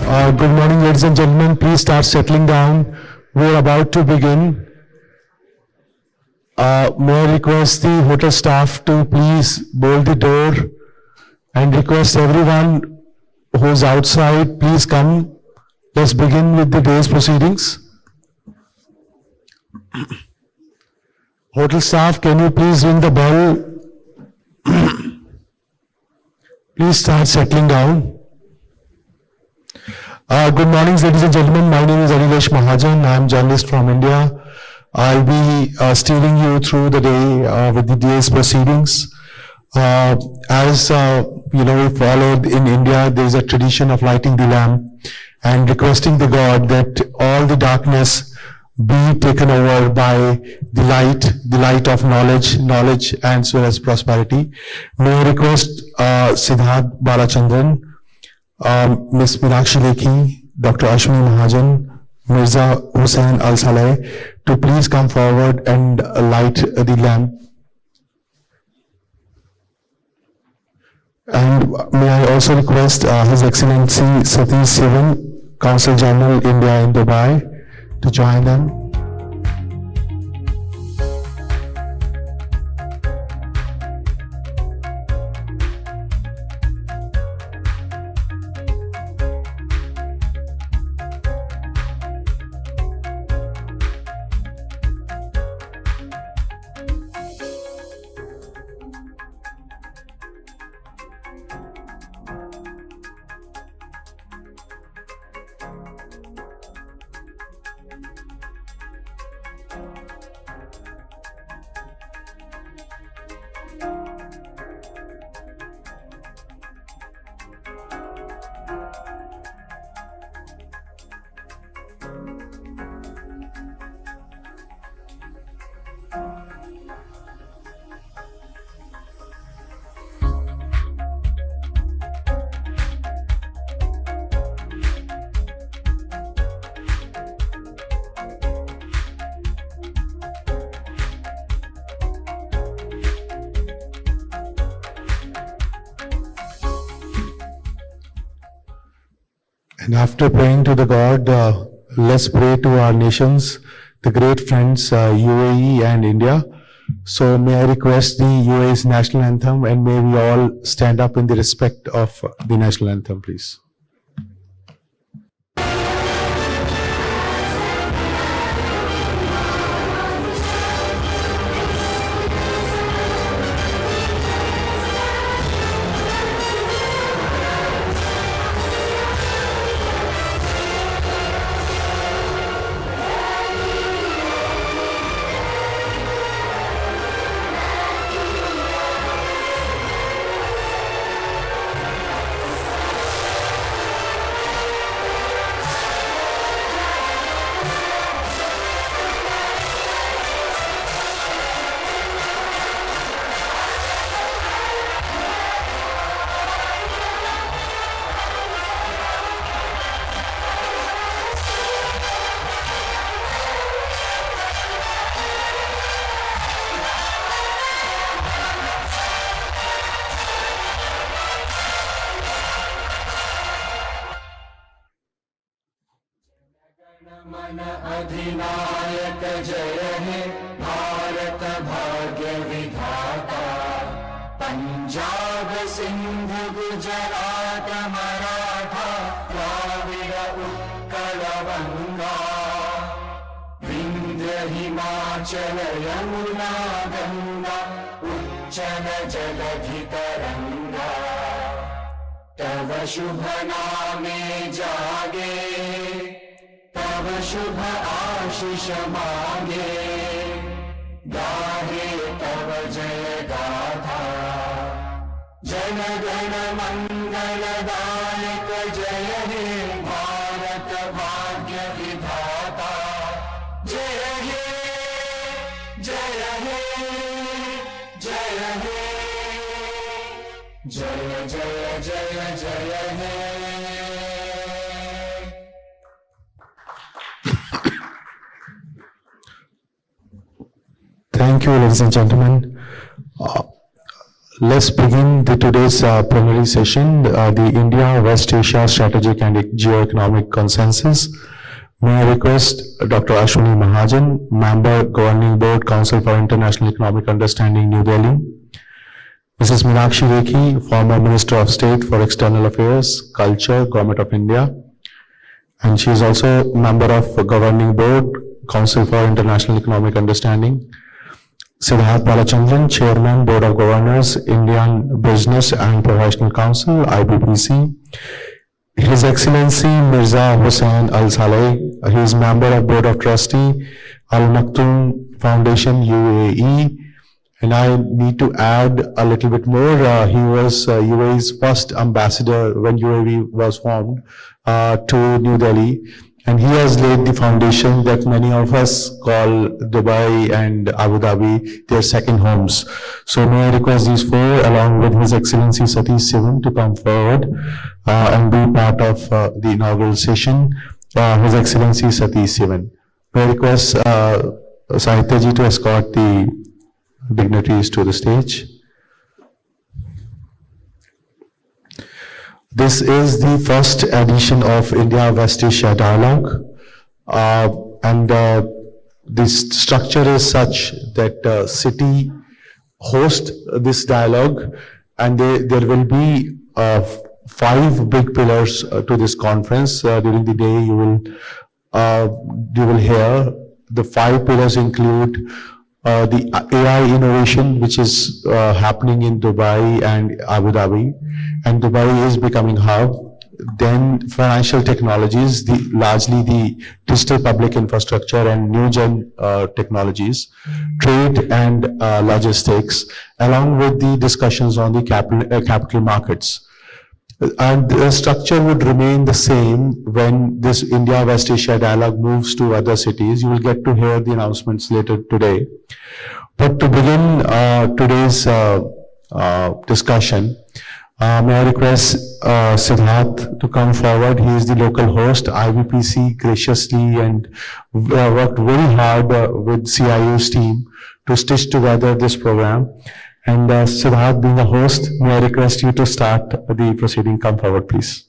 Good morning, ladies and gentlemen. Please start settling down. We're about to begin. May I request the hotel staff to please bolt the door and request everyone who's outside, please come. Let's begin with the day's proceedings. Hotel staff, can you please ring the bell? Please start settling down. Good morning, ladies and gentlemen. My name is Anilesh Mahajan. I am a journalist from India. I'll be steering you through the day with the day's proceedings. As we followed in India, there is a tradition of lighting the lamp and requesting the God that all the darkness be taken over by the light of knowledge as well as prosperity. May I request Siddharth Balachandran, Ms. Meenakshi Lekhi, Dr. Ashwini Mahajan, Mirza Hussain Al-Saleh to please come forward and light the lamp. And may I also request His Excellency Satish Sivan, Consul General India in Dubai, to join them. And after praying to the God, let's pray to our nations, the great friends UAE and India. So may I request the UAE's national anthem, and may we all stand up in the respect of the national anthem, please. अधिनायक जय हे भारत भाग्य विधाता पंजाब सिंध गुजरात मराठा द्राविड उत्कल गंगा विंध्य हिमाचल यमुना गंगा उच्चल जलधि तरंगा तव शुभ नामे जागे तव शुभ आशीष मांगे गाहे तव जय गाथा जन गण मंगल दायक जय हे भारत भाग्य विधाता जय हे जय हे जय हे जय जय जय जय हे. Thank you, ladies and gentlemen. Let's begin today's plenary session, the India-West Asia Strategic and Geo-Economic Consensus. May I request Dr. Ashwini Mahajan, Member, Governing Board, Council for International Economic Understanding, New Delhi. Mrs. Meenakshi Lekhi, former Minister of State for External Affairs, Culture, Government of India. And she is also member of Governing Board, Council for International Economic Understanding. Siddharth Balachandran, Chairman, Board of Governors, Indian Business and Professional Council, IBPC. His Excellency Mirza Hussain Al Saleh, he is member of Board of Trustee, Al Maktoum Foundation, UAE. And I need to add a little bit more. He was UAE's first ambassador when UAE was formed to New Delhi. And he has laid the foundation that many of us call Dubai and Abu Dhabi their second homes. So may I request these four, along with His Excellency Satish Sivan, to come forward and be part of the inaugural session. His Excellency Satish Sivan. May I request Sahitya ji to escort the dignitaries to the stage. This is the first edition of India-West Asia Dialogue, and this structure is such that city host this dialogue, and there will be 5 big pillars to this conference. During the day, you will hear the 5 pillars include the AI innovation, which is happening in Dubai and Abu Dhabi, and Dubai is becoming hub. Then financial technologies, largely the digital public infrastructure and new gen technologies, trade and logistics, along with the discussions on the capital markets. And the structure would remain the same when this India-West Asia dialogue moves to other cities. You will get to hear the announcements later today. But to begin today's discussion, may I request Siddharth to come forward. He is the local host. IBPC graciously and worked very hard with CIU's team to stitch together this program. And Siddharth, being a host, may I request you to start the proceeding. Come forward, please.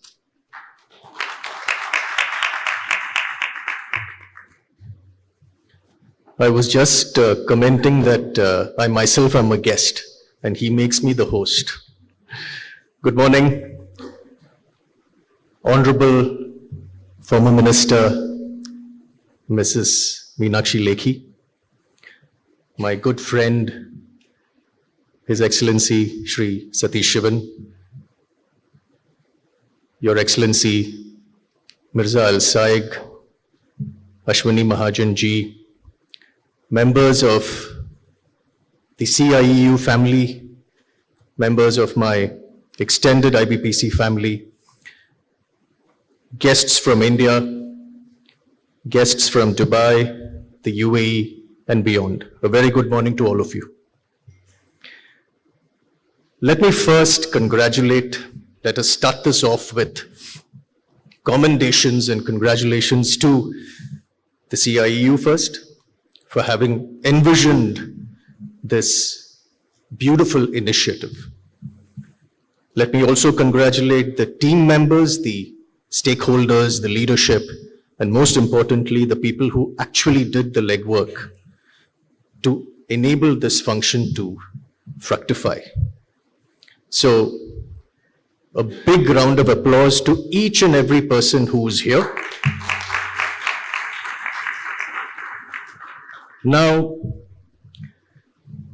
I was just commenting that I myself am a guest and he makes me the host. Good morning, Honorable former Minister, Mrs. Meenakshi Lekhi, my good friend, His Excellency Shri Satish Sivan, Your Excellency Mirza Al Saeg, Ashwini Mahajan ji, members of the CIEU family, members of my extended IBPC family, guests from India, guests from Dubai, the UAE, and beyond. A very good morning to all of you. Let me first let us start this off with commendations and congratulations to the CIEU first for having envisioned this beautiful initiative. Let me also congratulate the team members, the stakeholders, the leadership, and most importantly, the people who actually did the legwork to enable this function to fructify. So, a big round of applause to each and every person who is here. Now,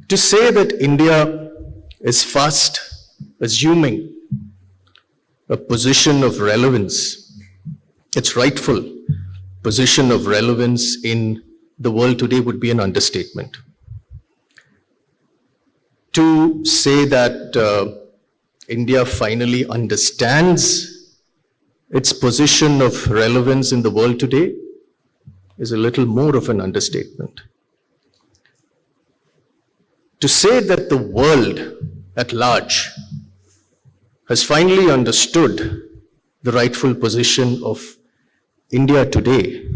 to say that India is fast assuming a position of relevance, its rightful position of relevance in the world today would be an understatement. To say that India finally understands its position of relevance in the world today is a little more of an understatement. To say that the world at large has finally understood the rightful position of India today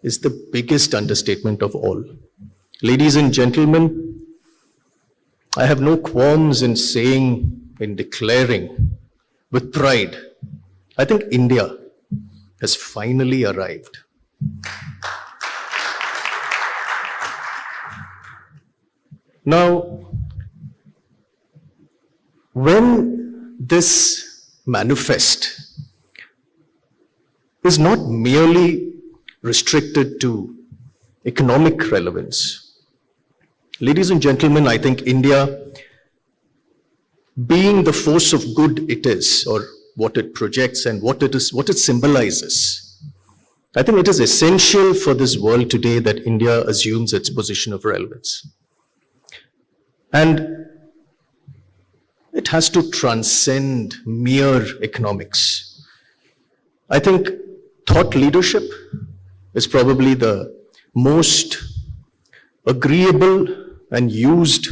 is the biggest understatement of all. Ladies and gentlemen, I have no qualms in saying, in declaring with pride, I think India has finally arrived. Now, when this manifest is not merely restricted to economic relevance, ladies and gentlemen, I think India, being the force of good it is, or what it projects and what it symbolizes, I think it is essential for this world today that India assumes its position of relevance. And it has to transcend mere economics. I think thought leadership is probably the most agreeable and used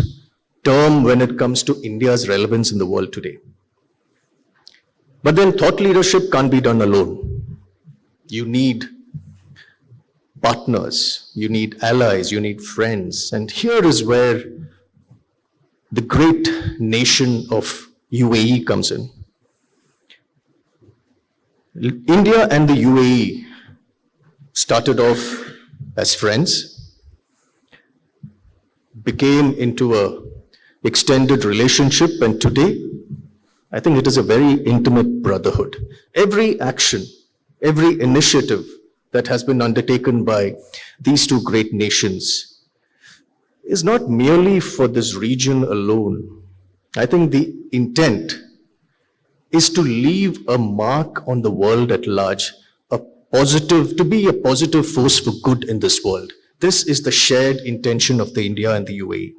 term when it comes to India's relevance in the world today. But then thought leadership can't be done alone. You need partners, you need allies, you need friends. And here is where the great nation of UAE comes in. India and the UAE started off as friends, became into a extended relationship, and today, I think it is a very intimate brotherhood. Every action, every initiative that has been undertaken by these two great nations is not merely for this region alone. I think the intent is to leave a mark on the world at large, to be a positive force for good in this world. This is the shared intention of the India and the UAE.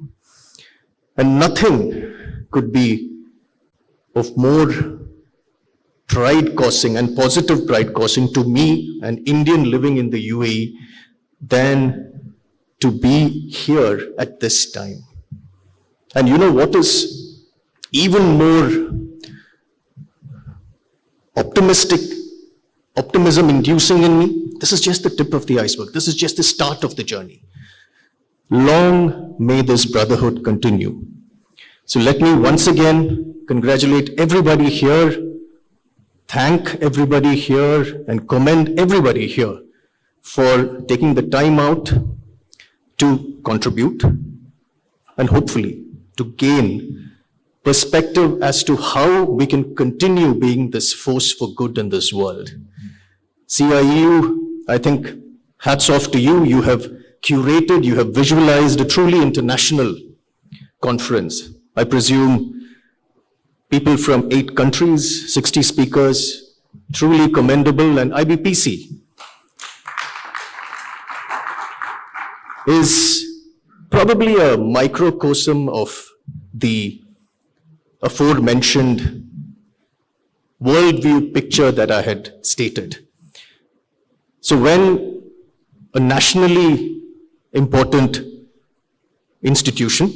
And nothing could be of more pride-causing and positive pride-causing to me, an Indian living in the UAE, than to be here at this time. And you know what is even more optimism-inducing in me? This is just the tip of the iceberg. This is just the start of the journey. Long may this brotherhood continue. So let me once again congratulate everybody here, thank everybody here, and commend everybody here for taking the time out to contribute and hopefully to gain perspective as to how we can continue being this force for good in this world. CIEU, I think, hats off to you. You have curated, you have visualized a truly international conference. I presume people from 8 countries, 60 speakers, truly commendable, and Ibpc is probably a microcosm of the aforementioned worldview picture that I had stated. So when a nationally important institution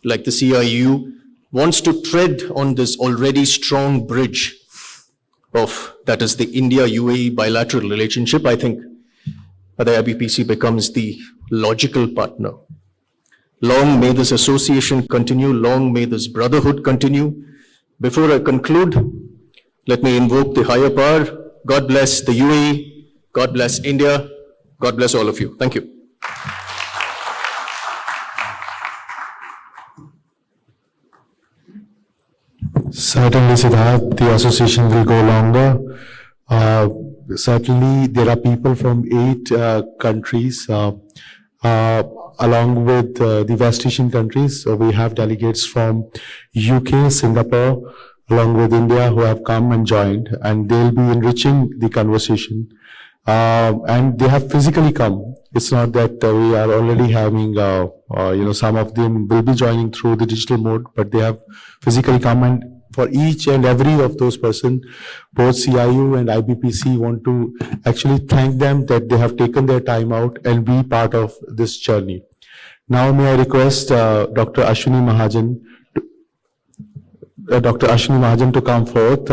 like the CIEU wants to tread on this already strong bridge that is the India-UAE bilateral relationship, I think the IBPC becomes the logical partner. Long may this association continue, long may this brotherhood continue. Before I conclude, let me invoke the higher power. God bless the UAE, God bless India, God bless all of you. Thank you. Certainly, Siddharth, the association will go longer. Certainly, there are people from 8 countries, along with the West Asian countries. So we have delegates from UK, Singapore, along with India, who have come and joined, and they'll be enriching the conversation. And they have physically come. It's not that we are already having, some of them will be joining through the digital mode, but they have physically come, and for each and every of those persons, both CIU and IBPC want to actually thank them that they have taken their time out and be part of this journey. Now may I request Dr. Ashwini Mahajan to come forth.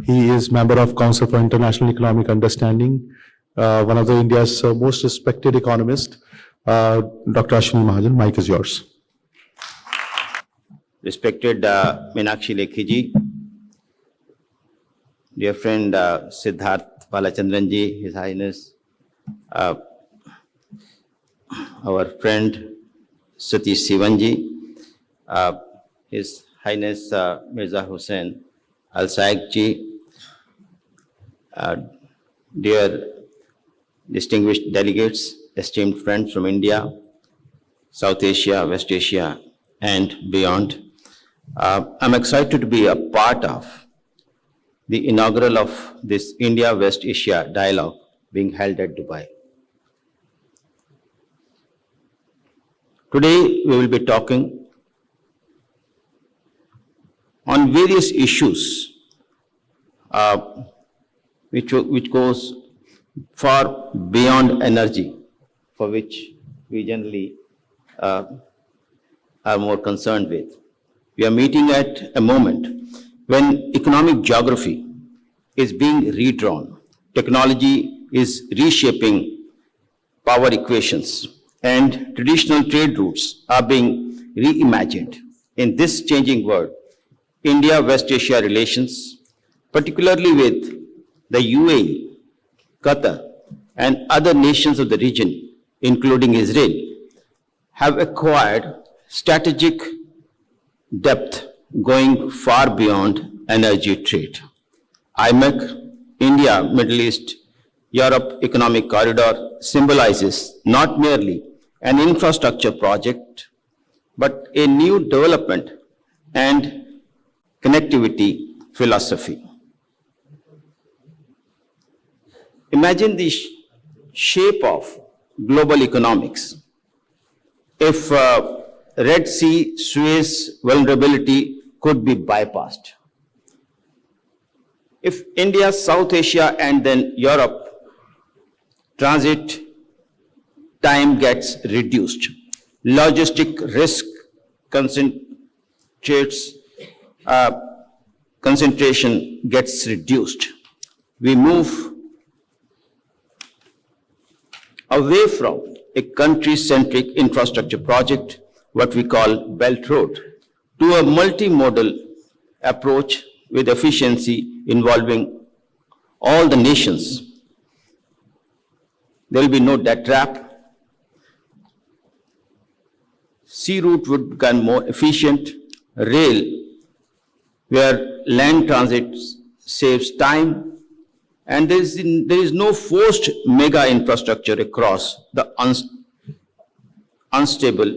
He is member of Council for International Economic Understanding, one of India's most respected economists. Dr. Ashwini Mahajan, mic is yours. respected Meenakshi Lekhi ji, dear friend Siddharth Balachandran ji, His Highness, our friend Satish Sivan ji, His Highness Mirza Hussain Al Saik ji, dear distinguished delegates, esteemed friends from India, South Asia, West Asia, and beyond. I'm excited to be a part of the inaugural of this India-West Asia dialogue being held at Dubai. Today, we will be talking on various issues which goes far beyond energy, for which we generally are more concerned with. We are meeting at a moment when economic geography is being redrawn, technology is reshaping power equations, and traditional trade routes are being reimagined. In this changing world, India-West Asia relations, particularly with the UAE, Qatar, and other nations of the region, including Israel, have acquired strategic depth going far beyond energy trade. IMEC, India, Middle East, Europe Economic Corridor symbolizes not merely an infrastructure project, but a new development and connectivity philosophy. Imagine the shape of global economics. If Red Sea Suez vulnerability could be bypassed. If India, South Asia, and then Europe transit time gets reduced, logistic risk concentration gets reduced. We move away from a country-centric infrastructure project, what we call Belt Road, to a multimodal approach with efficiency involving all the nations. There will be no debt trap. Sea route would become more efficient. Rail, where land transit saves time, and there is no forced mega infrastructure across the unstable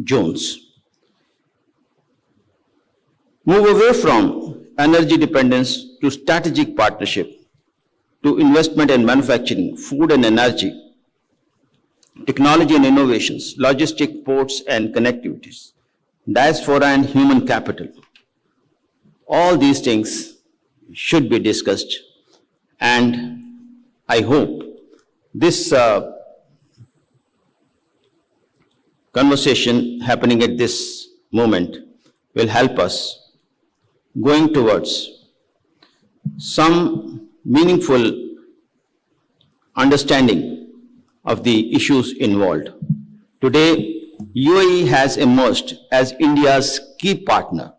zones. Move away from energy dependence to strategic partnership, to investment and manufacturing, food and energy, technology and innovations, logistic ports and connectivities, diaspora and human capital. All these things should be discussed, and I hope this conversation happening at this moment will help us going towards some meaningful understanding of the issues involved. Today, UAE has emerged as India's key partner,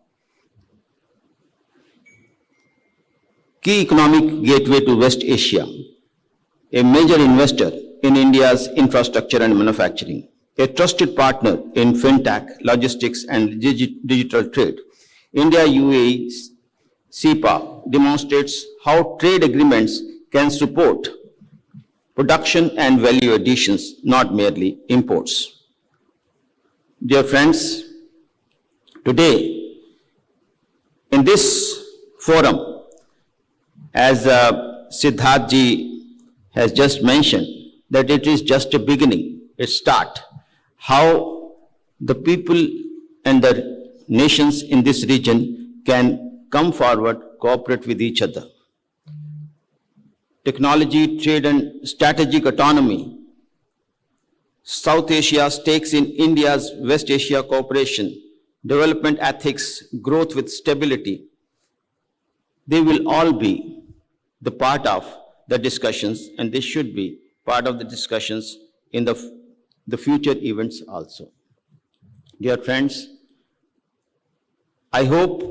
key economic gateway to West Asia, a major investor in India's infrastructure and manufacturing, a trusted partner in fintech, logistics, and digital trade. India-UAE CEPA demonstrates how trade agreements can support production and value additions, not merely imports. Dear friends, today in this forum, as Siddharth ji has just mentioned, that it is just a beginning, a start. How the people and the nations in this region can come forward, cooperate with each other. Technology, trade, and strategic autonomy. South Asia stakes in India's West Asia cooperation, development ethics, growth with stability. They will all be the part of the discussions, and they should be part of the discussions in the future events also. Dear friends, I hope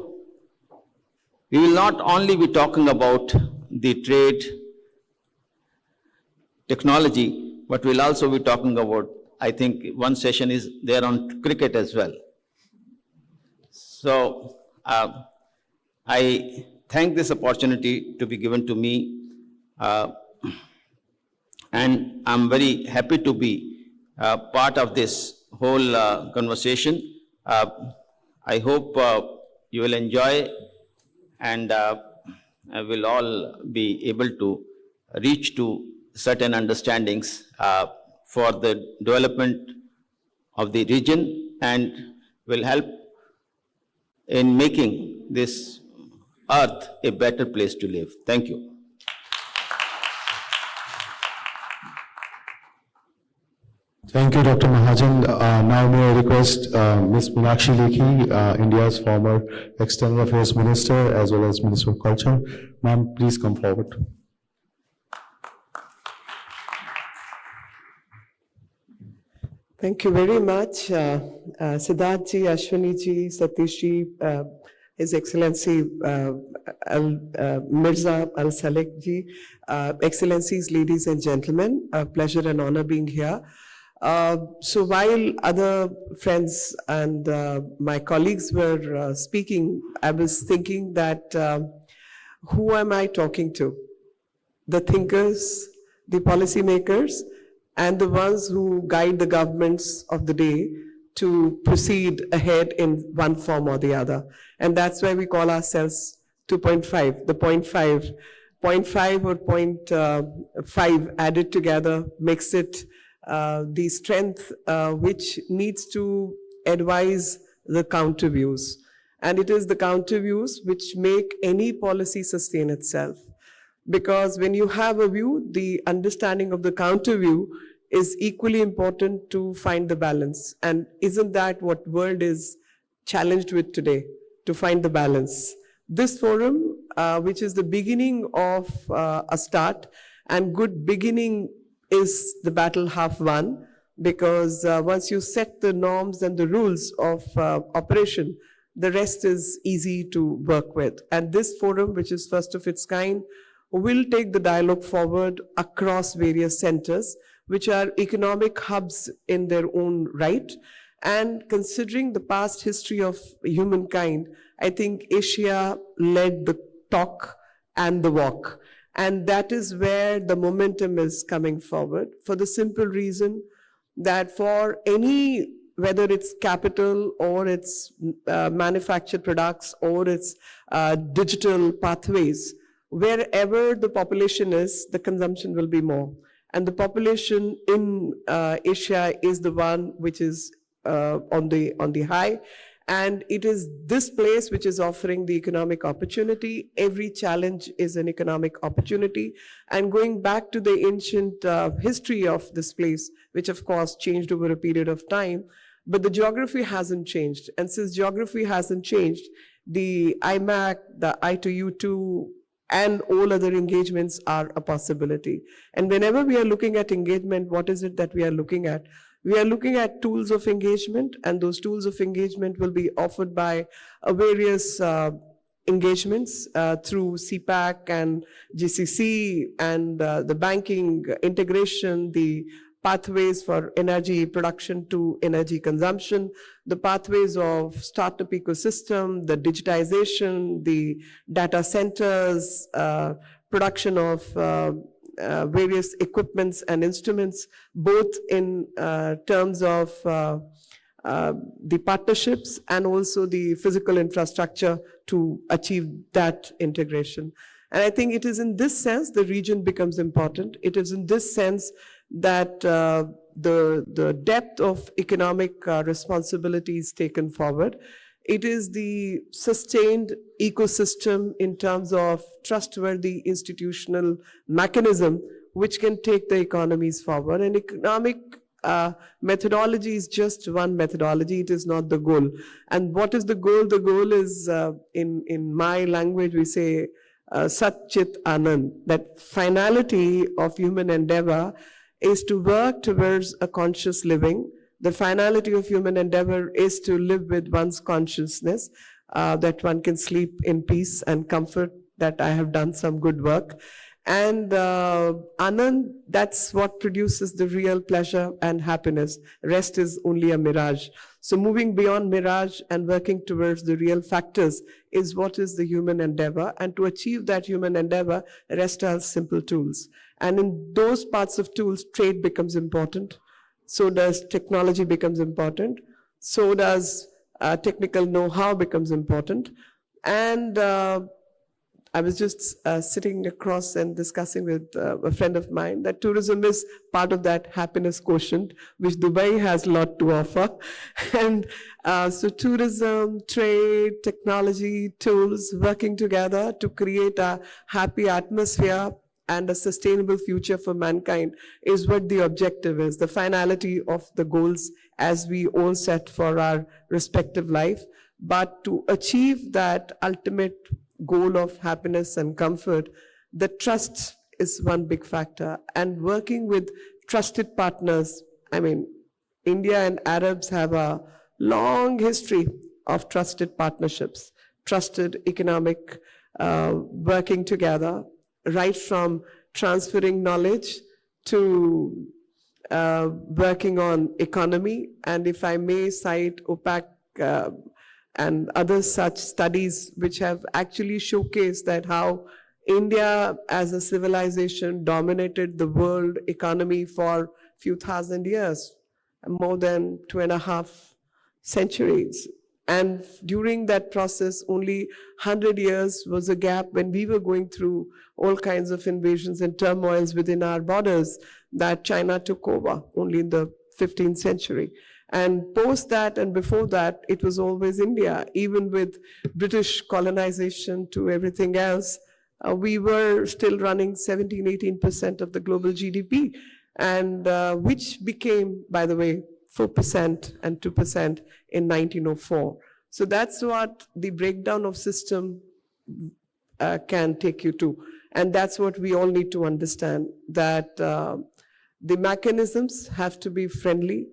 we will not only be talking about the trade technology, but we'll also be talking about, I think one session is there on cricket as well. So I thank this opportunity to be given to me, and I'm very happy to be part of this whole conversation. I hope you will enjoy, and will all be able to reach to certain understandings for the development of the region, and will help in making this earth a better place to live. Thank you. Thank you, Dr. Mahajan. Now may I request Ms. Meenakshi Lekhi, India's former External Affairs Minister as well as Minister of Culture. Ma'am, please come forward. Thank you very much, Siddharth ji, Ashwini ji, Satish ji, His Excellency Mirza Al Salek ji, Excellencies, ladies and gentlemen, a pleasure and honor being here. So while other friends and my colleagues were speaking, I was thinking that who am I talking to? The thinkers, the policymakers, and the ones who guide the governments of the day to proceed ahead in one form or the other. And that's why we call ourselves 2.5, the 0.5. 0.5 or 0.5 added together makes it the strength which needs to advise the counter views. And it is the counter views which make any policy sustain itself. Because when you have a view, the understanding of the counter view is equally important to find the balance. And isn't that what world is challenged with today, to find the balance? This forum, which is the beginning of a start, and good beginning is the battle half won, because once you set the norms and the rules of operation, the rest is easy to work with. And this forum, which is first of its kind, will take the dialogue forward across various centers, which are economic hubs in their own right. And considering the past history of humankind, I think Asia led the talk and the walk. And that is where the momentum is coming forward, for the simple reason that for any, whether it's capital or it's manufactured products or it's digital pathways, wherever the population is, the consumption will be more. And the population in Asia is the one which is on the high. And it is this place which is offering the economic opportunity. Every challenge is an economic opportunity. And going back to the ancient history of this place, which of course changed over a period of time, but the geography hasn't changed. And since geography hasn't changed, the IMAC, the I2U2, and all other engagements are a possibility. And whenever we are looking at engagement, what is it that we are looking at? We are looking at tools of engagement, and those tools of engagement will be offered by various engagements through CPAC and GCC and the banking integration, the pathways for energy production to energy consumption, the pathways of startup ecosystem, the digitization, the data centers, production of various equipments and instruments, both in terms of the partnerships and also the physical infrastructure to achieve that integration. And I think it is in this sense the region becomes important. It is in this sense that the depth of economic responsibility is taken forward. It is the sustained ecosystem in terms of trustworthy institutional mechanism which can take the economies forward. And economic methodology is just one methodology. It is not the goal. And what is the goal? The goal is, in my language, we say, Sat Chit Anand, that finality of human endeavor is to work towards a conscious living. The finality of human endeavor is to live with one's consciousness. that one can sleep in peace and comfort that I have done some good work. And Anand, that's what produces the real pleasure and happiness. Rest is only a mirage. So moving beyond mirage and working towards the real factors is what is the human endeavor. And to achieve that human endeavor, rest are simple tools. And in those parts of tools, trade becomes important. So does technology becomes important. So does technical know-how becomes important. And I was just sitting across and discussing with a friend of mine that tourism is part of that happiness quotient, which Dubai has a lot to offer. And so tourism, trade, technology, tools, working together to create a happy atmosphere and a sustainable future for mankind is what the objective is, the finality of the goals as we all set for our respective life. But to achieve that ultimate goal of happiness and comfort, the trust is one big factor. And working with trusted partners, I mean, India and Arabs have a long history of trusted partnerships, trusted economic working together, right from transferring knowledge to working on economy. And if I may cite OPAC and other such studies which have actually showcased that how India as a civilization dominated the world economy for few thousand years, more than 2.5 centuries. And during that process, only 100 years was a gap when we were going through all kinds of invasions and turmoils within our borders that China took over only in the 15th century. And post that and before that, it was always India. Even with British colonization to everything else, we were still running 17-18% of the global GDP, and which became, by the way, 4% and 2% in 1904. So that's what the breakdown of system can take you to. And that's what we all need to understand, that the mechanisms have to be friendly,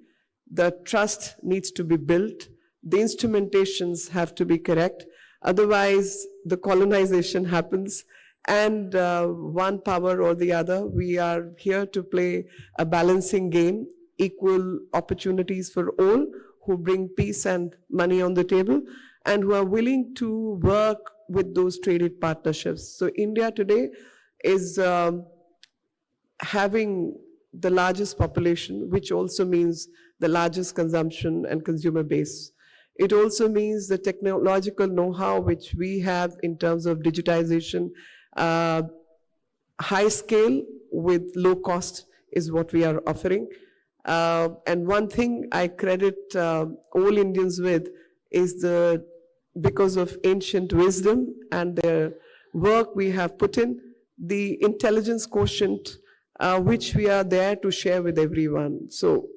the trust needs to be built, the instrumentations have to be correct, otherwise the colonization happens, and one power or the other, we are here to play a balancing game, equal opportunities for all who bring peace and money on the table and who are willing to work with those traded partnerships. So India today is having the largest population, which also means the largest consumption and consumer base. It also means the technological know-how which we have in terms of digitization, high scale with low cost is what we are offering. And one thing I credit all Indians with is because of ancient wisdom and the work we have put in, the intelligence quotient which we are there to share with everyone. So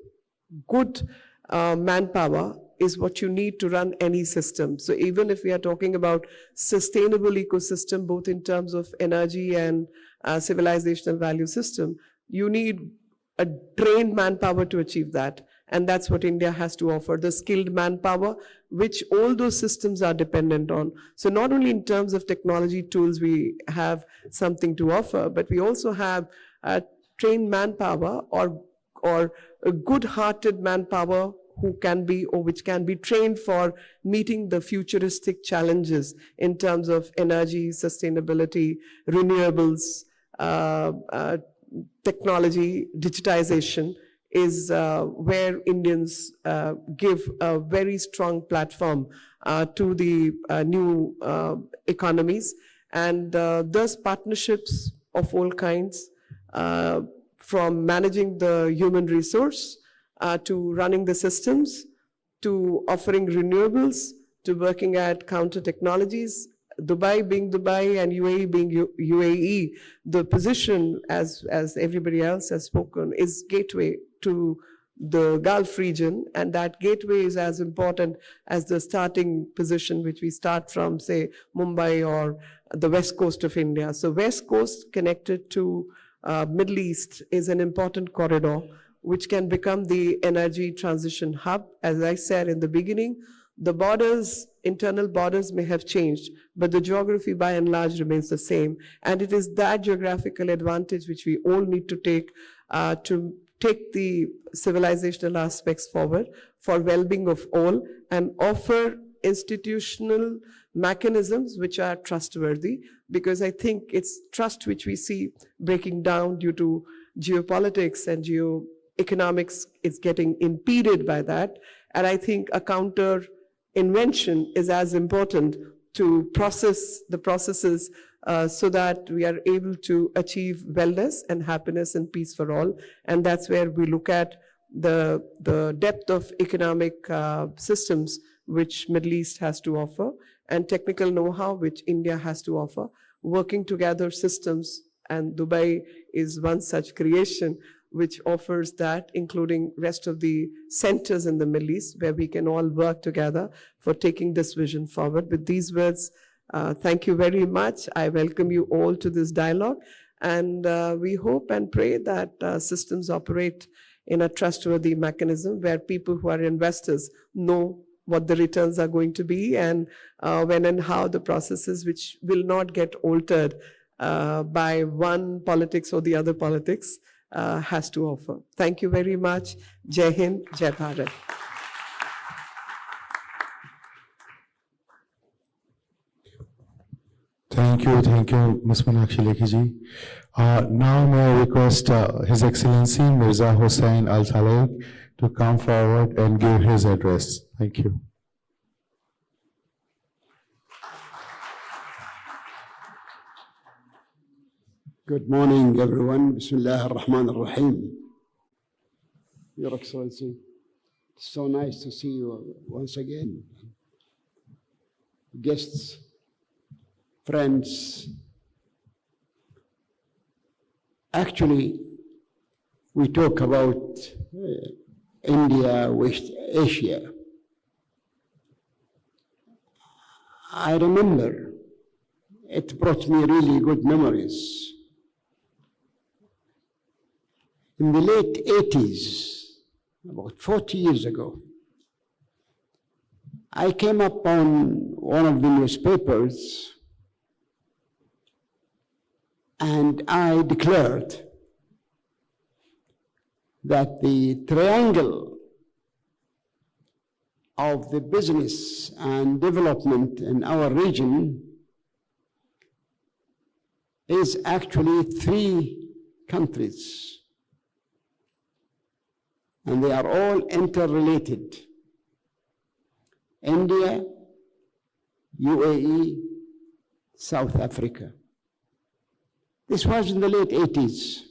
good manpower is what you need to run any system. So even if we are talking about sustainable ecosystem, both in terms of energy and civilizational value system, you need a trained manpower to achieve that. And that's what India has to offer, the skilled manpower, which all those systems are dependent on. So not only in terms of technology tools, we have something to offer, but we also have trained manpower or a good-hearted manpower who can be or which can be trained for meeting the futuristic challenges in terms of energy, sustainability, renewables, technology, digitization is where Indians give a very strong platform to the new economies. And thus partnerships of all kinds, from managing the human resource to running the systems, to offering renewables, to working at counter technologies. Dubai being Dubai and UAE being UAE, the position, as everybody else has spoken, is gateway to the Gulf region, and that gateway is as important as the starting position which we start from, say, Mumbai or the west coast of India. So west coast connected to Middle East is an important corridor which can become the energy transition hub. As I said in the beginning, The borders, internal borders may have changed, but the geography by and large remains the same. And it is that geographical advantage which we all need to take the civilizational aspects forward for well-being of all and offer institutional mechanisms which are trustworthy, because I think it's trust which we see breaking down due to geopolitics and geoeconomics is getting impeded by that. And I think a counter invention is as important to process the processes so that we are able to achieve wellness and happiness and peace for all. And that's where we look at the depth of economic systems which Middle East has to offer and technical know-how which India has to offer, working together systems, and Dubai is one such creation which offers that, including rest of the centers in the Middle East, where we can all work together for taking this vision forward. With these words, thank you very much. I welcome you all to this dialogue, and we hope and pray that systems operate in a trustworthy mechanism where people who are investors know what the returns are going to be and when and how the processes, which will not get altered by one politics or the other politics, has to offer. Thank you very much. Jai Hind, Jai Bharat. Thank you, Ms. Meenakshi Lekhi ji. Now may I request His Excellency Mirza Hossain Al Taleq to come forward and give his address. Thank you. Good morning, everyone. Bismillah ar-Rahman ar-Rahim. Your Excellency, it's so nice to see you once again. Guests, friends. Actually, we talk about India, West Asia. I remember it brought me really good memories. In the late 80s, about 40 years ago, I came up on one of the newspapers and I declared that the triangle of the business and development in our region is actually 3 countries, and they are all interrelated: India, UAE, South Africa. This was in the late 80s.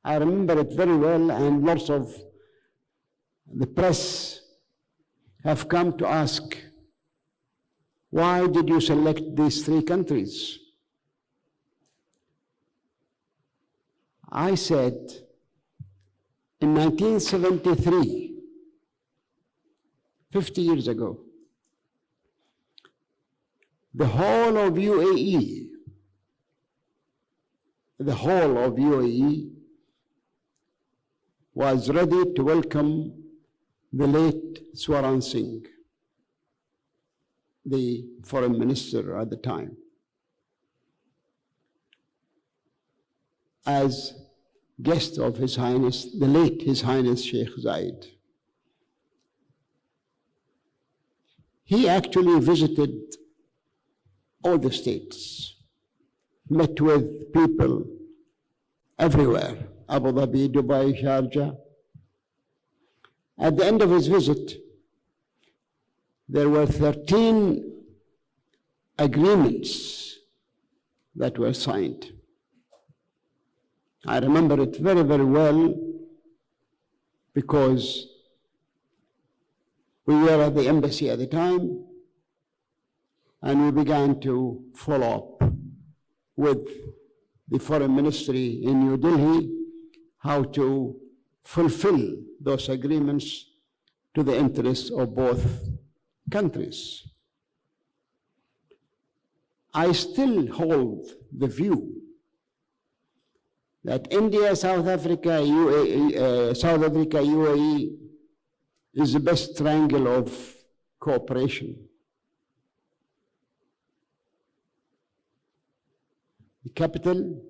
I remember it very well, and lots of the press have come to ask, why did you select these 3 countries? I said, in 1973, 50 years ago, the whole of UAE was ready to welcome the late Swaran Singh, the foreign minister at the time, as guest of His Highness, the late His Highness Sheikh Zayed. He actually visited all the states, met with people everywhere, Abu Dhabi, Dubai, Sharjah. At the end of his visit, there were 13 agreements that were signed. I remember it very, very well because we were at the embassy at the time and we began to follow up with the foreign ministry in New Delhi how to fulfill those agreements to the interests of both countries. I still hold the view that India, South Africa, UAE is the best triangle of cooperation. The capital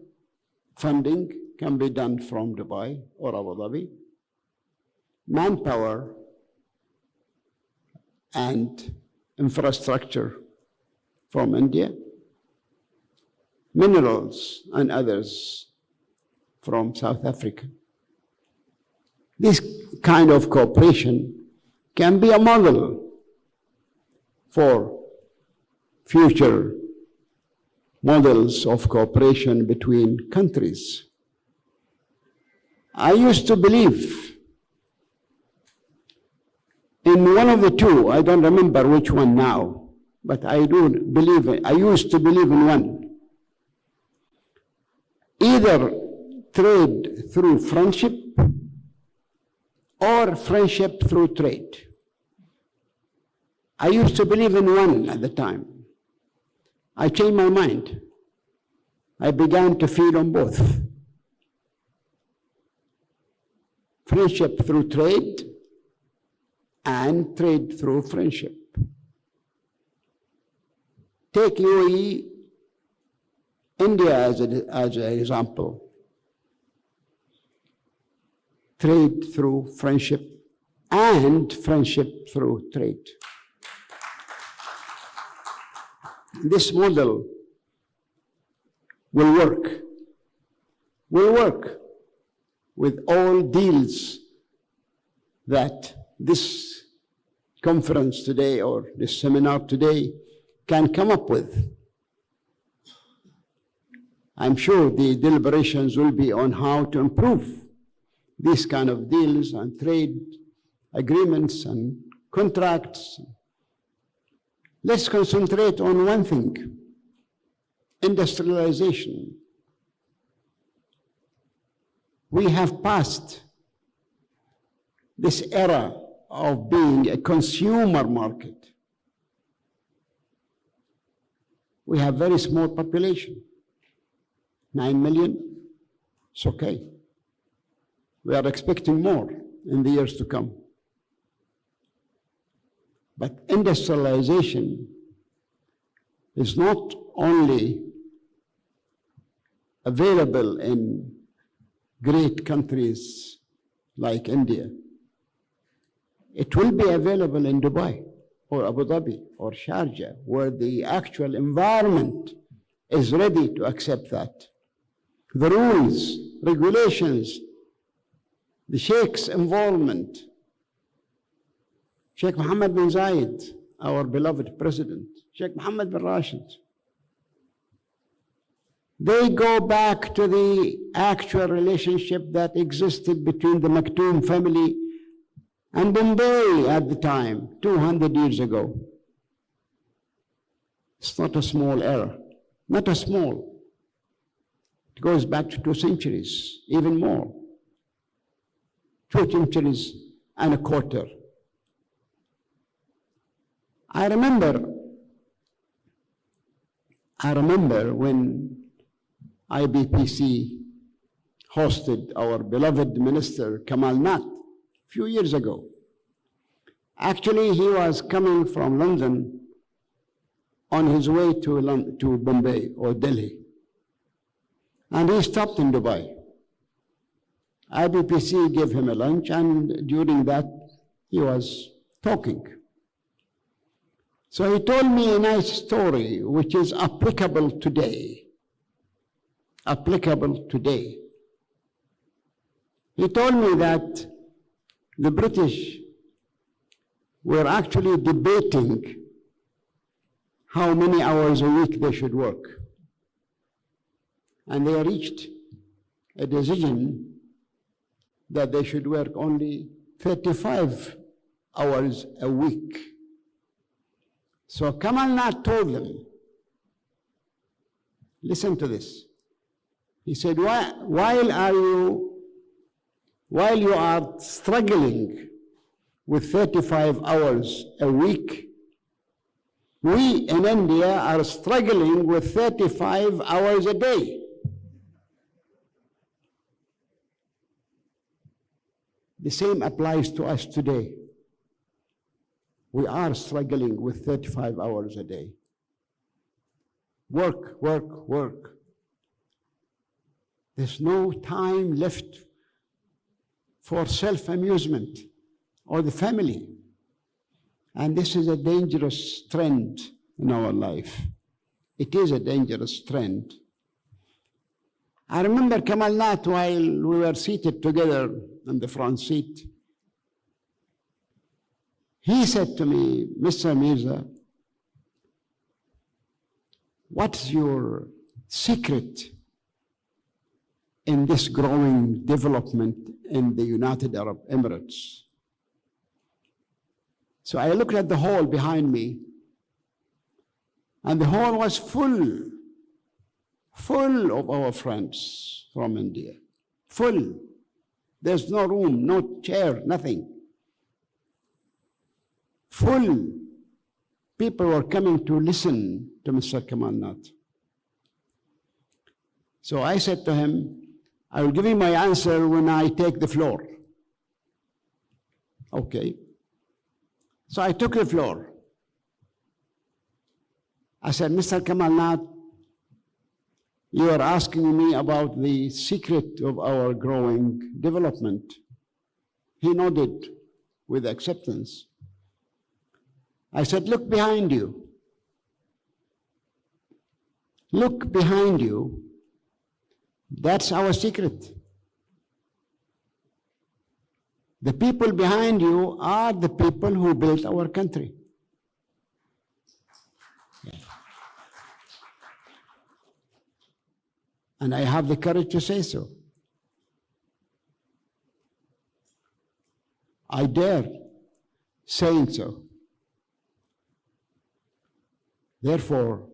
funding can be done from Dubai or Abu Dhabi. Manpower and infrastructure from India. Minerals and others from South Africa. This kind of cooperation can be a model for future models of cooperation between countries. I used to believe in one of the two, I don't remember which one now, but I used to believe in one. Either trade through friendship or friendship through trade. I used to believe in one at the time. I changed my mind. I began to feed on both. Friendship through trade and trade through friendship. Take UAE, India as an example. Trade through friendship and friendship through trade. This model will work with all deals that this conference today or this seminar today can come up with. I'm sure the deliberations will be on how to improve these kind of deals and trade agreements and contracts. Let's concentrate on one thing: industrialization. We have passed this era of being a consumer market. We have very small population, 9 million, it's okay. We are expecting more in the years to come. But industrialization is not only available in great countries like India. It will be available in Dubai or Abu Dhabi or Sharjah, where the actual environment is ready to accept that. The rules, regulations, the Sheikh's involvement. Sheikh Mohammed bin Zayed, our beloved president, Sheikh Mohammed bin Rashid, they go back to the actual relationship that existed between the Maktoum family and Bombay at the time, 200 years ago. It's not a small error, not a small. It goes back to 2 centuries, even more. 2 centuries and a quarter. I remember when IBPC hosted our beloved minister Kamal Nath a few years ago. Actually, he was coming from London on his way to Bombay or Delhi. And he stopped in Dubai. IBPC gave him a lunch, and during that, he was talking. So he told me a nice story which is applicable today. Applicable today. He told me that the British were actually debating how many hours a week they should work. And they reached a decision that they should work only 35 hours a week. So Kamal Nath told them, listen to this. He said, while you are struggling with 35 hours a week, we in India are struggling with 35 hours a day. The same applies to us today. we are struggling with 35 hours a day. Work, work, work. There's no time left for self-amusement or the family. And this is a dangerous trend in our life. It is a dangerous trend. I remember Kamal Nath, while we were seated together in the front seat, he said to me, Mr. Mirza, what's your secret in this growing development in the United Arab Emirates? So I looked at the hall behind me, and the hall was full of our friends from India. Full. There's no room, no chair, nothing. Full. People were coming to listen to Mr. Kamal Nath. So I said to him, I will give you my answer when I take the floor. Okay. So I took the floor. I said, Mr. Kamal Nath, you are asking me about the secret of our growing development. He nodded with acceptance. I said, look behind you. Look behind you. That's our secret. The people behind you are the people who built our country. And I have the courage to say so. I dare saying so. Therefore,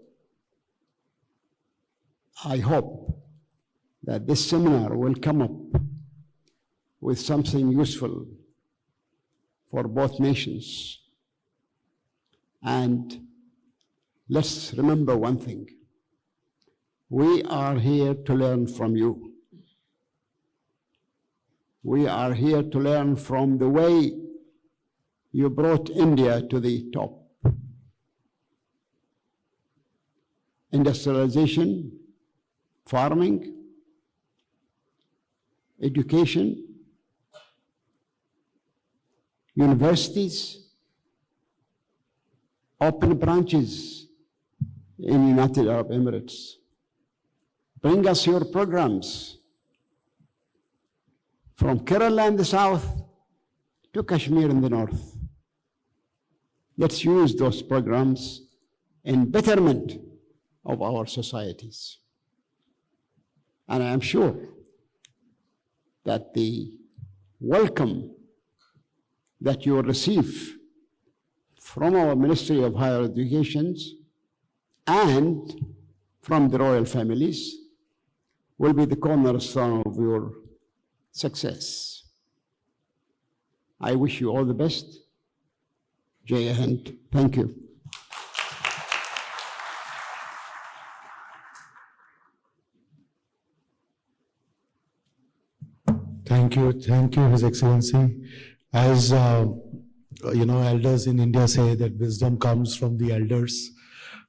I hope that this seminar will come up with something useful for both nations. And let's remember one thing. We are here to learn from you. We are here to learn from the way you brought India to the top. Industrialization, farming, education, universities, open branches in United Arab Emirates. Bring us your programs from Kerala in the south to Kashmir in the north. Let's use those programs in betterment of our societies. And I am sure that the welcome that you will receive from our Ministry of Higher Education and from the royal families will be the cornerstone of your success. I wish you all the best. Jai Hind. Thank you. Thank you, His Excellency. As elders in India say that wisdom comes from the elders.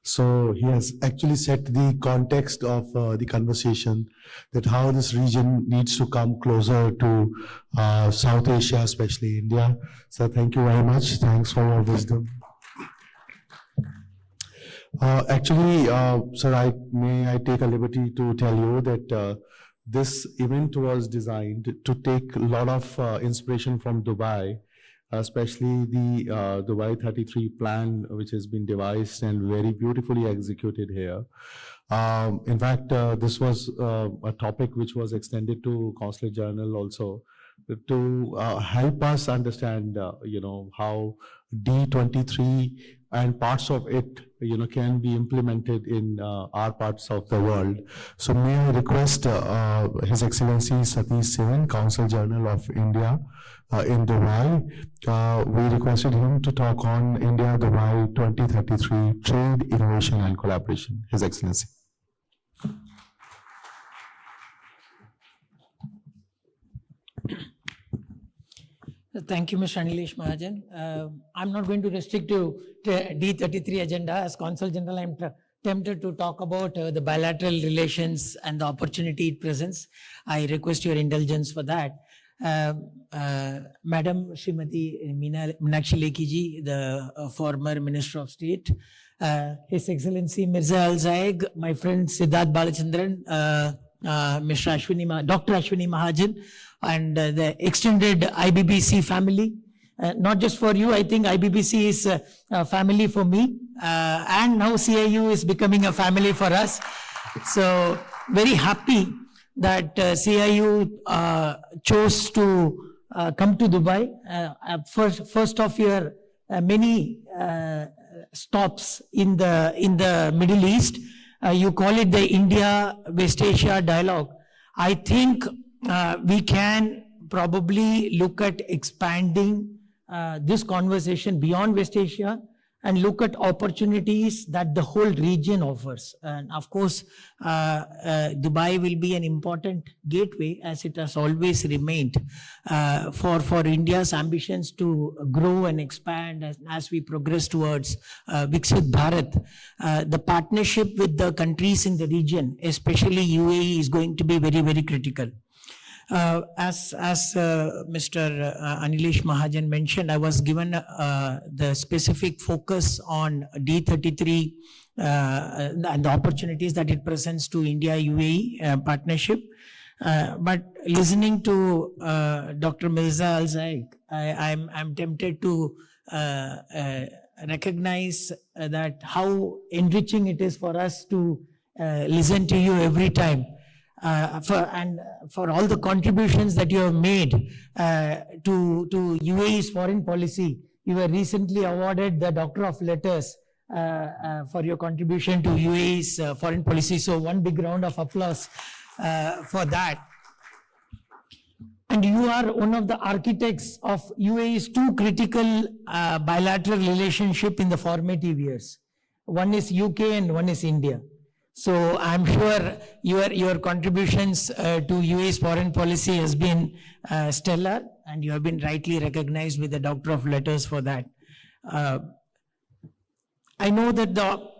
So he has actually set the context of the conversation, that how this region needs to come closer to South Asia, especially India. So thank you very much. Thanks for your wisdom. Sir, may I take a liberty to tell you that this event was designed to take a lot of inspiration from Dubai, especially the Dubai 33 plan, which has been devised and very beautifully executed here. In fact, this was a topic which was extended to Consulate General also, to help us understand, how D23 and parts of it, can be implemented in our parts of the world. So may I request His Excellency Satish Sivan, Consul General of India in Dubai. We requested him to talk on India-Dubai 2033 Trade, Innovation and Collaboration. His Excellency. Thank you, Mr. Anilesh Mahajan. I'm not going to restrict to D33 agenda. As Consul General, I'm tempted to talk about the bilateral relations and the opportunity it presents. I request your indulgence for that. Madam Srimati Meenakshi Lekhi ji, the former Minister of State, His Excellency Mirza Al Zaig, my friend Siddharth Balachandran, Dr. Ashwini Mahajan, and the extended IBBC family. Not just for you, I think IBBC is a family for me, and now CIU is becoming a family for us. So very happy that CIU chose to come to Dubai. First of your many stops in the Middle East. You call it the India-West Asia dialogue. I think we can probably look at expanding this conversation beyond West Asia and look at opportunities that the whole region offers. And of course, Dubai will be an important gateway, as it has always remained, for India's ambitions to grow and expand as we progress towards Viksit Bharat. The partnership with the countries in the region, especially UAE, is going to be very, very critical. As Mr. Anilesh Mahajan mentioned, I was given the specific focus on D33 and the opportunities that it presents to India-UAE partnership. But listening to Dr. Mirza Al Zaig, I'm tempted to recognize that how enriching it is for us to listen to you every time. For all the contributions that you have made to UAE's foreign policy. You were recently awarded the Doctor of Letters for your contribution to UAE's foreign policy. So one big round of applause for that. And you are one of the architects of UAE's two critical bilateral relationship in the formative years. One is UK and one is India. So I'm sure your contributions to UAE's foreign policy has been stellar, and you have been rightly recognized with the Doctor of Letters for that. I know that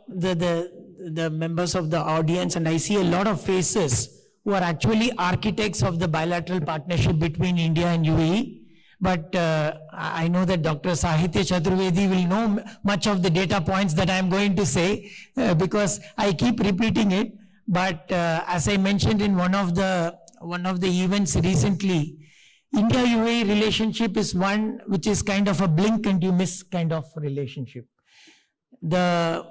the members of the audience, and I see a lot of faces who are actually architects of the bilateral partnership between India and UAE. But I know that Dr. Sahitya Chaturvedi will know much of the data points that I am going to say because I keep repeating it. But as I mentioned in one of the events recently, India-UAE relationship is one which is kind of a blink and you miss kind of relationship. The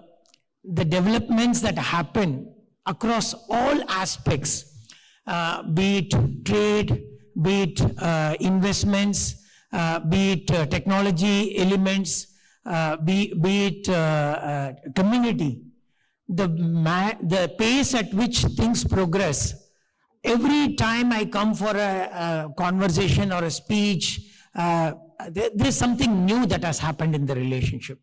developments that happen across all aspects, be it trade, be it investments, be it technology elements, be it community, the pace at which things progress. Every time I come for a conversation or a speech, there's something new that has happened in the relationship.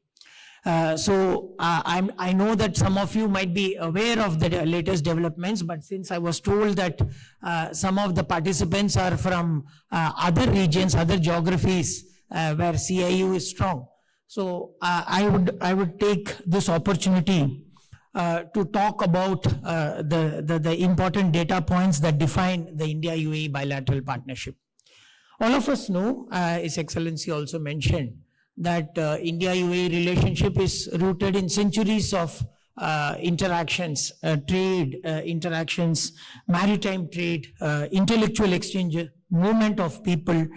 I know that some of you might be aware of the latest developments, but since I was told that some of the participants are from other regions, other geographies where CIU is strong, so I would take this opportunity to talk about the important data points that define the India-UAE bilateral partnership. All of us know, His Excellency also mentioned, that India-UAE relationship is rooted in centuries of interactions, trade interactions, maritime trade, intellectual exchange, movement of people,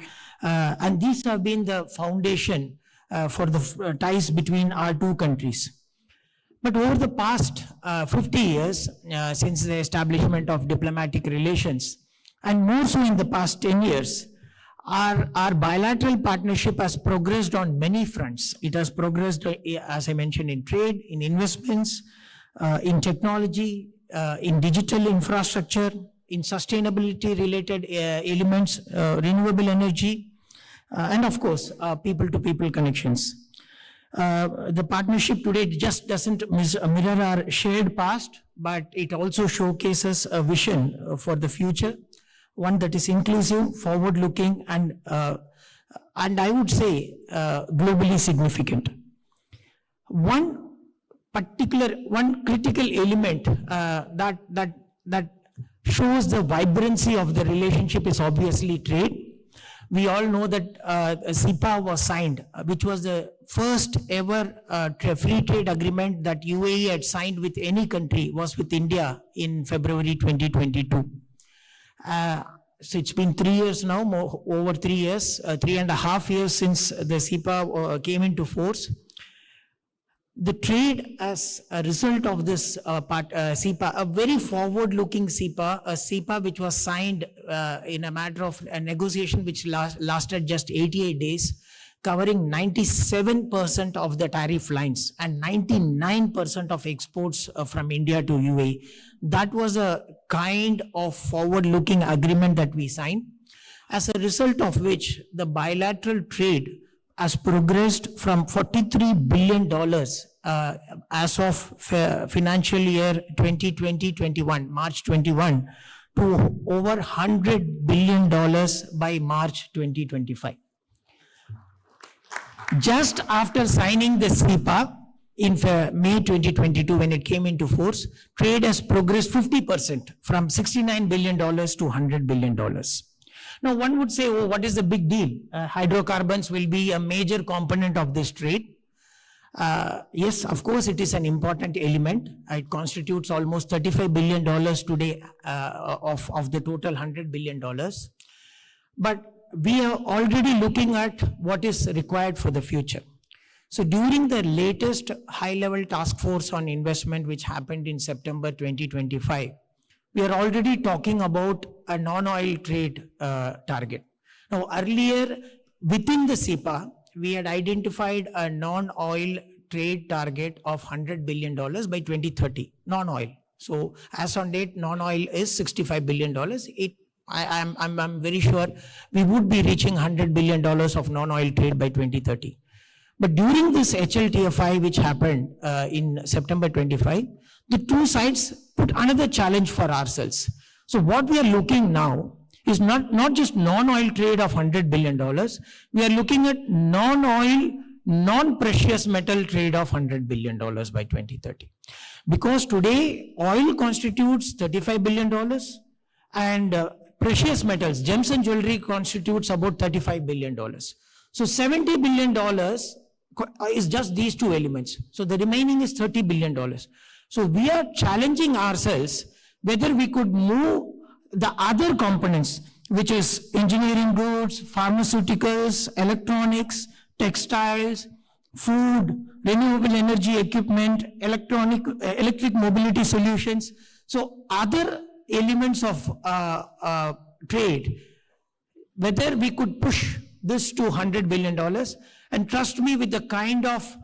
and these have been the foundation for the ties between our two countries. But over the past 50 years, since the establishment of diplomatic relations, and more so in the past 10 years, our bilateral partnership has progressed on many fronts. It has progressed, as I mentioned, in trade, in investments, in technology, in digital infrastructure, in sustainability related elements, renewable energy, and of course, people-to-people connections. The partnership today just doesn't mirror our shared past, but it also showcases a vision for the future, one that is inclusive, forward-looking, and and I would say globally significant. One critical element that shows the vibrancy of the relationship is obviously trade. We all know that CEPA was signed, which was the first ever free trade agreement that UAE had signed with any country, was with India in February 2022. So it's been 3 years now, over 3 years, 3.5 years since the CEPA came into force. The trade as a result of this CEPA, a very forward-looking CEPA, a CEPA which was signed in a matter of a negotiation which lasted just 88 days, covering 97% of the tariff lines and 99% of exports from India to UAE. That was a kind of forward-looking agreement that we signed, as a result of which the bilateral trade has progressed from $43 billion as of financial year 2020-21, March 21, to over $100 billion by March 2025. Just after signing the CEPA in May 2022, when it came into force, trade has progressed 50% from $69 billion to $100 billion. Now, one would say, oh, what is the big deal? Hydrocarbons will be a major component of this trade. Yes, of course, it is an important element. It constitutes almost $35 billion today of the total $100 billion. But we are already looking at what is required for the future. So during the latest high-level task force on investment, which happened in September 2025, we are already talking about a non-oil trade target. Now, earlier, within the CEPA, we had identified a non-oil trade target of $100 billion by 2030, non-oil. So, as on date, non-oil is $65 billion. I'm very sure we would be reaching $100 billion of non-oil trade by 2030. But during this HLTFI, which happened in September 25, the two sides put another challenge for ourselves. So what we are looking now is not just non-oil trade of $100 billion, we are looking at non-oil, non-precious metal trade of $100 billion by 2030. Because today, oil constitutes $35 billion and precious metals, gems and jewelry constitutes about $35 billion. So $70 billion is just these two elements. So the remaining is $30 billion. So we are challenging ourselves whether we could move the other components, which is engineering goods, pharmaceuticals, electronics, textiles, food, renewable energy equipment, electric mobility solutions. So other elements of trade, whether we could push this to $100 billion, and trust me, with the kind of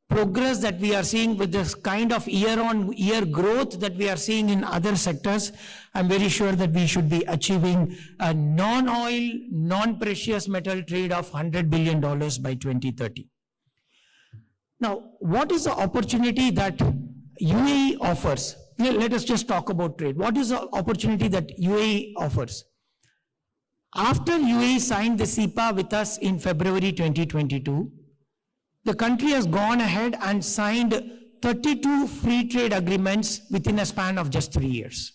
progress that we are seeing, with this kind of year-on-year growth that we are seeing in other sectors, I'm very sure that we should be achieving a non-oil, non-precious metal trade of $100 billion by 2030. Now, what is the opportunity that UAE offers? Let us just talk about trade. What is the opportunity that UAE offers? After UAE signed the CEPA with us in February 2022, the country has gone ahead and signed 32 free trade agreements within a span of just 3 years.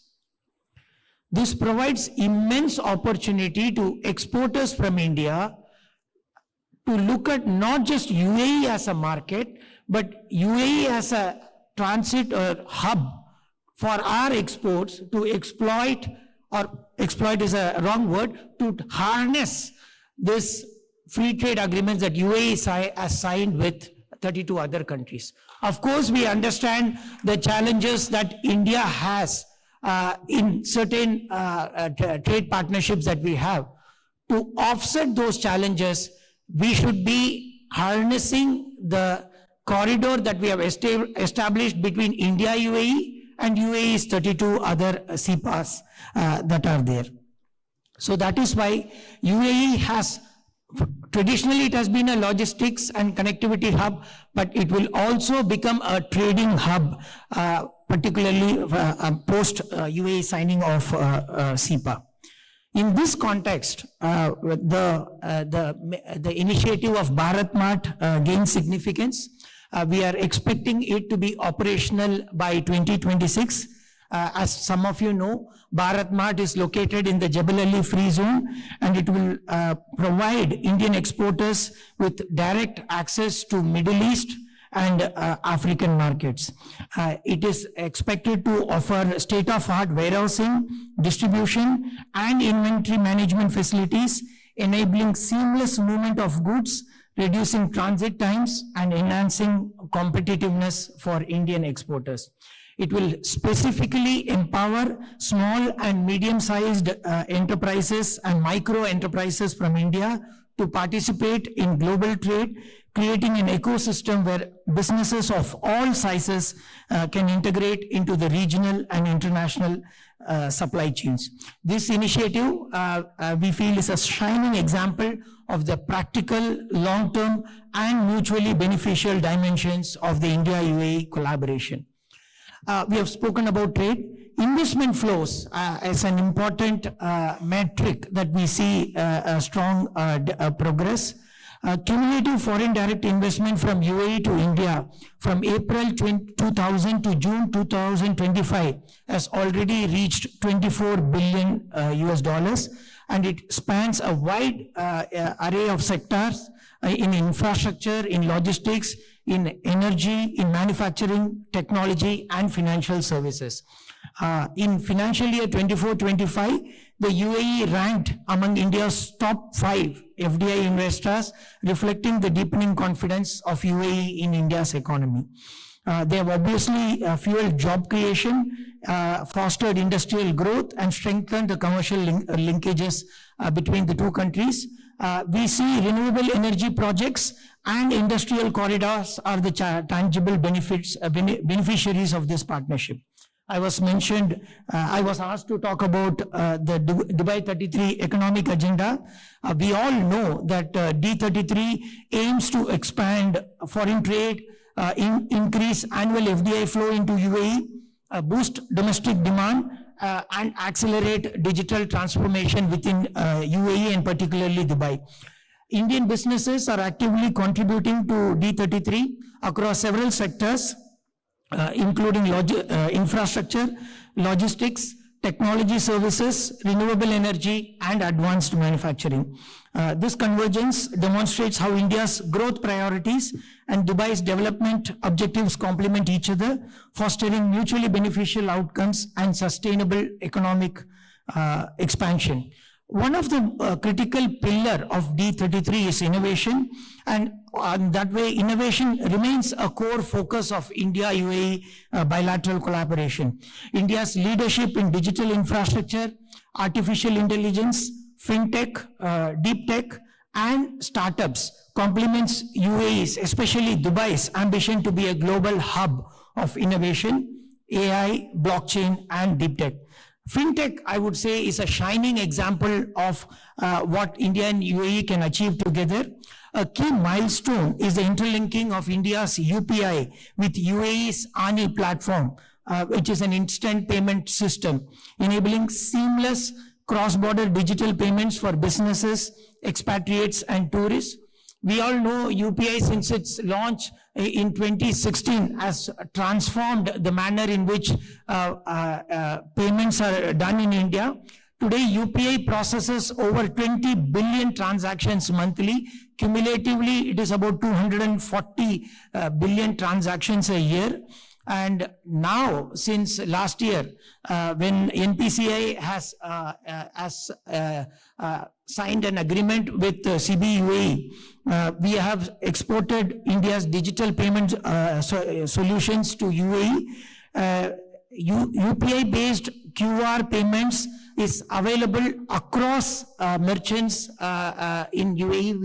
This provides immense opportunity to exporters from India to look at not just UAE as a market, but UAE as a transit or hub for our exports to exploit, or exploit is a wrong word, to harness this free trade agreements that UAE has signed with 32 other countries. Of course, we understand the challenges that India has in certain trade partnerships that we have. To offset those challenges, we should be harnessing the corridor that we have established between India, UAE, and UAE's 32 other CEPAs that are there. So that is why UAE has, traditionally it has been a logistics and connectivity hub, but it will also become a trading hub, particularly post UAE signing of CEPA. In this context, the initiative of Bharat Mart gains significance. We are expecting it to be operational by 2026. As some of you know, Bharat Mart is located in the Jebel Ali Free Zone, and it will provide Indian exporters with direct access to Middle East and African markets. It is expected to offer state-of-the-art warehousing, distribution, and inventory management facilities, enabling seamless movement of goods, reducing transit times, and enhancing competitiveness for Indian exporters. It will specifically empower small and medium-sized enterprises and micro enterprises from India to participate in global trade, creating an ecosystem where businesses of all sizes can integrate into the regional and international supply chains. This initiative, we feel, is a shining example of the practical, long-term, and mutually beneficial dimensions of the India-UAE collaboration. We have spoken about trade. Investment flows as an important metric that we see strong progress. Cumulative foreign direct investment from UAE to India from April 2000 to June 2025 has already reached $24 billion US, and it spans a wide array of sectors in infrastructure, in logistics, in energy, in manufacturing, technology, and financial services. In financial year 24-25, the UAE ranked among India's top 5 FDI investors, reflecting the deepening confidence of UAE in India's economy. They have obviously fueled job creation, fostered industrial growth, and strengthened the commercial linkages between the two countries. We see renewable energy projects and industrial corridors are the tangible beneficiaries of this partnership. I was asked to talk about the Dubai 33 economic agenda. We all know that D33 aims to expand foreign trade, increase annual FDI flow into UAE, boost domestic demand, and accelerate digital transformation within UAE and particularly Dubai. Indian businesses are actively contributing to D33 across several sectors, including infrastructure, logistics, technology services, renewable energy, and advanced manufacturing. This convergence demonstrates how India's growth priorities and Dubai's development objectives complement each other, fostering mutually beneficial outcomes and sustainable economic expansion. One of the critical pillar of D33 is innovation, and that way innovation remains a core focus of India-UAE bilateral collaboration. India's leadership in digital infrastructure, artificial intelligence, fintech, deep tech, and startups complements UAE's, especially Dubai's, ambition to be a global hub of innovation, AI, blockchain, and deep tech. Fintech, I would say, is a shining example of what India and UAE can achieve together. A key milestone is the interlinking of India's UPI with UAE's ANI platform, which is an instant payment system, enabling seamless cross-border digital payments for businesses, expatriates, and tourists. We all know UPI, since its launch in 2016, has transformed the manner in which payments are done in India. Today, UPI processes over 20 billion transactions monthly. Cumulatively, it is about 240 billion transactions a year. And now, since last year, when NPCI has signed an agreement with CBUAE, we have exported India's digital payment solutions to UAE. UPI-based QR payments is available across merchants in UAE.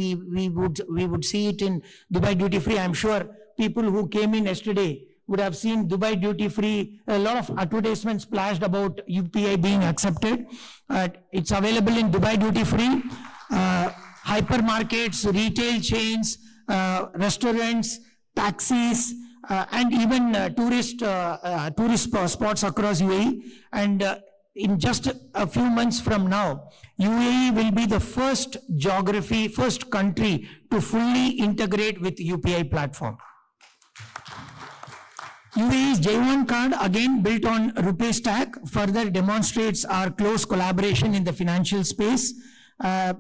We would see it in Dubai Duty Free. I'm sure people who came in yesterday would have seen Dubai Duty Free, a lot of advertisements splashed about UPI being accepted. It's available in Dubai Duty Free, hypermarkets, retail chains, restaurants, taxis, and even tourist spots across UAE. And in just a few months from now, UAE will be the first country to fully integrate with UPI platform. UAE's J1 card, again built on Rupee stack, further demonstrates our close collaboration in the financial space.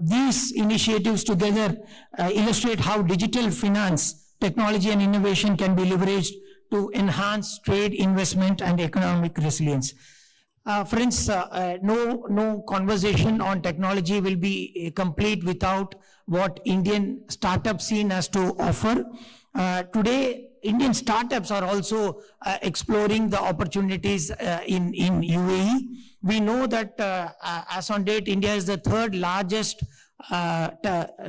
These initiatives together illustrate how digital finance, technology and innovation can be leveraged to enhance trade, investment and economic resilience. Friends, no conversation on technology will be complete without what Indian startup scene has to offer. Today, Indian startups are also exploring the opportunities in UAE. We know that as on date, India is the third largest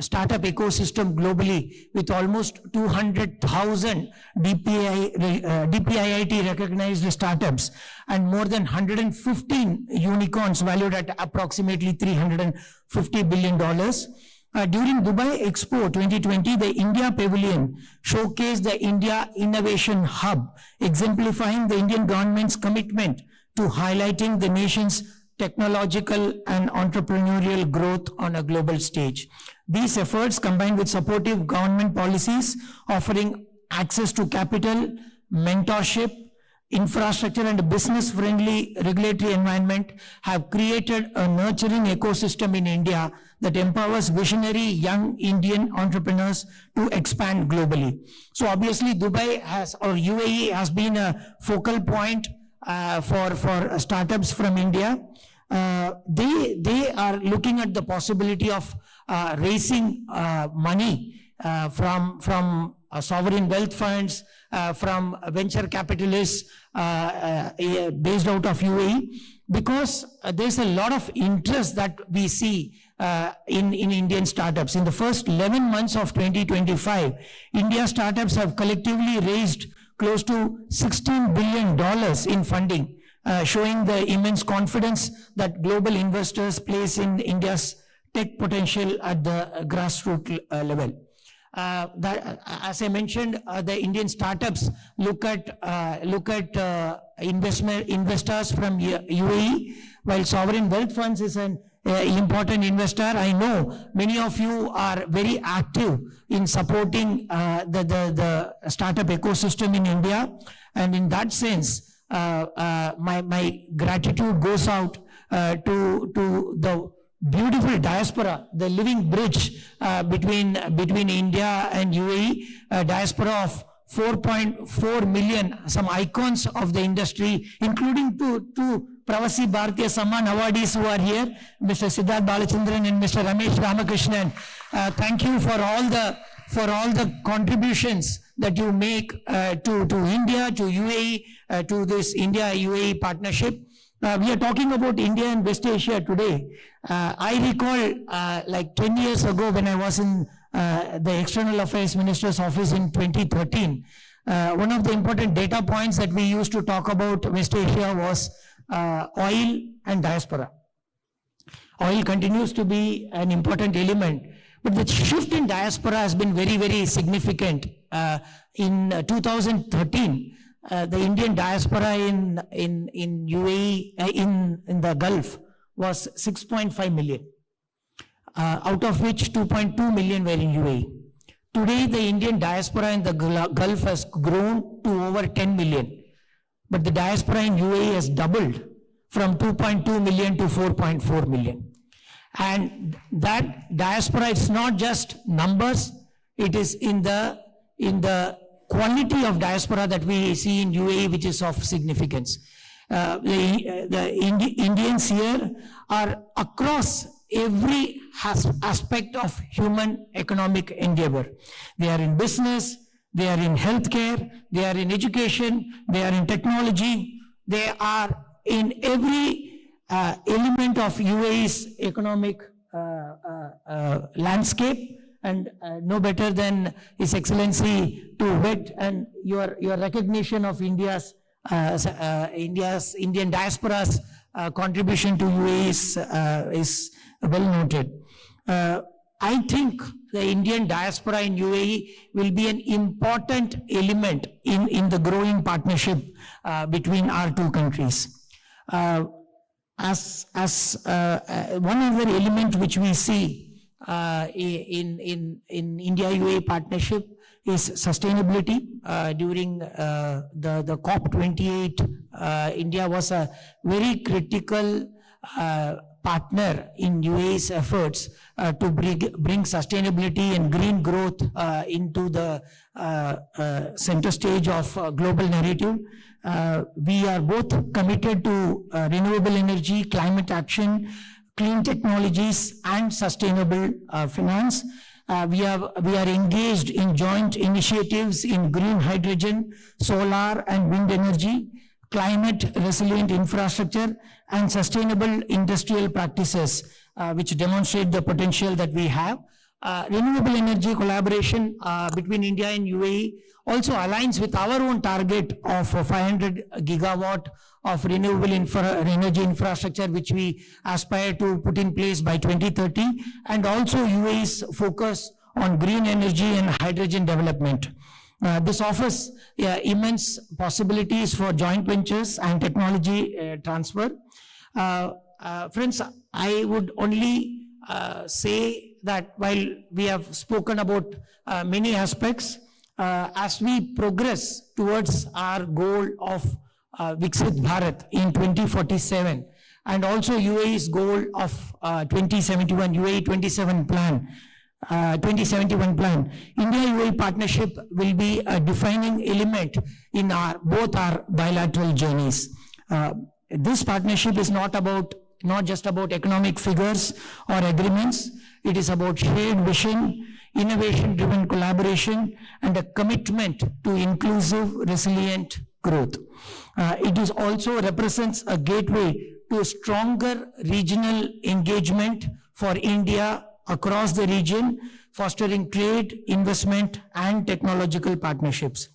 startup ecosystem globally, with almost 200,000 DPIIT recognized startups and more than 115 unicorns valued at approximately $350 billion. During Dubai Expo 2020, the India Pavilion showcased the India Innovation Hub, exemplifying the Indian government's commitment to highlighting the nation's technological and entrepreneurial growth on a global stage. These efforts, combined with supportive government policies offering access to capital, mentorship, infrastructure and a business-friendly regulatory environment, have created a nurturing ecosystem in India that empowers visionary young Indian entrepreneurs to expand globally. So obviously Dubai or UAE has been a focal point for startups from India. They are looking at the possibility of raising money from sovereign wealth funds, from venture capitalists based out of UAE, because there's a lot of interest that we see in Indian startups. In the first 11 months of 2025, India startups have collectively raised close to $16 billion in funding, showing the immense confidence that global investors place in India's tech potential at the grassroots level. As I mentioned, the Indian startups look at investors from UAE, while sovereign wealth funds is an important investor. I know many of you are very active in supporting the startup ecosystem in India, and in that sense, my gratitude goes out to the beautiful diaspora, the living bridge between India and UAE, a diaspora of 4.4 million, some icons of the industry, including two Pravasi Bharatiya Samman awardees who are here, Mr. Siddharth Balachandran and Mr. Ramesh Ramakrishnan. Thank you for all the contributions that you make to India, to UAE, to this India-UAE partnership. We are talking about India and West Asia today. I recall like 10 years ago when I was in the External Affairs Minister's office in 2013, one of the important data points that we used to talk about West Asia was oil and diaspora. Oil continues to be an important element, but the shift in diaspora has been very, very significant. In 2013, the Indian diaspora in UAE, in the Gulf, was 6.5 million, out of which 2.2 million were in UAE. Today, the Indian diaspora in the Gulf has grown to over 10 million, but the diaspora in UAE has doubled from 2.2 million to 4.4 million. And that diaspora, it's not just numbers, it is in the quality of diaspora that we see in UAE, which is of significance. The Indians here are across every aspect of human economic endeavor. They are in business, they are in healthcare, they are in education, they are in technology, they are in every element of UAE's economic landscape. And no better than His Excellency to vet and your recognition of Indian diaspora's contribution to UAE is well noted. I think the Indian diaspora in UAE will be an important element in the growing partnership between our two countries. one other element which we see in India UAE partnership is sustainability. During the COP28, India was a very critical partner in UAE's efforts to bring sustainability and green growth into the center stage of global narrative. We are both committed to renewable energy, climate action, clean technologies, and sustainable finance. We are engaged in joint initiatives in green hydrogen, solar and wind energy, climate resilient infrastructure, and sustainable industrial practices, which demonstrate the potential that we have. Renewable energy collaboration between India and UAE also aligns with our own target of 500 gigawatt of renewable energy infrastructure, which we aspire to put in place by 2030, and also UAE's focus on green energy and hydrogen development. This offers immense possibilities for joint ventures and technology transfer. Friends, I would only say that while we have spoken about many aspects, as we progress towards our goal of Viksit Bharat in 2047, and also UAE's goal of 2071, UAE 2071 plan, India-UAE partnership will be a defining element in both our bilateral journeys. This partnership is not just about economic figures or agreements. It is about shared vision, innovation-driven collaboration, and a commitment to inclusive, resilient growth. It also represents a gateway to a stronger regional engagement for India across the region, fostering trade, investment, and technological partnerships.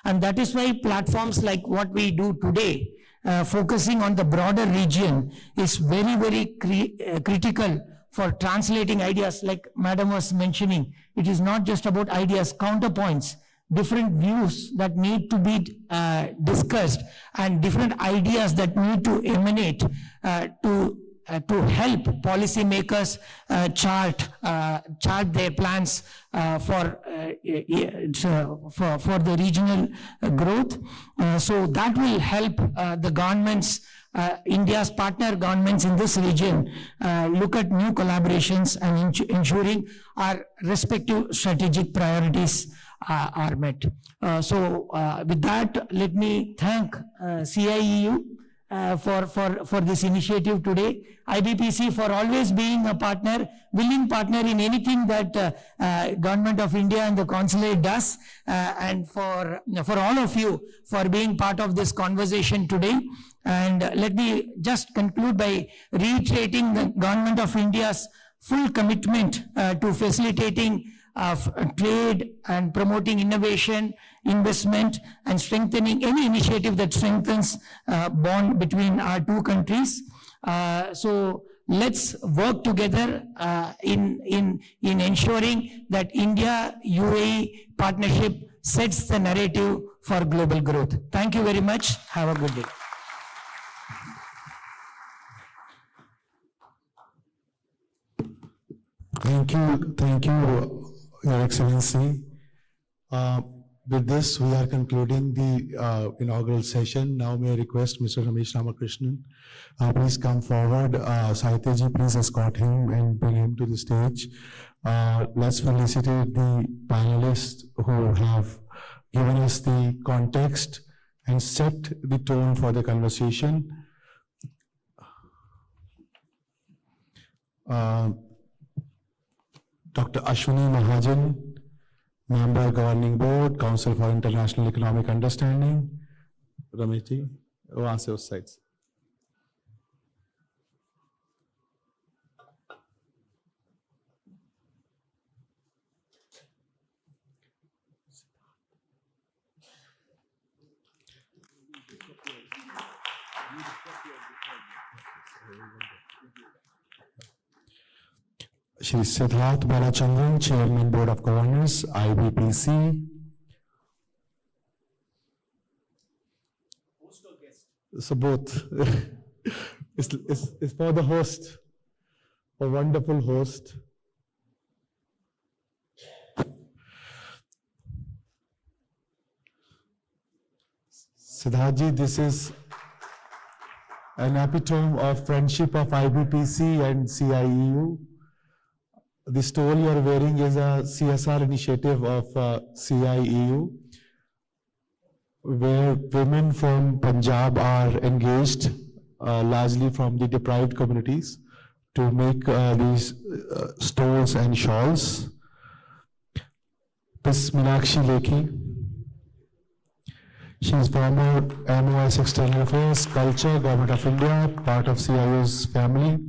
And that is why platforms like what we do today, focusing on the broader region, is very, very critical for translating ideas. Like Madam was mentioning, it is not just about ideas, counterpoints, different views that need to be discussed, and different ideas that need to emanate to help policymakers chart their plans for the regional growth. So that will help the governments, India's partner governments in this region, look at new collaborations and ensuring our respective strategic priorities are met. With that, let me thank CIEU for this initiative today, IBPC for always being a partner, willing partner in anything that Government of India and the Consulate does, and for all of you for being part of this conversation today. And let me just conclude by reiterating the Government of India's full commitment to facilitating trade and promoting innovation, investment, and strengthening any initiative that strengthens bond between our two countries. So let's work together in ensuring that India-UAE partnership sets the narrative for global growth. Thank you very much. Have a good day. Thank you, Your Excellency. With this, we are concluding the inaugural session. Now may I request Mr. Ramesh Ramakrishnan, please come forward. Sahitya ji, please escort him and bring him to the stage. Let's felicitate the panelists who have given us the context and set the tone for the conversation. Dr. Ashwini Mahajan, Member Governing Board, Council for International Economic Understanding. Ramesh ji, वहाँ से उस side से. Shri Siddharth Balachandran, Chairman Board of Governors, IBPC. So both. It's for the host, a wonderful host. Siddharth ji, this is an epitome of friendship of IBPC and CIEU. The stole you are wearing is a CSR initiative of CIEU, where women from Punjab are engaged, largely from the deprived communities, to make these stoles and shawls. Miss Meenakshi Lekhi. She is former MOS External Affairs, Culture, Government of India, part of CIO's family.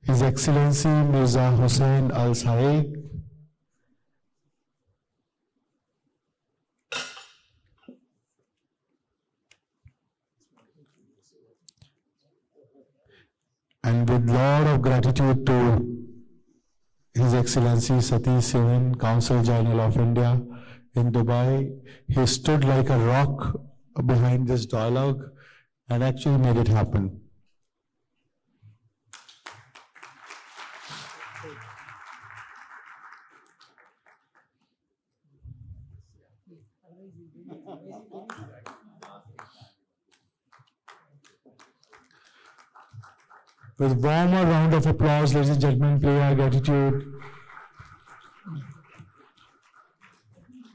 His Excellency Mirza Hussain Al Saeed. And with lot of gratitude to His Excellency Satish Sivan, Consul General of India in Dubai, he stood like a rock behind this dialogue and actually made it happen. With warmer round of applause, ladies and gentlemen, pay our gratitude.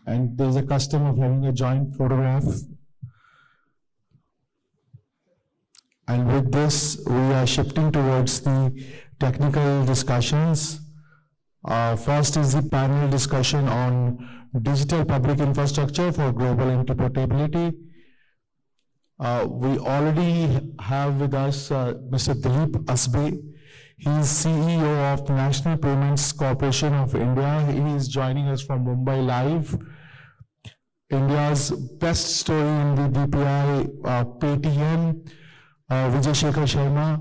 And there's a custom of having a joint photograph. And with this, we are shifting towards the technical discussions. First is the panel discussion on digital public infrastructure for global interoperability. We already have with us Mr. Dilip Asbe. He is CEO of National Payments Corporation of India. He is joining us from Mumbai live. India's best story in the DPI, Paytm, Vijay Shekhar Sharma.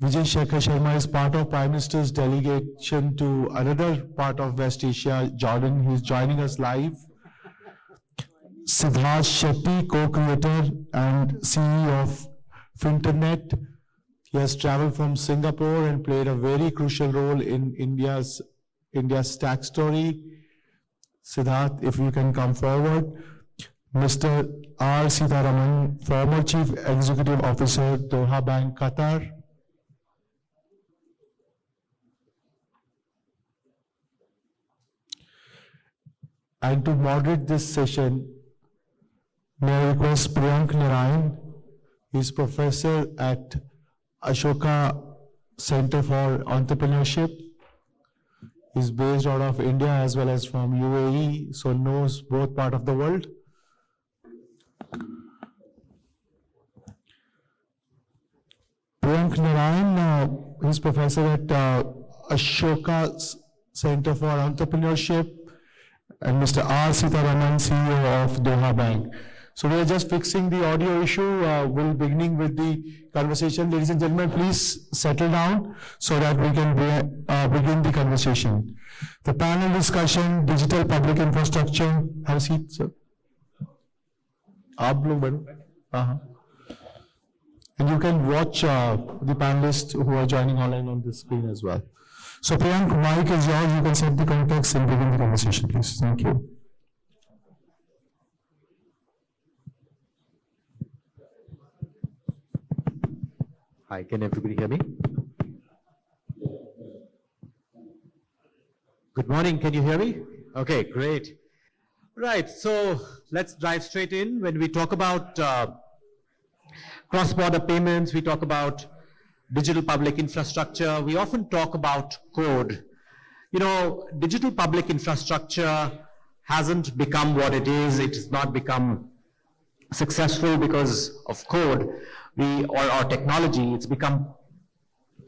Vijay Shekhar Sharma is part of Prime Minister's delegation to another part of West Asia, Jordan. He is joining us live. Siddharth Shetty, co-creator and CEO of Finternet. He has traveled from Singapore and played a very crucial role in India's tax story. Siddharth, if you can come forward. Mr. R. Sitaraman, former Chief Executive Officer, Doha Bank, Qatar. And to moderate this session, may I request Priyank Narayan. He is professor at Ashoka Center for Entrepreneurship. He is based out of India as well as from UAE, so knows both parts of the world. Priyank Narayan, he is professor at Ashoka Center for Entrepreneurship, and Mr. R. Sitaraman, CEO of Doha Bank. So we are just fixing the audio issue. We'll beginning with the conversation. Ladies and gentlemen, please settle down so that we can begin the conversation. The panel discussion, digital public infrastructure. Have a seat, sir. आप लोग बैठो. And you can watch the panelists who are joining online on the screen as well. So Priyank, mic is yours. You can set the context and begin the conversation, please. Thank you. Hi, can everybody hear me? Good morning, can you hear me? Okay, great. Right, so let's dive straight in. When we talk about cross-border payments, we talk about digital public infrastructure, we often talk about code. You know, digital public infrastructure hasn't become what it is. It has not become successful because of code or technology. It's become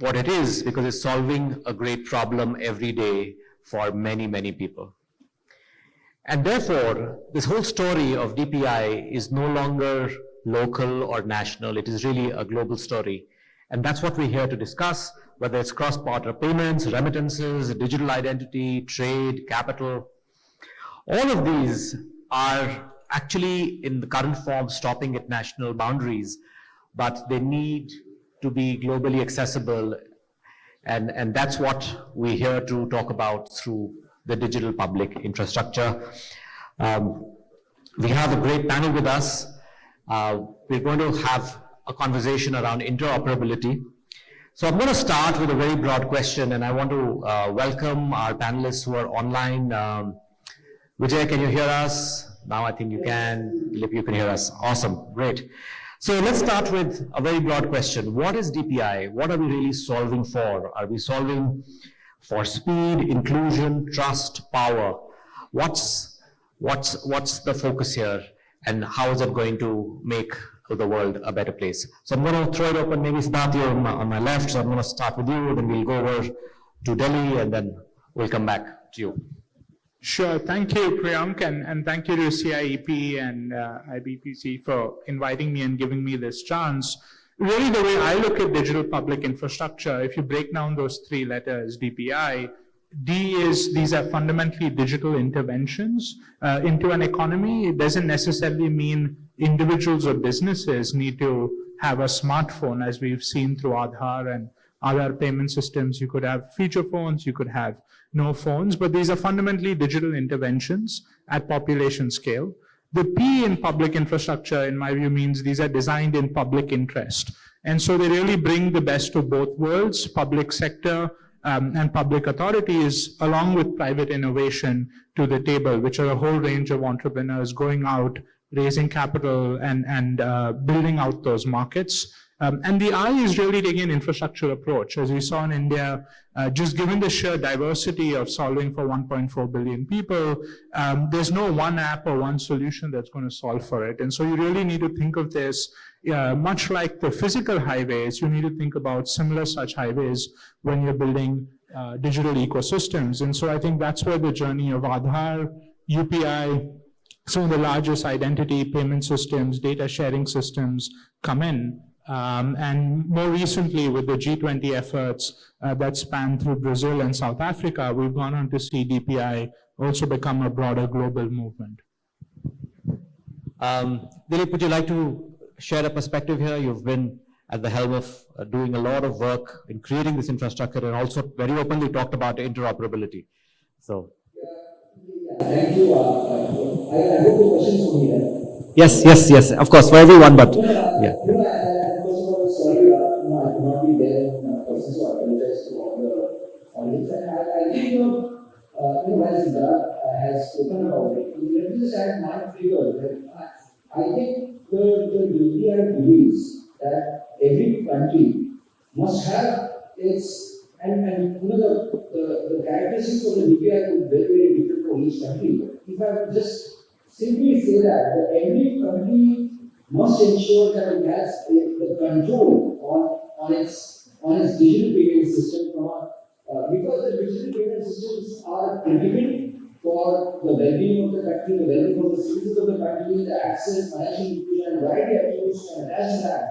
what it is because it's solving a great problem every day for many, many people. And therefore, this whole story of DPI is no longer local or national. It is really a global story. And that's what we're here to discuss, whether it's cross-border payments, remittances, digital identity, trade, capital. All of these are actually in the current form stopping at national boundaries, but they need to be globally accessible. And that's what we're here to talk about through the digital public infrastructure. We have a great panel with us. We're going to have a conversation around interoperability. So I'm going to start with a very broad question, and I want to welcome our panelists who are online. Vijay, can you hear us? Now I think you can. Lip, you can hear us. Awesome, great. So let's start with a very broad question. What is DPI? What are we really solving for? Are we solving for speed, inclusion, trust, power? What's the focus here, and how is it going to make the world a better place? So I'm going to throw it open. Maybe Siddharth, you're on my left, so I'm going to start with you, then we'll go over to Delhi, and then we'll come back to you. Sure. Thank you, Priyank, and thank you to CIEP and IBPC for inviting me and giving me this chance. Really, the way I look at digital public infrastructure, if you break down those three letters, DPI, D is these are fundamentally digital interventions into an economy. It doesn't necessarily mean individuals or businesses need to have a smartphone, as we've seen through Aadhaar and other payment systems. You could have feature phones, you could have no phones, but these are fundamentally digital interventions at population scale. The P in public infrastructure, in my view, means these are designed in public interest. And so they really bring the best of both worlds, public sector and public authorities, along with private innovation to the table, which are a whole range of entrepreneurs going out, raising capital and building out those markets. And the I is really taking an infrastructure approach. As we saw in India, just given the sheer diversity of solving for 1.4 billion people, there's no one app or one solution that's going to solve for it. And so you really need to think of this, much like the physical highways, you need to think about similar such highways when you're building digital ecosystems. And so I think that's where the journey of Aadhaar, UPI, some of the largest identity payment systems, data sharing systems come in. And more recently, with the G20 efforts that span through Brazil and South Africa, we've gone on to see DPI also become a broader global movement. Dilip, would you like to share a perspective here? You've been at the helm of doing a lot of work in creating this infrastructure, and also very openly talked about interoperability. So. Thank you. I hope the questions for me, right? Yes, of course, for everyone, but yeah. First of all, sorry, I could not be there in person, so I apologize to all the audience. And I think, while Siddharth has spoken about it, let me just add my figure. I think the DPI believes that every country must have its, and the characteristics of the DPI could be very, very different for each country. If I would just simply say that every country must ensure that it has the control on its digital payment system because the digital payment systems are critical for the well-being of the country, the well-being of the citizens of the country, the access, financial inclusion, and variety of tools can attach to that.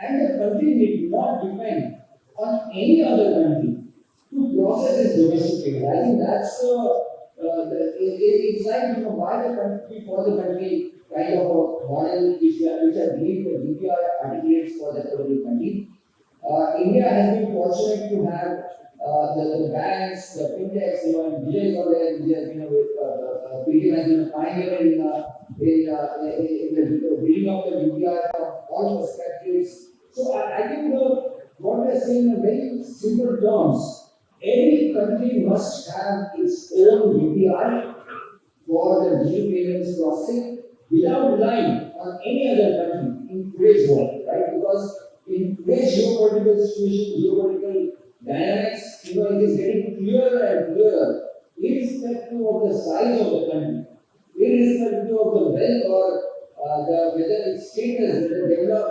And the country need not depend on any other country to process its domestic payment. I think that's it's like why the country for the country kind of a model which I believe the DPI articulates for that particular country. India has been fortunate to have the banks, the fintechs, and Vijay is all there. Vijay has been PTM has been a pioneer in the building up the DPI from all perspectives. So I think what we are saying in very simple terms, every country must have its own DPI for the digital payments processing without relying on any other country in today's world, right? Because in today's geopolitical situation, geopolitical dynamics, it is getting clearer and clearer, irrespective of the size of the country, irrespective of the wealth or whether its status, whether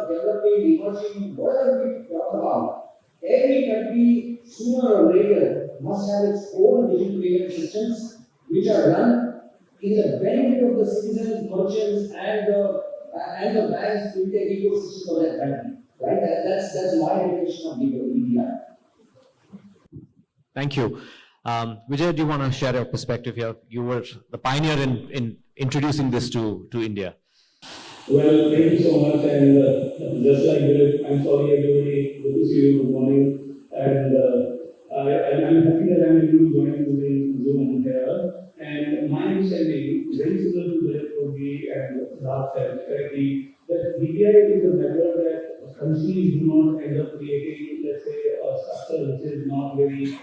developing, emerging, whatever we talk about. Every country, sooner or later, must have its own digital payment systems, which are run in the benefit of the citizens, merchants, and the banks, fintech ecosystems of that country. Right? That's my definition of DPI. Thank you. Vijay, do you want to share your perspective here? You were the pioneer in introducing this to India. Well, thank you so much, and just like Dilip, I'm sorry everybody, good to see you, good morning, and I'm happy that I'm able to join using Zoom here, and my understanding, very similar to Dilip would be, and Raj said correctly, that DPI is a method that countries do not end up creating, let's say, a structure which is not very,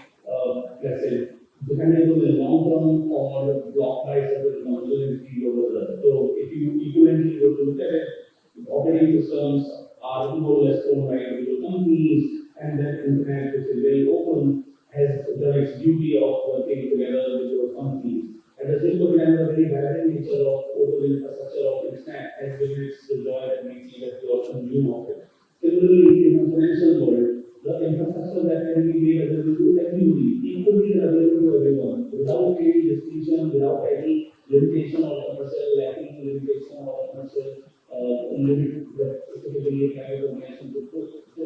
let's say, depending on the long term or block price of the commercial entity over the. So if you equivalently go to look at it, operating systems are more or less owned by individual companies, and then internet, which is very open, has done its duty of working together with those companies. At the same time, the very barren nature of open infrastructure of internet has limits the joy that we see that we all consume of it. Similarly, in the financial world, the infrastructure that can be made available to everybody, equally available to everyone, without any distinction, without any limitation or commercial, lacking limitation or commercial limit that typically private organizations would put. So,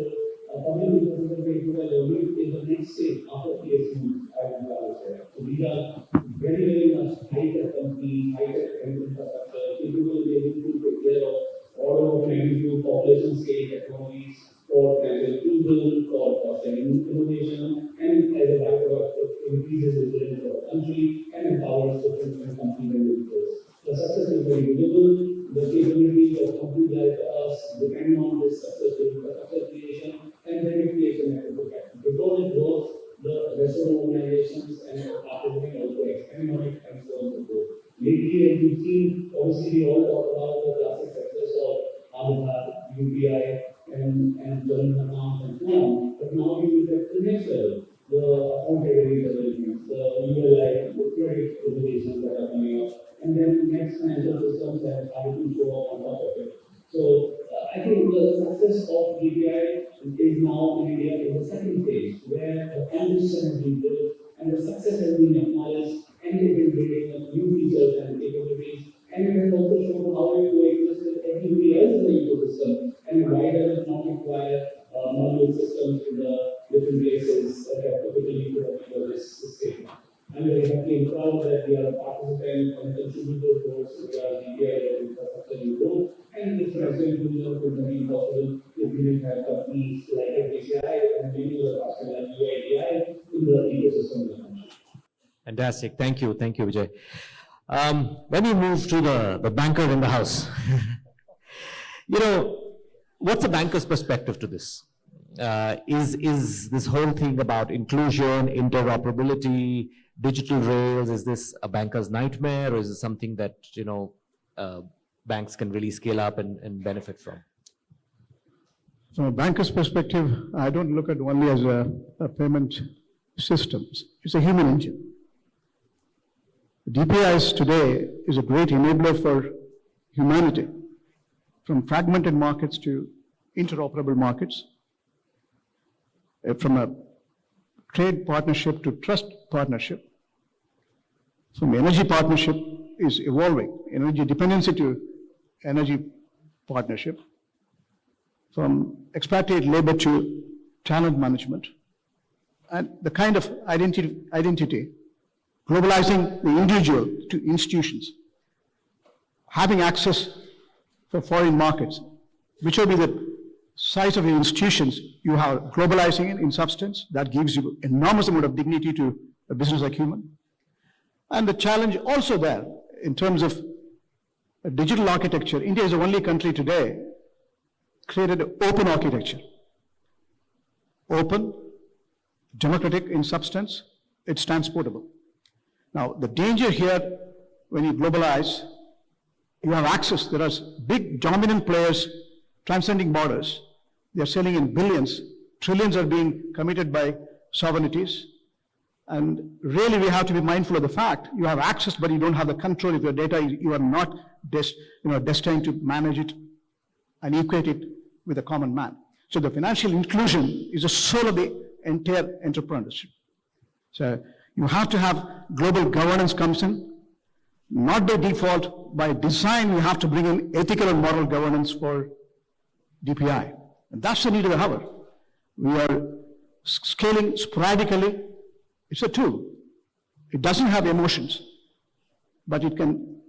public infrastructure is the next stage after PSU, I would say. So these are very, very much high-tech companies, high-tech infrastructure, capable of able to take care of order of magnitude population scale technologies for financial inclusion, for fostering innovation, and as a byproduct, it increases resilience of the country and empowers different companies and individuals. The success is very visible. The capabilities of companies like us depend on this successful infrastructure creation and then creation at the back. Because it grows, the rest of the organizations and participating also expand on it and so on and so forth. Lately, as you've seen, obviously we all talk about the classic success of Aadhaar, UPI, and government accounts and so on. But now we look at the next level, the account category developments, the ULI, the credit regulations that are coming up, and then next financial systems that are to show up on top of it. So I think the success of DPI is now in India in the second phase, where the foundation has been built and the success has been acknowledged, and it is building up new features and capabilities, and it has also shown how it coexists with everybody else in the ecosystem, and why does it not require manual systems in the different places that typically put up this statement. I'm very happy and proud that we are a participant and contributor towards the DPI infrastructure in growth, and this financial inclusion could be possible if we didn't have companies like IBPC and many other partners like UIDI in the ecosystem of the country. Fantastic. Thank you. Thank you, Vijay. When we move to the banker in the house, what's the banker's perspective to this? Is this whole thing about inclusion, interoperability, digital rails, is this a banker's nightmare, or is it something that, banks can really scale up and benefit from? From a banker's perspective, I don't look at it only as a payment systems. It's a human engine. DPIs today is a great enabler for humanity, from fragmented markets to interoperable markets, from a trade partnership to trust partnership. From energy partnership is evolving, energy dependency to energy partnership, from expatriate labor to talent management, and the kind of identity, globalizing the individual to institutions, having access for foreign markets, which will be the size of the institutions you have globalizing in substance, that gives you enormous amount of dignity to a business like human. And the challenge also there in terms of digital architecture, India is the only country today created an open architecture. Open, democratic in substance, it's transportable. Now, the danger here, when you globalize, you have access. There are big dominant players transcending borders. They are selling in billions. Trillions are being committed by sovereignties. And really, we have to be mindful of the fact you have access, but you don't have the control of your data. You are not destined to manage it and equate it with a common man. So the financial inclusion is the soul of the entire entrepreneurship. So you have to have global governance comes in, not by default, by design. You have to bring in ethical and moral governance for DPI. And that's the need of the hour. We are scaling sporadically. It's a tool. It doesn't have emotions, but it can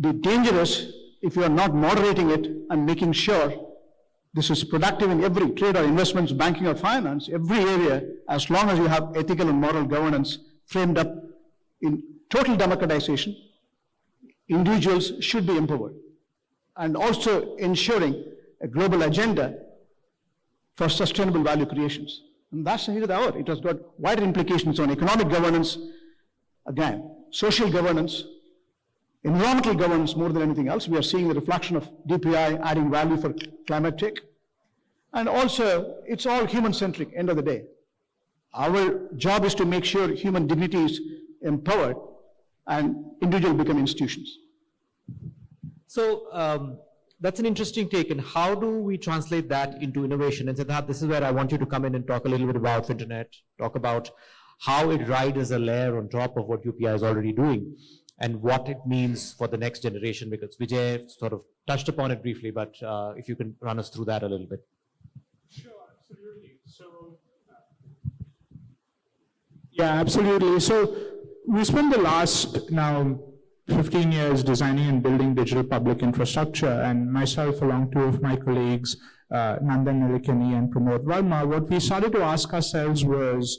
be dangerous if you are not moderating it and making sure this is productive in every trade or investments, banking or finance, every area, as long as you have ethical and moral governance framed up in total democratization, individuals should be empowered. And also ensuring a global agenda for sustainable value creations. And that's the need of the hour. It has got wider implications on economic governance, again, social governance, environmental governance more than anything else. We are seeing the reflection of DPI adding value for climate tech. And also, it's all human-centric, end of the day. Our job is to make sure human dignity is empowered and individuals become institutions. So that's an interesting take. And how do we translate that into innovation? And Siddharth, this is where I want you to come in and talk a little bit about Internet, talk about how it rides as a layer on top of what UPI is already doing and what it means for the next generation, because Vijay sort of touched upon it briefly, but if you can run us through that a little bit. Sure, absolutely. So, yeah, absolutely. So we spent the last now 15 years designing and building digital public infrastructure, and myself along two of my colleagues, Nandan Nilikani and Pramod Verma, what we started to ask ourselves was,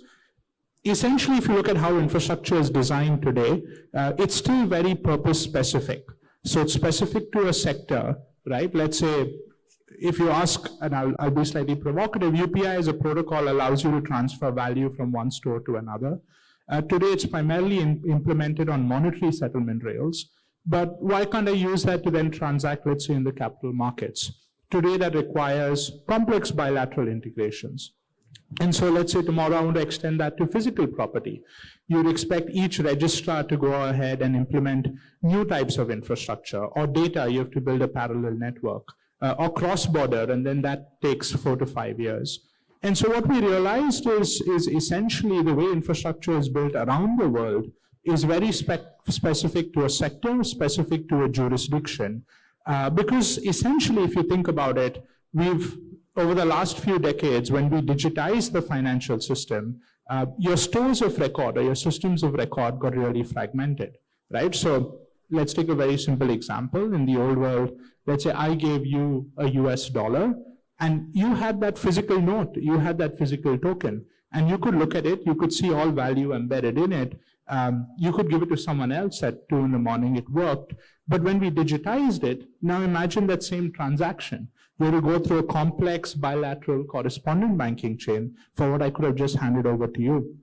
essentially, if you look at how infrastructure is designed today, it's still very purpose specific. So it's specific to a sector, right? Let's say, if you ask, and I'll be slightly provocative, UPI as a protocol allows you to transfer value from one store to another. Today, it's primarily implemented on monetary settlement rails, but why can't I use that to then transact, let's say, in the capital markets? Today, that requires complex bilateral integrations. And so let's say tomorrow I want to extend that to physical property. You'd expect each registrar to go ahead and implement new types of infrastructure, or data, you have to build a parallel network, or cross-border, and then that takes 4 to 5 years. And so what we realized is essentially the way infrastructure is built around the world is very specific to a sector, specific to a jurisdiction. Because essentially, if you think about it, over the last few decades, when we digitized the financial system, your stores of record or your systems of record got really fragmented, right? So let's take a very simple example. In the old world, let's say I gave you a US dollar, and you had that physical note, you had that physical token, and you could look at it, you could see all value embedded in it. You could give it to someone else at 2 in the morning, it worked. But when we digitized it, now imagine that same transaction. You have to go through a complex bilateral correspondent banking chain for what I could have just handed over to you.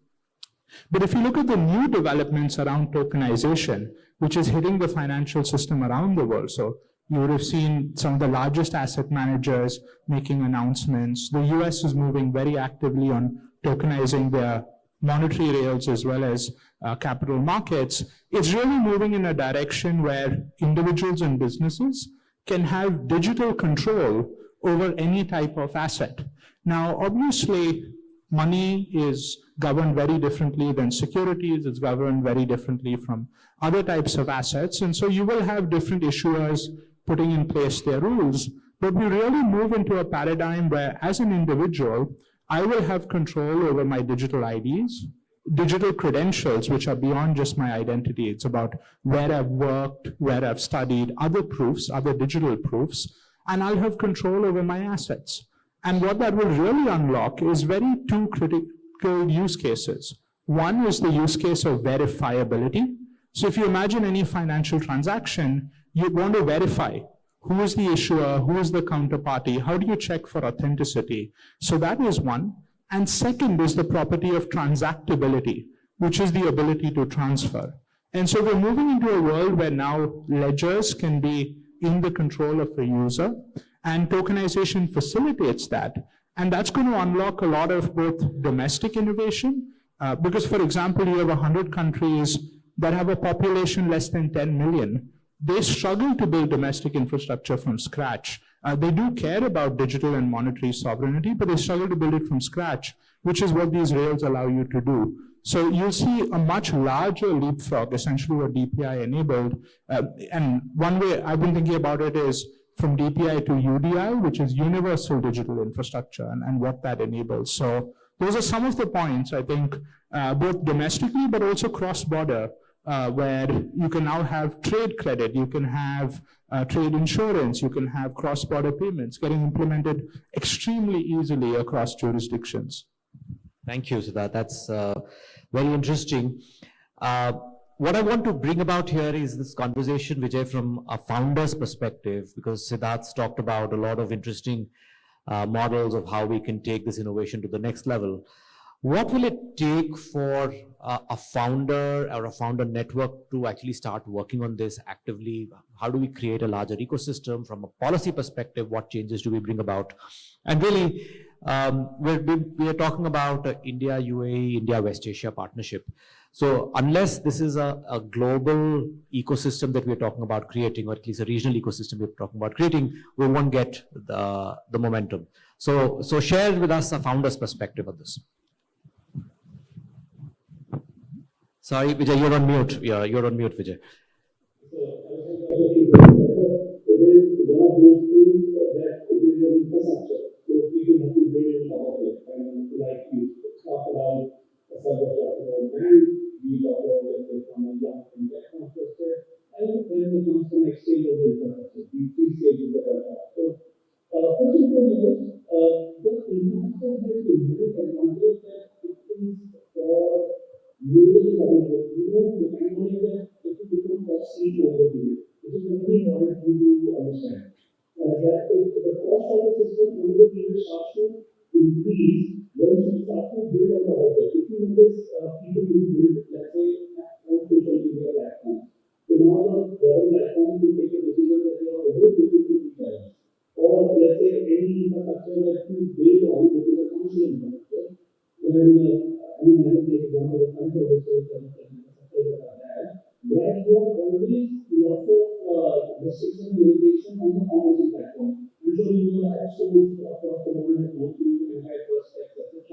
But if you look at the new developments around tokenization, which is hitting the financial system around the world, so you would have seen some of the largest asset managers making announcements. The US is moving very actively on tokenizing their monetary rails as well as capital markets. It's really moving in a direction where individuals and businesses can have digital control over any type of asset. Now, obviously, money is governed very differently than securities. It's governed very differently from other types of assets. And so you will have different issuers putting in place their rules. But we really move into a paradigm where, as an individual, I will have control over my digital IDs, digital credentials, which are beyond just my identity. It's about where I've worked, where I've studied, other proofs, other digital proofs, and I'll have control over my assets. And what that will really unlock is two critical use cases. One is the use case of verifiability. So if you imagine any financial transaction, you want to verify who is the issuer, who is the counterparty, how do you check for authenticity? So that is one. And second is the property of transactability, which is the ability to transfer. And so we're moving into a world where now ledgers can be in the control of the user, and tokenization facilitates that. And that's going to unlock a lot of both domestic innovation, because, for example, you have 100 countries that have a population less than 10 million. They struggle to build domestic infrastructure from scratch. They do care about digital and monetary sovereignty, but they struggle to build it from scratch, which is what these rails allow you to do. So you'll see a much larger leapfrog, essentially what DPI enabled. And one way I've been thinking about it is from DPI to UDI, which is Universal Digital Infrastructure, and what that enables. So those are some of the points, I think, both domestically, but also cross-border, where you can now have trade credit, you can have trade insurance, you can have cross-border payments getting implemented extremely easily across jurisdictions. Thank you, Siddharth. That's very interesting. What I want to bring about here is this conversation, Vijay, from a founder's perspective, because Siddharth's talked about a lot of interesting models of how we can take this innovation to the next level. What will it take for a founder or a founder network to actually start working on this actively? How do we create a larger ecosystem from a policy perspective? What changes do we bring about? And really, we are talking about India, UAE, India, West Asia partnership. So unless this is a global ecosystem that we're talking about creating, or at least a regional ecosystem we're talking about creating, we won't get the momentum. So share with us a founder's perspective on this. Sorry, Vijay, you're on mute. Yeah, you're on mute, Vijay. It is one of those things that it is an infrastructure. So people have to build it top of it. And like you talk about a server, talk about brand, we talk about let's say from a young tech perspective, and then it comes to an exchange of the infrastructure. These three stages that are taught. So first and foremost, the infrastructure has been very advantage that it is for really depending that it will become costly over the period. It is a very important thing to understand. That if the cost of the system over the period starts to increase, once you start to build on top of it. If you notice, people who build, let's say, on social media platforms. So now the government platforms will take a decision that they are over 50 times. Or let's say any infrastructure that you build on, which is a commercial infrastructure, when I don't take example of some services and infrastructure that are there, where you have always lots of restriction and limitation on the foundation platform. Usually you have stores across the world that go through antitrust checks, etc.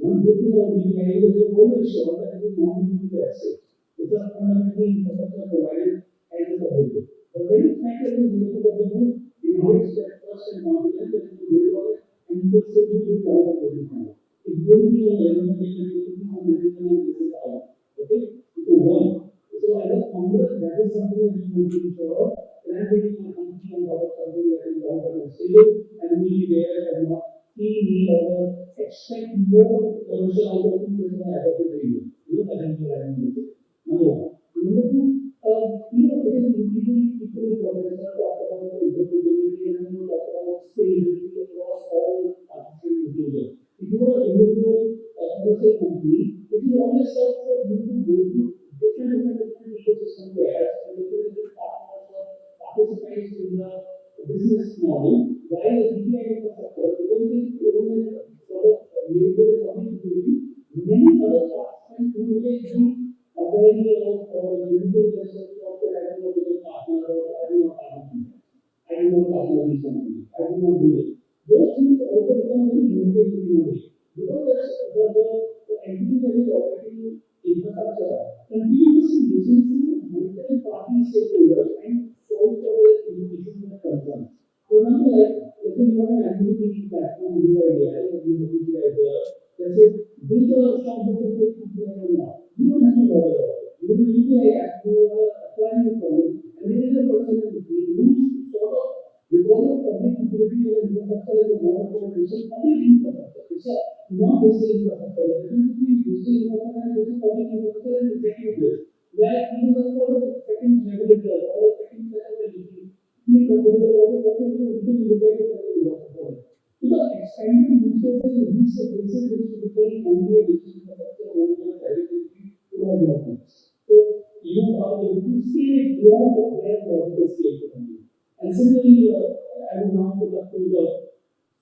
One good thing about DPI is you're always sure that it is not going to be access. It's a fundamentally infrastructure provided as a public. The very fact that you make it available inherits that trust and confidence that you build on it, and you can say you will proud of what you find. It won't be a limitation on everything and this is out. Okay? So one. So as a founder, that is something that you need to be sure of. And I'm taking my company on top of something that is long-term and stable, and will be there and not feel need or expect more commercial out of it than I have to do. You know, that is what I'm doing. Number one. Number two, it is equally important to talk about the interoperability and talk about scalability across all participants included. If you are an individual commercial company, it is always tough for you to go to different ecosystem players and different partners or participants in the business model, while the DPI infrastructure, because it is only sort of limited community, many other participants who may be aware of or limited themselves of the I don't know with a partner or I do not partner. I do not partner with somebody. I do not do it. Those things also become very limited in a way. Because the entity that is operating infrastructure continuously listens to multiple party stakeholders and solve for their issues and concerns. For example, let's say you have an activity platform, new idea, let's say build a shop that will take PPI or not. You don't have to bother about it. You will UPI app, you are applying for it, and there is a person in between who's sort of, because of public utility and infrastructure is a water corporation, public infrastructure. It's a non-digital infrastructure. The difference between digital infrastructure and digital public infrastructure is exactly this. Where even the second regulator or the second set of entity, we consider all the public utility look at it as a water corporation. So the expanding use cases in these places which become only a digital infrastructure, only a private entity, to all your things. So you are able to scale it beyond where logical scale can be. And similarly, I will now put up to the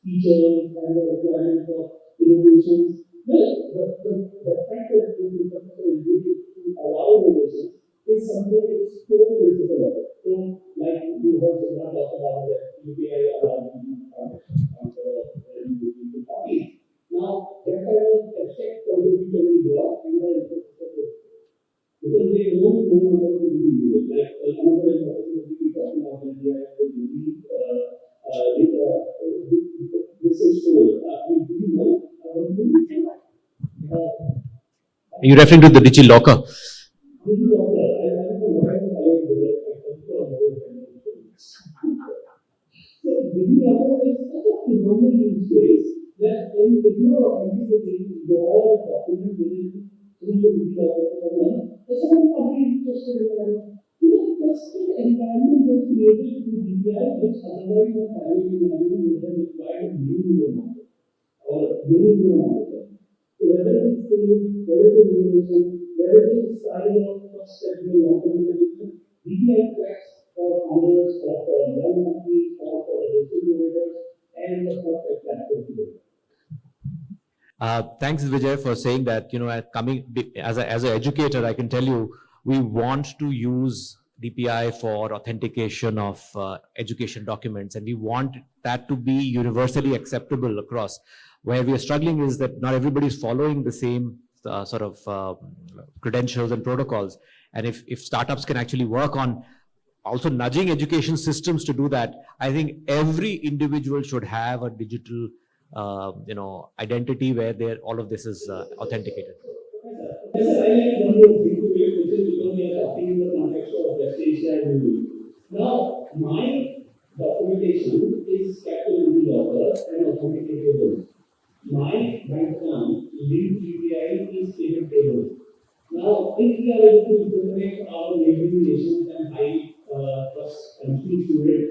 features and the requirement for innovations. Well, the fact that this infrastructure is needed to allow innovations is something that is so principle of it. So, like you heard Siddharth talk about that UPI allows you to transaction transfer and you parties. Now, that kind of effect probably can be brought in the infrastructure. Because they don't know how to do it. Like another infrastructure we talking about India is this is so. Do you know? Are you referring to the DigiLocker? DigiLocker. DigiLocker is such a phenomenal use case that when you are anticipating your document within the DigiLocker program, the someone completely trusted environment. Trusted environment gets created through DPI, which otherwise the private environment would have required many more market or many more market. So whether it is sales, whether it is innovation, whether it is style of trust that we want to be DPI tracks for owners or for young companies or for the distributors and the perfect platform to do. Thanks, Vijay, for saying that. As an educator, I can tell you, we want to use DPI for authentication of education documents, and we want that to be universally acceptable across. Where we are struggling is that not everybody is following the same sort of credentials and protocols. And if startups can actually work on also nudging education systems to do that, I think every individual should have a digital identity where all of this is authenticated. Yes, sir, I like one more thing to it, which is because we are talking in the context of West Asia and movie. Now, my documentation is kept in DigiLocker and authenticatable. My bank account linked UPI is payment table. Now, if we are able to incorporate our neighboring nations and high trust countries to it,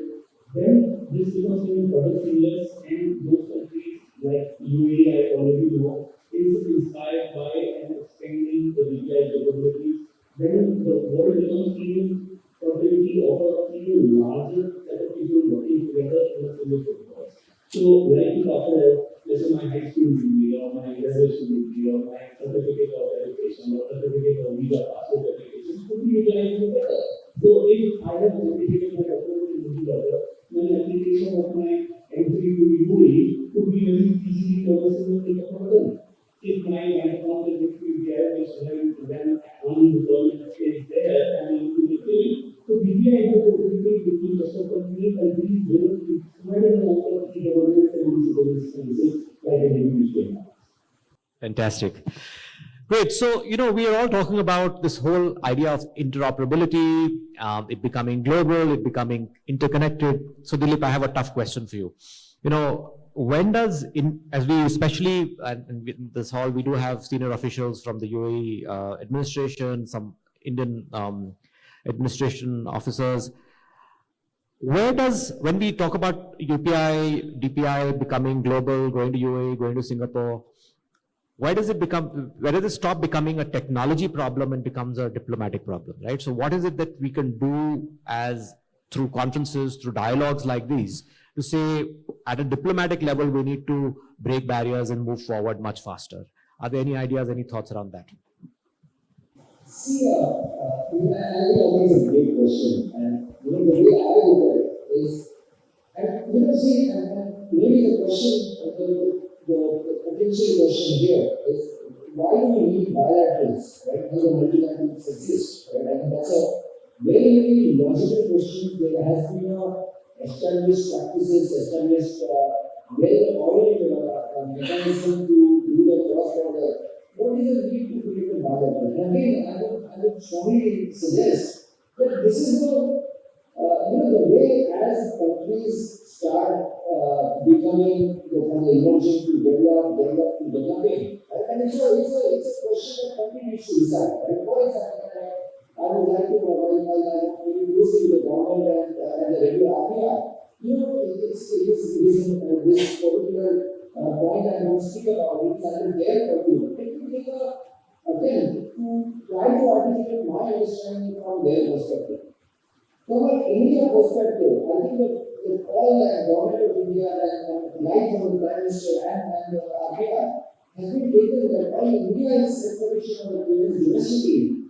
then this becomes even further seamless, and those countries like UAE, I already know, is inspired by and expanding the DPI capabilities. Then the world becomes even possibility of a even larger set of people working together in a single protocol. So, like you talked about, let's say my high school degree or my graduation degree or my certificate of education or certificate of visa passport application could be utilized better. So, if I have authenticated my document in DigiLocker, then application of my entry to UAE could be very easily traversable in the program. If my bank account is linked to UPI, which then unemployment is there and I need to be paid, so DPI interoperability between customer companies and these will provide an amount of e-governance and municipal services like an individual. Fantastic. Great. So, we are all talking about this whole idea of interoperability, it becoming global, it becoming interconnected. So, Dilip, I have a tough question for you. When does, as we especially, in this hall, we do have senior officials from the UAE administration, some Indian administration officers. When we talk about UPI, DPI becoming global, going to UAE, going to Singapore, where does it stop becoming a technology problem and becomes a diplomatic problem, right? So what is it that we can do through conferences, through dialogues like these, to say at a diplomatic level, we need to break barriers and move forward much faster? Are there any ideas, any thoughts around that? See, I think always a great question, and the way I look at it is, and maybe the question, the potential question here is, why do we need bilaterals, right? How the multilaterals exist, right? I think that's a very, very logical question. There has been established practices, established well-oiled mechanism to do the cross-border. What is the need to create a bilateral? And again, I would strongly suggest that this is the way as countries start becoming from the emerging to develop to developing. And it's a question that country needs to decide. Right? For example, I would like to provide maybe using the government and the regular RBI. This particular point I want to speak about, it is under their purview. It will take again to try to articulate my understanding from their perspective. From an India perspective, I think that all the government of India and light from the Prime Minister and the RBI has been taken that while India is separation of the payments domestically,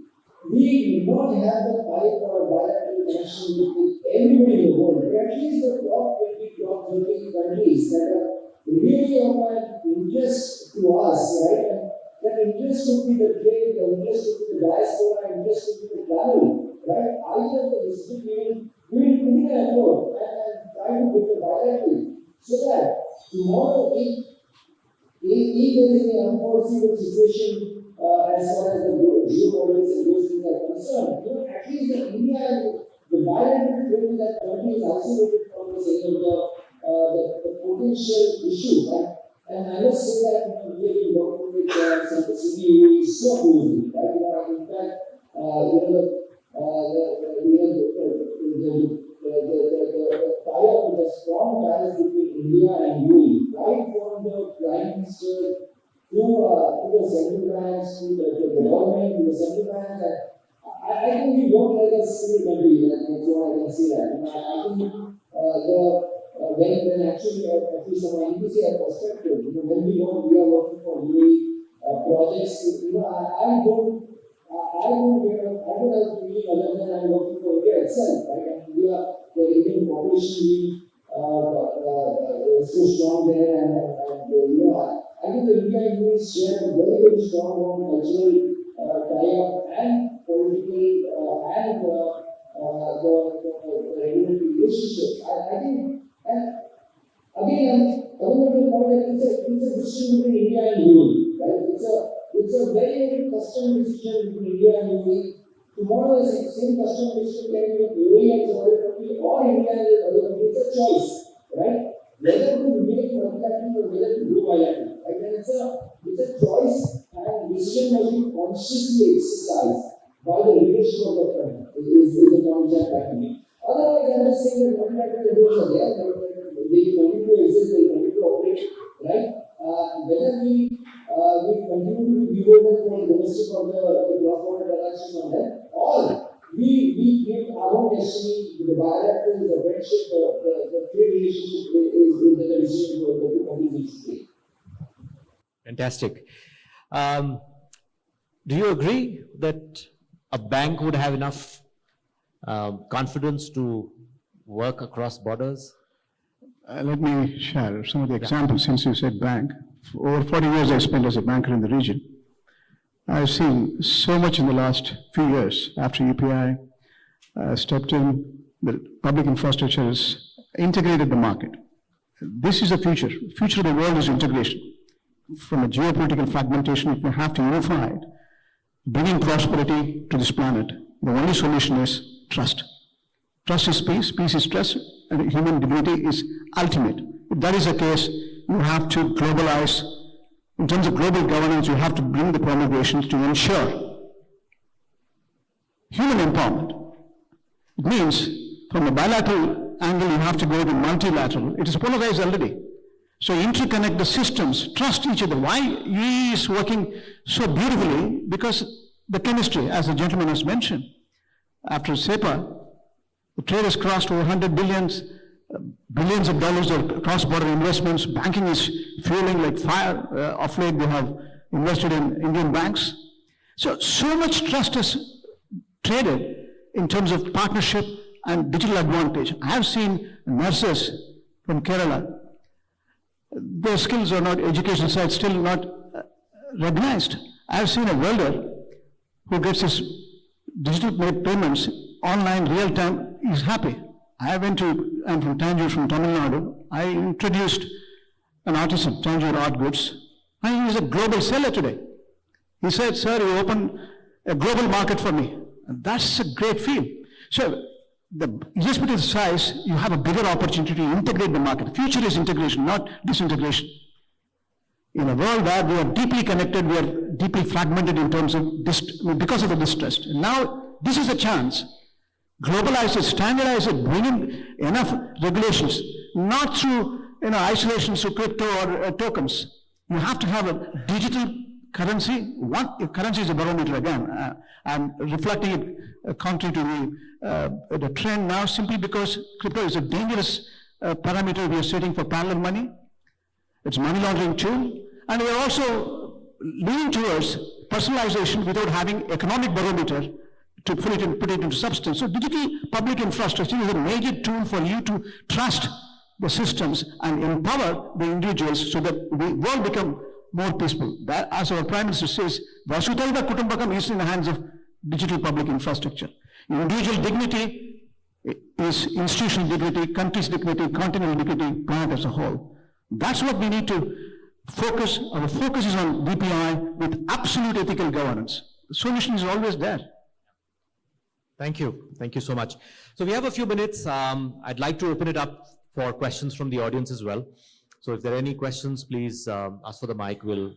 we do not have the pipe or bilateral connection with everybody in the world. At least the top 20, top 30 countries that are really of an interest to us, right? And that interest would be the trade, the interest would be the diaspora, interest would be the travel, right? I think the district we will put in an effort and try to get the bilateral so that tomorrow if there is any unforeseeable situation as far as the geopolitics and those things are concerned, at least in India, the bilateral trade with that country is isolated from the sake of the crucial issue. And I must say that really working with some CDU is so closely. Right? In fact, the tie-up with the strong ties between India and UAE, right from the Prime Minister to the central banks, to the government, to the central banks. I think we work like a single country, and that's why I can say that. I think when actually, at least from an IBPC perspective, when we are working for UAE projects, I don't have a feeling other than I'm working for India itself, right? And India, the Indian population being so strong there, and I think the India and UAE share a very, very strong cultural tie-up and political and the regulatory relationships. I think, and again, I'm coming to the point that it's a decision between India and UAE, right? It's a very, very custom decision between India and UAE. Tomorrow, the same custom decision can be with UAE as another country or India as another country. It's a choice, right? Whether to remain multilateral or whether to go bilateral, right? And it's a choice, and decision must be consciously exercised by the leadership of the country. Is the point that I make. Otherwise, I'm just saying that multilateral rules are there, they continue to exist, they continue to operate, right? Whether we continue to be beholden for the domestic or the cross-border transactions on that, or we create our own destiny with the bilateral, the friendship, the trade relationship is the decision for the two countries each day. Fantastic. Do you agree that a bank would have enough confidence to work across borders? Let me share some of the examples since you said bank. For over 40 years I spent as a banker in the region. I've seen so much in the last few years after UPI stepped in, the public infrastructure has integrated the market. This is the future. The future of the world is integration. From a geopolitical fragmentation, if we have to unify it, bringing prosperity to this planet, the only solution is trust. Trust is peace, peace is trust, and human dignity is ultimate. If that is the case, you have to globalize. In terms of global governance, you have to bring the promulgations to ensure human empowerment. It means from a bilateral angle, you have to go to multilateral. It is polarized already. So interconnect the systems, trust each other. Why UAE is working so beautifully? Because the chemistry, as the gentleman has mentioned, after SEPA, the trade has crossed over 100 billions of dollars of cross-border investments. Banking is fueling like fire. Of late, they have invested in Indian banks. So much trust is traded in terms of partnership and digital advantage. I have seen nurses from Kerala. Their skills are not, education side still not recognized. I have seen a welder who gets his digital payments online, real time, is happy. I'm from Tanjore, from Tamil Nadu. I introduced an artisan, Tanjore Art Goods, and he is a global seller today. He said, sir, you open a global market for me. And that's a great feel. So, just because of size, you have a bigger opportunity to integrate the market. The future is integration, not disintegration. In a world where we are deeply connected, we are deeply fragmented in terms of because of the distrust. And now, this is a chance. Globalize it, standardize it, bring in enough regulations, not through isolations through crypto or tokens. You have to have a digital currency. Currency is a barometer again. I'm reflecting it contrary to the trend now simply because crypto is a dangerous parameter we are setting for parallel money. It's a money laundering tool. And we are also leaning towards personalization without having economic barometer to put it into substance. So digital public infrastructure is a major tool for you to trust the systems and empower the individuals so that the world become more peaceful. That, as our Prime Minister says, Vasudhaiva Kutumbakam is in the hands of digital public infrastructure. Individual dignity is institutional dignity, country's dignity, continental dignity, planet as a whole. That's what we need to focus. Our focus is on DPI with absolute ethical governance. The solution is always there. Thank you. Thank you so much. So we have a few minutes. I'd like to open it up for questions from the audience as well. So if there are any questions, please ask for the mic. We'll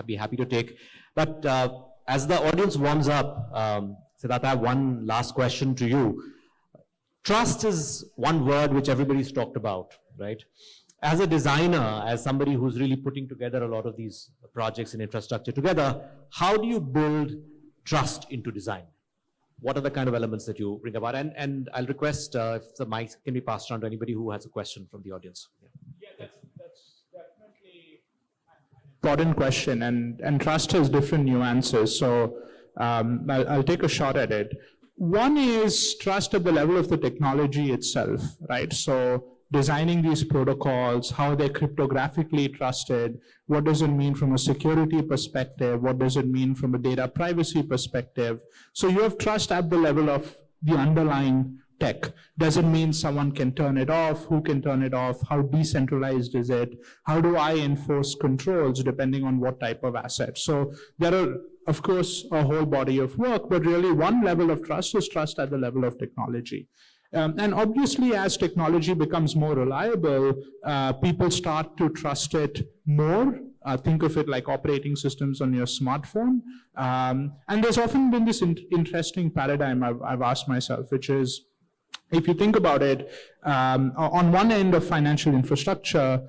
be happy to take. But as the audience warms up, Siddharth, I have one last question to you. Trust is one word which everybody's talked about, right? As a designer, as somebody who's really putting together a lot of these projects and infrastructure together, how do you build trust into design? What are the kind of elements that you bring about? And I'll request if the mic can be passed on to anybody who has a question from the audience. Yeah, that's definitely an important question, and trust has different nuances. So I'll take a shot at it. One is trust at the level of the technology itself, right? So designing these protocols, how they're cryptographically trusted, what does it mean from a security perspective, what does it mean from a data privacy perspective. So you have trust at the level of the underlying tech. Does it mean someone can turn it off? Who can turn it off? How decentralized is it? How do I enforce controls depending on what type of asset? So there are, of course, a whole body of work, but really one level of trust is trust at the level of technology. And obviously, as technology becomes more reliable, people start to trust it more. Think of it like operating systems on your smartphone. And there's often been this interesting paradigm I've asked myself, which is, if you think about it, on one end of financial infrastructure,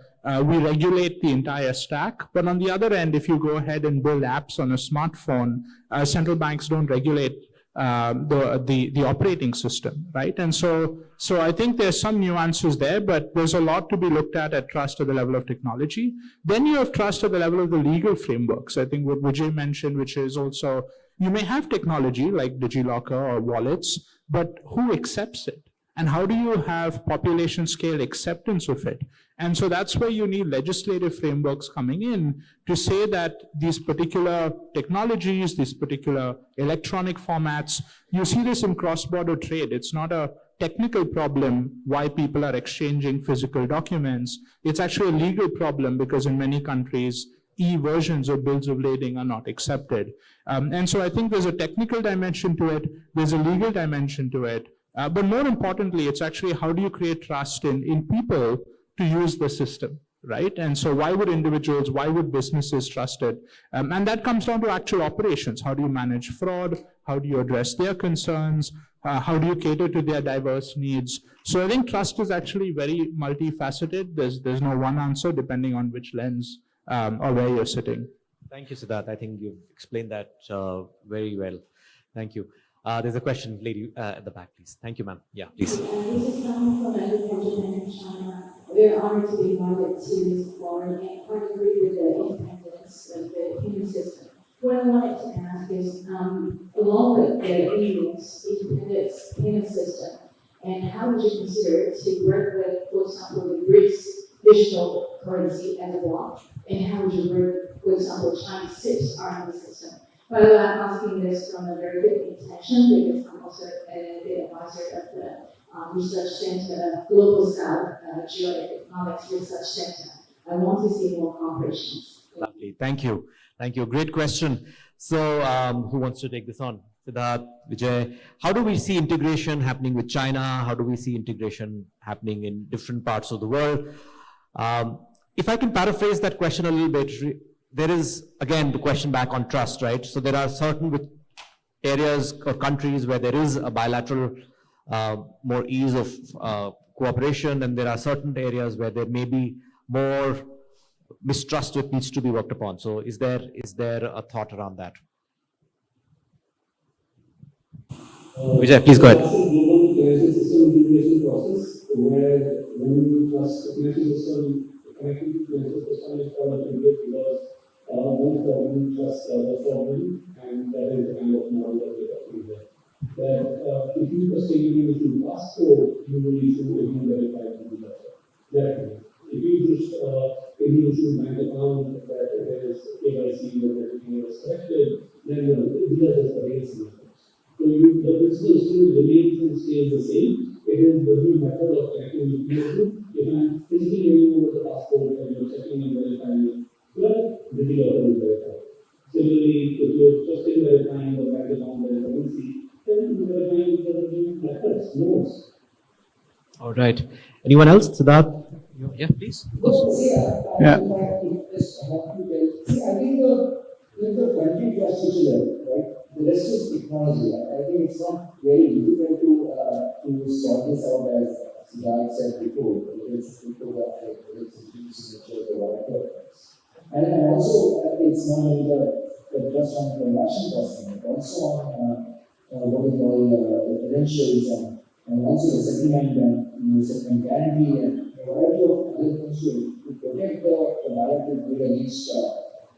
we regulate the entire stack. But on the other end, if you go ahead and build apps on a smartphone, central banks don't regulate the operating system, right? And so I think there's some nuances there, but there's a lot to be looked at trust at the level of technology. Then you have trust at the level of the legal frameworks. I think what Vijay mentioned, which is also, you may have technology like DigiLocker or wallets, but who accepts it? And how do you have population scale acceptance of it? And so that's where you need legislative frameworks coming in to say that these particular technologies, these particular electronic formats, you see this in cross-border trade. It's not a technical problem why people are exchanging physical documents. It's actually a legal problem because in many countries, e-versions of bills of lading are not accepted. And so I think there's a technical dimension to it, there's a legal dimension to it, but more importantly, it's actually how do you create trust in people to use the system, right? And so why would individuals, why would businesses trust it? And that comes down to actual operations. How do you manage fraud? How do you address their concerns? How do you cater to their diverse needs? So I think trust is actually very multifaceted. There's no one answer depending on which lens or where you're sitting. Thank you, Siddharth. I think you've explained that very well. Thank you. There's a question, lady at the back, please. Thank you, ma'am. Yeah, please. This is coming from agriculture in China. We're honored to be invited to this forum and quite agree with the independence of the human system. What I wanted to ask is, along with the independence payment system, and how would you consider to work with, for example, the BRICS digital currency as a block, and how would you work, for example, China's CIPS R&D system? By the way, I'm asking this from a very good intention because I'm also the advisor of the Research Center, Global South Geoeconomics Research Center. I want to see more cooperations. Lovely. Thank you. Thank you. Great question. So who wants to take this on? Siddharth, Vijay, how do we see integration happening with China? How do we see integration happening in different parts of the world? If I can paraphrase that question a little bit, there is, again, the question back on trust, right? So there are certain areas or countries where there is a bilateral, more ease of cooperation, and there are certain areas where there may be more mistrust that needs to be worked upon. So is there a thought around that? Vijay, please go ahead. Global financial system integration process where when you trust the financial system, connecting to financial system is called a because one problem trusts the other problem, and that is the kind of model that we're talking about. That if you trust anything with your passport, you will issue a verified directly. If you just issue bank account that it is KYC or everything is corrected, then these are just the rates. So the principle still remains and stays the same. It is the new method of checking with people. If I'm physically giving over the passport and you're checking and verifying, well, the dealer will verify. Similarly, if you're just verifying the bank account and currency, then verifying the new methods, nodes. All right. Anyone else? Siddharth, Yeah, please. Yeah. See, I think the country trusts each other, right? The rest is technology. I think it's not very difficult to sort this out, as Siddharth said before. It's cryptographic, it's signatures, or whatever. And also, it's not only the trust on transaction costing, but also on what we call the credentials and also the settlement and settlement guarantee and a variety of other things to protect the bilateral trade against.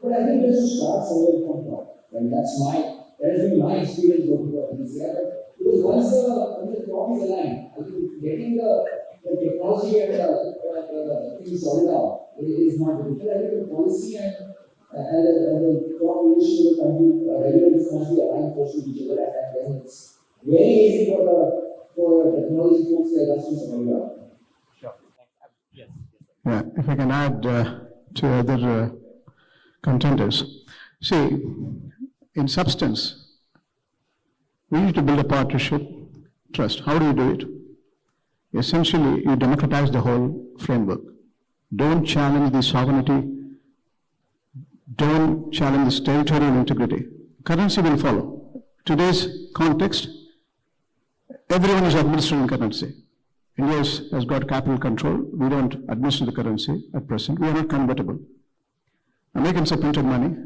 But I think there's a start somewhere from top. And that has been my experience working for PCI. Because once the top is aligned, I think getting the technology and things sorted out is not difficult. I think the policy and the top leadership of the country regularly must be aligned first with each other, and then it's very easy for technology folks like us to sort it out. Sure. Yes. Yeah, if I can add to other contenders. See, in substance, we need to build a partnership, trust. How do you do it? Essentially, you democratize the whole framework. Don't challenge the sovereignty. Don't challenge this territorial integrity. Currency will follow. Today's context, everyone is administering currency. India has got capital control. We don't administer the currency at present. We are not convertible. Americans have printed money.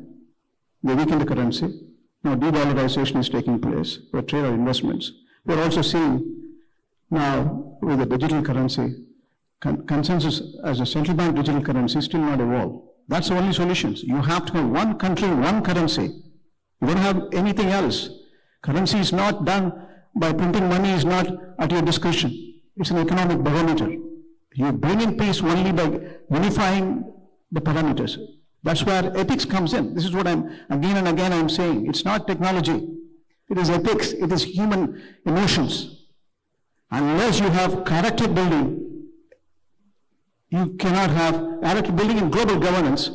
They weaken the currency. Now de-dollarization is taking place for trade or investments. We're also seeing now with the digital currency, consensus as a central bank digital currency still not evolved. That's the only solutions. You have to have one country, one currency. You don't have anything else. Currency is not done by printing money, is not at your discretion. It's an economic barometer. You bring in peace only by unifying the parameters. That's where ethics comes in. This is what I'm again and again I'm saying. It's not technology. It is ethics. It is human emotions. Unless you have character building, you cannot have character building in global governance.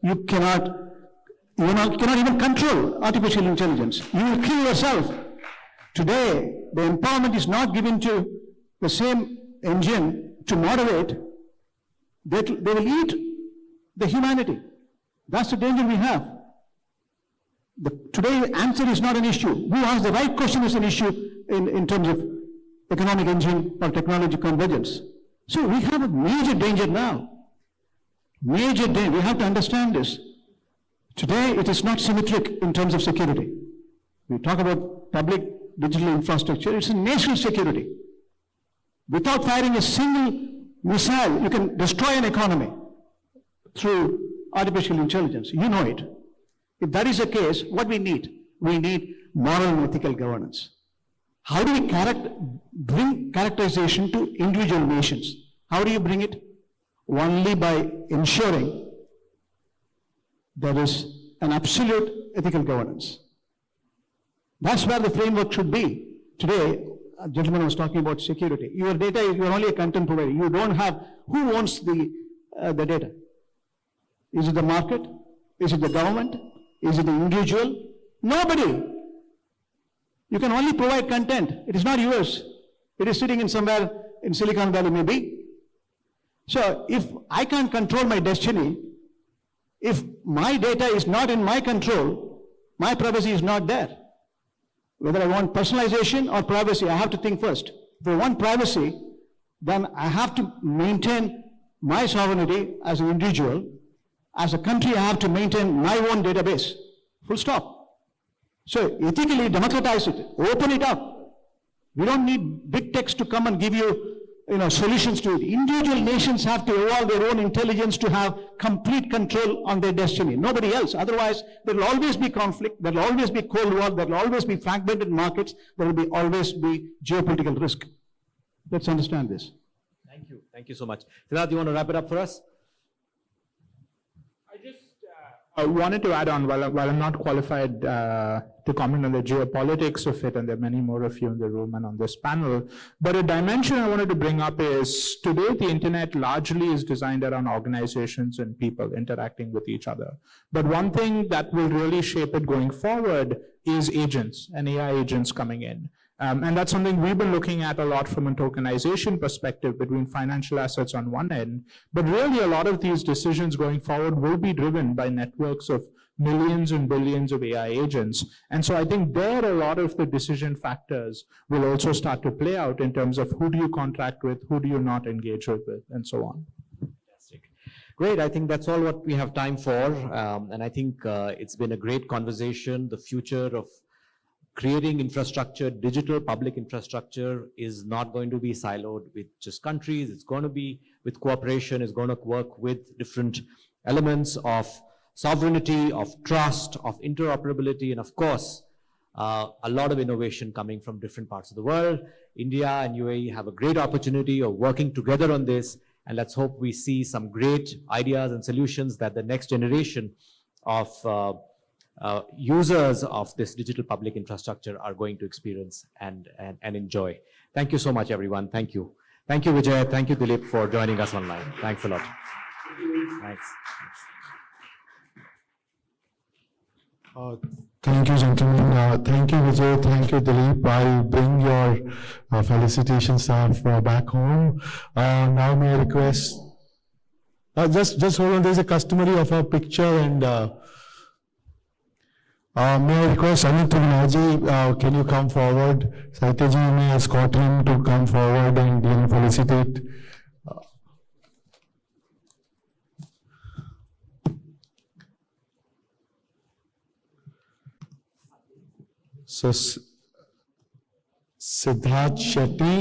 You cannot even control artificial intelligence. You will kill yourself. Today, the empowerment is not given to the same engine to moderate. They will eat the humanity. That's the danger we have. Today, answer is not an issue. Who asks the right question is an issue in terms of economic engine or technology convergence. So we have a major danger now. Major danger. We have to understand this. Today, it is not symmetric in terms of security. We talk about public digital infrastructure. It's a national security. Without firing a single missile, you can destroy an economy through artificial intelligence. You know it. If that is the case, what we need? We need moral and ethical governance. How do we bring characterization to individual nations? How do you bring it? Only by ensuring there is an absolute ethical governance. That's where the framework should be. Today, a gentleman was talking about security. Your data, you're only a content provider. You don't have, who owns the data? Is it the market? Is it the government? Is it the individual? Nobody. You can only provide content. It is not yours. It is sitting in somewhere in Silicon Valley maybe. So if I can't control my destiny, if my data is not in my control, my privacy is not there. Whether I want personalization or privacy, I have to think first. If I want privacy, then I have to maintain my sovereignty as an individual. As a country, I have to maintain my own database. Full stop. So ethically democratize it, open it up. We don't need big techs to come and give you, solutions to it. Individual nations have to evolve their own intelligence to have complete control on their destiny. Nobody else. Otherwise, there will always be conflict. There will always be Cold War. There will always be fragmented markets. There will always be geopolitical risk. Let's understand this. Thank you. Thank you so much. Siddharth, you want to wrap it up for us? I wanted to add on, while I'm not qualified to comment on the geopolitics of it, and there are many more of you in the room and on this panel, but a dimension I wanted to bring up is today the internet largely is designed around organizations and people interacting with each other. But one thing that will really shape it going forward is agents and AI agents coming in. And that's something we've been looking at a lot from a tokenization perspective between financial assets on one end. But really, a lot of these decisions going forward will be driven by networks of millions and billions of AI agents. And so I think there a lot of the decision factors will also start to play out in terms of who do you contract with, who do you not engage with, and so on. Great. I think that's all what we have time for. And I think it's been a great conversation. The future of creating infrastructure, digital public infrastructure, is not going to be siloed with just countries. It's going to be with cooperation. It's going to work with different elements of sovereignty, of trust, of interoperability, and of course, a lot of innovation coming from different parts of the world. India and UAE have a great opportunity of working together on this, and let's hope we see some great ideas and solutions that the next generation of users of this digital public infrastructure are going to experience and enjoy. Thank you so much, everyone. Thank you. Thank you, Vijay. Thank you, Dilip, for joining us online. Thanks a lot. Thanks. Thank you, gentlemen. Thank you, Vijay. Thank you, Dilip. I'll bring your felicitation staff back home. Now may I request, just hold on, there's a customary of a picture, and may I request Amit Tugnaji, can you come forward? Saityaji, may escort him to come forward and felicitate. So, Siddharth Shetty,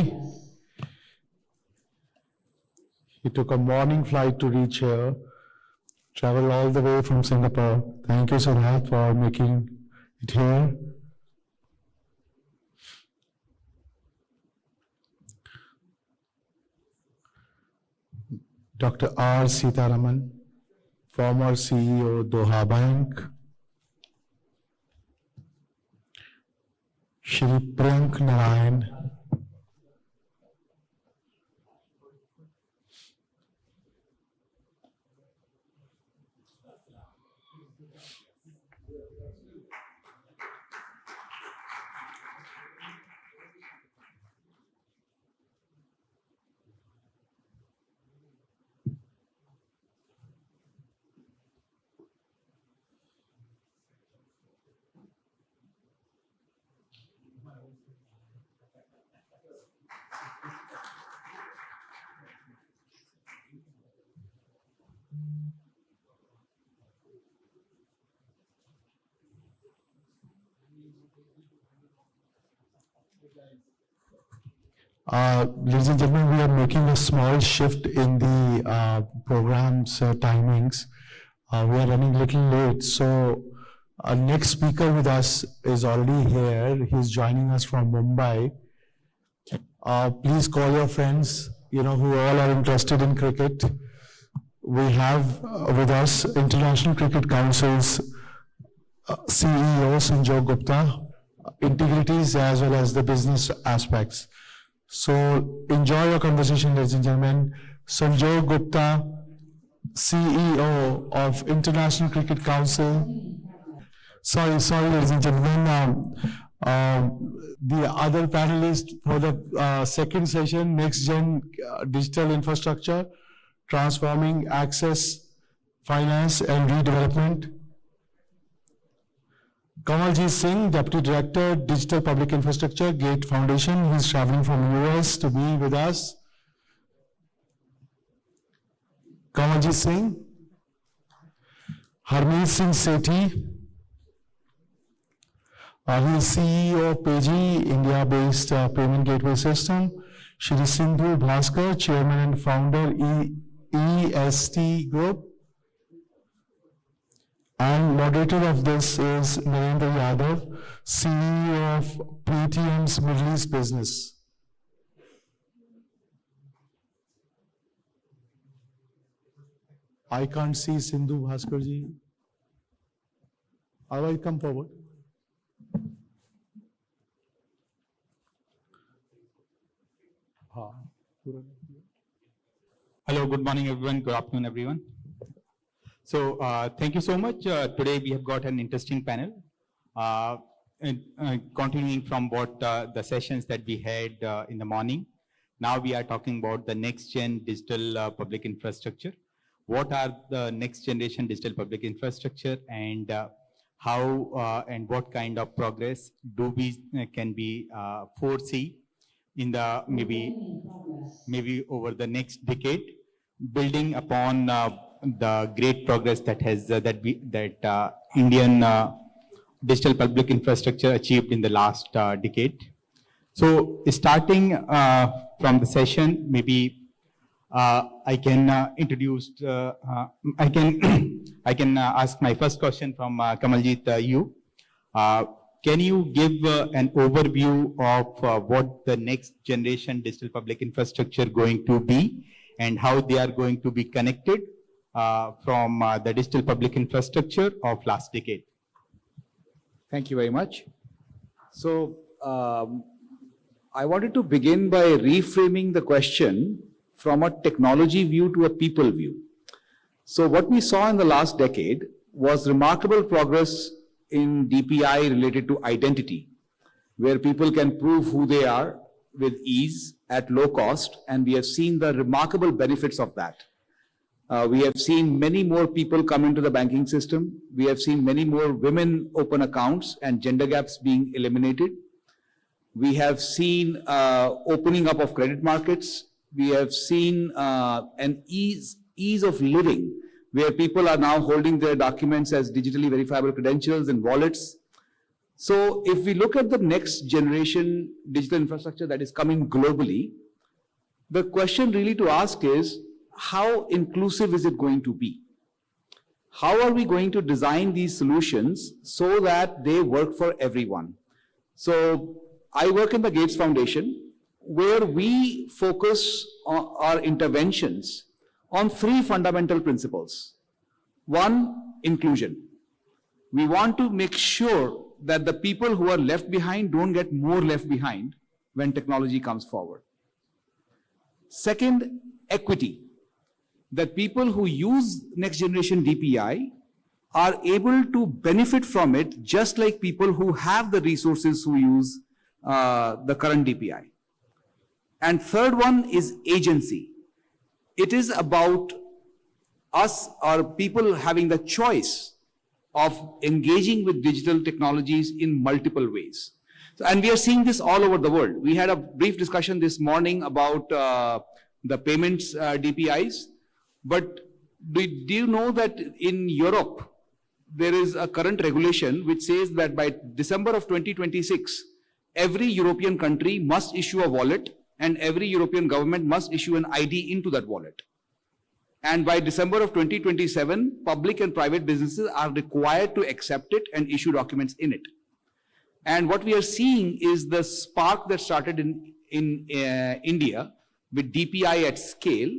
he took a morning flight to reach here, traveled all the way from Singapore. Thank you, Siddharth, for making it here. Dr. R. Sitaraman, former CEO, Doha Bank. Shri Priyank Narayan, ladies and gentlemen, we are making a small shift in the program's timings. We are running a little late, so our next speaker with us is already here. He's joining us from Mumbai. Please call your friends, who all are interested in cricket. We have with us International Cricket Council's CEO, Sanjay Gupta, integrities as well as the business aspects. So enjoy your conversation, ladies and gentlemen. Sanjay Gupta, CEO of International Cricket Council. Sorry, ladies and gentlemen. The other panelist for the second session, Next Gen Digital Infrastructure, Transforming Access, Finance and Redevelopment. Kamaljeet Singh, Deputy Director, Digital Public Infrastructure, Gate Foundation. He's traveling from US to be with us. Kamaljeet Singh. Harmeet Singh Sethi. He is CEO of PayG, India-based payment gateway system. Shri Sindhu Bhaskar, Chairman and Founder, EST Group. And moderator of this is Narendra Yadav, CEO of Paytm's Middle East business. I can't see Sindhu Bhaskar ji. How will I come forward? Hello, good morning everyone, good afternoon everyone. So thank you so much. Today we have got an interesting panel. continuing from what the sessions that we had in the morning, now we are talking about the next gen digital public infrastructure. What are the next generation digital public infrastructure, and how and what kind of progress do we can we foresee in the maybe over the next decade, building upon the great progress that has Indian digital public infrastructure achieved in the last decade. So starting from the session, maybe I can introduce, I can ask my first question from Kamaljeet, you. Can you give an overview of what the next generation digital public infrastructure going to be, and how they are going to be connected from the digital public infrastructure of last decade? Thank you very much. So I wanted to begin by reframing the question from a technology view to a people view. So what we saw in the last decade was remarkable progress in DPI related to identity, where people can prove who they are with ease at low cost, and we have seen the remarkable benefits of that. We have seen many more people come into the banking system. We have seen many more women open accounts and gender gaps being eliminated. We have seen opening up of credit markets. We have seen an ease of living, where people are now holding their documents as digitally verifiable credentials and wallets. So if we look at the next generation digital infrastructure that is coming globally, the question really to ask is, how inclusive is it going to be? How are we going to design these solutions so that they work for everyone? So I work in the Gates Foundation, where we focus on our interventions on three fundamental principles. One, inclusion. We want to make sure that the people who are left behind don't get more left behind when technology comes forward. Second, equity. That people who use next generation DPI are able to benefit from it just like people who have the resources who use the current DPI. And third one is agency. It is about us or people having the choice of engaging with digital technologies in multiple ways. So, and we are seeing this all over the world. We had a brief discussion this morning about the payments DPIs, but do you know that in Europe, there is a current regulation which says that by December of 2026, every European country must issue a wallet, and every European government must issue an ID into that wallet. And by December of 2027, public and private businesses are required to accept it and issue documents in it. And what we are seeing is the spark that started in India with DPI at scale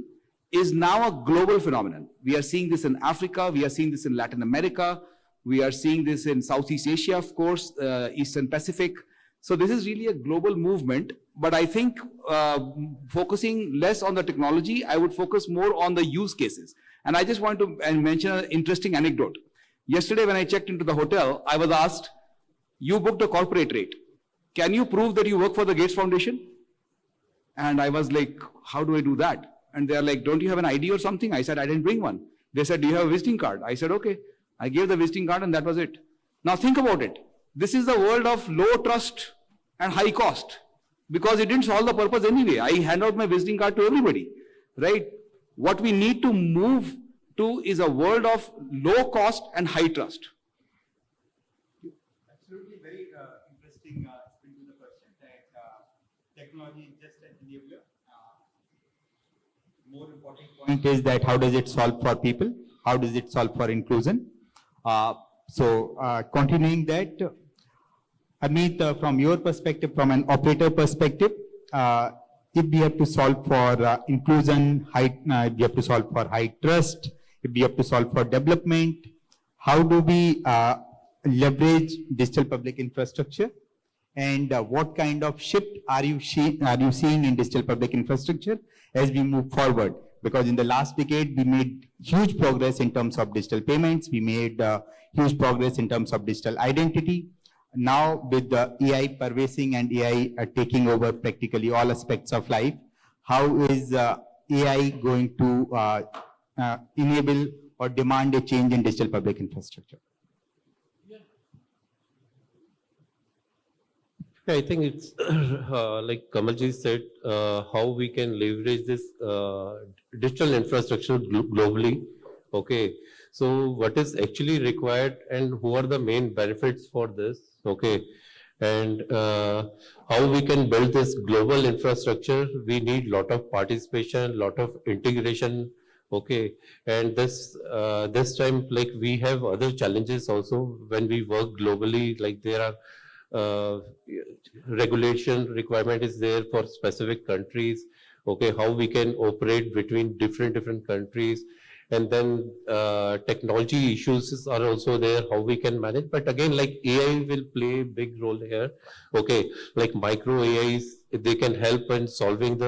is now a global phenomenon. We are seeing this in Africa, we are seeing this in Latin America, we are seeing this in Southeast Asia, of course, Eastern Pacific. So this is really a global movement, but I think focusing less on the technology, I would focus more on the use cases. And I just want to mention an interesting anecdote. Yesterday when I checked into the hotel, I was asked, you booked a corporate rate. Can you prove that you work for the Gates Foundation? And I was like, how do I do that? And they're like, don't you have an ID or something? I said, I didn't bring one. They said, do you have a visiting card? I said, okay. I gave the visiting card and that was it. Now think about it. This is the world of low trust and high cost, because it didn't solve the purpose anyway. I hand out my visiting card to everybody, right? What we need to move to is a world of low cost and high trust. Absolutely, very interesting spin to the question that technology is just an enabler. More important point is that how does it solve for people? How does it solve for inclusion? Continuing that, Amit, from your perspective, from an operator perspective, if we have to solve for inclusion, if we have to solve for high trust, if we have to solve for development, how do we leverage digital public infrastructure? And what kind of shift are you seeing in digital public infrastructure as we move forward? Because in the last decade, we made huge progress in terms of digital payments. We made huge progress in terms of digital identity. Now with the AI pervading and AI taking over practically all aspects of life, how is AI going to enable or demand a change in digital public infrastructure? Yeah, I think it's like Kamalji said, how we can leverage this digital infrastructure globally. Okay, so what is actually required and who are the main benefits for this? Okay, and how we can build this global infrastructure? We need lot of participation, lot of integration. Okay, and this time, like, we have other challenges also when we work globally. Like, there are regulation requirement is there for specific countries. Okay, how we can operate between different countries, and then technology issues are also there, how we can manage. But again, like, AI will play a big role here. Okay, like micro AIs, they can help in solving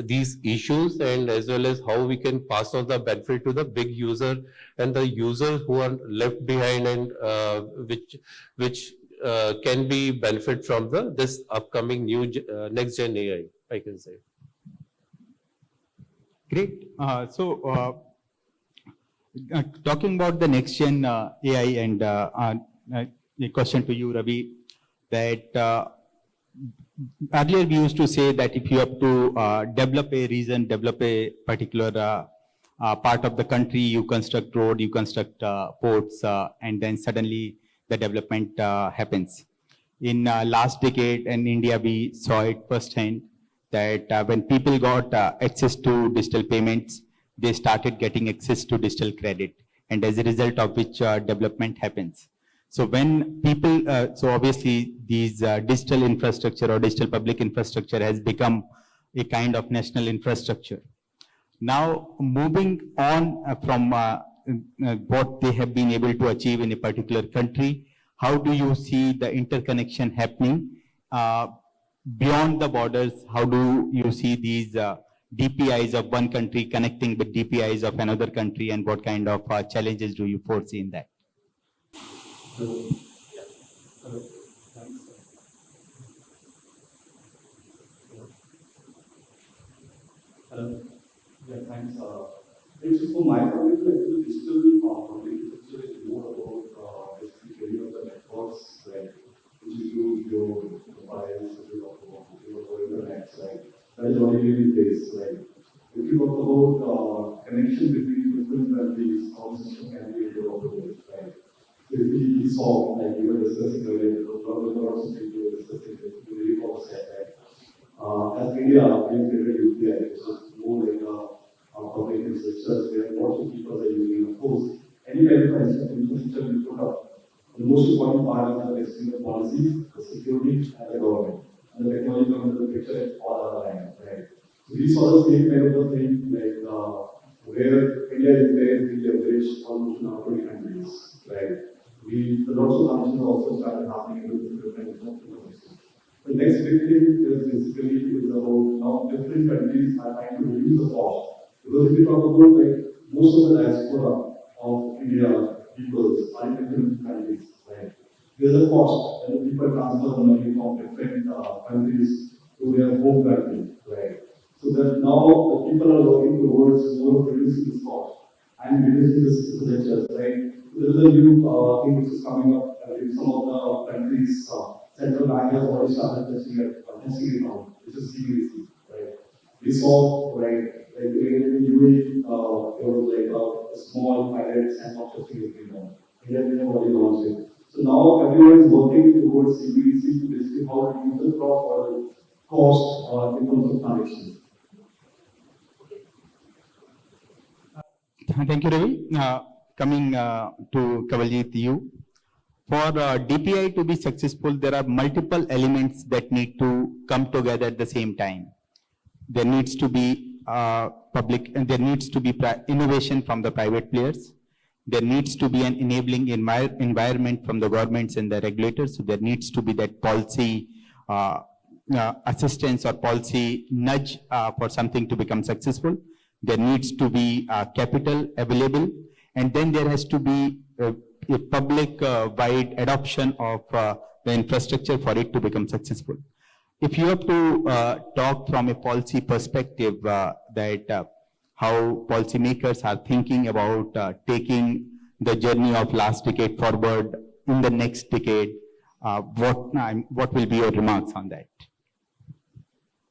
these issues, and as well as how we can pass on the benefit to the big user and the users who are left behind, and which can be benefit from this upcoming new next gen AI, I can say. Great. Talking about the next gen AI, and a question to you, Ravi, that earlier we used to say that if you have to develop a region, develop a particular part of the country, you construct road, you construct ports, and then suddenly the development happens. In last decade in India, we saw it firsthand that when people got access to digital payments, they started getting access to digital credit, and as a result of which development happens. So when people, so obviously these digital infrastructure or digital public infrastructure has become a kind of national infrastructure. Now moving on from what they have been able to achieve in a particular country, how do you see the interconnection happening beyond the borders? How do you see these DPIs of one country connecting with DPIs of another country, and what kind of challenges do you foresee in that? Yeah, thanks. Actually, for my point of view, digital public infrastructure is more about basically of the networks, right? Which include your mobiles, your internet, right? That is already in place, right? If you talk about connection between different countries, how the system can be interoperable, right? So if we saw, like we were discussing earlier, lots of people were discussing this, we really follow that, right? As India, we have created UPI, which is more like a public infrastructure where lots of people are using. Of course, any kind of infrastructure we put up, the most important part is basically the policies, the security, and the government. And the technology comes into the picture at all other lines, right? So we saw the same kind of a thing, like where India is there, we leverage almost now 20 countries, right? The lots of functions also started happening in different countries. The next big thing is basically about now different countries are trying to reduce the cost. Because if you talk about, like, most of the diaspora of India peoples are in different countries, right? There's a cost, and people transfer the money from different countries to their home country, right? So that now the people are working towards more reducing this cost and reducing this expenditure, right? There is a new thing which is coming up in some of the countries. Central bank has already started testing account, which is CBDC, right? We saw, right, like in UAE, there was like a small pilot and not testing is being done. India didn't already launched it. So now everyone is working towards CBDC to basically how to use the cross-border cost in terms of transactions. Thank you, Ravi. Coming to Kavaljit, you. For DPI to be successful, there are multiple elements that need to come together at the same time. There needs to be public, and there needs to be innovation from the private players. There needs to be an enabling environment from the governments and the regulators. So there needs to be that policy assistance or policy nudge for something to become successful. There needs to be capital available, and then there has to be a public wide adoption of the infrastructure for it to become successful. If you have to talk from a policy perspective that how policymakers are thinking about taking the journey of last decade forward in the next decade, what will be your remarks on that?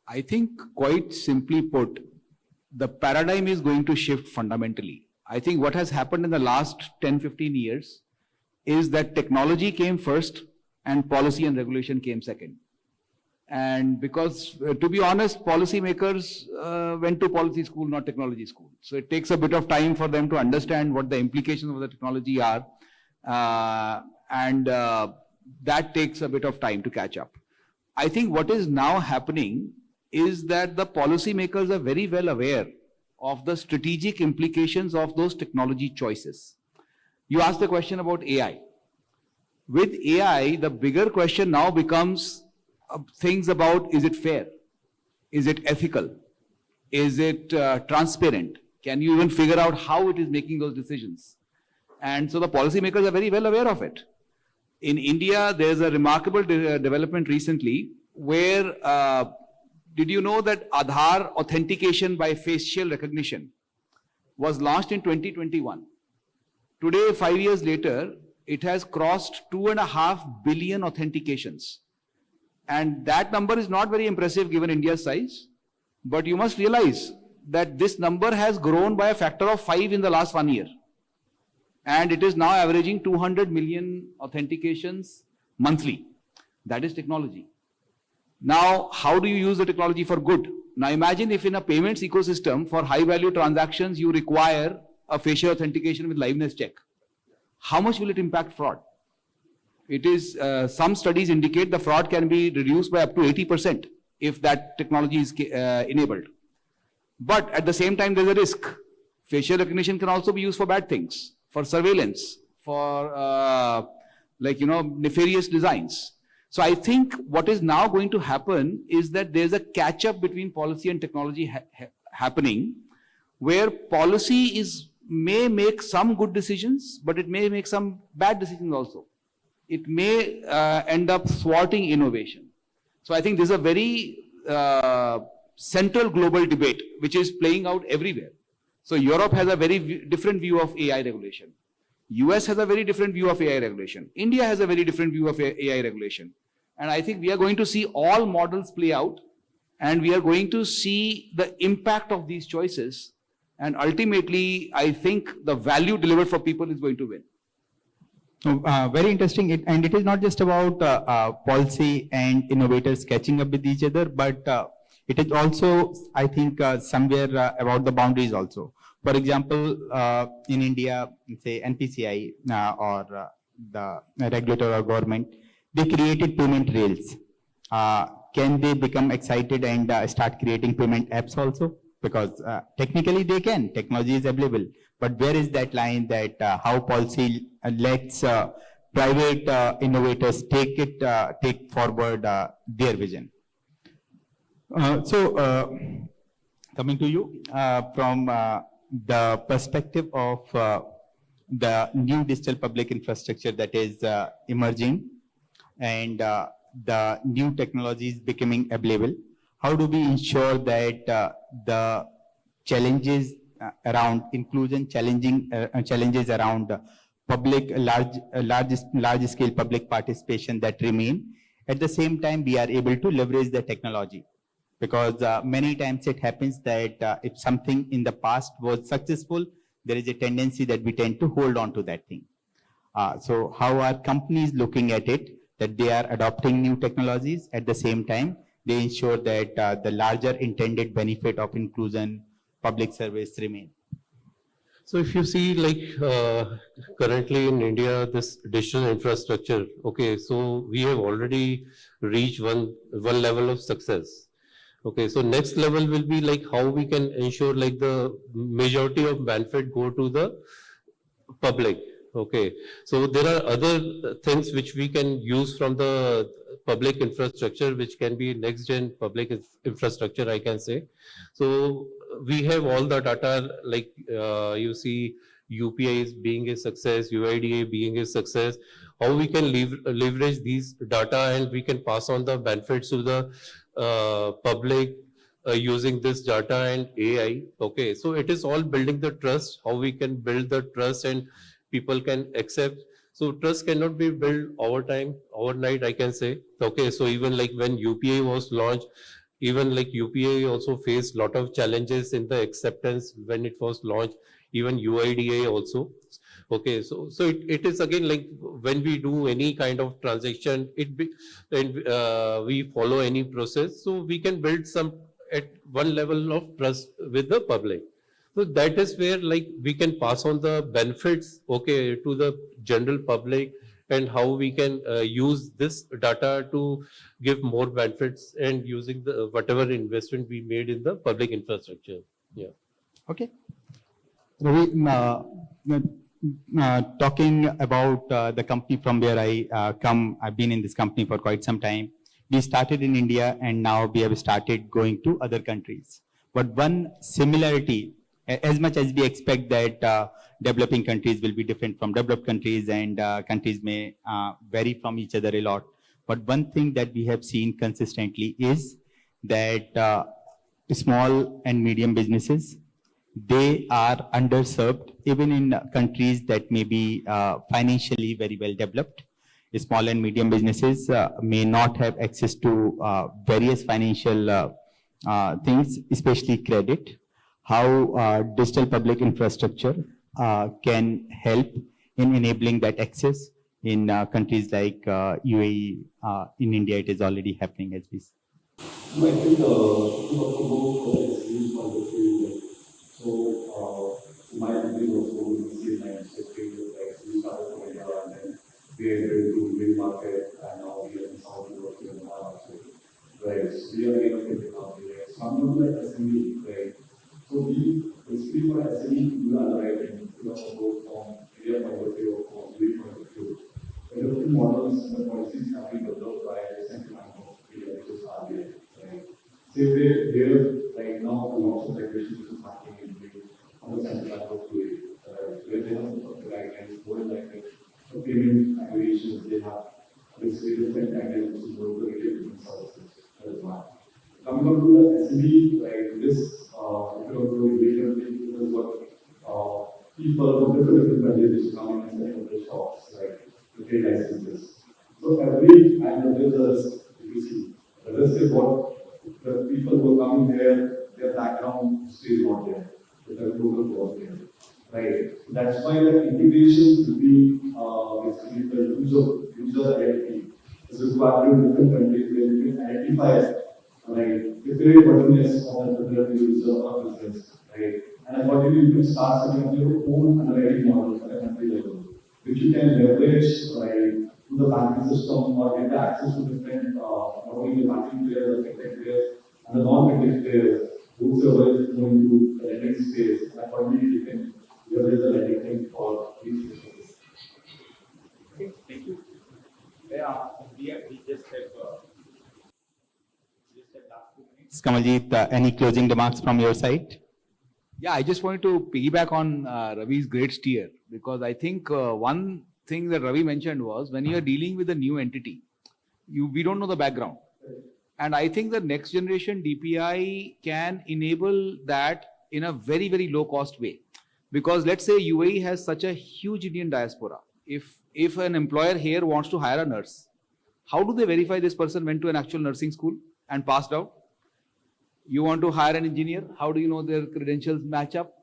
I think quite simply put, the paradigm is going to shift fundamentally. I think what has happened in the last 10, 15 years is that technology came first and policy and regulation came second. And because, to be honest, policymakers went to policy school, not technology school. So it takes a bit of time for them to understand what the implications of the technology are. That takes a bit of time to catch up. I think what is now happening is that the policymakers are very well aware of the strategic implications of those technology choices. You asked the question about AI. With AI, the bigger question now becomes things about, is it fair? Is it ethical? Is it transparent? Can you even figure out how it is making those decisions? And so the policymakers are very well aware of it. In India, there's a remarkable development recently where, did you know that Aadhaar authentication by facial recognition was launched in 2021? Today, 5 years later, it has crossed 2.5 billion authentications. And that number is not very impressive given India's size. But you must realize that this number has grown by a factor of 5 in the last 1 year. And it is now averaging 200 million authentications monthly. That is technology. Now, how do you use the technology for good? Now imagine if in a payments ecosystem for high value transactions, you require a facial authentication with liveness check. How much will it impact fraud? It is, some studies indicate the fraud can be reduced by up to 80% if that technology is enabled. But at the same time, there's a risk. Facial recognition can also be used for bad things, for surveillance, for nefarious designs. So I think what is now going to happen is that there's a catch-up between policy and technology happening, where policy may make some good decisions, but it may make some bad decisions also. It may end up thwarting innovation. So I think this is a very central global debate which is playing out everywhere. So Europe has a very different view of AI regulation. US has a very different view of AI regulation. India has a very different view of AI regulation. And I think we are going to see all models play out, and we are going to see the impact of these choices. And ultimately, I think the value delivered for people is going to win. Very interesting. And it is not just about policy and innovators catching up with each other, but it is also, I think, somewhere about the boundaries also. For example, in India, say NPCI or the regulator or government, they created payment rails. Can they become excited and start creating payment apps also? Because technically they can, technology is available. But where is that line that how policy lets private innovators take forward their vision? Coming to you, from the perspective of the new digital public infrastructure that is emerging and the new technologies becoming available, how do we ensure that the challenges around inclusion, challenges around public, large scale public participation that remain, at the same time we are able to leverage the technology? Because many times it happens that if something in the past was successful, there is a tendency that we tend to hold on to that thing. So how are companies looking at it, that they are adopting new technologies, at the same time they ensure that the larger intended benefit of inclusion, public service remain? So if you see, like currently in India, this digital infrastructure, okay, so we have already reached one level of success. Okay, so next level will be like how we can ensure like the majority of benefit go to the public. Okay, so there are other things which we can use from the public infrastructure, which can be next gen public infrastructure, I can say. So we have all the data, like you see UPI is being a success, UIDA being a success, how we can leverage these data and we can pass on the benefits to the public using this data and AI. Okay, so it is all building the trust, how we can build the trust and people can accept. So trust cannot be built over time, overnight, I can say. Okay, so even like when UPI was launched, even like UPI also faced a lot of challenges in the acceptance when it was launched, even UIDA also. Okay, so it is again like when we do any kind of transaction, and we follow any process, so we can build some at one level of trust with the public. So that is where like we can pass on the benefits, okay, to the general public, and how we can use this data to give more benefits and using the whatever investment we made in the public infrastructure. Yeah. Okay. Ravi, talking about the company from where I come, I've been in this company for quite some time. We started in India and now we have started going to other countries. But one similarity, as much as we expect that developing countries will be different from developed countries and countries may vary from each other a lot. But one thing that we have seen consistently is that small and medium businesses, they are underserved even in countries that may be financially very well developed. Small and medium businesses may not have access to various financial things, especially credit. How digital public infrastructure can help in enabling that access in countries like UAE. In India, it is already happening as we see. I think you have to go for the extreme point of view. So my company also in the same line, like we started from India and then we entered into mid-market and now we are in South Europe and Maharashtra. Right, so we are in a big company. Some of like SME, right? So we basically for SME, we are underwriting, both from India point of view or from UAE point of view. The different models and the policies have been developed by the Central Bank of India, which is RBI. Right? So there right now a lot of regulations which is happening in on the Central Bank of UAE, where they have the guidelines, more like the payment aggregations, they have basically different guidelines which is more related to services. That is one. Coming on to the SME, right, this, if you want to later, this is what people from different countries which come in and set up their shops, right, to pay licenses. So every time there is a risk, you see, the risk is what the people who are coming there, their background stays not there, their local was there, right? That's why the integration will be basically the user identity. This is why in different countries where you can identify, right, the great bottlenecks of the particular user or business, right? And accordingly, you can start setting up your own underwriting model at a country level, which you can leverage, right, to the banking system or get access to different, not only the banking players, the fintech players, and the non-fintech players, whosoever is going to the lending space, and accordingly, you can leverage the lending thing for these businesses. Okay, thank you. Yeah, we just have last 2 minutes. Kamaljeet, any closing remarks from your side? Yeah, I just wanted to piggyback on Ravi's great steer, because I think one thing that Ravi mentioned was when you are dealing with a new entity, we don't know the background. And I think the next generation DPI can enable that in a very, very low cost way. Because let's say UAE has such a huge Indian diaspora. If an employer here wants to hire a nurse, how do they verify this person went to an actual nursing school and passed out? You want to hire an engineer, how do you know their credentials match up?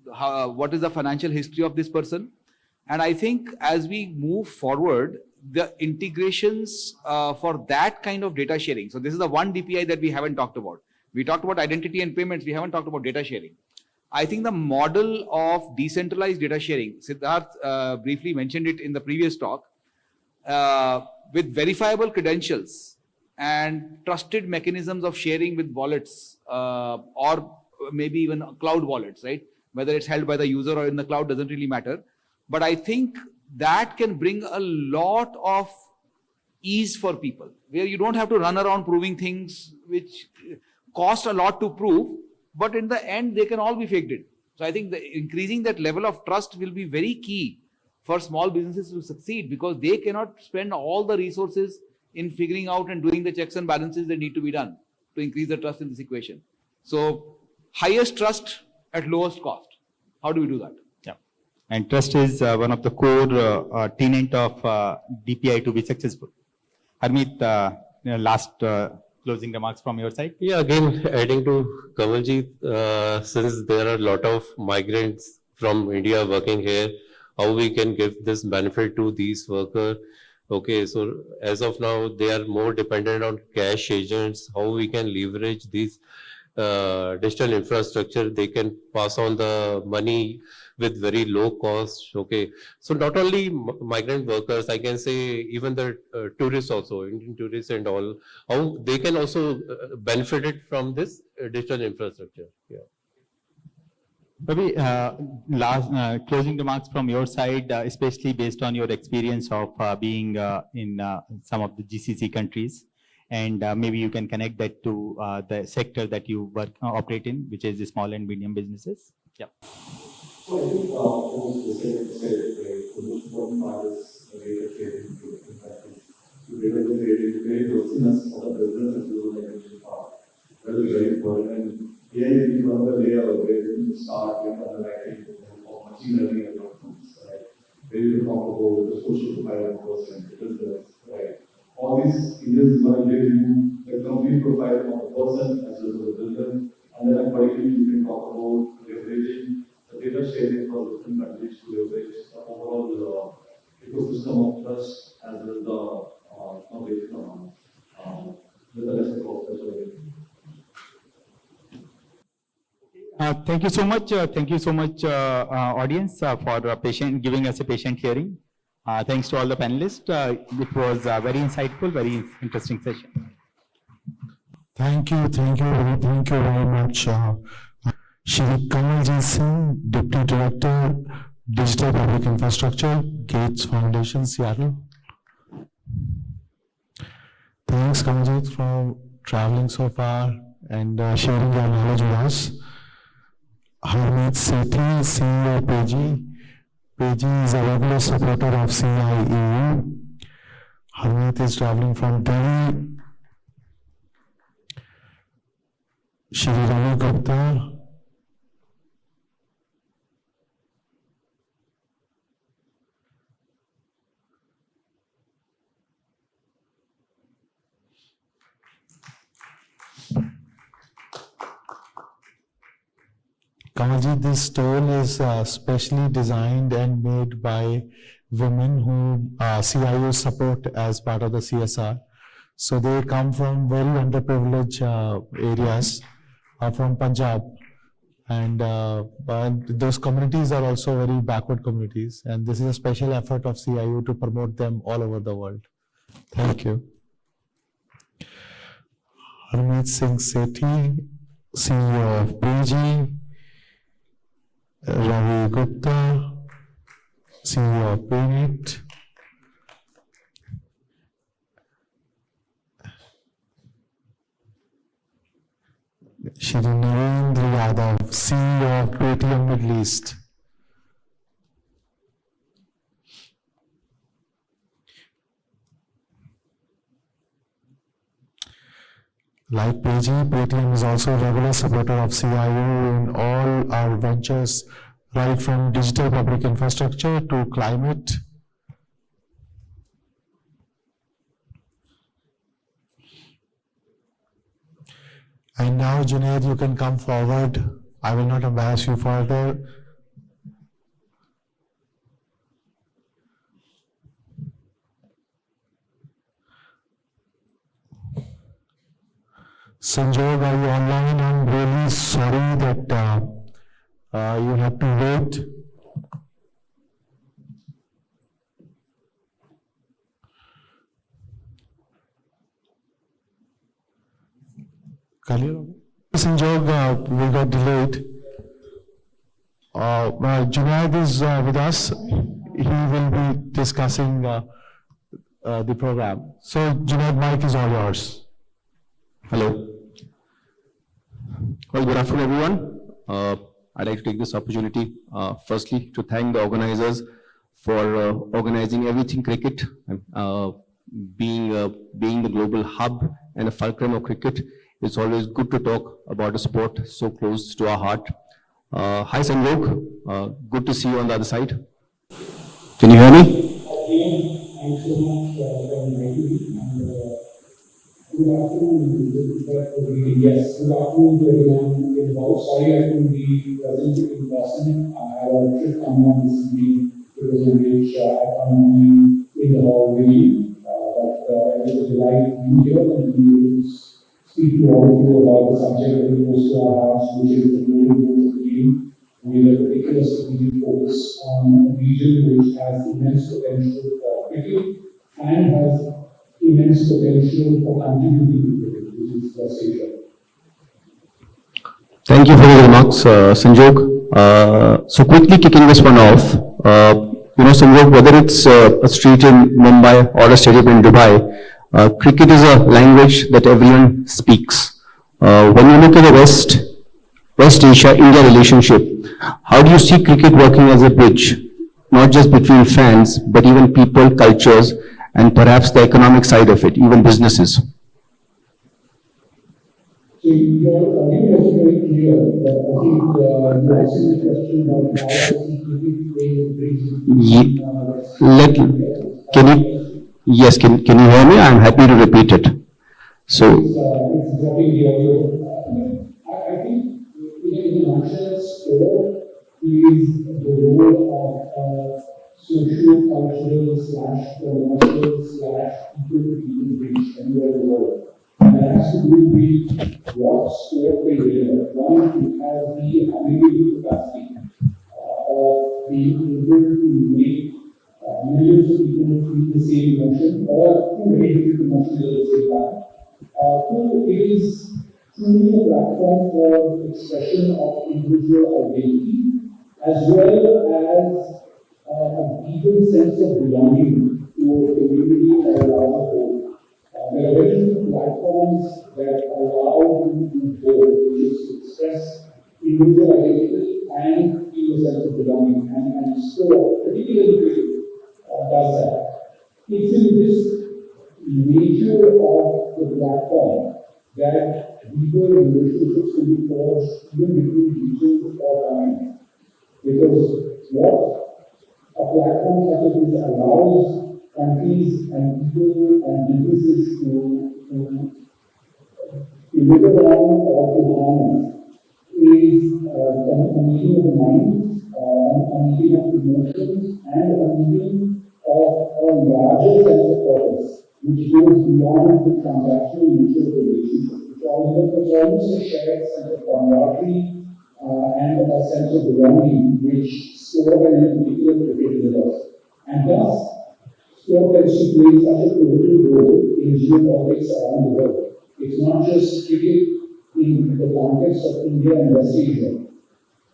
What is the financial history of this person? And I think as we move forward, the integrations for that kind of data sharing. So this is the one DPI that we haven't talked about. We talked about identity and payments, we haven't talked about data sharing. I think the model of decentralized data sharing, Siddharth briefly mentioned it in the previous talk, with verifiable credentials and trusted mechanisms of sharing with wallets or maybe even cloud wallets, right? Whether it's held by the user or in the cloud doesn't really matter. But I think that can bring a lot of ease for people, where you don't have to run around proving things which cost a lot to prove, but in the end, they can all be faked in. So I think increasing that level of trust will be very key for small businesses to succeed, because they cannot spend all the resources in figuring out and doing the checks and balances that need to be done to increase the trust in this equation. So highest trust at lowest cost. How do we do that? Yeah. And trust is one of the core tenet of DPI to be successful. Harmeet, last closing remarks from your side? Yeah, again, adding to Kamalji, since there are a lot of migrants from India working here, how we can give this benefit to these workers. Okay, so as of now, they are more dependent on cash agents, how we can leverage these digital infrastructure, they can pass on the money with very low cost. Okay, so not only migrant workers, I can say even the tourists also, Indian tourists and all, how they can also benefit it from this digital infrastructure. Yeah. Maybe last closing remarks from your side, especially based on your experience of being in some of the GCC countries, and maybe you can connect that to the sector that you work operate in, which is the small and medium businesses. Yeah. So I think almost the same said, right? The most important part is the data sharing in practice. To be able to create closeness of the business and do the digital part. That is very important. And here is one of the layer where you start with underwriting of machine learning algorithms, right? Where you talk about the social profile of a person, the business, right? All these images is going to give you the complete profile of the person as well as the business, and then accordingly you can talk about leveraging the data sharing for different countries to leverage the overall ecosystem of trust as well as the rest of the culture. Thank you so much. Thank you so much, audience, for giving us a patient hearing. Thanks to all the panelists. It was a very insightful, very interesting session. Thank you very much. Shri Kamalji Singh, Deputy Director, Digital Public Infrastructure, Gates Foundation, Seattle. Thanks, Kamalji, for traveling so far and sharing your knowledge with us. Harmeet Sethi, CEO PG. PG is a regular supporter of CIEU. Harmeet is traveling from Delhi. Shri Ravi Gupta. Kamalji, this stole is specially designed and made by women who CIO support as part of the CSR. So they come from very underprivileged areas from Punjab. And those communities are also very backward communities. And this is a special effort of CIO to promote them all over the world. Thank you. Harmeet Singh Sethi, CEO of PG. Ravi Gupta, CEO of PNET. Shri Narendra Yadav, CEO of Paytm Middle East. Like PG, Paytm is also a regular supporter of CIO in all our ventures, right from digital public infrastructure to climate. And now, Junaid, you can come forward. I will not embarrass you further. Sanjog, are you online? I'm really sorry that you have to wait. Sanjog, we got delayed. Junaid is with us. He will be discussing the program. So, Junaid, mic is all yours. Hello. Well, good afternoon, everyone. I'd like to take this opportunity, firstly, to thank the organizers for organizing everything cricket, being the global hub and a fulcrum of cricket. It's always good to talk about a sport so close to our heart. Hi Sanjog, good to see you on the other side. Can you hear me? Thanks so much for inviting me. Good afternoon. Yes, good afternoon to everyone involved. Sorry I couldn't be present in Boston. I had a trip coming on this evening because of which I can't be in the hall with you. But it was a delight being here and being able to speak to all of you about the subject that we close to our hearts, which is the global growth of the game, with a particular strategic focus on a region which has immense potential for cricket and has immense potential for contributing to cricket, which is West Asia. Thank you for your remarks, Sanjog. So quickly kicking this one off, Sanjog, whether it's a street in Mumbai or a stadium in Dubai, cricket is a language that everyone speaks. When you look at the West Asia-India relationship, how do you see cricket working as a bridge, not just between fans, but even people, cultures, and perhaps the economic side of it, even businesses? So your argument was very clear that I think you asked me the question about how I see cricket playing a bridge between Yes, can you hear me? I'm happy to repeat it. So, it's dropping the audio. I think in a nutshell, sport is the role of socio-cultural / commercial / people-to-people bridge anywhere in the world. And that has to do with what sport can deliver. One, it has the ability capacity of being able to make millions of people feel the same emotion or two very different emotions at the same time. Two, it is truly a platform for expression of individual identity as well as a deeper sense of belonging to a community or a larger whole. There are very few platforms that allow you to do both, which is to express individual identity and feel a sense of belonging. And sport, particularly cricket, does that. It's in this nature of the platform that deeper relationships can be forged even between regions or countries. Because what a platform such as this allows countries and people and businesses to live around or to harness is a meeting of the mind, a meeting of emotions, and a meeting of a larger sense of purpose, which goes beyond the transactional nature of the relationship. It's almost a shared sense of camaraderie and a sense of belonging, which sport and in particular cricket delivers. And thus, sport actually plays such a pivotal role in geopolitics around the world. It's not just cricket in the context of India and West Asia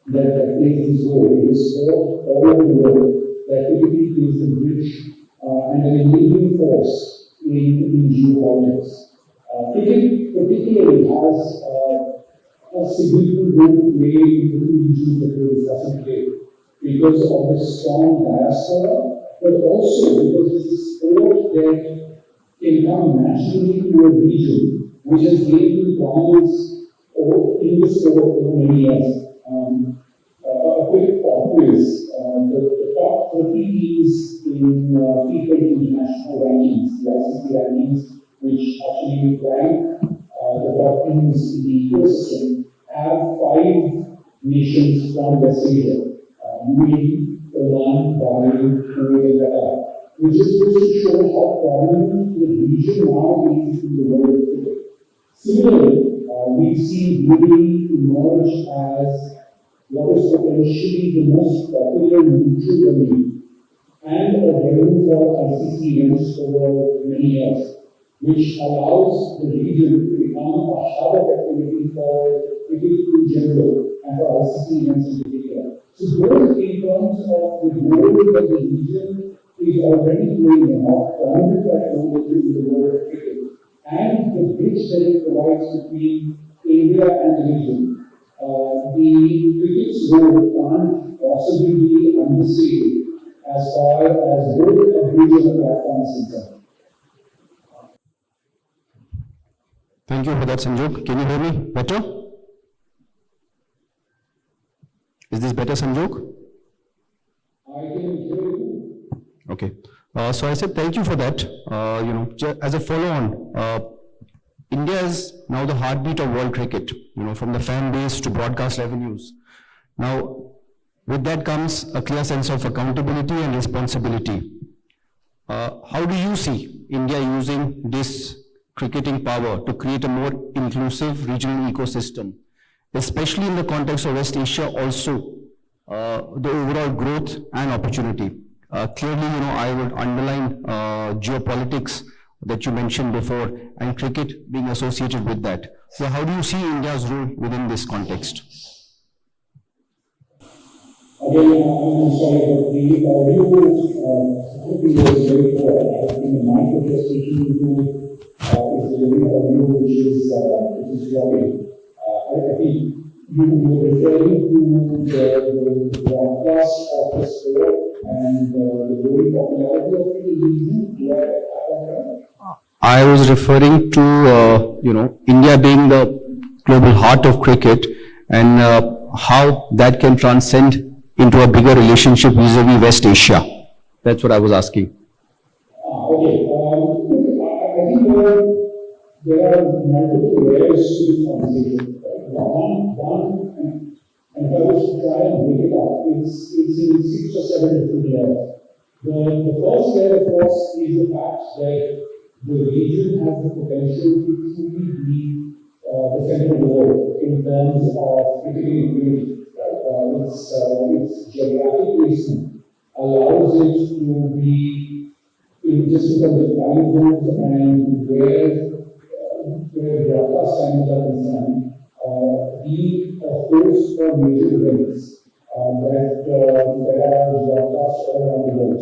that plays this role. It is sport all over the world that typically plays a bridge and an enabling force in geopolitics. Cricket particularly has a significant role to play in the two regions that we're discussing today because of the strong diaspora, but also because it's a sport that can come naturally to a region which has gained dominance in the sport over many years. A quick pop quiz. The top 30 teams in FIFA international rankings, the ICC rankings, which actually rank the top teams in the ecosystem, have 5 nations from West Asia, UAE, Oman, Bahrain, Kuwait, and Qatar, which is supposed to show how prominent the region now is in the world of cricket. Similarly, we've seen UAE emerge as what is potentially the most popular neutral venue and a venue for ICC events over many years, which allows the region to become a hub of activity for cricket in general and for ICC events in particular. So both in terms of the role that the region is already playing and how prominent that role is in the world of cricket, and the bridge that it provides between India and the region. The cricket's role can't possibly be understated as far as both a bridge and a platform is concerned. Thank you for that, Sanjog. Can you hear me better? Is this better, Sanjog? I can hear you. Okay. So I said thank you for that. As a follow-on, India is now the heartbeat of world cricket, from the fan base to broadcast revenues. Now, with that comes a clear sense of accountability and responsibility. How do you see India using this cricketing power to create a more inclusive regional ecosystem, especially in the context of West Asia, also the overall growth and opportunity? Clearly, I would underline geopolitics that you mentioned before and cricket being associated with that. So how do you see India's role within this context? Again, I'm sorry, but the audio was very poor. I think the mic that you're speaking into is the audio which is dropping. I think you were referring to the broadcast of the sport and the growing popularity of it in the region. Do I have that right? I was referring to, India being the global heart of cricket and how that can transcend into a bigger relationship vis-a-vis West Asia. That's what I was asking. Okay. I think there are multiple layers to this conversation. One, and if I was to try and break it up, it's in 6 or 7 different layers. The first layer, of course, is the fact that the region has the potential to truly be the center of the world in terms of cricketing activity. Its geographic placement allows it to be in just in terms of time zones and where broadcast times are concerned, be a host for major events that are broadcast all around the world.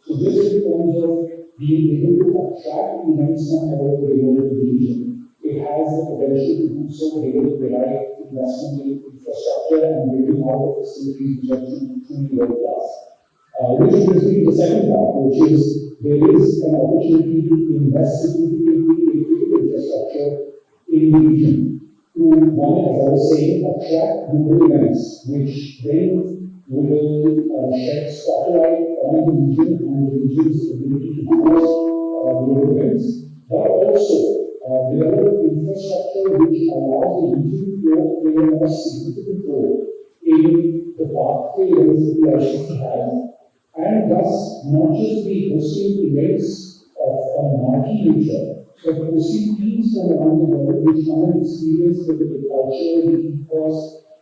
So this in terms of being able to attract events from all over the region, it has the potential to do so with the right investment in infrastructure and building out the facilities which are truly world class. Which brings me to the second part, which is there is an opportunity to invest significantly in infrastructure in the region to, one, as I was saying, attract global events, which then will shed spotlight on the region and the region's ability to host global events, but also develop infrastructure which allows the region to play a more significant role in the pathway events that the ICC has, and thus not just be hosting events of a marquee nature, but hosting teams from around the world which come and experience the culture, the ethos,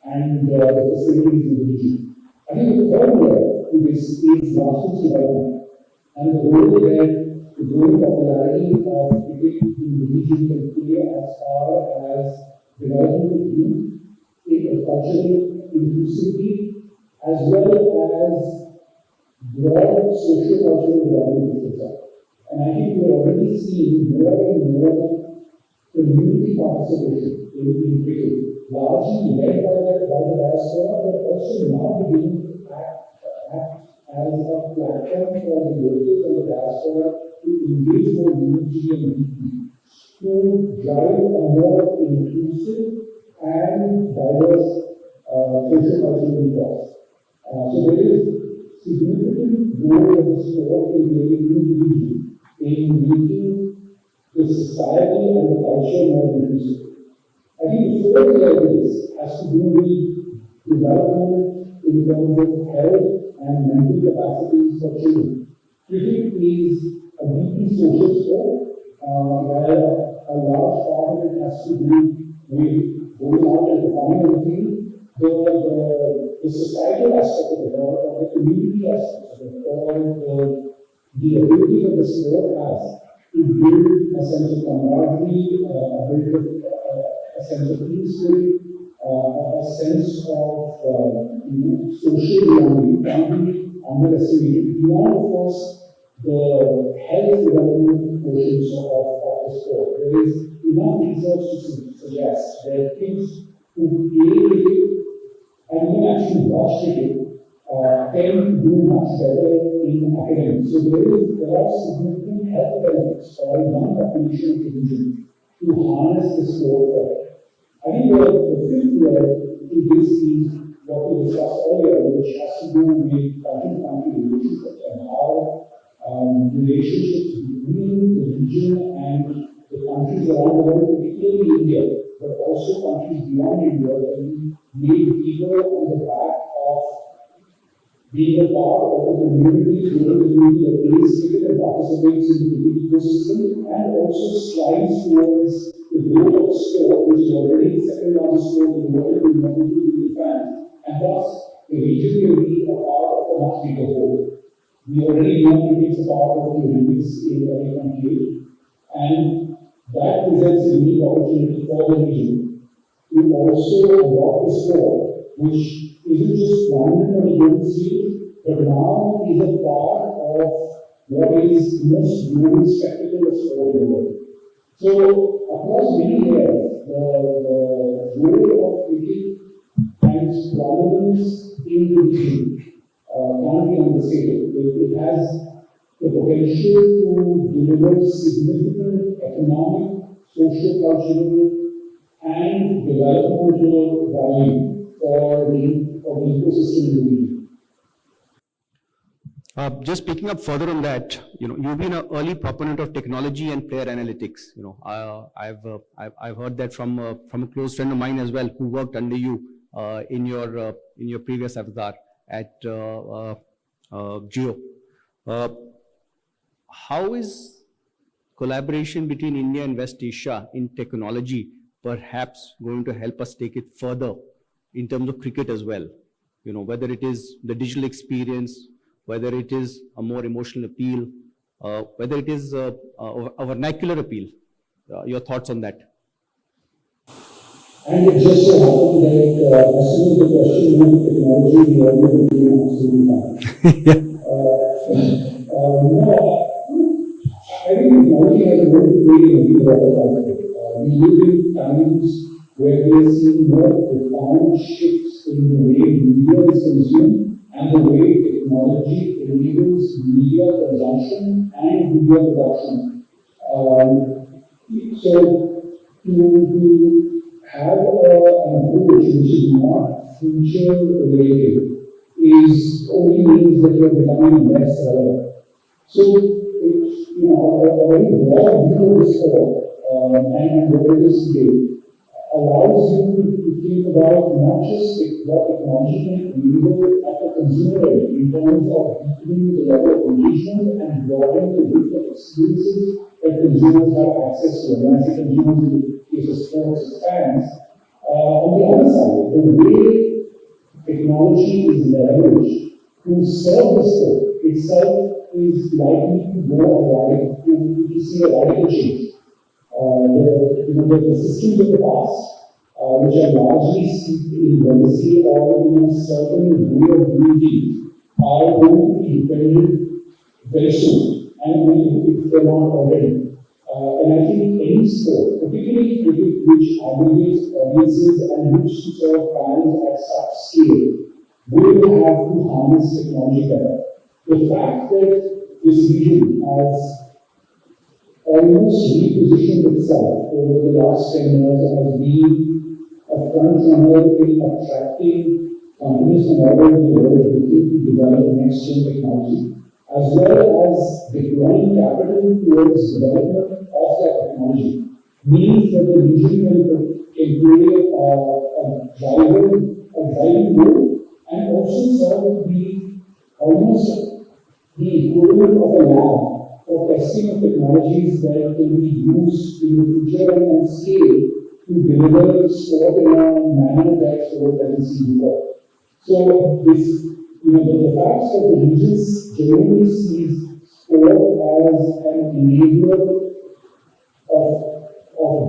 and the facilities in the region. I think the third layer to this is grassroots development, and the role that the growing popularity of cricket in the region can play as far as developing the youth, cultural inclusivity, as well as broad social cultural development is concerned. And I think we're already seeing more and more community participation in cricket, largely led by the diaspora, but also now beginning to act as a platform for the locals and the diaspora to engage more meaningfully and deeply, to drive a more inclusive and diverse social cultural ethos. So there is significant role of the sport in the in making the society and the culture more inclusive. I think the fourth layer of this has to do with development in terms of health and mental capacities for children. Cricket is a deeply social sport, where a large part of it has to do with going out and performing on the field. The societal aspect of it, or the community aspect of it, or the ability that the sport has to build a sense of camaraderie, a sense of team spirit, a sense of social belonging, can be underestimated. Beyond, of course, the health development portions of the sport. There is enough research to suggest that kids who play and even actually watch cricket, tend to do much better in academics. So there are significant health benefits for a young population of Indians to harness this sport for. I think the fifth layer to this is what we discussed earlier, which has to do with country-to-country relationships and how relationships between the region and the countries around the world, particularly India, but also countries beyond India, can be made bigger on the back of being a part of a community, that participates in the cricket ecosystem and also strives towards the growth of sport, which is already the second largest sport in the world with more than 2 billion fans, and thus the region will be a part of a much bigger whole. We already know cricket is a part of the Olympics in 2028, and that presents a unique opportunity for the region to also adopt the sport, which isn't just prominent on the global stage, but now is a part of what is the most global spectacle of sport in the world. So, across many areas, the role of cricket and its prominence in the region can't be understated. It has the potential to deliver significant economic, social-cultural, and developmental value for the ecosystem in the region. Just picking up further on that, you've been an early proponent of technology and player analytics. I've heard that from a close friend of mine as well, who worked under you in your previous avatar at Cieu. How is collaboration between India and West Asia in technology perhaps going to help us take it further in terms of cricket as well? Whether it is the digital experience, whether it is a more emotional appeal, whether it is a vernacular appeal. Your thoughts on that? And it just so happened that as soon as the question went to technology, we already became absolutely fine. I think technology has a role to play in every part of our life. We live in times where we are seeing more profound shifts in the way media is consumed and the way technology enables media consumption and media production. So to have an approach which is not future related only means that you are becoming less relevant. So a very broad view of the sport and what it is today allows you to think about not just what technology can enable at the consumer level in terms of deepening the level of engagement and broadening the width of experiences that consumers have access to. And when I say consumers, in the case of sports, as fans, on the other side, the way technology is leveraged to serve the sport itself is likely to see a radical change. The systems of the past, which are largely steeped in legacy or in a certain way of doing things, are going to be dependent very soon, and if they're not already. And I think any sport, particularly cricket, which aggregates audiences and which to serve fans at such scale, will have to harness technology better. The fact that this region has almost repositioned itself over the last 10 years as being a front runner in attracting companies from all over the world looking to develop next-gen technology, as well as deploying capital towards development of that technology, means that the region can play a driving role and also serve to be almost the equivalent of a lab for testing of technologies that can be used in the future and scale to deliver sport in a manner that sport hasn't seen before. So the fact that the regions generally sees sport as an enabler of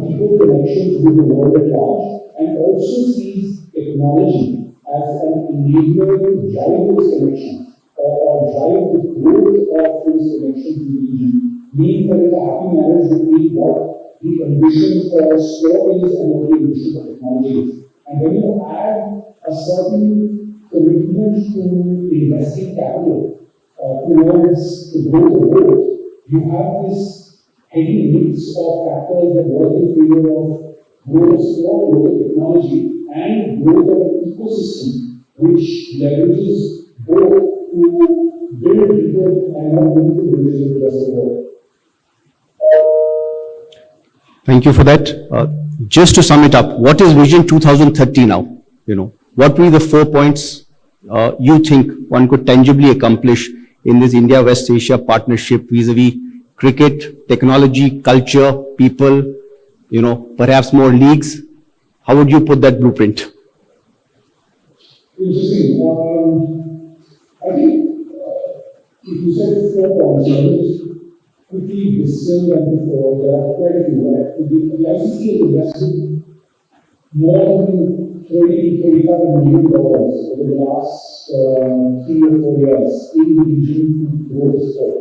deeper connections with the world at large, and also sees technology as an enabler to drive those connections or drive the growth of those connections in the region, means that it's a happy marriage between what the ambition for sport is and what the ambition for technology is. And when you add a certain commitment to investing capital towards the growth of growth, you have this heavy mix of factors that work in favor of growth of sport, growth of technology, and growth of an ecosystem which leverages both to build people and not meaningful bridges with the rest of the world. Thank you for that. Just to sum it up, what is Vision 2030 now? What will be the 4 points you think one could tangibly accomplish in this India-West Asia partnership vis-a-vis cricket, technology, culture, people, perhaps more leagues? How would you put that blueprint? Interesting. I think if you said 4 points, I will just quickly distill them before. There are quite a few. Right? The ICC has invested more than $35 million over the last 3 or 4 years in the region to grow the sport.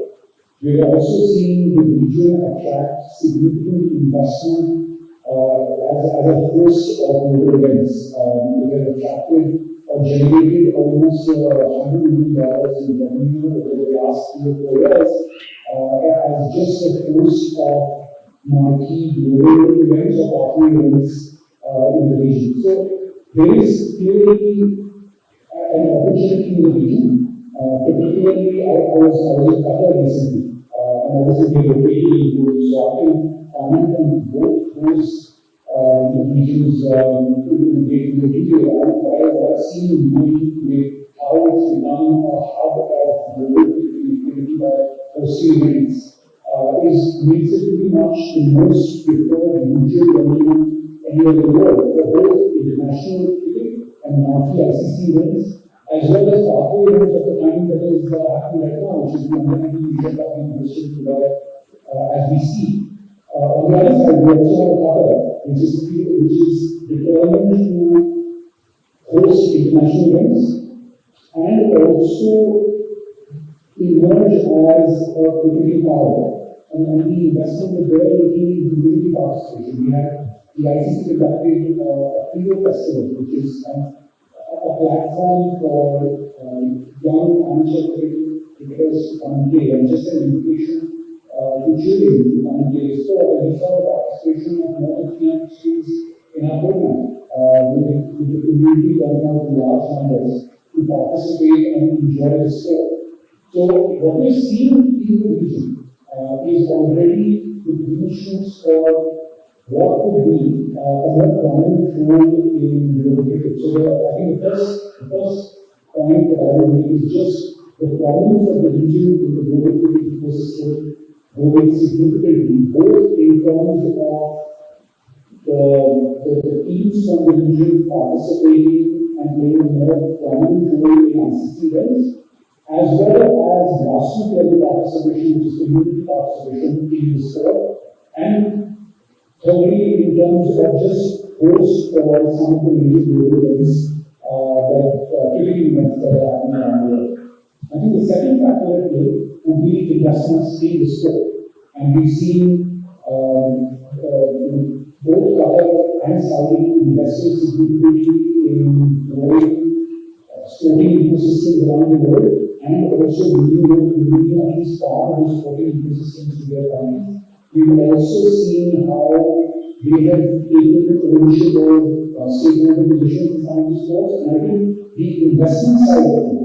We are also seeing the region attract significant investment as a host of global events. We have attracted or generated almost $100 million in revenue over the last 3 or 4 years as just a host of marquee global events or partner events in the region. So there is clearly an opportunity in the region. Particularly, I was in Qatar recently, and I was in the local group, so I can comment on both those regions in great detail. What I've seen with how it's become a hub of global connectivity by hosting events makes it pretty much the most preferred region venue anywhere in the world for both international cricket and marquee ICC events, as well as pathway events of the kind that is happening right now, which is the American Asia Cup being hosted today as we speak. On the other side, we also have Qatar, which is determined to host international events and also emerge as a cricketing power. And the investment that they're making in community participation. We have the ICC conducted a Cieu festival, which is a platform for young amateur cricketers to come and play, and just an invitation to children to come and play sport. And we saw the participation of more than 300 students in our program, with the community coming out in large numbers to participate and enjoy the sport. So what we've seen in the region is already the green shoots for what could be a more prominent role in global cricket. So I think the first point that I would make is just the prominence of the region in the global cricket ecosystem growing significantly, both in terms of the teams from the region participating and playing a more prominent role in ICC events, as well as grassroots level participation, which is community participation in the sport, and thirdly, in terms of just host for some of the major global events cricketing events that are happening around the world. I think the second factor at play would be investments in the sport, and we've seen both Qatar and Saudi invested significantly in growing sporting ecosystems around the world, and also bringing at least part of the sporting ecosystems to their countries. We've also seen how they have taken the ownership of stakeholder positions in some of the sports, and I think the investment side of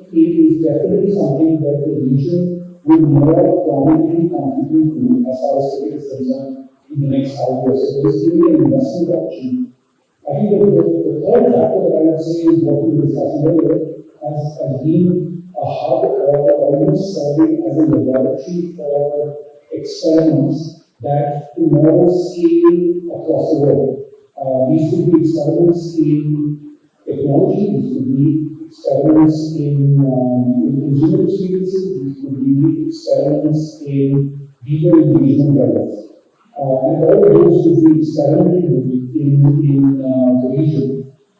it is definitely something that the region will more prominently contribute to as far as cricket is concerned in the next 5 years. So there's clearly an investment option. I think the third factor that I would say is what we were discussing earlier as being a hub or almost serving as a laboratory for experiments that tomorrow scale across the world. These could be experiments in technology, these could be experiments in consumer experiences, these could be experiments in deeper engagement levels. And all of those could be experimented in the region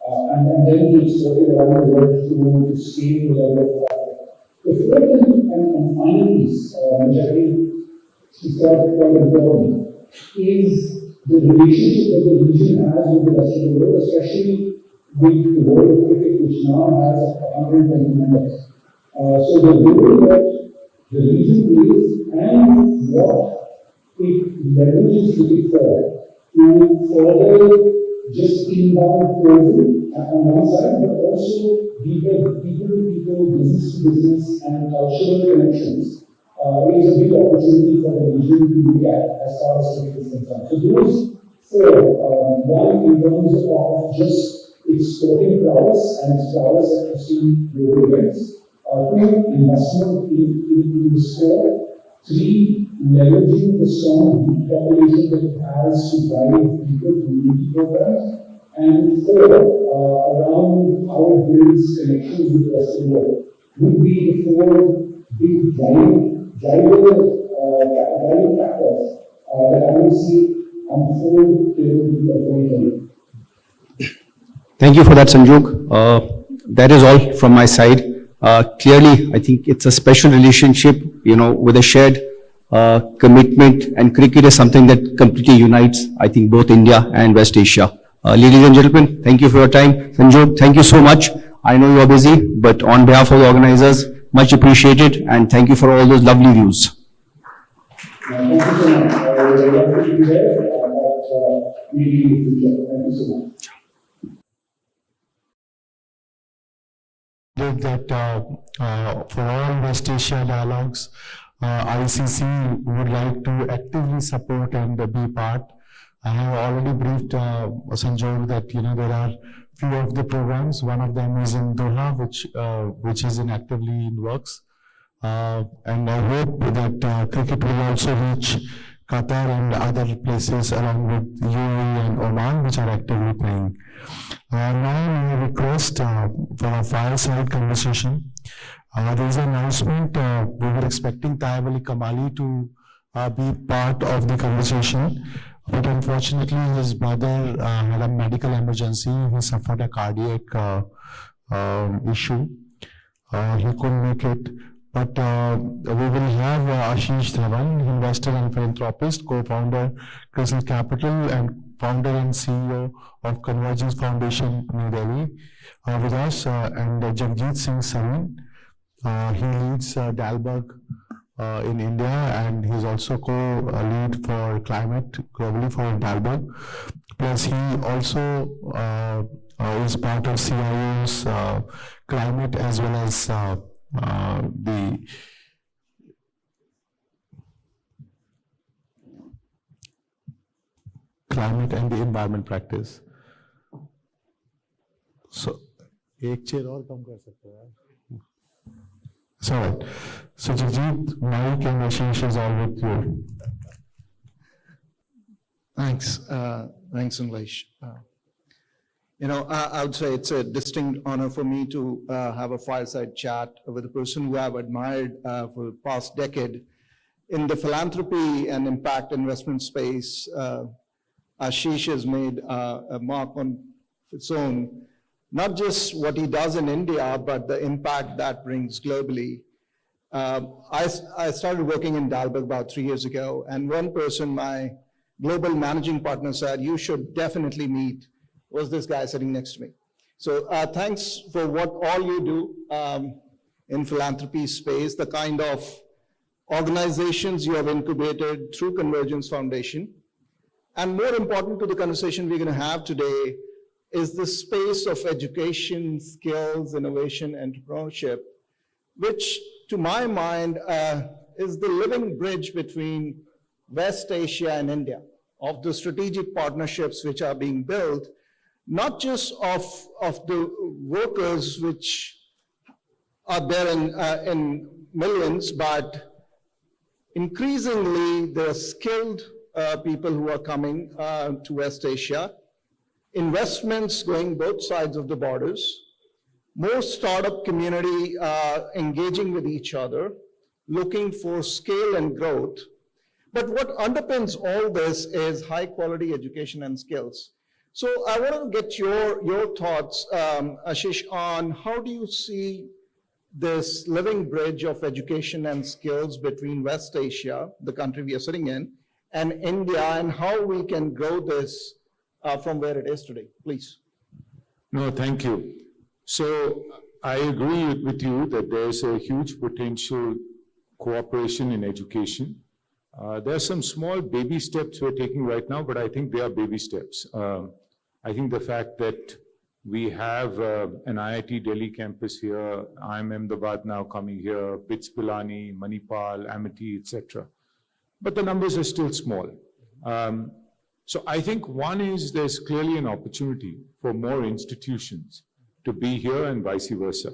and then be exported around the world to scale the level of traffic. The fourth and final piece, which I think is quite important, is the relationship that the region has with the rest of the world, especially with the World Cricket, which now has 120 members. So the role that the region plays and what it leverages cricket for to further just inbound tourism on one side, but also deeper people-to-people, business-to-business, and cultural connections is a big opportunity for the region to look at as far as cricket is concerned. So those four, one in terms of just its sporting prowess and its prowess at hosting global events. Two, investment in the sport. Three, leveraging the strong youth population that it has to drive deeper community programs. And four, around how it builds connections with the rest of the world. Would be the four big driving factors that I would see unfold till 2020. Thank you for that, Sanjog. That is all from my side. Clearly, I think it's a special relationship, with a shared commitment, and cricket is something that completely unites, I think, both India and West Asia. Ladies and gentlemen, thank you for your time. Sanjog, thank you so much. I know you are busy, but on behalf of the organizers, much appreciated, and thank you for all those lovely views. Thank you so much. I would love to be there at meeting in the future. Thank you so much. That for all West Asia dialogues, ICC would like to actively support and be part. I have already briefed Sanjog that there are few of the programs. One of them is in Doha, which is actively in works, and I hope that cricket will also reach Qatar and other places along with UAE and Oman, which are actively playing. Now I request for a fireside conversation. There is an announcement. We were expecting Taib Ali Kamali to be part of the conversation, but unfortunately his brother had a medical emergency. He suffered a cardiac issue. He couldn't make it. But we will have Ashish Dhawan, investor and philanthropist, co-founder Crystal Capital, and founder and CEO of Convergence Foundation, New Delhi, with us, and Jagjit Singh Sarin. He leads Dalberg in India, and he's also co-lead for climate globally for Dalberg. Plus, he also is part of CIO's climate as well as the climate and the environment practice. So, एक chair और कम कर सकते हैं. It's all right. So, Jagjit, Mike and Ashish is all with you. Thanks. Thanks, English. I would say it's a distinct honor for me to have a fireside chat with a person who I've admired for the past decade in the philanthropy and impact investment space. Ashish has made a mark on its own, not just what he does in India, but the impact that brings globally. I started working in Dalberg about 3 years ago, and one person, my global managing partner, said, "You should definitely meet," was this guy sitting next to me. So thanks for what all you do in philanthropy space, the kind of organizations you have incubated through Convergence Foundation. And more important to the conversation we're going to have today is the space of education, skills, innovation, entrepreneurship, which to my mind is the living bridge between West Asia and India, of the strategic partnerships which are being built, not just of the workers which are there in millions, but increasingly the skilled people who are coming to West Asia, investments going both sides of the borders, more startup community engaging with each other, looking for scale and growth. But what underpins all this is high quality education and skills. So I want to get your thoughts, Ashish, on how do you see this living bridge of education and skills between West Asia, the country we are sitting in, and India, and how we can grow this from where it is today, please. No, thank you. So I agree with you that there's a huge potential cooperation in education. There are some small baby steps we're taking right now, but I think they are baby steps. I think the fact that we have an IIT Delhi campus here, IIM Ahmedabad now coming here, BITS Pilani, Manipal, Amity, etc. But the numbers are still small. So I think one is there's clearly an opportunity for more institutions to be here and vice versa.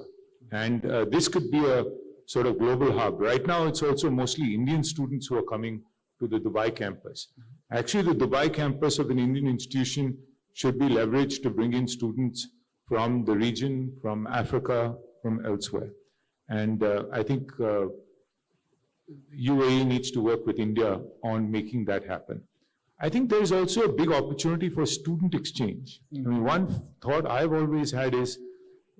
And this could be a sort of global hub. Right now, it's also mostly Indian students who are coming to the Dubai campus. Actually, the Dubai campus of an Indian institution should be leveraged to bring in students from the region, from Africa, from elsewhere. And I think UAE needs to work with India on making that happen. I think there's also a big opportunity for student exchange. I mean, one thought I've always had is,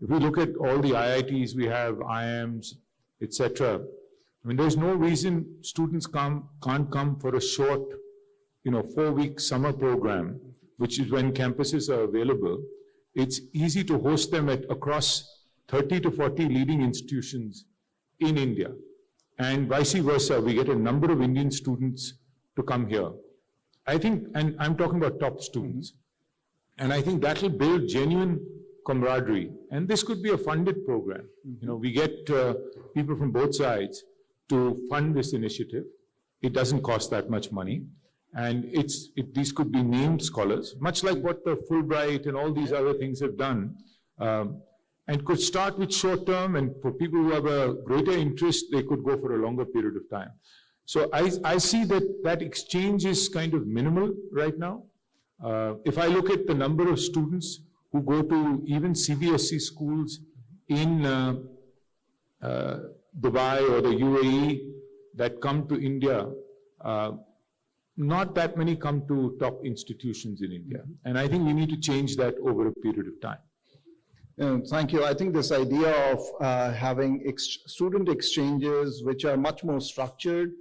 if we look at all the IITs we have, IIMs, etc. I mean, there's no reason students can't come for a short, 4-week summer program, which is when campuses are available. It's easy to host them at across 30 to 40 leading institutions in India. And vice versa, we get a number of Indian students to come here. I think, and I'm talking about top students, and I think that will build genuine camaraderie. And this could be a funded program. We get people from both sides to fund this initiative. It doesn't cost that much money. And these could be named scholars, much like what the Fulbright and all these other things have done. And could start with short term, and for people who have a greater interest, they could go for a longer period of time. So I see that exchange is kind of minimal right now. If I look at the number of students who go to even CBSE schools in Dubai or the UAE that come to India, not that many come to top institutions in India. And I think we need to change that over a period of time. Thank you. I think this idea of having student exchanges, which are much more structured,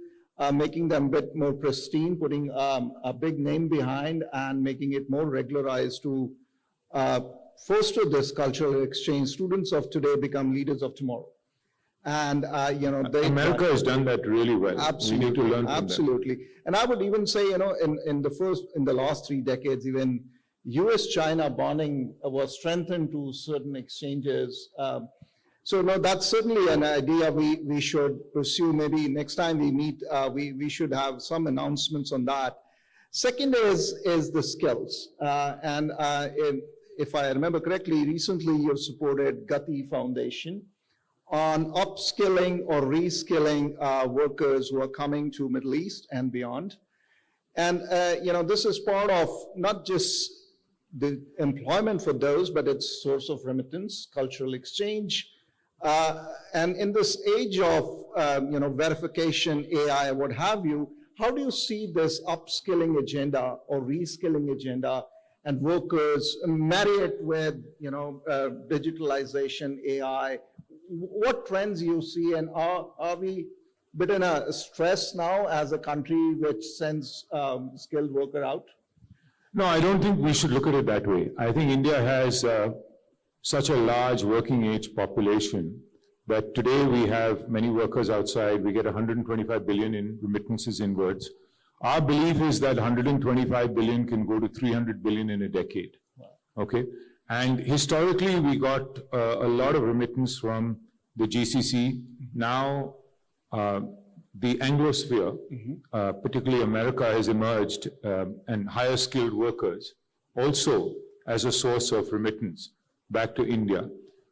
making them a bit more pristine, putting a big name behind and making it more regularized to foster this cultural exchange. Students of today become leaders of tomorrow. And, America has done that really well. Absolutely. We need to learn from absolutely. them. And I would even say, in the last 3 decades, even US-China bonding was strengthened to certain exchanges. So no, that's certainly an idea we should pursue. Maybe next time we meet, we should have some announcements on that. Second is the skills. If I remember correctly, recently you supported Gati Foundation on upskilling or reskilling workers who are coming to Middle East and beyond. And this is part of not just the employment for those, but it's source of remittance, cultural exchange. And in this age of verification, AI, what have you, how do you see this upskilling agenda or reskilling agenda and workers marry it with digitalization, AI? What trends you see, and are we a bit in a stress now as a country which sends skilled worker out? No, I don't think we should look at it that way. I think India has such a large working age population that today we have many workers outside. We get 125 billion in remittances inwards. Our belief is that 125 billion can go to 300 billion in a decade. Okay? And historically, we got a lot of remittance from the GCC. Now, the Anglosphere, particularly America, has emerged, and higher skilled workers also as a source of remittance back to India.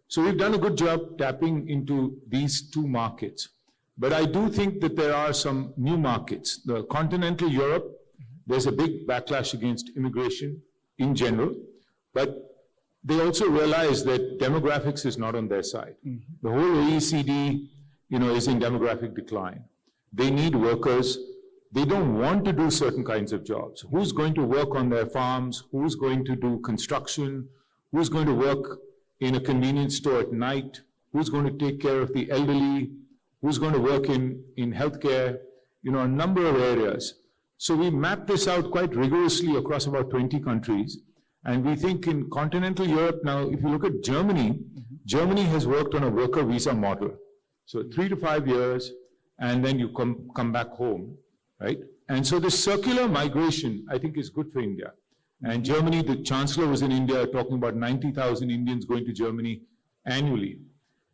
So we've done a good job tapping into these 2 markets. But I do think that there are some new markets. The continental Europe, there's a big backlash against immigration in general, but they also realize that demographics is not on their side. The whole OECD, is in demographic decline. They need workers. They don't want to do certain kinds of jobs. Who's going to work on their farms? Who's going to do construction? Who's going to work in a convenience store at night? Who's going to take care of the elderly? Who's going to work in healthcare? A number of areas. So we mapped this out quite rigorously across about 20 countries. And we think in continental Europe now, if you look at Germany, Germany has worked on a worker visa model. So 3 to 5 years, and then you come back home, right? And so this circular migration, I think, is good for India. And Germany, the chancellor was in India talking about 90,000 Indians going to Germany annually.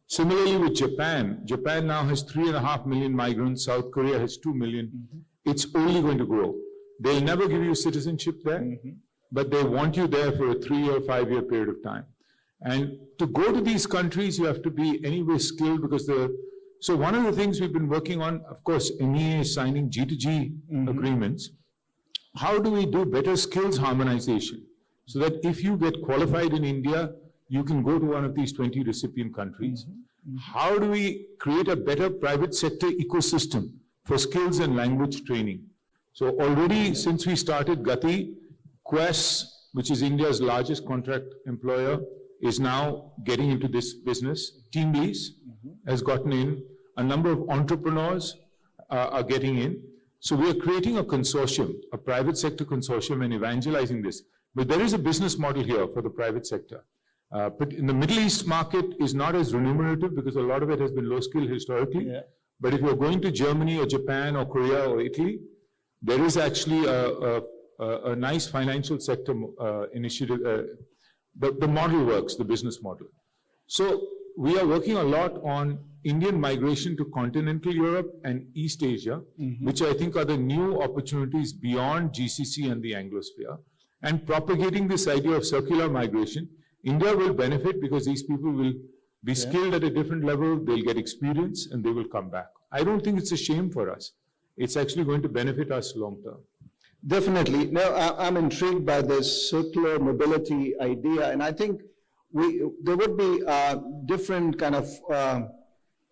Similarly with Japan, Japan now has 3.5 million migrants, South Korea has 2 million. It's only going to grow. They'll never give you citizenship there, but they want you there for a 3 or 5 year period of time. And to go to these countries, you have to be anyway skilled because so one of the things we've been working on, of course, MEA is signing G2G agreements. How do we do better skills harmonization so that if you get qualified in India, you can go to one of these 20 recipient countries? How do we create a better private sector ecosystem for skills and language training? So already since we started Gati, Quest, which is India's largest contract employer, is now getting into this business. TeamLease has gotten in. A number of entrepreneurs are getting in. So we are creating a consortium, a private sector consortium, and evangelizing this. But there is a business model here for the private sector. But in the Middle East market is not as remunerative because a lot of it has been low skill historically. But if you're going to Germany or Japan or Korea or Italy, there is actually a nice financial sector initiative. The model works, the business model. So we are working a lot on Indian migration to continental Europe and East Asia, which I think are the new opportunities beyond GCC and the Anglosphere, and propagating this idea of circular migration. India will benefit because these people will be skilled at a different level, they'll get experience, and they will come back. I don't think it's a shame for us. It's actually going to benefit us long term. Definitely. Now, I'm intrigued by this circular mobility idea, and I think there would be different kind of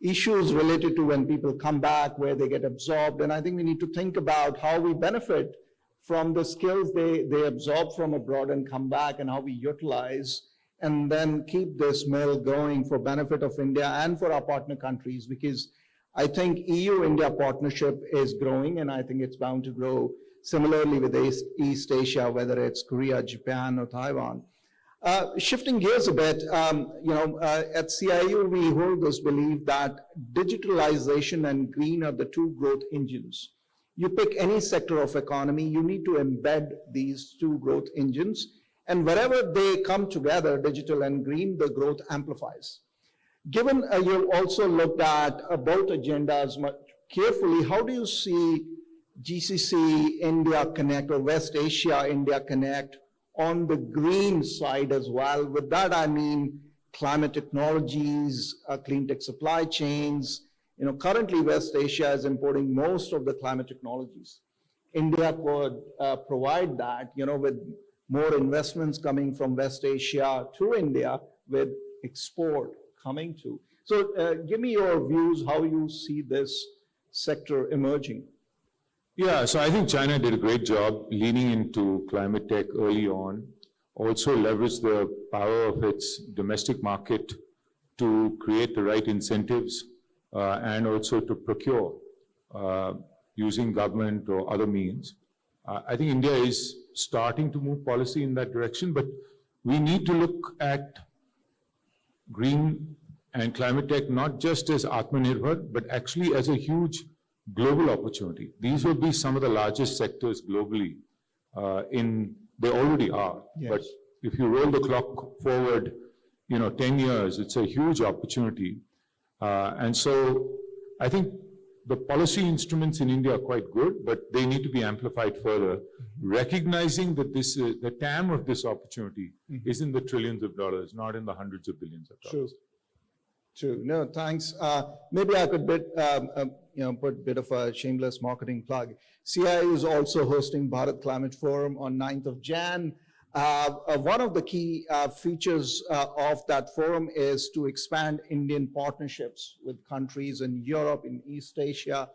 issues related to when people come back, where they get absorbed, and I think we need to think about how we benefit from the skills they absorb from abroad and come back, and how we utilize and then keep this mill going for benefit of India and for our partner countries, because I think EU-India partnership is growing, and I think it's bound to grow similarly with East Asia, whether it's Korea, Japan, or Taiwan. Shifting gears a bit, at CIU, we hold this belief that digitalization and green are the two growth engines. You pick any sector of economy, you need to embed these two growth engines, and wherever they come together, digital and green, the growth amplifies. Given you also looked at both agendas much carefully, how do you see GCC India Connect or West Asia India Connect on the green side as well? With that, I mean climate technologies, clean tech supply chains. Currently West Asia is importing most of the climate technologies. India could provide that, with more investments coming from West Asia to India, with export coming to. So give me your views, how you see this sector emerging. Yeah, so I think China did a great job leaning into climate tech early on, also leveraged the power of its domestic market to create the right incentives and also to procure using government or other means. I think India is starting to move policy in that direction, but we need to look at green and climate tech not just as Atmanirbhar, but actually as a huge global opportunity. These will be some of the largest sectors globally. They already are, but if you roll the clock forward, 10 years, it's a huge opportunity. And so I think the policy instruments in India are quite good, but they need to be amplified further, recognizing that the TAM of this opportunity is in the trillions of dollars, not in the hundreds of billions of dollars. True. No, thanks. Maybe I could put a bit of a shameless marketing plug. CIU is also hosting Bharat Climate Forum on 9th of Jan. One of the key features of that forum is to expand Indian partnerships with countries in Europe, in East Asia,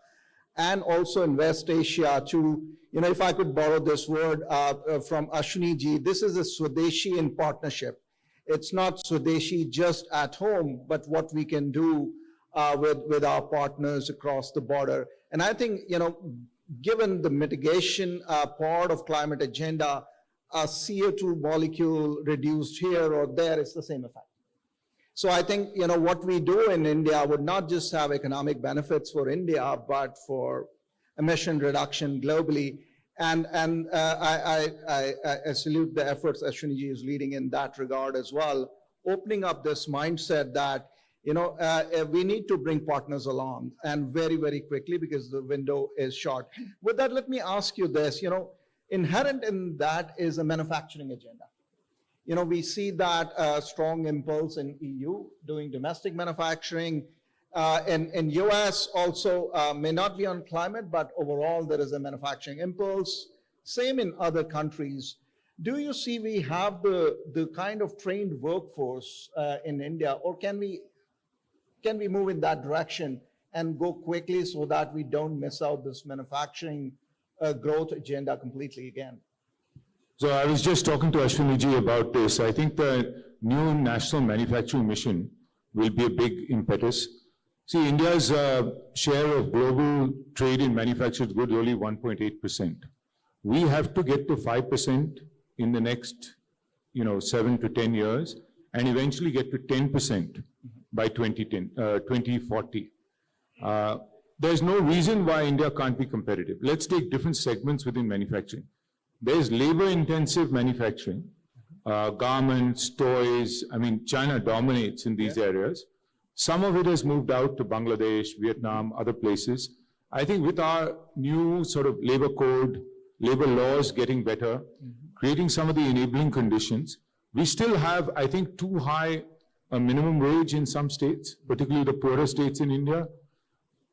and also in West Asia to, if I could borrow this word from Ashwini ji, this is a Swadeshi in partnership. It's not Swadeshi just at home, but what we can do with our partners across the border. And I think, given the mitigation part of climate agenda, a CO2 molecule reduced here or there, it's the same effect. So I think, what we do in India would not just have economic benefits for India, but for emission reduction globally. And I salute the efforts Ashwini is leading in that regard as well, opening up this mindset that, we need to bring partners along, and very, very quickly, because the window is short. With that, let me ask you this, inherent in that is a manufacturing agenda. We see that strong impulse in EU doing domestic manufacturing. In US also may not be on climate, but overall there is a manufacturing impulse. Same in other countries. Do you see we have the kind of trained workforce in India, or can we move in that direction and go quickly so that we don't miss out this manufacturing growth agenda completely again? So I was just talking to Ashwini ji about this. I think the new national manufacturing mission will be a big impetus. See, India's share of global trade in manufactured goods is only 1.8%. We have to get to 5% in the next, 7 to 10 years, and eventually get to 10% by 2040. There's no reason why India can't be competitive. Let's take different segments within manufacturing. There's labor-intensive manufacturing, garments, toys. China dominates in these areas. Some of it has moved out to Bangladesh, Vietnam, other places. I think with our new sort of labor code, labor laws getting better, creating some of the enabling conditions, we still have, I think, too high a minimum wage in some states, particularly the poorer states in India.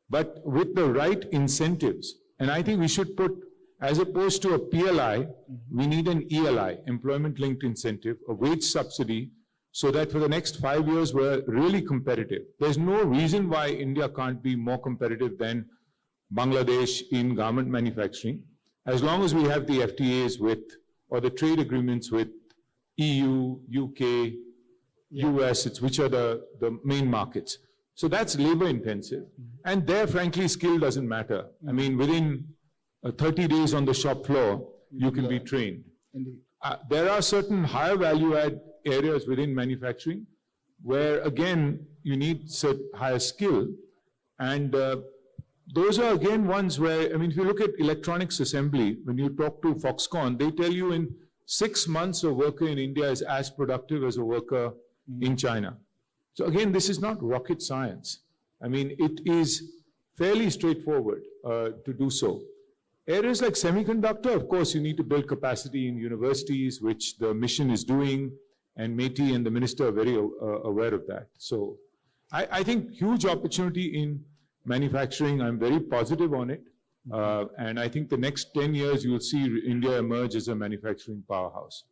But with the right incentives, and I think we should put, as opposed to a PLI, we need an ELI, employment-linked incentive, a wage subsidy, so that for the next 5 years, we're really competitive. There's no reason why India can't be more competitive than Bangladesh in garment manufacturing, as long as we have the FTAs with, or the trade agreements with EU, UK, US, which are the main markets. So that's labor intensive. And there, frankly, skill doesn't matter. Within 30 days on the shop floor, you can be trained. Indeed. There are certain higher value add areas within manufacturing where, again, you need higher skill. And those are, again, ones where, if you look at electronics assembly, when you talk to Foxconn, they tell you in 6 months a worker in India is as productive as a worker in China. So again, this is not rocket science. It is fairly straightforward to do so. Areas like semiconductor, of course, you need to build capacity in universities, which the mission is doing, and METI and the minister are very aware of that. So I think huge opportunity in manufacturing. I'm very positive on it. And I think the next 10 years, you will see India emerge as a manufacturing powerhouse.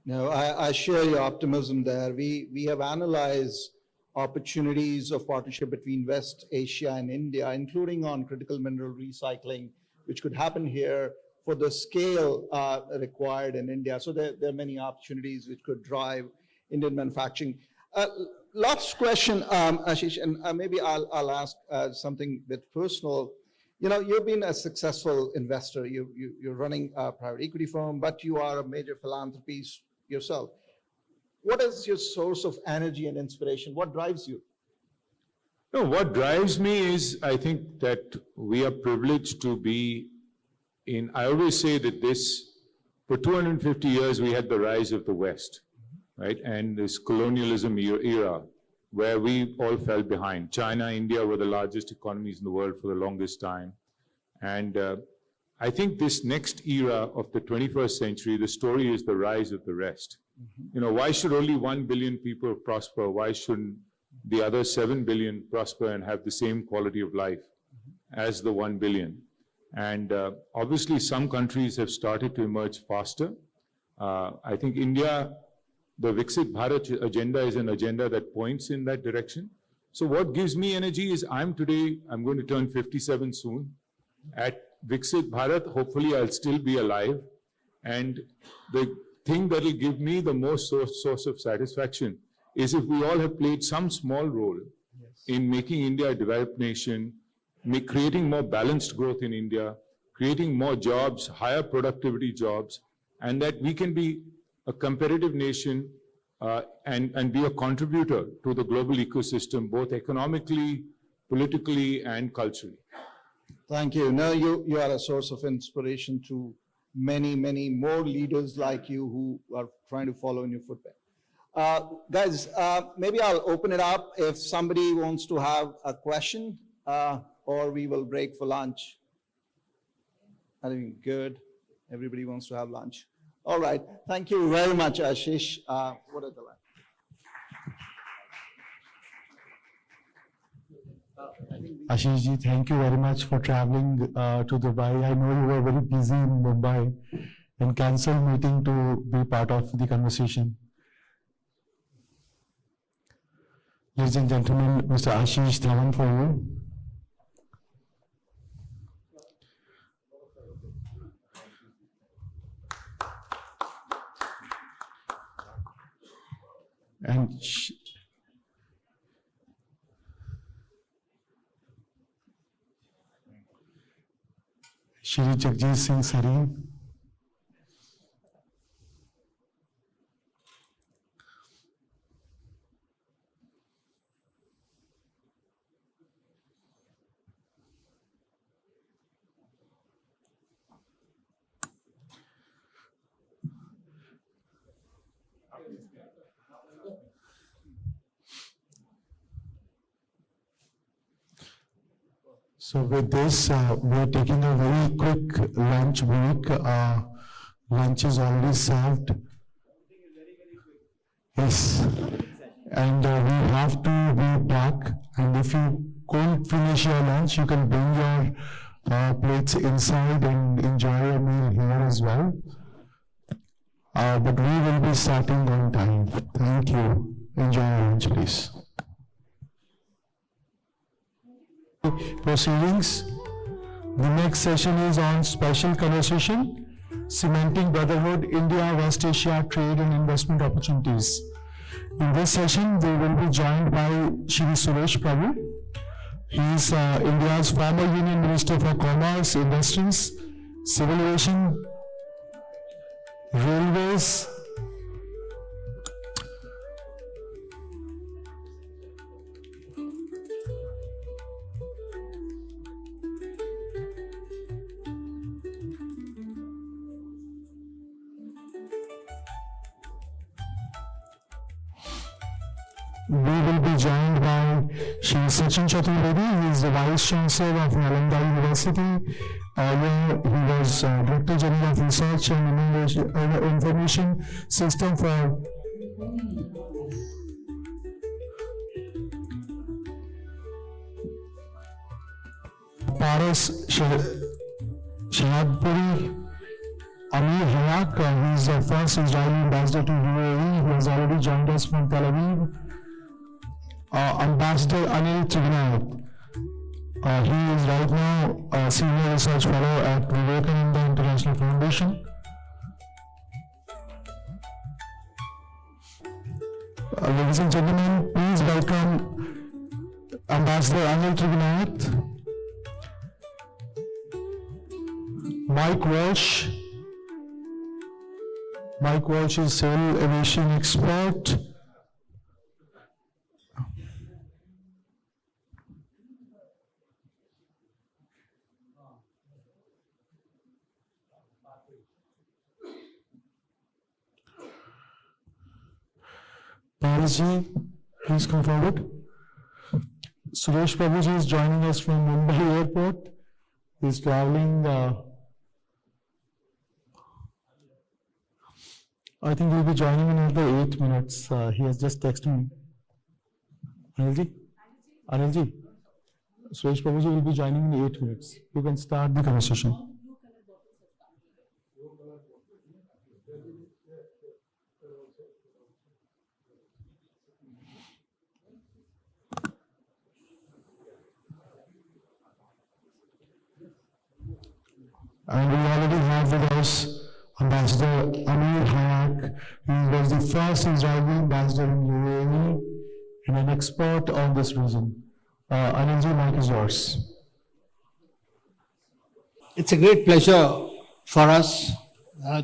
No, I share your optimism there. We have analyzed opportunities of partnership between West Asia and India, including on critical mineral recycling, which could happen here for the scale required in India. So there are many opportunities which could drive Indian manufacturing. Last question, Ashish, and maybe I'll ask something a bit personal. You've been a successful investor. You're running a private equity firm, but you are a major philanthropist yourself. What is your source of energy and inspiration? What drives you? No, what drives me is, I think that we are privileged to be in, I always say that for 250 years, we had the rise of the West, right? And this colonialism era where we all fell behind. China, India were the largest economies in the world for the longest time. And I think this next era of the 21st century, the story is the rise of the rest. Why should only 1 billion people prosper? Why shouldn't the other 7 billion prosper and have the same quality of life as the 1 billion? And obviously, some countries have started to emerge faster. I think India, the Viksit Bharat agenda is an agenda that points in that direction. So what gives me energy is I'm going to turn 57 soon. At Viksit Bharat, hopefully I'll still be alive. And the thing that will give me the most source of satisfaction is if we all have played some small role in making India a developed nation, creating more balanced growth in India, creating more jobs, higher productivity jobs, and that we can be a competitive nation and be a contributor to the global ecosystem, both economically, politically, and culturally. Thank you. No, you are a source of inspiration to many, many more leaders like you who are trying to follow in your footsteps. Guys, maybe I'll open it up if somebody wants to have a question, or we will break for lunch. I think good. Everybody wants to have lunch. All right. Thank you very much, Ashish. What are the lines? Ashish ji, thank you very much for traveling to Dubai. I know you were very busy in Mumbai and canceled meeting to be part of the conversation. Ladies and gentlemen, Mr. Ashish Dhawan for you. And Shri Jagjit Singh Sareen. So with this, we are taking a very quick lunch break. Lunch is already served. Yes. And we have to be back. And if you can't finish your lunch, you can bring your plates inside and enjoy your meal here as well. But we will be starting on time. Thank you. Enjoy your lunch, please. Proceedings. The next session is on special conversation, cementing brotherhood, India, West Asia, trade and investment opportunities. In this session, we will be joined by Shri Suresh Prabhu. He is India's former Union Minister for Commerce, Industries, Civil Aviation, Railways, we will be joined by Shri Sachin Chaturvedi. He is the Vice Chancellor of Nalanda University. Earlier, he was Director General of Research and Information System for Paris Shahadpuri. Amir Hayak, he is the first Israeli ambassador to UAE. He has already joined us from Tel Aviv. Ambassador Anil Trignayat. He is right now a Senior Research Fellow at Vivekananda International Foundation. Ladies and gentlemen, please welcome Ambassador Anil Trignayat, Mike Walsh. Mike Walsh is civil aviation expert. Parisji, please come forward. Suresh Prabhuji is joining us from Mumbai Airport. He is traveling. I think he'll be joining in another 8 minutes. He has just texted me. Anilji? Anilji? Suresh Prabhuji will be joining in 8 minutes. You can start the conversation. And we already have with us Ambassador Amir Hayak. He was the first Israeli ambassador in UAE and an expert on this region. Anilji, mic is yours. It's a great pleasure for us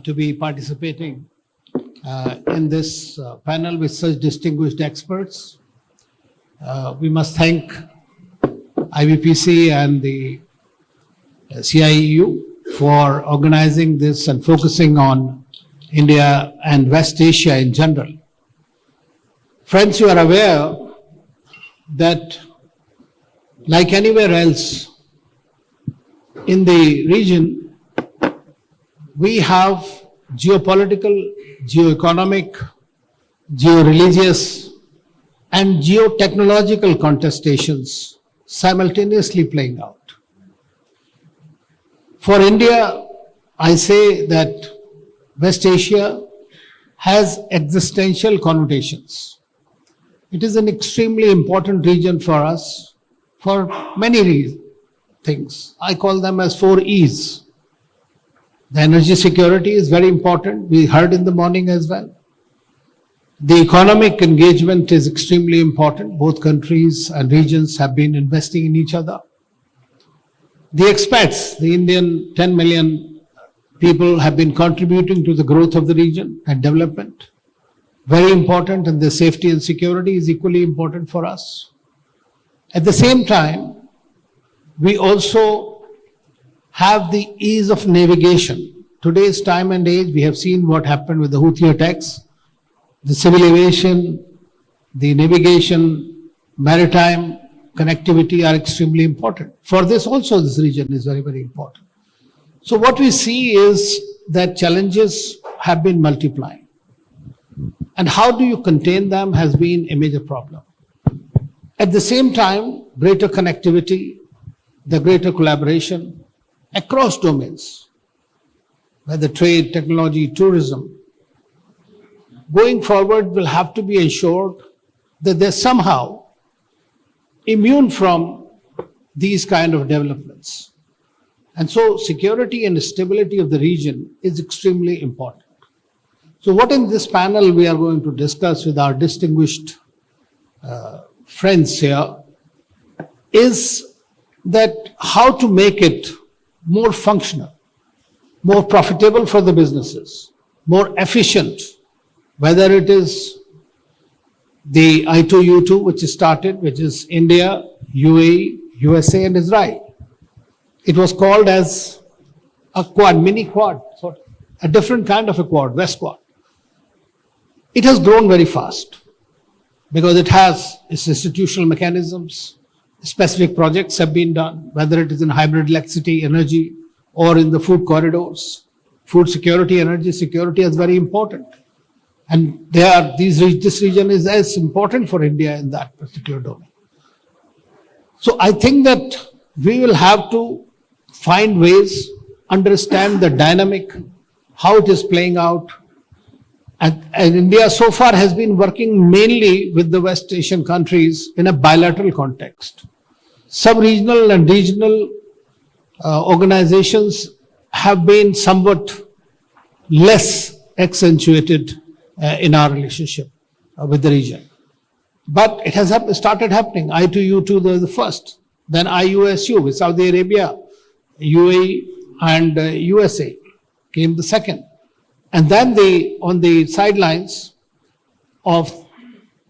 to be participating in this panel with such distinguished experts. We must thank IBPC and the CIEU for organizing this and focusing on India and West Asia in general. Friends, you are aware that like anywhere else in the region, we have geopolitical, geo-economic, geo-religious, and geotechnological contestations simultaneously playing out. For India, I say that West Asia has existential connotations. It is an extremely important region for us for many things. I call them as 4 E's. The energy security is very important. We heard in the morning as well. The economic engagement is extremely important. Both countries and regions have been investing in each other. The expats, the Indian 10 million people, have been contributing to the growth of the region and development. Very important, and the safety and security is equally important for us. At the same time, we also have the ease of navigation. Today's time and age, we have seen what happened with the Houthi attacks. The civil aviation, the navigation, maritime connectivity are extremely important. For this also, this region is very, very important. So what we see is that challenges have been multiplying. And how do you contain them has been a major problem. At the same time, greater connectivity, the greater collaboration across domains, whether trade, technology, tourism, going forward will have to be ensured that they're somehow immune from these kind of developments. And so security and stability of the region is extremely important. So what in this panel we are going to discuss with our distinguished friends here is that how to make it more functional, more profitable for the businesses, more efficient, whether it is the I2U2 which is started, which is India, UAE, USA and Israel. It was called as a quad, mini quad, sort of, a different kind of a quad, West Quad. It has grown very fast because it has its institutional mechanisms. Specific projects have been done, whether it is in hybrid electricity, energy, or in the food corridors. Food security, energy security is very important. And this region is as important for India in that particular domain. So I think that we will have to find ways, understand the dynamic, how it is playing out. And India so far has been working mainly with the West Asian countries in a bilateral context. Sub-regional and regional organizations have been somewhat less accentuated in our relationship with the region. But it has started happening. I2U2 the first, then IUSU with Saudi Arabia, UAE and USA came the second. And then on the sidelines of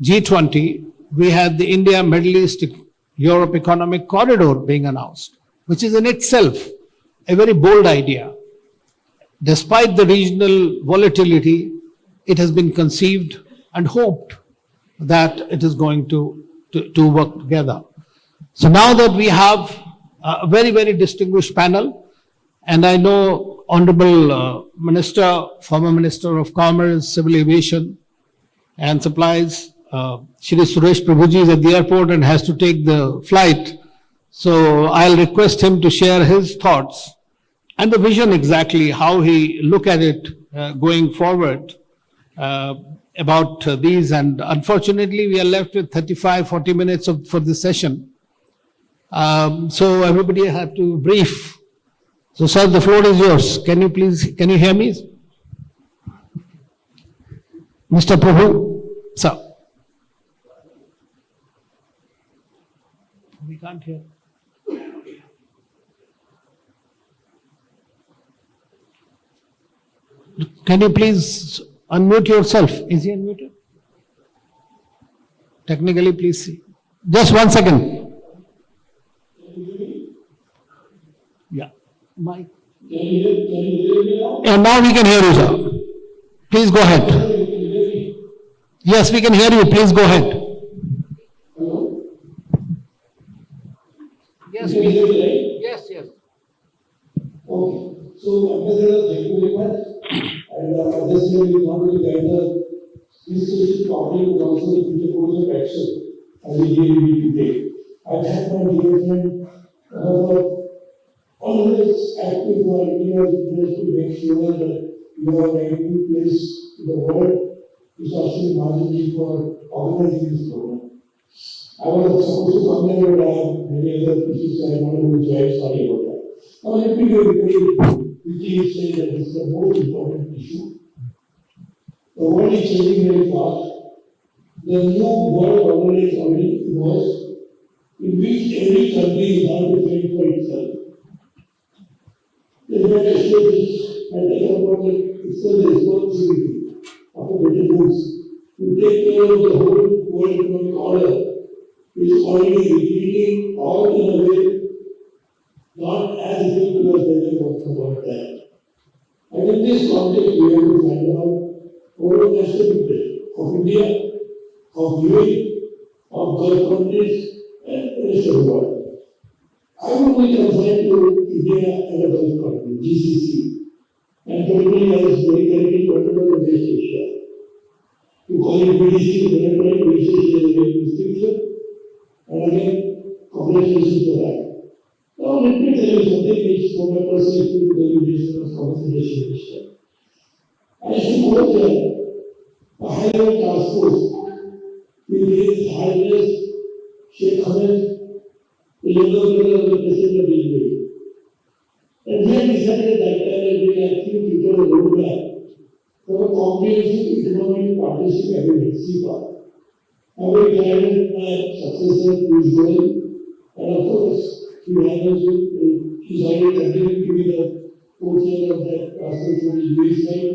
G20, we had the India, Middle East, Europe Economic Corridor being announced, which is in itself a very bold idea. Despite the regional volatility, it has been conceived and hoped that it is going to work together. So now that we have a very, very distinguished panel, and I know Honorable Minister, former Minister of Commerce, Civil Aviation and Supplies, Shri Suresh Prabhuji is at the airport and has to take the flight. So I'll request him to share his thoughts and the vision exactly, how he look at it going forward about these. And unfortunately, we are left with 35-40 minutes for this session. So everybody have to brief. So sir, the floor is yours. Can you hear me? Mr. Prabhu, sir. We can't hear. Can you please unmute yourself? Is he unmuted? Technically, please see. Just 1 second. Yeah. Mike. And now we can hear you, sir. Please go ahead. Yes, we can hear you. Please go ahead. Yes, please. Yes, yes. Okay, so Ambassador, thank you very much. And obviously, we want to guide the institution properly, but also the future course of action as we really need to take. I thank my dear friend for always active for India just to make sure that you are in a good place in the world, especially marginally for organizing this program. I was supposed to come there, but I have many other issues I wanted to join. Sorry about that. Now, let me quickly say that this is the most important issue. The world is changing very fast. The new world order is already emerged, in which every country is now to fend for itself. The United States has taken upon itself the responsibility of a better goods to take care of the whole world economic order, which is already retreating all in a way not as effective as they were about that. And in this context, we have to find out what are the national interests of India, of UAE, of Gulf countries, and the rest of the world. I will be confined to India and the Gulf countries, GCC, and particularly as very correctly pointed out in West Asia. To call it BDC, the West Asia is a very description, and again, congratulations for that. Now, let me tell you something which from my personal experience with the duration of concentration mission. I used to go there, a high-level task force with His Highness Sheikh Hamid, the younger brother of the President of India. And we had decided at that time that we will actually prepare a roadmap for a comprehensive economic partnership agreement, CEPA. I will guide my successor who is going, and of course, he is already continuing to be the co-chair of that process from the UAE side,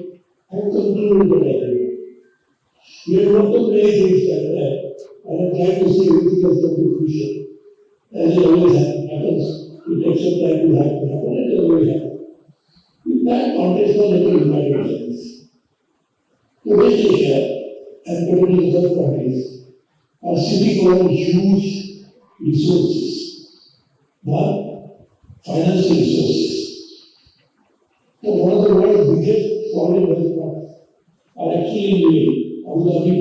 and concluded the agreement. We have worked on many things like that, and I'm trying to see everything has come to fruition. As it always happens, it takes some time to happen, and it always happens. In that context, let me remind you this. The West Asia, and particularly the Gulf countries, are sitting on huge resources. One, financial resources. So one of the world's biggest foreign wealth funds are actually in UAE, Abu Dhabi,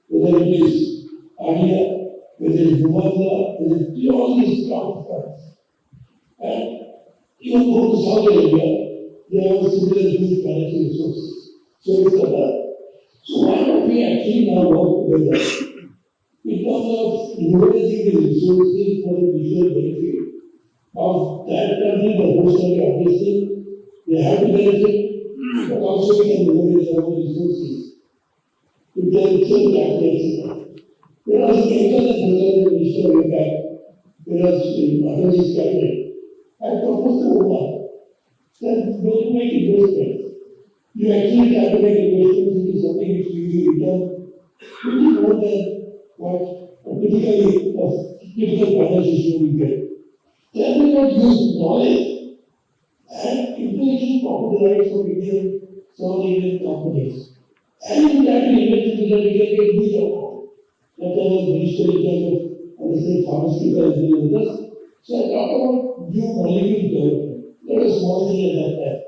whether it is Adia, whether it is Mubadala, whether it is all these funds. And even go to Saudi Arabia, they have similar huge financial resources. So it's Qatar. So why don't we actually now work together in terms of leveraging the resources for the mutual benefit of that country, the host country, obviously, they have to benefit, but also we can leverage our resources with their mutual capital. Whereas India and Brazil, the Minister of Impact, whereas in Attorney's Cabinet, I proposed to Oman that when you make investments, you actually try to make investments into something which gives you return, which is more than what typical financial issue we get. Can we not use knowledge and intellectual property rights of Indian, South Indian companies? And in that we can get huge amount. That was Minister in charge of, understand, pharmaceutical and others. So I talked about new molecule development. That was small thing at that time.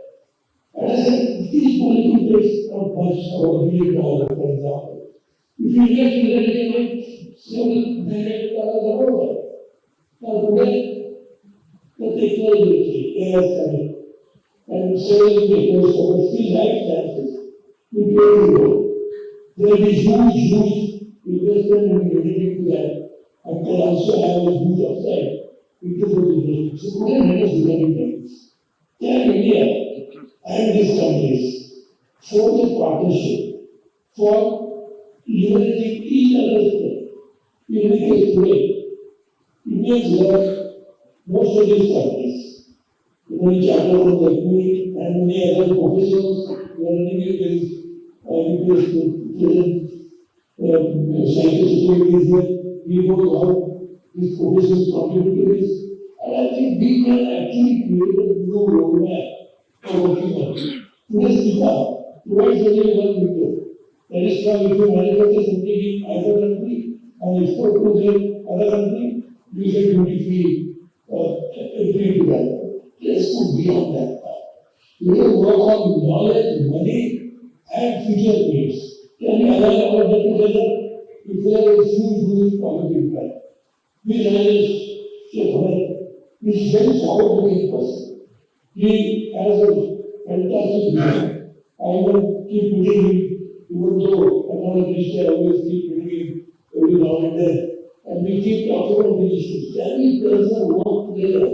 And I said, these molecules not much, about $1 billion, for example. If you invest in that, you can make several $1 billion over. Now today, the technology, AI is coming, and several papers for still life sciences, in 20 years, there will be huge investment in getting into that, and can also have a huge upside into those investments. So today, let us become things. Can India and these countries forge a partnership for leveraging each other's strength? In the case today, Indians love most of these countries. many charters like me and many other professionals who are running this present scientific societies here. We know how these professionals contribute to this. And I think we can actually create a new roadmap for working on it. Today's data provides only one window. That is why if you manufacture something in either country and export to the other country, you get duty-free entry to that. Let's go beyond that. We will work on knowledge, money, and future needs. Can we align all of that together? If there is huge positive impact. We realize is very forward-looking person. He has a fantastic vision. I will keep meeting him, even though I'm not a minister, I always keep meeting him every now and then. And we keep talking about these issues. Can we person work together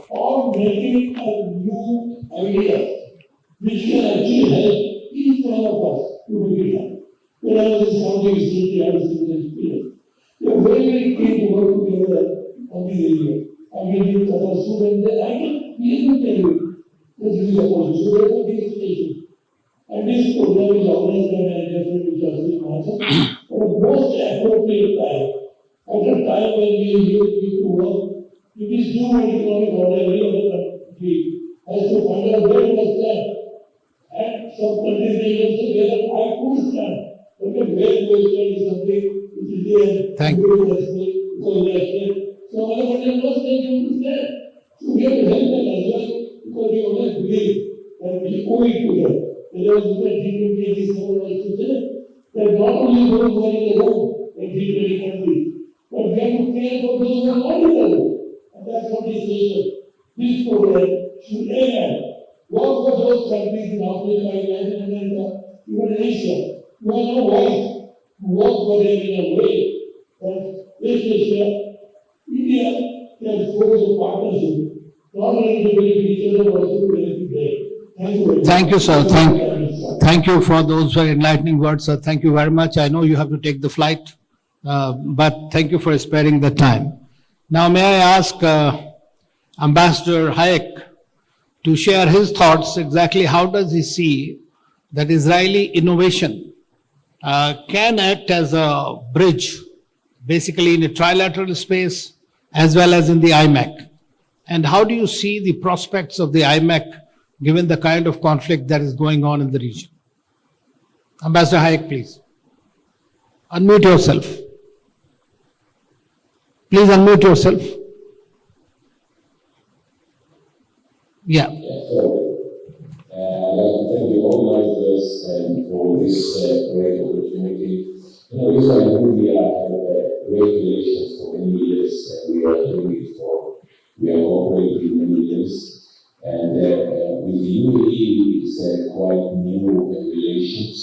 on making a new idea which can actually help each one of us to make it happen? When I was in Saudi recently, I was in the experience. We are very keen to work together on these areas. I mean, with other students, I can clearly tell you this is a position. So therefore, this station. And this program is organized by my dear friend, which was in March, at a most appropriate time. At a time when we need to work, it is due to economic order, every other country has to find out where to stand. And some countries may even say, where I could stand. But where to stand is something which is there. Thank you. So other countries must take you to stand. So we have to help them as well, because we always believe that we owe it to them. There was a G20 to say that not only those who are in the room in G20 countries, but we have to care for those who are not in the room. And that's what this nation, this program should aim at. Work for those countries in Africa, Latin America, even Asia, who have no voice, work for them in a way that West Asia, India can forge a partnership, not only to benefit each other, but also to benefit them. Thank you, sir. Thank you for those very enlightening words, sir. Thank you very much. I know you have to take the flight, but thank you for sparing the time. Now, may I ask Ambassador Hayek to share his thoughts exactly how does he see that Israeli innovation can act as a bridge, basically in a trilateral space as well as in the IMEC. And how do you see the prospects of the IMEC given the kind of conflict that is going on in the region? Ambassador Hayek, please. Unmute yourself. Please unmute yourself. Yeah. I'd like to thank the organizers and for this great opportunity. Israel and India have great relations for many years. We are doing it for, we are cooperating many years. And with the UAE, it's quite new relations.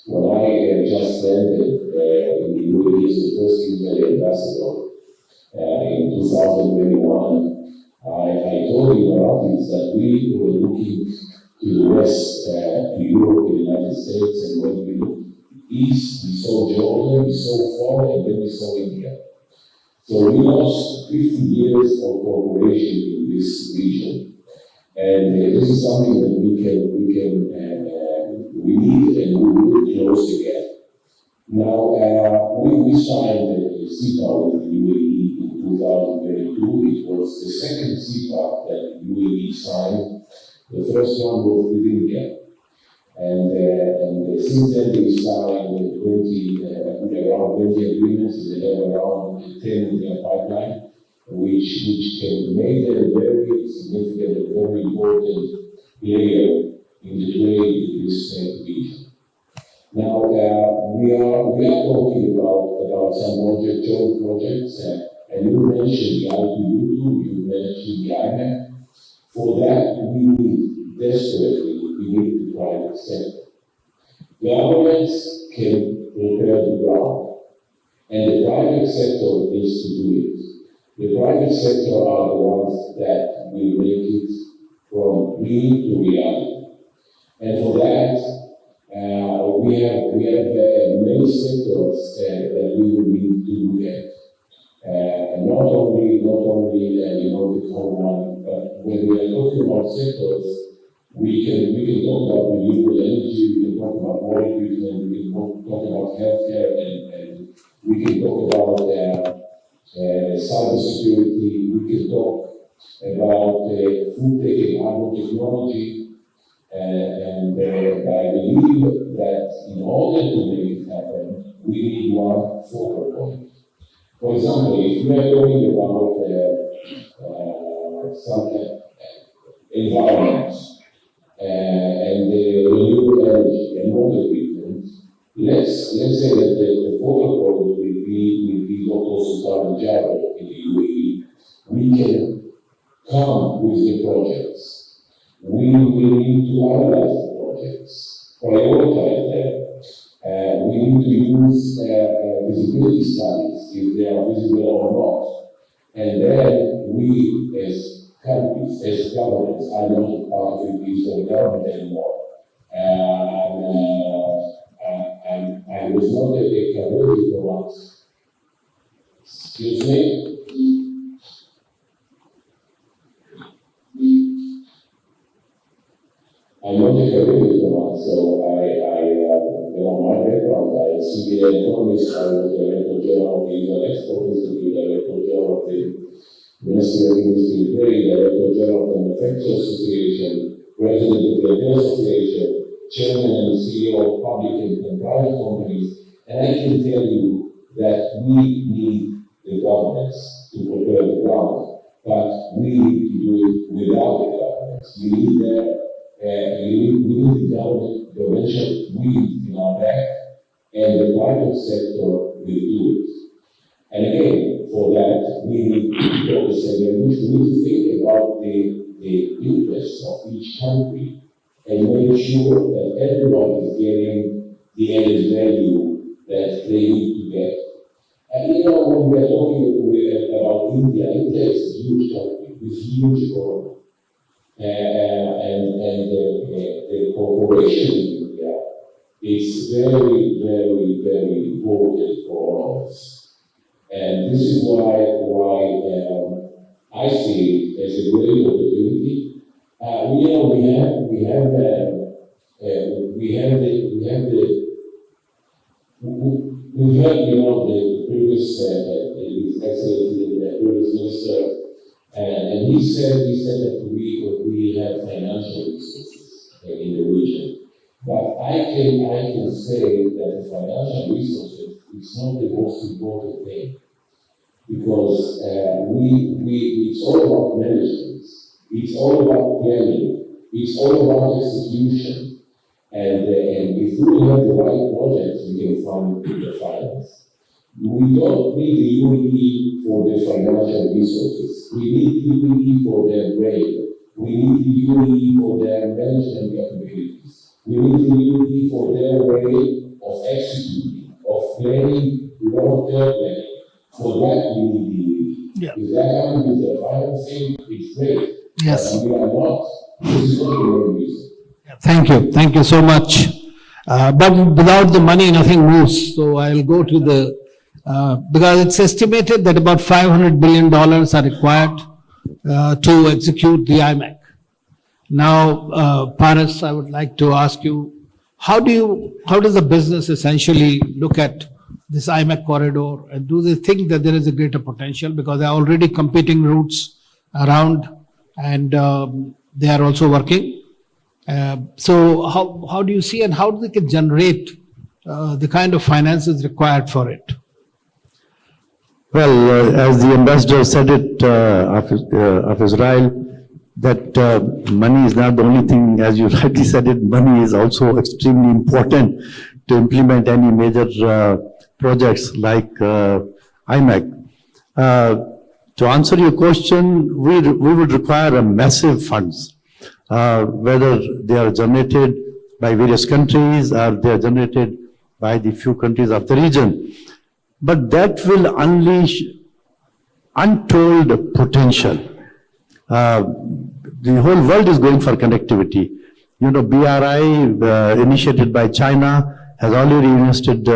When I just landed in the UAE as the first Israeli ambassador in 2021, I told the Emiratis that we were looking to the west, to Europe, the United States, and when we looked east, we saw Jordan, we saw Florida, and then we saw India. So we lost 50 years of cooperation in this region. And this is something that we need and we will close again. Now, we signed a CPA with the UAE in 2022. It was the second CPA that the UAE signed. The first one was with India. And since then they signed around 20 agreements, and they have around 10 in their pipeline, which can make them very significant and very important player in the trade in this region. Now, we are talking about some joint projects, and you mentioned the IPU2, you mentioned the IMEC. For that, we need desperately, we need the private sector. Governments can prepare the ground, and the private sector needs to do it. The private sector are the ones that will make it from dream to reality. And for that, we have many sectors that we will need to look at. Not only the common one when we are talking about sectors, we can talk about renewable energy, we can talk about water treatment, we can talk about healthcare, and we can talk about cybersecurity, we can talk about food tech and agrotechnology, and I believe that in order to make it happen, we need one focal point. For example, if we are talking about some environment and renewable energy and water treatment, let's say that the focal point will be Dr. Sultan Jaro in the UAE. We can come with the projects. We need to analyze the projects, prioritize them. We need to use visibility studies, if they are visible or not. And then we, as countries, as governments, are not a part of the Israeli government anymore. I was not a career diplomat. Excuse me? I'm not a career diplomat, so my background, I was CPA economist, I was Director General of the Israel Export Institute, Director General of the Ministry of Industry and Trade, Director General of the Manufacturing Association, President of the Retail Association, Chairman and CEO of public and private companies, and I can tell you that we need the governments to prepare the ground, but we need to do it without the governments. We need the governmental wind in our back, and the private sector will do it. And again, for that, we need to think about the interests of each country and make sure that everyone is getting the added value that they need to get. And when we are talking about India, India is a huge country with huge economy. And the cooperation in India is very, very, very important for all of us. And this is why I see it as a great opportunity. We've heard, the previous His Excellency, the previous minister, and he said that we have financial resources in the region. But I can say that the financial resources is not the most important thing, because it's all about management, it's all about planning, it's all about execution. And if we have the right projects, we can fund the finance. We don't need the UAE for the financial resources. We need the UAE for their brain. We need the UAE for their management capabilities. We need the UAE for their way of executing, of planning, long-term planning. For that, we need the UAE. Yeah. If that comes with the financing, it's great. Yes. But we are not. This is not the main reason. Thank you so much. But without the money, nothing moves. So I'll go to because it's estimated that about $500 billion are required to execute the IMEC. Now, Paras, I would like to ask you, how does the business essentially look at this IMEC corridor, and do they think that there is a greater potential, because there are already competing routes around, and they are also working? So how do you see, and how they can generate the kind of finances required for it? Well, as the ambassador said it of Israel, that money is not the only thing. As you rightly said it, money is also extremely important to implement any major projects like IMEC. To answer your question, we would require a massive funds, whether they are generated by various countries or they are generated by the few countries of the region. But that will unleash untold potential. The whole world is going for connectivity. You know, BRI, initiated by China, has already invested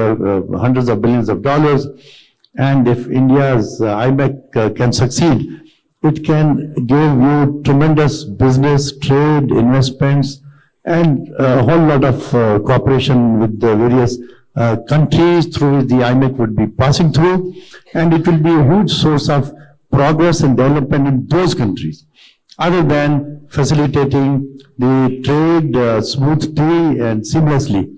hundreds of billions of dollars. And if India's IMEC can succeed, it can give you tremendous business, trade, investments, and a whole lot of cooperation with the various countries through which the IMEC would be passing through, and it will be a huge source of progress and development in those countries, other than facilitating the trade smoothly and seamlessly.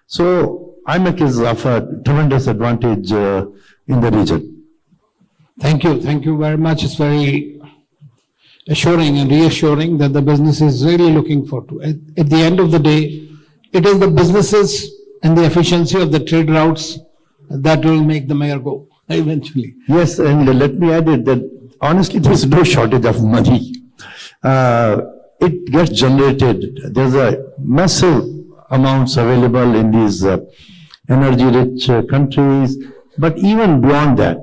So IMEC is of a tremendous advantage in the region. Thank you very much. It's very assuring and reassuring that the business is really looking forward to. At the end of the day, it is the businesses and the efficiency of the trade routes that will make the mayor go eventually. Yes, and let me add it that honestly, there's no shortage of money. It gets generated. There's a massive amounts available in these energy-rich countries, but even beyond that.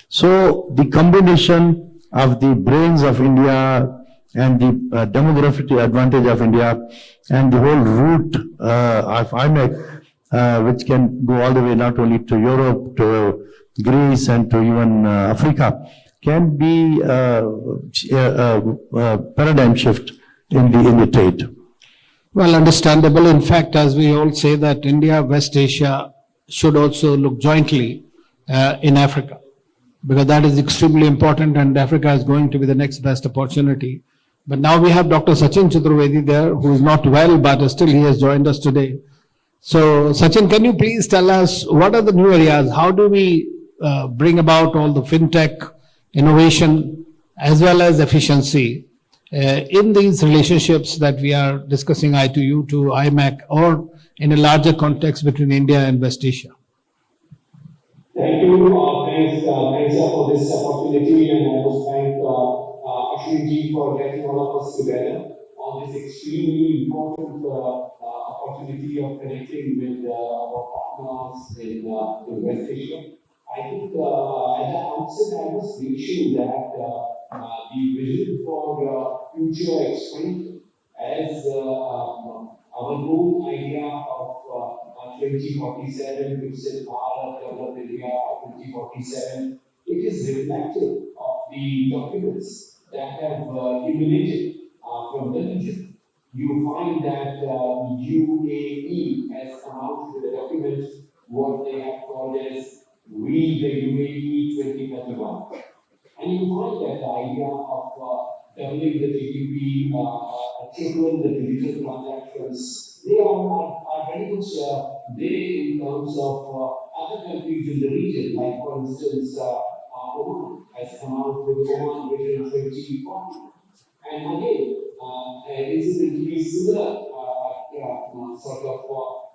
So the combination of the brains of India and the demographic advantage of India and the whole route of IMEC, which can go all the way not only to Europe, to Greece, and to even Africa, can be a paradigm shift in the trade. Well, understandable. In fact, as we all say that India, West Asia should also look jointly in Africa, because that is extremely important and Africa is going to be the next best opportunity. But now we have Dr. Sachin Chaturvedi there, who is not well, but still he has joined us today. So Sachin, can you please tell us what are the new areas? How do we bring about all the fintech innovation as well as efficiency in these relationships that we are discussing I2U to IMEC or in a larger context between India and West Asia? Thank you. Thanks for this opportunity, and I must thank Ashwin for getting all of us together on this extremely important opportunity of connecting with our partners in West Asia. I think at the outset I must mention that the vision for future expansion as our own idea of 2047, which is Bharat Developed India 2047, it is reflective of the documents that have emanated from the region. You find that UAE has come out with a document, what they have called as We the UAE 2031. And you find that the idea of doubling the GDP, tripling the digital transactions, they are very much there in terms of other countries in the region, like for instance, Oman has come out with Oman Vision 2040. And again, incidentally similar sort of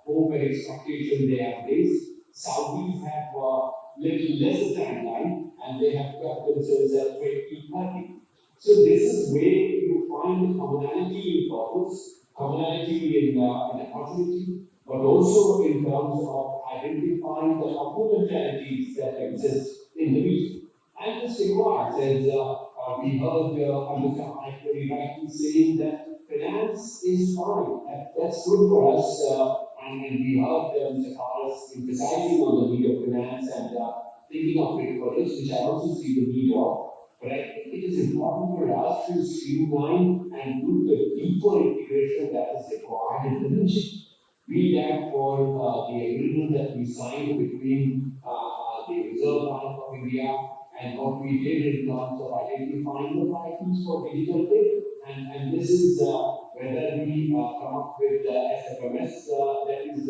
hope and expectation they have raised. Saudis have little less timeline, and they have kept themselves at 2030. So this is where you find commonality in purpose, commonality in opportunity, but also in terms of identifying the complementarities that exist in the region. And this requires, as we heard Mr. Mike very rightly saying, that finance is fine. That's good for us. And we heard Mr. Paras emphasizing on the need of finance and thinking of it for this, which I also see the need of. But I think it is important for us to streamline and do the deeper integration that is required in the region. Be that for the agreement that we signed between the Reserve Bank of India and what we did in terms of identifying the priorities for digital trade. And this is whether we come up with SFMS that is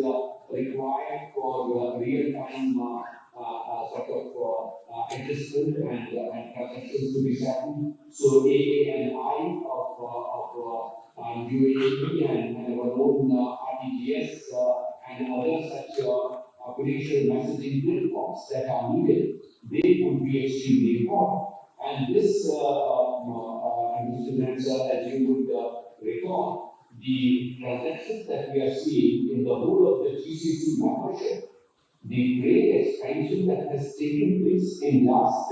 required for real-time sort of adjustment and transactions to be settled. So AA and I of UAE and our own RTGS and other such potential messaging platforms that are needed, they would be extremely important. And this, Mr. Nansa, as you would recall, the transactions that we are seeing in the whole of the GCC membership, the great expansion that has taken place in last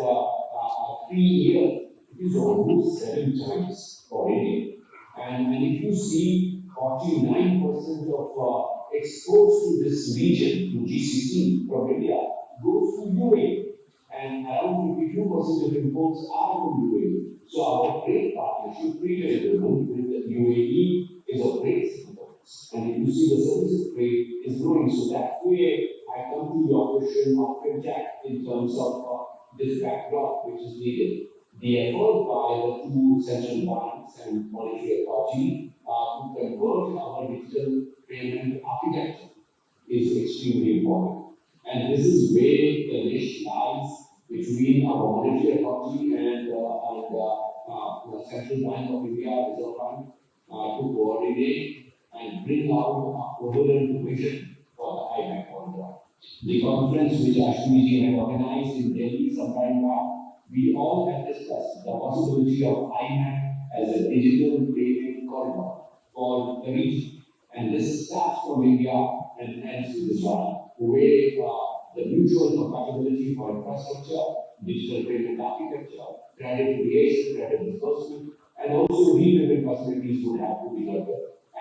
3 years, it is almost 7 times for India. And if you see 49% of exports to this region, to GCC from India, goes to UAE. And around 52% of imports are from UAE. So our trade partnership, trade agreement with the UAE is of great significance. And if you see the services trade is growing, so that way I come to your question of fintech in terms of this backdrop which is needed. The effort by the two central banks and monetary authority to convert our digital payment architecture is extremely important. And this is where the niche lies between our monetary authority and the Central Bank of India Reserve Bank to coordinate and bring out a coherent vision for the IMAC contract. The conference which Ashwini had organized in Delhi some time back, we all have discussed the possibility of IMAC as a digital payment corridor for the region. And this starts from India and ends with Israel, where the mutual compatibility for infrastructure, digital payment architecture, credit creation, credit disbursement, and also repayment facilities would have to be developed.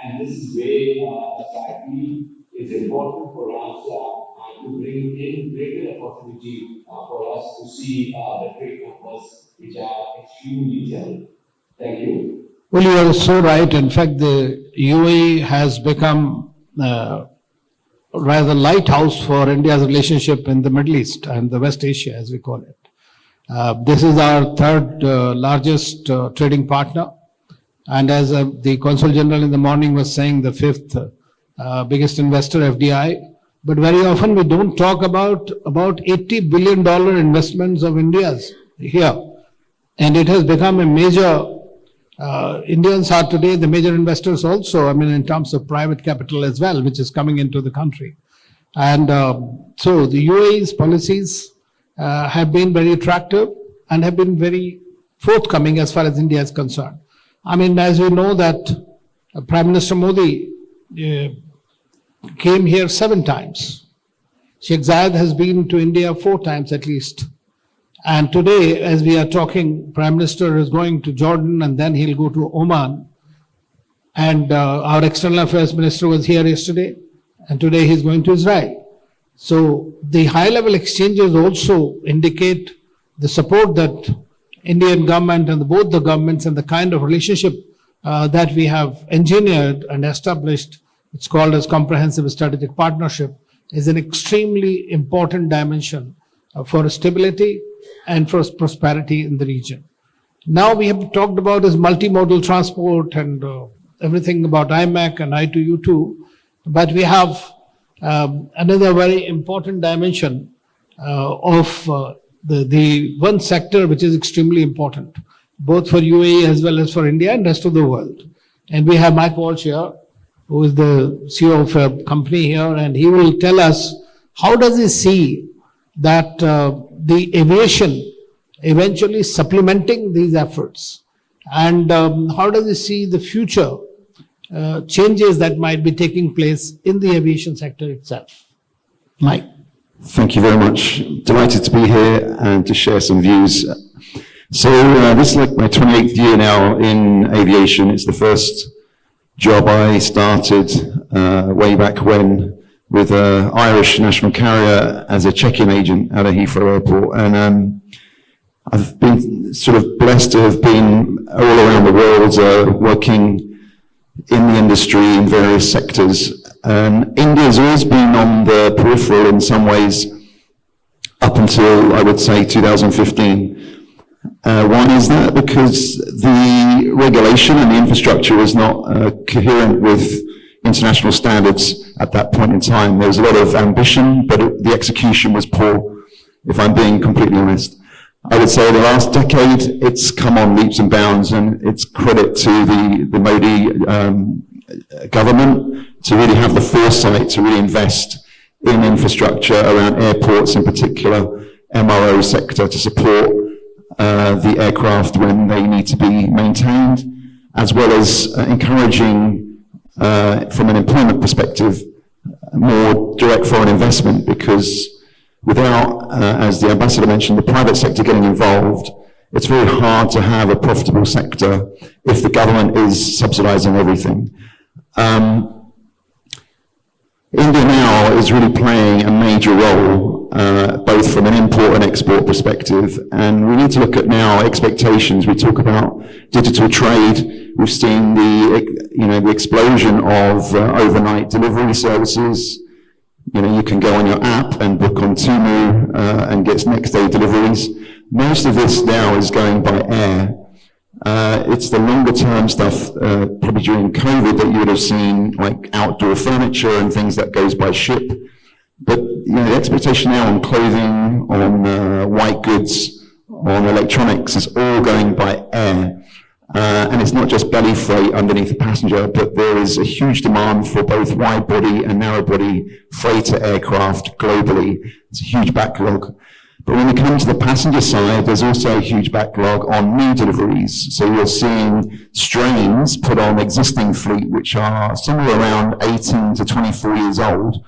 And this is where SIP is important for us to bring in greater opportunity for us to see the trade numbers which are extremely telling. Thank you. Well, you are so right. In fact, the UAE has become rather lighthouse for India's relationship in the Middle East and the West Asia, as we call it. This is our third largest trading partner. And as the Consul General in the morning was saying, the fifth biggest investor, FDI. But very often we don't talk about $80 billion investments of India's here. And it has become a major, Indians are today the major investors also, I mean, in terms of private capital as well, which is coming into the country. And so the UAE's policies have been very attractive and have been very forthcoming as far as India is concerned. I mean, as we know that Prime Minister Modi came here 7 times. Sheikh Zayed has been to India 4 times at least. And today, as we are talking, Prime Minister is going to Jordan and then he'll go to Oman. And our External Affairs Minister was here yesterday and today he's going to Israel. So the high-level exchanges also indicate the support that Indian government and both the governments and the kind of relationship that we have engineered and established, it's called as Comprehensive Strategic Partnership, is an extremely important dimension for stability and for prosperity in the region. Now we have talked about this multimodal transport and everything about IMAC and I2U2, but we have another very important dimension of the one sector which is extremely important, both for UAE as well as for India and rest of the world. And we have Mike Walsh here, who is the CEO of a company here, and he will tell us how does he see that the aviation eventually supplementing these efforts, and how does he see the future changes that might be taking place in the aviation sector itself. Mike. Thank you very much. Delighted to be here and to share some views. So this is like my 28th year now in aviation. It's the first job I started way back when with an Irish national carrier as a check-in agent at a Heathrow Airport. And I've been sort of blessed to have been all around the world working in the industry in various sectors. And India's always been on the peripheral in some ways up until, I would say, 2015. Why is that? Because the regulation and the infrastructure was not coherent with international standards at that point in time. There was a lot of ambition, but the execution was poor, if I'm being completely honest. I would say the last decade, it's come on leaps and bounds, and it's credit to the Modi government to really have the foresight to really invest in infrastructure around airports in particular, MRO sector to support the aircraft when they need to be maintained, as well as encouraging, from an employment perspective, more direct foreign investment, because without, as the ambassador mentioned, the private sector getting involved, it's very hard to have a profitable sector if the government is subsidizing everything. India now is really playing a major role both from an import and export perspective. And we need to look at now expectations. We talk about digital trade. We've seen the explosion of overnight delivery services. You can go on your app and book on Cieu and get next day deliveries. Most of this now is going by air. It's the longer term stuff, probably during COVID, that you would have seen, like outdoor furniture and things that goes by ship. But the expectation now on clothing, on white goods, on electronics is all going by air. And it's not just belly freight underneath the passenger, but there is a huge demand for both wide body and narrow body freighter aircraft globally. It's a huge backlog. But when it comes to the passenger side, there's also a huge backlog on new deliveries. So you're seeing strains put on existing fleet, which are somewhere around 18 to 24 years old.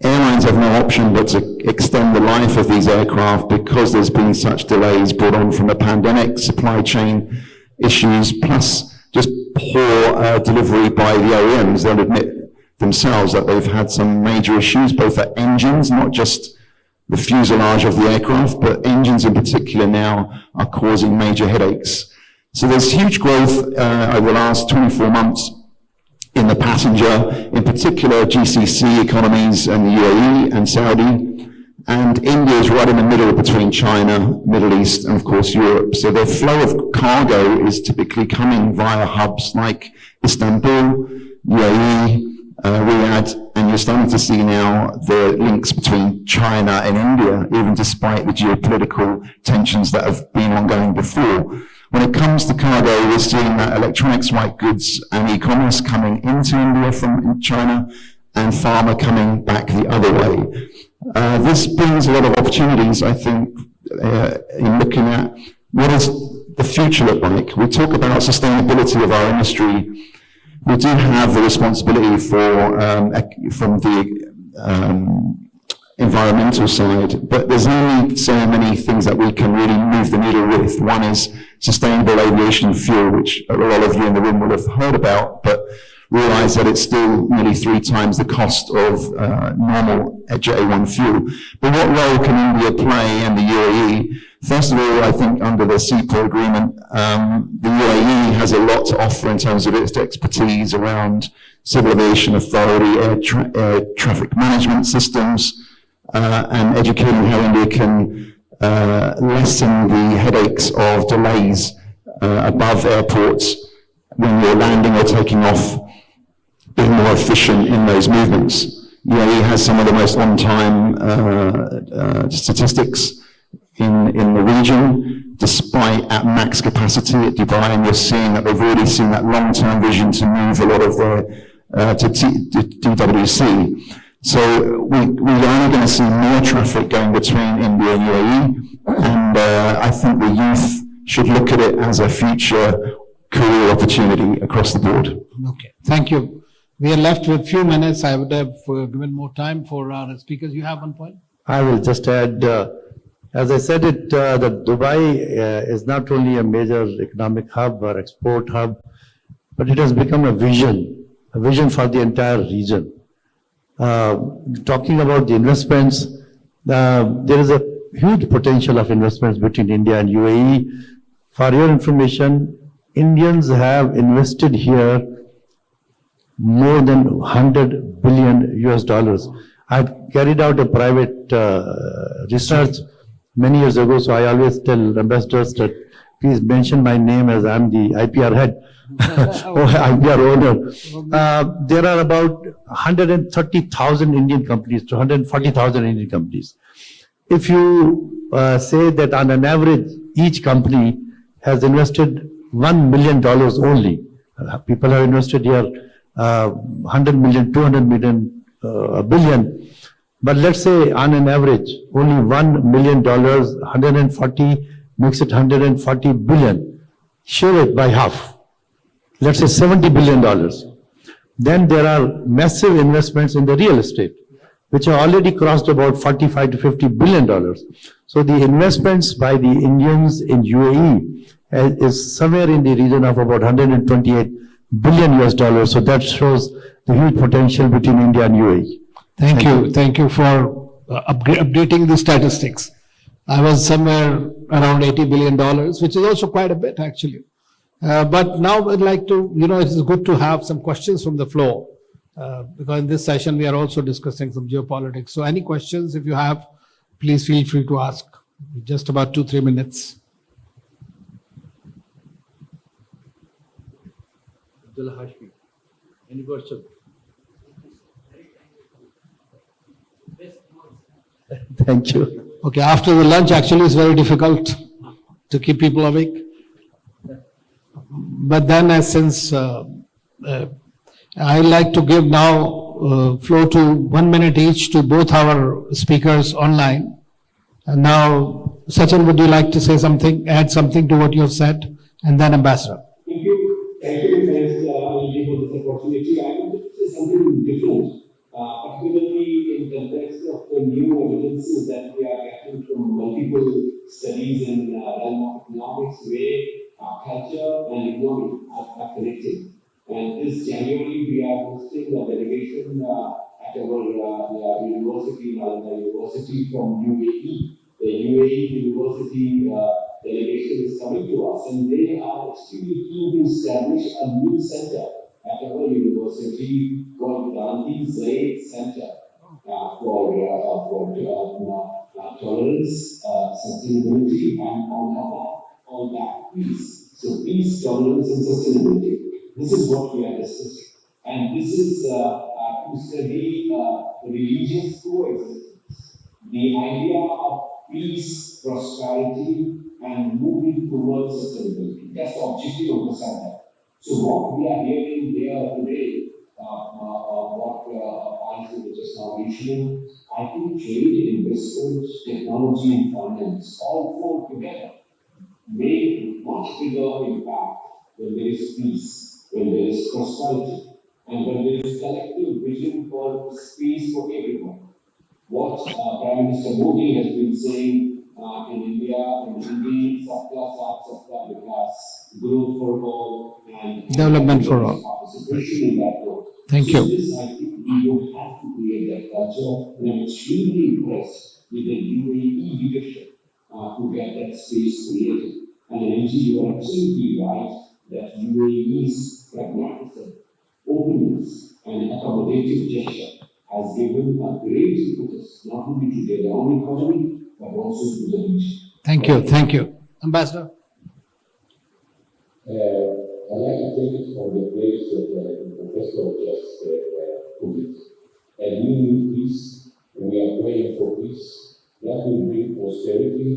Airlines have no option but to extend the life of these aircraft because there's been such delays brought on from the pandemic, supply chain issues, plus just poor delivery by the OEMs. They'll admit themselves that they've had some major issues, both at engines, not just the fuselage of the aircraft, but engines in particular now are causing major headaches. So there's huge growth over the last 24 months in the passenger, in particular GCC economies and the UAE and Saudi. And India is right in the middle between China, Middle East, and of course Europe. So the flow of cargo is typically coming via hubs like Istanbul, UAE, Riyadh, and you're starting to see now the links between China and India, even despite the geopolitical tensions that have been ongoing before. When it comes to cargo, we're seeing that electronics, white goods, and e-commerce coming into India from China, and pharma coming back the other way. This brings a lot of opportunities, I think, in looking at what does the future look like. We talk about sustainability of our industry. We do have the responsibility for from the environmental side, but there's only so many things that we can really move the needle with. One is sustainable aviation fuel, which a lot of you in the room will have heard about, but realize that it's still nearly 3 times the cost of normal Jet A1 fuel. But what role can India play and the UAE? First of all, I think under the Cieu agreement, the UAE has a lot to offer in terms of its expertise around civil aviation authority, air traffic management systems, and educating how India can lessen the headaches of delays above airports when you're landing or taking off, being more efficient in those movements. UAE has some of the most on-time statistics in the region, despite at max capacity at Dubai, and you're seeing that they've already seen that long-term vision to move a lot of their to DWC. So we are going to see more traffic going between India and UAE, and I think the youth should look at it as a future career opportunity across the board. Okay, thank you. We are left with few minutes. I would have given more time for our speakers. You have one point? I will just add, as I said it, that Dubai is not only a major economic hub or export hub, but it has become a vision for the entire region. Talking about the investments, there is a huge potential of investments between India and UAE. For your information, Indians have invested here more than 100 billion US dollars. I carried out a private research many years ago, so I always tell ambassadors that please mention my name as I'm the IPR head or IPR owner. There are about 130,000 Indian companies to 140,000 Indian companies. If you say that on an average, each company has invested $1 million only. People have invested here 100 million, 200 million, a billion. But let's say on an average, only $1 million, 140 makes it 140 billion. Share it by half. Let's say $70 billion. Then there are massive investments in the real estate, which have already crossed about $45 to $50 billion. So the investments by the Indians in UAE is somewhere in the region of about 128 billion US dollars. So that shows the huge potential between India and UAE. Thank you. Thank you for updating the statistics. I was somewhere around $80 billion, which is also quite a bit actually. But now I'd like to, it is good to have some questions from the floor. Because in this session, we are also discussing some geopolitics. So any questions, if you have, please feel free to ask. Just about 2-3 minutes. Abdullah Hashmi, any question? Thank you. Okay, after the lunch, actually, it's very difficult to keep people awake. But then, since I like to give now floor to 1 minute each to both our speakers online. And now, Sachin, would you like to say something, add something to what you have said, and then Ambassador? Thank you, friends, for this opportunity. I want to say something different, particularly in context of the new evidences that we are getting from multiple studies in the realm of economics, where culture and economy are connected. And this January, we are hosting a delegation at our university, Nalanda University from UAE. The UAE University delegation is coming to us, and they are extremely keen to establish a new center at our university called Gandhi Zaid Center for tolerance, sustainability, and on that peace. So peace, tolerance, and sustainability. This is what we are discussing. And this is to study religious coexistence, the idea of peace, prosperity, and moving towards sustainability. That's the objective of the center. So what we are hearing there today, what Anju was just now mentioning, I think trade, investment, technology, and finance, all four together, make much bigger impact when there is peace, when there is prosperity, and when there is collective vision for space for everyone. What Prime Minister Modi has been saying in India, in Hindi, Sabka Saath, Sabka Vikas, growth for all, and development for all. Participation in that work. Thank So you. this, I think, we don't have to create that culture, and I'm extremely impressed with the UAE leadership to get that space created. And NG, you are absolutely right that UAE's pragmatism, openness, and accommodative gesture has given a great impetus not only to their own economy but also to the region. Thank you. Thank you. Ambassador? I'd like to take it from the place that the professor just put it. And we need peace, and we are praying for peace. That will bring prosperity,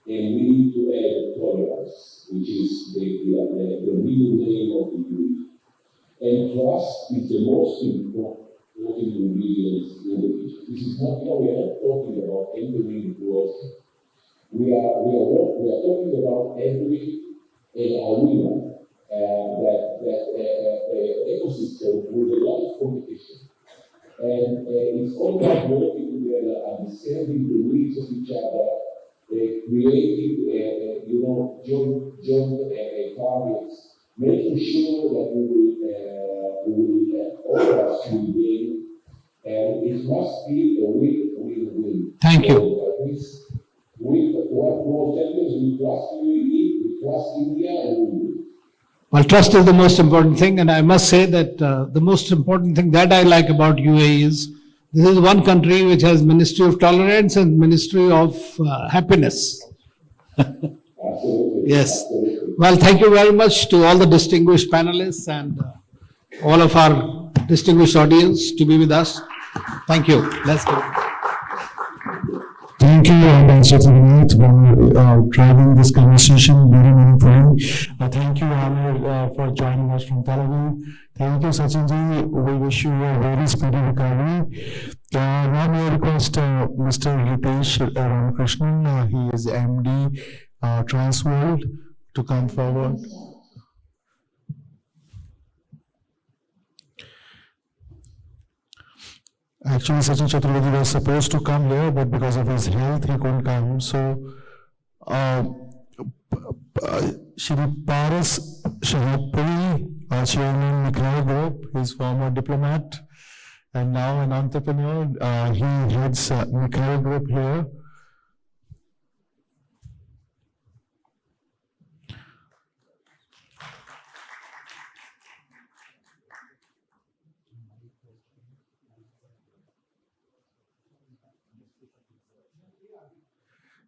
and we need to add tolerance, which is the middle name of the unity. And trust is the most important ingredient in the region. This is not, we are not talking about entering the world. We are talking about entering an arena that ecosystem with a lot of competition. And it's all about working together, understanding the needs of each other, creating, joint targets, making sure that all of us will gain, and it must be a win-win-win. Thank you. What more champions we trust UAE, we trust India, and we win. Well, trust is the most important thing, and I must say that the most important thing that I like about UAE is this is one country which has Ministry of Tolerance and Ministry of Happiness. Absolutely. Yes. Absolutely. Well, thank you very much to all the distinguished panelists and all of our distinguished audience to be with us. Thank you. Let's go. Thank you, Ambassador Vinod, for driving this conversation very meaningfully. Thank you, Amir, for joining us from Tel Aviv. Thank you, Sachinji. We wish you a very speedy recovery. Now may I request Mr. Hitesh Ramakrishnan, he is MD Transworld, to come forward. Actually, Sachin Chaturvedi was supposed to come here, but because of his health, he couldn't come. So, Shri Paras Shahadpuri, Chairman Mikrai Group, his former diplomat, and now an entrepreneur. He heads Mikhail Group here.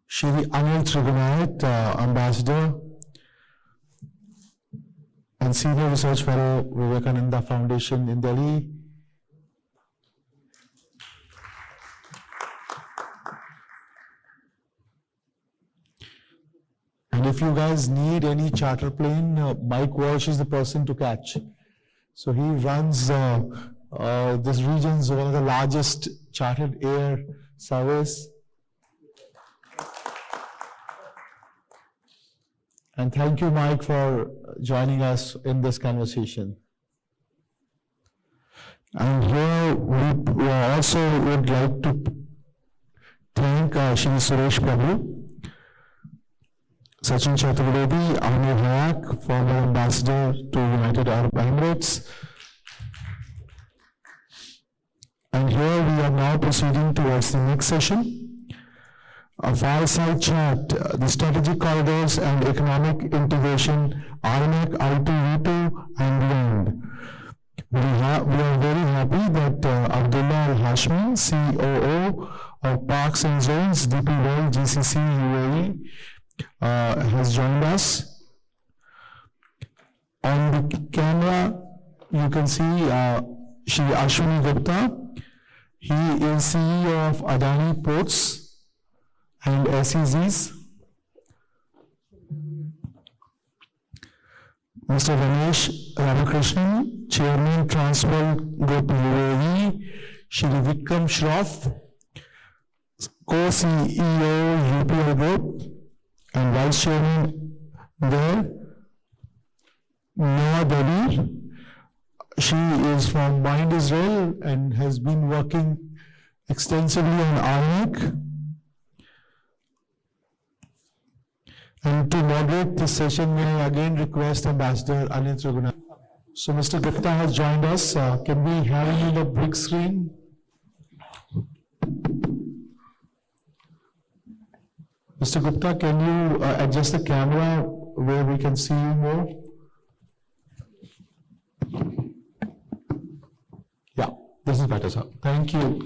Shri Anil Trigunayat, Ambassador and Senior Research Fellow, Vivekananda Foundation in Delhi. And if you guys need any charter plane, Mike Walsh is the person to catch. So he runs this region's one of the largest chartered air service. And thank you, Mike, for joining us in this conversation. And here we also would like to thank Shri Suresh Prabhu, Sachin Chaturvedi, Amir Hayak, former ambassador to United Arab Emirates. And here we are now proceeding towards the next session. A fireside chat, the strategic corridors and economic integration, IMEC, I2U2 and beyond. We are very happy that Abdullah Al-Hashmi, COO of Parks and Zones, DP World, GCC, UAE, has joined us. On the camera, you can see Shri Ashwini Gupta. He is CEO of Adani Ports and SEZs. Mr. Ramesh Ramakrishnan, Chairman Transport Group UAE, Shri Vikram Shroff, Co-CEO UPL Group, and Vice Chairman there, Noah Dadir. She is from Mind Israel and has been working extensively on IMEC. And to moderate this session, may I again request Ambassador Anil Trigunayat. So Mr. Gupta has joined us. Can we have him on the big screen? Mr. Gupta, can you adjust the camera where we can see you more? Yeah, this is better, sir. Thank you.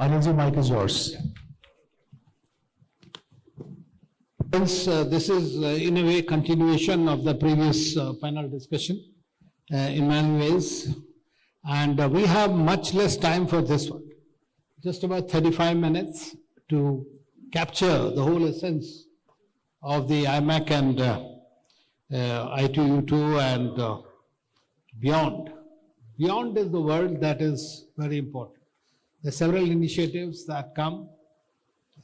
Anilji, mic is yours. This is in a way continuation of the previous panel discussion in many ways, and we have much less time for this one. Just about 35 minutes to capture the whole essence of the IMEC and I2U2 and beyond. Beyond is the word that is very important. There are several initiatives that come.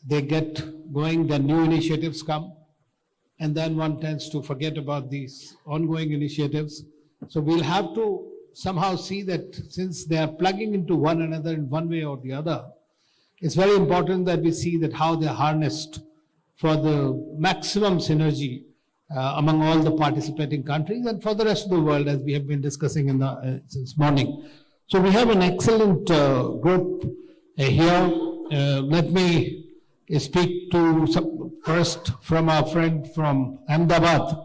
They get going, then new initiatives come, and then one tends to forget about these ongoing initiatives. So we'll have to somehow see that since they are plugging into one another in one way or the other, it's very important that we see that how they're harnessed for the maximum synergy among all the participating countries and for the rest of the world, as we have been discussing in the since morning. So we have an excellent group here. Let me speak to first from our friend from Ahmedabad,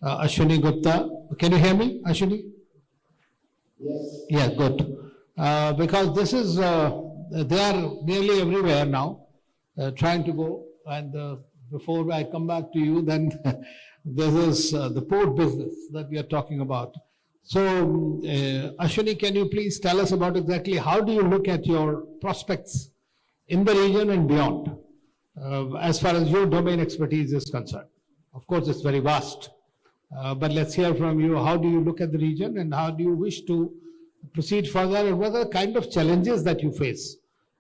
Ashwini Gupta. Can you hear me, Ashwini? Yes. Yeah, good. Because this is, they are nearly everywhere now, trying to go. And before I come back to you, then this is the port business that we are talking about. So, Ashwini, can you please tell us about exactly how do you look at your prospects in the region and beyond, as far as your domain expertise is concerned? Of course, it's very vast, but let's hear from you. How do you look at the region and how do you wish to proceed further, and what are the kind of challenges that you face,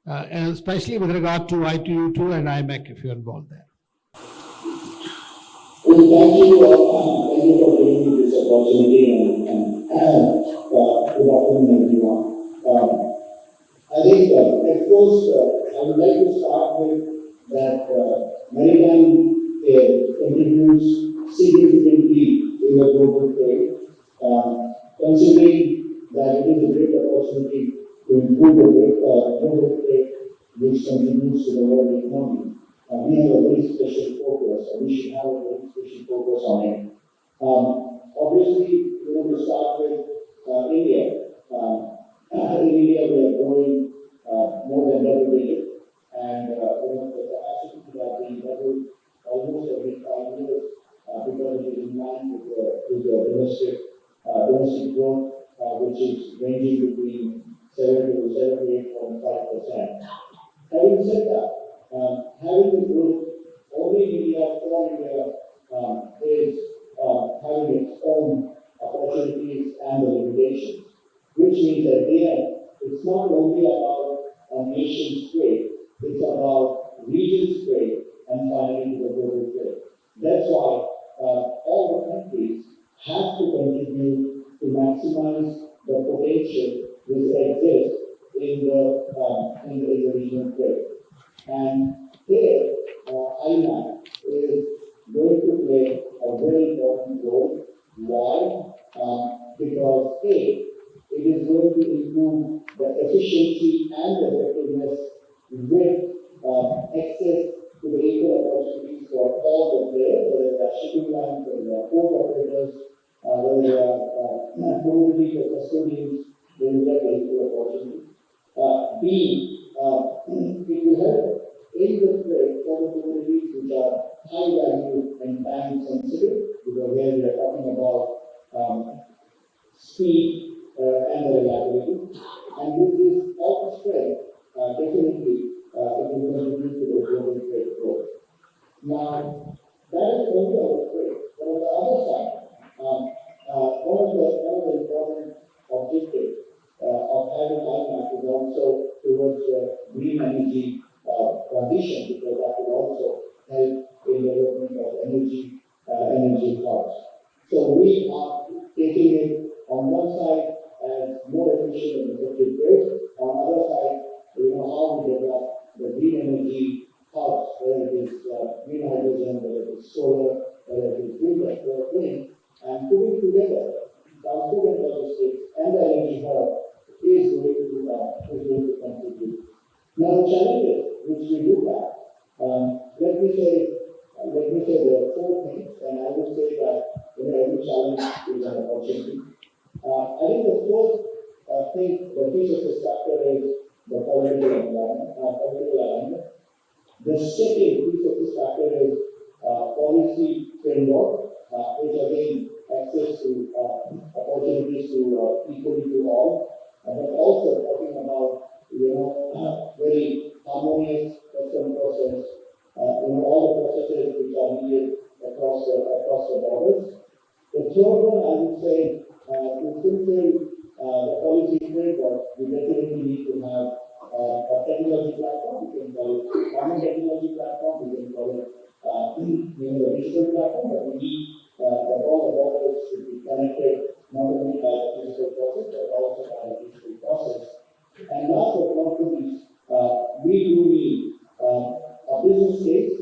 especially with regard to I2U2 and IMEC, if you're involved there? Well, thank you for giving me this opportunity and good afternoon, everyone. I think, of course, I would like to start with that maritime contributes significantly in the global trade, considering that it is a great opportunity to improve the rate which contributes to the world economy. We have a very special focus, or we should have a very special focus on it. Obviously, we want to start with India. In India, we are growing more than double digit, and the capacity that we double almost every 5 years because it is in line with the domestic growth, which is ranging between 7 to 8.5%. Having said that, having the group only in India, for India, is having its own opportunities and the limitations, which means that here it's not only about a nation's trade, it's about region's trade and finally the global trade. That's why all the countries have to contribute to maximize the potential which exists in the regional trade. And here, IMAC is going to play a very important role. Why? Because A, it is going to improve the efficiency and the effectiveness with access to the equal opportunities for all the players, whether they are shipping lines, whether they are port operators, whether they are commodity or custodians, they will get the equal opportunities. B, it will help in the trade for the commodities which are high value and time sensitive, because here we are talking about speed and the reliability. And with this auto spread, definitely it will contribute to the global trade growth. Now, that is only our trade. But on the other side, one of the important objectives of having IMAC is also towards green energy transition, because that will also help in the development of energy hubs. So we are taking it on one side as more efficient and effective trade. On the other side, how we develop the green energy hubs, whether it is green hydrogen, whether it is solar, whether it is wind, and putting together transport and logistics and the energy hub is going to contribute. Now, the challenges which we look at, let me say there are 4 things, and I would say that every challenge is an opportunity. I think the first thing, the piece of this factor is the political alignment. The second piece of this factor is policy framework, which again access to opportunities to equally to all, but also talking about very harmonious custom process, all the processes which are needed across the borders. The third one, I would say, to fulfill the policy framework, we definitely need to have a technology platform. We can call it common technology platform. We can call it the digital platform. But we need that all the borders should be connected not only by the physical process but also by the digital process. And last but not least, we do need a business case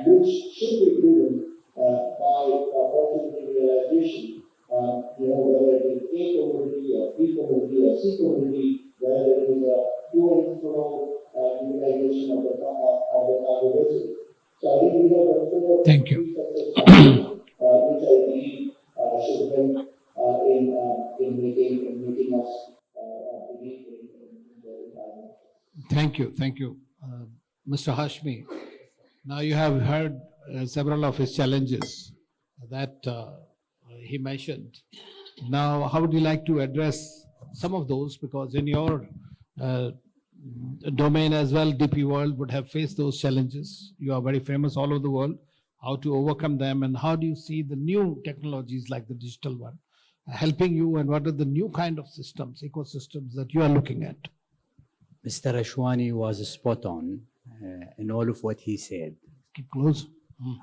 which should be driven by opportunity realization. Whether it is A commodity or B commodity or C commodity, whether it is a to and fro utilization of the cargo vessels. So I think these are the 4 Thank you. which I believe should help in making us believe in the environment. Thank you. Mr. Hashmi, now you have heard several of his challenges that he mentioned. Now, how would you like to address some of those? Because in your domain as well, DP World would have faced those challenges. You are very famous all over the world. How to overcome them, and how do you see the new technologies like the digital one helping you, and what are the new kind of systems, ecosystems that you are looking at? Mr. Ashwani was spot on in all of what he said. Keep close.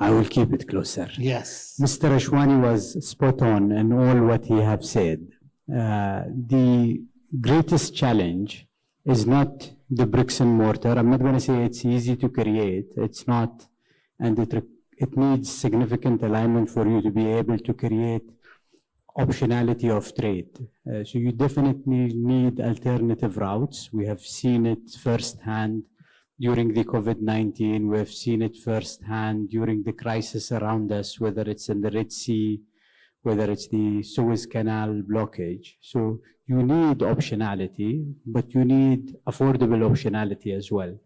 I will keep it closer. Yes. Mr. Ashwani was spot on in all what he have said. The greatest challenge is not the bricks and mortar. I'm not going to say it's easy to create. It's not, and it needs significant alignment for you to be able to create optionality of trade. So you definitely need alternative routes. We have seen it firsthand during the COVID-19. We have seen it firsthand during the crisis around us, whether it's in the Red Sea, whether it's the Suez Canal blockage. So you need optionality, but you need affordable optionality as well,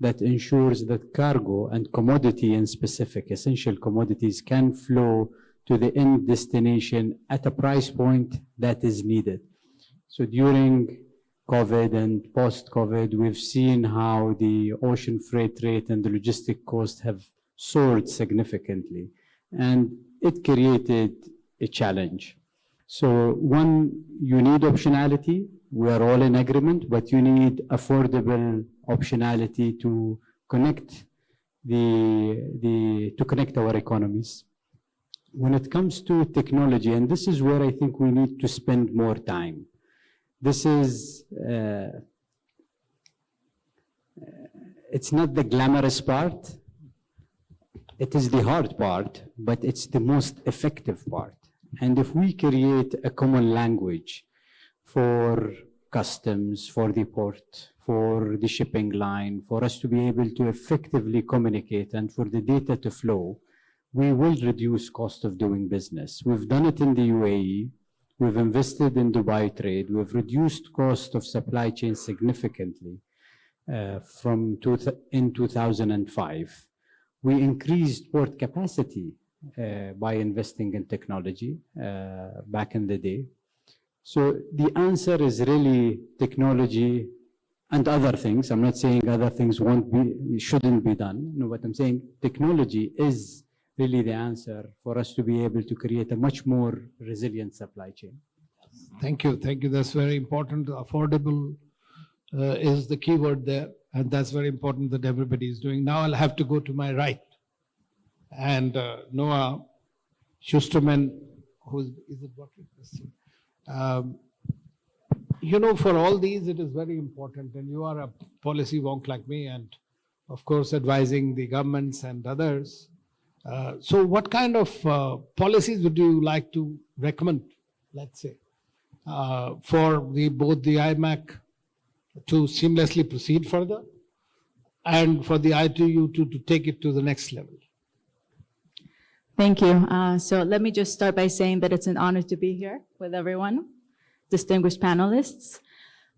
that ensures that cargo and commodity in specific, essential commodities, can flow to the end destination at a price point that is needed. So during COVID and post-COVID, we've seen how the ocean freight rate and the logistic cost have soared significantly, and it created a challenge. So one, you need optionality. We are all in agreement, but you need affordable optionality to connect to connect our economies. When it comes to technology, and this is where I think we need to spend more time. This is, it's not the glamorous part. It is the hard part, but it's the most effective part. And if we create a common language for customs, for the port, for the shipping line, for us to be able to effectively communicate and for the data to flow, we will reduce cost of doing business. We've done it in the UAE. We've invested in Dubai trade. We've reduced cost of supply chain significantly in 2005. We increased port capacity by investing in technology back in the day. So the answer is really technology and other things. I'm not saying other things shouldn't be done. No, but I'm saying technology is really the answer for us to be able to create a much more resilient supply chain. Thank you. Thank you. That's very important. Affordable is the key word there. And that's very important that everybody is doing. Now I'll have to go to my right. And Noah Schusterman, is it working? You know, for all these, it is very important. And you are a policy wonk like me, and of course, advising the governments and others. So what kind of policies would you like to recommend, let's say, for both the IMAC to seamlessly proceed further and for the ITU to take it to the next level? Thank you. So let me just start by saying that it's an honor to be here with everyone, distinguished panelists.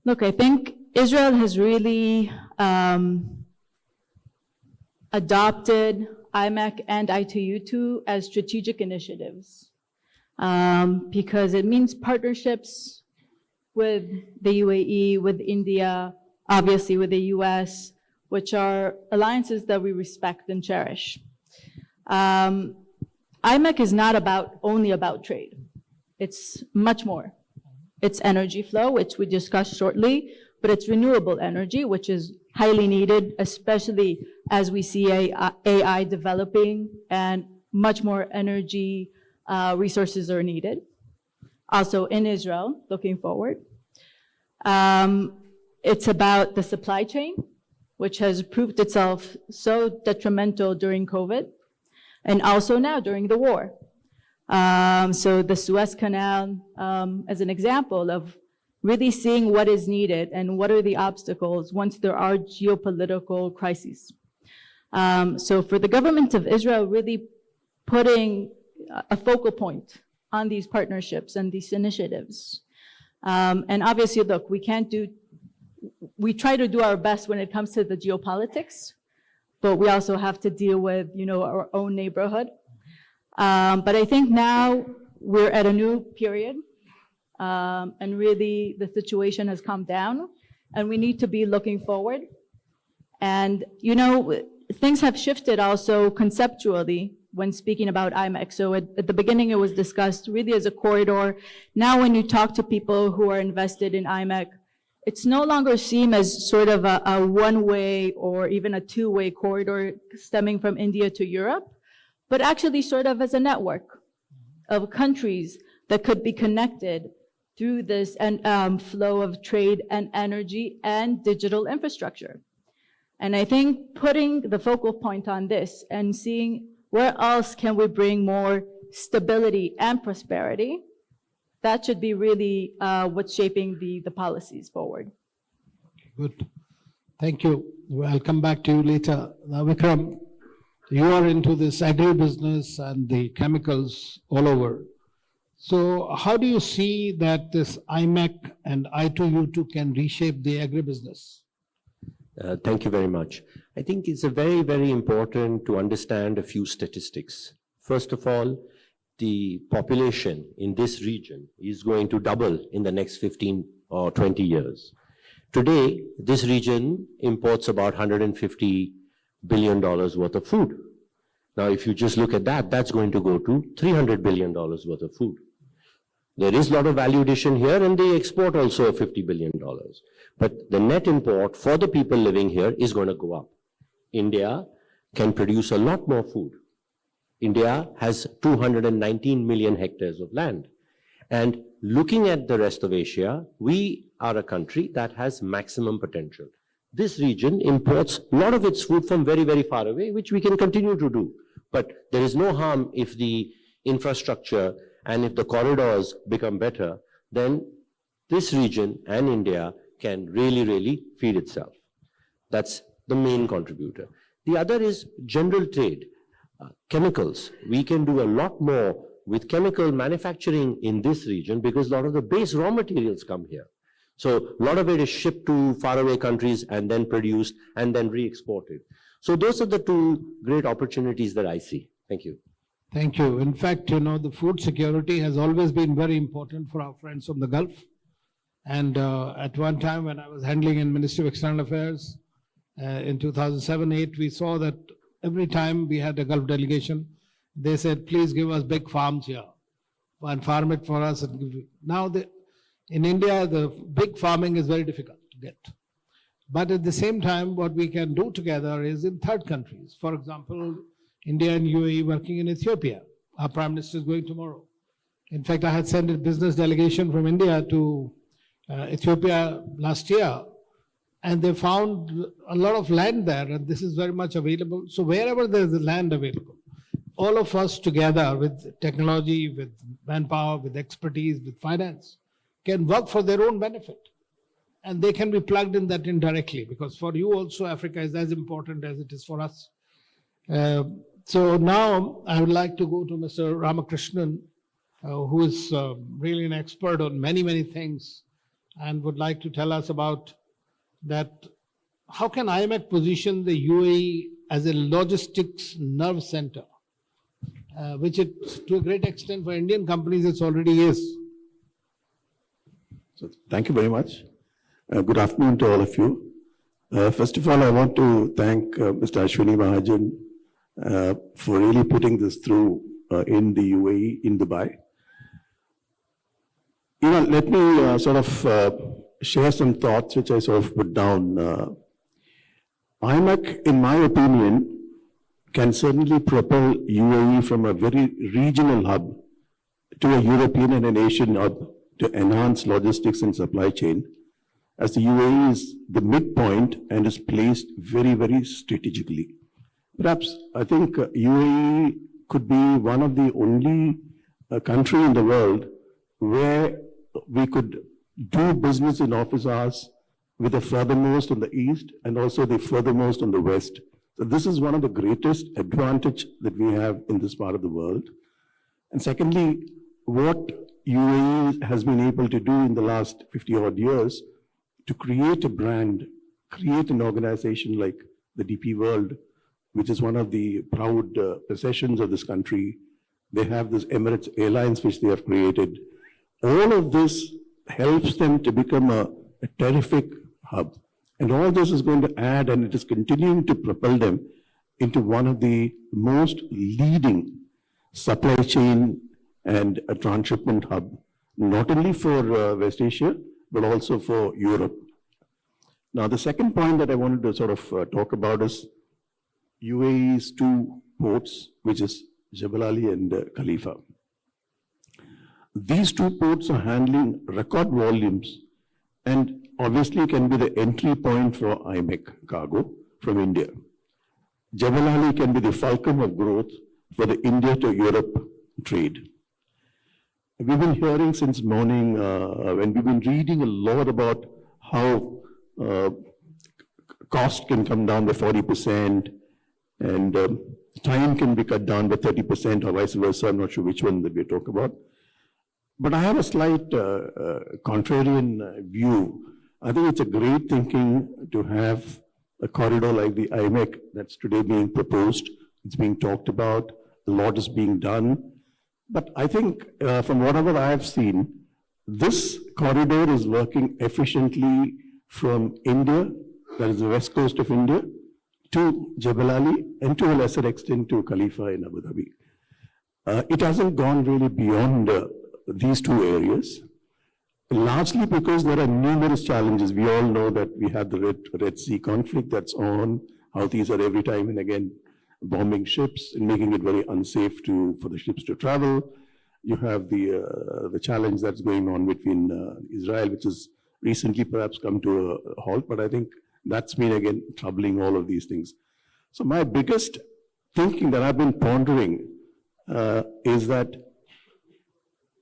Look, I think Israel has really adopted IMAC and ITU2 as strategic initiatives because it means partnerships with the UAE, with India, obviously with the US, which are alliances that we respect and cherish. IMAC is not only about trade. It's much more. It's energy flow, which we discussed shortly, but it's renewable energy, which is highly needed, especially as we see AI developing and much more energy resources are needed. Also in Israel, looking forward. It's about the supply chain, which has proved itself so detrimental during COVID, and also now during the war. So the Suez Canal, as an example of really seeing what is needed and what are the obstacles once there are geopolitical crises. So for the government of Israel, really putting a focal point on these partnerships and these initiatives. And obviously, look, we try to do our best when it comes to the geopolitics, but we also have to deal with, our own neighborhood. But I think now we're at a new period, and really the situation has calmed down, and we need to be looking forward. And, things have shifted also conceptually when speaking about IMEC. So at the beginning, it was discussed really as a corridor. Now, when you talk to people who are invested in IMEC, it's no longer seen as sort of a one-way or even a two-way corridor stemming from India to Europe, but actually sort of as a network of countries that could be connected through this flow of trade and energy and digital infrastructure. And I think putting the focal point on this and seeing where else can we bring more stability and prosperity that should be really what's shaping the policies forward. Good. Thank you. I'll come back to you later. Now, Vikram, you are into this agribusiness and the chemicals all over. So how do you see that this IMEC and I2U2 can reshape the agribusiness? Thank you very much. I think it's a very, very important to understand a few statistics. First of all, the population in this region is going to double in the next 15 or 20 years. Today, this region imports about $150 billion worth of food. Now, if you just look at that, that's going to go to $300 billion worth of food. There is a lot of value addition here, and they export also $50 billion. But the net import for the people living here is going to go up. India can produce a lot more food. India has 219 million hectares of land. And looking at the rest of Asia, we are a country that has maximum potential. This region imports a lot of its food from very, very far away, which we can continue to do. But there is no harm if the infrastructure and if the corridors become better, then this region and India can really, really feed itself. That's the main contributor. The other is general trade. Chemicals. We can do a lot more with chemical manufacturing in this region because a lot of the base raw materials come here. So a lot of it is shipped to faraway countries and then produced and then re-exported. So those are the two great opportunities that I see. Thank you. Thank you. In fact, you know, the food security has always been very important for our friends from the Gulf. And at one time when I was handling in Ministry of External Affairs in 2007-8, we saw that every time we had a Gulf delegation, they said, please give us big farms here and farm it for us. And give it. Now, in India, the big farming is very difficult to get. But at the same time, what we can do together is in third countries. For example, India and UAE working in Ethiopia. Our Prime Minister is going tomorrow. In fact, I had sent a business delegation from India to Ethiopia last year, and they found a lot of land there, and this is very much available. So wherever there's land available, all of us together with technology, with manpower, with expertise, with finance, can work for their own benefit. And they can be plugged in that indirectly, because for you also, Africa is as important as it is for us. So now I would like to go to Mr. Ramakrishnan, who is really an expert on many, many things, and would like to tell us about that. How can IMEC position the UAE as a logistics nerve center, which it, to a great extent for Indian companies, it already is. So thank you very much. Good afternoon to all of you. First of all, I want to thank Mr. Ashwini Mahajan for really putting this through in the UAE, in Dubai. You know, let me sort of share some thoughts which I sort of put down. IMEC, in my opinion, can certainly propel UAE from a very regional hub to a European and an Asian hub to enhance logistics and supply chain, as the UAE is the midpoint and is placed very, very strategically. Perhaps I think UAE could be one of the only country in the world where we could do business in office hours with the furthermost on the east and also the furthermost on the west. So this is one of the greatest advantage that we have in this part of the world. And secondly, what UAE has been able to do in the last 50 odd years to create a brand, create an organization like the DP World, which is one of the proud possessions of this country. They have this Emirates Airlines, which they have created. All of this helps them to become a terrific hub. And all this is going to add, and it is continuing to propel them into one of the most leading supply chain and a transshipment hub, not only for West Asia, but also for Europe. Now, the second point that I wanted to sort of talk about is UAE's two ports, which is Jebel Ali and Khalifa. These two ports are handling record volumes and obviously can be the entry point for IMEC cargo from India. Jebel Ali can be the fulcrum of growth for the India to Europe trade. we've been hearing since morning, when we've been reading a lot about how cost can come down by 40% and time can be cut down by 30% or vice versa. I'm not sure which one that we talk about. But I have a slight contrarian view. I think it's a great thinking to have a corridor like the IMEC that's today being proposed. It's being talked about. A lot is being done. But I think from whatever I have seen, this corridor is working efficiently from India, that is the west coast of India, to Jebel Ali, and to a lesser extent to Khalifa in Abu Dhabi. It hasn't gone really beyond these two areas, largely because there are numerous challenges. We all know that we have the Red Sea conflict that's on, Houthis are every time and again bombing ships and making it very unsafe for the ships to travel. You have the challenge that's going on between Israel, which has recently perhaps come to a halt, but I think that's been again troubling all of these things. So my biggest thinking that I've been pondering is that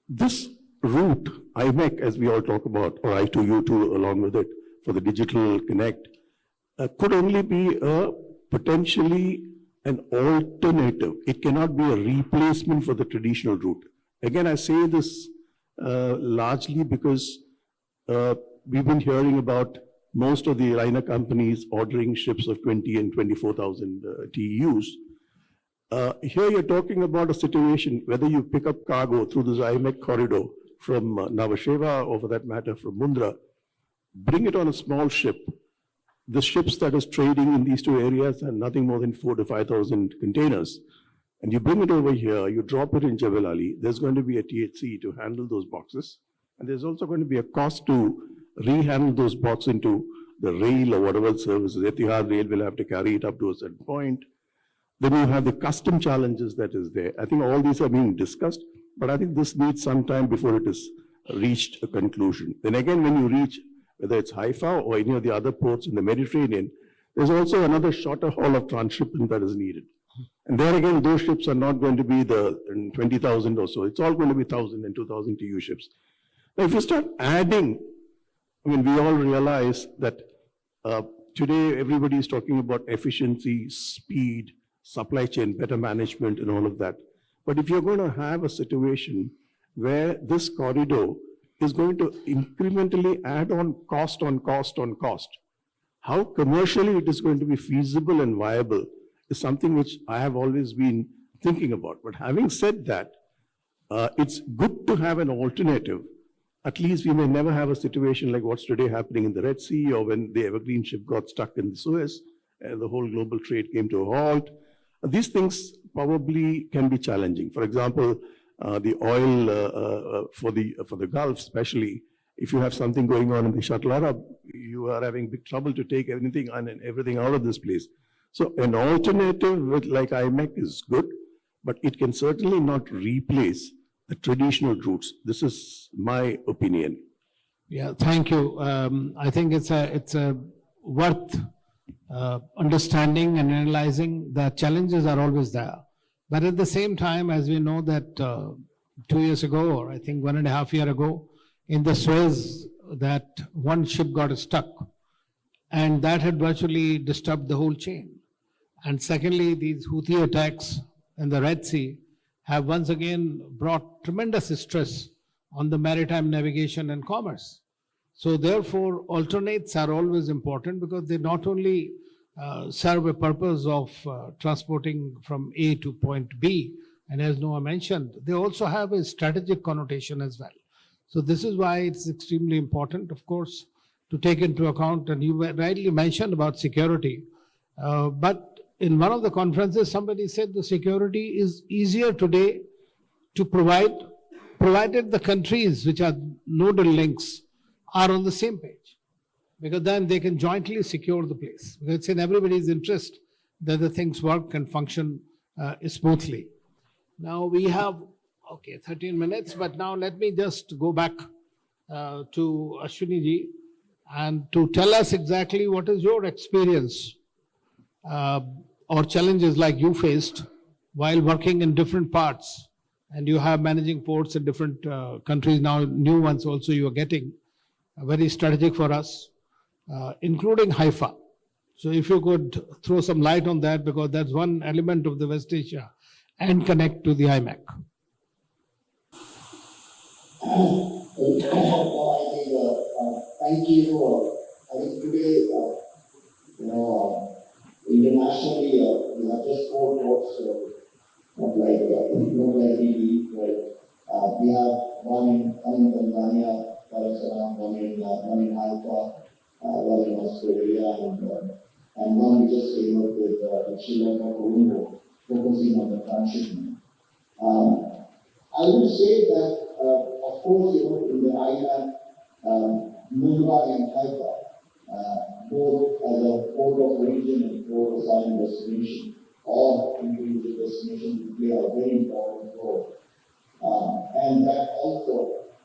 this route, IMEC, as we all talk about, or I2U2 along with it, for the digital connect, could only be potentially an alternative. It cannot be a replacement for the traditional route. Again, I say this largely because we've been hearing about most of the liner companies ordering ships of 20 and 24,000 TEUs. Here you're talking about a situation, whether you pick up cargo through this IMEC corridor from Navasheva, or for that matter from Mundra, bring it on a small ship. The ships that is trading in these two areas are nothing more than 4,000 to 5,000 containers. And you bring it over here, you drop it in Jebel Ali, there's going to be a THC to handle those boxes. And there's also going to be a cost to re-handle those boxes into the rail or whatever services. Etihad Rail will have to carry it up to a certain point. Then you have the custom challenges that is there. I think all these are being discussed, but I think this needs some time before it is reached a conclusion. Then again, when you reach, whether it's Haifa or any of the other ports in the Mediterranean, there's also another shorter haul of transshipment that is needed. And there again, those ships are not going to be the 20,000 or so. It's all going to be 1,000 and 2,000 TEU ships. Now, if you start adding, I mean, we all realize that today everybody is talking about efficiency, speed, supply chain, better management and all of that. But if you're going to have a situation where this corridor is going to incrementally add on cost on cost on cost, how commercially it is going to be feasible and viable is something which I have always been thinking about. But having said that, it's good to have an alternative. At least we may never have a situation like what's today happening in the Red Sea, or when the Evergreen ship got stuck in the Suez and the whole global trade came to a halt. These things probably can be challenging. For example, the oil for the Gulf, especially, if you have something going on in the Shuttle Arab, you are having big trouble to take anything and everything out of this place. So an alternative with like IMEC is good, but it can certainly not replace the traditional routes. This is my opinion. Yeah, thank you. I think it's a worth understanding and analyzing. The challenges are always there. But at the same time, as we know that 2 years ago, or I think 1.5 years ago, in the Suez, that one ship got stuck, and that had virtually disturbed the whole chain. And secondly, these Houthi attacks in the Red Sea have once again brought tremendous stress on the maritime navigation and commerce. So therefore, alternates are always important, because they not only serve a purpose of transporting from A to point B, and as Noah mentioned, they also have a strategic connotation as well. So this is why it's extremely important, of course, to take into account, and you rightly mentioned about security, but in one of the conferences, somebody said the security is easier today to provide, provided the countries which are nodal links are on the same page, because then they can jointly secure the place. Because it's in everybody's interest that the things work and function smoothly. Now we have, 13 minutes, but now let me just go back to Ashwini ji and to tell us exactly what is your experience or challenges like you faced while working in different parts and you have managing ports in different countries now, new ones also you are getting, very strategic for us, including Haifa. So if you could throw some light on that, because that's one element of the West Asia and connect to the IMEC. Thank you. I think today, internationally, we have just 4 ports, not like DB, but we have one in Tanzania, one in Haifa, one in Australia, and one we just came up with Sri Lanka, Colombo, focusing on the transshipment. I would say that, of course, in the island, Mumbai and Haifa, both as a port of origin and port of asylum destination, or individual destination, play a very important role. And that also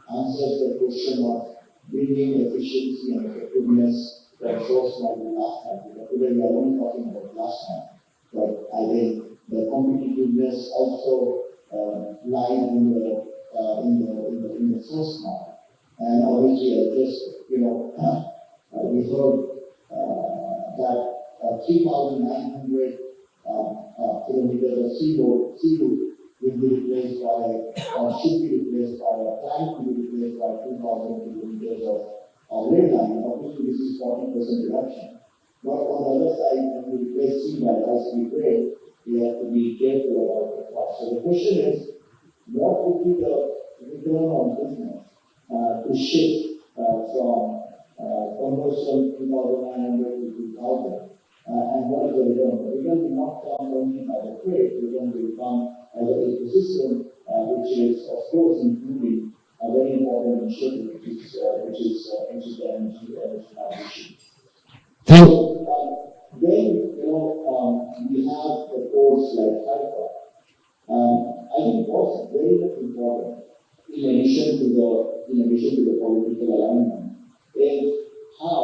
answers the question of bringing efficiency and effectiveness that source might be last time. Because today we are only talking about last time. But I think the competitiveness also lies in the source now. And obviously, we heard that 3,900 kilometers of seaboard will be replaced by, or should be replaced by, or planned to be replaced by 2,000 kilometers of rail line. Obviously, this is 40% reduction. But on the other side, when we replace sea by high-speed rail, we have to be careful about the cost. So the question is, what would be the return on business to shift from conversion 2,900 to 2,000? And what is the return? The return will not come only by the trade, the return will come as an ecosystem, which is, of course, including a very important initiative, which is the energy transition. Then, we have the ports like Haifa. I think what's very much important, in addition to the political alignment, is how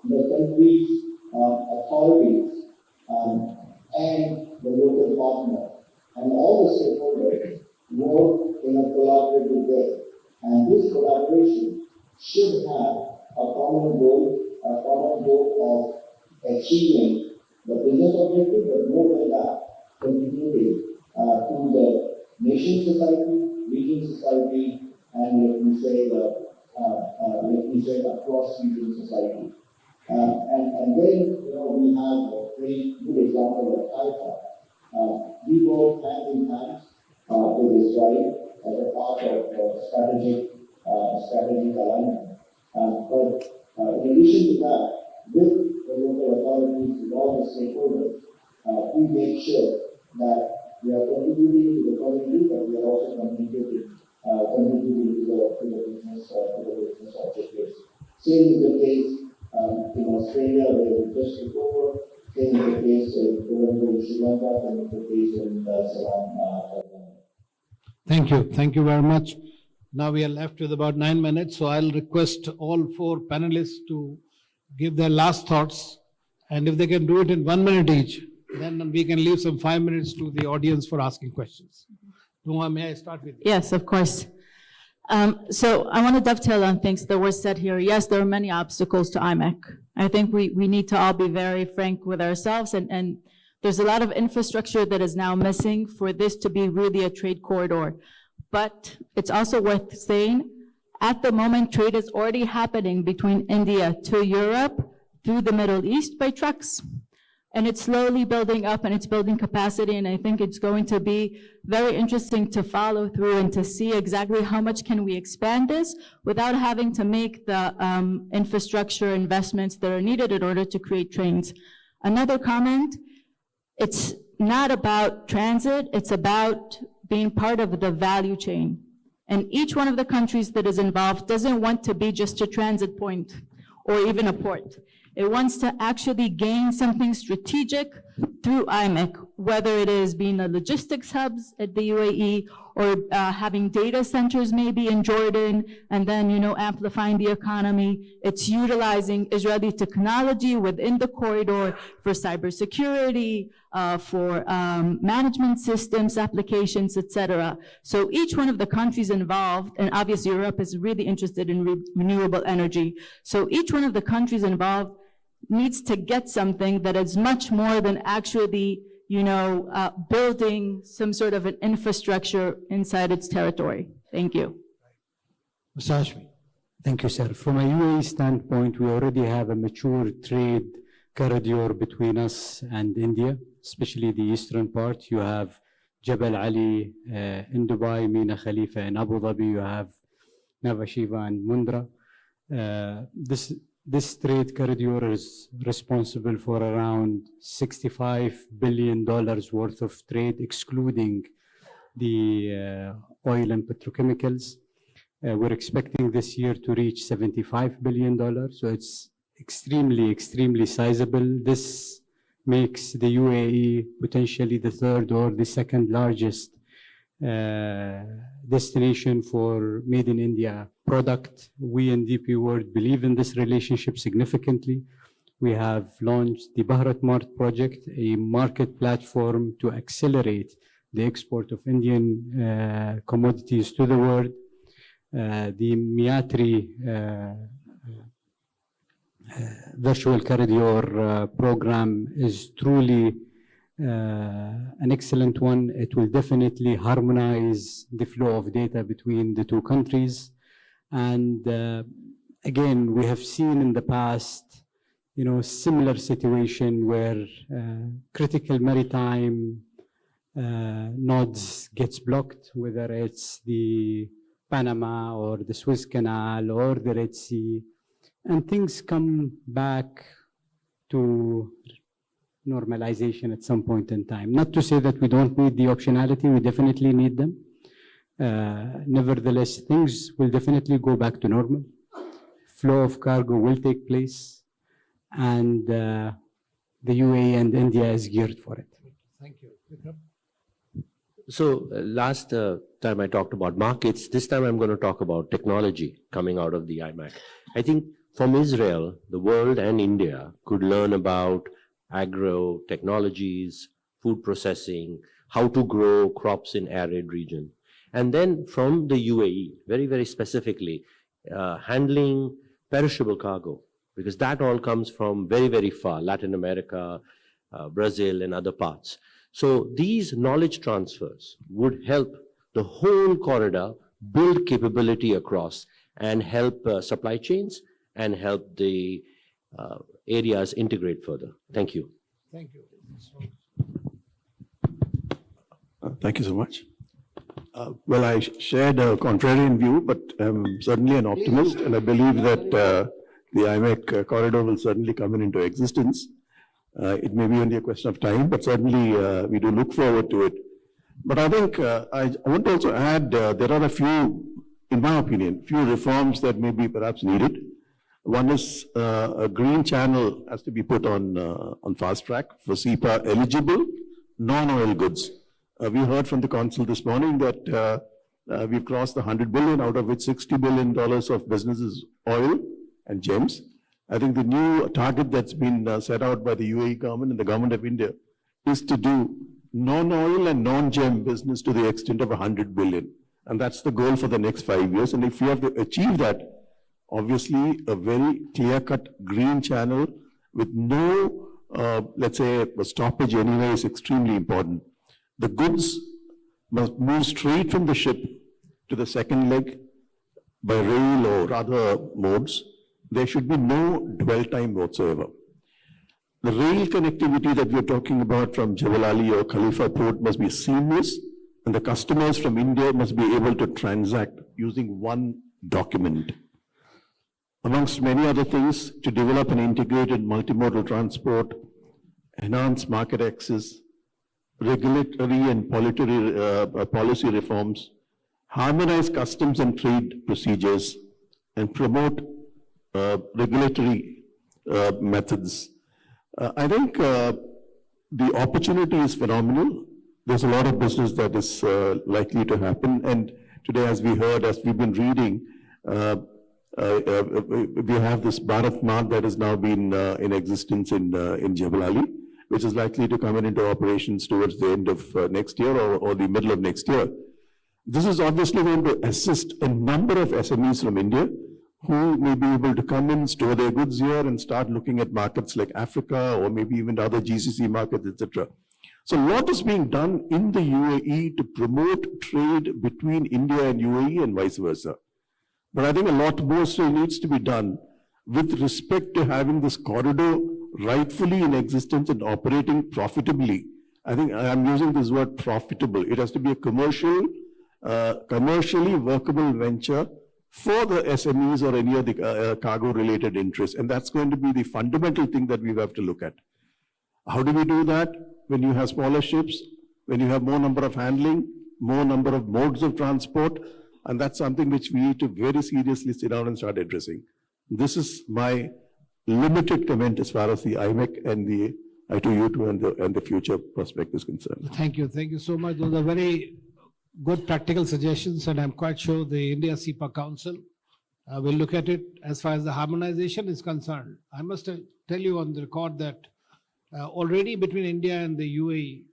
the country's authorities and the local partners and all the stakeholders work in a collaborative way. And this collaboration should have a common goal of achieving the business objective, but more than that, contributing to the nation society, region society, and let me say across region society. And then we have a very good example of Haifa. We work hand in hand with Israel as a part of strategic alignment. But in addition to that, with the local authorities, with all the stakeholders, we make sure that we are contributing to the community, but we are also contributing to the business objectives. Same is the case in Australia, where we just took over. Same is the case in Colombo, Sri Lanka, and the case in Ceylon. Thank you very much. Now we are left with about 9 minutes, so I'll request all 4 panelists to give their last thoughts, and if they can do it in 1 minute each, then we can leave some 5 minutes to the audience for asking questions. Noah, may I start with you? Yes, of course. So I want to dovetail on things that were said here. Yes, there are many obstacles to IMEC. I think we need to all be very frank with ourselves, and there's a lot of infrastructure that is now missing for this to be really a trade corridor. But it's also worth saying, at the moment, trade is already happening between India to Europe through the Middle East by trucks. And it's slowly building up, and it's building capacity, and I think it's going to be very interesting to follow through and to see exactly how much can we expand this without having to make the infrastructure investments that are needed in order to create trains. Another comment, it's not about transit, it's about being part of the value chain. And each one of the countries that is involved doesn't want to be just a transit point or even a port. It wants to actually gain something strategic through IMEC, whether it is being a logistics hubs at the UAE or having data centers maybe in Jordan, and then, amplifying the economy. It's utilizing Israeli technology within the corridor for cybersecurity, for management systems, applications, etc. So each one of the countries involved, and obviously Europe is really interested in renewable energy. So each one of the countries involved needs to get something that is much more than actually, building some sort of an infrastructure inside its territory. Thank you. Mr. Hashmi. Thank you, sir. From a UAE standpoint, we already have a mature trade corridor between us and India, especially the eastern part. You have Jebel Ali in Dubai, Mina Khalifa in Abu Dhabi. You have Nava Shiva and Mundra. This trade corridor is responsible for around $65 billion worth of trade, excluding the oil and petrochemicals. We're expecting this year to reach $75 billion, so it's extremely sizable. This makes the UAE potentially the third or the second largest destination for made in India product. We in DP World believe in this relationship significantly. We have launched the Bharat Mart project, a market platform to accelerate the export of Indian commodities to the world. The Miatri virtual corridor program is truly an excellent one. It will definitely harmonize the flow of data between the two countries. And again, we have seen in the past, similar situation where critical maritime nodes gets blocked, whether it's the Panama or the Suez Canal or the Red Sea, and things come back to normalization at some point in time. Not to say that we don't need the optionality, we definitely need them. Nevertheless, things will definitely go back to normal. Flow of cargo will take place, and the UAE and India is geared for it. Thank you. Vikram? So last time I talked about markets, this time I'm going to talk about technology coming out of the IMAC. I think from Israel, the world and India could learn about agro technologies, food processing, how to grow crops in arid region. And then from the UAE, very specifically, handling perishable cargo, because that all comes from very far, Latin America, Brazil and other parts. So these knowledge transfers would help the whole corridor build capability across and help supply chains and help the areas integrate further. Thank you. Thank you. Thank you so much. Well, I shared a contrarian view, but I'm certainly an optimist, and I believe that the IMEC corridor will certainly come into existence. It may be only a question of time, but certainly we do look forward to it. But I think I want to also add there are a few, in my opinion, few reforms that may be perhaps needed. One is a green channel has to be put on fast track for CEPA eligible non-oil goods. We heard from the council this morning that we've crossed the 100 billion, out of which $60 billion of business is oil and gems. I think the new target that's been set out by the UAE government and the government of India is to do non-oil and non-gem business to the extent of 100 billion. And that's the goal for the next 5 years. And if we have to achieve that, obviously a very clear-cut green channel with no, let's say, a stoppage anyway is extremely important. The goods must move straight from the ship to the second leg by rail or other modes. There should be no dwell time whatsoever. The rail connectivity that we're talking about from Jebel Ali or Khalifa Port must be seamless, and the customers from India must be able to transact using one document. Amongst many other things, to develop an integrated multimodal transport, enhance market access, regulatory and policy reforms, harmonize customs and trade procedures, and promote regulatory methods. I think the opportunity is phenomenal. There's a lot of business that is likely to happen. And today, as we heard, as we've been reading, we have this Bharat Mart that has now been in existence in Jebel Ali, which is likely to come into operations towards the end of next year or the middle of next year. This is obviously going to assist a number of SMEs from India who may be able to come in, store their goods here, and start looking at markets like Africa or maybe even other GCC markets, etc. So a lot is being done in the UAE to promote trade between India and UAE and vice versa. But I think a lot more still needs to be done with respect to having this corridor rightfully in existence and operating profitably. I think I'm using this word profitable. It has to be a commercially workable venture for the SMEs or any of the cargo-related interests. And that's going to be the fundamental thing that we have to look at. How do we do that? When you have smaller ships, when you have more number of handling, more number of modes of transport, and that's something which we need to very seriously sit down and start addressing. This is my limited comment as far as the IMEC and the I2U2 and the future prospect is concerned. Thank you. Thank you so much. Those are very good practical suggestions, and I'm quite sure the India SEPA Council will look at it. As far as the harmonization is concerned, I must tell you on the record that already between India and the UAE,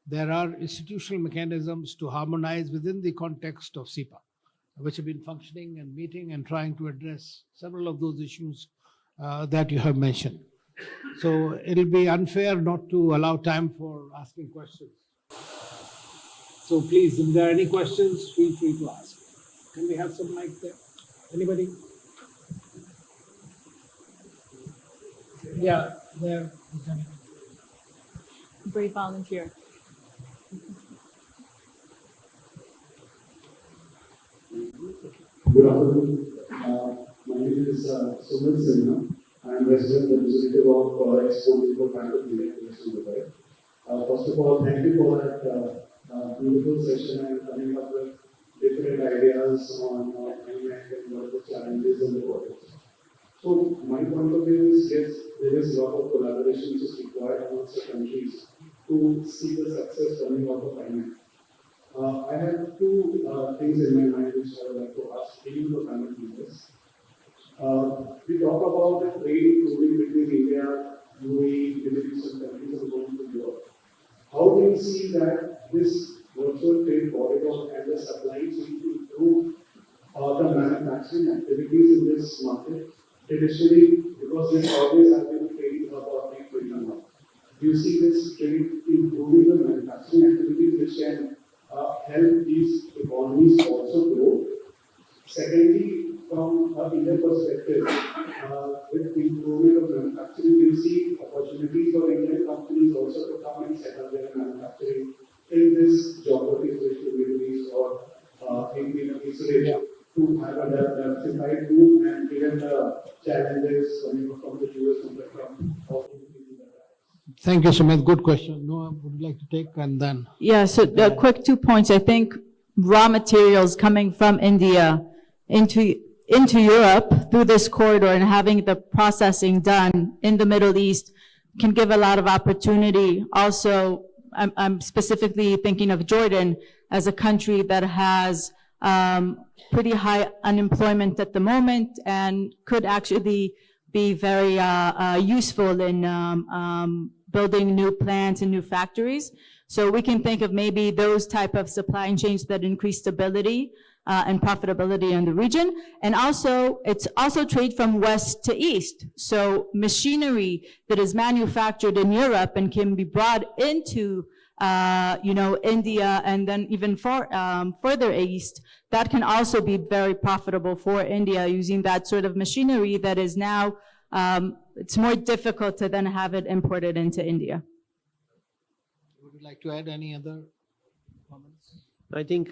there are institutional mechanisms to harmonize within the context of SEPA, which have been functioning and meeting and trying to address several of those issues that you have mentioned. So it'll be unfair not to allow time for asking questions. So please, if there are any questions, feel free to ask. Can we have some mic there? Anybody? Yeah, there. Brave volunteer. Good afternoon. My name is Sumit Sinha. I am resident representative of Export Import Bank of India. First of all, thank you for that beautiful session and coming up with different ideas on IMEC and what the challenges and the projects. So my point of view is, yes, there is a lot of collaboration which is required amongst the countries to see the success coming out of IMEC. I have two things in my mind which I would like to ask you to comment on this. We talk about the trade moving between India, UAE, Middle Eastern countries and going to Europe. How do you see that this virtual trade corridor and the supply chain to improve the manufacturing activities in this market? Traditionally, because this always has been a trade hub or trade corridor. Do you see this trade improving the manufacturing activities which can help these economies also grow? Secondly, from an Indian perspective, with the improvement of manufacturing, do you see opportunities for Indian companies also to come and set up their manufacturing in this geography, especially Middle East or in Israel, to have a diversified group and given the challenges coming from the US and from Thank you, Sumit. Good question. Noah, would you like to take and then? Yeah, so quick 2 points. I think raw materials coming from India into Europe through this corridor and having the processing done in the Middle East can give a lot of opportunity. Also, I'm specifically thinking of Jordan as a country that has pretty high unemployment at the moment and could actually be very useful in building new plants and new factories. So we can think of maybe those type of supply chains that increase stability and profitability in the region. And also, it's also trade from west to east. So machinery that is manufactured in Europe and can be brought into India and then even further east, that can also be very profitable for India using that sort of machinery that is now, it's more difficult to then have it imported into India. Would you like to add any other comments? I think,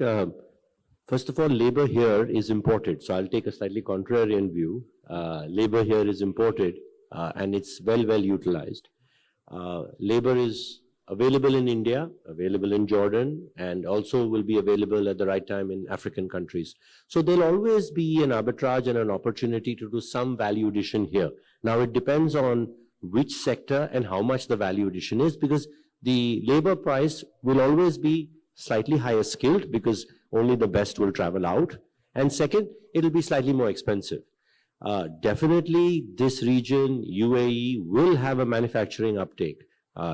first of all, labor here is imported. So I'll take a slightly contrarian view. Labor here is imported and it's well utilized. Labor is available in India, available in Jordan, and also will be available at the right time in African countries. So there'll always be an arbitrage and an opportunity to do some value addition here. Now it depends on which sector and how much the value addition is, because the labor price will always be slightly higher skilled because only the best will travel out. And second, it'll be slightly more expensive. Definitely this region, UAE, will have a manufacturing uptake.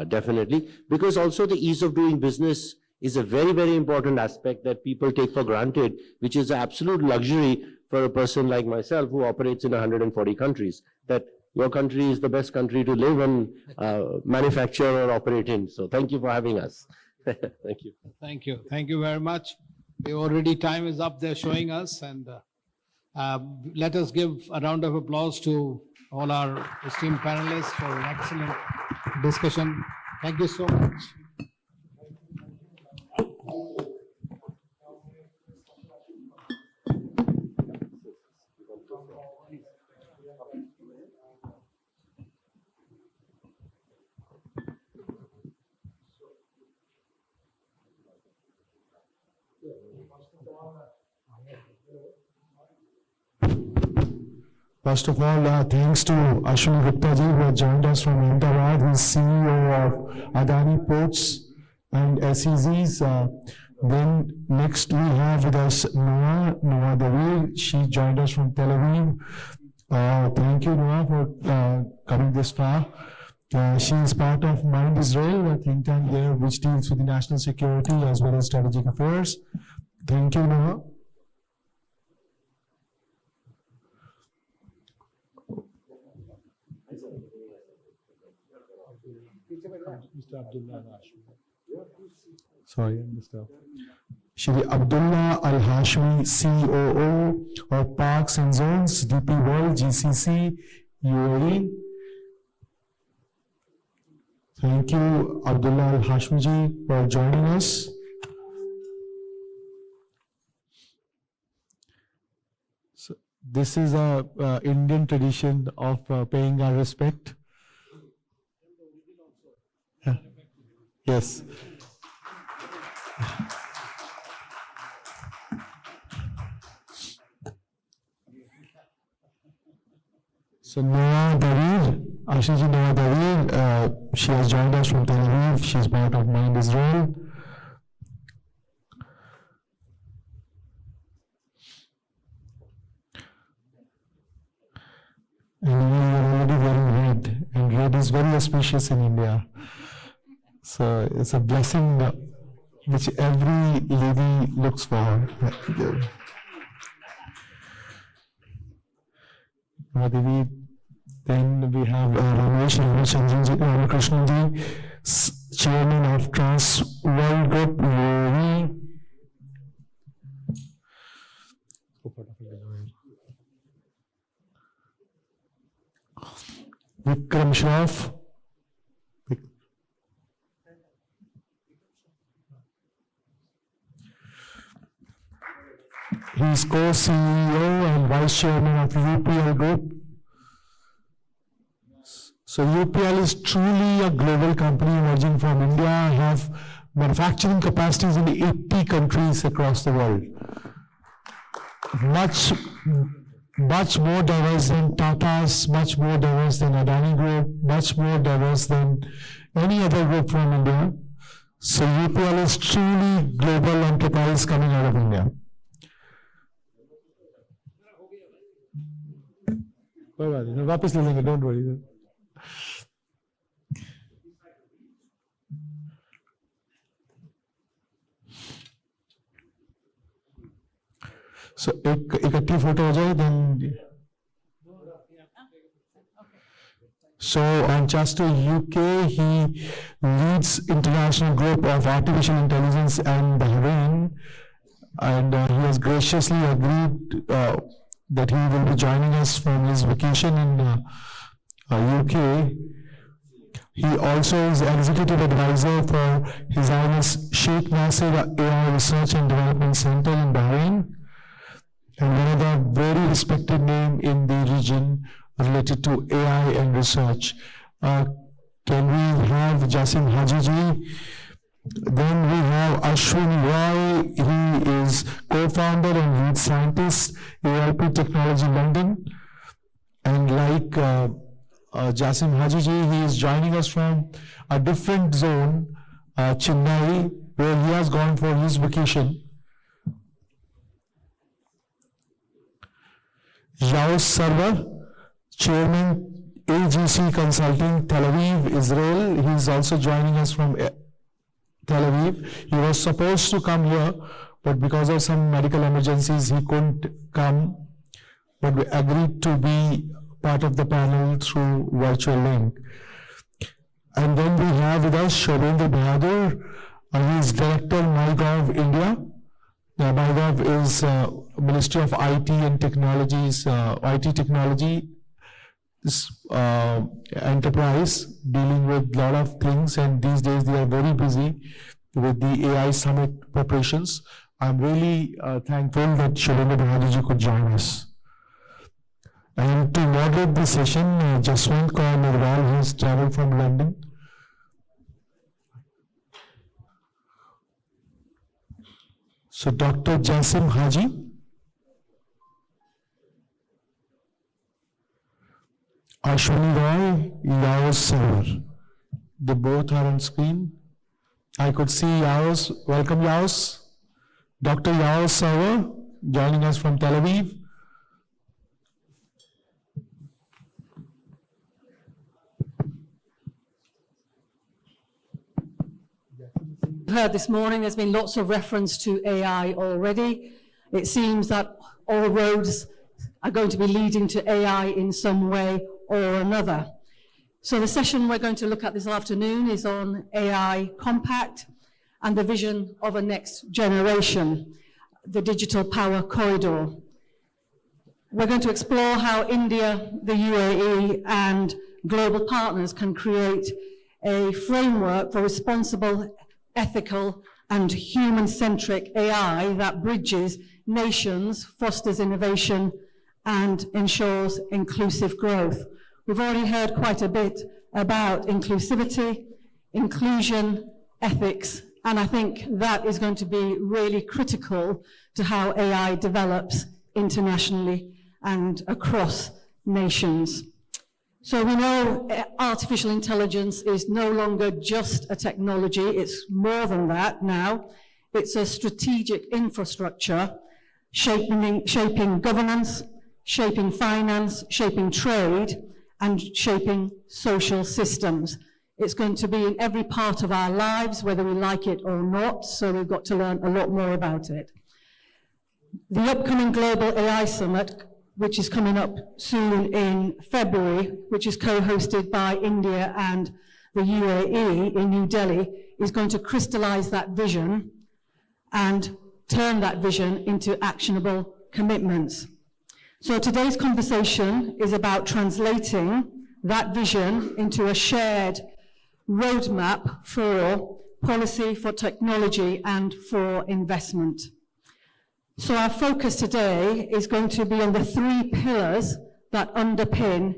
Definitely, because also the ease of doing business is a very, very important aspect that people take for granted, which is an absolute luxury for a person like myself who operates in 140 countries, that your country is the best country to live and manufacture or operate in. So thank you for having us. Thank you. Thank you. Thank you very much. Already time is up there showing us, and let us give a round of applause to all our esteemed panelists for an excellent discussion. Thank you so much. First of all, thanks to Ashwini Gupta ji, who has joined us from Ahmedabad, who is CEO of Adani Ports and SEZs. Then next we have with us Noah Davir. She joined us from Tel Aviv. Thank you, Noah, for coming this far. She is part of Mind Israel, a think tank there which deals with the national security as well as strategic affairs. Thank you, Noah. Mr. Abdullah Al-Hashmi. Sorry, I missed out. Shri Abdullah Al-Hashmi, COO of Parks and Zones, DP World, GCC, UAE. Thank you, Abdullah Al-Hashmi ji, for joining us. So, this is a Indian tradition of paying our respect. Yes. So Noah Davir, Ashiji Noah Davir, she has joined us from Tel Aviv. She's part of Mind Israel. And we are already wearing red, and red is very auspicious in India. So it's a blessing which every lady looks for. Then we have Ramesh Ramakrishnan ji, Chairman of Trans World Group, UAE. Vikram Shroff. He is co-CEO and Vice Chairman of UPL Group. So UPL is truly a global company emerging from India, have manufacturing capacities in 80 countries across the world. Much more diverse than Tata's, much more diverse than Adani Group, much more diverse than any other group from India. So UPL is truly global enterprise coming out of India. वापस ले लेंगे, don't worry. So इकट्ठी photo हो जाए, then. So on Chester UK, he leads international group of artificial intelligence and Bahrain, and he has graciously agreed that he will be joining us from his vacation in UK. He also is executive advisor for His Highness Sheikh Nasser AI Research and Development Center in Bahrain, and one of the very respected name in the region related to AI and research. Can we have Jasim Haji ji? Then we have Ashwin Roy. He is co-founder and lead scientist, ALP Technology London. And like Jasim Haji ji, he is joining us from a different zone Chennai, where he has gone for his vacation. Yaos Sarwar, Chairman AGC Consulting, Tel Aviv, Israel. He is also joining us from Tel Aviv. He was supposed to come here, but because of some medical emergencies, he couldn't come, but we agreed to be part of the panel through virtual link. And then we have with us Shobendra Bahadur. He is Director, MyGov India. Now, MyGov is Ministry of IT and Technologies, IT technology enterprise dealing with a lot of things, and these days they are very busy with the AI Summit preparations. I'm really thankful that Shobendra Bahadur could join us. And to moderate the session, Jaswant Kaur Nirwal has traveled from London. So Dr. Jasim Haji, Ashwini Roy, Yaos Sarwar. They both are on screen. I could see Yaos. Welcome, Yaos. Dr. Yaos Sarwar joining us from Tel Aviv. Heard this morning, there's been lots of reference to AI already. It seems that all roads are going to be leading to AI in some way or another. So the session we're going to look at this afternoon is on AI Compact and the vision of a next generation, the digital power corridor. We're going to explore how India, the UAE, and global partners can create a framework for responsible, ethical, and human-centric AI that bridges nations, fosters innovation, and ensures inclusive growth. We've already heard quite a bit about inclusivity, inclusion, ethics, and I think that is going to be really critical to how AI develops internationally and across nations. So we know artificial intelligence is no longer just a technology, it's more than that now. It's a strategic infrastructure shaping governance, shaping finance, shaping trade, and shaping social systems. It's going to be in every part of our lives, whether we like it or not, so we've got to learn a lot more about it. The upcoming Global AI Summit, which is coming up soon in February, which is co-hosted by India and the UAE in New Delhi, is going to crystallize that vision and turn that vision into actionable commitments. So today's conversation is about translating that vision into a shared roadmap for policy, for technology, and for investment. So our focus today is going to be on the three pillars that underpin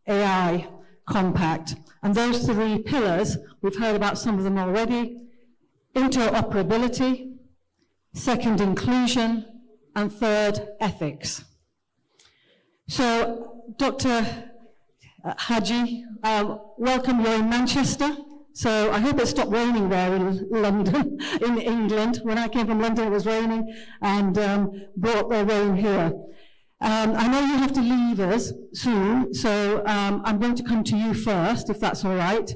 AI Compact. And those three pillars, we've heard about some of them already: interoperability, second, inclusion, and third, ethics. So, Dr. Haji, welcome. You're in Manchester. So I hope it stopped raining there in London, in England. When I came from London, it was raining and brought the rain here. I know you have to leave us soon, so I'm going to come to you first, if that's all right.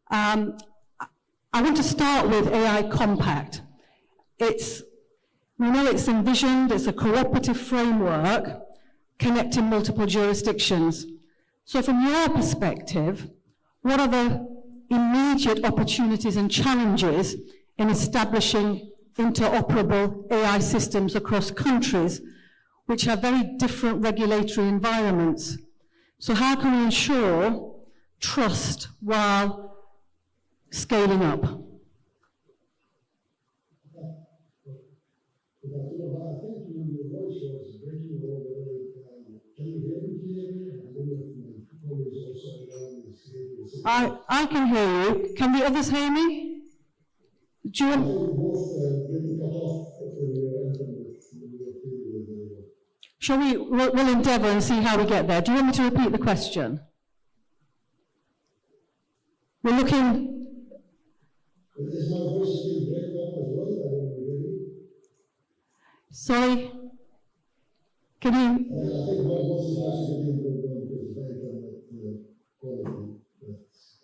I want to start with AI Compact. We know it's envisioned as a cooperative framework connecting multiple jurisdictions. So from your perspective, what are the immediate opportunities and challenges in establishing interoperable AI systems across countries which have very different regulatory environments? So how can we ensure trust while scaling up? I can hear you. Can the others hear me? Do you Shall we'll endeavour and see how we get there. Do you want me to repeat the question? We're looking... Sorry? Can you?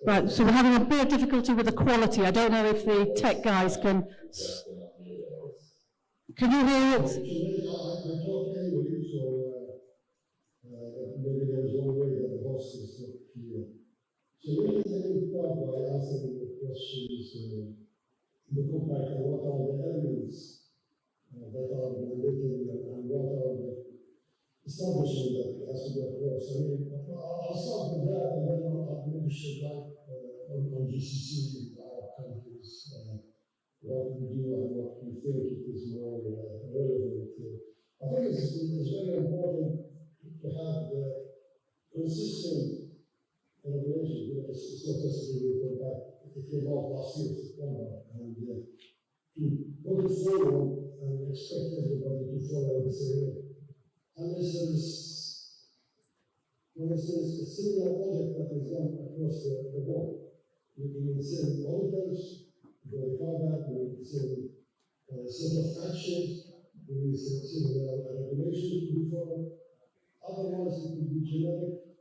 Right, so we're having a bit of difficulty with the quality. I don't know if the tech guys can. Can you hear it? Maybe there's one way that the host is not clear. So let me start by asking the questions look back at what are the elements that are mandating and what are the establishment that has to go across. I mean, I'll start with that and then I'll maybe shift back on GCC in Arab countries, what we do and what we think it is more relevant to. I think it's very important to have the consistent regulation. It's not just a report back. It came out last year, September, and to put it forward and expect everybody to follow the same way. Unless there is, for instance, a similar project that is done across the board. You can send auditors, verify that, you can send a set of actions, you can send regulations to be followed. Otherwise, it would be generic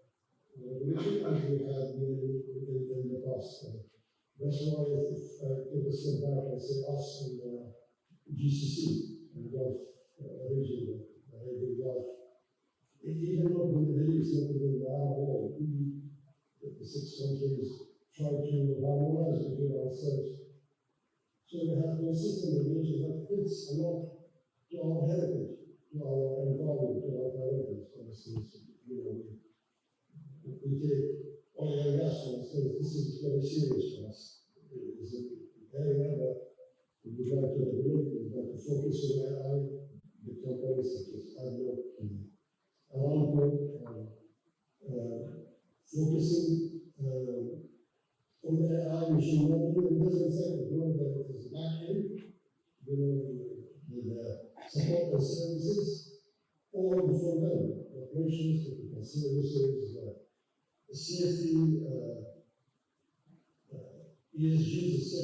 regulation as we had in the past. That's why if I take a step back and say us in the GCC and Gulf region, Arabian Gulf, even not in the Middle East, not even the Arab world, we, the 6 countries, try to harmonize between ourselves. So we have consistent regulations that fits a lot to our heritage, to our environment, to our priorities. For instance, we take oil and gas, for instance, this is very serious for us. It's an area that we would like to regulate, we would like to focus on AI, the companies such as ADNOC and Aramco, focusing on AI machine learning in different sectors, whether that is back end, with support and services, or the front end, operations, technical services, safety, ESGs, etc.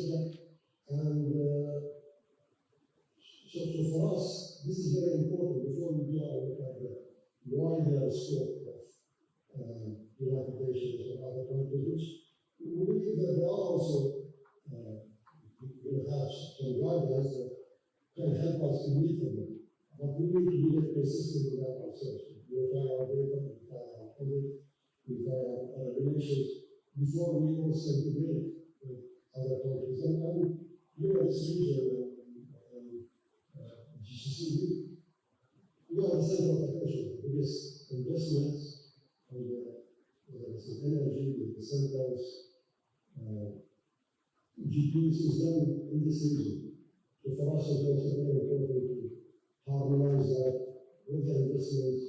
And so for us, this is very important before we do our look at the wider scope of United Nations or other countries, which we believe that there are also have some guidelines that can help us to meet them. But we need to be consistent with that ourselves. We verify our data, we verify our audit, we verify our regulations before we also integrate with other countries. And this region, GCC, we are the center of attention, the biggest investments on whether it's in energy, with the centers, GPS is done in this region. So for us, it's also very important to harmonize that with the investments,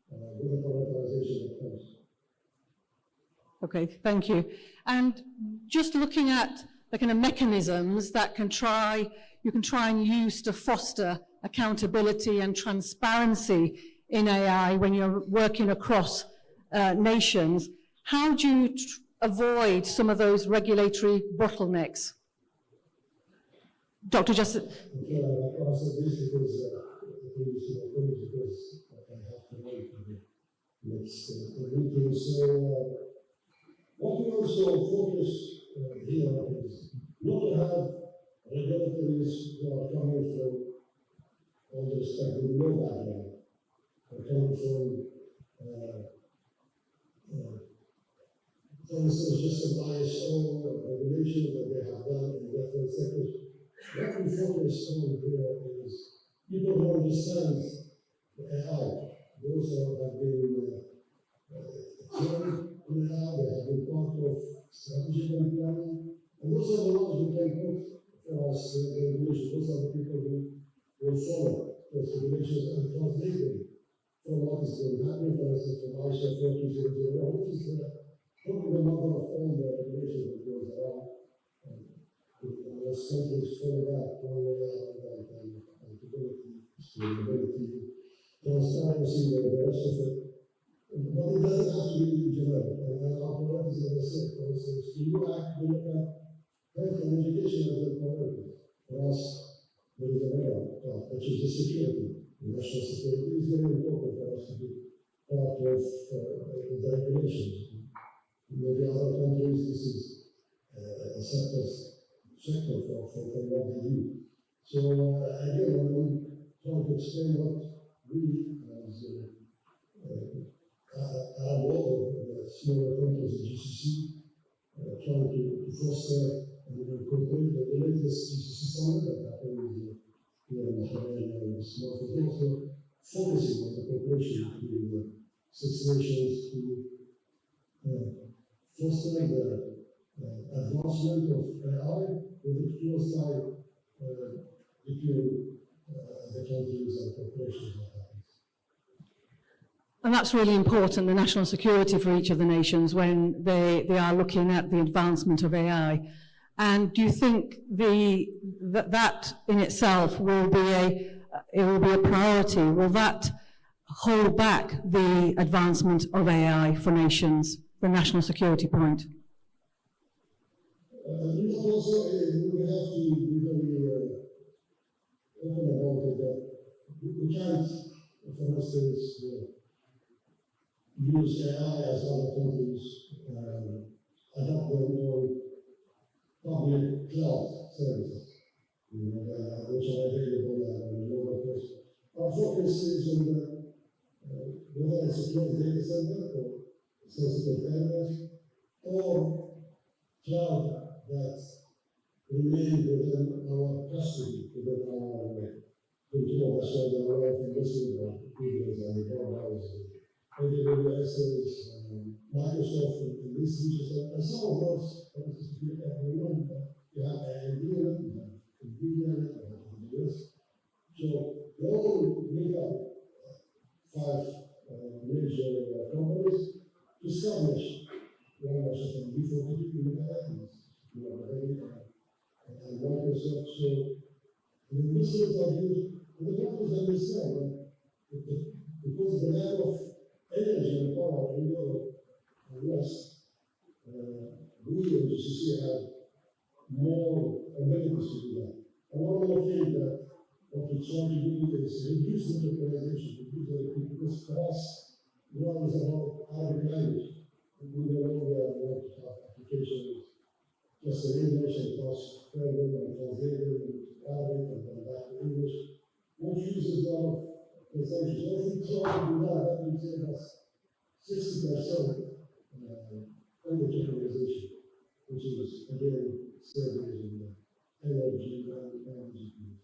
with the prioritization that comes. Okay, thank you. And just looking at the kind of mechanisms that you can try and use to foster accountability and transparency in AI when you're working across nations, how do you avoid some of those regulatory bottlenecks? Dr. Justin. Okay, I'll answer this because I have to wait for the next meeting. So, what we also focus here is not to have regulatories who are coming from all the respect with no background, or coming from for instance, just an ISO regulation that they have done in different sectors. What we focus on here is people who understand the AI. Those who have been trained in AI, they have been part of strategic planning, and those are the ones who can put for us the regulations. Those are the people who will follow those regulations and translate them from what is going to happen. For instance, from ISO 14001, which is probably the mother of all the regulation that goes around. Most countries follow that one way or another, accountability, sustainability, transparency, and the rest of it. But it doesn't have to be generic. And our priorities, as I said, for instance, we look at health and education as a priority. For us, there is another part, which is the security. National security is very important for us to be part of the regulations. Maybe other countries, this is a separate sector for what they do. So again, I'm trying to explain what we as our role of the smaller countries in GCC, trying to foster and incorporate the latest GCC summit that happened here in Bahrain this month, but also focusing on the cooperation between the 6 nations to foster the advancement of AI with a close tie between the countries and corporations that happens. And that's really important, the national security for each of the nations when they are looking at the advancement of AI. And do you think that in itself will be a priority? Will that hold back the advancement of AI for nations, the national security point? Also, we have to be very open about it that we can't, for instance, use AI as other countries adopt their own public cloud services, which are available at a lower cost. Our focus is on the, whether it's a closed data center or sensitive areas, or cloud that remain within our custody, within our control. That's why there are a lot of investment on Google's and the cloud AWS, Microsoft, and these features, and some of those, you have IBM, you have NVIDIA, you have AWS. So they all make up 5 major companies to establish one Microsoft before people and Microsoft. So the investments are huge, and the companies understand that because the lack of energy and power in Europe and West, we in GCC have more abilities to do that. And one more thing that what we try to do is reduce the localization, reduce the people, because for us, one is about Arabic language. We no longer want to have applications just in English and cross further and translated into Arabic and then back to English, which uses a lot of consumption. So if we try to do that, that would save us 60% on the localization, which is again saving energy and energy use.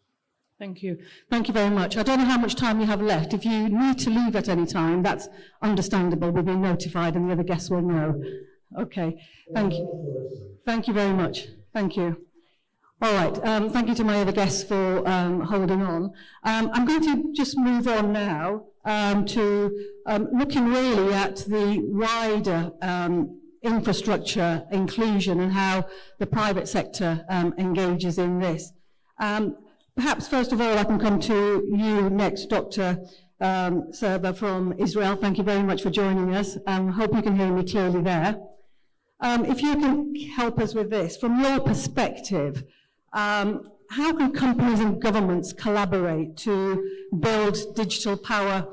Thank you. Thank you very much. I don't know how much time you have left. If you need to leave at any time, that's understandable. We'll be notified and the other guests will know. Okay. Thank you. Thank you very much. Thank you. All right. Thank you to my other guests for holding on. I'm going to just move on now to looking really at the wider infrastructure inclusion and how the private sector engages in this. Perhaps first of all, I can come to you next, Dr. Serba from Israel. Thank you very much for joining us. Hope you can hear me clearly there. If you can help us with this, from your perspective, how can companies and governments collaborate to build digital power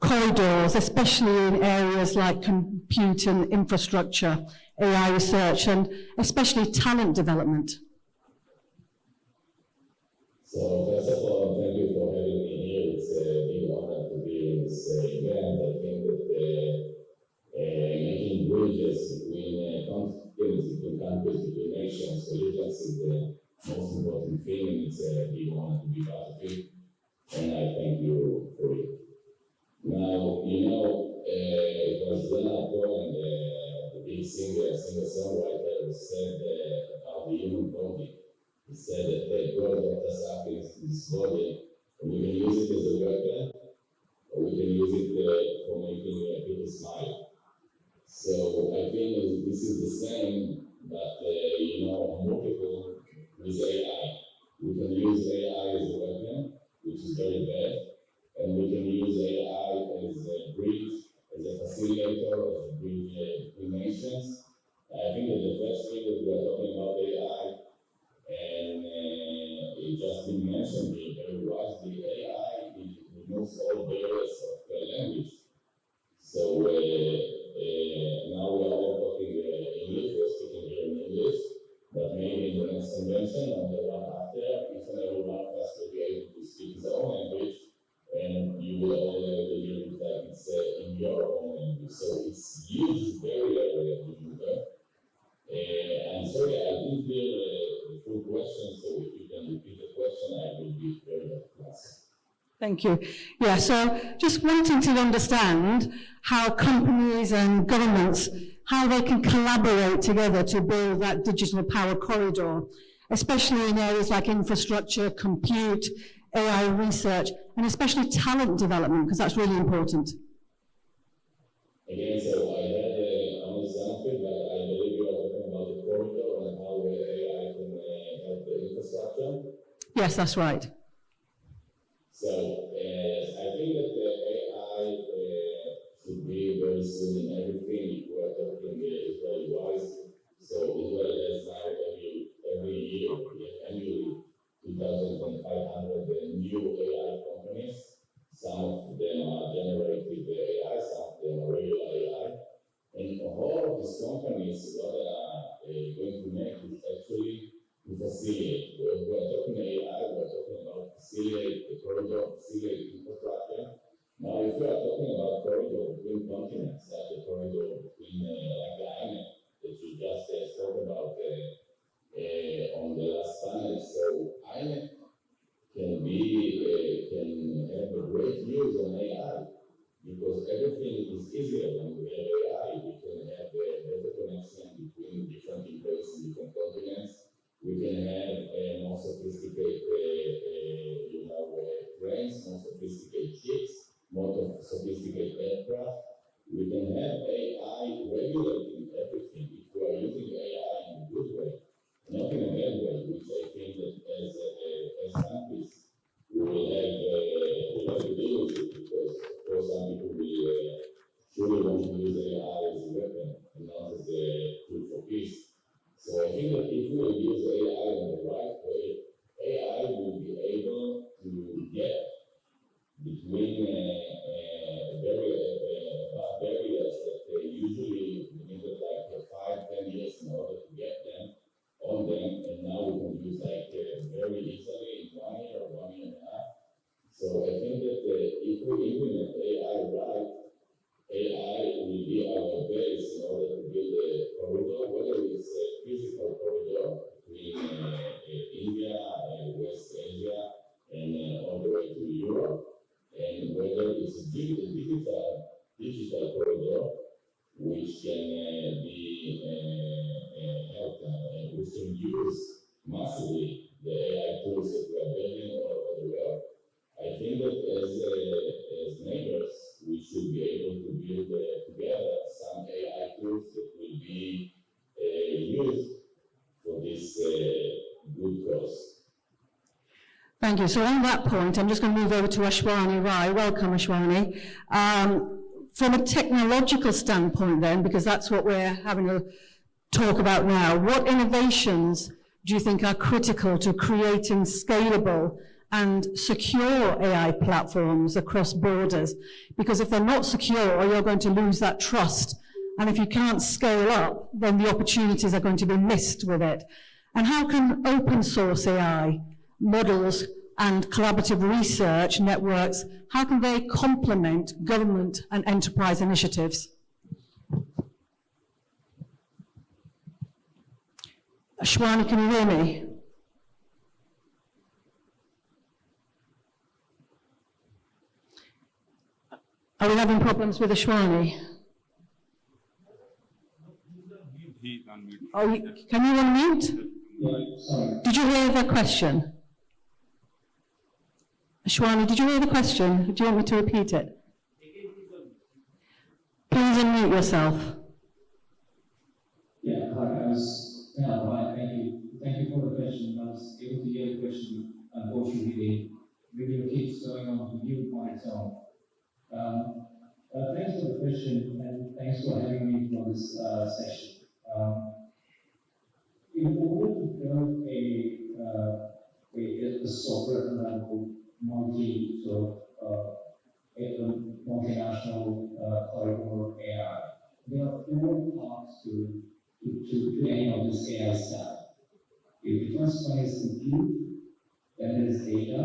corridors, especially in areas like compute and infrastructure, AI research, and especially talent development? So first of all, thank you for having me here. It's a big honor to be in this event. I think that making bridges between continents, between countries, between nations, religions is the most important thing, and it's a big honor to be part of it. And I thank you for it. Now, it was Leonard Cohen, the big singer-songwriter, who said about the human body. He said that God brought us up in this body, and we can use it as a weapon, or we can use it for making people smile. So I think this is the same, but multiple with AI. We can use AI as a weapon, which is very bad, and we can use AI as a bridge, as a facilitator, as a bridge between nations. I think that the first thing that we are talking about AI, and it just been mentioned very wisely, AI removes all barriers of language. So now we are all talking English, we're speaking here in English, but maybe in the next convention and the one after, each and every one of us will be able to speak his own language, and you will all hear it like it's in your own language. So it's huge barrier remover. I'm sorry, I didn't hear the full question, so if you can repeat the question, I will be very happy. Thank you. Yeah, so just wanting to understand how companies and governments, how they can collaborate together to build that digital power corridor, especially in areas like infrastructure, compute, AI research, and especially talent development, because that's really important. Again, so I had only some of it, but I believe you are talking about the corridor and how AI can help the infrastructure. Yes, that's right. So I think that the AI should be very soon in everything. We are talking Israeli-wise. So Israel has now every year, annually, 2,500 new AI companies. Some of them are generative AI, some of them are regular AI. And all of these companies, what they are going to make is actually to facilitate. We're talking AI, we're talking about facilitate the corridor, facilitate infrastructure. Now, if we are talking about corridor between continents, like the corridor between like the island that you just spoke about on the last panel, so island can have a great use on AI because everything is easier when we have AI. We can have a better connection between different employees in different continents. We can have more sophisticated, trains, more sophisticated ships, more sophisticated aircraft. We can have AI regulating everything if we are using AI in a good way, not in a bad way, which I think that as countries we will have to deal with it because, of course, some people will surely want to use AI as a weapon and not as a tool for peace. So I think that if we will use AI in the right way, AI will be able to get between barriers that usually we needed like 5-10 years in order to get them on them, and now we can use like very easily in 1 year or 1 year and a half. So I think that if we implement AI right, AI will be our base in order to build a corridor, whether it's a physical corridor between India and West Asia and all the way to Europe, and whether it's a digital corridor, which can be helped, which can use massively the AI tools that we are building all over the world. I think that as neighbors, we should be able to build together some AI tools that will be used for this good cause. Thank you. So on that point, I'm just going to move over to Ashwani Rai. Welcome, Ashwani. From a technological standpoint then, because that's what we're having a talk about now, what innovations do you think are critical to creating scalable and secure AI platforms across borders? Because if they're not secure, you're going to lose that trust. And if you can't scale up, then the opportunities are going to be missed with it. And how can open source AI models and collaborative research networks, how can they complement government and enterprise initiatives? Ashwani, can you hear me? Are we having problems with Ashwani? Oh, can you unmute? Did you hear the question? Ashwani, did you hear the question? Do you want me to repeat it? Please unmute yourself. Yeah, hi, thank you. Thank you for the question. I was able to hear the question. Unfortunately, the video keeps going on to mute on its own. Thanks for the question, and thanks for having me for this session. In order to build a a software level multi sort of multinational corridor AI. There are four parts to any of this AI stack. The first one is compute, then there is data,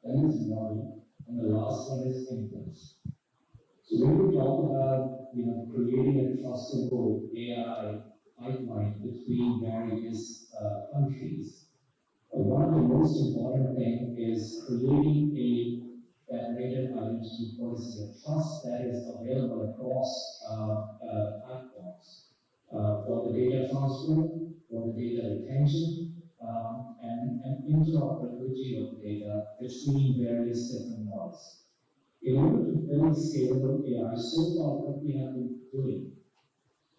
then there is model, and the last one is inference. So when we talk about creating a trustable AI pipeline between various countries, one of the most important things is creating a federated identity policy, a trust that is available across platforms for the data transfer, for the data retention, and interoperability of data between various different models. In order to build scalable AI, so far what we have been doing,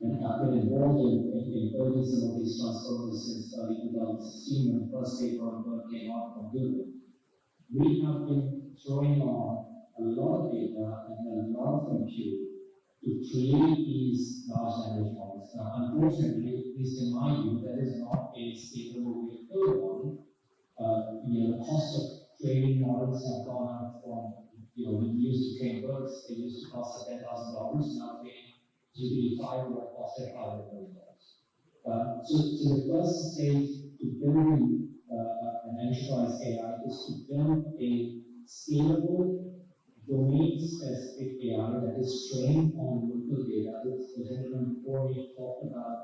and have been involved in building some of these transformers since early 2016 when the first paper on work came out from Google, we have been throwing on a lot of data and a lot of compute to create these large language models. Now, unfortunately, at least in my view, that is not a scalable way to build a model. The cost of training models have gone up from, when we used to train birds, they used to cost $10,000. Now GPT-5 will cost $500 million. So the first stage to building an enterprise AI is to build a scalable, domain-specific AI that is trained on local data. The gentleman before me talked about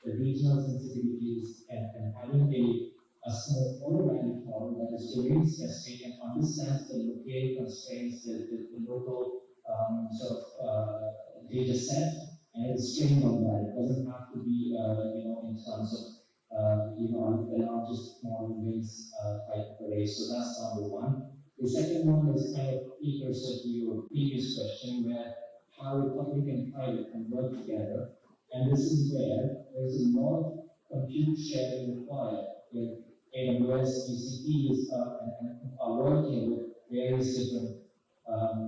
the regional sensitivities and having a small automatic model that is domain-specific and understands the local constraints, the local sort of data set, and it's trained on that. It doesn't have to be, in terms of, the largest model wins type of array. So that's number one. The second one is kind of precursor to your previous question, where how public and private can work together. And this is where there's a lot of compute sharing required, where AWS, GCPs are working with various different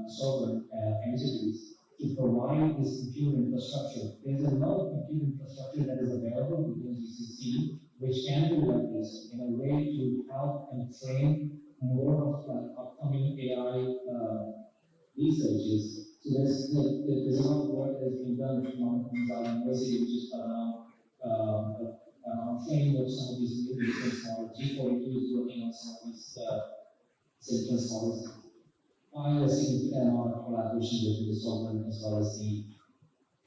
sovereign entities to provide this compute infrastructure. There's a lot of compute infrastructure that is available within GCC, which can be leveraged in a way to help and train more of upcoming AI researches. So there's a lot of work that has been done from University, which is around training of some of these new inference models. G42 is working on some of these inference models. I see significant amount of collaboration between the sovereign as well as the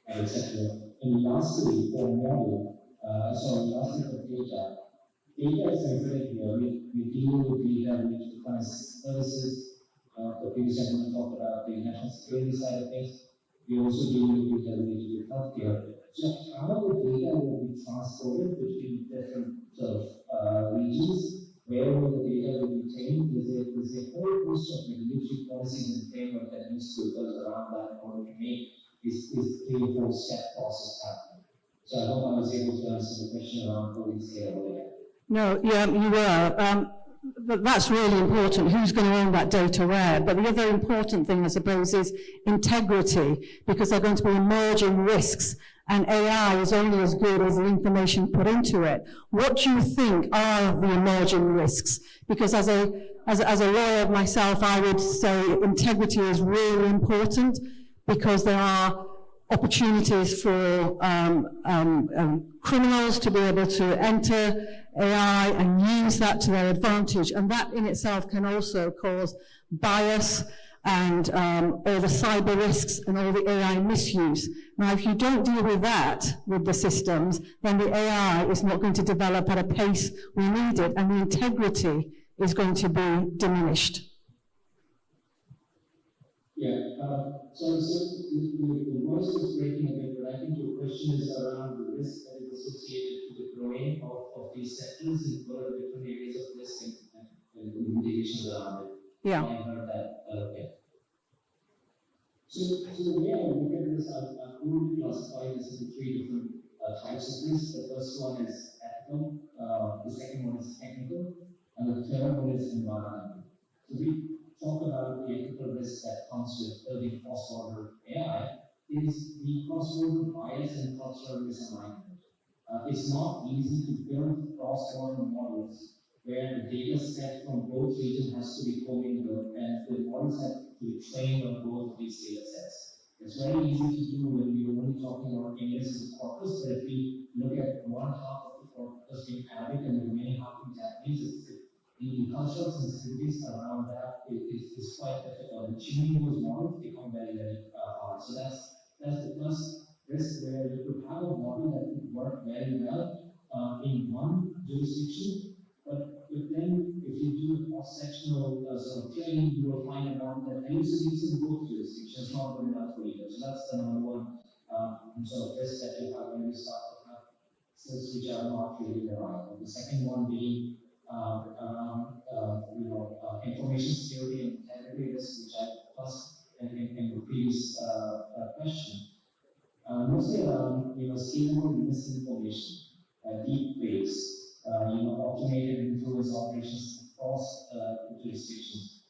etc. And lastly, for model, lastly for data. Data is sensitive here. We deal with data which defines services. The previous gentleman talked about the national security side of things. We also deal with data related to healthcare. So how the data will be transported between different sort of regions, where will the data be retained? There's a whole host of regulatory policies and framework that needs to be built around that in order to make this 3 or 4 step process happen. So I hope I was able to answer the question around coding scalable AI. No, yeah, you were. But that's really important. Who's going to own that data where? But the other important thing, I suppose, is integrity, because there are going to be emerging risks, and AI is only as good as the information put into it. What do you think are the emerging risks? Because as a lawyer myself, I would say integrity is really important, because there are opportunities for criminals to be able to enter AI and use that to their advantage, and that in itself can also cause bias and all the cyber risks and all the AI misuse. Now, if you don't deal with that with the systems, then the AI is not going to develop at a pace we need it, and the integrity is going to be diminished. Yeah, so the voice is breaking a bit, but I think your question is around the risk that is associated to the growing of these sectors in what are different areas of risk and limitations around it. Yeah. I heard that. Okay. So the way I look at this, I've really classified this into 3 different types of risk. The first one is ethical, the second one is technical, and the third one is environmental. So we talk about the ethical risk that comes with building cross-border AI is the cross-border bias and cultural misalignment. It's not easy to build cross-border models where the data set from both regions has to be commingled and the models have to be trained on both of these data sets. It's very easy to do when we're only talking about English as a corpus, but if we look at one half of the corpus being Arabic and the remaining half in Japanese, the cultural sensitivities around that is quite difficult. And tuning those models become very, very hard. So that's the first risk where you could have a model that could work very well in one jurisdiction, but then if you do cross-sectional sort of training, you will find a model that elucidates in both jurisdictions, not good enough for either. So that's the number one sort of risk that you have when you start to have systems which are not really reliable. The second one being around information security and integrity risk, which I touched in the previous question. Mostly around scalable misinformation, deep fakes, automated influence operations across jurisdictions.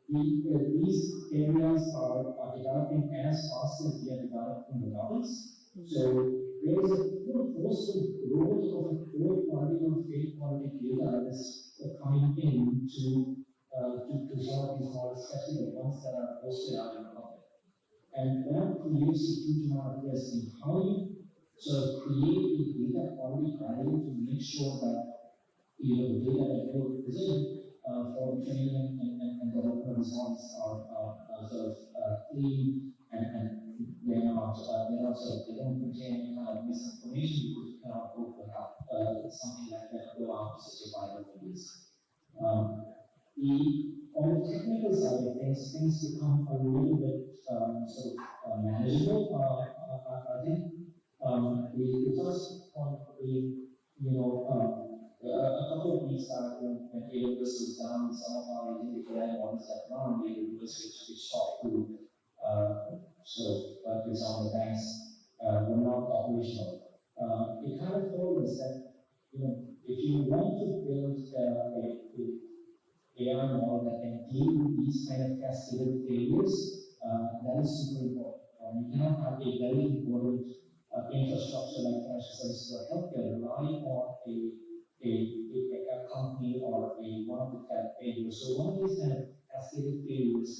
These areas are developing as fast as we are developing the models. So there is a full host of growth of a poor quality or fake quality data that is coming in to some of these models, especially the ones that are hosted out in the public. And that creates a huge amount of risk in how you sort of create a data quality criteria to make sure that the data that you're presenting for training and development of these models are sort of clean and they don't contain any kind of misinformation because you cannot hope to have something like that go out to such a vital release. On the technical side of things become a little bit manageable. I think the first point being, a couple of weeks back when AWS was down, some of our agentic AI models that run on AWS, which talk to for example, banks were not operational. It kind of told us that if you want to build AI model that can deal with these kind of cascaded failures, that is super important. You cannot have a very important infrastructure like financial services or healthcare rely on a company or one of the kind of failures. So one of these kind of cascaded failures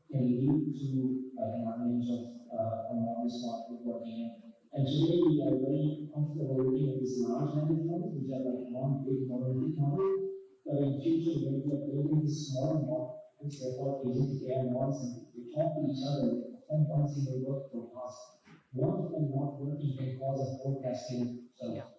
can lead to an avalanche of models not working. And today we are very comfortable looking at these large language models, which are like one big monolithic model. But in future, when we are building these smaller models, therefore agentic AI models, and they talk to each other, they perform one single workflow task. One of them not working can cause a whole cascade failure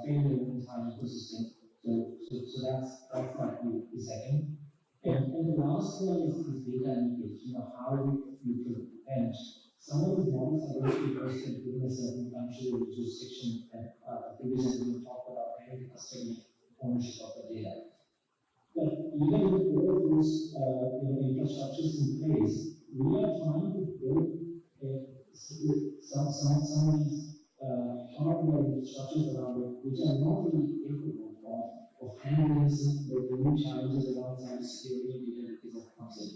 in the entire ecosystem. So that's like the second. And the last one is data leakage. How do you prevent? Some of the models are going to be hosted within a certain country or jurisdiction, and previously we talked about having custody ownership of the data. But even with all of those infrastructures in place, we are trying to build some of these hardware infrastructures around it, which are not really capable of handling the new challenges around cybersecurity and data that comes in.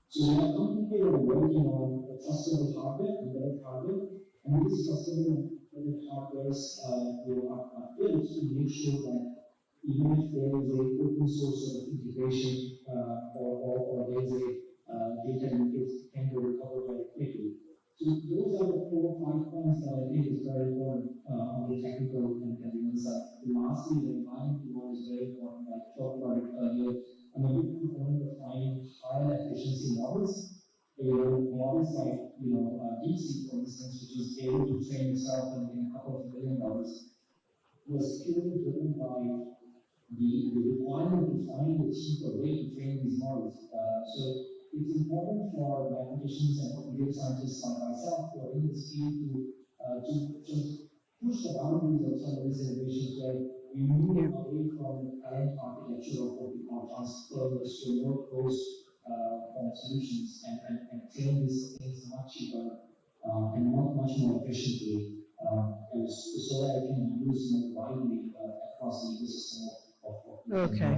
So we have companies that are working on a trustable hardware, embedded hardware, and these trustable embedded hardwares are built to make sure that even if there is a open source sort of integration or there is a data leakage can be recovered very quickly. So those are the 4 or 5 points that I think is very important on the technical and human side. Lastly, the environmental one is very important. I talked about it earlier. I'm a big proponent of finding higher efficiency models. Models like DeepSeek, for instance, which is able to train itself in a couple of $1 billion, was purely driven by the requirement to find a cheaper way to train these models. So it's important for mathematicians and data scientists like myself who are in this field to push the boundaries of some of these innovations where we move away from the current architecture of what we call transferers to more closed solutions and train these things much cheaper and much more efficiently so that it can be used more widely across the ecosystem of Okay.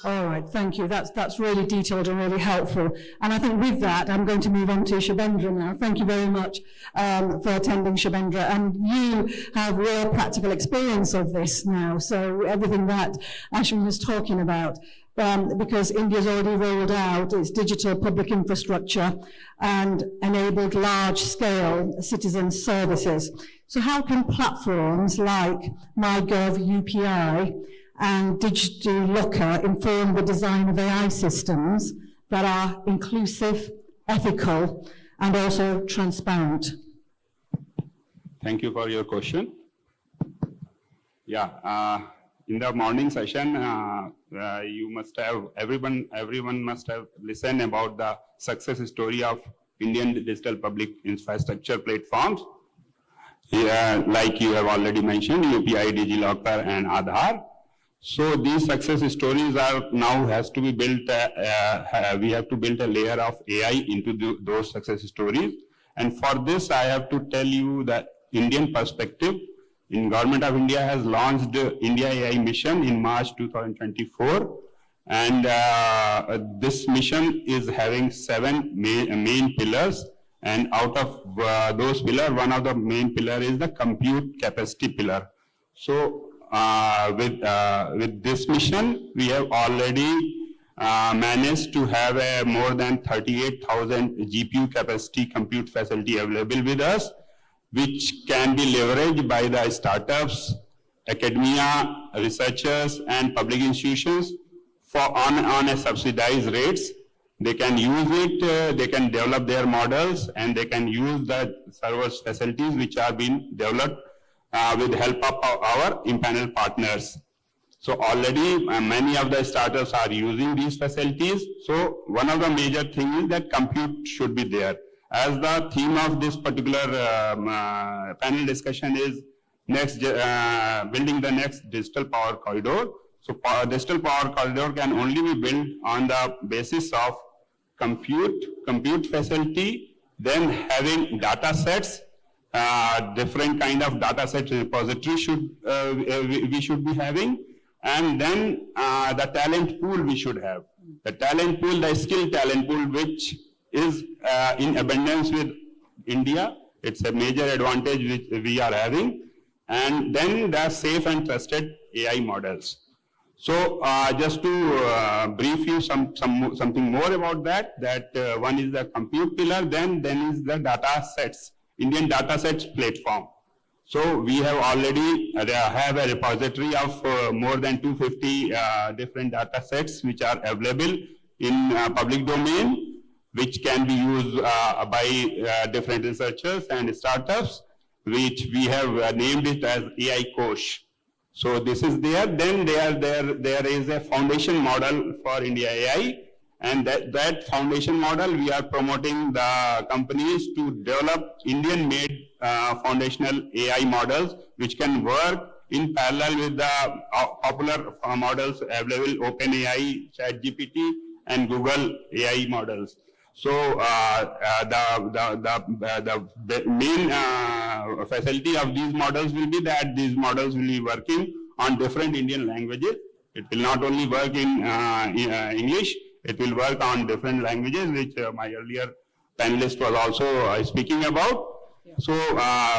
All right, thank you. That's really detailed and really helpful. And I think with that, I'm going to move on to Shubhendra now. Thank you very much for attending, Shubhendra. And you have real practical experience of this now. So everything that Ashwin was talking about, because India's already rolled out its digital public infrastructure and enabled large-scale citizen services. So how can platforms like MyGov UPI and DigiLocker inform the design of AI systems that are inclusive, ethical, and also transparent? Thank you for your question. Yeah, in the morning session, you must have, everyone must have listened about the success story of Indian digital public infrastructure platforms. Yeah, like you have already mentioned, UPI, DigiLocker, and Aadhaar. So these success stories are now has to be built, we have to build a layer of AI into those success stories. And for this, I have to tell you that Indian perspective, in Government of India has launched India AI mission in March 2024. And this mission is having 7 main pillars. And out of those pillars, one of the main pillar is the compute capacity pillar. So with this mission, we have already managed to have more than 38,000 GPU capacity compute facility available with us, which can be leveraged by the startups, academia, researchers, and public institutions for on a subsidized rates. They can use it, they can develop their models, and they can use the servers facilities which are being developed with the help of our in-panel partners. So already many of the startups are using these facilities. So one of the major things is that compute should be there. As the theme of this particular panel discussion is building the next digital power corridor. So digital power corridor can only be built on the basis of compute facility, then having data sets, different kind of data set repository we should be having, and then the talent pool we should have. The talent pool, the skill talent pool, which is in abundance with India. It's a major advantage which we are having. And then the safe and trusted AI models. So just to brief you something more about that, one is the compute pillar, then is the data sets, Indian data sets platform. So we have already have a repository of more than 250 different data sets which are available in public domain, which can be used by different researchers and startups, which we have named it as AI Kosh. So this is there. Then there is a foundation model for India AI, and that foundation model we are promoting the companies to develop Indian-made foundational AI models, which can work in parallel with the popular models available, OpenAI, ChatGPT, and Google AI models. So the main facility of these models will be that these models will be working on different Indian languages. It will not only work in English, it will work on different languages, which my earlier panelist was also speaking about. So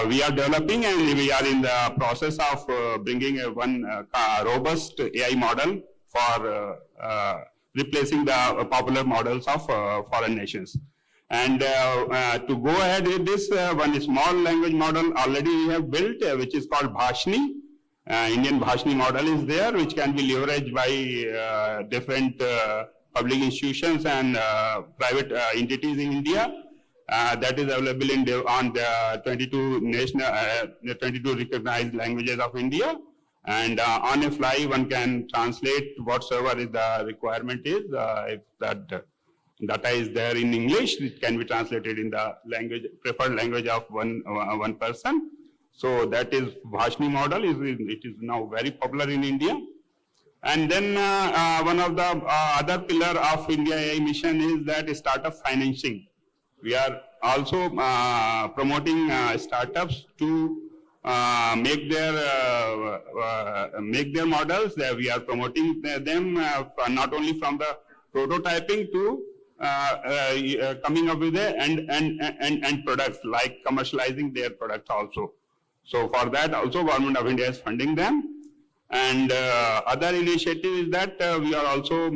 we are developing, and we are in the process of bringing one robust AI model for replacing the popular models of foreign nations. And to go ahead with this, one small language model already we have built, which is called Bhashni. Indian Bhashni model is there, which can be leveraged by different public institutions and private entities in India. That is available on the 22 recognized languages of India. And on a fly, one can translate whatsoever is the requirement is. If that data is there in English, it can be translated in the preferred language of one person. So that is Bhashni model. It is now very popular in India. And then one of the other pillar of India AI mission is that startup financing. We are also promoting startups to make their models. We are promoting them not only from the prototyping to coming up with the end products, like commercializing their products also. So for that also Government of India is funding them. And other initiative is that we are also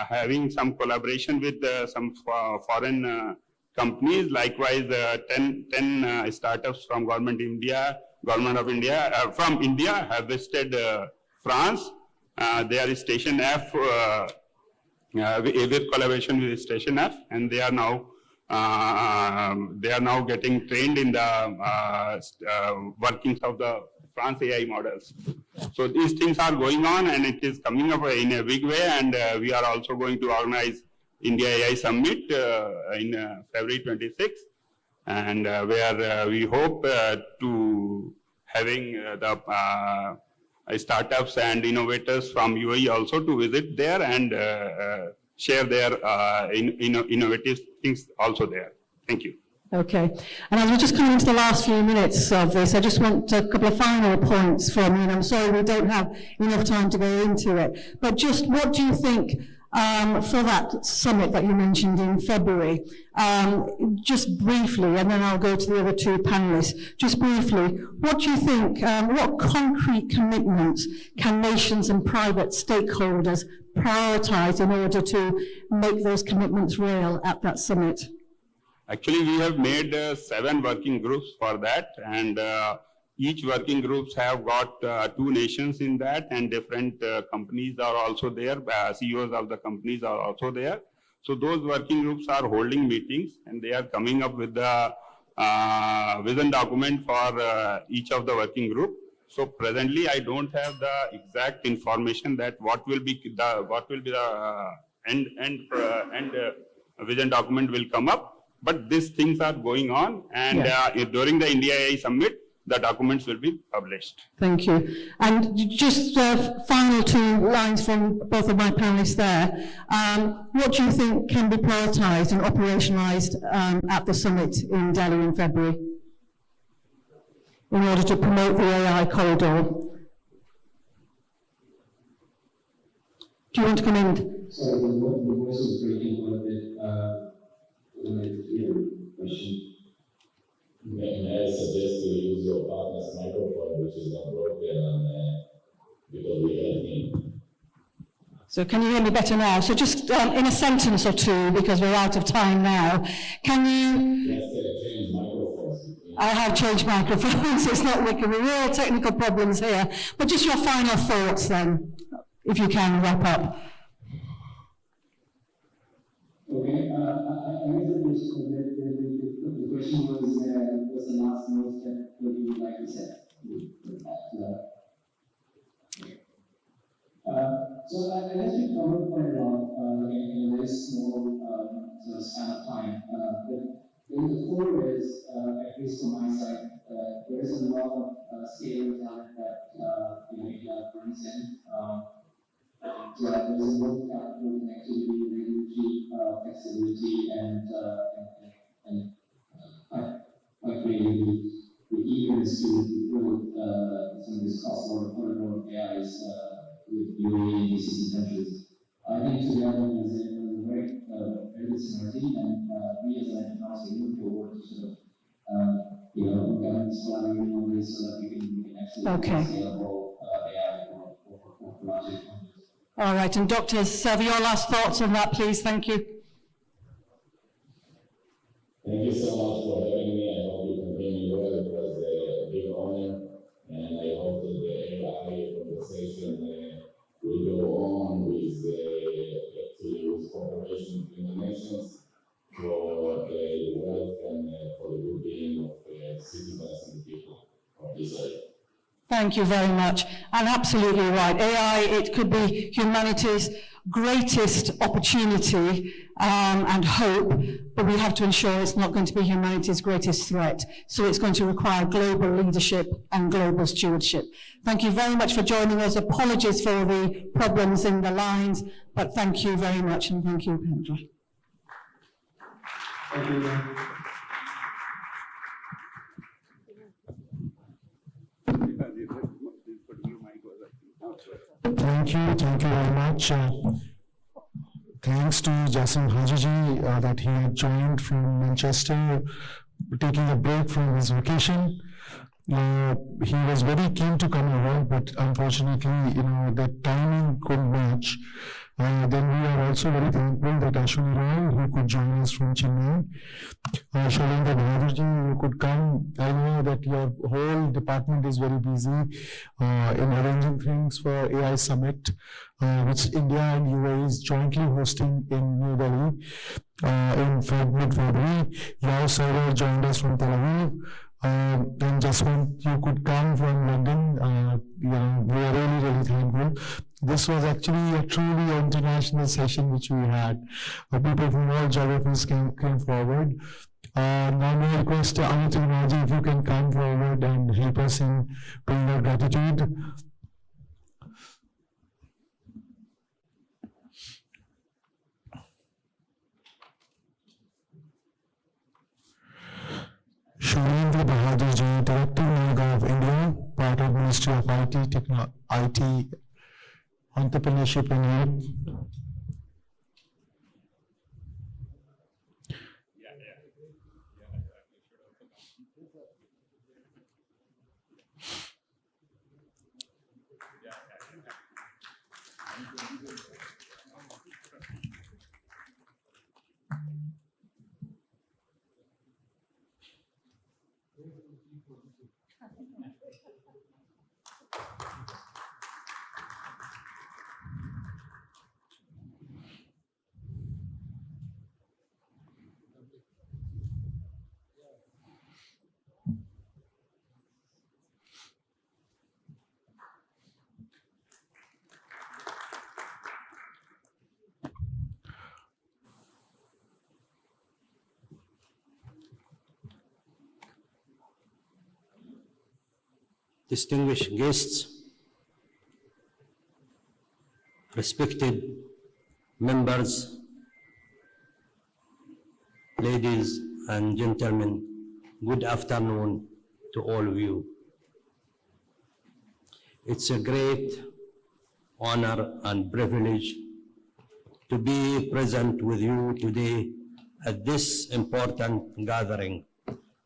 having some collaboration with some foreign companies. Likewise, 10 startups from Government of India from India have visited France. They are Station F with collaboration with Station F, and they are now getting trained in the workings of the France AI models. So these things are going on, and it is coming up in a big way. And we are also going to organize India AI Summit in February 26, and where we hope to having the startups and innovators from UAE also to visit there and share their innovative things also there. Thank you. Okay, and as we're just coming into the last few minutes of this, I just want a couple of final points from you, and I'm sorry we don't have enough time to go into it, but just what do you think for that summit that you mentioned in February, just briefly, and then I'll go to the other two panelists, just briefly, what do you think, what concrete commitments can nations and private stakeholders prioritize in order to make those commitments real at that summit? Actually, we have made 7 working groups for that, and each working groups have got 2 nations in that, and different companies are also there. CEOs of the companies are also there. So those working groups are holding meetings, and they are coming up with the vision document for each of the working group. So presently, I don't have the exact information that what will be the end vision document will come up. But these things are going on, and during the India AI Summit, the documents will be published. Thank you. And just final 2 lines from both of my panelists there. What do you think can be prioritised and operationalised at the summit in Delhi in February in order to promote the AI corridor? Do you want to come in? Sorry, the voice was breaking a little bit. Question. May I suggest you use your partner's microphone, which is not broken, because we heard him. So can you hear me better now? So just in a sentence or 2, because we're out of time now, can you... Yes, change microphones. I have changed microphones, it's not working. We're real technical problems here. But just your final thoughts then, if you can wrap up. Okay, I guess the question was the last note that you would like to say. So I guess we covered quite a lot in a very small sort of span of time. But the core is, at least from my side, there is a lot of scale and talent that India brings in. And there is a lot of capital connectivity, regulatory flexibility, and quite really the eagerness to build some of this cross-border AIs with UAE and GCC countries. I think together is a very good synergy, and we as an enterprise are looking forward to sort of governments collaborating on this so that we can actually scalable AI for project. All right, and Dr. Cieu, your last thoughts on that, please. Thank you. Thank you so much for having me. I hope you continue well. It was a big honor, and I hope that the AI conversation will go on with cooperation between the nations for the wealth and for the well-being of citizens and people of this area. Thank you very much. And absolutely right. AI, it could be humanity's greatest opportunity and hope, but we have to ensure it's not going to be humanity's greatest threat. So it's going to require global leadership and global stewardship. Thank you very much for joining us. Apologies for the problems in the lines, but thank you very much, and thank you, Pendra. Thank you. Thank you very much. Thanks to Jasim Hajiji that he had joined from Manchester, taking a break from his vacation. He was very keen to come over, but unfortunately, the timing couldn't match. Then we are also very thankful that Ashwini Roy, who could join us from Chennai. Shailendra Bahadurji, you could come. I know that your whole department is very busy in arranging things for AI Summit, which India and UAE is jointly hosting in New Delhi in mid-February. Yao Saira joined us from Tel Aviv. And Jaswant, you could come from London. We are really thankful. This was actually a truly international session which we had. People from all geographies came forward. Now may I request Amit Naji if you can come forward and help us in bringing our gratitude. Shailendra Bahadurji, Director NAGA of India, part of Ministry of IT, Entrepreneurship and Youth. Distinguished guests, respected members, ladies and gentlemen, good afternoon to all of you. It's a great honor and privilege to be present with you today at this important gathering.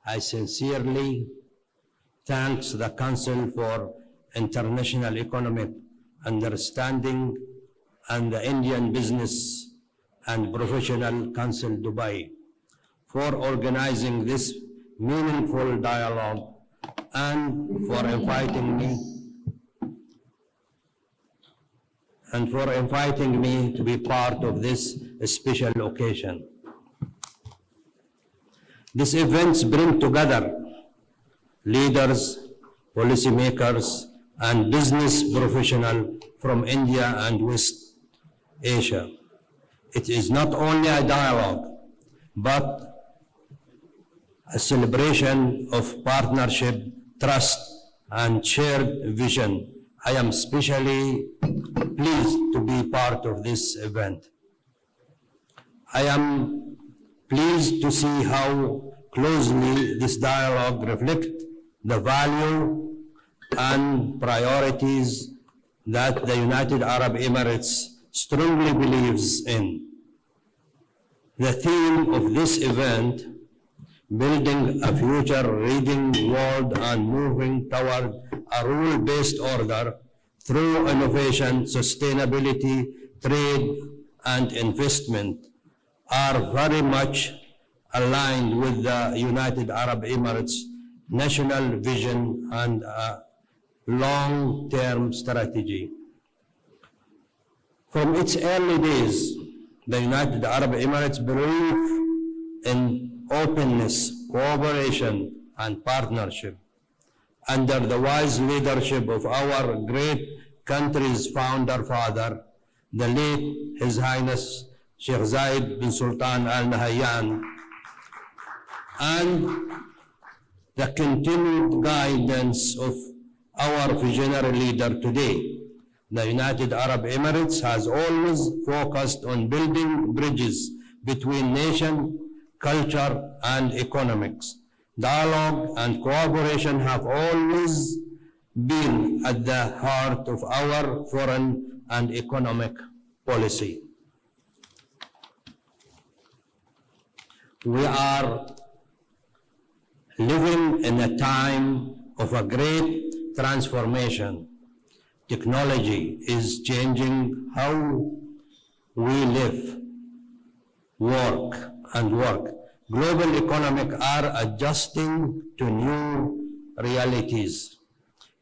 I sincerely thanks the Council for International Economic Understanding and the Indian Business and Professional Council Dubai for organizing this meaningful dialogue and for inviting me to be part of this special occasion. These events bring together leaders, policymakers, and business professionals from India and West Asia. It is not only a dialogue, but a celebration of partnership, trust, and shared vision. I am especially pleased to be part of this event. I am pleased to see how closely this dialogue reflects the value and priorities that the United Arab Emirates strongly believes in. The theme of this event, building a future-ready world and moving toward a rule-based order through innovation, sustainability, trade, and investment, are very much aligned with the United Arab Emirates' national vision and a long-term strategy. From its early days, the United Arab Emirates believed in openness, cooperation, and partnership. Under the wise leadership of our great country's founder father, the late His Highness Sheikh Zayed bin Sultan Al Nahyan, and the continued guidance of our visionary leader today, the United Arab Emirates has always focused on building bridges between nation, culture, and economics. Dialogue and cooperation have always been at the heart of our foreign and economic policy. We are living in a time of a great transformation. Technology is changing how we live, work, and work. Global economic are adjusting to new realities.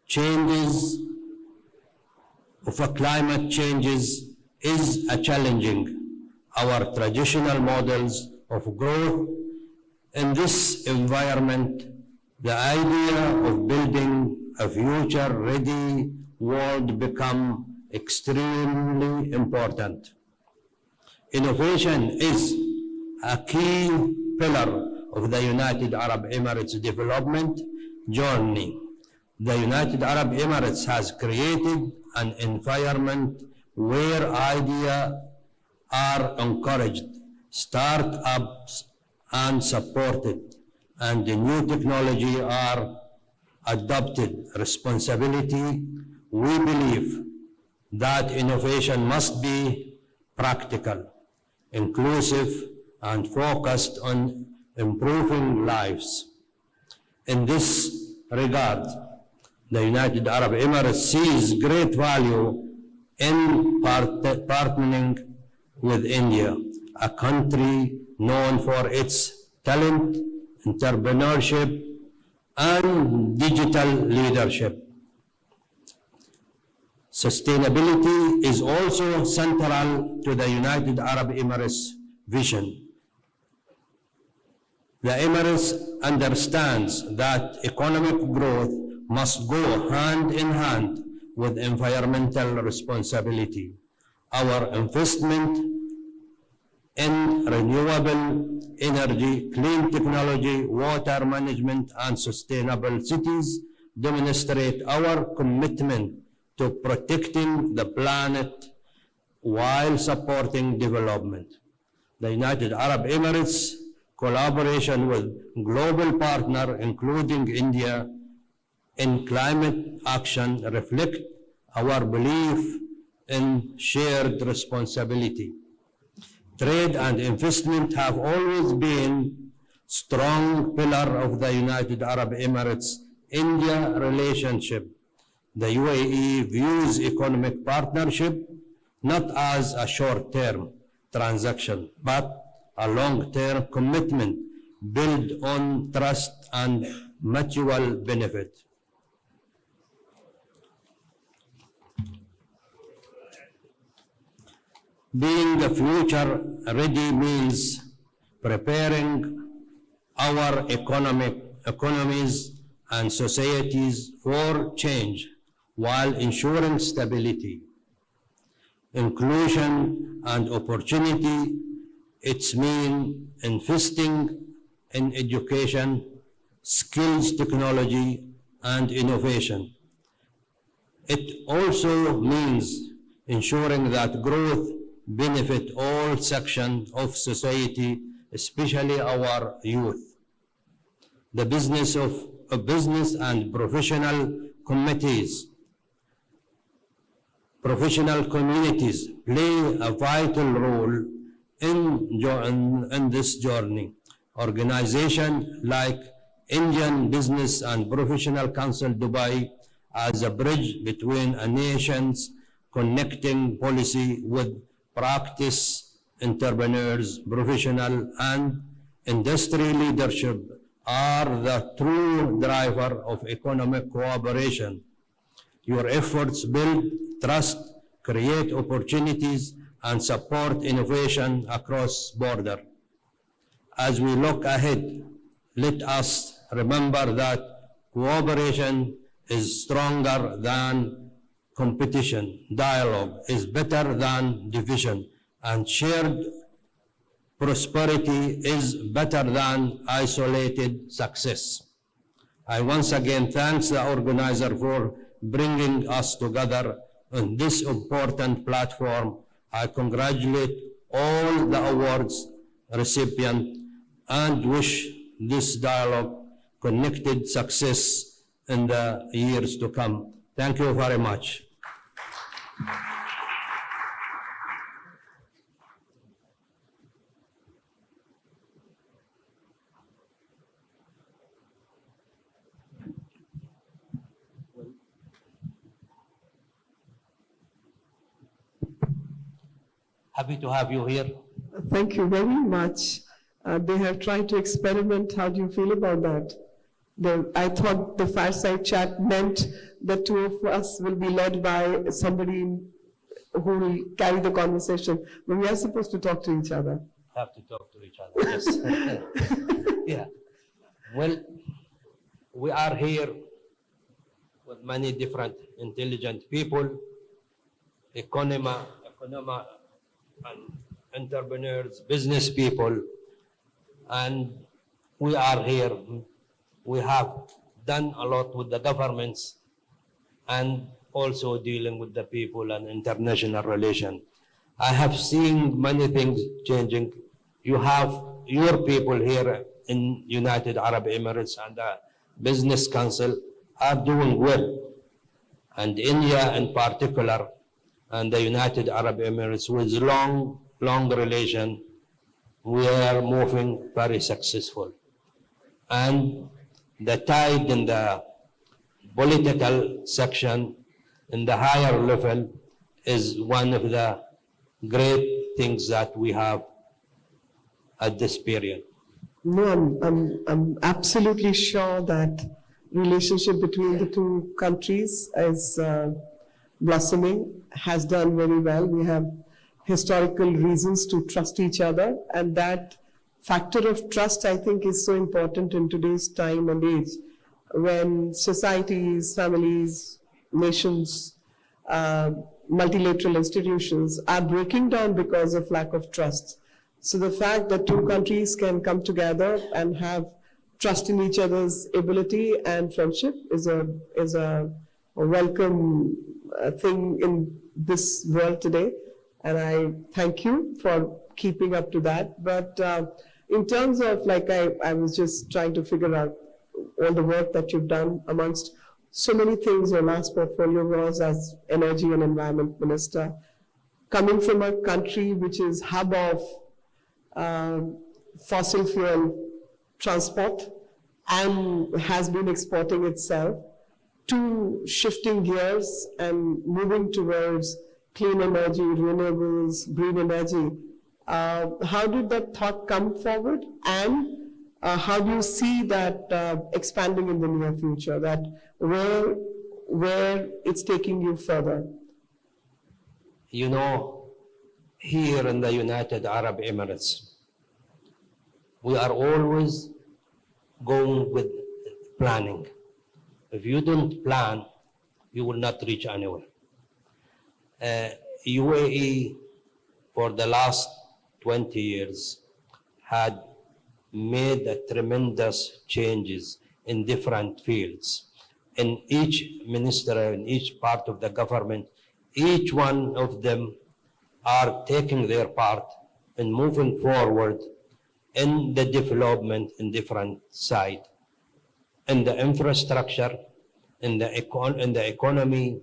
Changes of a climate changes is a challenging our traditional models of growth. In this environment, the idea of building a future-ready world become extremely important. Innovation is a key pillar of the United Arab Emirates development journey. The United Arab Emirates has created an environment where ideas are encouraged, startups and supported, and the new technology are adopted. Responsibility, we believe that innovation must be practical, inclusive, and focused on improving lives. In this regard, the United Arab Emirates sees great value in partnering with India, a country known for its talent, entrepreneurship, and digital leadership. Sustainability is also central to the United Arab Emirates vision. The Emirates understands that economic growth must go hand in hand with environmental responsibility. Our investment in renewable energy, clean technology, water management, and sustainable cities demonstrate our commitment to protecting the planet while supporting development. The United Arab Emirates collaboration with global partners, including India, in climate action reflect our belief in shared responsibility. Trade and investment have always been strong pillar of the United Arab Emirates-India relationship. The UAE views economic partnership not as a short-term transaction, but a long-term commitment built on trust and mutual benefit. Being the future ready means preparing our economies and societies for change while ensuring stability, inclusion, and opportunity. It's mean investing in education, skills, technology, and innovation. It also means ensuring that growth benefit all sections of society, especially our youth. The business and professional communities play a vital role in this journey. Organizations like Indian Business and Professional Council Dubai as a bridge between a nation's connecting policy with practice, entrepreneurs, professional, and industry leadership are the true driver of economic cooperation. Your efforts build trust, create opportunities, and support innovation across borders. As we look ahead, let us remember that cooperation is stronger than competition, dialogue is better than division, and shared prosperity is better than isolated success. I once again thank the organizer for bringing us together on this important platform. I congratulate all the awards recipients and wish this dialogue connected success in the years to come. Thank you very much. Happy to have you here. Thank you very much. They have tried to experiment. How do you feel about that? I thought the fireside chat meant the two of us will be led by somebody who will carry the conversation, but we are supposed to talk to each other. Have to talk to each other, yes. Yeah. Well, we are here with many different intelligent people, economy, and entrepreneurs, business people, and we are here. We have done a lot with the governments and also dealing with the people and international relations. I have seen many things changing. You have your people here in United Arab Emirates and the Business Council are doing well. And India in particular and the United Arab Emirates with long relation, we are moving very successful. And the tide in the political section in the higher level is one of the great things that we have at this period. No, I'm absolutely sure that relationship between the two countries is blossoming, has done very well. We have historical reasons to trust each other, and that factor of trust, I think, is so important in today's time and age, when societies, families, nations, multilateral institutions are breaking down because of lack of trust. So the fact that two countries can come together and have trust in each other's ability and friendship is a welcome thing in this world today. And I thank you for keeping up to that. But in terms of, like, I was just trying to figure out all the work that you've done amongst so many things. Your last portfolio was as Energy and Environment Minister, coming from a country which is hub of fossil fuel transport and has been exporting itself, to shifting gears and moving towards clean energy, renewables, green energy. How did that thought come forward, and how do you see that expanding in the near future, that where it's taking you further? You know, here in the United Arab Emirates, we are always going with planning. If you don't plan, you will not reach anywhere. UAE, for the last 20 years, had made a tremendous changes in different fields. In each ministry, in each part of the government, each one of them are taking their part in moving forward in the development in different sides, in the infrastructure, in the economy,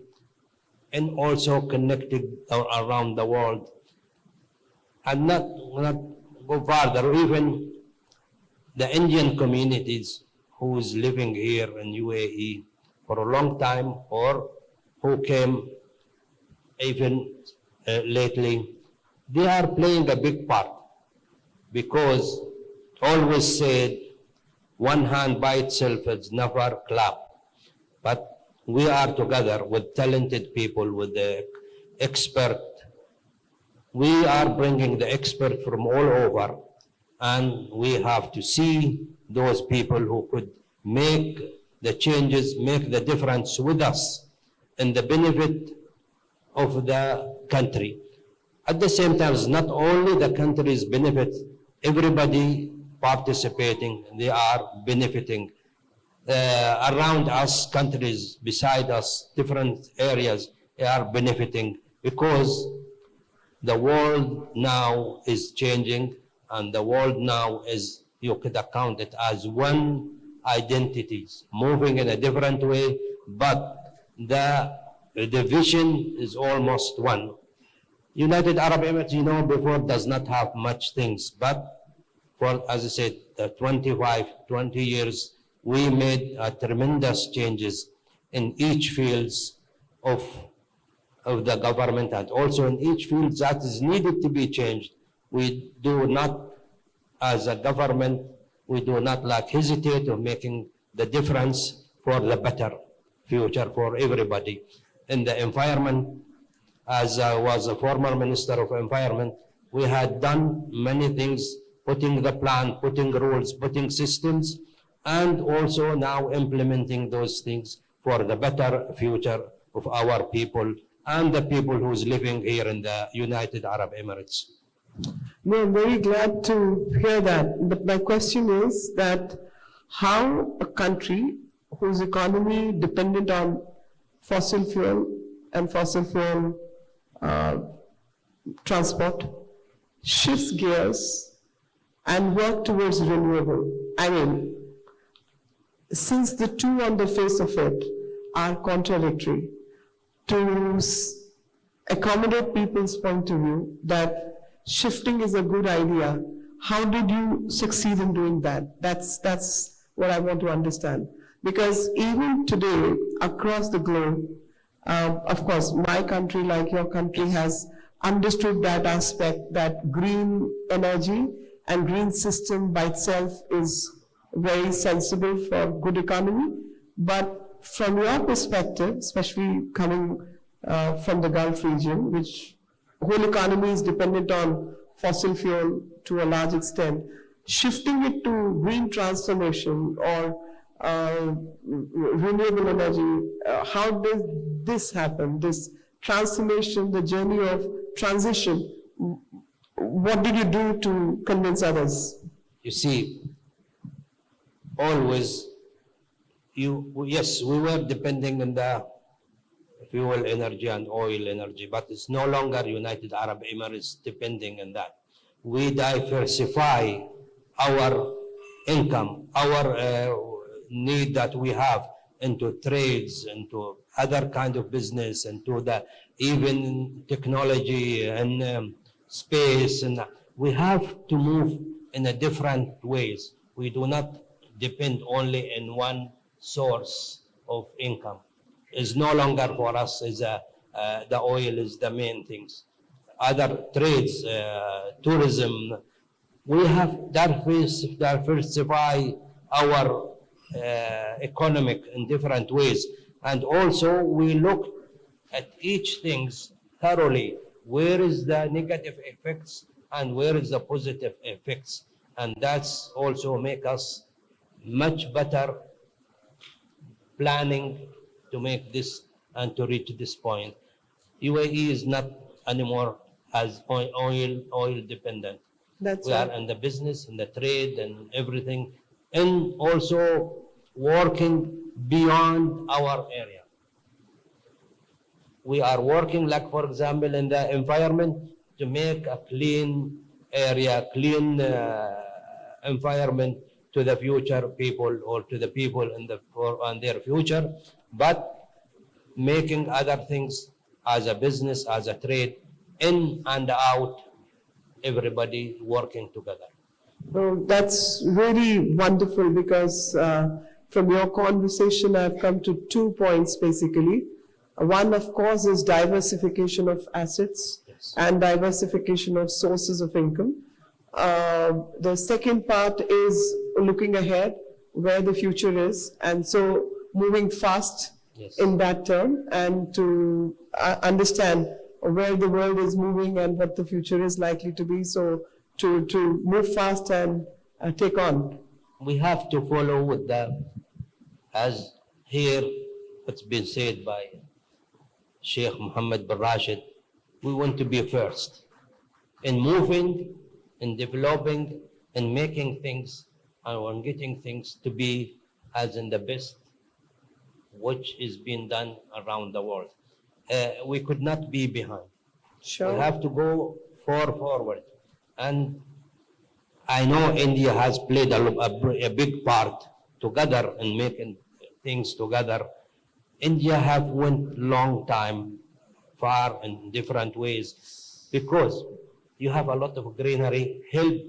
and also connected around the world. And not go further, even the Indian communities who is living here in UAE for a long time, or who came even lately, they are playing a big part, because always said, one hand by itself is never clap. But we are together with talented people, with the expert. We are bringing the expert from all over, and we have to see those people who could make the changes, make the difference with us in the benefit of the country. At the same time, it's not only the country's benefit, everybody participating, they are benefiting. Around us, countries beside us, different areas, they are benefiting, because the world now is changing, and the world now is, you could account it as one identity, moving in a different way, but the vision is almost one. United Arab Emirates, you know, before does not have much things, but for, as I said, the 20 years, we made tremendous changes in each fields of of the government, and also in each field that is needed to be changed. We do not, as a government, we do not like hesitate of making the difference for the better future for everybody. In the environment, as I was a former Minister of Environment, we had done many things, putting the plan, putting rules, putting systems, and also now implementing those things for the better future of our people and the people who's living here in the United Arab Emirates. No, I'm very glad to hear that. But my question is that how a country whose economy dependent on fossil fuel and fossil fuel transport shifts gears and work towards renewable. I mean, since the two on the face of it are contradictory, to accommodate people's point of view that shifting is a good idea, how did you succeed in doing that? That's what I want to understand. Because even today, across the globe, of course, my country, like your country, has understood that aspect, that green energy and green system by itself is very sensible for good economy. But from your perspective, especially coming from the Gulf region, which whole economy is dependent on fossil fuel to a large extent, shifting it to green transformation or renewable energy, how does this happen, this transformation, the journey of transition? What did you do to convince others? You see, always, yes, we were depending on the fuel energy and oil energy, but it's no longer United Arab Emirates depending on that. We diversify our income, our need that we have into trades, into other kind of business, into the even technology and space, and we have to move in a different ways. We do not depend only in one source of income. It's no longer for us is the oil is the main things. Other trades, tourism, we have diversify our economic in different ways. And also we look at each things thoroughly. Where is the negative effects and where is the positive effects? And that's also make us much better planning to make this and to reach this point. UAE is not anymore as oil dependent. That's we are in the business, in the trade and everything, and also working beyond our area. We are working, like for example, in the environment to make a clean area, clean environment to the future people or to the people in on their future, but making other things as a business, as a trade, in and out, everybody working together. Oh, that's really wonderful because from your conversation, I've come to 2 points basically. One, of course, is diversification of assets and diversification of sources of income. The second part is looking ahead where the future is, and so moving fast in that term and to understand where the world is moving and what the future is likely to be, so to move fast and take on. We have to follow with the, as here it's been said by Sheikh Mohammed bin Rashid, we want to be first in moving, in developing, in making things, and on getting things to be as in the best which is being done around the world. We could not be behind. Sure. We have to go forward. And I know India has played a big part together in making things together. India have went long time, far in different ways, because you have a lot of greenery, help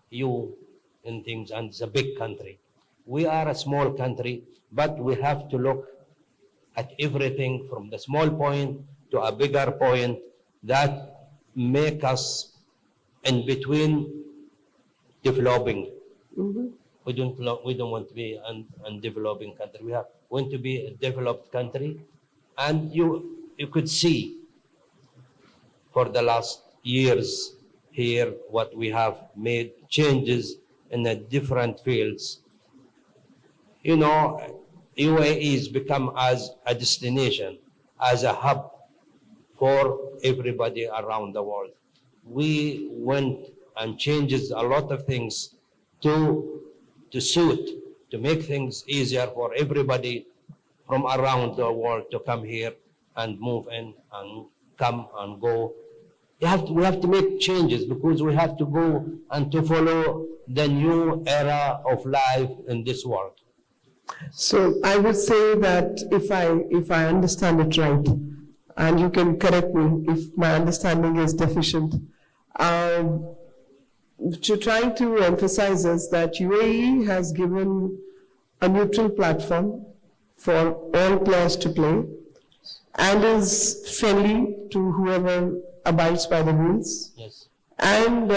you in things, and it's a big country. We are a small country, but we have to look at everything from the small point to a bigger point that make us in between developing. We don't want to be an developing country. We want to be a developed country. And you could see for the last years here what we have made changes in the different fields. You know, UAE has become as a destination, as a hub for everybody around the world. We went and changes a lot of things to suit, to make things easier for everybody from around the world to come here and move in and come and go. We have to make changes because we have to go and to follow the new era of life in this world. So I would say that if I understand it right, and you can correct me if my understanding is deficient, to try to emphasize is that UAE has given a neutral platform for all players to play and is friendly to whoever abides by the rules. Yes. And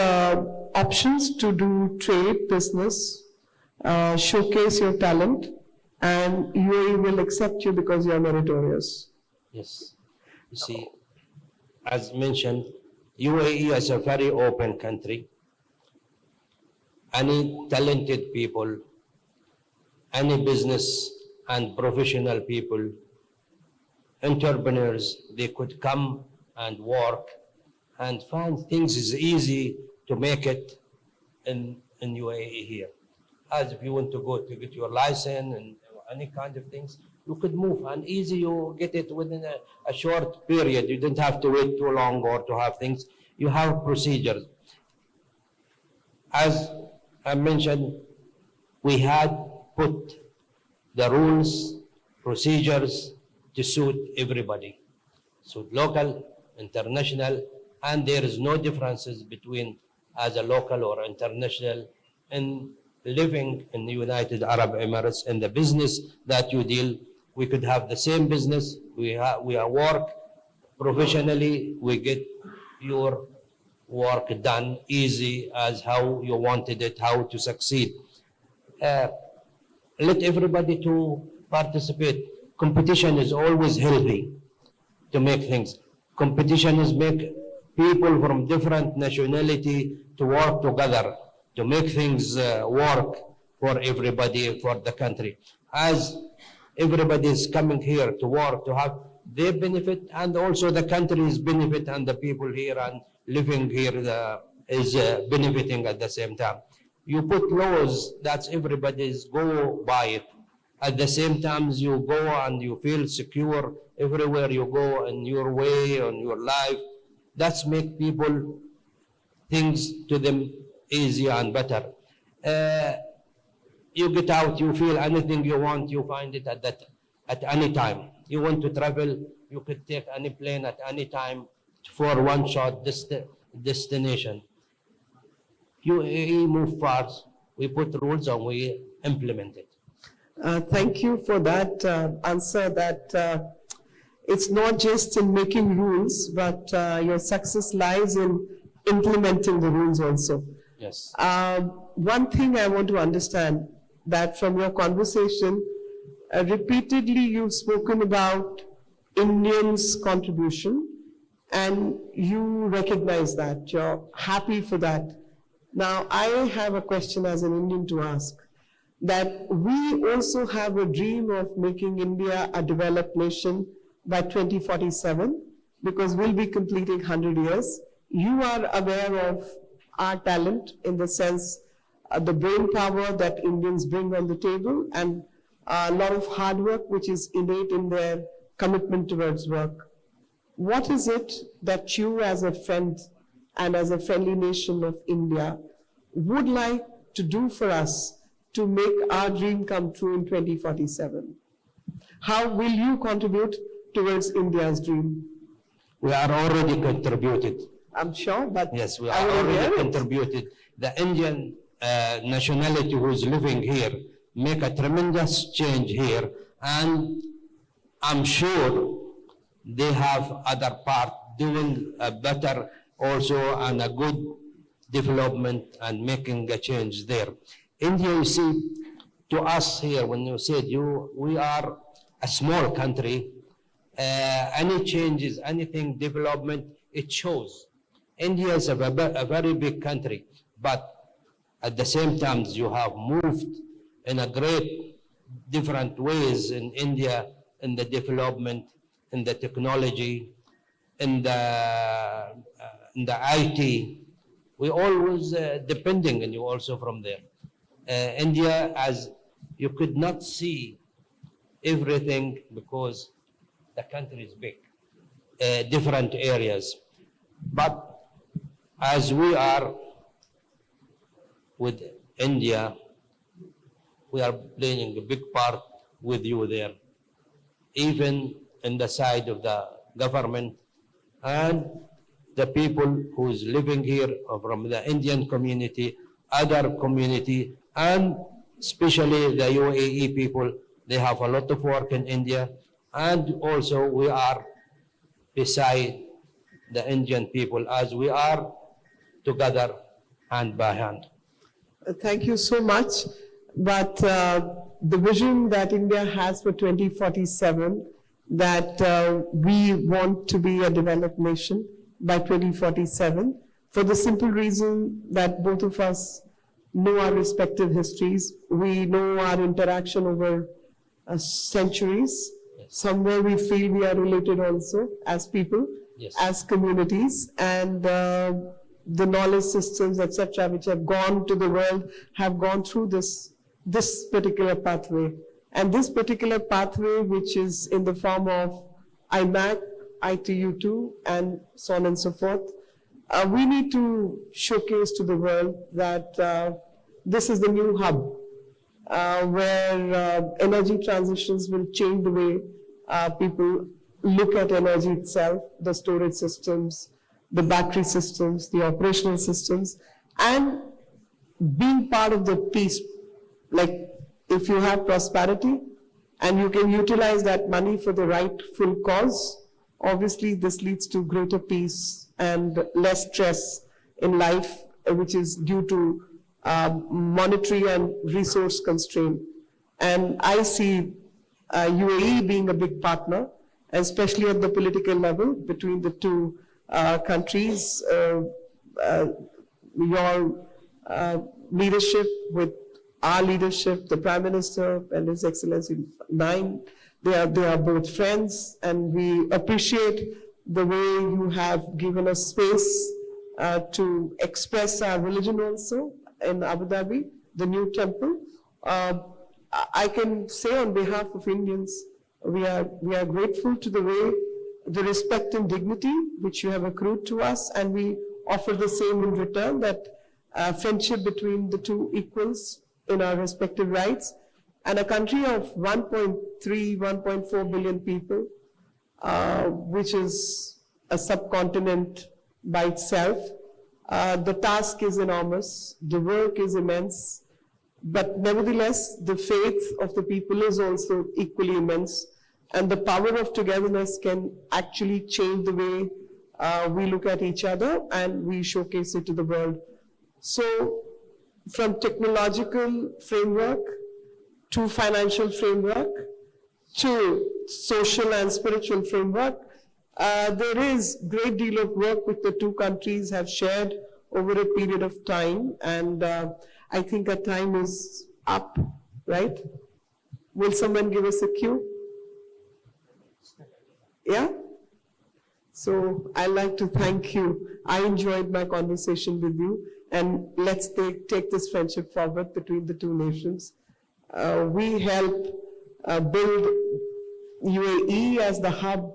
options to do trade, business, showcase your talent, and UAE will accept you because you are meritorious. Yes. You see, as mentioned, UAE is a very open country. Any talented people, any business and professional people, entrepreneurs, they could come and work and find things is easy to make it in UAE here. As if you want to go to get your license and any kind of things, you could move and easy you get it within a short period. You don't have to wait too long or to have things. You have procedures. As I mentioned, we had put the rules, procedures to suit everybody. So local, international, and there is no differences between as a local or international in living in the United Arab Emirates. In the business that you deal, we could have the same business. We work professionally. We get your work done easy as how you wanted it, how to succeed. Let everybody to participate. Competition is always healthy to make things. Competition is make people from different nationality to work together to make things work for everybody, for the country. As everybody is coming here to work, to have their benefit, and also the country's benefit, and the people here and living here is benefiting at the same time. You put laws that everybody's go by it. At the same time, you go and you feel secure everywhere you go in your way, on your life. That's make people things to them easier and better. You get out, you feel anything you want, you find it at any time. You want to travel, you could take any plane at any time for one short destination. You move fast, we put rules and we implement it. Thank you for that answer, that it's not just in making rules, but your success lies in implementing the rules also. Yes. One thing I want to understand, that from your conversation, repeatedly you've spoken about Indians' contribution, and you recognize that, you're happy for that. Now, I have a question as an Indian to ask, that we also have a dream of making India a developed nation by 2047, because we'll be completing 100 years. You are aware of our talent in the sense the brain power that Indians bring on the table, and a lot of hard work which is innate in their commitment towards work. What is it that you, as a friend and as a friendly nation of India, would like to do for us to make our dream come true in 2047? How will you contribute towards India's dream? We are already contributed. I'm sure, but yes, we are already contributed. The Indian nationality who is living here make a tremendous change here, and I'm sure they have other part doing better also and a good development and making a change there. India, you see, to us here, when you said we are a small country, any changes, anything development, it shows. India is a very big country, but at the same time, you have moved in a great different ways in India, in the development, in the technology, in the IT. We always depending on you also from there. India, as you could not see everything because the country is big, different areas. But as we are with India, we are playing a big part with you there, even in the side of the government and the people who is living here from the Indian community, other community, and especially the UAE people. They have a lot of work in India, and also we are beside the Indian people as we are together hand by hand. Thank you so much. But the vision that India has for 2047, that we want to be a developed nation by 2047, for the simple reason that both of us know our respective histories. We know our interaction over centuries. Yes. Somewhere we feel we are related also as people, yes, as communities, and the knowledge systems, etc., which have gone to the world, have gone through this particular pathway. And this particular pathway, which is in the form of IMAC, ITU2, and so on and so forth, we need to showcase to the world that this is the new hub where energy transitions will change the way people look at energy itself, the storage systems, the battery systems, the operational systems, and being part of the peace. Like if you have prosperity and you can utilize that money for the rightful cause, obviously this leads to greater peace and less stress in life, which is due to monetary and resource constraint. And I see UAE being a big partner, especially at the political level between the two countries. Your leadership with our leadership, the Prime Minister and His Excellency Nine, they are both friends, and we appreciate the way you have given us space to express our religion also in Abu Dhabi, the new temple. I can say on behalf of Indians, we are grateful to the way, the respect and dignity which you have accrued to us, and we offer the same in return, that friendship between the two equals in our respective rights. And a country of 1.3, 1.4 billion people, which is a subcontinent by itself, the task is enormous, the work is immense, but nevertheless, the faith of the people is also equally immense, and the power of togetherness can actually change the way we look at each other and we showcase it to the world. So, from technological framework to financial framework to social and spiritual framework, there is a great deal of work which the two countries have shared over a period of time, and I think our time is up, right? Will someone give us a cue? Yeah? So I'd like to thank you. I enjoyed my conversation with you, and let's take this friendship forward between the two nations. We help build UAE as the hub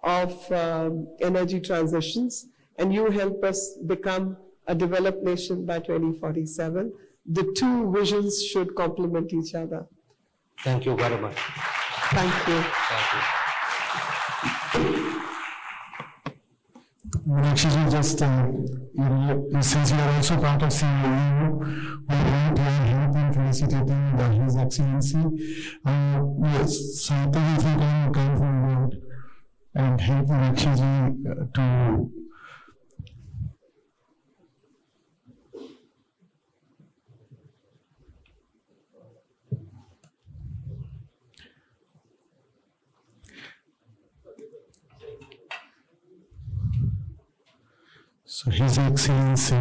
of energy transitions, and you help us become a developed nation by 2047. The two visions should complement each other. Thank you very much. Thank you. Thank you. Actually, just since you are also part of CEU, we want your help in felicitating His Excellency. Yes, so if you can come forward and help Lakshiji to So His Excellency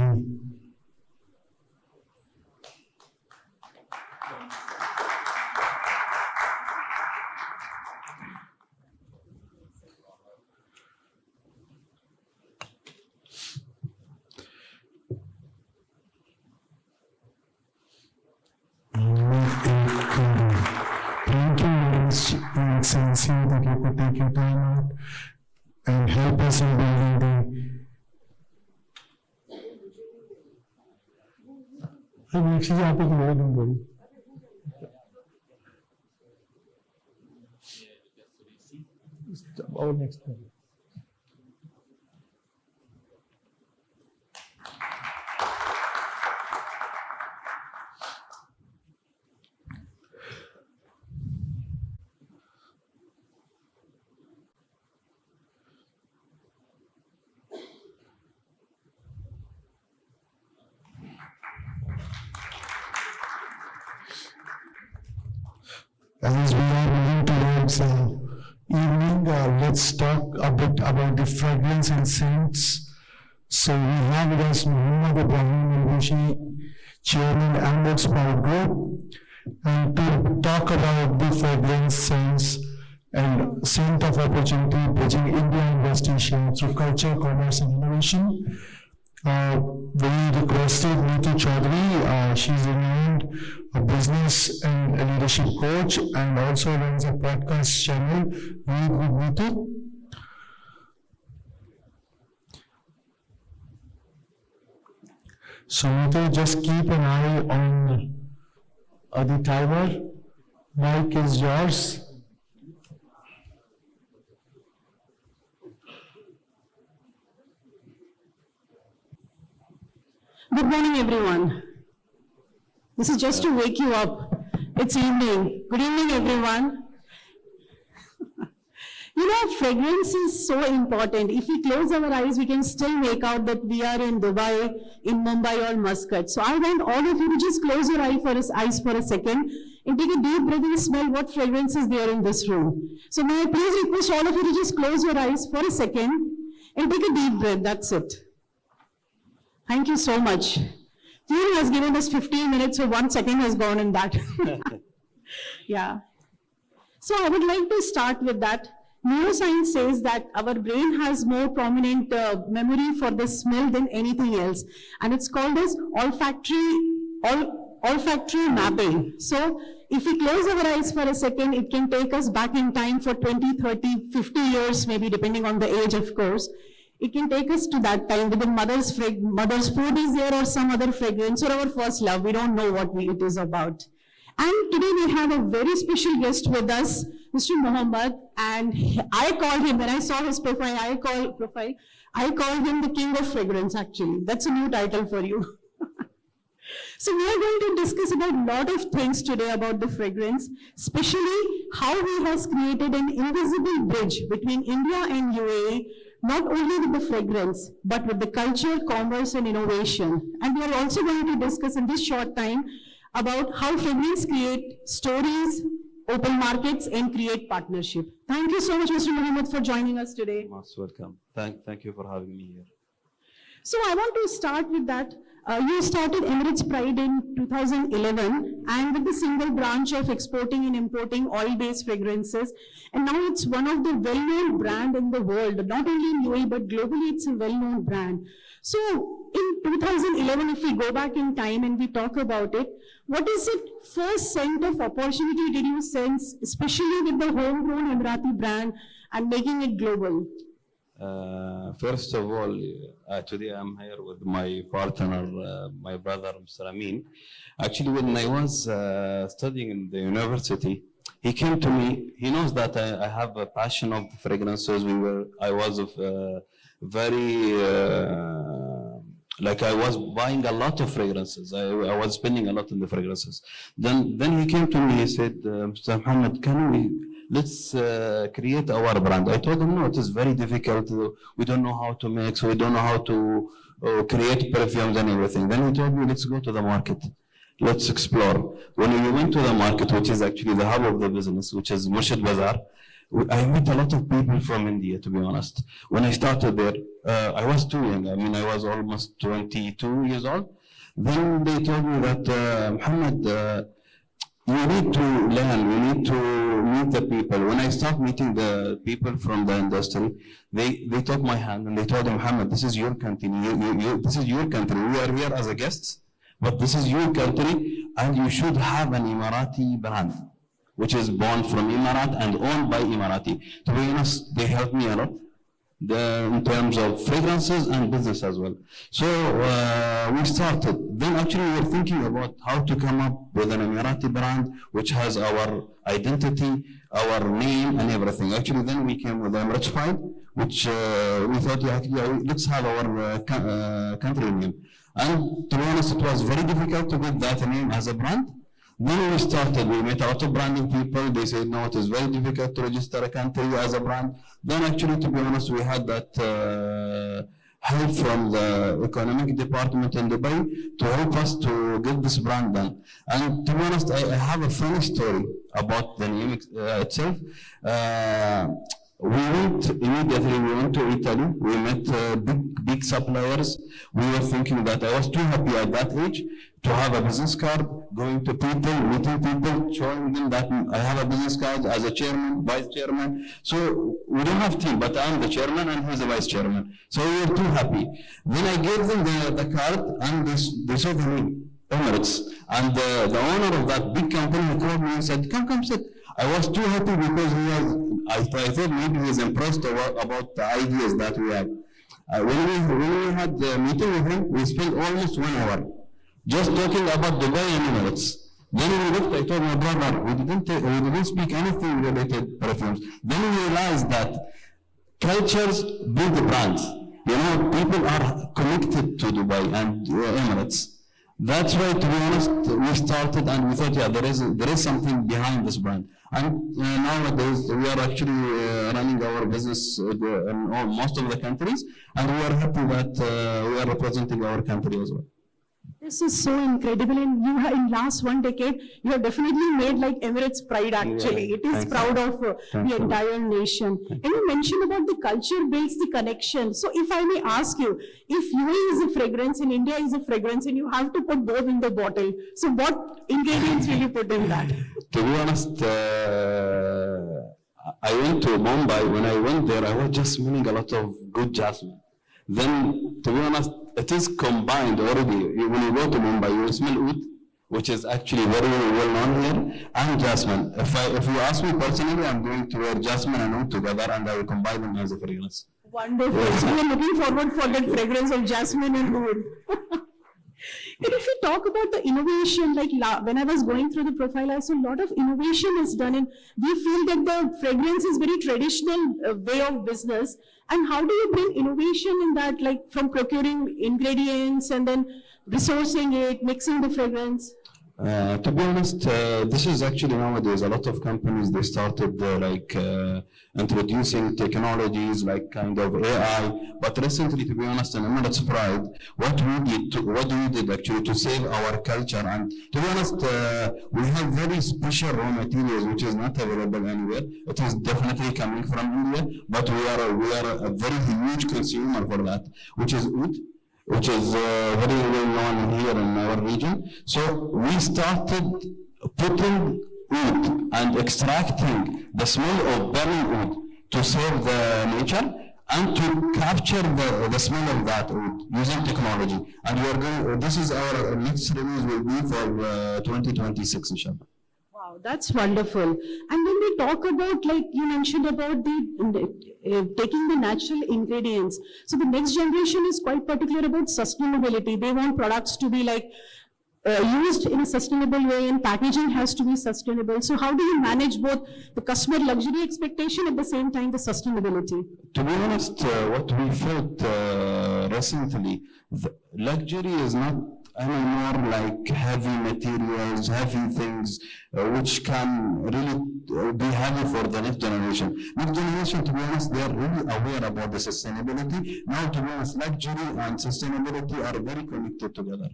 thank you, Your Excellency, that you could take your time out and help us in building the Actually, आप एक मेरे दूँ बोली और next one. As we are moving towards evening, let's talk a bit about the fragrance and scents. So we have with us Muhammad Ibrahim Ibpc, Chairman and Sprout Group, and to talk about the fragrance, scents, and scent of opportunity bridging India and West Asia through culture, commerce, and innovation. We requested Neetu Chaudhary. She's renowned a business and a leadership coach and also runs a podcast channel, Read with Neetu. So Neetu, just keep an eye on the timer. Mic is yours. Good morning, everyone. This is just to wake you up. It's evening. Good evening, everyone. You know, fragrance is so important. If we close our eyes, we can still make out that we are in Dubai, in Mumbai, or Muscat. So I want all of you to just close your eyes for a second and take a deep breath and smell what fragrance is there in this room. So may I please request all of you to just close your eyes for a second and take a deep breath. That's it. Thank you so much. Cieu has given us 15 minutes, so 1 second has gone in that. Yeah. So I would like to start with that. Neuroscience says that our brain has more prominent memory for the smell than anything else. And it's called as olfactory mapping. So if we close our eyes for a second, it can take us back in time for 20, 30, 50 years, maybe depending on the age, of course. It can take us to that time whether mother's food is there or some other fragrance or our first love. We don't know what it is about. And today we have a very special guest with us, Mr. Muhammad. And I called him, when I saw his profile, I called him the king of fragrance, actually. That's a new title for you. So we are going to discuss about a lot of things today about the fragrance, especially how he has created an invisible bridge between India and UAE, not only with the fragrance, but with the culture, commerce, and innovation. And we are also going to discuss in this short time about how fragrance create stories, open markets, and create partnership. Thank you so much, Mr. Muhammad, for joining us today. Most welcome. Thank you for having me here. So I want to start with that. You started Emirates Pride in 2011 and with the single branch of exporting and importing oil-based fragrances. And now it's one of the well-known brand in the world, not only in UAE, but globally it's a well-known brand. So in 2011, if we go back in time and we talk about it, what is the first scent of opportunity did you sense, especially with the homegrown Emirati brand and making it global? First of all, today I'm here with my partner, my brother, Mr. Amin. Actually, when I was studying in the university, he came to me. He knows that I have a passion of fragrances. I was like I was buying a lot of fragrances. I was spending a lot on the fragrances. Then he came to me. He said, "Mr. Muhammad, can we let's create our brand. I told them, no, it is very difficult. We don't know how to mix. We don't know how to create perfumes and everything. Then he told me, let's go to the market. Let's explore. When we went to the market, which is actually the hub of the business, which is Murshid Bazaar, I met a lot of people from India, to be honest. When I started there, I was too young. I mean, I was almost 22 years old. Then they told me that, Muhammad, you need to learn, you need to meet the people. When I start meeting the people from the industry, they took my hand and they told me, Muhammad, this is your country. This is your country. We are here as a guests, but this is your country, and you should have an Emirati brand, which is born from Emirat and owned by Emirati. To be honest, they helped me a lot in terms of fragrances and business as well. So we started. Then actually we were thinking about how to come up with an Emirati brand which has our identity, our name and everything. Actually then we came with Emirates Pride, which we thought, let's have our country name. And to be honest, it was very difficult to get that name as a brand. Then we started, we met a lot of branding people. They said, no, it is very difficult to register a country as a brand. Then actually, to be honest, we had that help from the economic department in Dubai to help us to get this brand done. And to be honest, I have a funny story about the name itself. We went to Italy, we met big suppliers. We were thinking that I was too happy at that age to have a business card, going to people, meeting people, showing them that I have a business card as a chairman, vice chairman. So we don't have team, but I'm the chairman and he's the vice chairman. So we were too happy. Then I gave them the card and they saw the name, Emirates. And the owner of that big company called me and said, come sit. I was too happy because I thought maybe he was impressed about the ideas that we had. When we had the meeting with him, we spent almost 1 hour just talking about Dubai and Emirates. Then we looked, I told my brother, we didn't speak anything related perfumes. Then we realized that cultures build the brands. You know, people are connected to Dubai and Emirates. That's why, to be honest, we started and we thought, there is something behind this brand. And nowadays, we are actually running our business in most of the countries, and we are happy that we are representing our country as well. This is so incredible, and you have, in last 1 decade, you have definitely made like Emirates pride actually. It is proud of the entire nation. And you mentioned about the culture builds the connection. So if I may ask you, if UAE is a fragrance and India is a fragrance and you have to put both in the bottle, so what ingredients will you put in that? To be honest, I went to Mumbai. When I went there, I was just smelling a lot of good jasmine. Then, to be honest, it is combined already. When you go to Mumbai, you will smell oud, which is actually very well known here, and jasmine. If you ask me personally, I'm going to wear jasmine and oud together, and I will combine them as a fragrance. Wonderful. So we are looking forward for that fragrance of jasmine and oud. And if we talk about the innovation, like when I was going through the profile, I saw a lot of innovation is done, and we feel that the fragrance is very traditional way of business. And how do you bring innovation in that, like from procuring ingredients and then resourcing it, mixing the fragrance? To be honest, this is actually nowadays a lot of companies, they started introducing technologies like kind of AI. But recently, to be honest, in Emirates Pride, what we did actually to save our culture. And to be honest, we have very special raw materials which is not available anywhere. It is definitely coming from India, but we are a very huge consumer for that, which is oud, which is very well known here in our region. So we started putting oud and extracting the smell of burning oud to save the nature and to capture the smell of that oud using technology. And we are going, this is our next release will be for 2026, inshallah. Wow, that's wonderful. And when we talk about, like you mentioned about taking the natural ingredients. So the next generation is quite particular about sustainability. They want products to be like used in a sustainable way, and packaging has to be sustainable. So how do you manage both the customer luxury expectation at the same time the sustainability? To be honest, what we felt recently, luxury is not any more like heavy materials, heavy things, which can really be heavy for the next generation. Next generation, to be honest, they are really aware about the sustainability. Now, to be honest, luxury and sustainability are very connected together.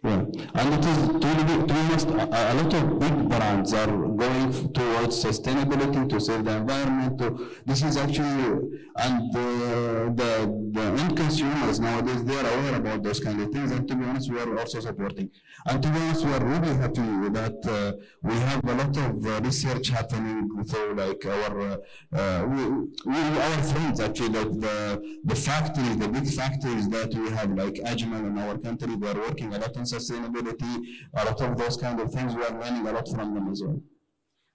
Yeah, and it is to be honest, a lot of big brands are going towards sustainability to save the environment. This is actually, and the end consumers nowadays, they are aware about those kind of things. And to be honest, we are also supporting. And to be honest, we are really happy that we have a lot of research happening through like our friends actually, that the factories, the big factories that we have like Ajmal in our country, they are working a lot on sustainability, a lot of those kind of things. We are learning a lot from them as well.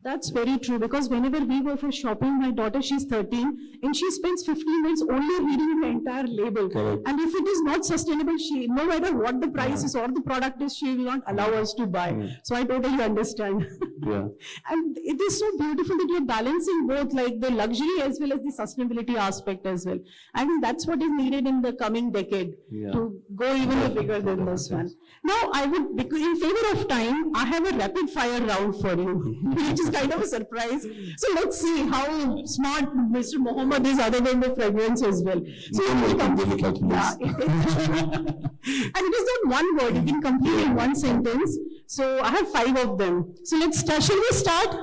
That's very true, because whenever we go for shopping, my daughter, she's 13, and she spends 15 minutes only reading the entire label. Correct. And if it is not sustainable, she, no matter what the price is or the product is, she will not allow us to buy. So I totally understand. Yeah. And it is so beautiful that you're balancing both, like the luxury as well as the sustainability aspect as well. I think that's what is needed in the coming decade to go even bigger than this one. Now, I would, because in favor of time, I have a rapid fire round for you, which is kind of a surprise. So let's see how smart Mr. Mohammed is other than the fragrance as well. So you can difficult, and it is not one word, you can complete in one sentence. So I have 5 of them. So let's start. Shall we start?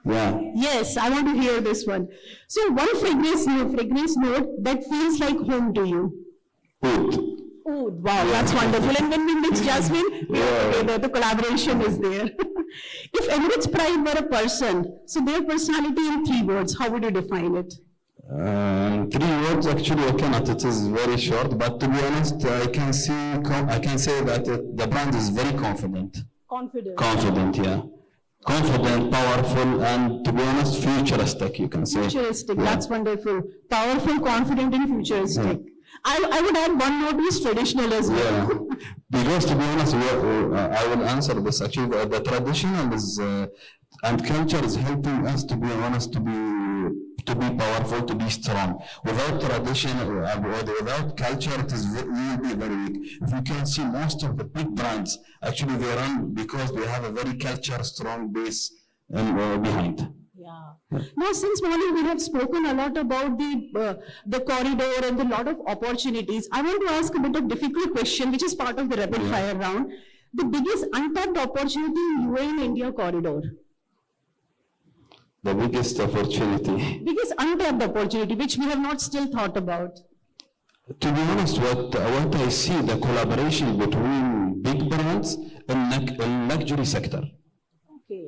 Yeah. Yes, I want to hear this one. So one fragrance note that feels like home to you. Oud, wow, that's wonderful. And when we mix jasmine, we are together, the collaboration is there. If Emirates Pride were a person, so their personality in 3 words, how would you define it? 3 words, actually, I cannot. It is very short, but to be honest, I can say that the brand is very confident. Confident. Confident, yeah. Confident, powerful, and to be honest, futuristic, you can say. Futuristic, that's wonderful. Powerful, confident, and futuristic. I would add one more, is traditional as well. Yeah. Because to be honest, I will answer this actually. The traditional is and culture is helping us, to be honest, to be powerful, to be strong. Without tradition or without culture, it will be very weak. If you can see most of the big brands, actually they run because they have a very culture strong base behind. Now, since morning we have spoken a lot about the corridor and a lot of opportunities, I want to ask a bit of difficult question, which is part of the rapid fire round. The biggest untapped opportunity in UAE and India corridor. The biggest opportunity. Biggest untapped opportunity, which we have not still thought about. To be honest, what I see, the collaboration between big brands and luxury sector. Okay.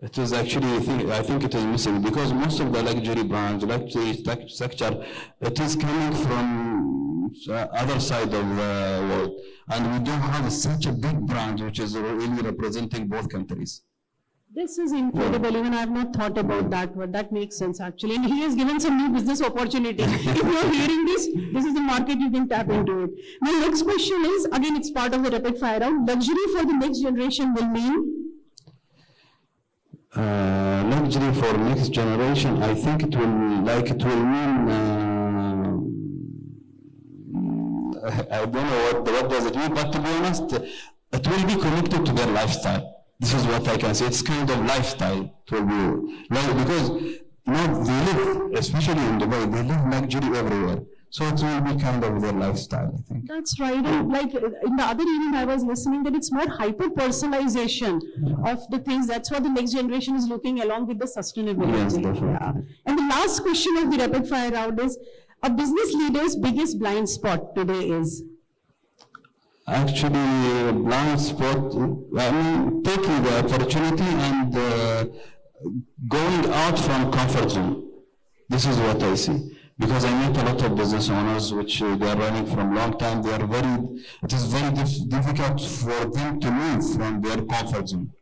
It is actually, I think it is missing, because most of the luxury brands, luxury sector, it is coming from other side of the world. And we don't have such a big brand which is really representing both countries. This is incredible. Even I have not thought about that, but that makes sense actually. And he has given some new business opportunity. If you are hearing this is the market, you can tap into it. My next question is, again, it's part of the rapid fire round. Luxury for the next generation will mean? Luxury for next generation, I think it will mean, I don't know what does it mean, but to be honest, it will be connected to their lifestyle. This is what I can say. It's kind of lifestyle. It will be like, because now they live, especially in Dubai, they live luxury everywhere. So it will be kind of their lifestyle, I think. That's right. And like in the other evening, I was listening that it's more hyper-personalization of the things. That's what the next generation is looking, along with the sustainability. Yes, definitely. And the last question of the rapid fire round is, a business leader's biggest blind spot today is? Actually, blind spot, I mean, taking the opportunity and going out from comfort zone. This is what I see. Because I meet a lot of business owners which they are running from long time. It is very difficult for them to move from their comfort zone.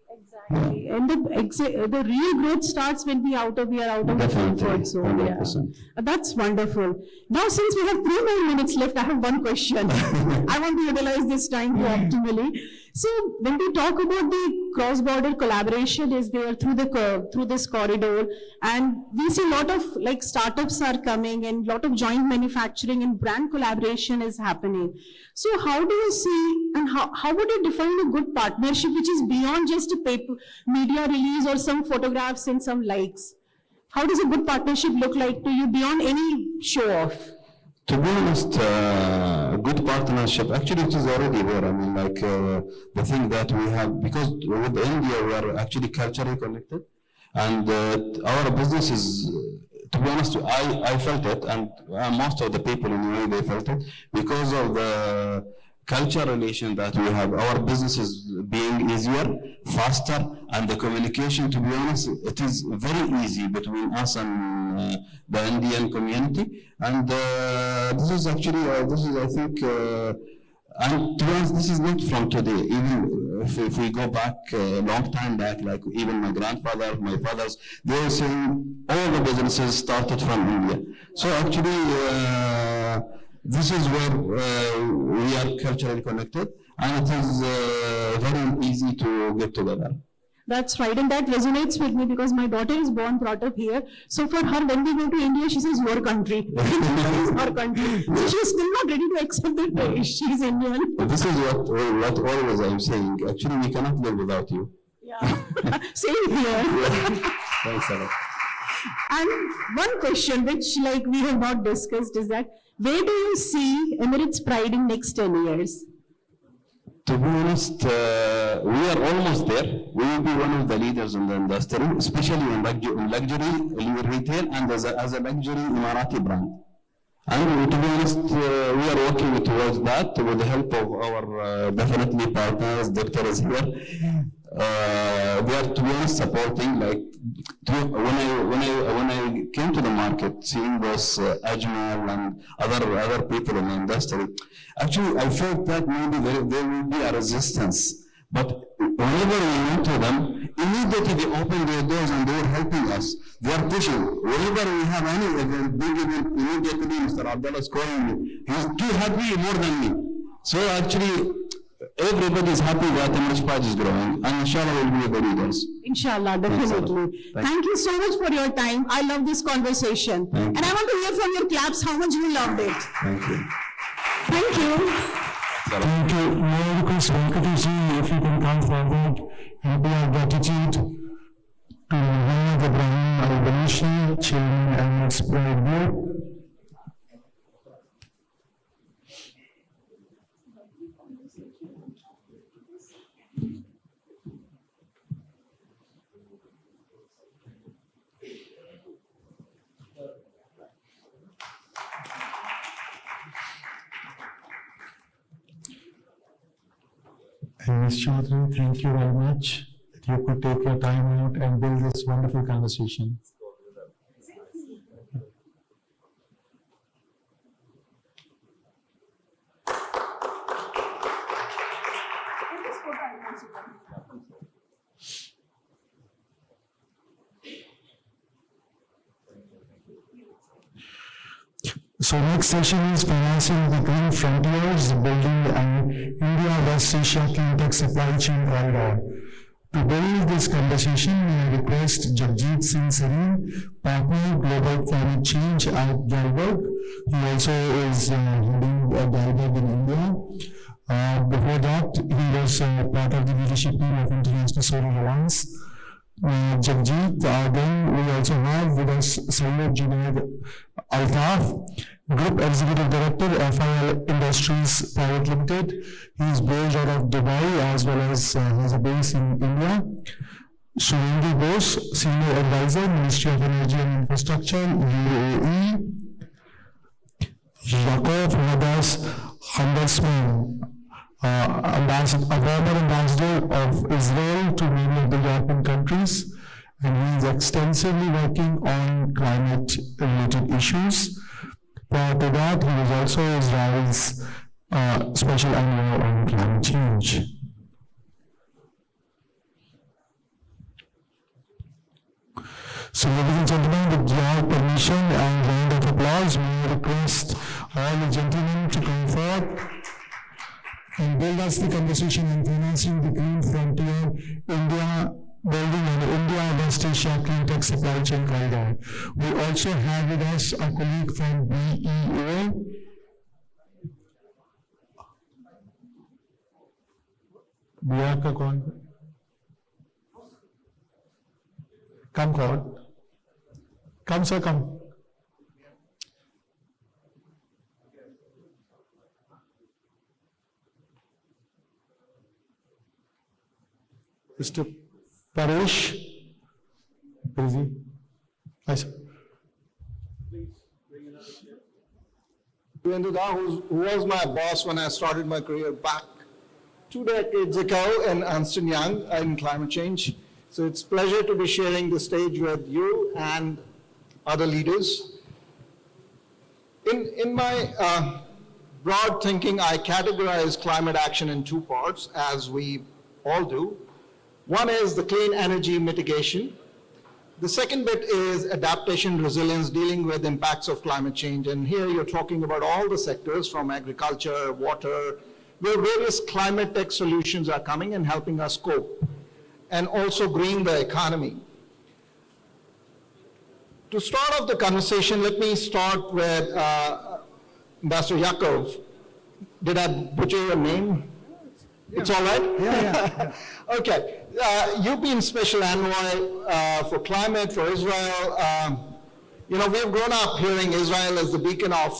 Exactly. And the real growth starts when we are out of the comfort zone. 100%. That's wonderful. Now, since we have 3 more minutes left, I have one question. I want to utilize this time optimally. So when we talk about the cross-border collaboration is there through this corridor, and we see a lot of like startups are coming and a lot of joint manufacturing and brand collaboration is happening. So how do you see and how would you define a good partnership which is beyond just a paper media release or some photographs and some likes? How does a good partnership look like to you beyond any show-off? To be honest, a good partnership, actually it is already there. I mean, like the thing that we have, because with India we are actually culturally connected, and our business is, to be honest, I felt it, and most of the people in UAE, they felt it, because of the culture relation that we have. Our business is being easier, faster, and the communication, to be honest, it is very easy between us and the Indian community. And this is actually, this is, I think, and to be honest, this is not from today. Even if we go back a long time back, like even my grandfather, my fathers, they were saying all the businesses started from India. So actually, this is where we are culturally connected, and it is very easy to get together. That's right, and that resonates with me because my daughter is born, brought up here. So for her, when we go to India, she says, your country. India is her country. So she's still not ready to accept that she's Indian. This is what always I'm saying. Actually, we cannot live without you. Yeah, same here. Thanks a lot. And one question which like we have not discussed is that, where do you see Emirates Pride in next 10 years? To be honest, we are almost there. We will be one of the leaders in the industry, especially in luxury retail and as a luxury Emirati brand. And to be honest, we are working towards that with the help of our definitely partners. Doctor is here. We are, to be honest, supporting. Like when I came to the market, seeing those Ajmal and other people in the industry, actually I felt that maybe there will be a resistance. But whenever we went to them, immediately they opened their doors and they were helping us. They are pushing. Whenever we have any event, big event, immediately Mr. Abdullah is calling me. He's too happy more than me. So actually, everybody is happy that Emirates Pride is growing, and inshallah we'll be the leaders. Inshallah, definitely. Thank you so much for your time. I love this conversation. And I want to hear from your claps how much you loved it. Thank you. Thank you. Thank you. May I request Venkateshji if you can come forward and pay our gratitude to Muhammad Ibrahim Al-Banishi, Chairman Emirates Pride Board. And Ms. Chaudhary, thank you very much that you could take your time out and build this wonderful conversation. So next session is financing the green frontiers, building an India-West Asia clean tech supply chain corridor. To build this conversation, we request Jagjit Singh Sareen, partner Global Climate Change at Galberg. He also is heading Galberg in India. Before that, he was part of the leadership team of International Solar Alliance. Jagjit, then we also have with us Syed Junaid Altaf, Group Executive Director, FIL Industries Private Limited. He is based out of Dubai as well as has a base in India. Surendi Bose, Senior Advisor, Ministry of Energy and Infrastructure, UAE. Yakov Hadas Handelsman, a former ambassador of Israel to many of the European countries, and he is extensively working on climate-related issues. Prior to that, he was also Israel's special envoy on climate change. So, ladies and gentlemen, with your permission and round of applause, we request all the gentlemen to come forward and well, that's the conversation on financing the green frontier, India, building an India West Asia clean tech supply chain corridor. We also have with us a colleague from BEO. Bihar का कौन? Come forward. Come sir, come. Mr. Paresh. Busy. Hi sir. Who was my boss when I started my career back 2 decades ago in Ernst & Young in climate change. So it's a pleasure to be sharing the stage with you and other leaders. In my broad thinking, I categorize climate action in two parts, as we all do. One is the clean energy mitigation. The second bit is adaptation, resilience, dealing with impacts of climate change. And here you're talking about all the sectors from agriculture, water, where various climate tech solutions are coming and helping us cope, and also green the economy. To start off the conversation, let me start with Ambassador Yakov. Did I butcher your name? It's all right? Yeah. Okay. You've been special envoy for climate for Israel. We've grown up hearing Israel as the beacon of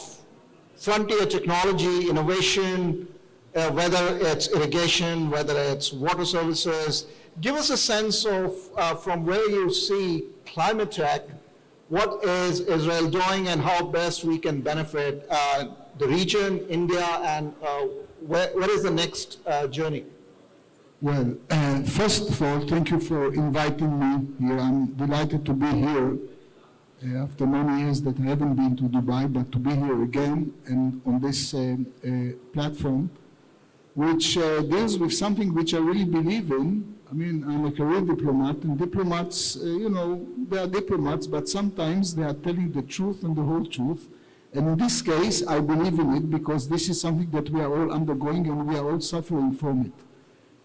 frontier technology, innovation, whether it's irrigation, whether it's water services. Give us a sense of, from where you see climate tech, what is Israel doing and how best we can benefit the region, India, and what is the next journey? Well, first of all, thank you for inviting me here. I'm delighted to be here after many years that I haven't been to Dubai, but to be here again and on this platform, which deals with something which I really believe in. I mean, I'm a career diplomat, and diplomats, they are diplomats, but sometimes they are telling the truth and the whole truth. And in this case, I believe in it because this is something that we are all undergoing and we are all suffering from it.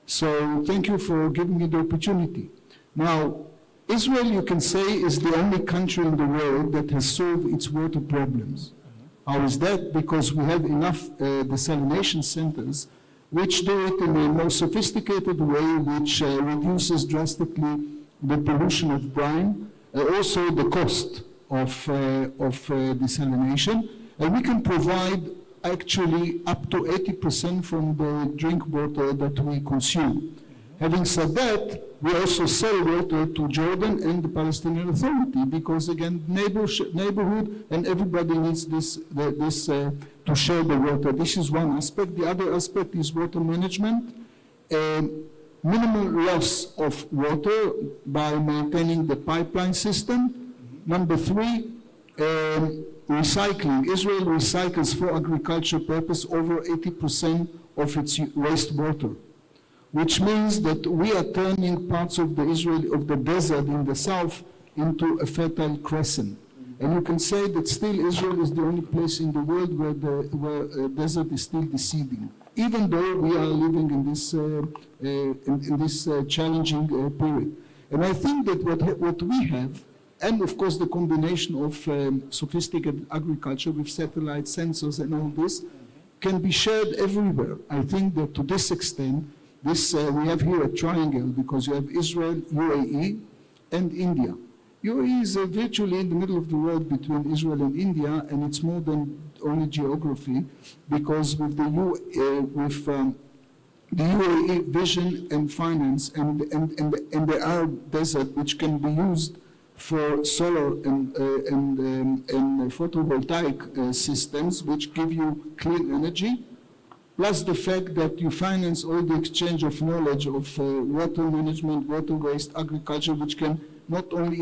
So thank you for giving me the opportunity. Now, Israel, you can say, is the only country in the world that has solved its water problems. How is that? Because we have enough desalination centers which do it in a more sophisticated way, which reduces drastically the pollution of brine, also the cost of desalination, and we can provide actually up to 80% from the drink water that we consume. Having said that, we also sell water to Jordan and the Palestinian Authority because, again, neighborhood and everybody needs this to share the water. This is one aspect. The other aspect is water management. Minimal loss of water by maintaining the pipeline system. Number three, recycling. Israel recycles for agriculture purpose over 80% of its wastewater, which means that we are turning parts of the desert in the south into a fertile crescent. And you can say that still Israel is the only place in the world where the desert is still deceiving, even though we are living in this challenging period. And I think that what we have, and of course the combination of sophisticated agriculture with satellite sensors and all this, can be shared everywhere. I think that to this extent, we have here a triangle because you have Israel, UAE, and India. UAE is virtually in the middle of the world between Israel and India, and it's more than only geography, because with the UAE vision and finance and the Arab desert, which can be used for solar and photovoltaic systems, which give you clean energy, plus the fact that you finance all the exchange of knowledge of water management, water waste, agriculture, which can not only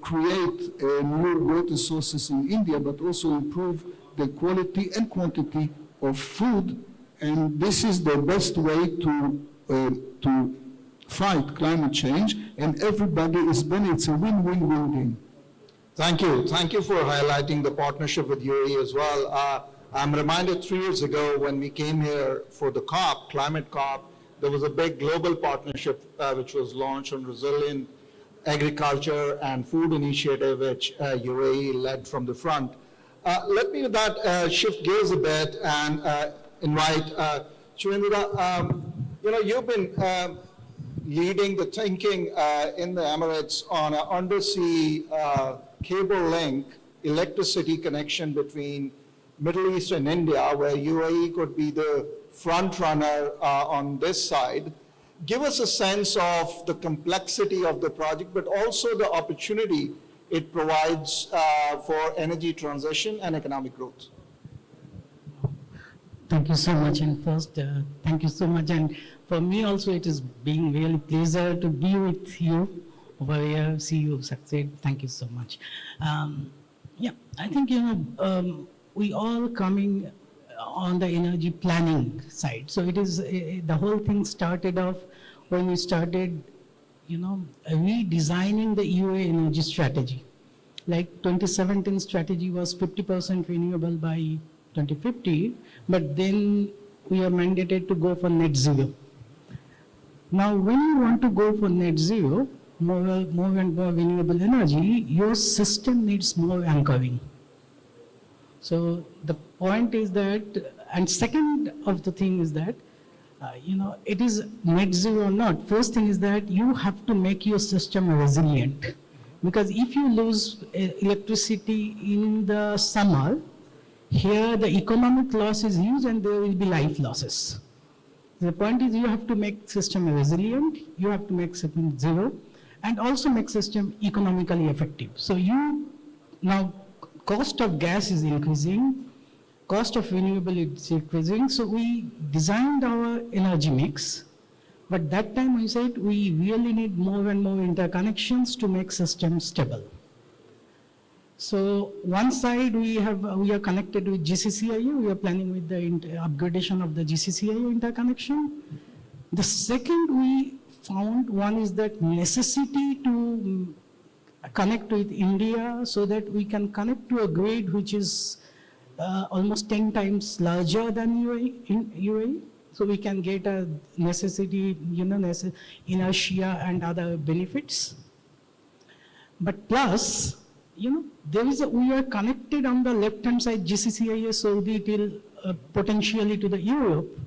create new water sources in India, but also improve the quality and quantity of food. And this is the best way to fight climate change, and everybody is benefiting. It's a win-win-win game. Thank you. Thank you for highlighting the partnership with UAE as well. I'm reminded 3 years ago when we came here for the COP, climate COP, there was a big global partnership which was launched on resilient agriculture and food initiative, which UAE led from the front. Let me with that shift gears a bit and invite Chewendra. You've been leading the thinking in the Emirates on an undersea cable link, electricity connection between Middle East and India, where UAE could be the front runner on this side. Give us a sense of the complexity of the project, but also the opportunity it provides for energy transition and economic growth. Thank you so much. And first, thank you so much. And for me also, it is being really pleasure to be with you over here, see you succeed. Thank you so much. Yeah, I think, we all coming on the energy planning side. So it is, the whole thing started off when we started, redesigning the UAE energy strategy. Like 2017 strategy was 50% renewable by 2050, but then we are mandated to go for net zero. Now, when you want to go for net zero, more and more renewable energy, your system needs more anchoring. So the point is that, and second of the thing is that, it is net zero or not. First thing is that you have to make your system resilient. Because if you lose electricity in the summer, here the economic loss is huge and there will be life losses. The point is you have to make system resilient, you have to make system zero, and also make system economically effective. So now cost of gas is increasing, cost of renewable is increasing, so we designed our energy mix, but that time we said we really need more and more interconnections to make systems stable. So one side we are connected with GCCIU, we are planning with the upgradation of the GCCIU interconnection. The second we found one is that necessity to connect with India so that we can connect to a grid which is almost 10 times larger than UAE. So we can get a necessity, inertia and other benefits. But plus, we are connected on the left-hand side, GCCIS, Saudi till potentially to the Europe.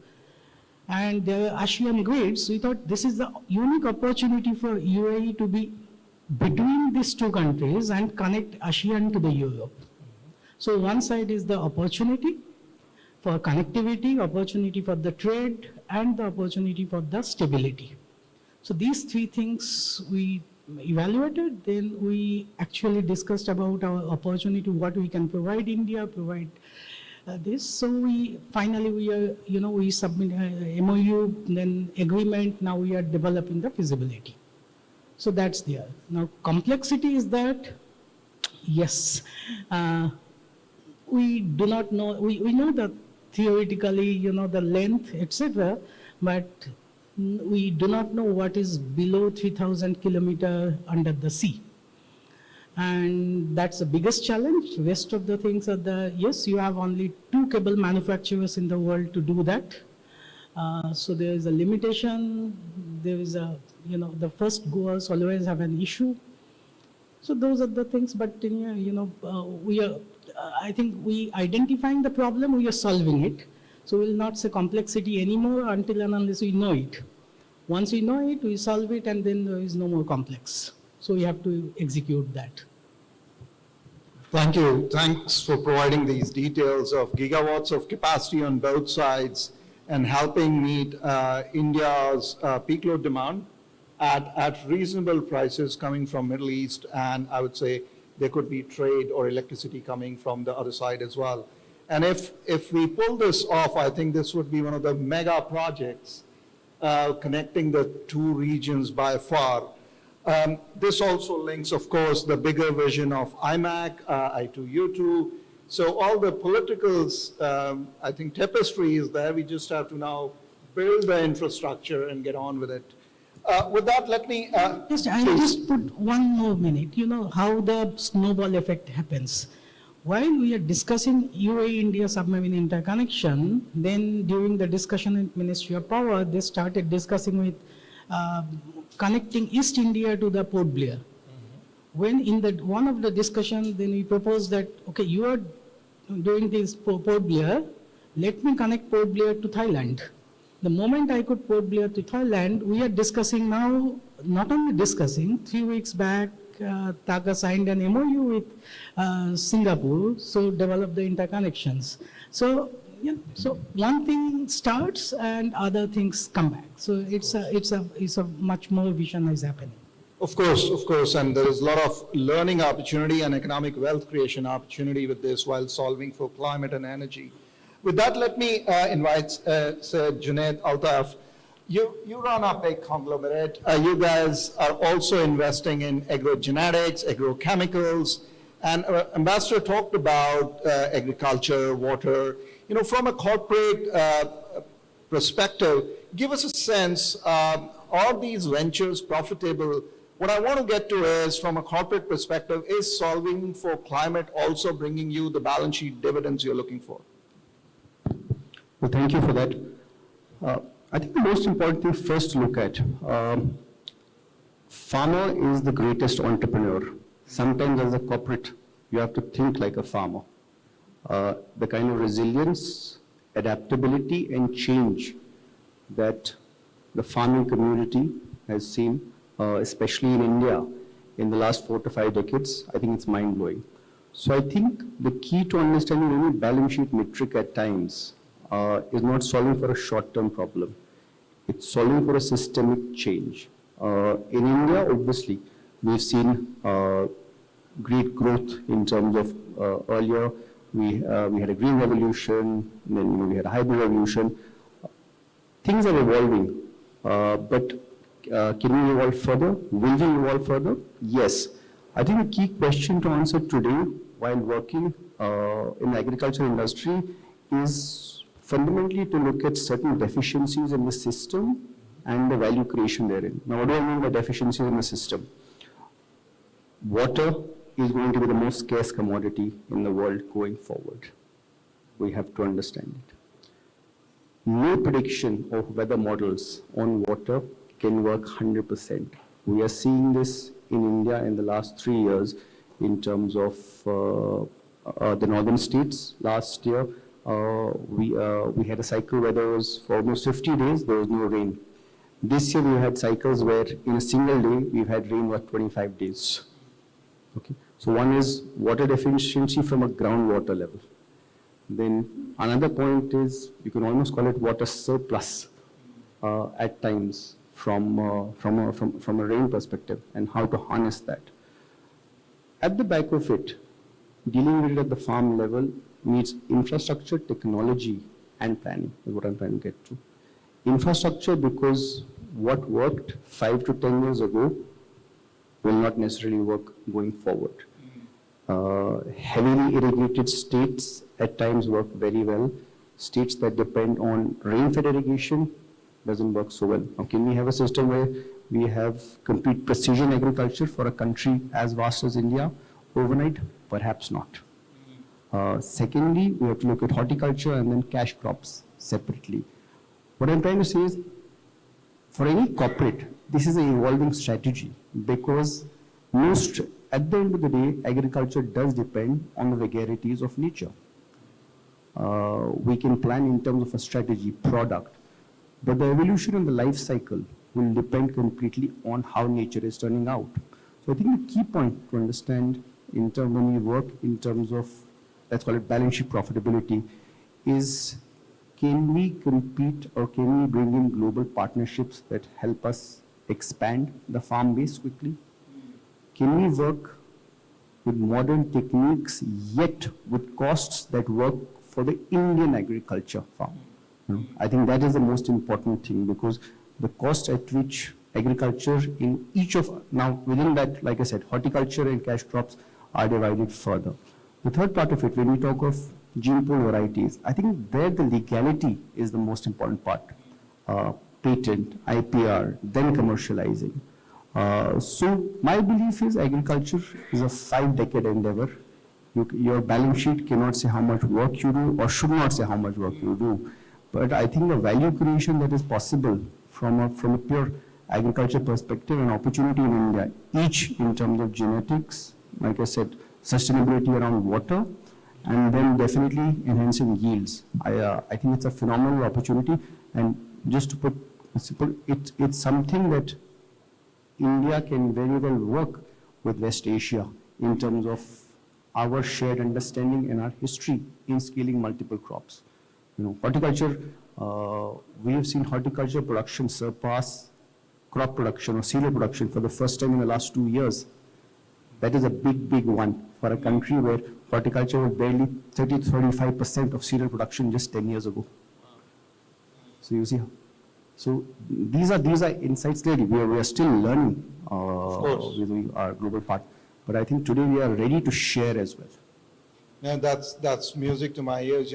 And the ASEAN grids, we thought this is the unique opportunity for UAE to be between these two countries and connect ASEAN to the Europe. So one side is the opportunity for connectivity, opportunity for the trade, and the opportunity for the stability. So these three things we evaluated, then we actually discussed about our opportunity, what we can provide India, provide this. So we finally, we submit a MOU, then agreement, now we are developing the feasibility. So that's there. Now complexity is that, yes, we do not know, we know that theoretically, the length, etc., but we do not know what is below 3,000 kilometers under the sea. And that's the biggest challenge. Rest of the things are yes, you have only 2 cable manufacturers in the world to do that. So there is a limitation, there is the first goers always have an issue. So those are the things, but we are, I think we identifying the problem, we are solving it. So we'll not say complexity anymore until and unless we know it. Once we know it, we solve it, and then there is no more complex. So we have to execute that. Thank you. Thanks for providing these details of gigawatts of capacity on both sides and helping meet India's peak load demand at reasonable prices coming from Middle East, and I would say there could be trade or electricity coming from the other side as well. And if we pull this off, I think this would be one of the mega projects connecting the two regions by far. This also links, of course, the bigger vision of IMAC, I2U2. So all the politicals, I think tapestry is there. We just have to now build the infrastructure and get on with it. With that, let me... I'll just put one more minute. You know how the snowball effect happens. while we are discussing UAE-India submarine interconnection, then during the discussion in Ministry of Power, they started discussing with connecting East India to the Port Blair. When in the one of the discussion, then we proposed that, okay, you are doing this Port Blair, let me connect Port Blair to Thailand. The moment I could Port Blair to Thailand, we are discussing now, not only discussing, 3 weeks back, TAGA signed an MOU with Singapore, so develop the interconnections. So, yeah, so one thing starts and other things come back. So it's a much more vision is happening. Of course, and there is a lot of learning opportunity and economic wealth creation opportunity with this while solving for climate and energy. With that, let me invite Sir Junaid Altaf. You run a big conglomerate. You guys are also investing in agrogenetics, agrochemicals, and Ambassador talked about agriculture, water. You know, from a corporate perspective, give us a sense, are these ventures profitable? What I want to get to is, from a corporate perspective, is solving for climate also bringing you the balance sheet dividends you're looking for? Well, thank you for that. I think the most important thing first to look at, farmer is the greatest entrepreneur. Sometimes as a corporate, you have to think like a farmer. The kind of resilience, adaptability, and change that the farming community has seen, especially in India, in the last 4 to 5 decades, I think it's mind-blowing. So I think the key to understanding any balance sheet metric at times is not solving for a short-term problem. It's solving for a systemic change. In India, obviously, we've seen great growth in terms of earlier we had a green revolution, then we had a hybrid revolution. Things are evolving, but can we evolve further? Will we evolve further? Yes. I think the key question to answer today while working in the agriculture industry is fundamentally to look at certain deficiencies in the system and the value creation therein. Now, what do I mean by deficiencies in the system? Water is going to be the most scarce commodity in the world going forward. We have to understand it. No prediction of weather models on water can work 100%. We are seeing this in India in the last 3 years in terms of the northern states. Last year, we had a cycle where there was, for almost 50 days, there was no rain. This year, we had cycles where in a single day, we've had rain for 25 days. Okay. So one is water deficiency from a groundwater level. Then another point is, you can almost call it water surplus at times from a rain perspective, and how to harness that. At the back of it, dealing with it at the farm level needs infrastructure, technology, and planning, is what I'm trying to get to. Infrastructure, because what worked 5 to 10 years ago will not necessarily work going forward. Heavily irrigated states at times work very well. States that depend on rain-fed irrigation doesn't work so well. Now, can we have a system where we have complete precision agriculture for a country as vast as India overnight? Perhaps not. Secondly, we have to look at horticulture and then cash crops separately. What I'm trying to say is, for any corporate, this is an evolving strategy, because at the end of the day, agriculture does depend on the vagaries of nature. We can plan in terms of a strategy, product, but the evolution and the life cycle will depend completely on how nature is turning out. So I think the key point to understand in terms when we work in terms of, let's call it balance sheet profitability, is can we compete or can we bring in global partnerships that help us expand the farm base quickly? Can we work with modern techniques yet with costs that work for the Indian agriculture farm? I think that is the most important thing, because the cost at which agriculture in each of, now within that, like I said, horticulture and cash crops are divided further. The third part of it, when we talk of gene pool varieties, I think there the legality is the most important part. Patent, IPR, then commercializing. So my belief is agriculture is a 5-decade endeavor. Your balance sheet cannot say how much work you do or should not say how much work you do. But I think the value creation that is possible from a pure agriculture perspective and opportunity in India, each in terms of genetics, like I said, sustainability around water, and then definitely enhancing yields. I think it's a phenomenal opportunity, and just to put simple, it's something that India can very well work with West Asia in terms of our shared understanding and our history in scaling multiple crops. Horticulture, we have seen horticulture production surpass crop production or cereal production for the first time in the last 2 years. That is a big, big one for a country where horticulture was barely 30 to 35% of cereal production just 10 years ago. So you see, so these are insights clearly. We are still learning with our global part, but I think today we are ready to share as well. Yeah, that's music to my ears.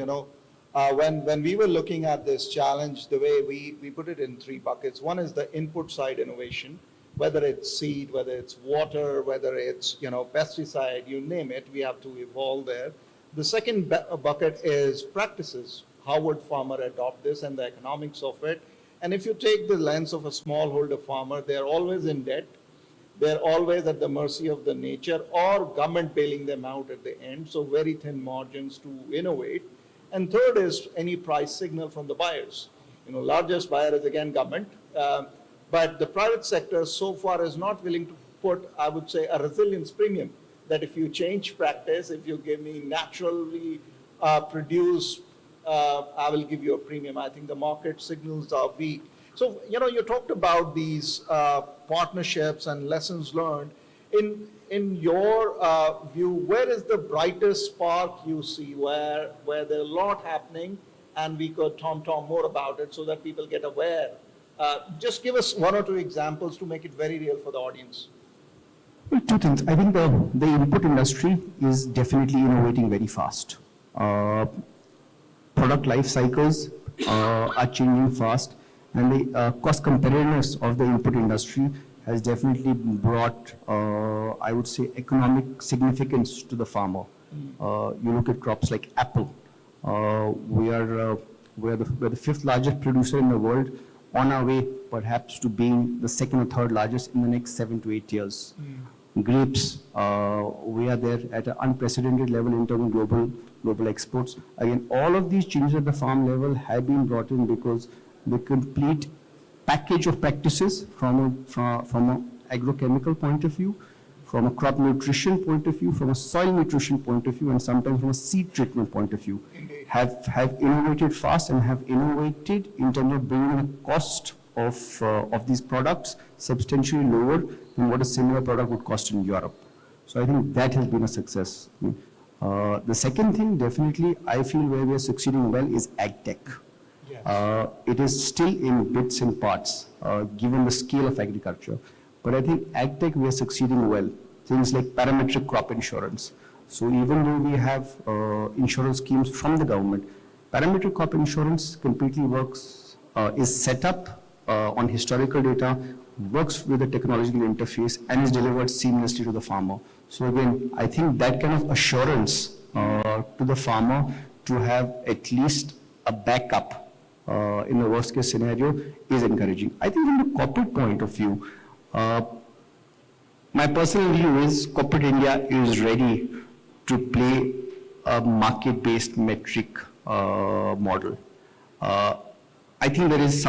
When we were looking at this challenge, the way we put it in 3 buckets. One is the input side innovation, whether it's seed, whether it's water, whether it's pesticide, you name it, we have to evolve there. The second bucket is practices. How would farmer adopt this and the economics of it? And if you take the lens of a smallholder farmer, they're always in debt. They're always at the mercy of the nature or government bailing them out at the end. So very thin margins to innovate. And third is any price signal from the buyers. Largest buyer is again government. But the private sector so far is not willing to put, I would say, a resilience premium. That if you change practice, if you give me naturally produced, I will give you a premium. I think the market signals are weak. So, you talked about these partnerships and lessons learned. In your view, where is the brightest spark you see where there's a lot happening and we could talk more about it so that people get aware? Just give us 1 or 2 examples to make it very real for the audience. Well, 2 things. I think the input industry is definitely innovating very fast. Product life cycles are changing fast, and the cost competitiveness of the input industry has definitely brought, I would say, economic significance to the farmer. You look at crops like apple. We're the 5th largest producer in the world, on our way perhaps to being the 2nd or 3rd largest in the next 7 to 8 years. Grapes, we are there at an unprecedented level in terms of global exports. Again, all of these changes at the farm level have been brought in because the complete package of practices from an agrochemical point of view, from a crop nutrition point of view, from a soil nutrition point of view, and sometimes from a seed treatment point of view, have innovated fast and have innovated in terms of bringing the cost of these products substantially lower than what a similar product would cost in Europe. So I think that has been a success. The second thing, definitely, I feel where we are succeeding well is ag tech. It is still in bits and parts, given the scale of agriculture. But I think ag tech, we are succeeding well. Things like parametric crop insurance. So even though we have insurance schemes from the government, parametric crop insurance completely works, is set up on historical data, works with a technological interface, and is delivered seamlessly to the farmer. So again, I think that kind of assurance to the farmer to have at least a backup in the worst case scenario is encouraging. I think from the corporate point of view, my personal view is corporate India is ready to play a market-based metric model. I think there is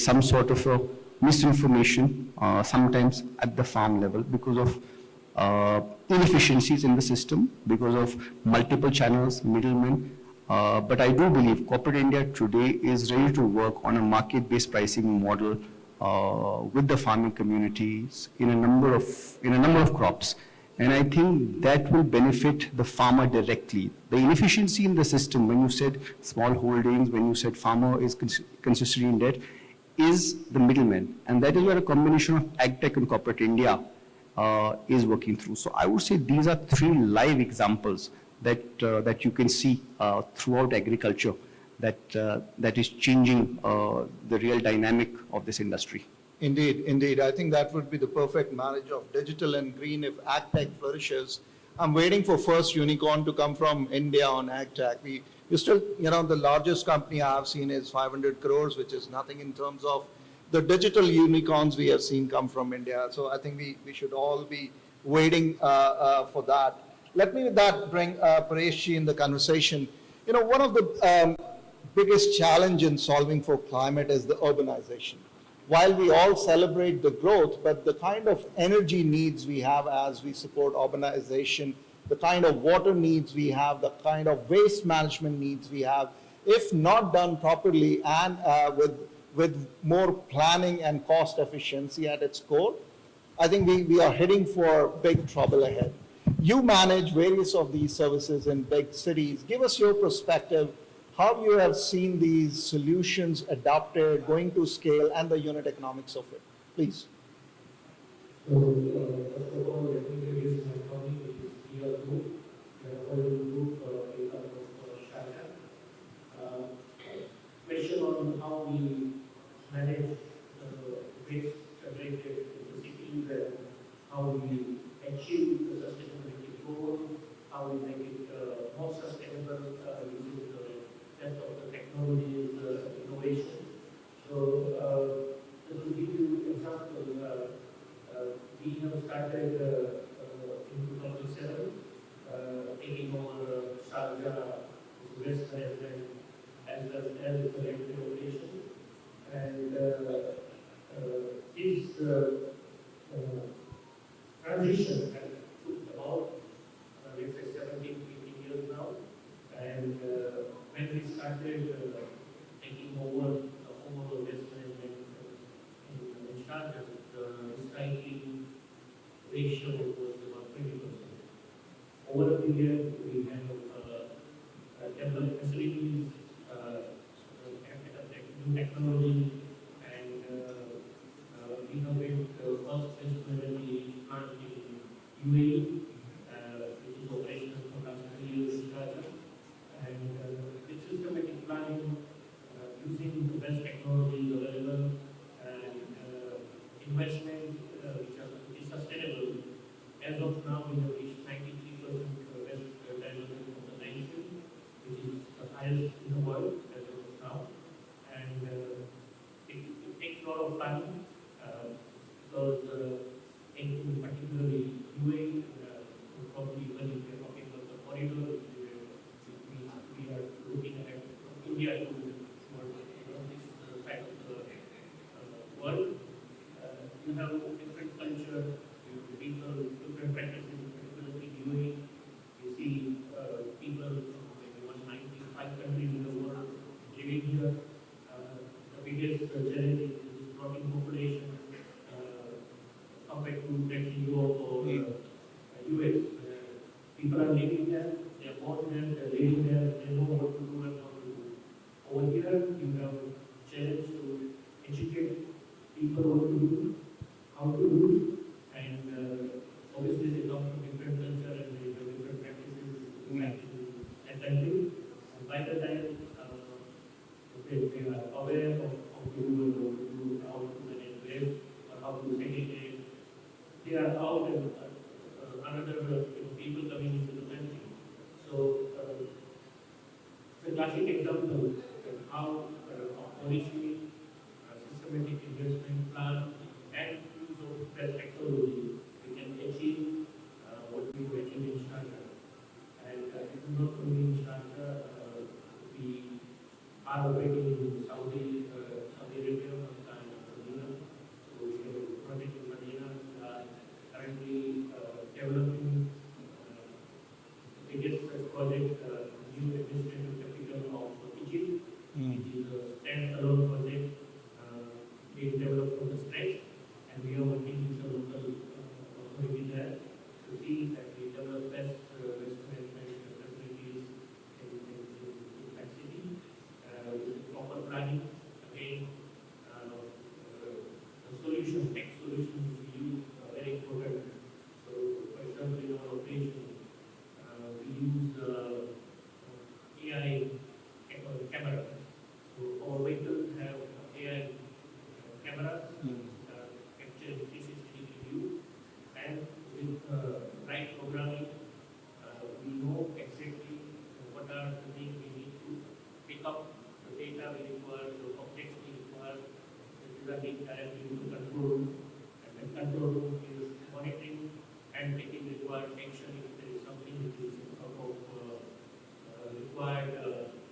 some sort of a misinformation sometimes at the farm level because of inefficiencies in the system, because of multiple channels, middlemen. But I do believe corporate India today is ready to work on a market-based pricing model with the farming communities in a number of crops. And I think that will benefit the farmer directly. The inefficiency in the system, when you said small holdings, when you said farmer is consistently in debt, is the middleman. And that is where a combination of ag tech and corporate India is working through. So I would say these are 3 live examples that you can see throughout agriculture that is changing the real dynamic of this industry. Indeed, indeed. I think that would be the perfect marriage of digital and green if AgTech flourishes. I'm waiting for first unicorn to come from India on AgTech. We still, the largest company I have seen is 500 crores, which is nothing in terms of the digital unicorns we have seen come from India. So I think we should all be waiting for that. Let me with that bring Paresh in the conversation. One of the biggest challenge in solving for climate is the urbanization. While we all celebrate the growth, but the kind of energy needs we have as we support urbanization, the kind of water needs we have, the kind of waste management needs we have, if not done properly and with more planning and cost efficiency at its core, I think we are heading for big trouble ahead. You manage various of these services in big cities. Give us your perspective, how you have seen these solutions adopted, going to scale, and the unit economics of it. Please. So, first of all, let me introduce my colleague, which is Cieu. We are a group in terms of startup. Question on how we manage waste related to cities and how we achieve the sustainability goal, how we make it more sustainable using the best of the technologies, innovation. So, just to give you an example, we have started in 2007 taking over Sharjah waste management as well as the regulation. And this transition has took about, let's say, 17, 18 years now. And when we started taking over the overall waste management in Sharjah, the recycling ratio was about 20%. Over a period, we have developed facilities, new technology, and innovate the first waste management plant in UAE, which is operational for last 3 years in Sharjah. And with systematic planning, using the best technologies available, and investment which is sustainable. As of now, we have reached 93% waste diversion from the landfill, which is the highest in the world as of now. And it takes a lot of time because in particularly UAE, probably when we are talking about the corridor, we are looking at India towards this side of the world. You have different culture, people, different practices, particularly in UAE. You see people from maybe 195 countries in the world living here. The biggest challenge is growing population compared to let's say Europe or US. People are living there, they are born there, they are living there, they know what to do and what to do. Over here, you have challenge to educate people what to do, how to do, and obviously they come from different culture and they have different practices at that time. And by the time they are aware of how to do, how to manage waste, or how to segregate, they are out and another people coming into the country. So the classic example of how policy, systematic investment plan, and use of best technology, we can achieve what we were achieving in Sharjah. And it is not only in Sharjah, we are operating in Saudi Arabia and Medina. So we have a project in Medina. We are currently developing the biggest project, new administrative capital of Egypt, which is a standalone project being developed from the scratch, and we are working with the local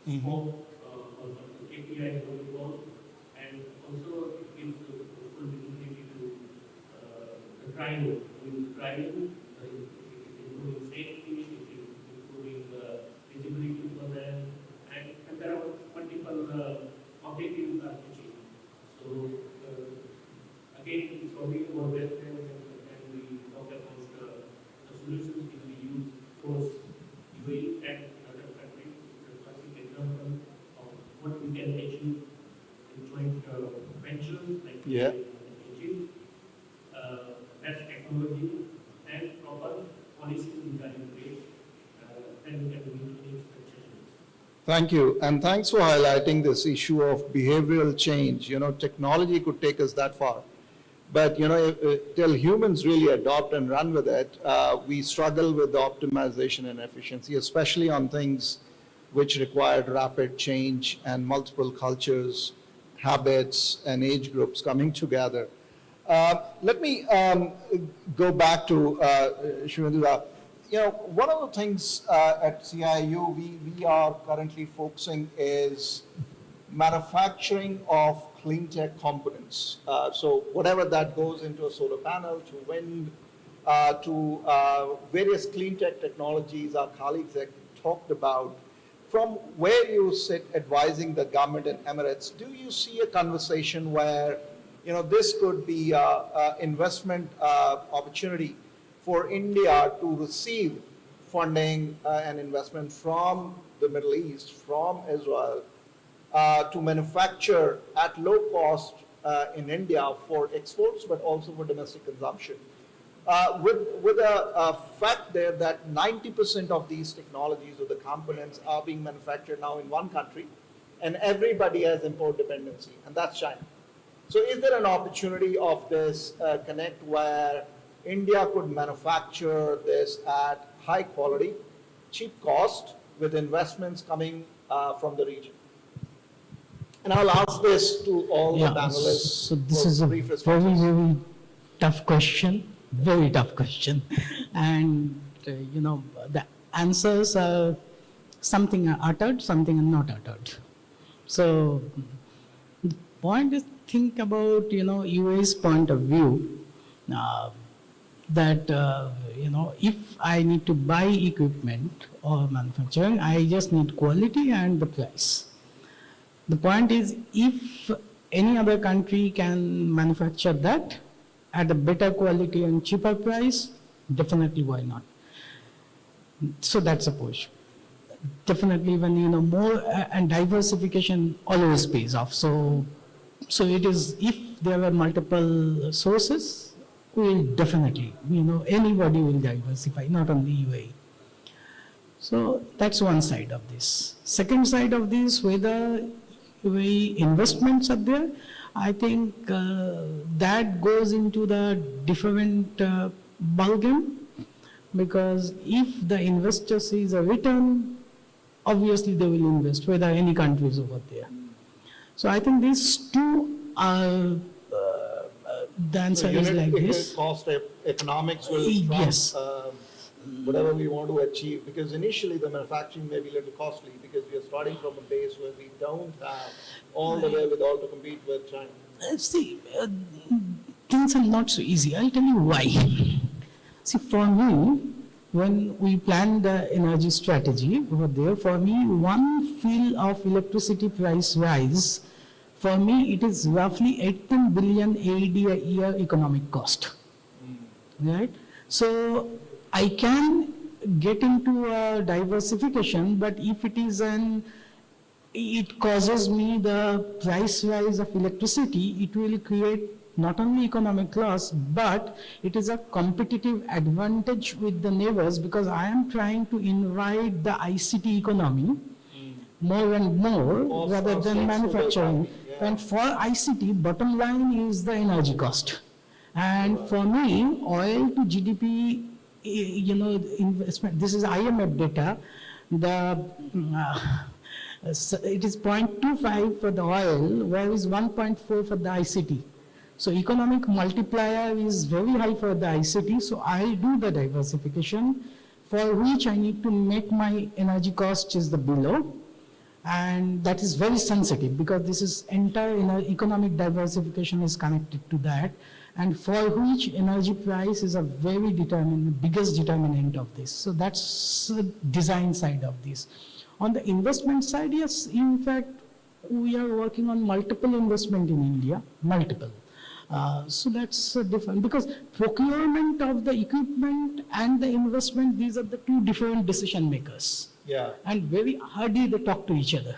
scope or the KPI protocol, and also it gives the full visibility to the trial. With trial, improving safety, improving visibility for them, and there are multiple objectives are achieved. So again, it's only our Western, and we talk about the solutions which we use across UAE and other countries. It's a classic example of what we can achieve in joint ventures, like Yeah. achieve best technology and proper policies we can create, then we can meet expectations. Thank you, and thanks for highlighting this issue of behavioral change. You know, technology could take us that far, but you know, till humans really adopt and run with it, we struggle with the optimization and efficiency, especially on things which required rapid change and multiple cultures, habits, and age groups coming together. Let me go back to Shivendra. You know, one of the things at CIU we are currently focusing is manufacturing of clean tech components. So whatever that goes into a solar panel, to wind, to various clean tech technologies our colleagues have talked about. From where you sit advising the government in Emirates, do you see a conversation where, you know, this could be an investment opportunity for India to receive funding and investment from the Middle East, from Israel, to manufacture at low cost in India for exports, but also for domestic consumption? With a fact there that 90% of these technologies or the components are being manufactured now in one country, and everybody has import dependency, and that's China. So is there an opportunity of this connect where India could manufacture this at high quality, cheap cost, with investments coming from the region? And I'll ask this to all the panelists. So this is a very, very tough question, very tough question. And, you know, the answers are something are uttered, something are not uttered. So the point is, think about, you know, UAE's point of view, that, you know, if I need to buy equipment or manufacturing, I just need quality and the price. The point is, if any other country can manufacture that at a better quality and cheaper price, definitely why not? So that's a push. Definitely, when you know more and diversification always pays off. So it is, if there were multiple sources, we will definitely, you know, anybody will diversify, not only UAE. So that's one side of this. Second side of this, whether UAE investments are there, I think that goes into the different ballgame, because if the investor sees a return, obviously they will invest, whether any country is over there. So I think these two are, the answer is like this. Cost economics will yes. Whatever we want to achieve, because initially the manufacturing may be a little costly because we are starting from a base where we don't have all the wherewithal to compete with China. See, things are not so easy. I'll tell you why. See, for me, when we plan the energy strategy over there, for me, one fill of electricity price rise, for me, it is roughly 18 billion AED a year economic cost. Right? So I can get into a diversification, but if it is it causes me the price rise of electricity, it will create not only economic loss, but it is a competitive advantage with the neighbors, because I am trying to invite the ICT economy more and more rather than manufacturing. And for ICT, bottom line is the energy cost. And for me, oil to GDP, you know, investment, this is IMF data, it is 0.25 for the oil, whereas 1.4 for the ICT. So economic multiplier is very high for the ICT, so I do the diversification, for which I need to make my energy cost is the below. And that is very sensitive because this is entire economic diversification is connected to that, and for which energy price is a very biggest determinant of this. So that's the design side of this. On the investment side, yes, in fact, we are working on multiple investment in India, multiple. So that's different because procurement of the equipment and the investment, these are the two different decision makers. Yeah. And very hardly they talk to each other.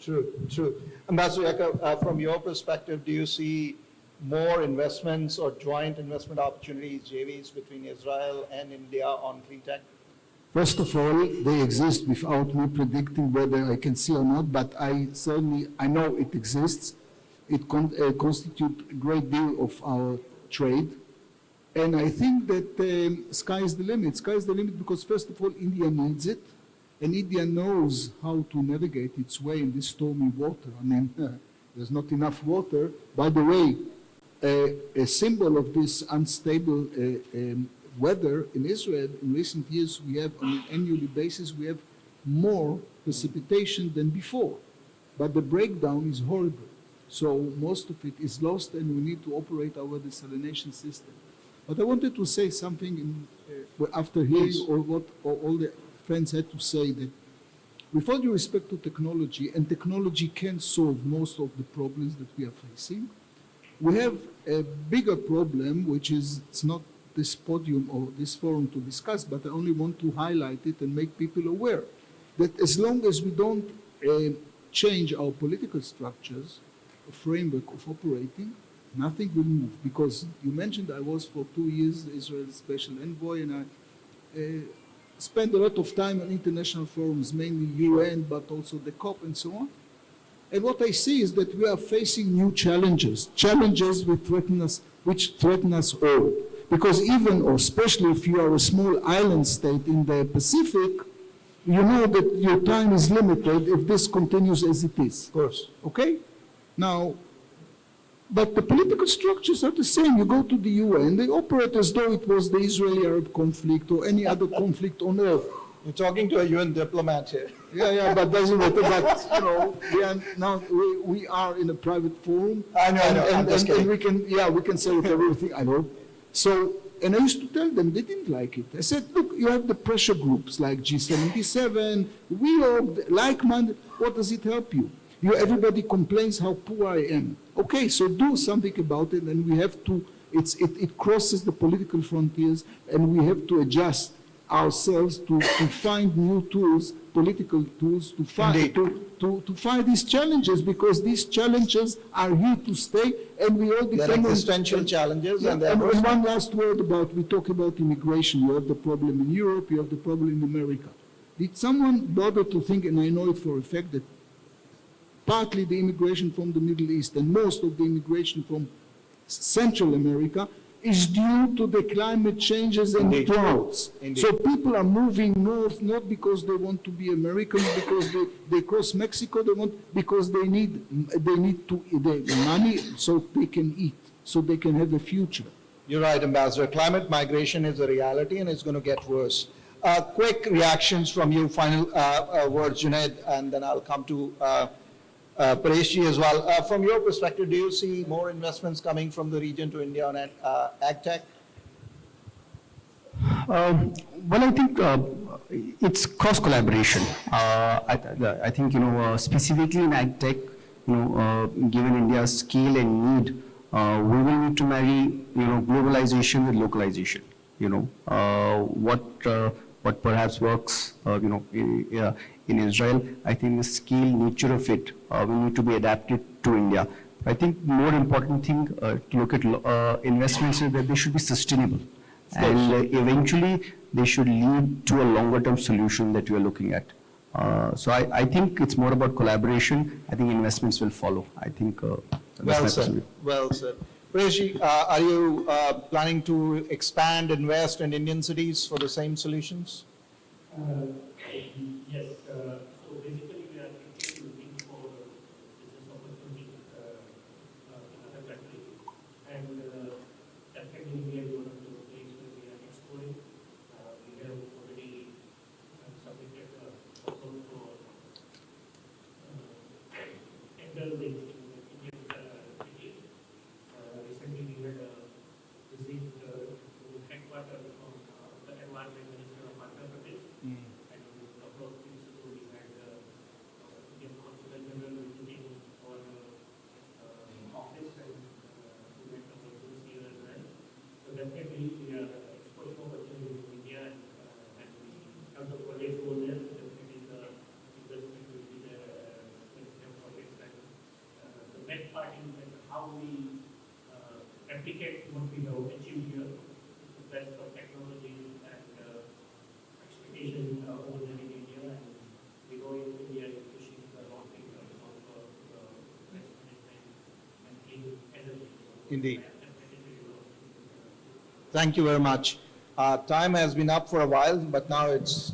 True, true. Ambassador Yaka, from your perspective, do you see more investments or joint investment opportunities, JVs between Israel and India on clean tech? First of all, they exist without me predicting whether I can see or not, but I know it exists. It constitutes a great deal of our trade. And I think that sky is the limit. Sky is the limit because, first of all, India needs it. And India knows how to navigate its way in this stormy water. I mean, there's not enough water. By the way, a symbol of this unstable weather in Israel, in recent years, we have, on an annual basis, we have more precipitation than before. But the breakdown is horrible. So most of it is lost, and we need to operate our desalination system. But I wanted to say something after hearing all the friends had to say, that with all due respect to technology, and technology can solve most of the problems that we are facing, we have a bigger problem, which is, it's not this podium or this forum to discuss, but I only want to highlight it and make people aware that as long as we don't change our political structures, a framework of operating, nothing will move. Because you mentioned I was for 2 years Israel's special envoy, and I spend a lot of time on international forums, mainly UN, but also the COP and so on. And what I see is that we are facing new challenges, which threaten us all. Because even, or especially if you are a small island state in the Pacific, you know that your time is limited if this continues as it is. Of course. Okay? Now, but the political structures are the same. You go to the UN, they operate as though it was the Israeli-Arab conflict or any other conflict on earth. You're talking to a UN diplomat here. Yeah, but doesn't matter. But you know, we are in a private forum. I know. And we can say everything. I know. So, and I used to tell them, they didn't like it. I said, look, you have the pressure groups like G77, we are like-minded. What does it help you? Everybody complains how poor I am. Okay, so do something about it, and we have to, it crosses the political frontiers, and we have to adjust ourselves to find new tools, political tools, to find these challenges, because these challenges are here to stay, and we all depend on existential challenges. Yeah, and one last word about, we talk about immigration. You have the problem in Europe, you have the problem in America. Did someone bother to think, and I know it for a fact, that partly the immigration from the Middle East and most of the immigration from Central America is due to the climate changes and droughts. So people are moving north not because they want to be Americans, because they cross Mexico, because they need the money so they can eat, so they can have a future. You're right, Ambassador. Climate migration is a reality, and it's going to get worse. Quick reactions from you, final words, Junaid, and then I'll come to Pareshji as well. From your perspective, do you see more investments coming from the region to India on ag tech? Well, I think it's cross collaboration. I think, specifically in ag tech, given India's scale and need, we will need to marry, globalization with localization. What perhaps works, in Israel, I think the scale, nature of it, we need to be adapted to India. I think more important thing to look at investments is that they should be sustainable. And eventually, they should lead to a longer-term solution that we are looking at. So I think it's more about collaboration. I think investments will follow. I think well said. Well said. Pareshji, are you planning to expand, invest in Indian cities for the same solutions? Yes. So basically, we are looking for business opportunities in other countries, and definitely we are one of the places where we are exploring. We have already submitted a proposal for definitely we are exploring opportunities in India and in terms of projects over there, definitely the investment will be there in terms of projects. And the best part is that how we replicate what we have achieved here, the best of technology and expectation over there in India. And we know in India is pushing a lot in terms of waste management and clean energy. Indeed. Thank you very much. Time has been up for a while, but now it's...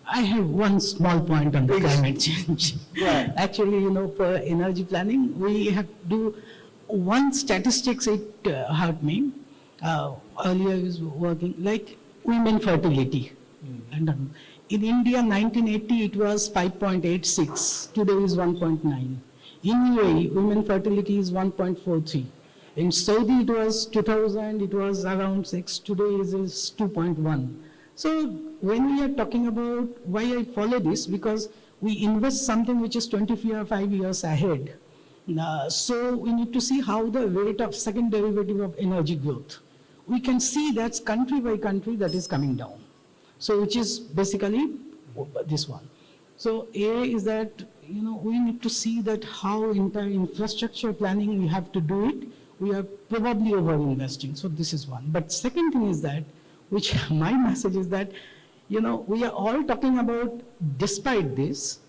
I have one small point on the climate change. Right. Actually, you know, for energy planning, we have to do one statistics, it hurt me. Earlier I was working, like women fertility. And in India, 1980, it was 5.86. Today is 1.9. In UAE, women fertility is 1.43. In Saudi, it was 2000, it was around 6. Today it is 2.1. So when we are talking about why I follow this, because we invest something which is 25 years ahead. So we need to see how the rate of second derivative of energy growth. We can see that's country by country that is coming down. So which is basically this one. So A is that, you know, we need to see that how entire infrastructure planning we have to do it. We are probably over-investing. So this is one. But second thing is that, which my message is that, you know, we are all talking about, despite this,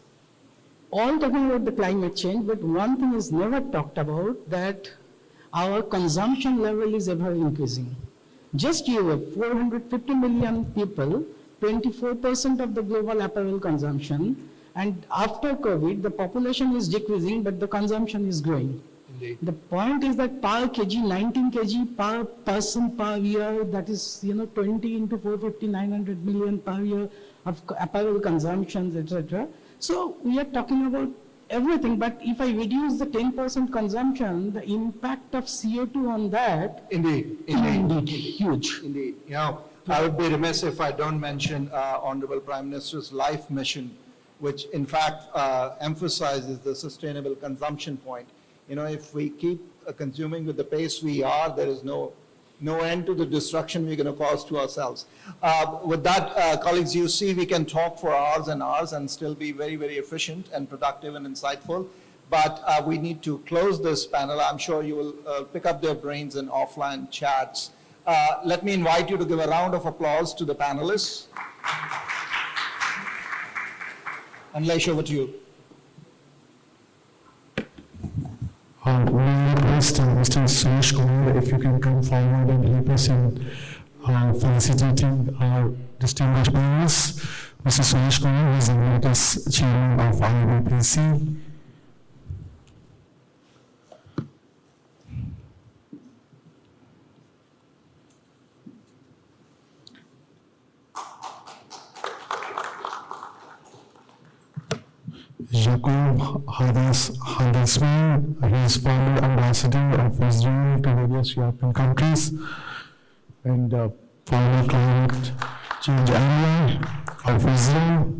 all talking about the climate change, but one thing is never talked about, that our consumption level is ever increasing. Just Europe, 450 million people, 24% of the global apparel consumption, and after COVID, the population is decreasing, but the consumption is growing. Indeed. The point is that per kg, 19 kg per person per year, that is, you know, 20 into 450, 900 million per year of apparel consumptions, etc. So we are talking about everything, but if I reduce the 10% consumption, the impact of CO2 on that Indeed. Huge. Indeed. You know, I would be remiss if I don't mention Honorable Prime Minister's LIFE mission, which in fact emphasizes the sustainable consumption point. You know, if we keep consuming with the pace we are, there is no end to the destruction we're going to cause to ourselves. With that, colleagues, you see we can talk for hours and hours and still be very, very efficient and productive and insightful. But we need to close this panel. I'm sure you will pick up their brains in offline chats. Let me invite you to give a round of applause to the panelists. And Leish, over to you. We request Mr. Suresh Kumar if you can come forward and help us in felicitating our distinguished panelists. Mr. Suresh Kumar is the latest chairman of Ibpc. Jacob Handelsman, he is former ambassador of Israel to various European countries and former climate change ally of Israel.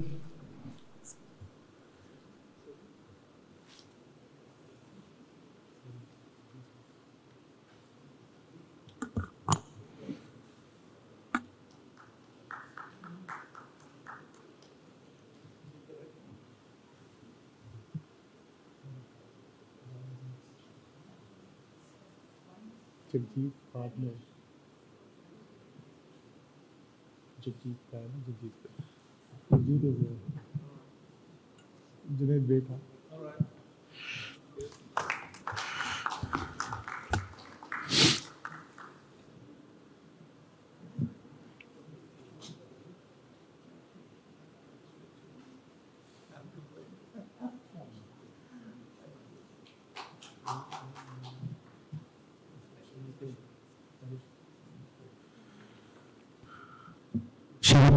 Jagdeep partner. Jagdeep is Junaid Beta. All right.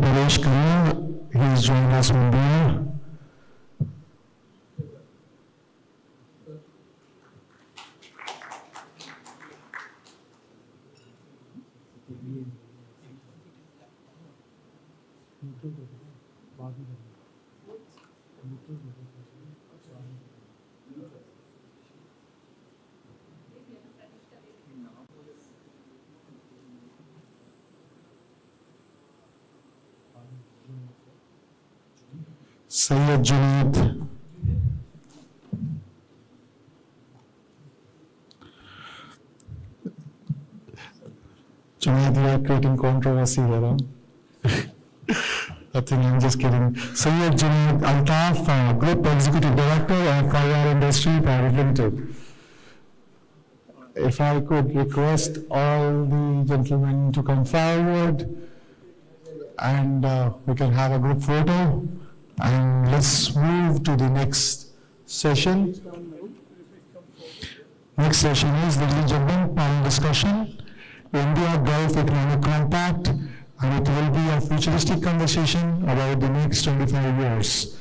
Paresh Khanna, he has joined us from there. Syed Junaid. Junaid, you are creating controversy here, huh? I think I'm just kidding. Syed Junaid Altaf, Group Executive Director of Fire Industry Private Limited. If I could request all the gentlemen to come forward and we can have a group photo, and let's move to the next session. Next session is, ladies and gentlemen, panel discussion, India Gulf Economic Compact, and it will be a futuristic conversation about the next 25 years.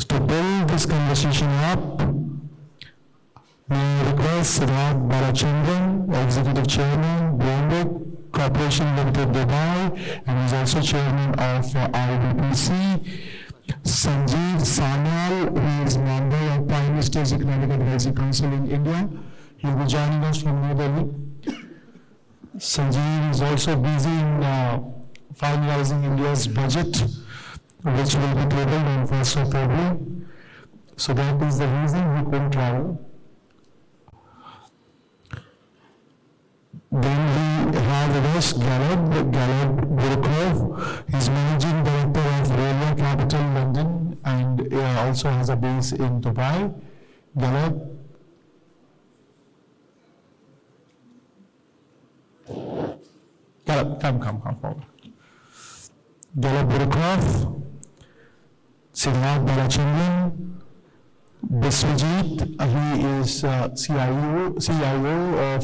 To build this conversation up, we request Siddharth Balachandran, Executive Chairman, Bloomberg Corporation Limited, Dubai, and is also Chairman of Ibpc. Sanjeev Sanyal, who is member of Prime Minister's Economic Advisory Council in India. He will be joining us from New Delhi. Sanjeev is also busy in finalizing India's budget, which will be tabled on 1st of February. So that is the reason he couldn't travel. Then we have with us Galeb Burkov. He's Managing Director of Railway Capital London and also has a base in Dubai. Galeb. Come forward. Galeb Burkov, Siddharth Balachandran, Biswajit, he is CIO of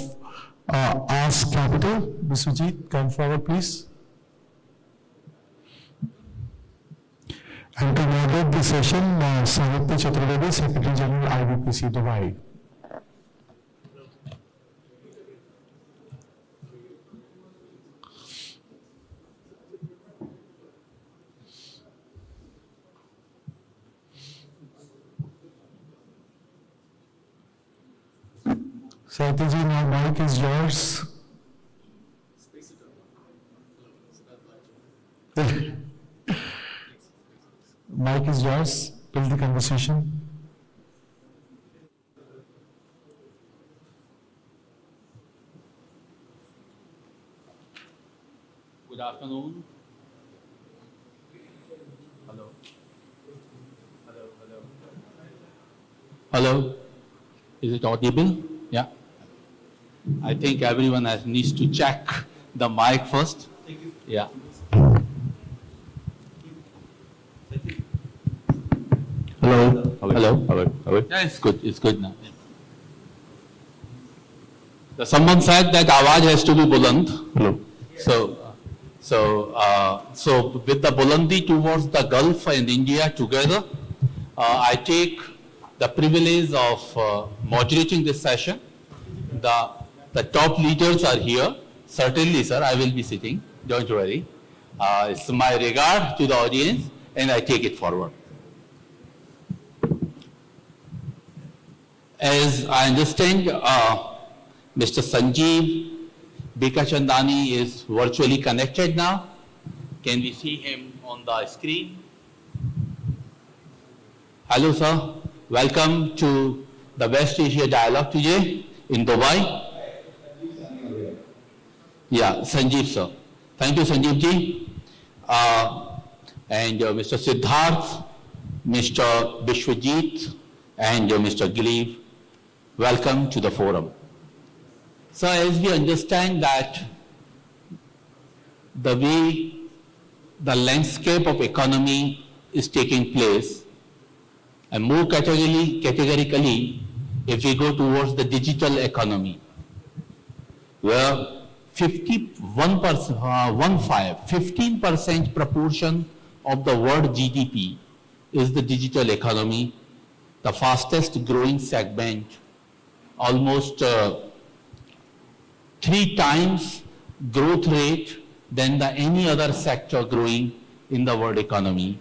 Ask Capital. Biswajit, come forward, please. And to moderate the session, Sahitya Chaturvedi, Secretary General, Ibpc Dubai. Sahityaji, my mic is yours. Mic is yours. Build the conversation. Good afternoon. Hello. Hello. Is it audible? Yeah. I think everyone needs to check the mic first. Yeah. Hello. Hello. Yeah, it's good. It's good now. So someone said that awaj has to be buland. Hello. So with the bulandi towards the Gulf and India together, I take the privilege of moderating this session. The top leaders are here. Certainly, sir, I will be sitting. Don't worry. It's my regard to the audience, and I take it forward. As I understand, Mr. Sanjeev Bekachandani is virtually connected now. Can we see him on the screen? Hello, sir. Welcome to the West Asia Dialogue today in Dubai. Yeah, Sanjeev, sir. Thank you, Sanjeev ji. And Mr. Siddharth, Mr. Biswajit, and Mr. Galeb, welcome to the forum. So as we understand that the way the landscape of economy is taking place, and more categorically, if we go towards the digital economy, where 15% proportion of the world GDP is the digital economy, the fastest growing segment, almost 3 times growth rate than any other sector growing in the world economy.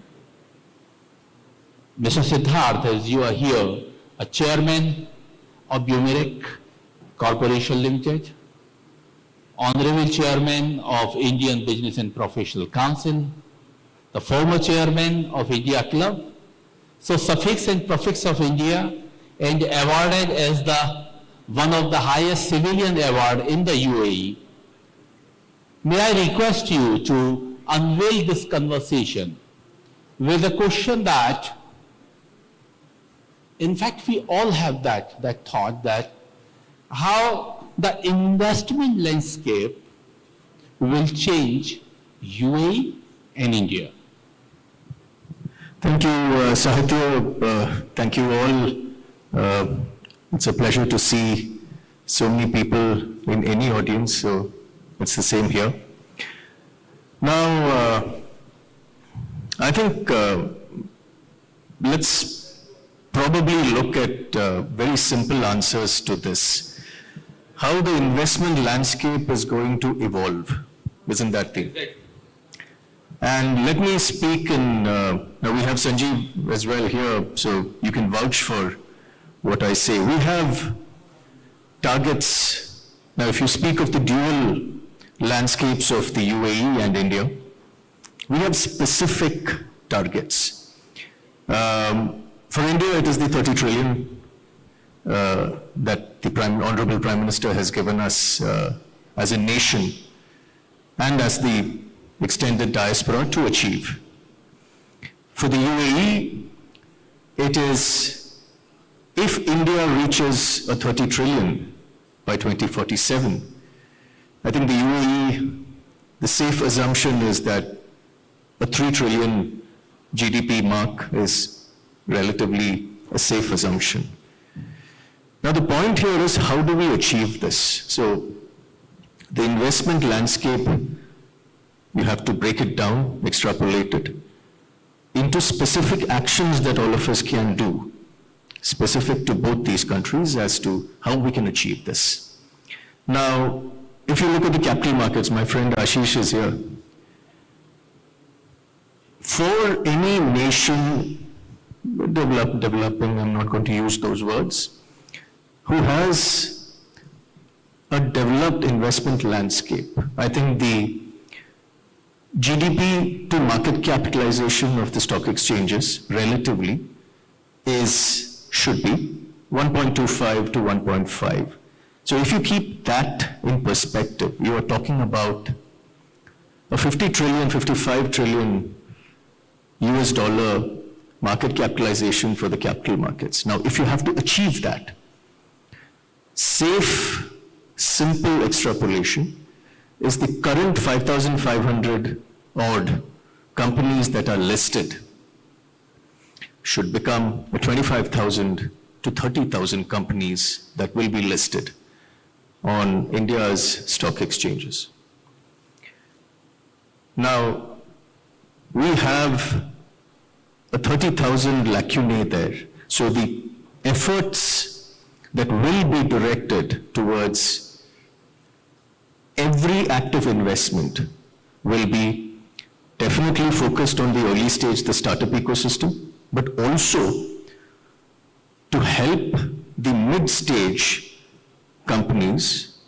Mr. Siddharth, as you are here, a chairman of Ibpc Corporation Limited, Honorable Chairman of Indian Business and Professional Council, the the former chairman of India Club. So suffix and prefix of India, and awarded as one of the highest civilian award in the UAE. May I request you to unveil this conversation with the question that, in fact, we all have that thought that how the investment landscape will change UAE and India. Thank you, Sahitya. Thank you all. It's a pleasure to see so many people in any audience, so it's the same here. Now, I think let's probably look at very simple answers to this. How the investment landscape is going to evolve, isn't that the? And let me speak in, now we have Sanjeev as well here, so you can vouch for what I say. We have targets. Now, if you speak of the dual landscapes of the UAE and India, we have specific targets. For India, it is the 30 trillion that the Honorable Prime Minister has given us as a nation and as the extended diaspora to achieve. For the UAE, it is, if India reaches a 30 trillion by 2047, I think the UAE, the safe assumption is that a 3 trillion GDP mark is relatively a safe assumption. Now the point here is, how do we achieve this? So the investment landscape, you have to break it down, extrapolate it into specific actions that all of us can do, specific to both these countries, as to how we can achieve this. Now, if you look at the capital markets, my friend Ashish is here. For any nation, developing, I'm not going to use those words, who has a developed investment landscape, I think the GDP to market capitalization of the stock exchanges relatively should be 1.25 to 1.5. So if you keep that in perspective, you are talking about a 50 trillion, 55 trillion US dollar market capitalization for the capital markets. Now, if you have to achieve that, safe, simple extrapolation is the current 5,500 odd companies that are listed should become 25,000 to 30,000 companies that will be listed on India's stock exchanges. Now, we have a 30,000 lacunae there. So the efforts that will be directed towards every active investment will be definitely focused on the early stage, the startup ecosystem, but also to help the mid-stage companies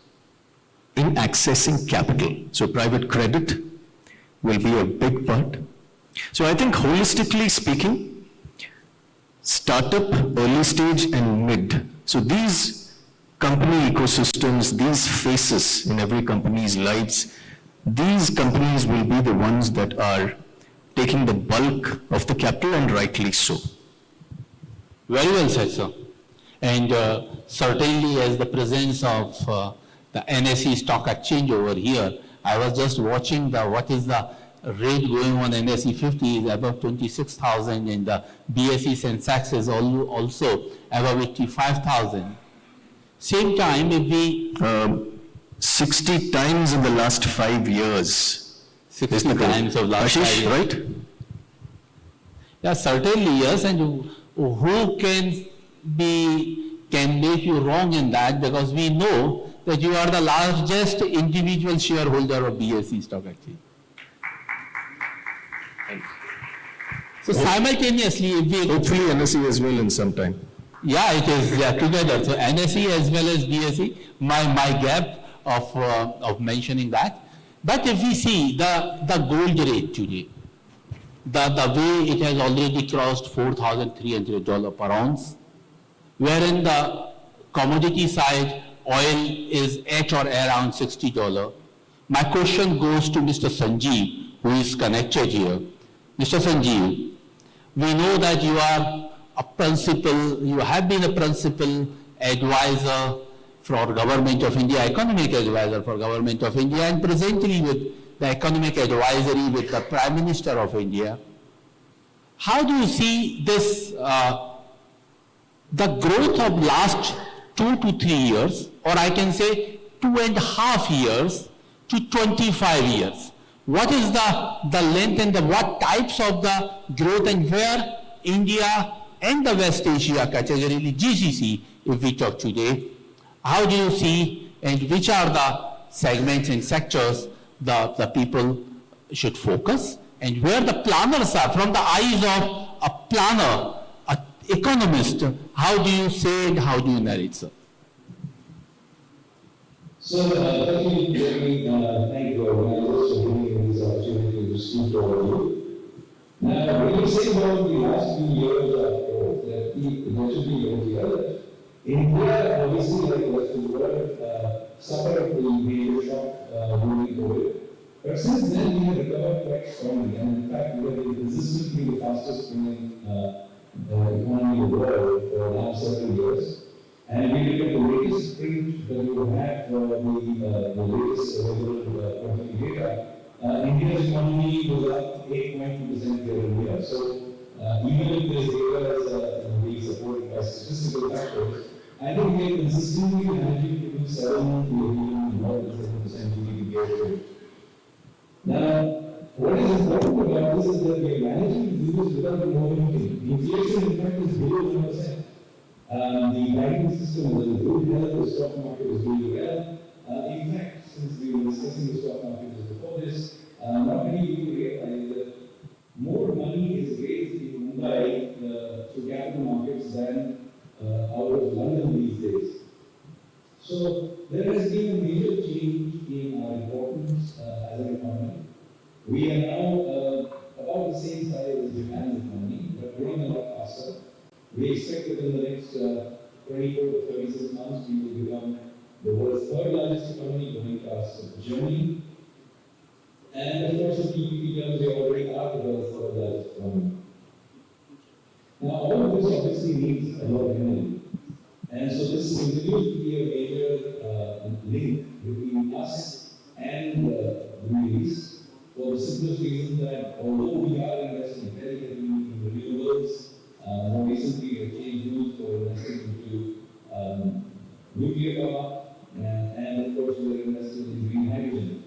in accessing capital. So private credit will be a big part. So I think holistically speaking, startup, early stage and mid. So these company ecosystems, these faces in every company's lives, these companies will be the ones that are taking the bulk of the capital, and rightly so. Very well said, sir. And certainly, as the presence of the NSE stock exchange over here, I was just watching what is the rate going on. NSE 50 is above 26,000, and the BSE Sensex is also above 85,000. Same time, if we 60 times in the last 5 years. 60 times of last Ashish, 5 years. right? Yeah, certainly, yes. And who can make you wrong in that? Because we know that you are the largest individual shareholder of BSE stock exchange. So simultaneously, if we hopefully NSE as well in some time. Yeah, it is together. So NSE as well as BSE, my gap of mentioning that. But if we see the gold rate today, the way it has already crossed $4,300 per ounce, wherein the commodity side, oil is at or around $60. My question goes to Mr. Sanjeev, who is connected here. Mr. Sanjeev, we know that you are a principal, you have been a principal advisor for Government of India, economic advisor for Government of India, and presently with the economic advisory with the Prime Minister of India. How do you see this, the growth of last 2 to 3 years, or I can say 2.5 years to 25 years? What is the length and what types of the growth, and where India and the West Asia, categorically GCC, if we talk today, how do you see, and which are the segments and sectors the people should focus, and where the planners are, from the eyes of a planner, an economist, how do you say and how do you narrate, sir? So, thank you, Jeremy. Thank you, organizers, for giving me this opportunity to speak to all of you. Now, when you say about the last few years of growth, there should be very clear. India, obviously, like the rest of the world, suffered the major shock during COVID. But since then, we have recovered quite strongly, and in fact, we have been consistently the fastest growing economy in the world for now several years. And we look at the latest print that we have for the latest available quarterly data, India's economy was up 8.2% year-on-year. So even if this data is being supported by statistical factors, I think we are consistently managing to do 7 to even more than 7% GDP growth. Now, what is important about this is that we are managing to do this without more anything. Inflation, in fact, is below 1%. The banking system is in good health, the stock market is doing well. In fact, since we were discussing the stock market just before this, not many people realize that more money is raised in Mumbai through capital markets than out of London these days. So there has been a major change in our importance as an economy. We are now about the same size as Japan's economy, but growing a lot faster. We expect that in the next 24 to 36 months, we will become the world's third largest economy, going past Germany. And of course, in PPP terms, we already are the world's third largest economy. Now, all of this obviously needs a lot of energy. And so this continues to be a major link between us and the Middle East, for the simplest reason that although we are investing very heavily in renewables, more recently we have changed rules for investing into nuclear power, and of course we are investing in green hydrogen.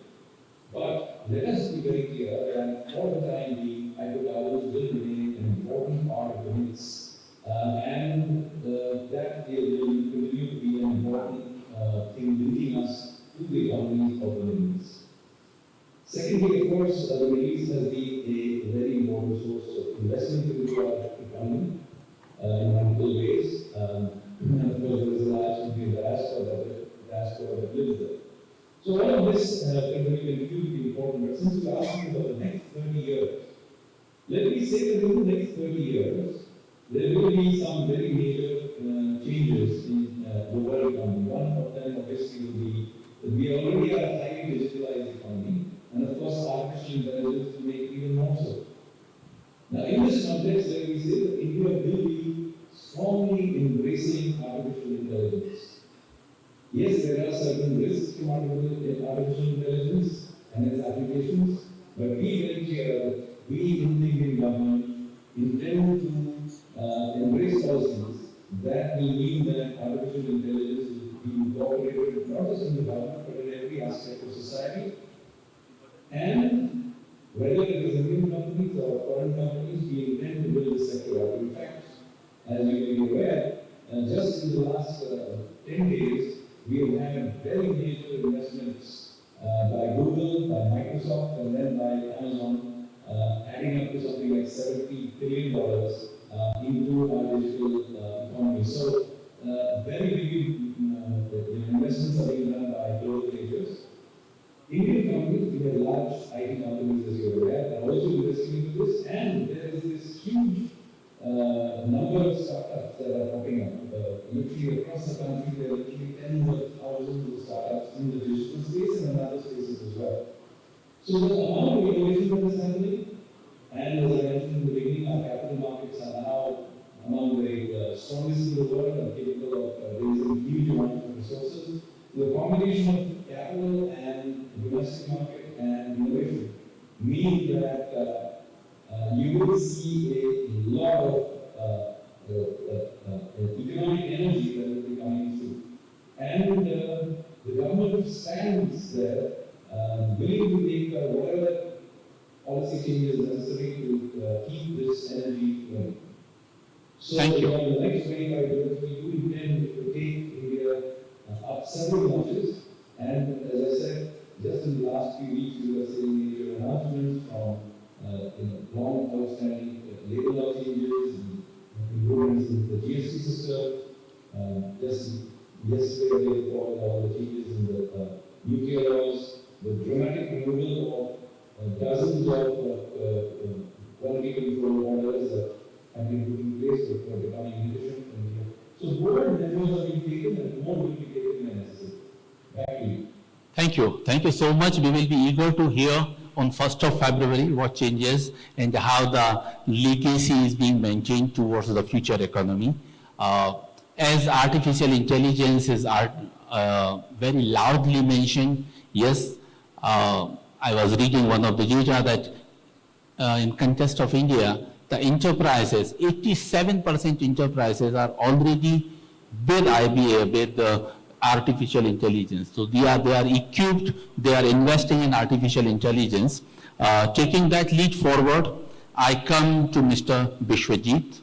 But let us be very clear that all the time the hydrocarbons will remain an important part of the mix, and that will continue to be an important thing linking us to the economies of the Middle East. Secondly, of course, the Middle East has been a very important source of investment into our economy in multiple ways. And of course, there is a large Indian diaspora that lives there. So all of this continue to be important. But since you asked me about the next 30 years, let me say that in the next 30 years, there will be some very major changes in the world economy. One of them obviously will be that we already are a highly digitalized economy, and of course artificial intelligence will make it even more so. Now in this context, let me say that India will be strongly embracing artificial intelligence. Yes, there are certain risks from artificial intelligence and its applications, but be very clear that we in the Indian government intend to embrace policies that will mean that artificial intelligence will be incorporated not just in the government but in every aspect of society. And whether it is Indian companies or foreign companies, we intend to build this sector up. In fact, as you may be aware, just in the last 10 days, we have had very major investments by Google, by Microsoft, and then by Amazon, adding up to something like $70 billion into our digital economy. So, very big investments are being done by global majors. Indian companies, they're large IT companies, as you're aware, are also investing into this, and there is this huge number of startups that are popping up. Literally across the country, there are literally tens of thousands of startups in the digital space and in other spaces as well. So the amount of innovation that is happening, and as I mentioned in the beginning, our capital markets are now among the strongest in the world and capable of raising huge amounts of resources. The combination of capital and domestic market and innovation mean that you will see a lot of economic energy that will be coming through. And the government stands there willing to take whatever policy changes necessary to keep this energy going. So Thank you. in the next 25 years, we do intend to take India up several notches. And as I said, just in the last few weeks, we were seeing major announcements from long outstanding labor law changes, improvements in the GST system. Just yesterday, they reported all the changes in the nuclear laws, the dramatic removal of dozens of quality control orders that have been put in place for becoming inefficient. So bold measures are being taken and more will be taken when necessary. Back to you. Thank you. Thank you so much. We will be eager to hear on 1st of February what changes and how the legacy is being maintained towards the future economy. As artificial intelligence is very loudly mentioned, yes, I was reading one of the data that in context of India, the enterprises, 87% enterprises are already with IBA, with artificial intelligence. So they are equipped, they are investing in artificial intelligence. Taking that lead forward, I come to Mr. Bishwajit.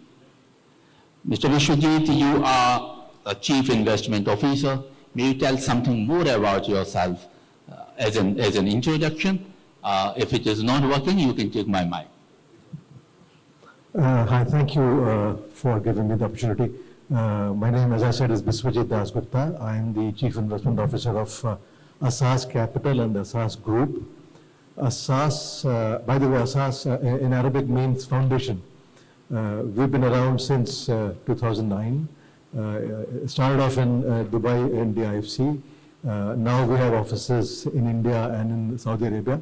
Mr. Bishwajit, you are a Chief Investment Officer. May you tell something more about yourself as an introduction? If it is not working, you can take my mic. Hi, thank you for giving me the opportunity. My name, as I said, is Biswajit Dasgupta. I am the Chief Investment Officer of Asas Capital and Asas Group. Asas, by the way, Asas in Arabic means foundation. We've been around since 2009. Started off in Dubai in the IFC. Now we have offices in India and in Saudi Arabia.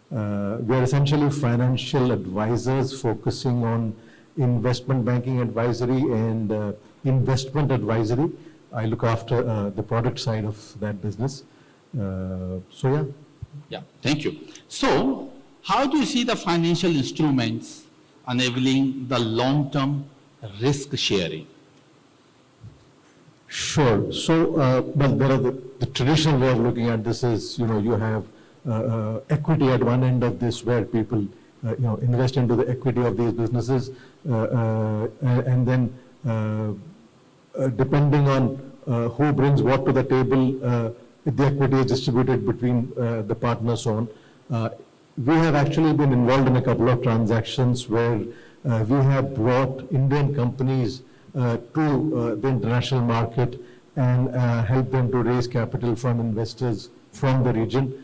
We are essentially financial advisors focusing on investment banking advisory and investment advisory. I look after the product side of that business. Yeah, thank you. So, how do you see the financial instruments enabling the long-term risk sharing? Sure. So, well, there are the traditional way of looking at this is, you have equity at one end of this where people, invest into the equity of these businesses, and then depending on who brings what to the table, the equity is distributed between the partners. So on. We have actually been involved in a couple of transactions where we have brought Indian companies to the international market and help them to raise capital from investors from the region.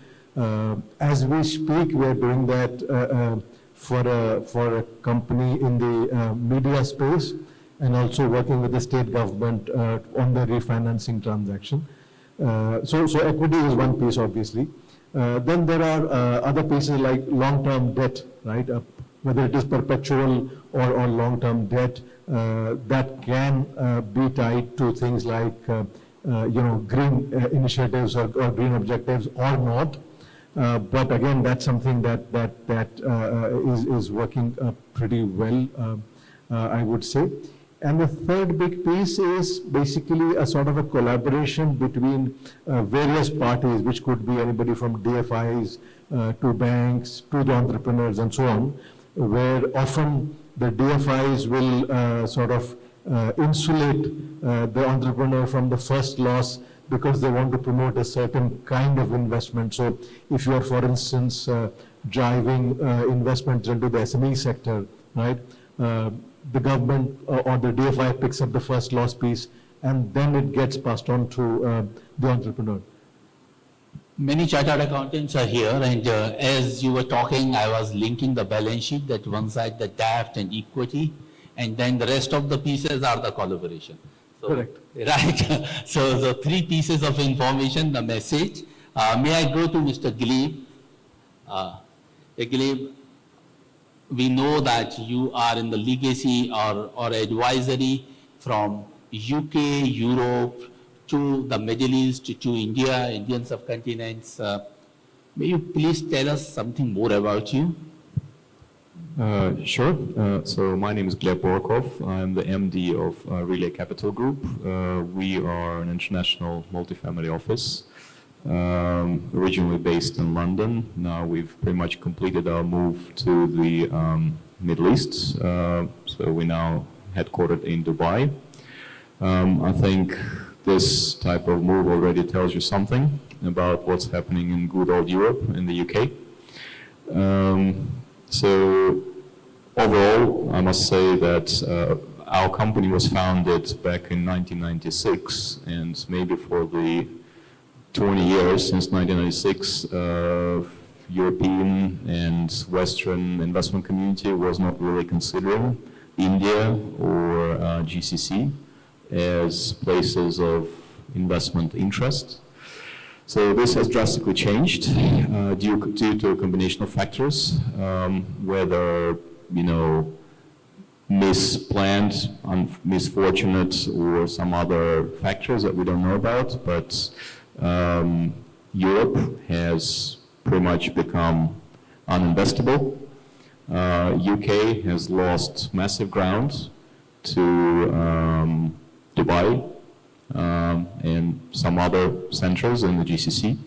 As we speak, we are doing that for a company in the media space and also working with the state government on the refinancing transaction. So equity is one piece, obviously. Then there are other pieces like long-term debt, right? Whether it is perpetual or long-term debt that can be tied to things like green initiatives or green objectives or not. But again, that's something that is working pretty well, I would say. And the third big piece is basically a sort of a collaboration between various parties, which could be anybody from DFIs to banks to the entrepreneurs and so on, where often the DFIs will sort of insulate the entrepreneur from the first loss because they want to promote a certain kind of investment. So if you are, for instance, driving investments into the SME sector, right? The government or the DFI picks up the first loss piece and then it gets passed on to the entrepreneur. Many chartered accountants are here, and as you were talking, I was linking the balance sheet, that one side the debt and equity, and then the rest of the pieces are the collaboration. So, correct. Right. So the three pieces of information, the message. May I go to Mr. Glebe? Glebe, we know that you are in the legacy or advisory from UK, Europe, to the Middle East, to India, Indian subcontinents. May you please tell us something more about you? Sure. So my name is Gleb Borkov. I'm the MD of Relay Capital Group. We are an international multifamily office, originally based in London. Now we've pretty much completed our move to the Middle East. So we're now headquartered in Dubai. I think this type of move already tells you something about what's happening in good old Europe, in the UK. So overall, I must say that our company was founded back in 1996, and maybe for the 20 years since 1996, European and Western investment community was not really considering India or GCC as places of investment interest. So this has drastically changed due to a combination of factors, whether, misplanned, misfortunate, or some other factors that we don't know about. But Europe has pretty much become uninvestable. UK has lost massive ground to Dubai and some other centers in the GCC.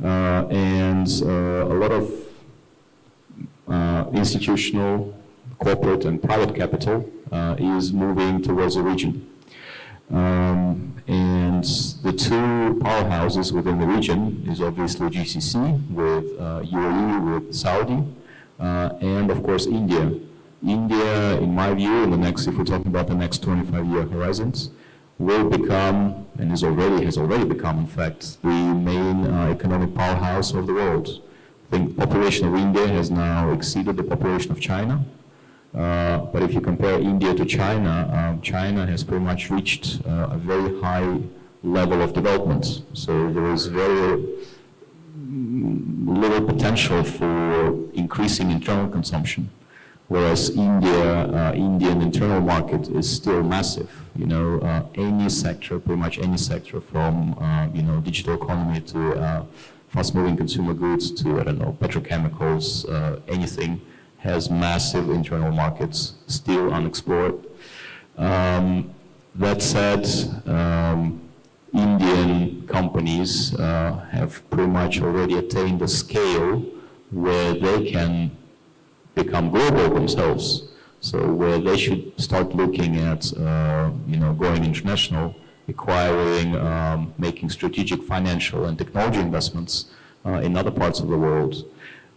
And a lot of institutional, corporate and private capital is moving towards the region. And the two powerhouses within the region is obviously GCC with UAE, with Saudi, and of course India. India, in my view, in the next, if we're talking about the next 25-year horizons, will become, and has already become, in fact, the main economic powerhouse of the world. I think the population of India has now exceeded the population of China. But if you compare India to China, China has pretty much reached a very high level of development. So there is very little potential for increasing internal consumption. Whereas Indian internal market is still massive. Any sector, pretty much any sector, from digital economy to fast-moving consumer goods to, I don't know, petrochemicals, anything, has massive internal markets still unexplored. That said, Indian companies have pretty much already attained a scale where they can become global themselves. So where they should start looking at, going international, acquiring, making strategic financial and technology investments in other parts of the world.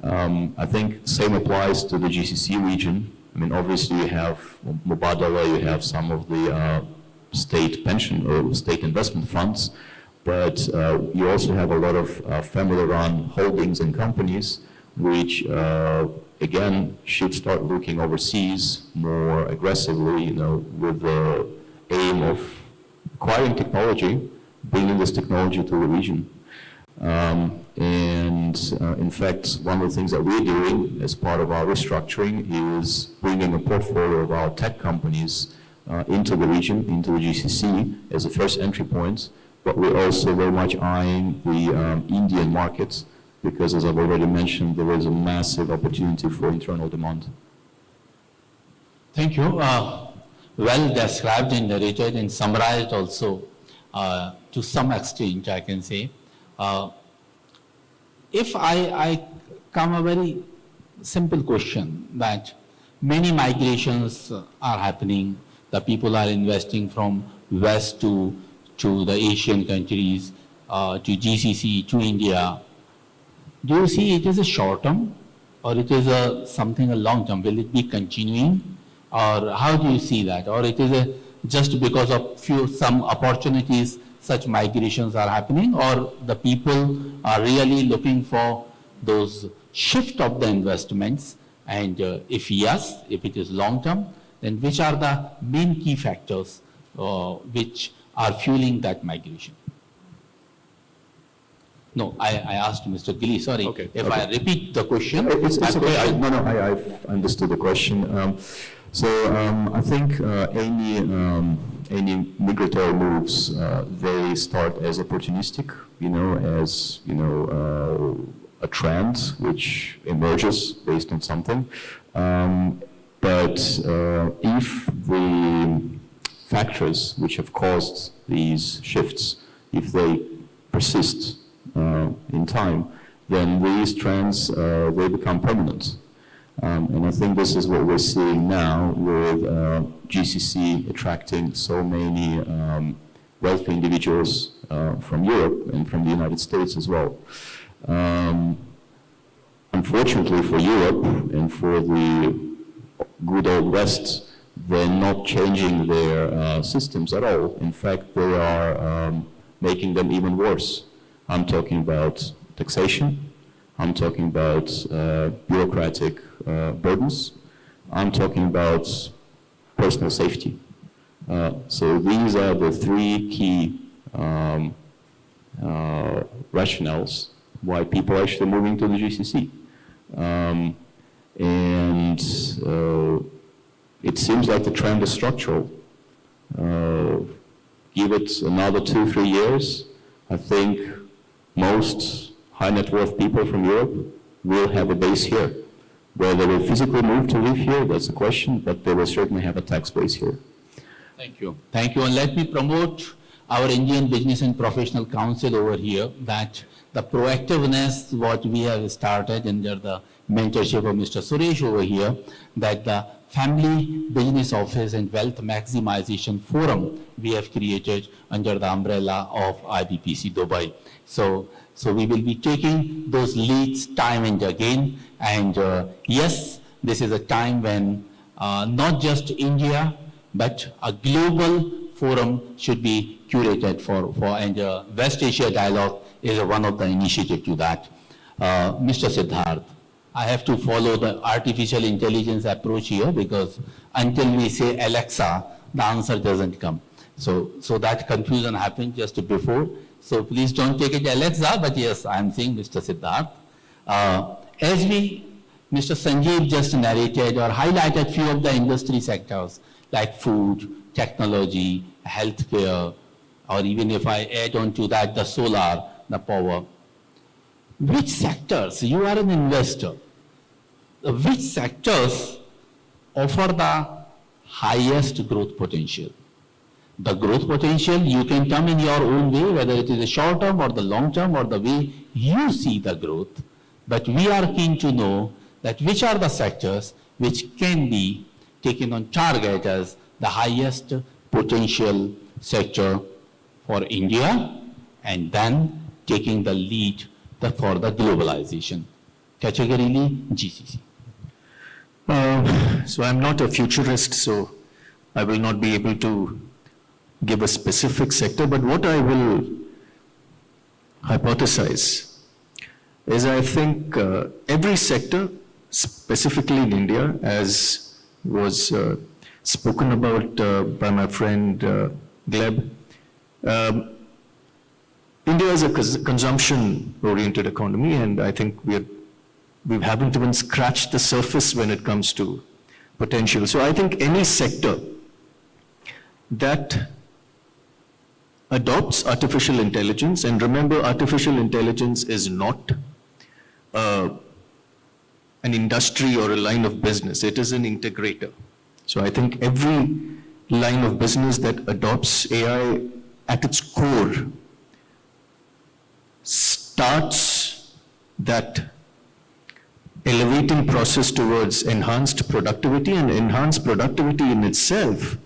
I think the same applies to the GCC region. I mean, obviously you have Mubadala, you have some of the state pension or state investment funds, but you also have a lot of family-run holdings and companies which again, should start looking overseas more aggressively, with the aim of acquiring technology, bringing this technology to the region. In fact, one of the things that we're doing as part of our restructuring is bringing a portfolio of our tech companies into the region, into the GCC as a first entry point, but we're also very much eyeing the Indian markets, because as I've already mentioned, there is a massive opportunity for internal demand. Thank you. Well described and narrated and summarized also to some extent, I can say. If I come a very simple question, that many migrations are happening, the people are investing from West to the Asian countries, to GCC, to India. Do you see it is a short term, or it is something a long term? Will it be continuing, or how do you see that? Or it is just because of some opportunities such migrations are happening, or the people are really looking for those shift of the investments? And if yes, if it is long term, then which are the main key factors which are fueling that migration? No, I asked Mr. Gilly, sorry. Okay, if okay. I repeat the question. It's okay. I've understood the question. I think any migratory moves, they start as opportunistic, as a trend which emerges based on something. But if the factors which have caused these shifts, if they persist in time, then these trends, they become permanent. And I think this is what we're seeing now with GCC attracting so many wealthy individuals from Europe and from the United States as well. Unfortunately for Europe and for the good old West, they're not changing their systems at all. In fact, they are making them even worse. I'm talking about taxation. I'm talking about bureaucratic burdens. I'm talking about personal safety. So these are the three key rationales why people are actually moving to the GCC. It seems like the trend is structural. Give it another 2-3 years, I think most high net worth people from Europe will have a base here. Whether they will physically move to live here, that's a question, but they will certainly have a tax base here. Thank you. Thank you. And let me promote our Indian Business and Professional Council over here, that the proactiveness what we have started under the mentorship of Mr. Suresh over here, that the Family Business Office and Wealth Maximization Forum we have created under the umbrella of Ibpc Dubai. So we will be taking those leads time and again. And yes, this is a time when not just India, but a global forum should be curated and West Asia Dialogue is one of the initiatives to that. Mr. Siddharth, I have to follow the artificial intelligence approach here, because until we say Alexa, the answer doesn't come. So that confusion happened just before. So please don't take it Alexa, but yes, I'm saying Mr. Siddharth. As Mr. Sanjeev just narrated or highlighted few of the industry sectors like food, technology, healthcare, or even if I add on to that the solar, the power. Which sectors, you are an investor, which sectors offer the highest growth potential? The growth potential you can come in your own way, whether it is a short term or the long term or the way you see the growth. But we are keen to know that which are the sectors which can be taken on target as the highest potential sector for India, and then taking the lead for the globalization. Categorically, GCC. So I'm not a futurist, so I will not be able to give a specific sector, but what I will hypothesize is I think every sector, specifically in India, as was spoken about by my friend Gleb, India is a consumption-oriented economy, and I think we haven't even scratched the surface when it comes to potential. So I think any sector that adopts artificial intelligence, and remember, artificial intelligence is not an industry or a line of business, it is an integrator. So I think every line of business that adopts AI at its core starts that elevating process towards enhanced productivity, and enhanced productivity in itself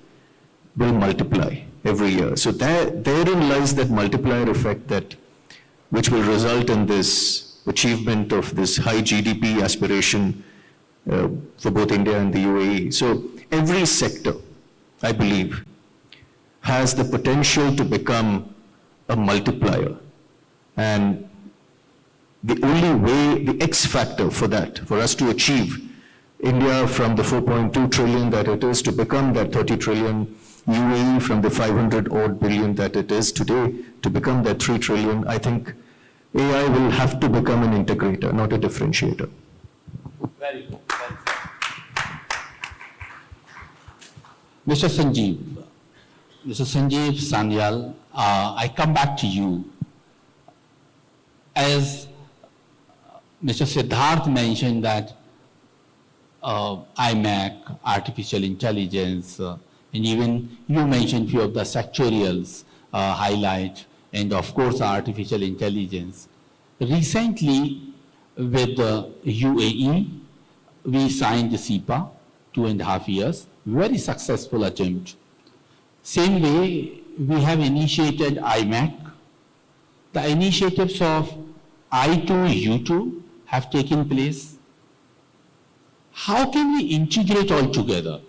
will multiply every year. So therein lies that multiplier effect which will result in this achievement of this high GDP aspiration for both India and the UAE. So every sector, I believe, has the potential to become a multiplier. And the only way, the X factor for that, for us to achieve India from the 4.2 trillion that it is to become that 30 trillion, UAE from the 500 odd billion that it is today to become that 3 trillion, I think AI will have to become an integrator, not a differentiator. Very good. Mr. Sanjeev Sanyal, I come back to you. As Mr. Siddharth mentioned that IMAC, artificial intelligence, and even you mentioned few of the sectorials highlight, and of course artificial intelligence. Recently with the UAE, we signed the CEPA, 2.5 years, very successful attempt. Same way, we have initiated IMAC. The initiatives of I2U2 have taken place. How can we integrate all together?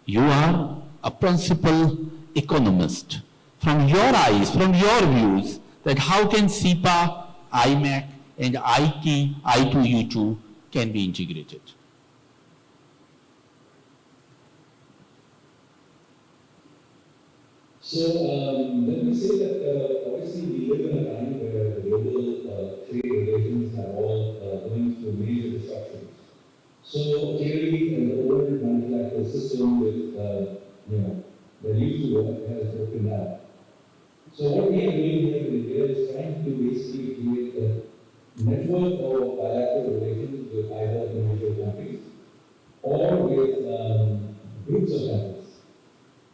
You are a principal economist. From your eyes, from your views, that how can CEPA, IMAC, and I2U2 can be integrated? So let me say that obviously we live in a time where global trade relations are all going through major disruptions. So clearly, the old multilateral system with the used to work has broken down. So what we are doing here in India is trying to basically create a network of bilateral relations with either individual countries or with groups of countries.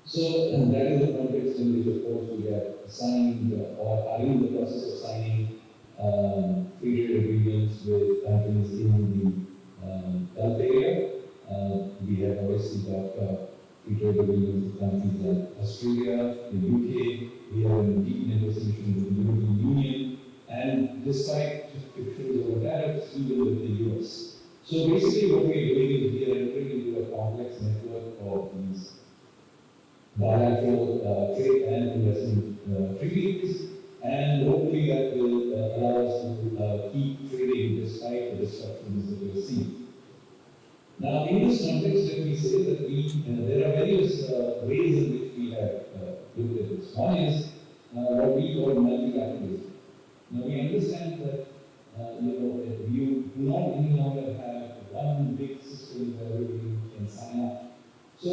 So that is the context in which, of course, we have signed or are in the process of signing free trade agreements with countries in the Gulf area. We have obviously got free trade agreements with countries like Australia, the UK. We are in deep negotiation with the European Union, and despite frictions over tariffs, even with the US. So basically, what we are doing is we are entering into a complex network of these bilateral trade and investment treaties, and hopefully that will allow us to keep trading despite the disruptions that we are seeing. Now, in this context, let me say that there are various ways in which we have looked at this. One is what we call multilateralism. Now, we understand that you do not any longer have one big system where everybody can sign up. So,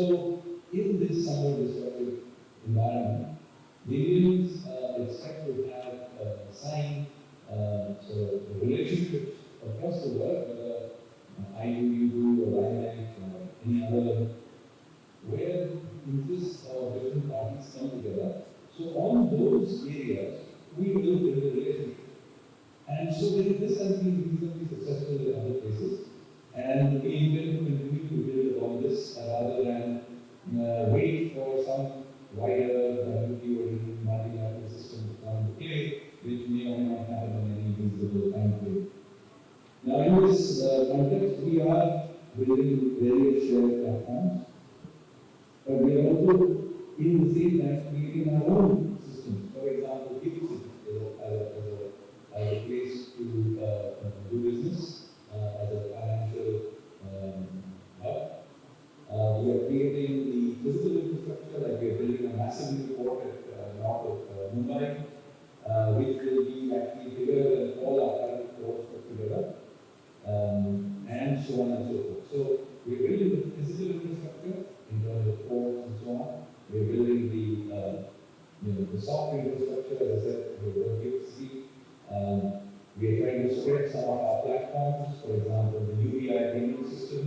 in this somewhat disruptive environment, the Indians expect to have signed relationships across the world, whether I2U2 or IMAC or any other, where interests of different parties come together. So on those areas, we will build a relationship. And so this has been reasonably successful in other places. And we intend to continue to build upon this rather than wait for some wider WTO or multilateral system to come into play, which may or may not happen in any reasonable time frame. Now, in this context, we are building various shared platforms, but we are also, in the same time, creating our own systems. For example, Ibpc as a place to do business, as a financial hub. We are creating the physical infrastructure, like we are building a massive new port at north of Mumbai, which will be actually bigger than all our current ports put together, and so on and so forth. So we are building the physical infrastructure in terms of ports and so on. We are building the software infrastructure, as I said, we are Ibpc. We are trying to spread some of our platforms, for example, the UBI payment system,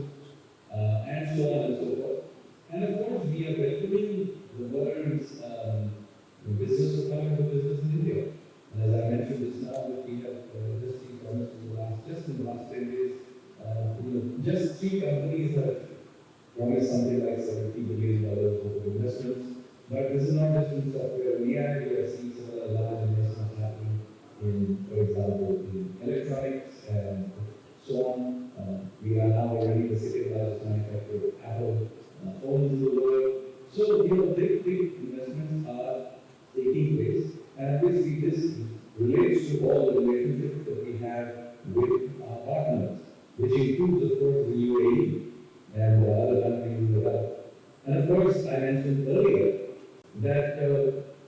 and so on and so forth. And of course, we are welcoming the world's business to come into business in India. And as I mentioned just now, that we have just been promised in the last 10 days, just 3 companies have promised something like $70 billion worth of investments. But this is not just in software and AI, we are seeing several large investments happening in, for example, in electronics and so on. We are now already the second largest manufacturer of Apple phones in the world. So, big investments are taking place. And obviously this relates to all the relationships that we have with our partners, which includes, of course, the UAE and other countries in the Gulf. And of course, I mentioned earlier that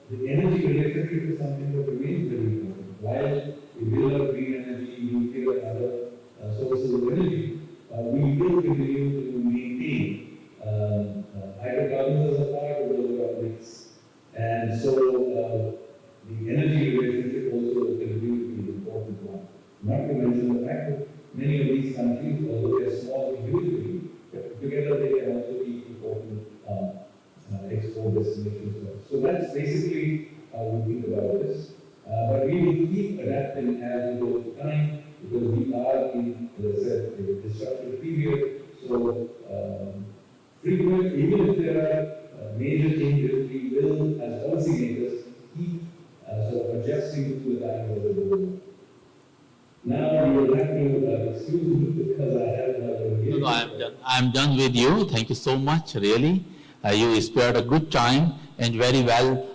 the energy relationship is something that remains very important. While we build up green energy, nuclear, and other sources of energy, we will continue to maintain hydrocarbons as a part of the overall mix. And so the energy relationship also will continue to be an important one. Not to mention the fact that many of these countries, although they are small individually, together they can also be important export destinations. So that's basically how we think about this. But we will keep adapting as we go through time, because we are in, as I said, a disruptive period. So frequent, even if there are major changes, we will, as policymakers, keep sort of adjusting to the time as we go along. Now you will have to excuse me because I have No, I'm done with you. Thank you so much, really. You spared a good time and very well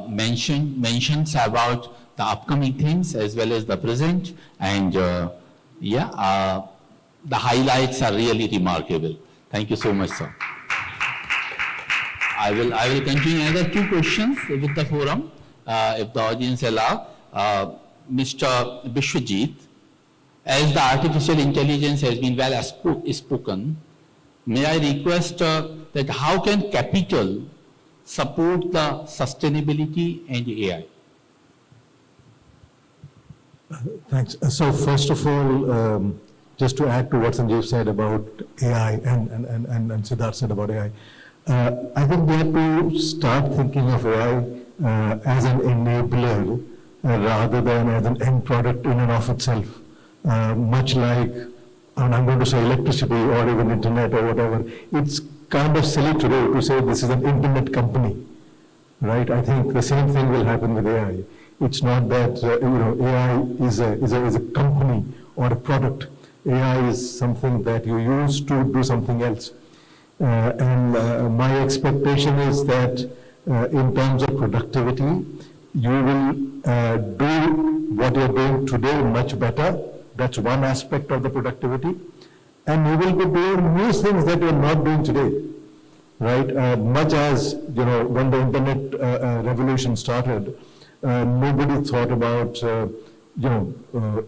mentions about the upcoming things as well as the present. And the highlights are really remarkable. Thank you so much, sir. I will continue another 2 questions with the forum, if the audience allow. Mr. Bishwajit, as the artificial intelligence has been well spoken, may I request that how can capital support the sustainability and AI? Thanks. So first of all, just to add to what Sanjeev said about AI and Siddharth said about AI, I think we have to start thinking of AI as an enabler rather than as an end product in and of itself. Much like, and I'm going to say electricity or even internet or whatever, it's kind of silly today to say this is an internet company, right? I think the same thing will happen with AI. It's not that AI is a company or a product. AI is something that you use to do something else. My expectation is that in terms of productivity, you will do what you're doing today much better. That's one aspect of the productivity. And you will be doing new things that you're not doing today, right? Much as, when the internet revolution started, nobody thought about, Uber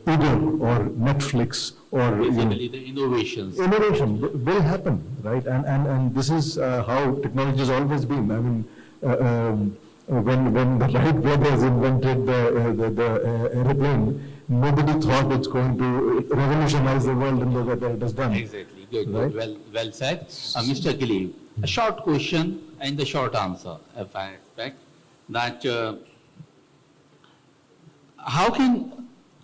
or Netflix or basically the innovations. Innovation will happen, right? And this is how technology has always been. I mean, when the Wright brothers invented the airplane, nobody thought it's going to revolutionize the world in the way that it has done. Exactly. Good. Right? Well said. Mr. Gilly, a short question and the short answer, if I expect that. How can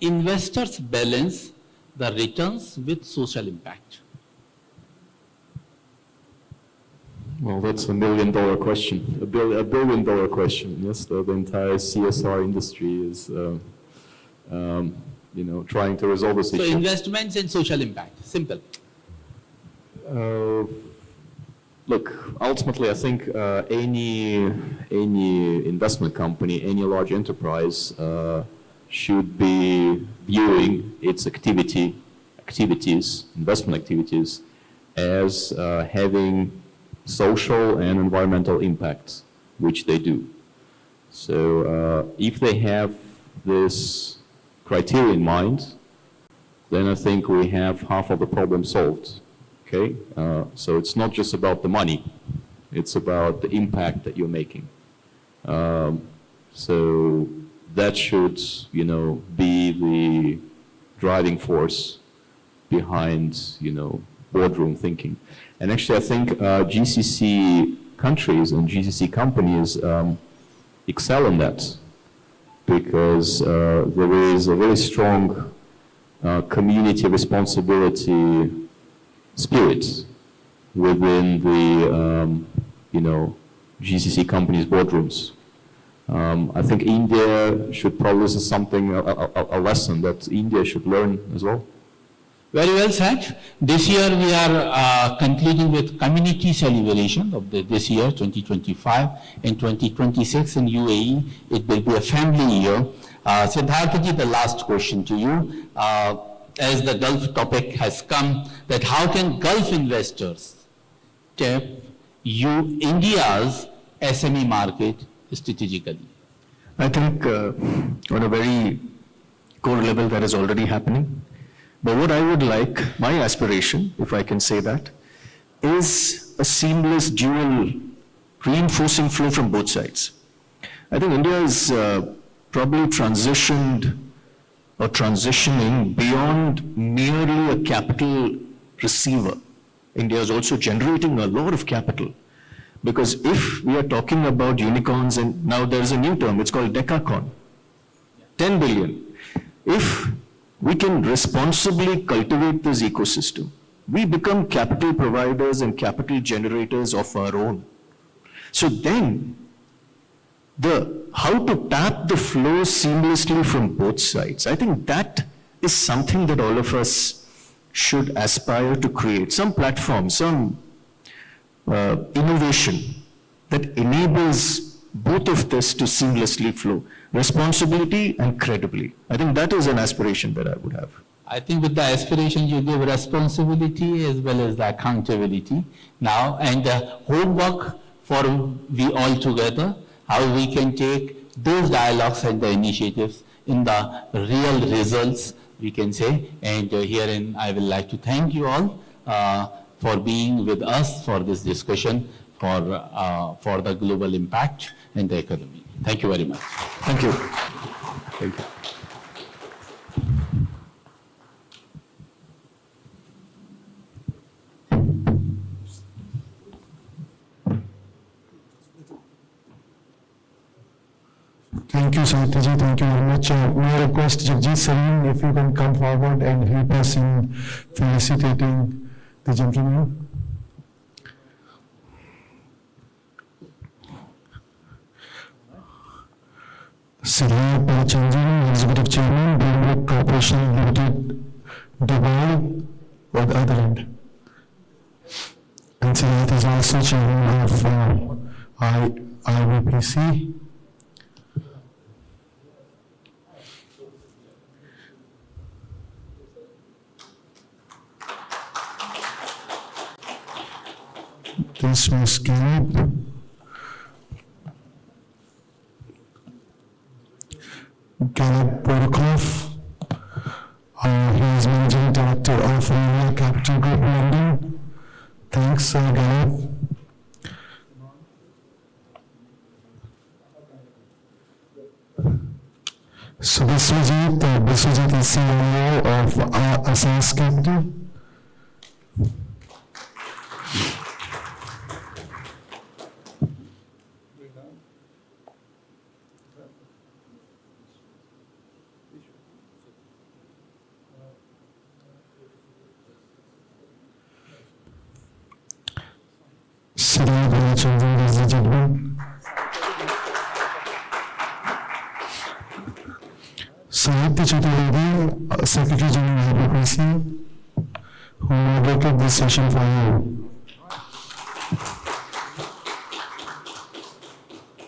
investors balance the returns with social impact? Well, that's $1 million question, a billion dollar question. Yes, the entire CSR industry is, trying to resolve this issue. So investments and social impact, simple. Look, ultimately, I think any investment company, any large enterprise should be viewing its investment activities, as having social and environmental impacts, which they do. So if they have this criteria in mind, then I think we have half of the problem solved. Okay, so it's not just about the money, it's about the impact that you're making. So that should, be the driving force behind, boardroom thinking. And actually, I think GCC countries and GCC companies excel in that, because there is a very strong community responsibility spirit within the, GCC companies' boardrooms. I think India should probably, this is something, a lesson that India should learn as well. Very well said. This year we are concluding with community celebration of this year, 2025. In 2026 in UAE, it will be a family year. Siddhartha ji, the last question to you. As the Gulf topic has come, that how can Gulf investors tap India's SME market strategically? I think on a very core level that is already happening. But what I would like, my aspiration, if I can say that, is a seamless dual reinforcing flow from both sides. I think India is probably transitioning beyond merely a capital receiver. India is also generating a lot of capital. Because if we are talking about unicorns, and now there's a new term, it's called decacorn, 10 billion. If we can responsibly cultivate this ecosystem, we become capital providers and capital generators of our own. So then, how to tap the flow seamlessly from both sides, I think that is something that all of us should aspire to create. Some platform, some innovation that enables both of this to seamlessly flow, responsibility and credibly. I think that is an aspiration that I would have. I think with the aspiration you give responsibility as well as the accountability now, and the homework for we all together, how we can take those dialogues and the initiatives in the real results, we can say. And herein I would like to thank you all for being with us for this discussion for the global impact in the economy. Thank you very much. Thank you. Thank you. Thank you, Sahityaji. Thank you very much. May I request Jagjit Salim if you can come forward and help us in felicitating the gentleman. Siddharth Palachandran, Executive Chairman, Bloomberg Corporation Limited, Dubai, or the other end. And Siddharth is also Chairman of Ibpc. This was Caleb. Caleb Borokov. He is Managing Director of Media Capital Group London. Thanks, Caleb. So Biswajit is CEO of Asas Capital. Siddharth Palachandran, ladies and gentlemen. Sahitya Chaturvedi, Secretary General Ibpc, who moderated this session for you.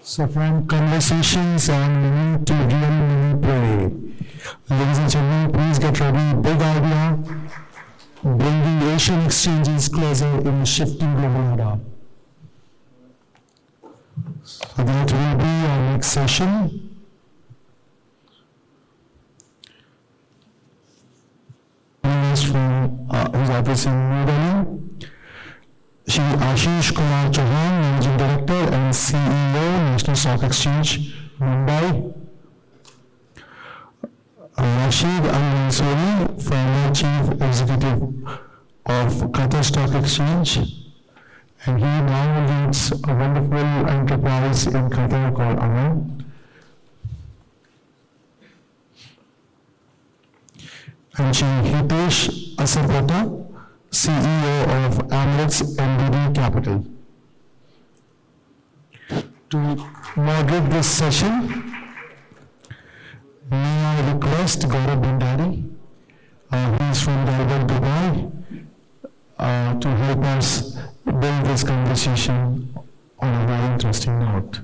So from conversations and money to real money play. Ladies and gentlemen, please get ready. Big idea, bringing Asian exchanges closer in a shifting global order. So that will be our next session. From whose office in New Delhi, Ashish Kumar Chauhan, Managing Director and CEO, National Stock Exchange, Mumbai. Rashid Al-Mansuri, former Chief Executive of Qatar Stock Exchange, and he now leads a wonderful enterprise in Qatar called Aman. And Hitesh Asarpata, CEO of Emirates MBD Capital. To moderate this session, may I request Gaurav Bhandari, who is from Dalbar, Dubai. help us build this conversation on a very interesting note.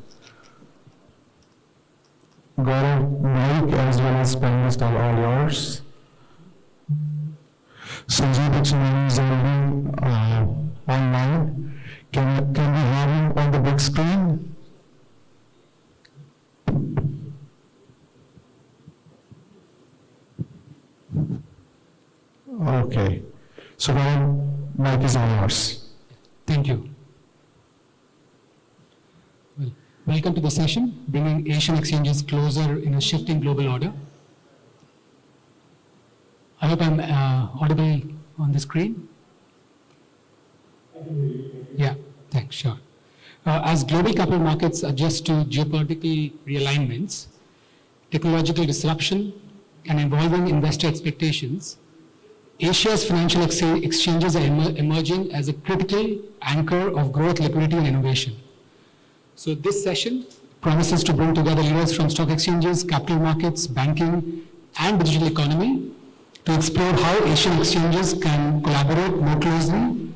Gaurav, Mike, as well as panelists are all yours. Sanjeev Bachchan is already online. Can we have him on the big screen? Okay. So now, mic is all yours. Thank you. Well, welcome to the session, bringing Asian exchanges closer in a shifting global order. I hope I'm audible on the screen. Yeah, thanks, sure. As global capital markets adjust to geopolitical realignments, technological disruption, and evolving investor expectations, Asia's financial exchanges are emerging as a critical anchor of growth, liquidity, and innovation. So this session promises to bring together leaders from stock exchanges, capital markets, banking, and digital economy to explore how Asian exchanges can collaborate more closely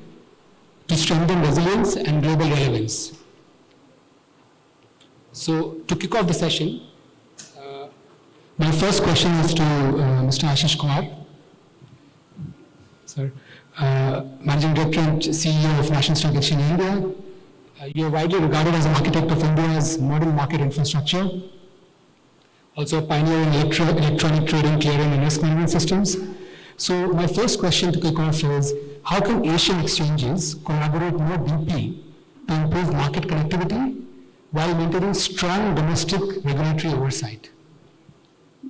to strengthen resilience and global relevance. So to kick off the session, my first question is to Mr. Ashish Kumar. Sir, Managing Director and CEO of National Stock Exchange India. You're widely regarded as an architect of India's modern market infrastructure, also a pioneer in electronic trading, clearing, and risk management systems. So my first question to kick off is, how can Asian exchanges collaborate more deeply to improve market connectivity while maintaining strong domestic regulatory oversight?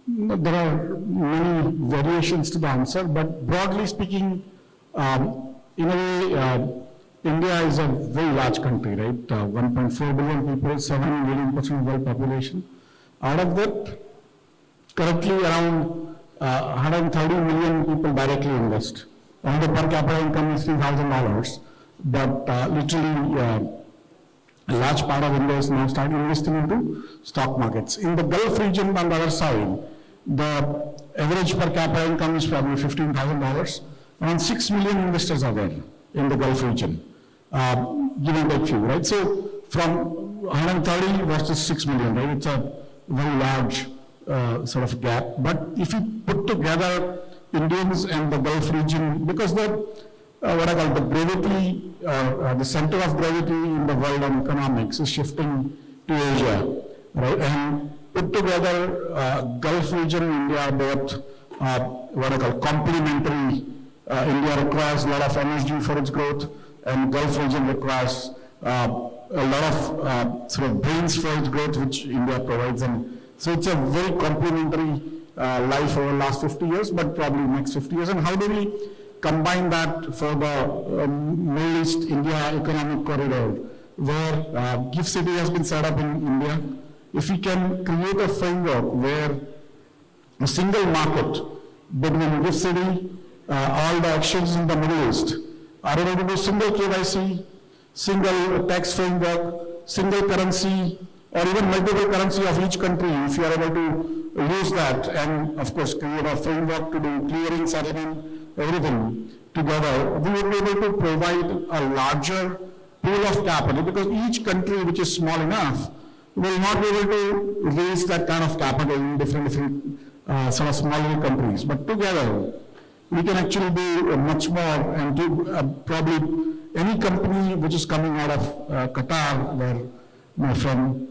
There are many variations to the answer, but broadly speaking, in a way, India is a very large country, right? 1.4 billion people, 7% of world population. Out of that, currently around 130 million people directly invest. On the per capita income is $3,000, but literally a large part of India is now starting investing into stock markets. In the Gulf region on the other side, the average per capita income is probably $15,000. Around 6 million investors are there in the Gulf region, given that few, right? So from 130 versus 6 million, right? It's a very large sort of gap. But if you put together Indians and the Gulf region, because the what I call the gravity, the center of gravity in the world on economics is shifting to Asia, right? And put together Gulf region, India, both what I call complementary. India requires a lot of energy for its growth, and Gulf region requires a lot of sort of brains for its growth, which India provides. And so it's a very complementary life over the last 50 years, but probably next 50 years. And how do we combine that for the Middle East India economic corridor, where GIFT City has been set up in India? If we can create a framework where a single market between GIFT City, all the exchanges in the Middle East are able to do single KYC, single tax framework, single currency, or even multiple currency of each country, if you are able to use that, and of course create a framework to do clearing, settlement, everything together, we will be able to provide a larger pool of capital, because each country which is small enough will not be able to raise that kind of capital in different sort of smaller countries. But together, we can actually do much more and do probably any company which is coming out of Qatar, where my friend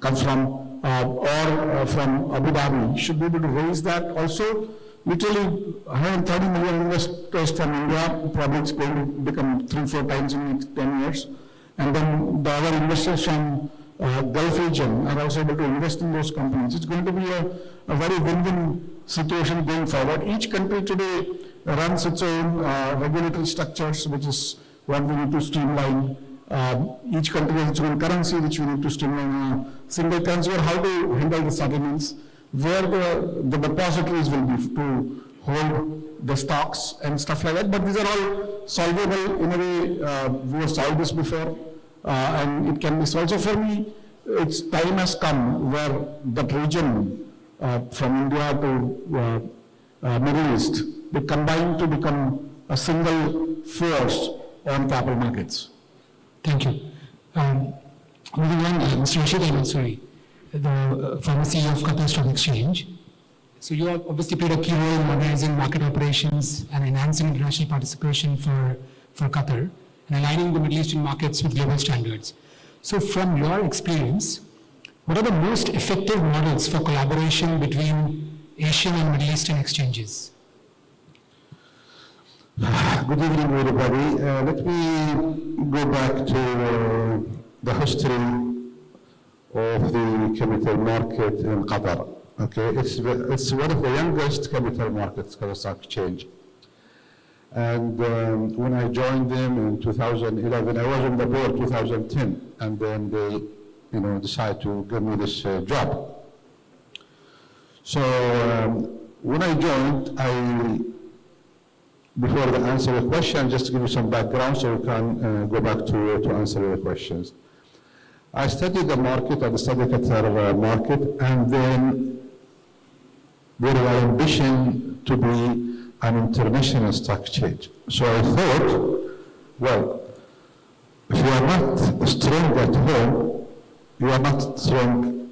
comes from, or from Abu Dhabi, should be able to raise that also. Literally 130 million investors from India, probably it's going to become 3-4 times in the next 10 years. And then the other investors from Gulf region are also able to invest in those companies. It's going to be a very win-win situation going forward. Each country today runs its own regulatory structures, which is what we need to streamline. Each country has its own currency, which we need to streamline. Single currency, or how to handle the settlements, where the depositories will be to hold the stocks and stuff like that. But these are all solvable in a way. We have solved this before, and it can be solved. So for me, its time has come where that region from India to Middle East, they combine to become a single force on capital markets. Thank you. Moving on, Mr. Rashid Al-Mansouri, the former CEO of Qatar Stock Exchange. So you have obviously played a key role in modernizing market operations and enhancing international participation for Qatar and aligning the Middle Eastern markets with global standards. So from your experience, what are the most effective models for collaboration between Asian and Middle Eastern exchanges? Good evening, everybody. Let me go back to the history of the capital market in Qatar. Okay, it's one of the youngest capital markets, Qatar Stock Exchange. And when I joined them in 2011, I was on the board 2010, and then they, decided to give me this job. So when I joined, before I answer your question, just to give you some background so we can go back to answer your questions. I studied the market, I studied Qatar market, and then there was ambition to be an international stock exchange. So I thought, well, if you are not strong at home, you are not strong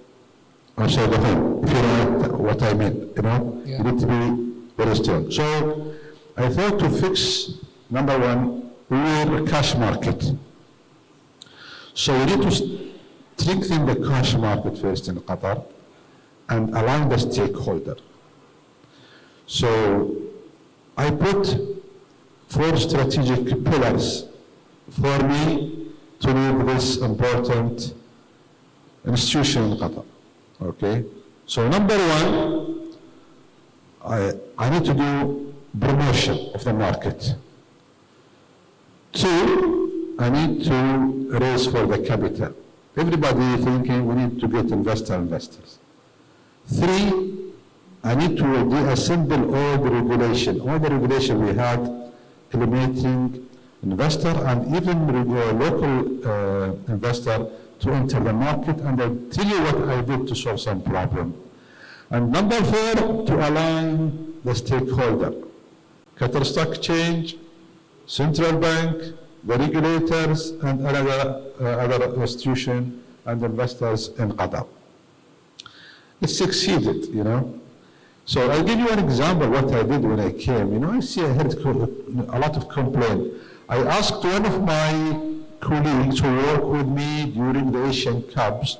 outside the home. If you know what I mean, you need to be very strong. So I thought to fix, number one, we were a cash market. So we need to strengthen the cash market first in Qatar and align the stakeholder. So I put 4 strategic pillars for me to lead this important institution in Qatar. Okay? So number one, I need to do promotion of the market. 2, I need to raise for the capital. Everybody thinking we need to get investors. 3, I need to deassemble all the regulation. All the regulation we had, eliminating investor and even local investor to enter the market. And I'll tell you what I did to solve some problem. And number 4, to align the stakeholder. Qatar Stock Exchange, Central Bank, the regulators, and other institutions and investors in Qatar. It succeeded, So I'll give you an example what I did when I came. I heard a lot of complaint. I asked one of my colleagues who worked with me during the Asian Cups.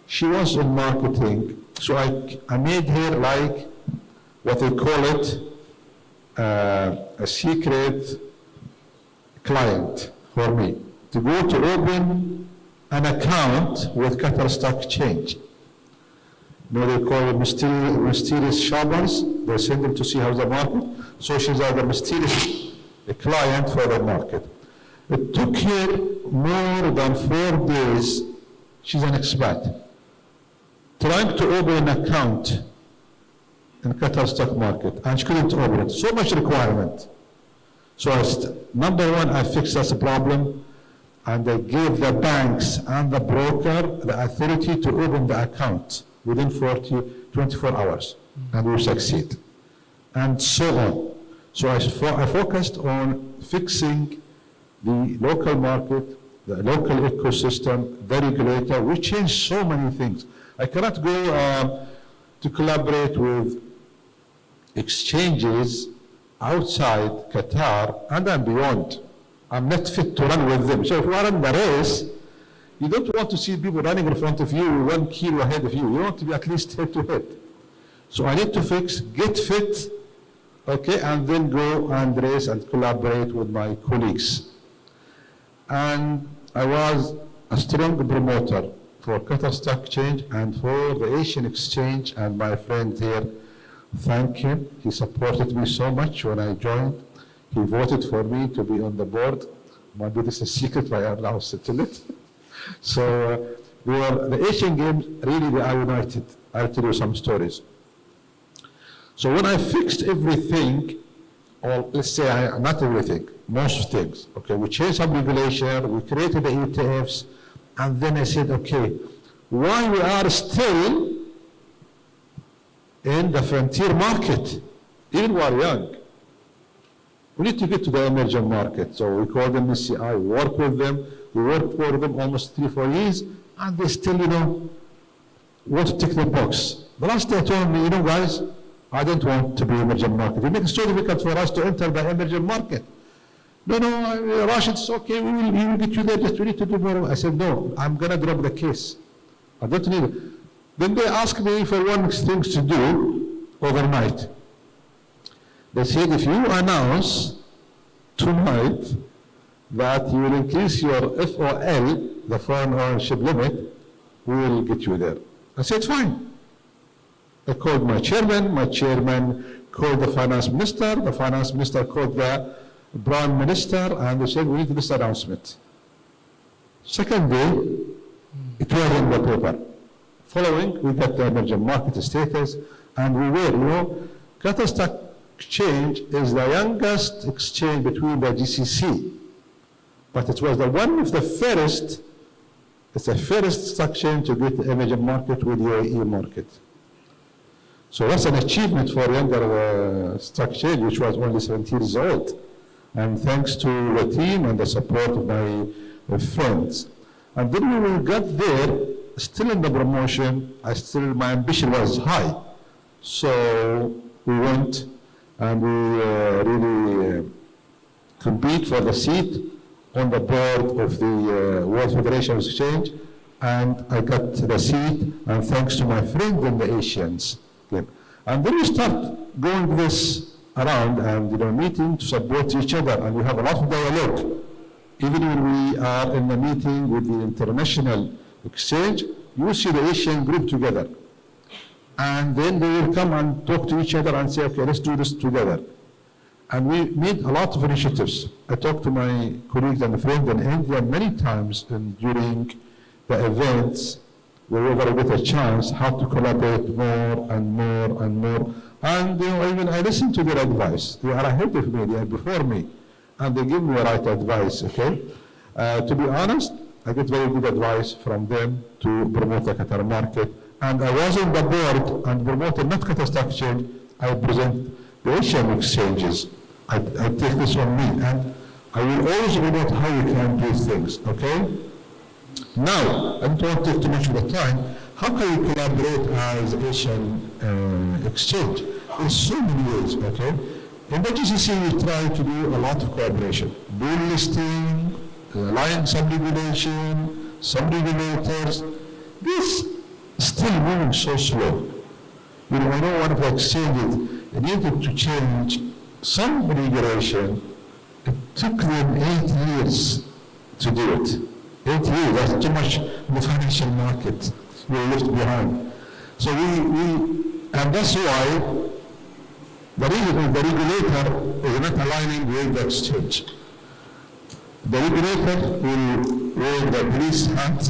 She was in marketing, so I made her like what they call it, a secret client for me to go to open an account with Qatar Stock Exchange. They call it mysterious shoppers. They send them to see how's the market. So she's the mysterious client for the market. It took her more than 4 days. She's an expat. Trying to open an account in Qatar stock market, and she couldn't open it. So much requirement. So number one, I fixed that problem, and I gave the banks and the broker the authority to open the account within 24 hours, and we succeed. And so on. So I focused on fixing the local market, the local ecosystem, the regulator. We changed so many things. I cannot go to collaborate with exchanges outside Qatar and then beyond. I'm not fit to run with them. So if you are in the race, you don't want to see people running in front of you 1 kilo ahead of you. You want to be at least head to head. So I need to get fit, okay, and then go and race and collaborate with my colleagues. And I was a strong promoter for Qatar Stock Exchange and for the Asian Exchange, and my friend here, thank him. He supported me so much when I joined. He voted for me to be on the board. Maybe this is a secret, but I am now settled it. So the Asian Games, really, they are united. I'll tell you some stories. So when I fixed everything, or let's say not everything, most things, okay, we changed some regulation, we created the ETFs, and then I said, okay, why we are still in the frontier market, even we are young. We need to get to the emerging market. So we call them ECI, work with them. We work for them almost 3-4 years, and they still, want to tick the box. The last day told me, guys, I don't want to be emerging market. You make it so difficult for us to enter the emerging market. No, Rashid, it's okay, we will get you there, just we need to do more. I said, no, I'm going to drop the case. I don't need it. Then they asked me for one thing to do overnight. They said, if you announce tonight that you will increase your FOL, the foreign ownership limit, we will get you there. I said, fine. I called my chairman called the finance minister called the prime minister, and they said, we need this announcement. Second day, it was in the paper. Following, we got the emerging market status, and we were, Qatar Stock Exchange is the youngest exchange between the GCC, but it was one of the first, it's the first stock exchange to get the emerging market with UAE market. So that's an achievement for younger stock exchange, which was only 17 years old. And thanks to the team and the support of my friends. And then when we got there, still in the promotion, my ambition was high. So we went and we really compete for the seat on the board of the World Federation of Exchange, and I got the seat, and thanks to my friend in the Asians. And then we start going this around and meeting to support each other, and we have a lot of dialogue. Even when we are in the meeting with the international exchange, you see the Asian group together. And then they will come and talk to each other and say, okay, let's do this together. And we made a lot of initiatives. I talked to my colleagues and friends in India many times during the events, wherever I get a chance, how to collaborate more and more and more. And even I listen to their advice. They are ahead of me, they are before me, and they give me the right advice, okay? To be honest, I get very good advice from them to promote the Qatar market. And I was on the board and promoted not Qatar Stock Exchange, I present the Asian exchanges. I take this on me, and I will always promote how you can do things, okay? Now, I don't want to take too much of the time. How can we collaborate as Asian exchange? In so many ways, okay? In the GCC, we try to do a lot of cooperation. Dual listing, alliance some regulation, some regulators. This is still moving so slow. I know one of the exchanges needed to change some regulation. It took them 8 years to do it. 8 years, that's too much in the financial market. We're left behind. So and that's why the regulator is not aligning with the exchange. The regulator will wear the police hat,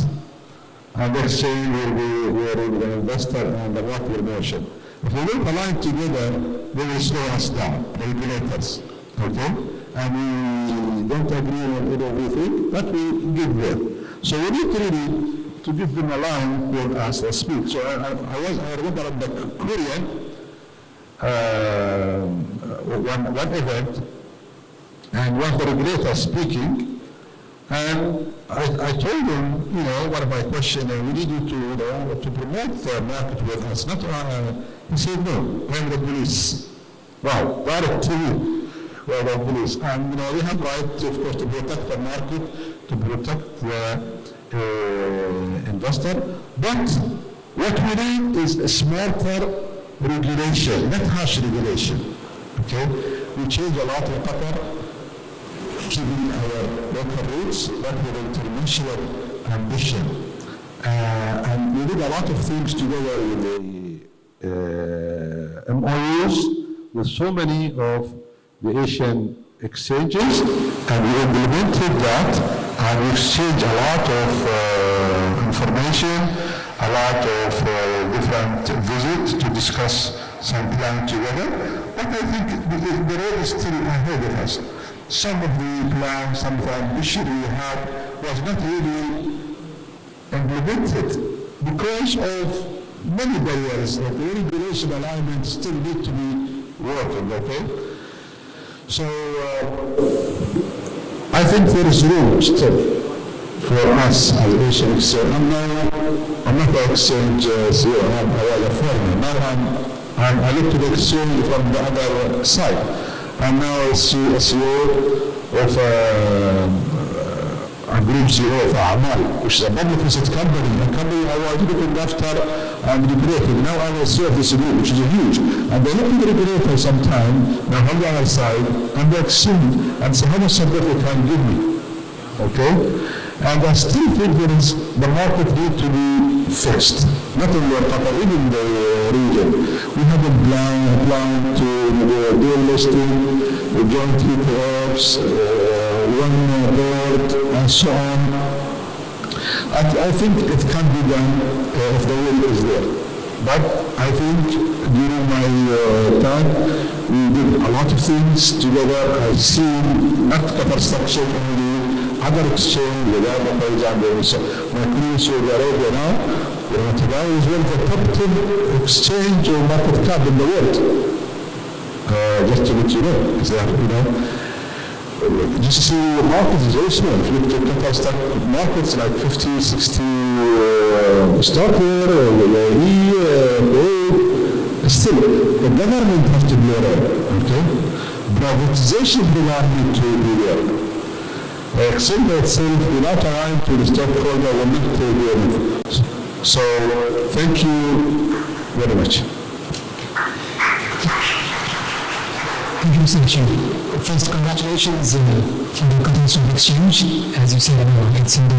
and the exchange will be wearing the investor and the market promotion. If we don't align together, they will slow us down, the regulators, okay? And we don't agree on everything, but we give them. So we need really to give them a line with us a speech. So I remember at the Korean, one event, and one of the regulators speaking, and I told him, one of my questions, we need you to promote the market with us. Not, he said, no, I'm the police. Wow, direct to you. Well, the police. And, we have right, of course, to protect the market, to protect the investor. But what we need is a smarter regulation, not harsh regulation. Okay? We change a lot in Qatar, keeping our local roots, but with international ambition. And we did a lot of things together with the MOUs with so many of the Asian exchanges, and we implemented that, and we exchanged a lot of information, a lot of different visits to discuss some plan together. But I think the road is still ahead of us. Some of the plans, some of the ambition we had was not really implemented because of many barriers. The regulation alignment still need to be working, okay? So I think there is room still for us as Asian exchange. I'm not the exchange CEO, I was a foreigner. Now I look to the exchange from the other side. I'm now a CEO of a group CEO of Amal, which is a public listed company, a company I was looking after and regulating. Now I'm a CEO of this group, which is huge. And they look to the regulator sometime, now on the other side, and they exchange and say how much support they can give me. Okay? And I still think the market need to be fixed. Not only in Qatar, even the region. We have a plan to do dual listing, joint ETFs, one board, and so on. I think it can be done if the will is there. But I think during my time, we did a lot of things together. I've seen not Qatar Stock Exchange only, other exchange, for example, so my colleague Saudi Arabia now, today is one of the top 10 exchange or market cap in the world. Just to let you know, just to see the market is very small. If you look at Qatar stock markets like 50, 60 stock here, still, the government has to be around, okay? Privatization will not need to be there. Exchange itself without allowing to the stockholder will not do anything. So, thank you very much. Thank you, Mr. Cieu. First, congratulations for the Qatar Stock Exchange. As you said, it's in the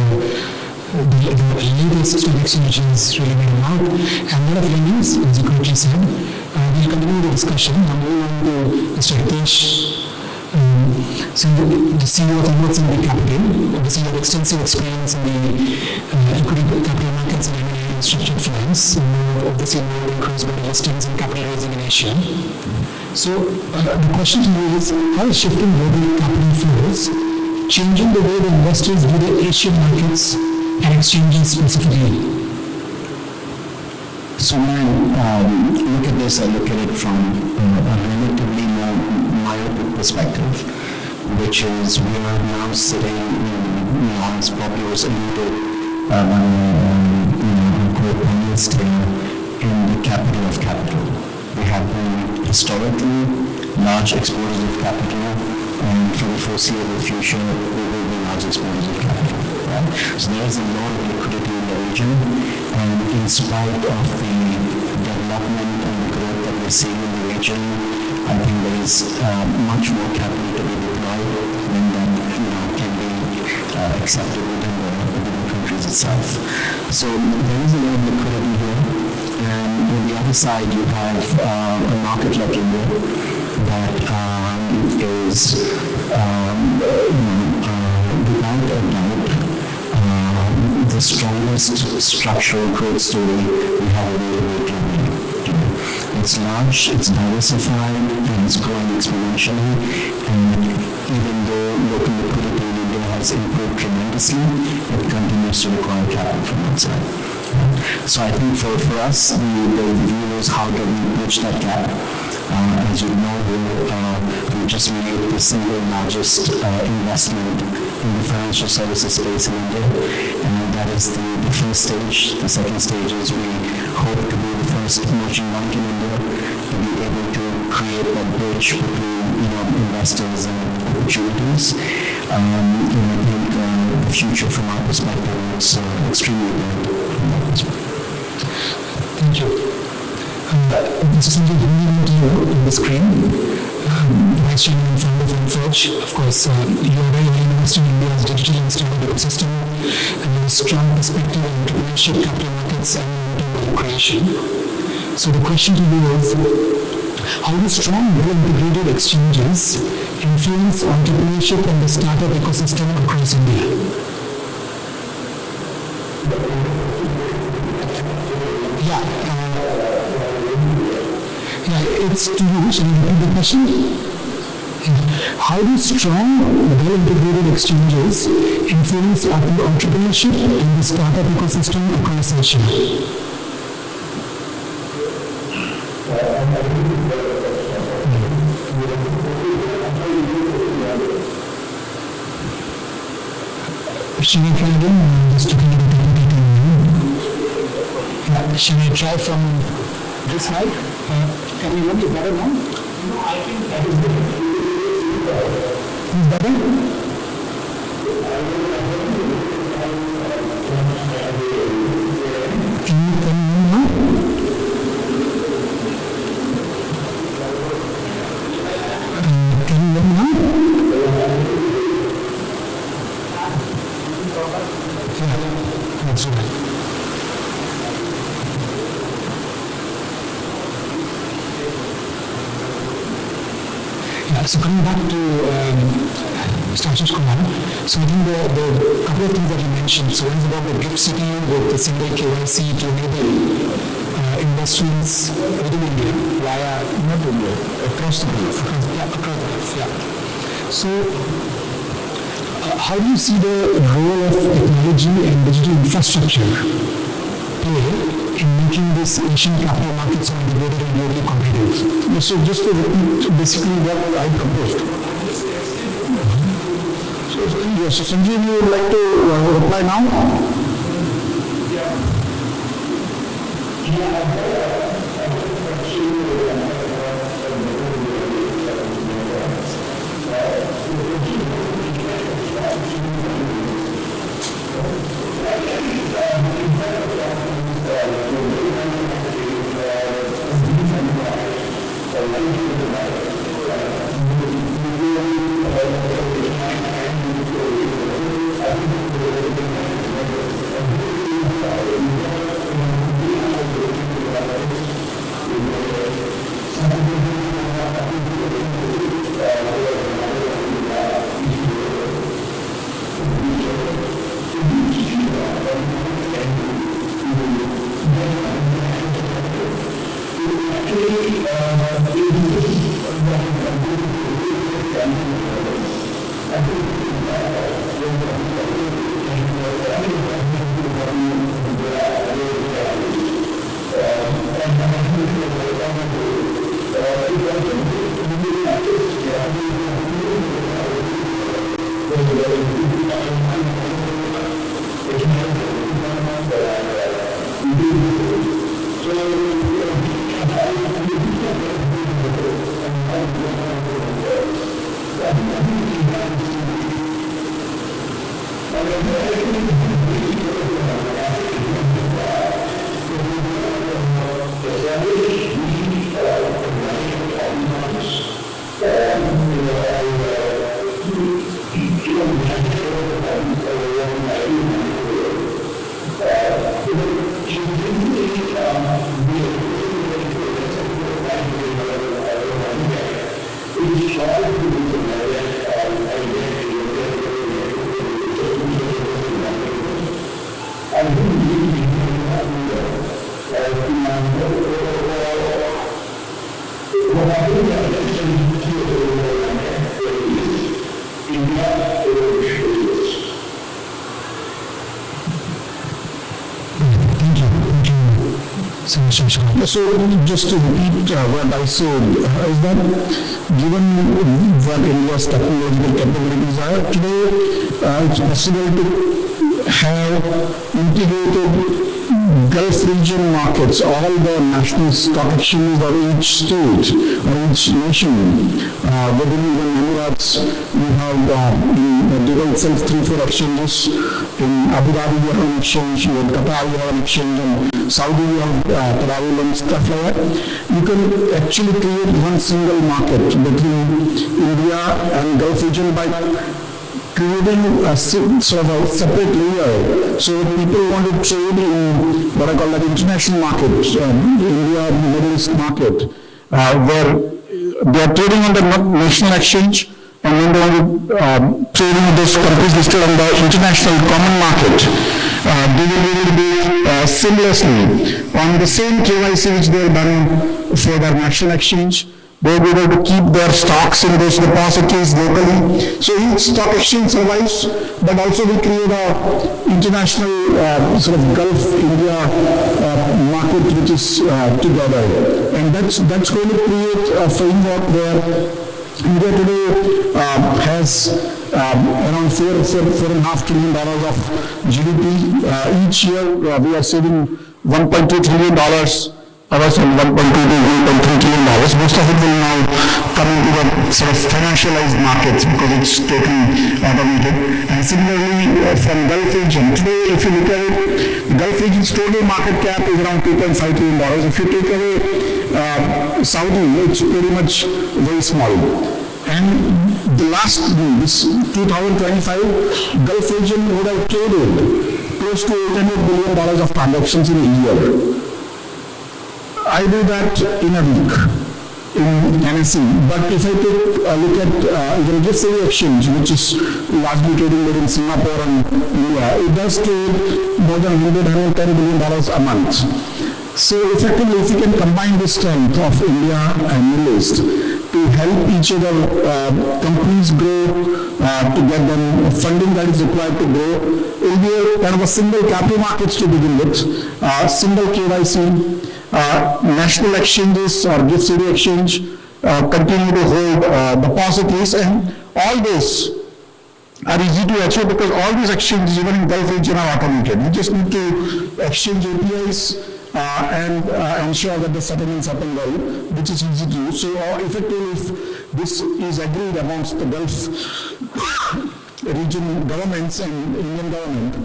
latest stock exchange is really made out, and a lot of learnings, as you correctly said. We'll continue the discussion. I'm moving on to Mr. Ibpc. So the CEO of Ibpc Capital, obviously you have extensive experience in the equity capital markets and M&A and structured finance, and obviously involved in cross-border listings and capital raising in Asia. So the question to you is, how is shifting global capital flows changing the way the investors view the Asian markets and exchanges specifically? So when I look at this, I look at it from a relatively more myopic perspective, which is we are now sitting, as probably was alluded on core panels in the capital of capital. We have been historically large exporters of capital, and for the foreseeable future, we will be large exporters of capital. Right? So there is a lot of liquidity in the region, and in spite of the development and the growth that we're seeing in the region, I think there is much more capital to be deployed than that can be accepted within the countries itself. So there is a lot of liquidity here, and on the other side you have a market like India that is without a doubt the strongest structural growth story we have available globally. It's large, it's diversified, and it's growing exponentially. And even though local liquidity in India has improved tremendously, it continues to require capital from outside. So I think for us, the view is how do we bridge that gap. As you know, we just made the single largest investment in the financial services space in India, and that is the first stage. The second stage is we hope to be the first emerging bank in India to be able to create that bridge between investors and opportunities. And I think the future from our perspective is extremely bright from that perspective. Thank you. Mr. Sanjay, moving on to you on the screen. Vice Chairman and founder of Infurge. Of course, you are very well invested in India's digital and startup ecosystem, and you have a strong perspective on entrepreneurship, capital markets, and value creation. So the question to you is, how do strong, well-integrated exchanges influence entrepreneurship and the startup ecosystem across India? It's to you. Shall I repeat the question? How do strong, well-integrated exchanges influence entrepreneurship and the startup ecosystem across Asia? Should I try again? Just to get it. Should I try from this side? Can you hear me better now? No, I think that is better. Better? Can you hear me now? Can you hear me now? Yeah, that's right. Yeah, so coming back to Starship Kumar, so I think the couple of things that you mentioned, so one is about the GIFT City with the single KYC to enable investments within India via, not India, across the globe, across the globe, yeah. So how do you see the role of technology and digital infrastructure play in making this Asian capital markets on the global and globally competitive? So just to repeat basically what I proposed. So Sanjeev, you would like to reply now? So just to repeat what I said, is that given what India's technological capabilities are today, it's possible to have integrated Gulf region markets, all the national stock exchanges of each state or each nation, within even Emirates, you have in Dubai itself 3-4 exchanges. In Abu Dhabi you have an exchange, in Qatar you have an exchange, in Saudi you have travel and stuff like that. You can actually create one single market between India and Gulf region by creating a sort of a separate layer. So if people want to trade in what I call that international market, India, Middle East market, where they are trading on the national exchange, and when they want to trade in those countries listed on the international common market, they will be able to do seamlessly on the same KYC which they are done for their national exchange. They will be able to keep their stocks in those depositories locally. So each stock exchange survives, but also we create a international sort of Gulf India market which is together. And that's going to create a framework where India today has around $4.5 trillion of GDP. Each year we are saving $1.2 trillion, $1.2 to $1.3 trillion. Most of it will now come into the sort of financialized markets because it's totally automated. And similarly, from Gulf region, today if you look at it, the Gulf region's total market cap is around $2.5 trillion. If you take away Saudi, it's pretty much very small. And the last, this 2025, Gulf region would have traded close to $800 billion of transactions in a year. I do that in a week in NSE. But if I take a look at the Cieu exchange, which is largely trading in Singapore and India, it does trade more than $110 billion a month. So effectively, if we can combine the strength of India and Middle East to help each other, companies grow, to get them funding that is required to grow, it will be a kind of a single capital markets to begin with, single KYC, national exchanges or gift city exchange continue to hold depositories, and all those are easy to achieve because all these exchanges, even in Gulf region, are automated. You just need to exchange APIs and ensure that the settlements happen well, which is easy to do. So effectively, if this is agreed amongst the Gulf region governments and Indian government,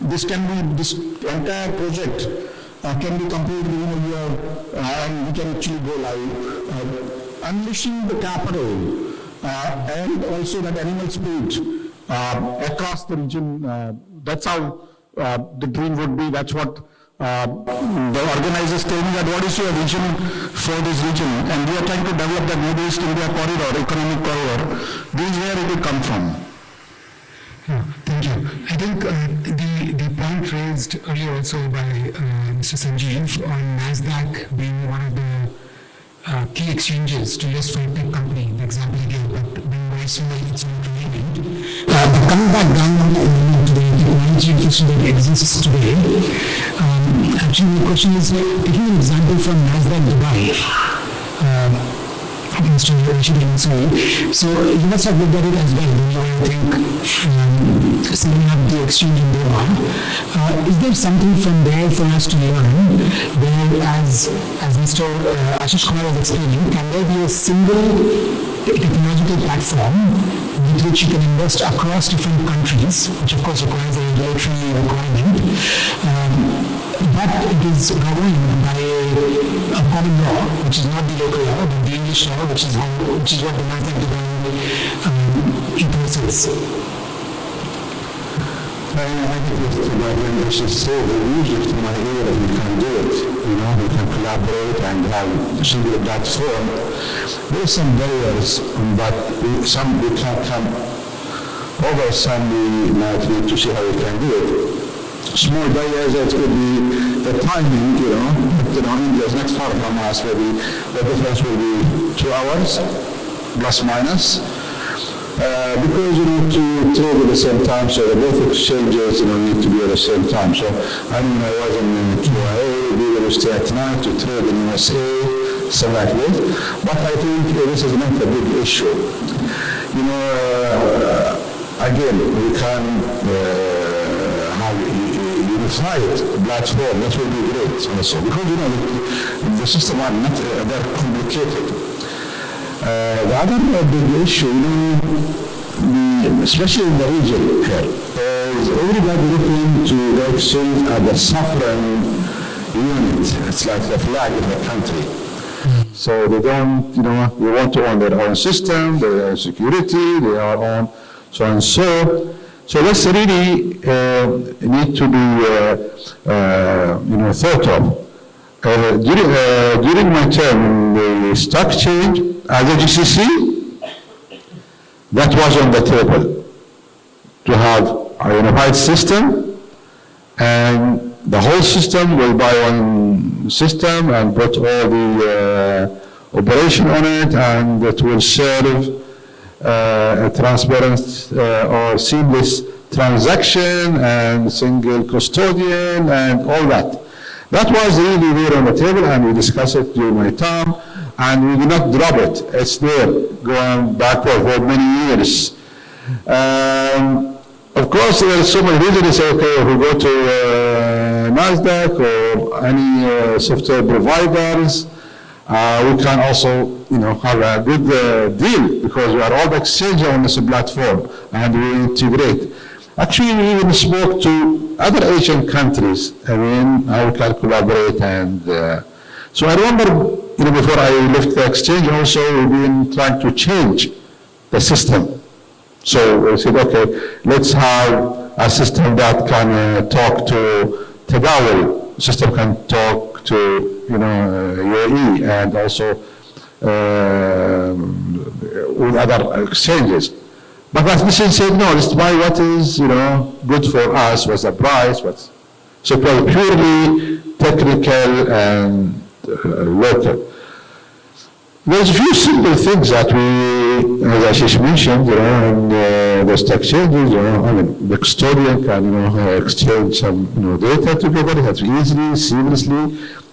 this entire project can be completed within a year, and we can actually go live. Unleashing the capital and also that animal spirit across the region, that's how the dream would be. That's what the organizers tell me, that what is your vision for this region? And we are trying to develop the Middle East India corridor, economic corridor. This is where it will come from. Thank you. I think the point raised earlier also by Mr. Sanjeev on NASDAQ being one of the key exchanges to list for a tech company, the example he gave, but being very small, it's not related. But coming back down to the technology infrastructure that exists today, actually the question is, taking an example from NASDAQ Dubai, Mr. So you must have looked at it as well, don't you? I think setting up the exchange in Doha. Is there something from there for us to learn, where as Mr. Ashish Kumar was explaining, can there be a single technological platform with which you can invest across different countries, which of course requires a regulatory requirement, but it is governed by a common law, which is not the local law, but the English law, which is what the NASDAQ Dubai imposes. I think my English is so usually to my ear that we can do it. You know, we can collaborate and have a single platform. There are some barriers, but some we can come over, some we might need to see how we can do it. Small barriers, that could be the timing, India is not far from us, maybe the difference will be 2 hours, plus minus. Because you need to trade at the same time, so the both exchanges need to be at the same time. So I mean, I was in QA, we will stay at night to trade in USA, something like this. But I think this is not a big issue. Again, we can have unified platform. That will be great also, because the system are not that complicated. The other big issue, especially in the region here, is everybody looking to the exchange as a sovereign unit. It's like the flag of the country. So they don't, they want to own their own system, their own security, their own so and so. So this really need to be, thought of. During my term in the stock exchange as a GCC, that was on the table, to have a unified system, and the whole system will buy one system and put all the operation on it, and it will serve a transparent or seamless transaction and single custodian and all that. That was really there on the table, and we discussed it during my time. and we do not drop it. It's there, going backward for many years. Of course, there are so many reasons. Okay, if we go to NASDAQ or any software providers, we can also, have a good deal because we are all exchange on this platform and we integrate. Actually, we even spoke to other Asian countries. I mean, how we can collaborate and so I remember, before I left the exchange, also we've been trying to change the system. So we said, okay, let's have a system that can talk to Tadawul, system can talk to, UAE and also with other exchanges. But that decision said, no, let's buy what is, good for us, what's the price, so it was purely technical and local. There's a few simple things that we, as Ashish mentioned, in the stock exchanges, the custodian can, exchange some, data together, it has easily, seamlessly,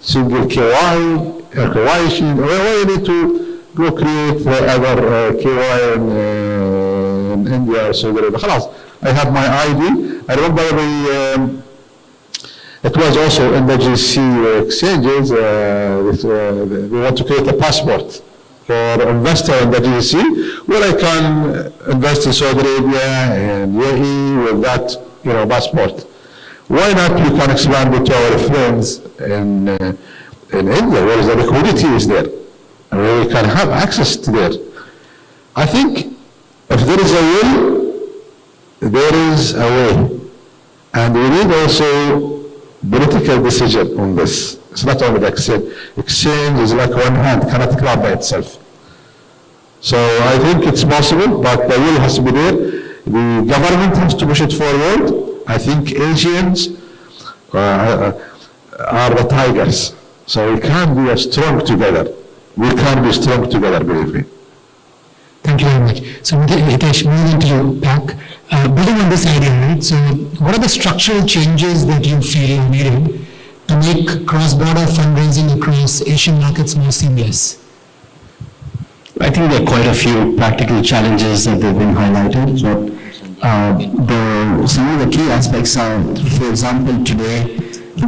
single KYC, why you need to go create other KY in India, so I have my ID. I remember it was also in the GC exchanges, we want to create a passport for investor in the GC, where I can invest in Saudi Arabia and UAE with that, passport. Why not we can expand it to our friends in India, where the liquidity is there, and where we can have access to there. I think if there is a will, there is a way. And we need also political decision on this. It's not only the exchange. Exchange is like one hand, cannot clap by itself. So I think it's possible, but the will has to be there. The government has to push it forward. I think Asians are the tigers. So we can be strong together. We can be strong together, believe me. Thank you very much. So Hitesh, moving to you back, building on this idea, right? So what are the structural changes that you feel are needed to make cross-border fundraising across Asian markets more seamless? I think there are quite a few practical challenges that have been highlighted. Some of the key aspects are, for example, today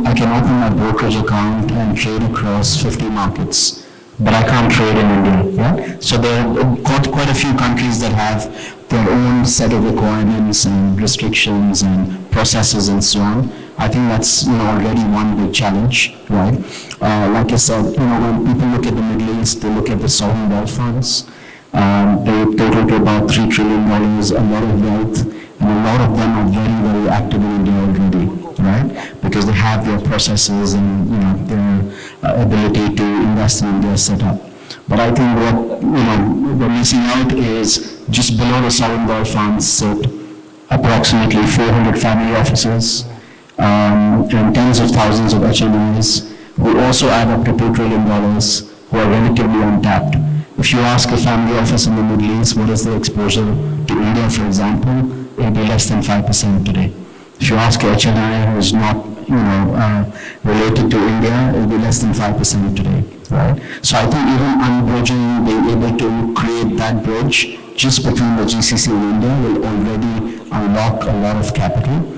I can open my brokerage account and trade across 50 markets, but I can't trade in India. Yeah? So there are quite a few countries that have their own set of requirements and restrictions and processes and so on. I think that's already one big challenge, right? Like I said, when people look at the Middle East, they look at the sovereign wealth funds. They total to about $3 trillion, a lot of wealth, and a lot of them are very, very active in India already, right? Because they have their processes and their ability to invest in India set up. But I think what we're missing out is just below the sovereign wealth funds sit approximately 400 family offices and tens of thousands of HNIs who also add up to $2 trillion who are relatively untapped. If you ask a family office in the Middle East, what is their exposure to India, for example, it will be less than 5% today. If you ask a HNI who is not, related to India, it will be less than 5% today, right? So I think even unbridging, being able to create that bridge just between the GCC and India will already unlock a lot of capital.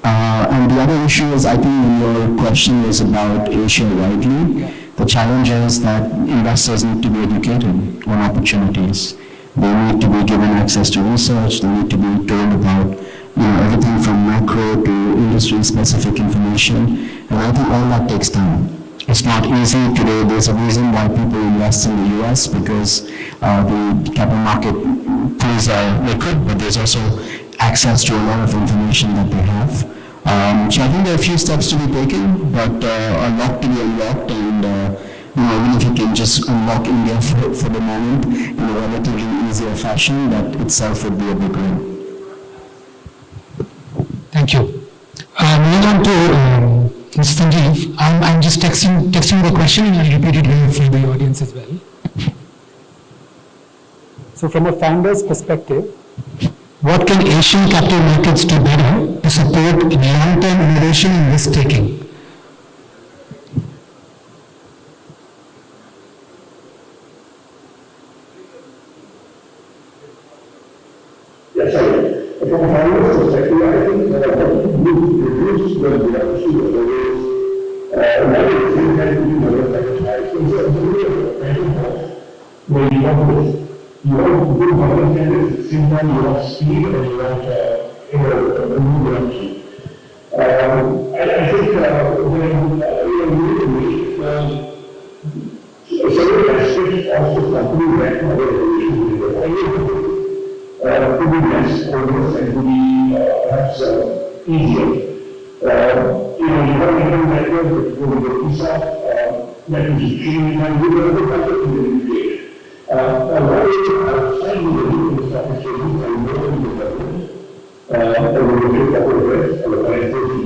And the other issue is, I think when your question is about Asia widely, the challenge is that investors need to be educated on opportunities. They need to be given access to research. They need to be told about everything from macro to industry-specific information. And I think all that takes time. It's not easy today. There's a reason why people invest in the US, because the capital market pools are liquid, but there's also access to a lot of information that they have. So I think there are a few steps to be taken, but a lot to be unlocked, and even if you can just unlock India for the moment in a relatively easier fashion, that itself would be a big win. Thank you. Moving on to Mr. Sanjeev, I'm just texting the question and I'll repeat it here for the audience as well. So from a founder's perspective, what can Asian capital markets do better to support long-term innovation and risk-taking? from a finance perspective, I think what we reduce the bureaucracy of the ways, another thing that we do is like so it's a really a where you want to do public tenders, at the same time you want speed and you want a new bureaucracy. I think when we make several aspects of the company that are to be less onerous and to be perhaps easier. You have a network with the PISA that is extremely and we will have a to create. What is outside the new stock exchanges and more in the government, or we will take that over or the currency.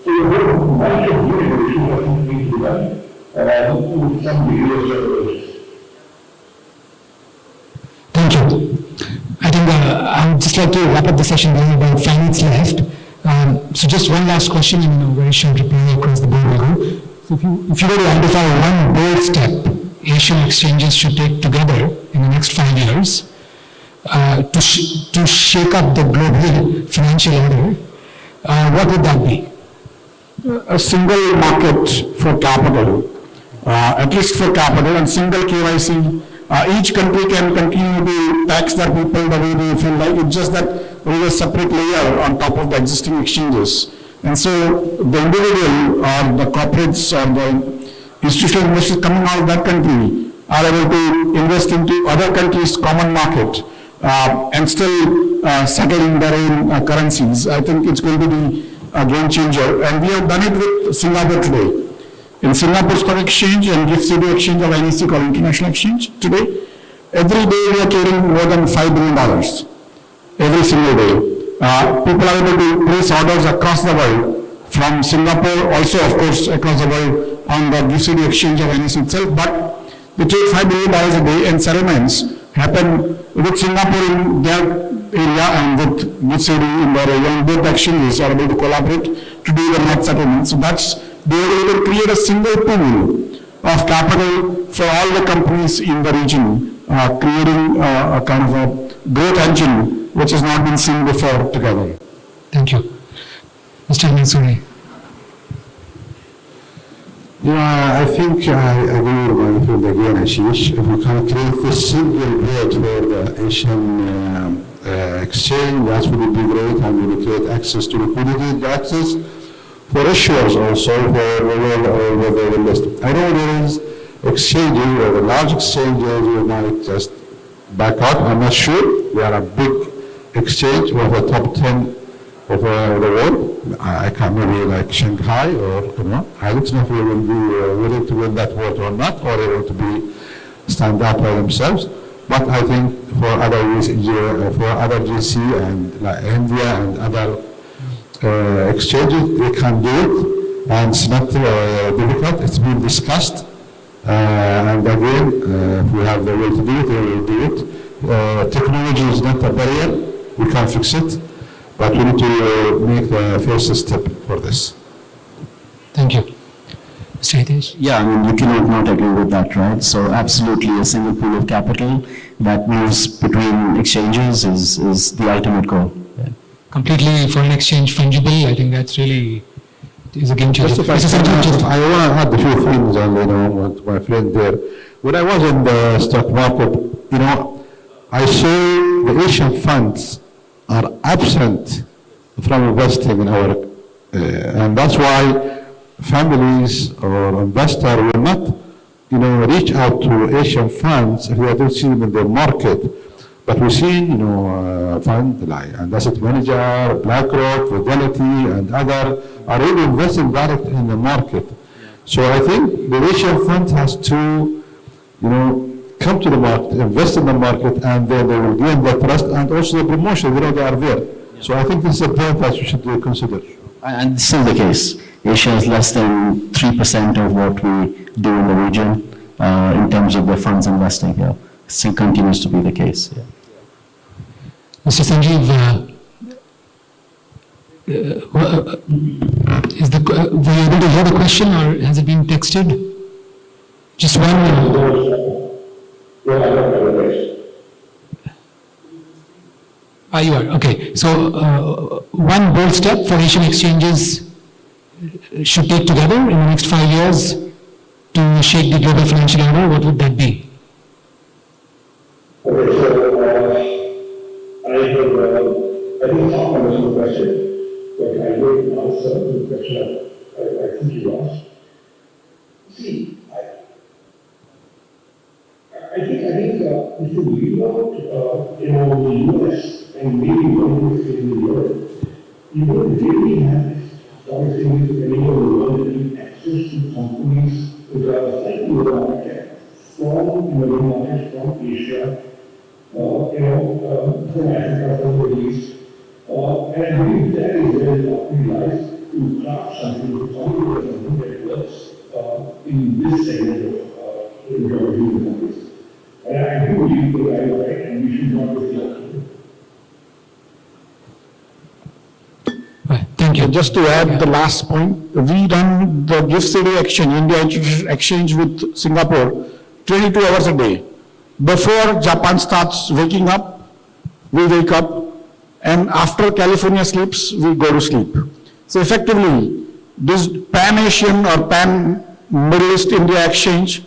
So you have a bunch of new innovation that needs to be done with some degree of separation. Thank you. I think I would just like to wrap up the session. We have about 5 minutes left. So just one last question, and very short reply across the board will go. So if you were to identify one bold step Asian exchanges should take together in the next 5 years to shake up the global financial order, what would that be? A single market for capital, at least for capital, and single KYC. Each country can continue to tax their people the way they feel like. It's just that there is a separate layer on top of the existing exchanges. And so the individual or the corporates or the institutional investors coming out of that country are able to invest into other countries' common market and still settle in their own currencies. I think it's going to be a game changer. And we have done it with Singapore today. In Singapore Stock Exchange and GIFT City Exchange of NEC called International Exchange today, every day we are clearing more than $5 billion. Every single day. People are able to place orders across the world from Singapore, also of course across the world on the GIFT City Exchange of NEC itself, but they take $5 billion a day and settlements happen with Singapore in their area and with GIFT City in their area, and both exchanges are able to collaborate to do the net settlement. So that's they were able to create a single pool of capital for all the companies in the region, creating a kind of a growth engine which has not been seen before together. Thank you. Mr. Mansouri. Yeah, I think I agree with my friend again, Ashish. If we can create this single board for the Asian exchange, that would be great, and we will create access to liquidity, the access for issuers also, for where they will list. I know there is exchanges, or the large exchanges, we might just back up. I'm not sure. We are a big exchange. We have a top 10 of the world. I can't maybe like Shanghai or, I don't know if we will be willing to win that award or not, or able to be stand up by themselves. But I think for other GC and like India and other exchanges, they can do it, and it's not difficult. It's been discussed, and again, if we have the will to do it, we will do it. Technology is not a barrier; we can fix it, but we need to make the first step for this. Thank you. Mr. Hitesh? Yeah, I mean, you cannot not agree with that, right? So absolutely a single pool of capital that moves between exchanges is the ultimate goal. Yeah. Completely foreign exchange fungible, I think that's really is a game changer. I want to add a few things on, what my friend there. When I was in the stock market, I saw the Asian funds are absent from investing in our, and that's why families or investors will not, reach out to Asian funds if they don't see them in their market. But we see, fund like and asset manager, BlackRock, Fidelity, and other are really investing direct in the market. So I think the Asian fund has to, come to the market, invest in the market, and then they will gain the trust and also the promotion. They are there. So I think this is a point that we should consider. And it's still the case. Asia is less than 3% of what we do in the region in terms of the funds investing here. Still continues to be the case. Yeah. Mr. Sanjeev, were you able to hear the question, or has it been texted? Just one. You are, okay. So one bold step for Asian exchanges should take together in the next 5 years to shake the global financial order, what would that be? Okay, so I think half understood the question, but I will answer the question I think you asked. See, I think if you leave out, the US and maybe one in Europe, you don't really have stock exchanges anywhere in the world that give access to companies which are slightly lower market from emerging markets, from Asia, from Africa, from the Middle East. And I believe that is where the opportunity lies to craft something, to formulate something that works in this segment of human companies. And I do believe that I am right, and we should not reflect. Thank you. Just to add the last point, we run the GIFT City exchange, India exchange with Singapore, 22 hours a day. Before Japan starts waking up, we wake up, and after California sleeps, we go to sleep. So effectively, this Pan-Asian or Pan-Middle East India exchange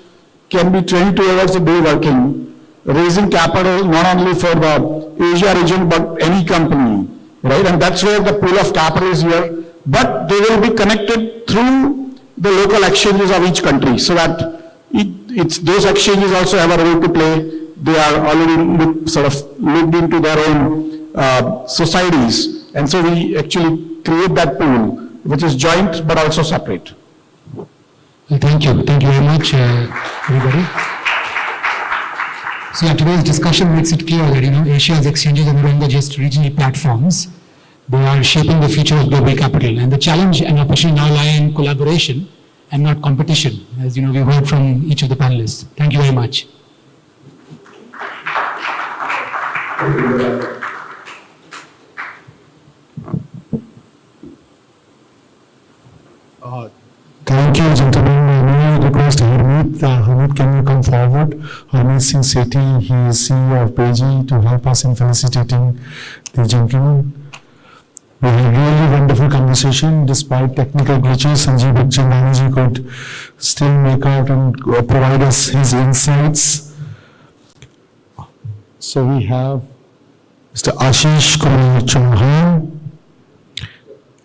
can be 22 hours a day working, raising capital not only for the Asia region, but any company, right? And that's where the pool of capital is here. But they will be connected through the local exchanges of each country, so that those exchanges also have a role to play. They are already sort of looked into their own societies. And so we actually create that pool, which is joint but also separate. Well, thank you. Thank you very much, everybody. So yeah, today's discussion makes it clear that, Asia's exchanges are no longer just regional platforms. They are shaping the future of global capital. And the challenge and opportunity now lie in collaboration and not competition, as we heard from each of the panelists. Thank you very much. Thank you, gentlemen. May I request Harmeet? Harmeet, can you come forward? Harmeet Singh Sethi, he is CEO of Beji, to help us in felicitating the gentlemen. We had a really wonderful conversation. Despite technical glitches, Sanjeev Chandani could still make out and provide us his insights. So we have Mr. Ashish Kumar Chauhan.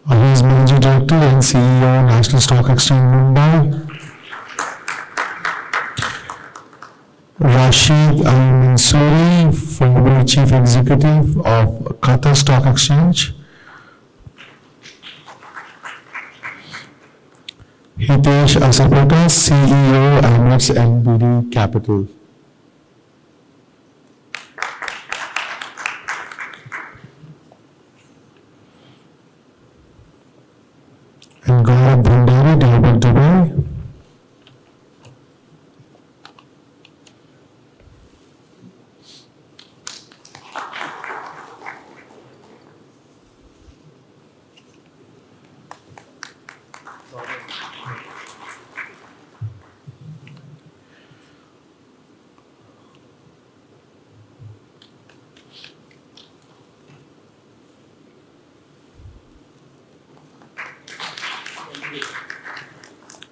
He is Managing Director and CEO, National Stock Exchange, Mumbai. Rashid Al-Mansouri, former Chief Executive of Qatar Stock Exchange. Hitesh Asapota, CEO, Amex NBD Capital. And Gaurav Bhandari, Dalbak, Dubai.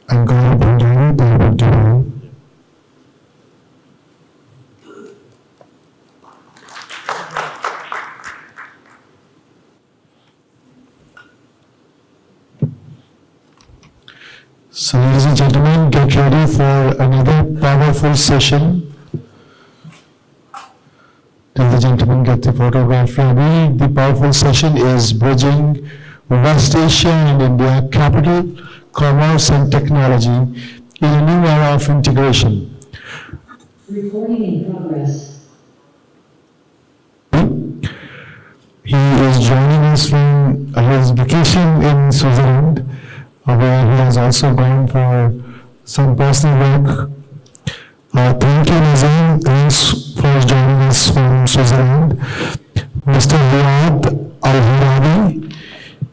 And Gaurav Bhandari, Dalbak, Dubai. So, ladies and gentlemen, get ready for another powerful session. Till the gentlemen get the photograph ready, the powerful session is Bridging West Asia and India Capital, Commerce and Technology in a New Era of Integration. Recording in progress. He is joining us from his vacation in Switzerland, where he has also gone for some personal work. Thank you, Nazim, for joining us from Switzerland. Mr. Riyad Al-Harabi,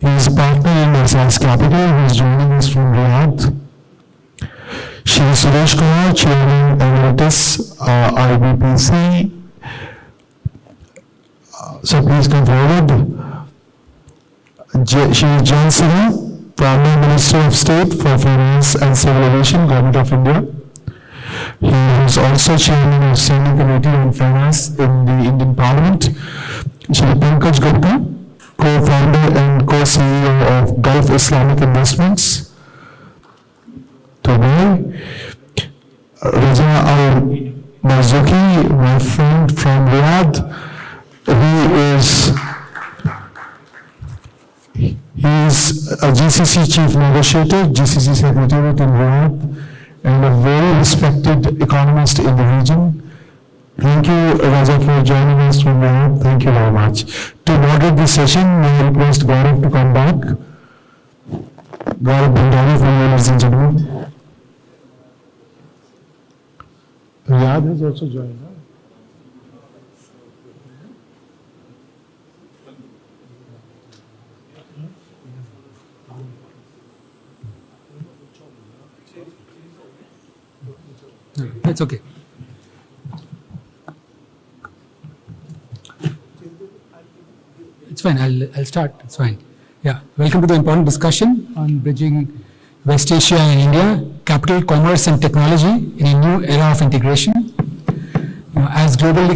he is partner in Marsals Capital, who is joining us from Riyadh. Shri Suresh Kumar, Chairman Emeritus, Ibpc. So please come forward. She is Jan Singh, Prime Minister of State for Finance and Civil Aviation, Government of India. He is also Chairman of Standing Committee on Finance in the Indian Parliament. Shri Pankaj Gupta, co-founder and co-CEO of Gulf Islamic Investments. Dubai. Raja Al-Marzuki, my friend from Riyadh. He is a GCC Chief Negotiator, GCC Secretariat in Riyadh, and a very respected economist in the region. Thank you, Raja, for joining us from Riyadh. Thank you very much. To moderate this session, may I request Gaurav to come back. Gaurav Bhandari from you, ladies and gentlemen. Riyadh has also joined. That's okay. It's fine. I'll start. It's fine. Yeah. Welcome to the important discussion on bridging West Asia and India, capital, commerce, and technology in a new era of integration. As global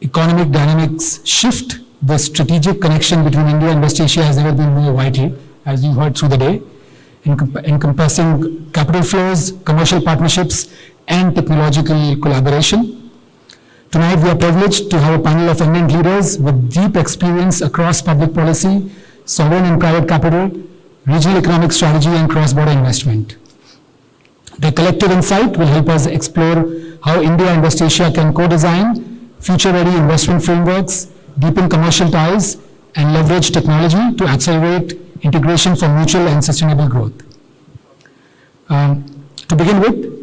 economic dynamics shift, the strategic connection between India and West Asia has never been more vital, as you heard through the day, encompassing capital flows, commercial partnerships, and technological collaboration. Tonight, we are privileged to have a panel of eminent leaders with deep experience across public policy, sovereign and private capital, regional economic strategy, and cross-border investment. Their collective insight will help us explore how India and West Asia can co-design future-ready investment frameworks, deepen commercial ties, and leverage technology to accelerate integration for mutual and sustainable growth. To begin with,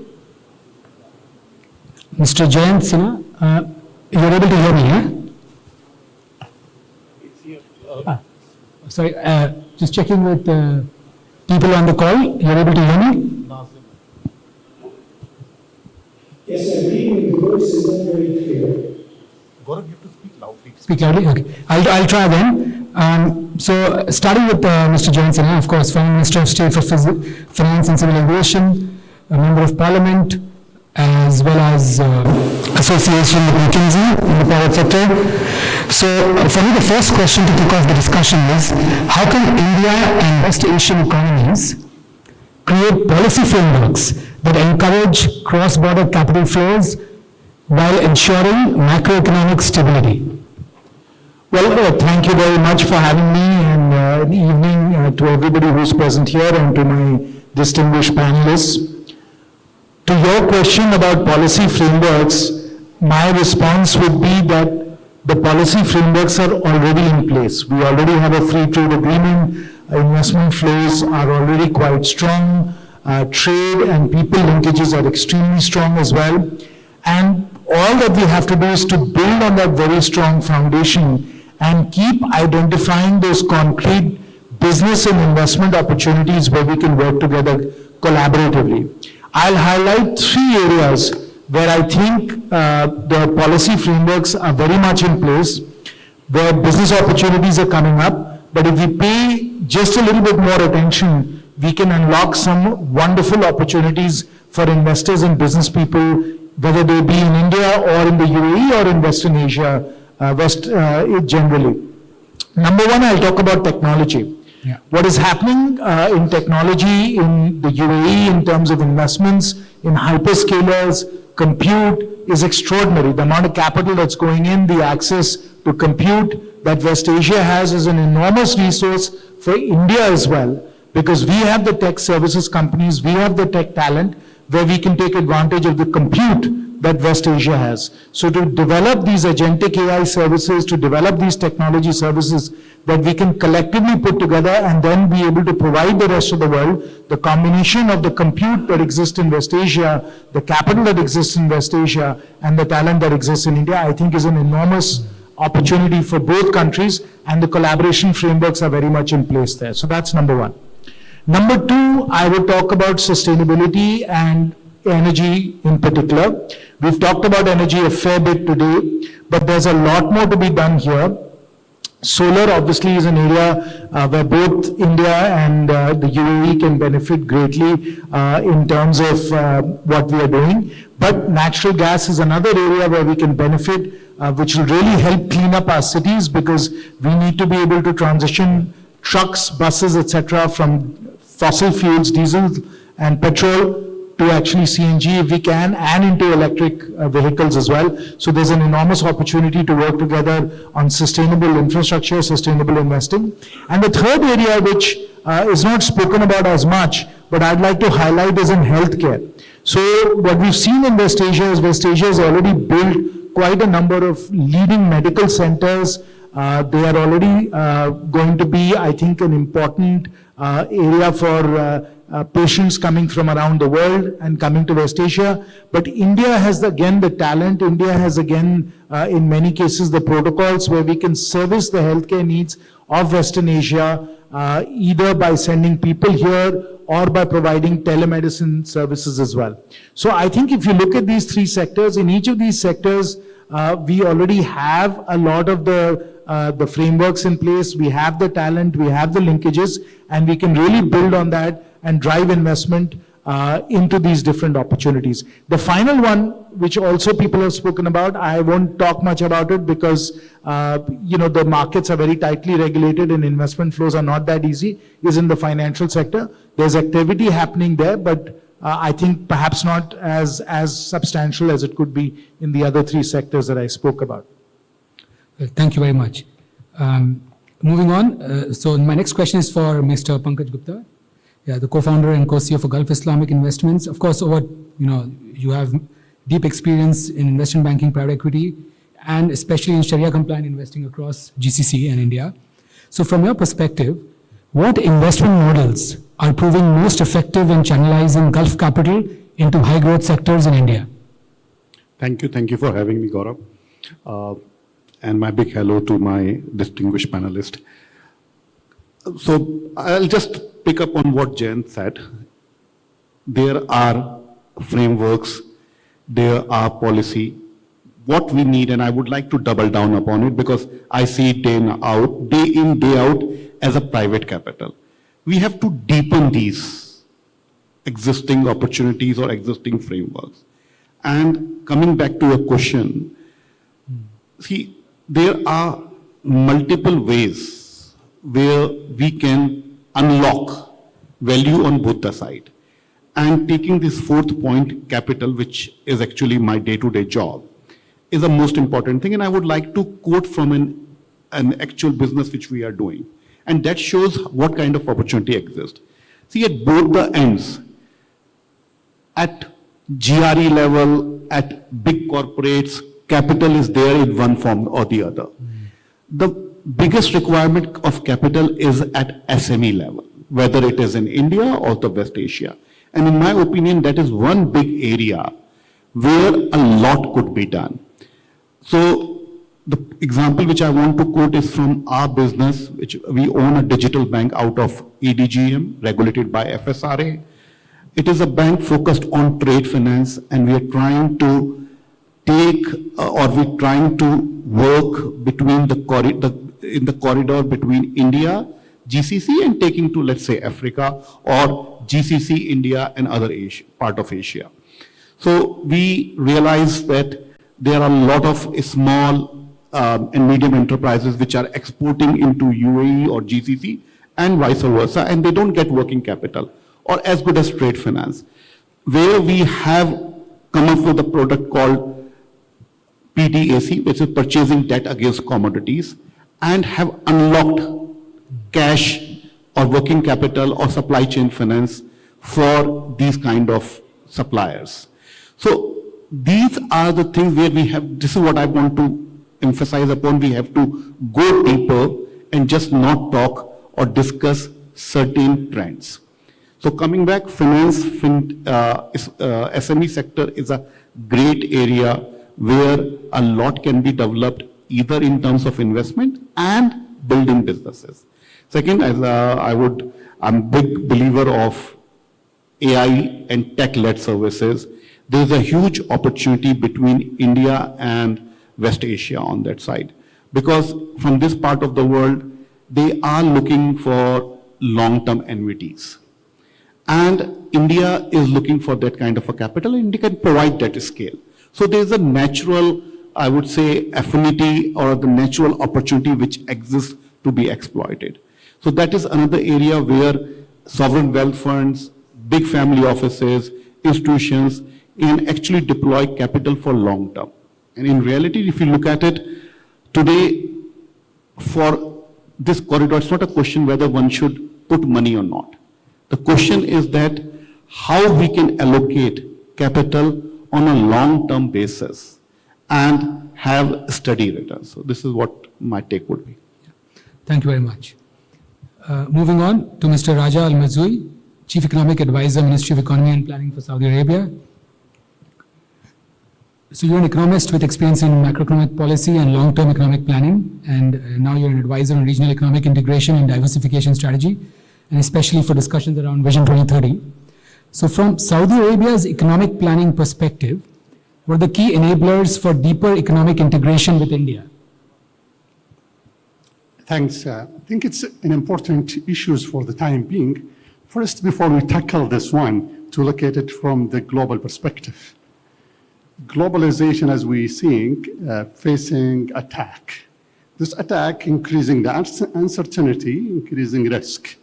Mr. Jayant Sinha, you're able to hear me, yeah? Sorry, just checking with people on the call. You're able to hear me? Yes, I believe the voice is not very clear. Gaurav, you have to speak loudly. Speak loudly? Okay. I'll try again. So, starting with Mr. Jayant Sinha, of course, former Minister of State for Finance and Civil Aviation, a Member of Parliament, as well as association with McKinsey in the private sector. So, for me, the first question to kick off the discussion is, how can India and West Asian economies create policy frameworks that encourage cross-border capital flows while ensuring macroeconomic stability? Well, thank you very much for having me, and good evening to everybody who's present here and to my distinguished panelists. To your question about policy frameworks, my response would be that the policy frameworks are already in place. We already have a free trade agreement, investment flows are already quite strong, trade and people linkages are extremely strong as well. And all that we have to do is to build on that very strong foundation and keep identifying those concrete business and investment opportunities where we can work together collaboratively. I'll highlight 3 areas where I think the policy frameworks are very much in place, where business opportunities are coming up, but if we pay just a little bit more attention, we can unlock some wonderful opportunities for investors and business people, whether they be in India or in the UAE or in Western Asia, generally. Number 1, I'll talk about technology. Yeah. What is happening in technology in the UAE in terms of investments in hyperscalers, compute is extraordinary. The amount of capital that's going in, the access to compute that West Asia has is an enormous resource for India as well, because we have the tech services companies, we have the tech talent where we can take advantage of the compute that West Asia has. So to develop these agentic AI services, to develop these technology services that we can collectively put together and then be able to provide the rest of the world, the combination of the compute that exists in West Asia, the capital that exists in West Asia, and the talent that exists in India, I think is an enormous opportunity for both countries, and the collaboration frameworks are very much in place there. So that's number 1. Number 2, I would talk about sustainability and energy in particular. We've talked about energy a fair bit today, but there's a lot more to be done here. Solar obviously is an area where both India and the UAE can benefit greatly in terms of what we are doing. But natural gas is another area where we can benefit, which will really help clean up our cities, because we need to be able to transition trucks, buses, etc. from fossil fuels, diesel and petrol, to actually CNG if we can, and into electric vehicles as well. So there's an enormous opportunity to work together on sustainable infrastructure, sustainable investing. And the third area, which is not spoken about as much, but I'd like to highlight, is in healthcare. So what we've seen in West Asia is West Asia has already built quite a number of leading medical centers. They are already going to be, I think, an important area for patients coming from around the world and coming to West Asia. But India has again the talent, India has again in many cases the protocols where we can service the healthcare needs of Western Asia, either by sending people here or by providing telemedicine services as well. So I think if you look at these three sectors, in each of these sectors, we already have a lot of the frameworks in place, we have the talent, we have the linkages, and we can really build on that and drive investment into these different opportunities. The final one, which also people have spoken about, I won't talk much about it because the markets are very tightly regulated and investment flows are not that easy, is in the financial sector. There's activity happening there, but I think perhaps not as substantial as it could be in the other three sectors that I spoke about. Well, thank you very much. Moving on, so my next question is for Mr. Pankaj Gupta. Yeah, the co-founder and co-CEO for Gulf Islamic Investments. Of course, you have deep experience in investment banking, private equity, and especially in Sharia-compliant investing across GCC and India. So from your perspective, what investment models are proving most effective in channelizing Gulf capital into high-growth sectors in India? Thank you for having me, Gaurav. And my big hello to my distinguished panelist. So I'll just pick up on what Jen said. There are frameworks, there are policy. What we need, and I would like to double down upon it because I see it day in, day out as a private capital. We have to deepen these existing opportunities or existing frameworks. And coming back to your question, see, there are multiple ways where we can unlock value on both the side. And taking this fourth point, capital, which is actually my day-to-day job, is the most important thing. And I would like to quote from an actual business which we are doing. And that shows what kind of opportunity exists. See, at both the ends, at GRE level, at big corporates, capital is there in one form or the other. The biggest requirement of capital is at SME level, whether it is in India or the West Asia. And in my opinion, that is one big area where a lot could be done. So the example which I want to quote is from our business, which we own a digital bank out of EDGM, regulated by FSRA. It is a bank focused on trade finance, and we are trying to we're trying to work between in the corridor between India, GCC, and taking to, let's say, Africa, or GCC, India, and other part of Asia. So we realize that there are a lot of small and medium enterprises which are exporting into UAE or GCC and vice versa, and they don't get working capital or as good as trade finance. Where we have come up with a product called PDAC, which is purchasing debt against commodities, and have unlocked cash or working capital or supply chain finance for these kind of suppliers. So these are the things where we have, this is what I want to emphasize upon, we have to go deeper and just not talk or discuss certain trends. So coming back, finance, SME sector is a great area where a lot can be developed either in terms of investment and building businesses. Second, I'm a big believer of AI and tech-led services. There's a huge opportunity between India and West Asia on that side. because from this part of the world, they are looking for long-term annuities. And India is looking for that kind of a capital, and India can provide that scale. So there's a natural, I would say, affinity or the natural opportunity which exists to be exploited. So that is another area where sovereign wealth funds, big family offices, institutions can actually deploy capital for long term. And in reality, if you look at it, today, for this corridor, it's not a question whether one should put money or not. The question is that how we can allocate capital on a long-term basis and have steady returns. So this is what my take would be. Thank you very much. Moving on to Mr. Raja Al-Mazzoui, Chief Economic Advisor, Ministry of Economy and Planning for Saudi Arabia. So you're an economist with experience in macroeconomic policy and long-term economic planning, and now you're an advisor on regional economic integration and diversification strategy, and especially for discussions around Vision 2030. So from Saudi Arabia's economic planning perspective, what are the key enablers for deeper economic integration with India? Thanks. I think it's an important issue for the time being. First, before we tackle this one, to look at it from the global perspective. Globalization, as we're seeing, facing attack. This attack increasing the uncertainty, increasing risk,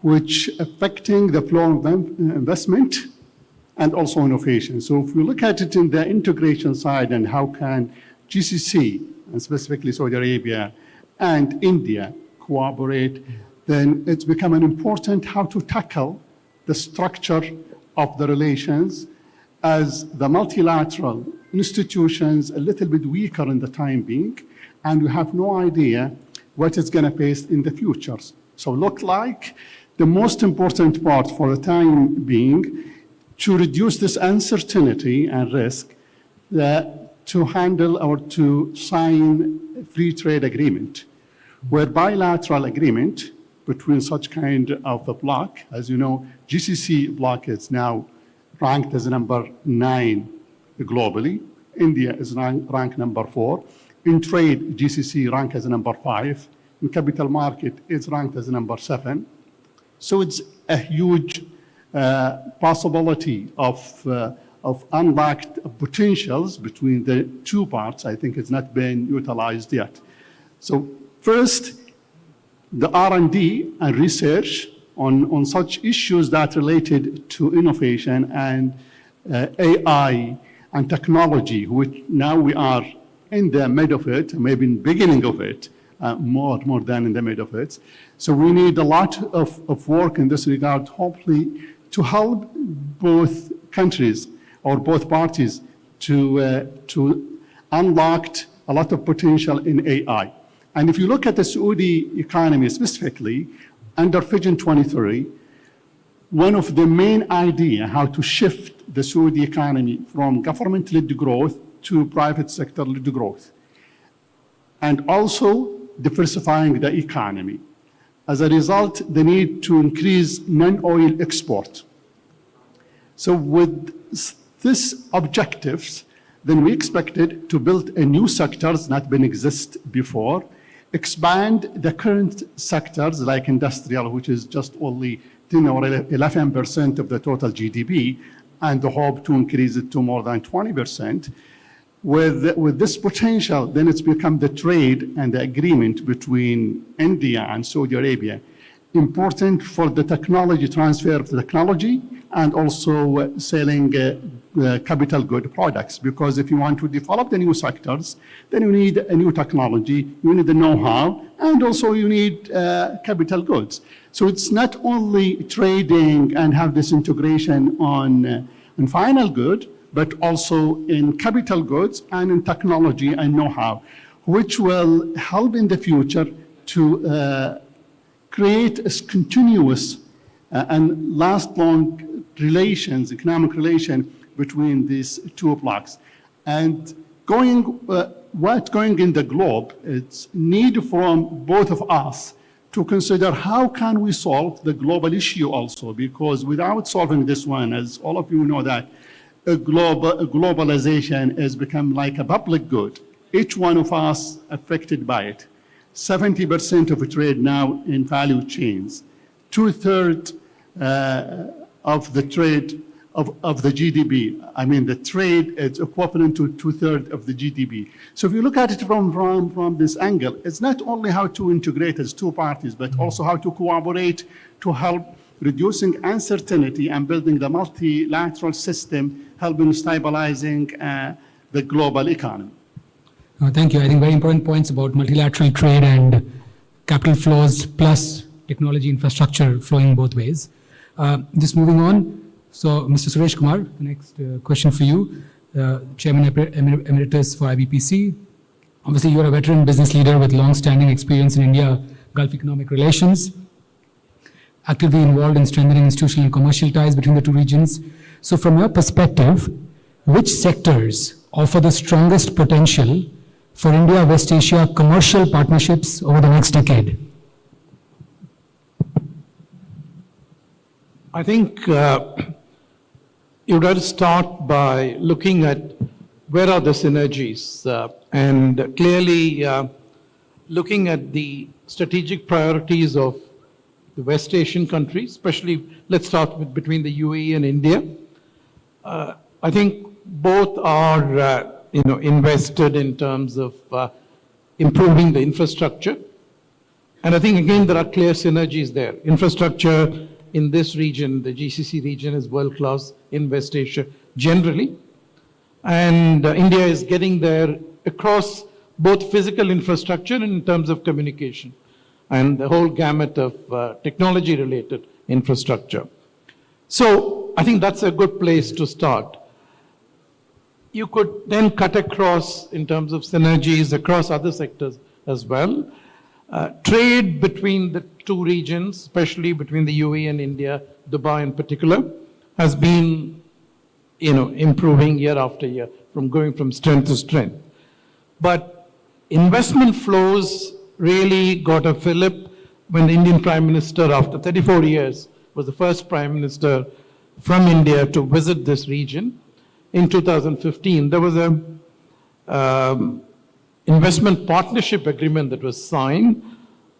which affecting the flow of investment and also innovation. So if we look at it in the integration side and how can GCC, and specifically Saudi Arabia and India cooperate, then it's become an important how to tackle the structure of the relations as the multilateral institutions a little bit weaker in the time being, and we have no idea what is going to face in the futures. So look like the most important part for the time being to reduce this uncertainty and risk to handle or to sign a free trade agreement, where bilateral agreement between such kind of a bloc, as you know, GCC bloc is now ranked as number 9 globally. India is ranked number 4. In trade, GCC ranked as number 5. In capital market, it's ranked as number 7. So it's a huge possibility of unlocked potentials between the two parts. I think it's not been utilized yet. So first, the R&D and research on such issues that related to innovation and AI and technology, which now we are in the mid of it, maybe in the beginning of it, more than in the mid of it. So we need a lot of work in this regard, hopefully, to help both countries or both parties to unlock a lot of potential in AI. And if you look at the Saudi economy specifically, under Vision 2030, one of the main ideas how to shift the Saudi economy from government-led growth to private sector-led growth, and also diversifying the economy. As a result, the need to increase non-oil export. So with these objectives, then we expected to build a new sectors not been exist before, expand the current sectors like industrial, which is just only 10 or 11% of the total GDP, and hope to increase it to more than 20%. With this potential, then it's become the trade and the agreement between India and Saudi Arabia, important for the technology transfer of the technology and also selling capital good products. Because if you want to develop the new sectors, then you need a new technology, you need the know-how, and also you need capital goods. So it's not only trading and have this integration on final good, but also in capital goods and in technology and know-how, which will help in the future to create a continuous and last long relations, economic relation between these two blocks. And what's going in the globe, it's need from both of us to consider how can we solve the global issue also, because without solving this one, as all of you know that, globalization has become like a public good, each one of us affected by it. 70% of trade now in value chains. 2/3 of the trade of the GDP. I mean, the trade is equivalent to 2/3 of the GDP. So if you look at it from this angle, it's not only how to integrate as two parties, but also how to cooperate to help reducing uncertainty and building the multilateral system, helping stabilizing the global economy. Thank you. I think very important points about multilateral trade and capital flows plus technology infrastructure flowing both ways. Just moving on. So, Mr. Suresh Kumar, the next question for you, Chairman Emeritus for IBPC. Obviously, you're a veteran business leader with long-standing experience in India-Gulf economic relations, actively involved in strengthening institutional and commercial ties between the two regions. So, from your perspective, which sectors offer the strongest potential for India-West Asia commercial partnerships over the next decade? I think you've got to start by looking at where are the synergies and clearly looking at the strategic priorities of the West Asian countries, especially let's start with between the UAE and India. I think both are invested in terms of improving the infrastructure. And I think again there are clear synergies there. Infrastructure in this region, the GCC region, is world-class in West Asia generally. And India is getting there across both physical infrastructure and in terms of communication and the whole gamut of technology-related infrastructure. So I think that's a good place to start. You could then cut across in terms of synergies across other sectors as well. Trade between the two regions, especially between the UAE and India, Dubai in particular, has been improving year after year, going from strength to strength. But investment flows really got a fillip when the Indian Prime Minister, after 34 years, was the first Prime Minister from India to visit this region. In 2015, there was a investment partnership agreement that was signed,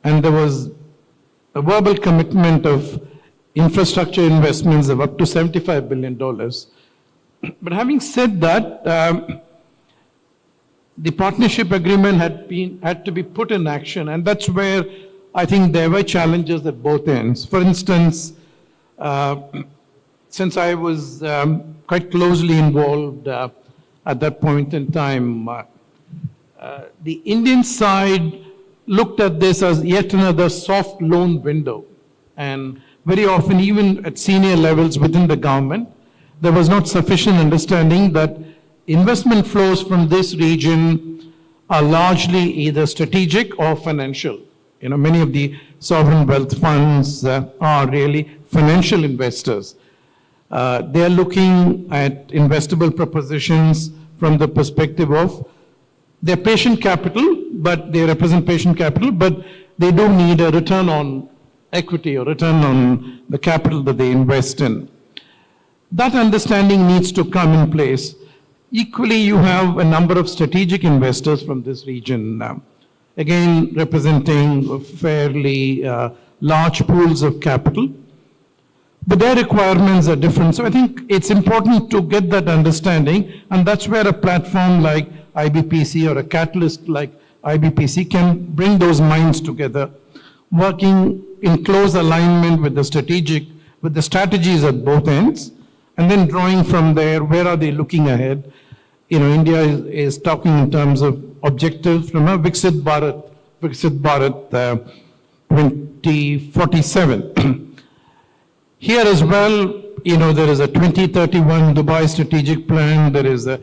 and there was a verbal commitment of infrastructure investments of up to $75 billion. But having said that, the partnership agreement had to be put in action, and that's where I think there were challenges at both ends. For instance, since I was quite closely involved at that point in time, the Indian side looked at this as yet another soft loan window. And very often, even at senior levels within the government, there was not sufficient understanding that investment flows from this region are largely either strategic or financial. Many of the sovereign wealth funds are really financial investors. They're looking at investable propositions from the perspective of they're patient capital, but they represent patient capital, but they do need a return on equity or return on the capital that they invest in. That understanding needs to come in place. Equally, you have a number of strategic investors from this region, again representing fairly large pools of capital, but their requirements are different. So I think it's important to get that understanding, and that's where a platform like IBPC or a catalyst like IBPC can bring those minds together, working in close alignment with the strategies at both ends, and then drawing from there, where are they looking ahead? India is talking in terms of objectives from a Viksit Bharat 2047. Here as well, there is a 2031 Dubai strategic plan, there is a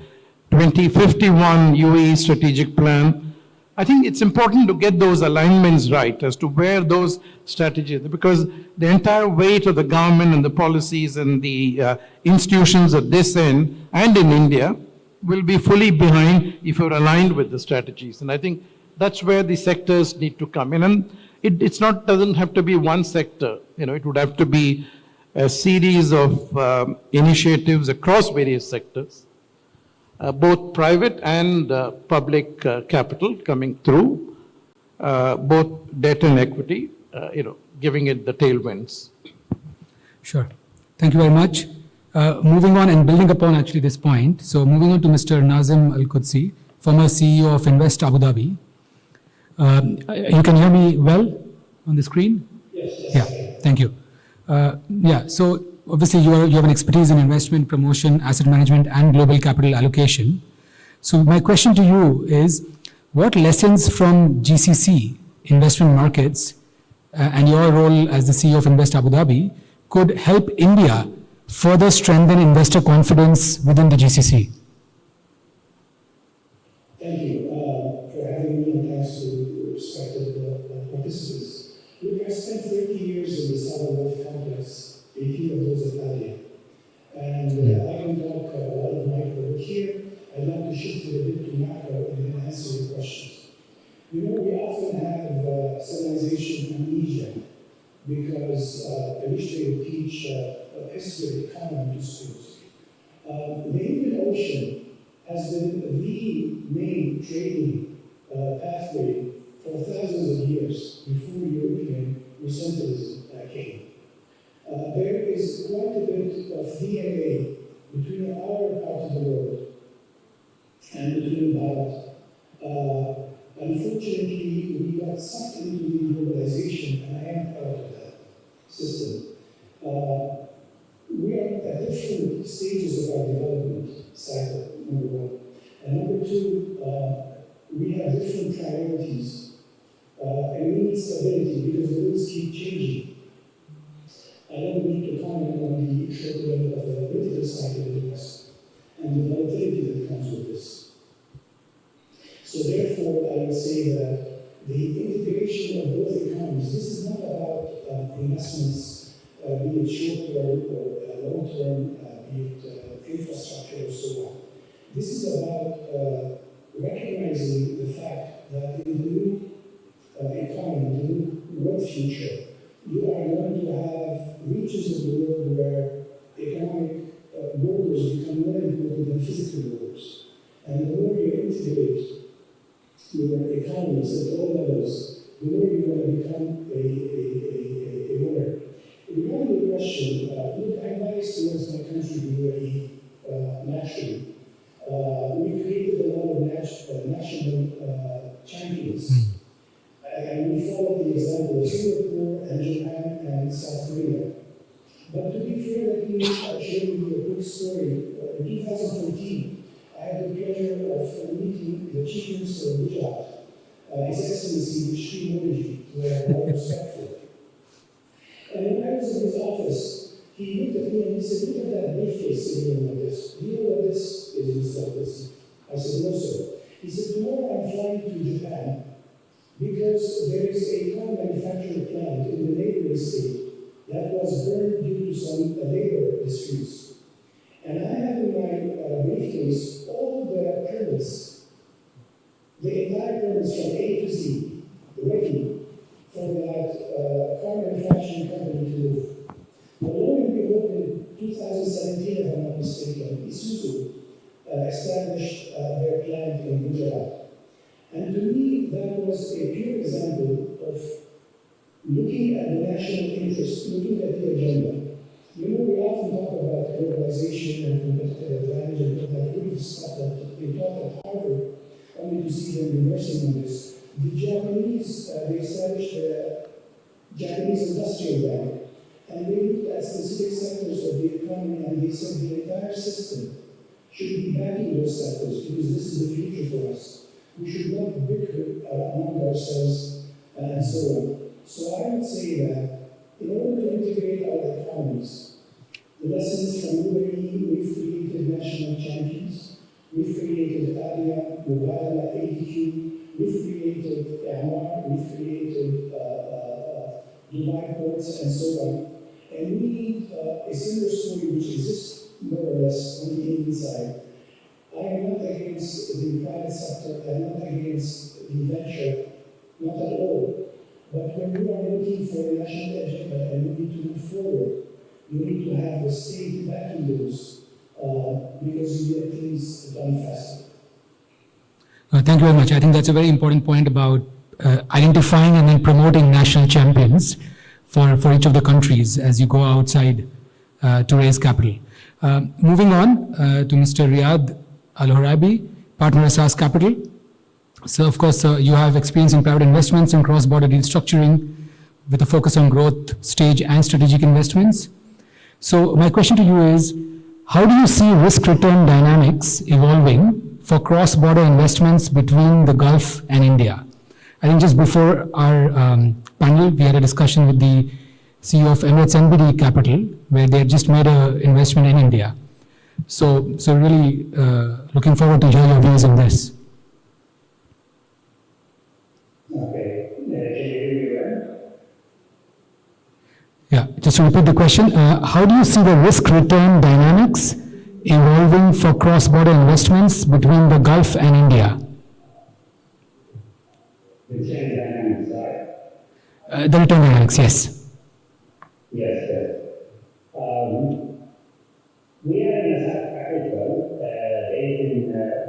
2051 UAE strategic plan. I think it's important to get those alignments right as to where those strategies, because the entire weight of the government and the policies and the institutions at this end and in India will be fully behind if you're aligned with the strategies. And I think that's where the sectors need to come in. And it doesn't have to be one sector. It would have to be a series of initiatives across various sectors. both private and public capital coming through, both debt and equity, giving it the tailwinds. Sure. Thank you very much. Moving on and building upon actually this point. So moving on to Mr. Nazim Al-Qudsi, former CEO of Invest Abu Dhabi. You can hear me well on the screen? Yes. Yeah, thank you. So obviously you have an expertise in investment, promotion, asset management, and global capital allocation. So my question to you is, what lessons from GCC, investment markets, and your role as the CEO of Invest Abu Dhabi could help India further strengthen investor confidence within the GCC? Thank you for having me, and thanks to respected participants. Look, I spent 30 years in the Sovereign Wealth Complex, 18 of those at Adia. And I can talk a lot of micro, but here I'd like to shift it a bit to macro and then answer your questions. We often have civilization amnesia because I wish they would teach history of economy to schools. The Indian Ocean has been the main trading pathway for thousands of years before European Mercantilism came. There is quite a bit of DNA between our part of the world and between Bharat. Unfortunately, we got sucked into the globalization, and I am part of that system. We are at different stages of our development cycle, number one. And number two, we have different priorities, and we need stability because the rules keep changing. I don't need to comment on the short term of the political cycle in the US and the volatility that comes with this. So therefore, I would say that the integration of both economies, this is not about investments, be it short-term or long-term, be it infrastructure or so on. This is about recognizing the fact that in the new economy, the new world future, you are going to have regions of the world where economic borders become more important than physical borders. And the more you integrate your economies at all levels, the more you're going to become a winner. Regarding the question, look, I'm biased towards my country, the UAE, naturally. We created a lot of national champions. And we followed the example of Singapore and Japan and South Korea. But to be fair, let me share with you a quick story. In 2014, I had the pleasure of meeting the Chief Minister of Gujarat, His Excellency Sri Modi, who I have a lot of respect for. And when I was in his office, he looked at me and he said, "Look at that briefcase sitting like this. Do you know what this is, Mr. This?" I said, "No, sir." He said, "Tomorrow I'm flying to Japan because there is a car manufacturing plant in the neighboring state that was burned due to some labor disputes. And I have in my briefcase all the permits, the entire permits from A to Z, ready for that car manufacturing company to move." But lo and behold, in 2017, if I'm not mistaken, Isuzu established their plant in Gujarat. And to me, that was a pure example of looking at the national interest, looking at the agenda. We often talk about globalization and competitive advantage and that good stuff that they taught at Harvard, only to see them reversing on this. The Japanese, they established the Japanese Industrial Bank, and they looked at specific sectors of the economy and they said the entire system should be backing those sectors because this is the future for us. We should not bicker among ourselves and so on. So I would say that in order to integrate our economies, the lessons from UAE, we've created national champions, we've created ADIA, Mubadala, ADQ, we've created Amar, we've created Dubai ports, and so on. And we need a similar story which exists more or less on the Indian side. I am not against the private sector, I am not against the venture, not at all. But when you are looking for a national agenda and you need to move forward, you need to have the state backing those because you get things done faster. Thank you very much. I think that's a very important point about identifying and then promoting national champions for each of the countries as you go outside to raise capital. Moving on to Mr. Riyad Al-Horabi, partner Asas Capital. So, of course, you have experience in private investments and cross-border deal structuring with a focus on growth, stage, and strategic investments. So, my question to you is, how do you see risk-return dynamics evolving for cross-border investments between the Gulf and India? I think just before our panel, we had a discussion with the CEO of Emirates NBD Capital, where they had just made an investment in India. So really looking forward to hear your views on this. Okay. Can you hear me well? Yeah, just to repeat the question, how do you see the risk-return dynamics evolving for cross-border investments between the Gulf and India? The change dynamics, right? The return dynamics, yes. Yes, yes. We are in a South Capital.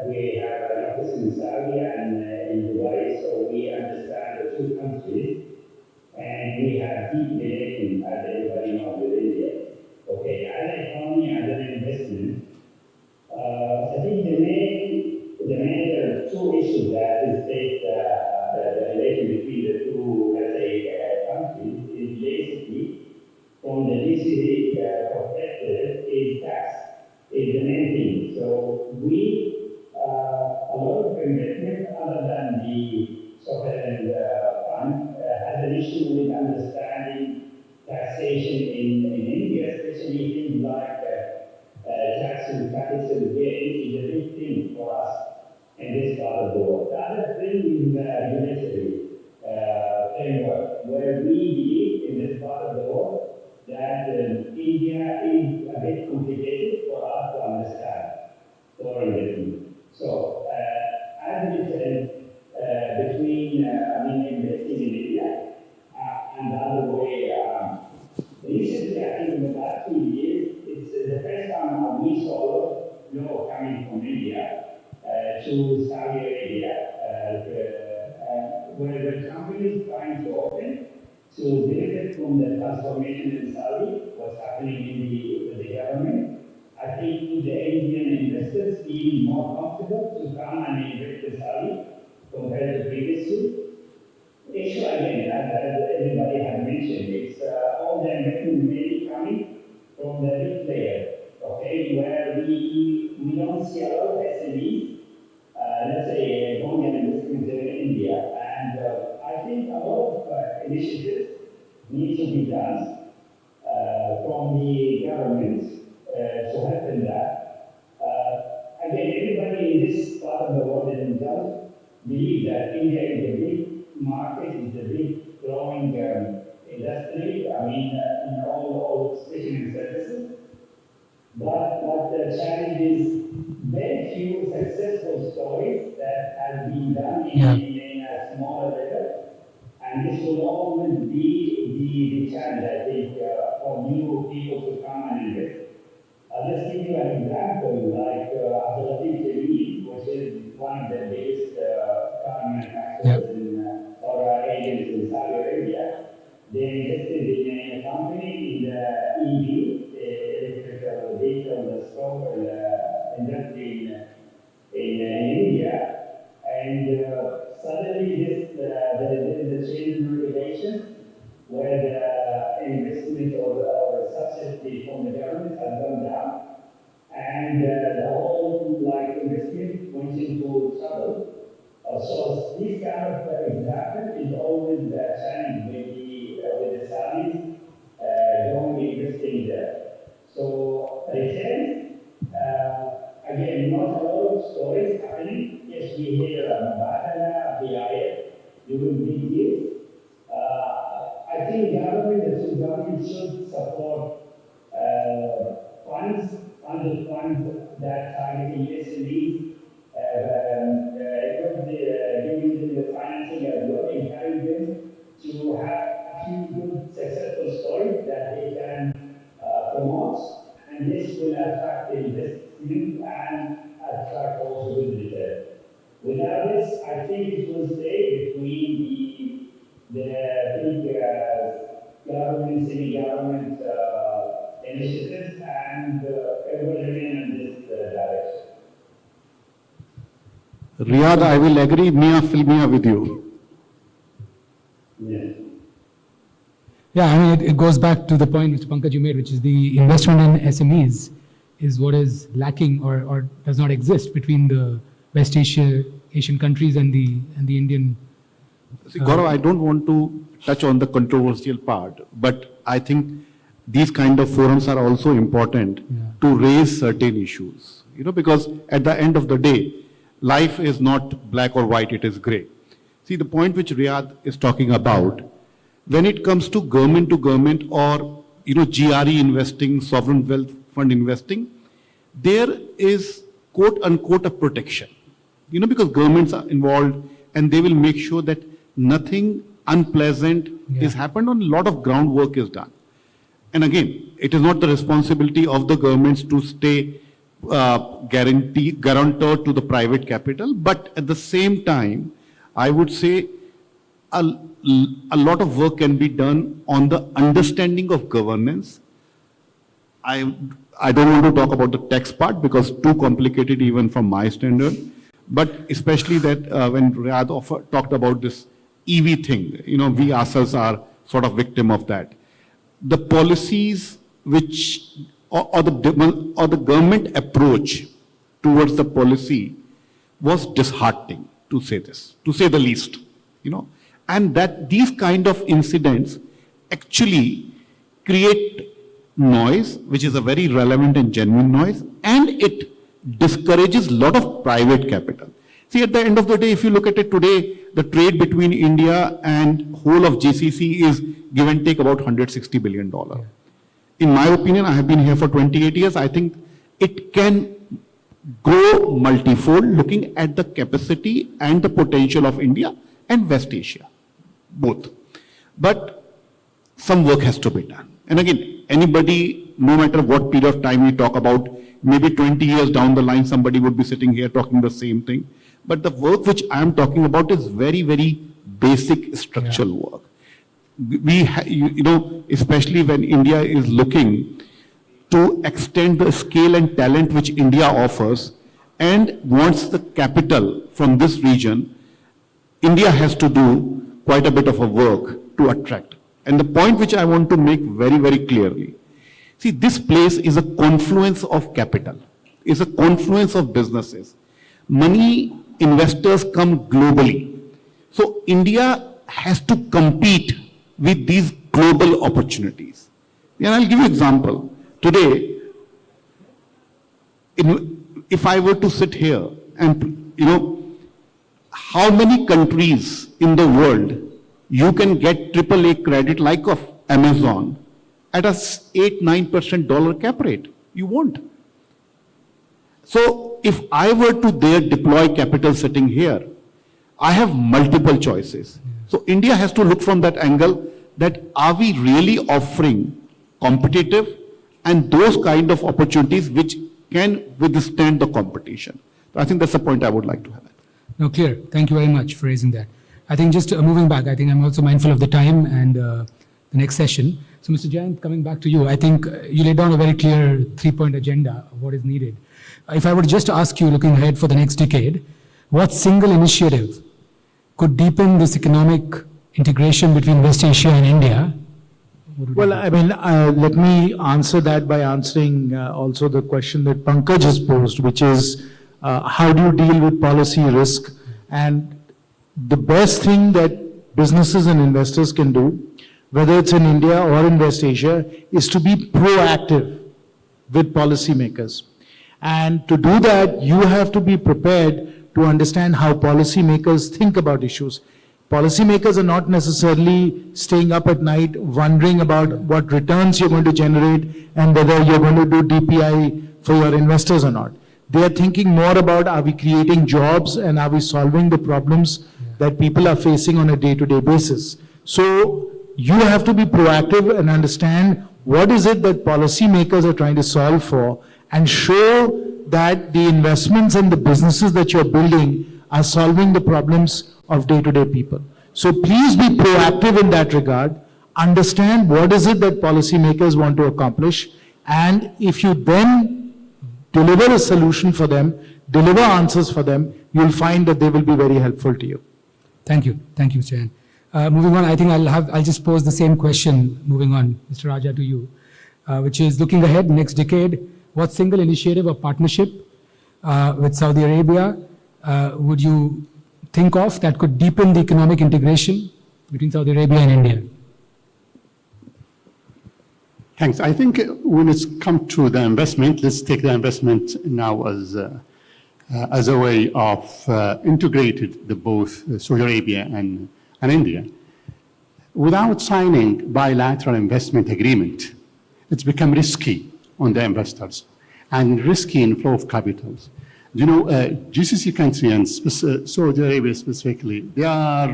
We have an office in Saudi and in Dubai, so we understand the two countries, and we have deep relations, as everybody knows, with India. Okay, as an economy, as an investment, I think the main two issues that is the relation between the two, let's say, countries is basically, from the DCD perspective, is tax, is the main thing. So a lot of investment other than the sovereign fund has an issue with understanding taxation in India, especially things like tax on capital gain is a big thing for us in this part of the world. The other thing is regulatory framework, where we believe in this part of the world that India is a bit complicated for us to understand for investment. So, as we said, between investing in India and the other way around. Recently, I think in the last 2 years, it's the first time we saw law coming from India to Saudi Arabia, where the companies trying to open to benefit from the transformation in Saudi, what's happening with the government. I think the Indian investors feel more comfortable to come and invest in Saudi compared to previously. Issue again, as everybody has mentioned, it's all the investment mainly coming from the big players, okay, where we don't see a lot of SMEs, let's say, going and investing in India. And I think a lot of initiatives need to be done from the government to help in that. Again, everybody in this part of the world in Gulf believe that India is a big market, is a big growing industry. I mean, in all especially in services. But the challenge is very few successful stories that have been done in a smaller level. And this will always be the challenge, I think, for new people to come and invest. I'll just give you an example, like Abdulatif Jameel, which is one of the biggest car manufacturers or agents in Saudi Arabia. They invested in a company in the EV, electrical vehicle scope industry in India. And suddenly there is a change in regulation where the investment or subsidy from the government has gone down. And the whole investment went into trouble. So this kind of example is always the challenge with the Saudis going investing there. So returns, again, not a lot of stories happening. Yes, we hear Mubadala, BIF, doing big deals. I think the two governments should support funds that target SMEs, giving them the financing as well, encourage them to have a few good successful stories that they can promote, and this will attract invest in and attract also good return. Without this, I think it will stay between the big government, semi-government initiatives, and it will remain in this direction. Riyadh, I will agree, Mia Filmia with you. Yes. Yeah, I mean, it goes back to the point Mr. Pankaj you made, which is the investment in SMEs is what is lacking or does not exist between the West Asian countries and the Indian. See, Gaurav, I don't want to touch on the controversial part, but I think these kind of forums are also important to raise certain issues. You know, because at the end of the day, life is not black or white, it is gray. See, the point which Riyadh is talking about, when it comes to government or, you know, GRE investing, sovereign wealth fund investing, there is quote unquote a protection. You know, because governments are involved and they will make sure that nothing unpleasant is happened and a lot of groundwork is done. And again, it is not the responsibility of the governments to stay guarantor to the private capital, but at the same time, I would say a lot of work can be done on the understanding of governance. I don't want to talk about the tax part because too complicated even from my standard, but especially that when Riyadh talked about this EV thing, you know, we ourselves are sort of victim of that. The policies which, or the government approach towards the policy was disheartening, to say the least, you know, and that these kind of incidents actually create noise, which is a very relevant and genuine noise, and it discourages a lot of private capital. See, at the end of the day, if you look at it today, the trade between India and whole of GCC is give and take about $160 billion. In my opinion, I have been here for 28 years. I think it can grow multifold looking at the capacity and the potential of India and West Asia, both. But some work has to be done. And again, anybody, no matter what period of time we talk about, maybe 20 years down the line, somebody would be sitting here talking the same thing. But the work which I am talking about is very, very basic structural work. We, you know, especially when India is looking to extend the scale and talent which India offers and wants the capital from this region, India has to do quite a bit of a work to attract. And the point which I want to make very, very clearly, see, this place is a confluence of capital, is a confluence of businesses. Money, investors come globally. So India has to compete with these global opportunities. And I'll give you an example. Today, if I were to sit here and, you know, how many countries in the world you can get AAA credit like of Amazon at a 8-9% dollar cap rate? You won't. So if I were to there deploy capital sitting here, I have multiple choices. So India has to look from that angle that are we really offering competitive and those kind of opportunities which can withstand the competition. So I think that's the point I would like to have. No, clear. Thank you very much for raising that. I think just moving back, I think I'm also mindful of the time and the next session. So Mr. Jain, coming back to you, I think you laid down a very clear 3-point agenda of what is needed. If I were to just ask you, looking ahead for the next decade, what single initiative could deepen this economic integration between West Asia and India? Well, I mean, let me answer that by answering also the question that Pankaj has posed, which is how do you deal with policy risk? And the best thing that businesses and investors can do, whether it's in India or in West Asia, is to be proactive with policymakers. And to do that, you have to be prepared to understand how policymakers think about issues. Policymakers are not necessarily staying up at night wondering about what returns you're going to generate and whether you're going to do DPI for your investors or not. They are thinking more about, are we creating jobs and are we solving the problems that people are facing on a day-to-day basis. So you have to be proactive and understand what is it that policymakers are trying to solve for, and show that the investments and the businesses that you're building are solving the problems of day-to-day people. So please be proactive in that regard. Understand what is it that policymakers want to accomplish, and if you then deliver a solution for them, deliver answers for them, you'll find that they will be very helpful to you. Thank you, Chair. Moving on, I think I'll just pose the same question. Moving on, Mr. Raja, to you, which is looking ahead next decade. What single initiative or partnership with Saudi Arabia would you think of that could deepen the economic integration between Saudi Arabia and India? Thanks. I think when it's come to the investment, let's take the investment now as a way of integrated the both Saudi Arabia and India. Without signing bilateral investment agreement, it's become risky on the investors and risky in flow of capitals. You know, GCC countries and Saudi Arabia specifically, they are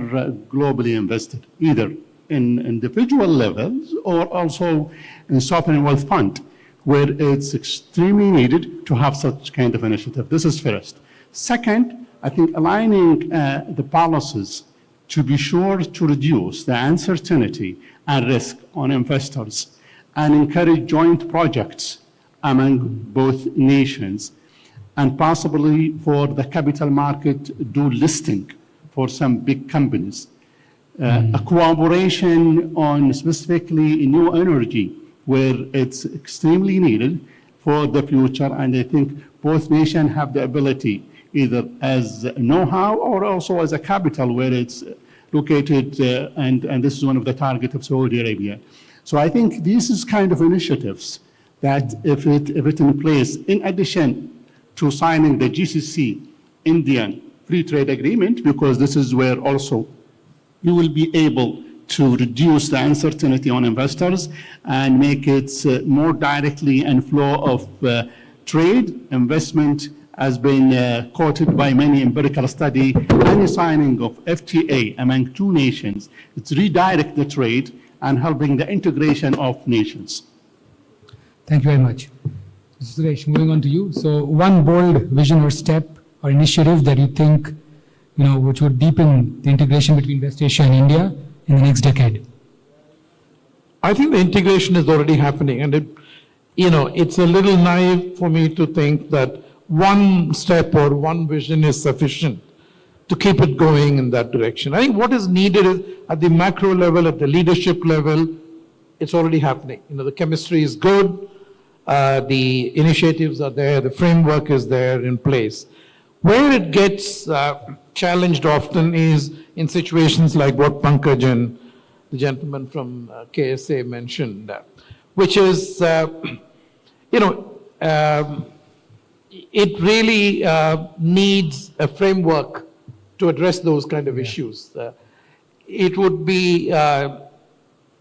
globally invested, either in individual levels or also in sovereign wealth fund, where it's extremely needed to have such kind of initiative. This is first. Second, I think aligning the policies to be sure to reduce the uncertainty and risk on investors and encourage joint projects among both nations, and possibly for the capital market do listing for some big companies. A cooperation on specifically new energy, where it's extremely needed for the future, and I think both nations have the ability, either as know-how or also as a capital where it's located, and this is one of the targets of Saudi Arabia. So I think these is kind of initiatives that if it in place, in addition to signing the GCC Indian Free Trade Agreement, because this is where also you will be able to reduce the uncertainty on investors and make it more directly and flow of trade, investment has been quoted by many empirical study. Any signing of FTA among two nations, it's redirect the trade and helping the integration of nations. Thank you very much. Mr. Suresh, moving on to you. So one bold vision or step or initiative that you think, which would deepen the integration between West Asia and India in the next decade? I think the integration is already happening, and it's a little naive for me to think that one step or one vision is sufficient to keep it going in that direction. I think what is needed is at the macro level, at the leadership level, it's already happening. The chemistry is good, the initiatives are there, the framework is there in place. Where it gets challenged often is in situations like what Pankaj and the gentleman from KSA mentioned, which is, it really needs a framework to address those kind of issues. It would be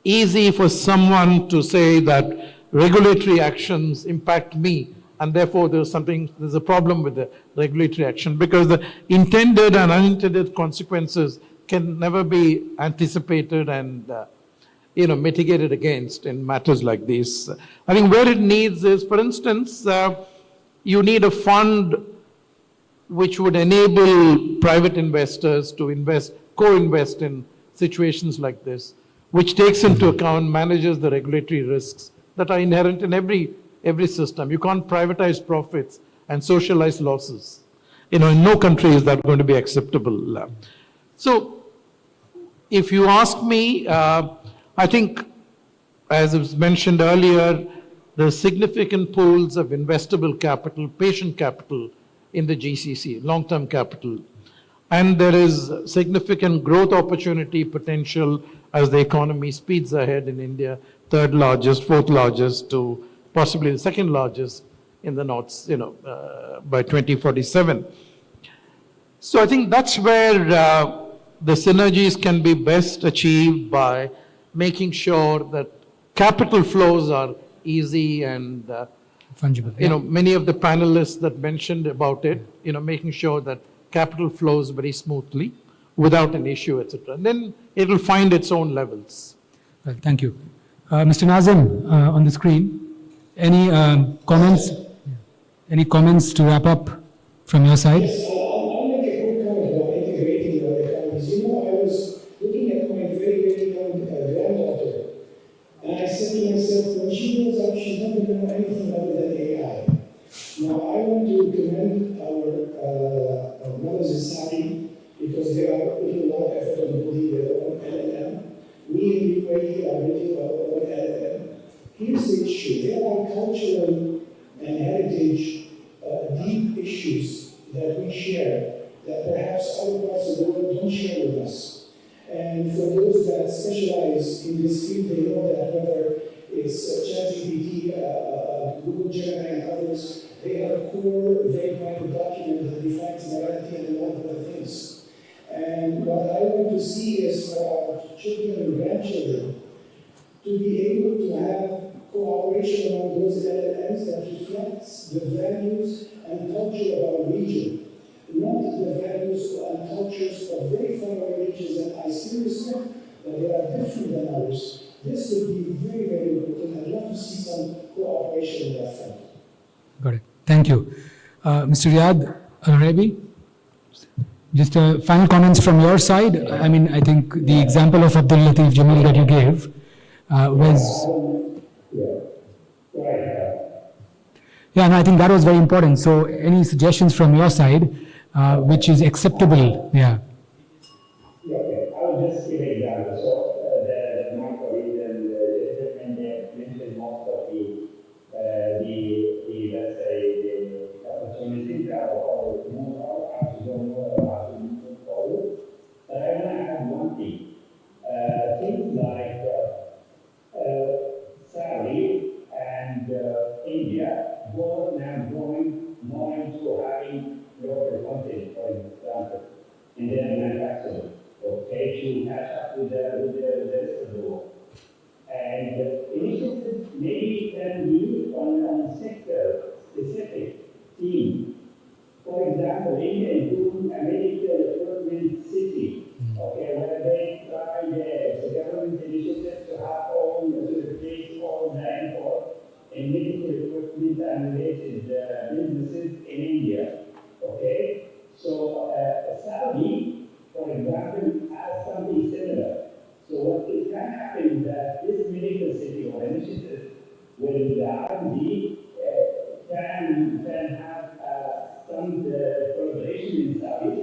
easy for someone to say that regulatory actions impact me, and therefore there's a problem with the regulatory action, because the intended and unintended consequences can never be anticipated and mitigated against in matters like these. I think where it needs is, for instance, you need a fund which would enable private investors to co-invest in situations like this, which takes into account, manages the regulatory risks that are inherent in every system. You can't privatize profits and socialize losses. In no country is that going to be acceptable. So if you ask me, I think, as was mentioned earlier, there are significant pools of investable capital, patient capital in the GCC, long-term capital. And there is significant growth opportunity potential as the economy speeds ahead in India, third largest, fourth largest, to possibly the second largest in the north, by 2047. So I think that's where the synergies can be best achieved by making sure that capital flows are easy and fungible. Many of the panelists that mentioned about it, making sure that capital flows very smoothly without an issue, etc. And then it will find its own levels. Well, thank you. Mr. Nazim, on the screen, any comments? Any comments to wrap up from your side? Yes, I'll make a quick comment about integrating the economies. You know, I was looking at my very, very young granddaughter, and I said to myself, when she grows up, she's not going to know anything other than AI. Now, I want to commend our brothers in Saudi because they are putting a lot of effort on building their own LLM. We in UAE are building our own LLM. Here's the issue. There are cultural and heritage deep issues that we share that perhaps other parts of the world don't share with us. And for those that specialize in this field, they know that whether it's ChatGPT, Google Gemini, and others, they have a core, very private document that defines morality and a lot of other things. And what I want to see is for our children and grandchildren to be able to have cooperation among those LLMs that reflects the values and culture of our region, not the values and cultures of very far away regions that I still respect, but they are different than ours. This would be very, very important. I'd love to see some cooperation in that front. Got it. Thank you. Mr. Riyad Al-Arabi, just final comments from your side. I mean, I think the example of Abdul Latif Jamil that you gave was... Yeah, and I think that was very important. So any suggestions from your side, which is acceptable? Yeah. Okay, I will just give an example. So my colleagues and mentioned most of let's say, the opportunities that are more how to move forward. But I want to add one thing. Things like Saudi and India both now going more into having local content, for example, in their manufacturing, okay, to catch up with the rest of the world. And initiatives maybe can be on a sector-specific theme. For example, India is doing a medical equipment city, okay, where they try it's a government initiative to have all to replace all the import in medical equipment and related businesses in India, okay? So Saudi, for example, has something similar. So what can happen is that this medical city or initiative with the R&D can have some collaboration in Saudi,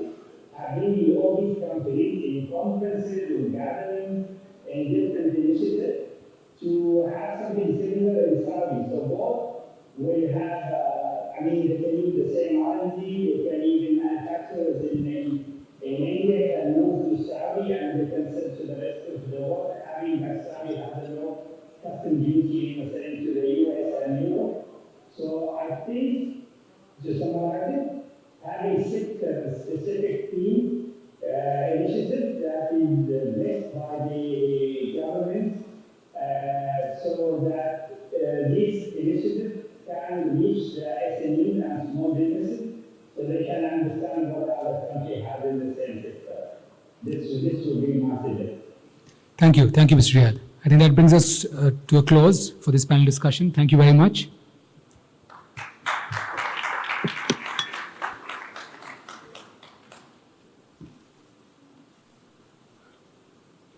having all these companies in conferences or gatherings and different initiatives to have something similar in Saudi. So both will have, they can use the same R&D, they can even manufacturers in India can move to Saudi and they can sell to the rest of the world, having Saudi have the low custom duty in selling to the US and Europe. So I think, to summarize it, having sector-specific theme initiative that is led by the government so that these initiatives can reach the SMEs and small businesses so they can understand what other countries have in the same sector. This will be my suggestion. Thank you. Thank you, Mr. Riyad. I think that brings us to a close for this panel discussion. Thank you very much.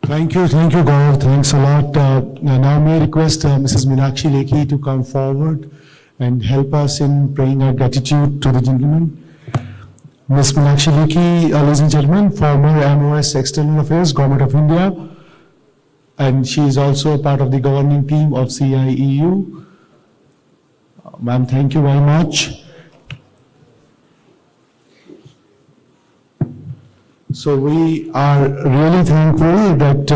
Thank you, Gaurav. Thanks a lot. Now may I request Mrs. Meenakshi Lekhi to come forward and help us in praying our gratitude to the gentleman. Ms. Meenakshi Lekhi, ladies and gentlemen, former MOS External Affairs, Government of India, and she is also part of the governing team of CIEU. Ma'am, thank you very much. So we are really thankful that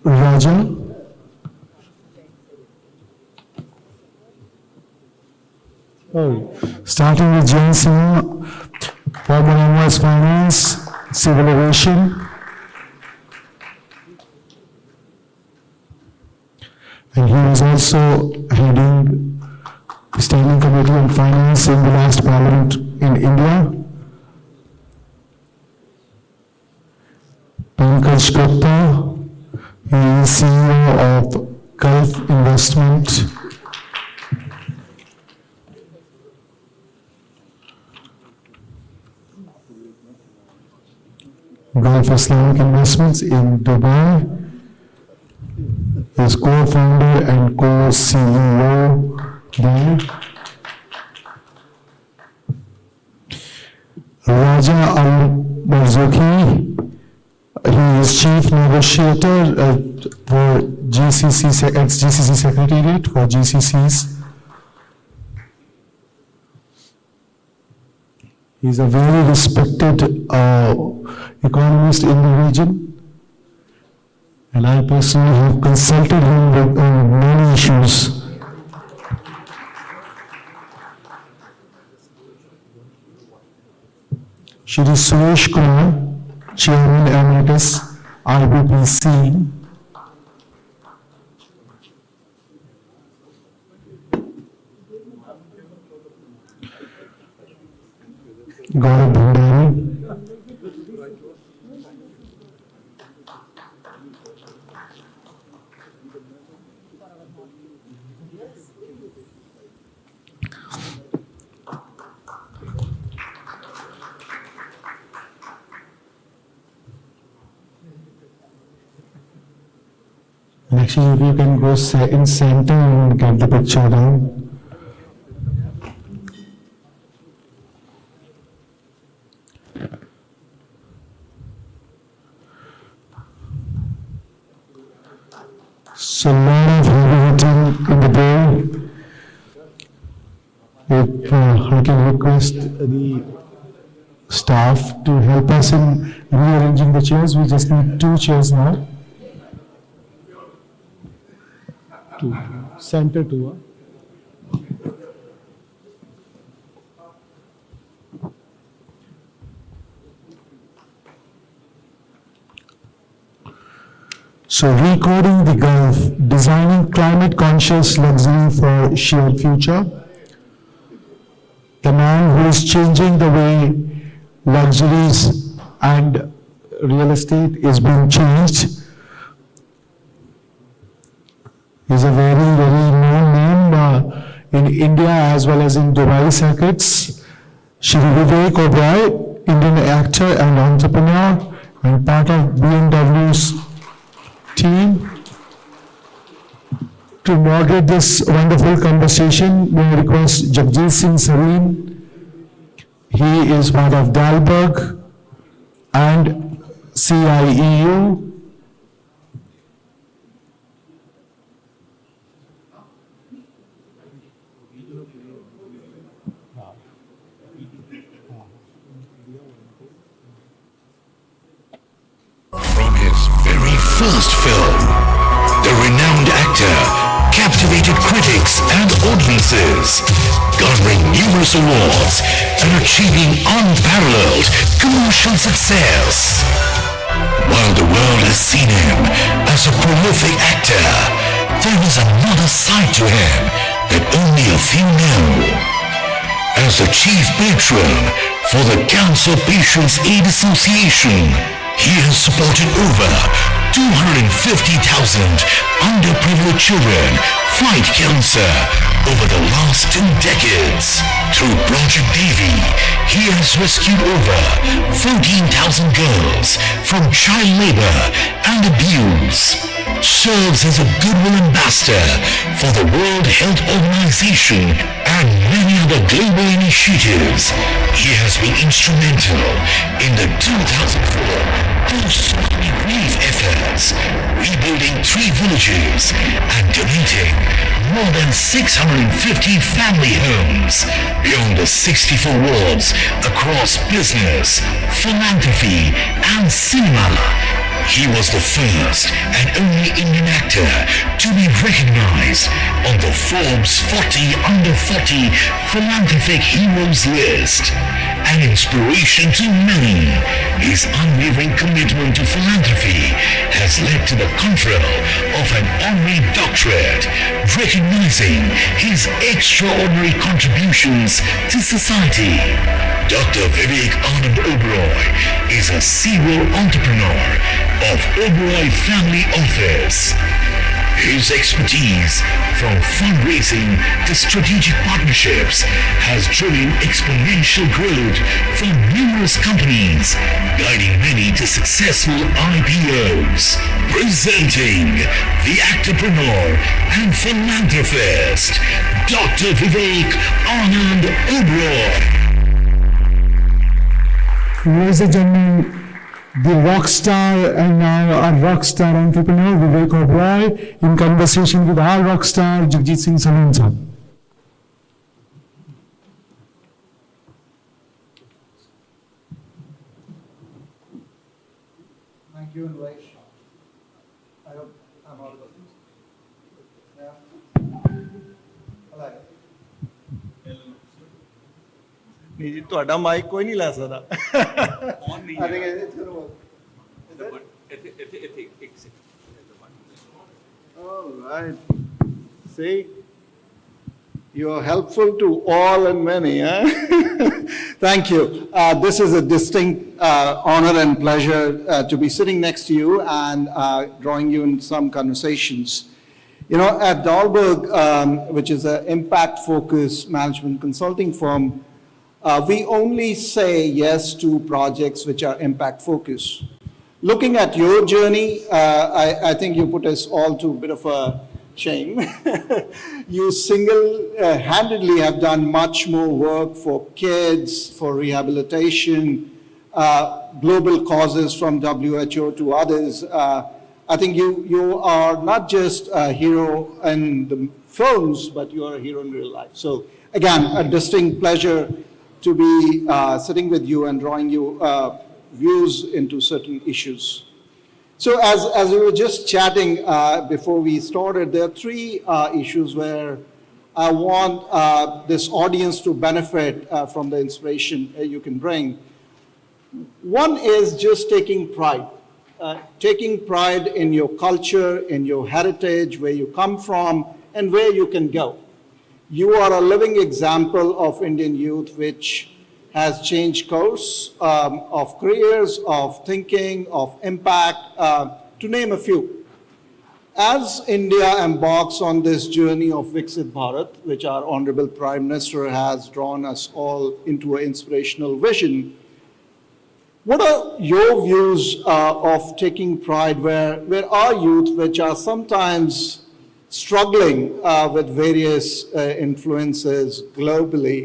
Raja. Starting with Jain Singh, former Invoice Finance, Civil Aviation. And he was also heading Standing Committee on Finance in the last Parliament in India. Pankaj Gupta, he is CEO of Gulf Investment. Gulf Islamic Investments in Dubai. He is co-founder and co-CEO there. Raja Al-Marzouki, he is chief negotiator for GCC Secretariat for GCCs. He is a very respected economist in the region. And I personally have consulted him with on many issues. Shri Suresh Kumar, Chairman Emeritus, Ibpc. Gaurav Bhandari. Actually, if you can go in center and get the picture down. So, a lot of heavy hitting in the day. If I can request the staff to help us in rearranging the chairs, we just need 2 chairs now. Center 2. So, recoding the Gulf, designing climate conscious luxury for shared future. The man who is changing the way luxuries and real estate is being changed is a very, very known name in India as well as in Dubai circuits. Shri Vivek Oberoi, Indian actor and entrepreneur and part of BMW's team. To moderate this wonderful conversation, may I request Jagjit Singh Sareen. He is part of Dalberg and CIEU. From his very first film, the renowned actor captivated critics and audiences, garnering numerous awards and achieving unparalleled commercial success. While the world has seen him as a prolific actor, there is another side to him that only a few know. As the chief patron for the Cancer Patients Aid Association, he has supported over 250,000 underprivileged children fight cancer over the last 2 decades. Through Project Devi, he has rescued over 14,000 girls from child labor and abuse. Serves as a goodwill ambassador for the World Health Organization and many other global initiatives. He has been instrumental in the 2004 post-tsunami relief efforts, rebuilding 3 villages and donating more than 650 family homes beyond the 64 wards across business, philanthropy, and cinema. He was the first and only Indian actor to be recognized on the Forbes 40 Under 40 Philanthropic Heroes list. An inspiration to many, his unwavering commitment to philanthropy has led to the conferral of an honorary doctorate, recognizing his extraordinary contributions to society. Dr. Vivek Anand Oberoi is a serial entrepreneur of Oberoi Family Office. His expertise from fundraising to strategic partnerships has driven exponential growth for numerous companies, guiding many to successful IPOs. Presenting the entrepreneur and philanthropist, Dr. Vivek Anand Oberoi. Ladies and gentlemen, the rock star and now our rock star entrepreneur Vivek Oberoi in conversation with our rock star Jagjit Singh Saloon sir. Thank you and Raish. I hope I'm audible. Yeah. Hello. ਨਹੀਂ ਜੀ ਤੁਹਾਡਾ mic ਕੋਈ ਨਹੀਂ ਲੈ ਸਕਦਾ On ਨਹੀਂ ਹੈ it's going to work. All right. See, you're helpful to all and many. Thank you. This is a distinct honor and pleasure to be sitting next to you and drawing you in some conversations. You know, at Dahlberg, which is an impact-focused management consulting firm, we only say yes to projects which are impact-focused. Looking at your journey, I think you put us all to a bit of a shame. You single-handedly have done much more work for kids, for rehabilitation, global causes from WHO to others. I think you are not just a hero in the films, but you are a hero in real life. So again, a distinct pleasure to be sitting with you and drawing you views into certain issues. So as we were just chatting before we started, there are three issues where I want this audience to benefit from the inspiration you can bring. One is just taking pride. Taking pride in your culture, in your heritage, where you come from, and where you can go. You are a living example of Indian youth which has changed course of careers, of thinking, of impact, to name a few. As India embarks on this journey of Viksit Bharat, which our Honorable Prime Minister has drawn us all into an inspirational vision, what are your views of taking pride where our youth, which are sometimes struggling with various influences globally,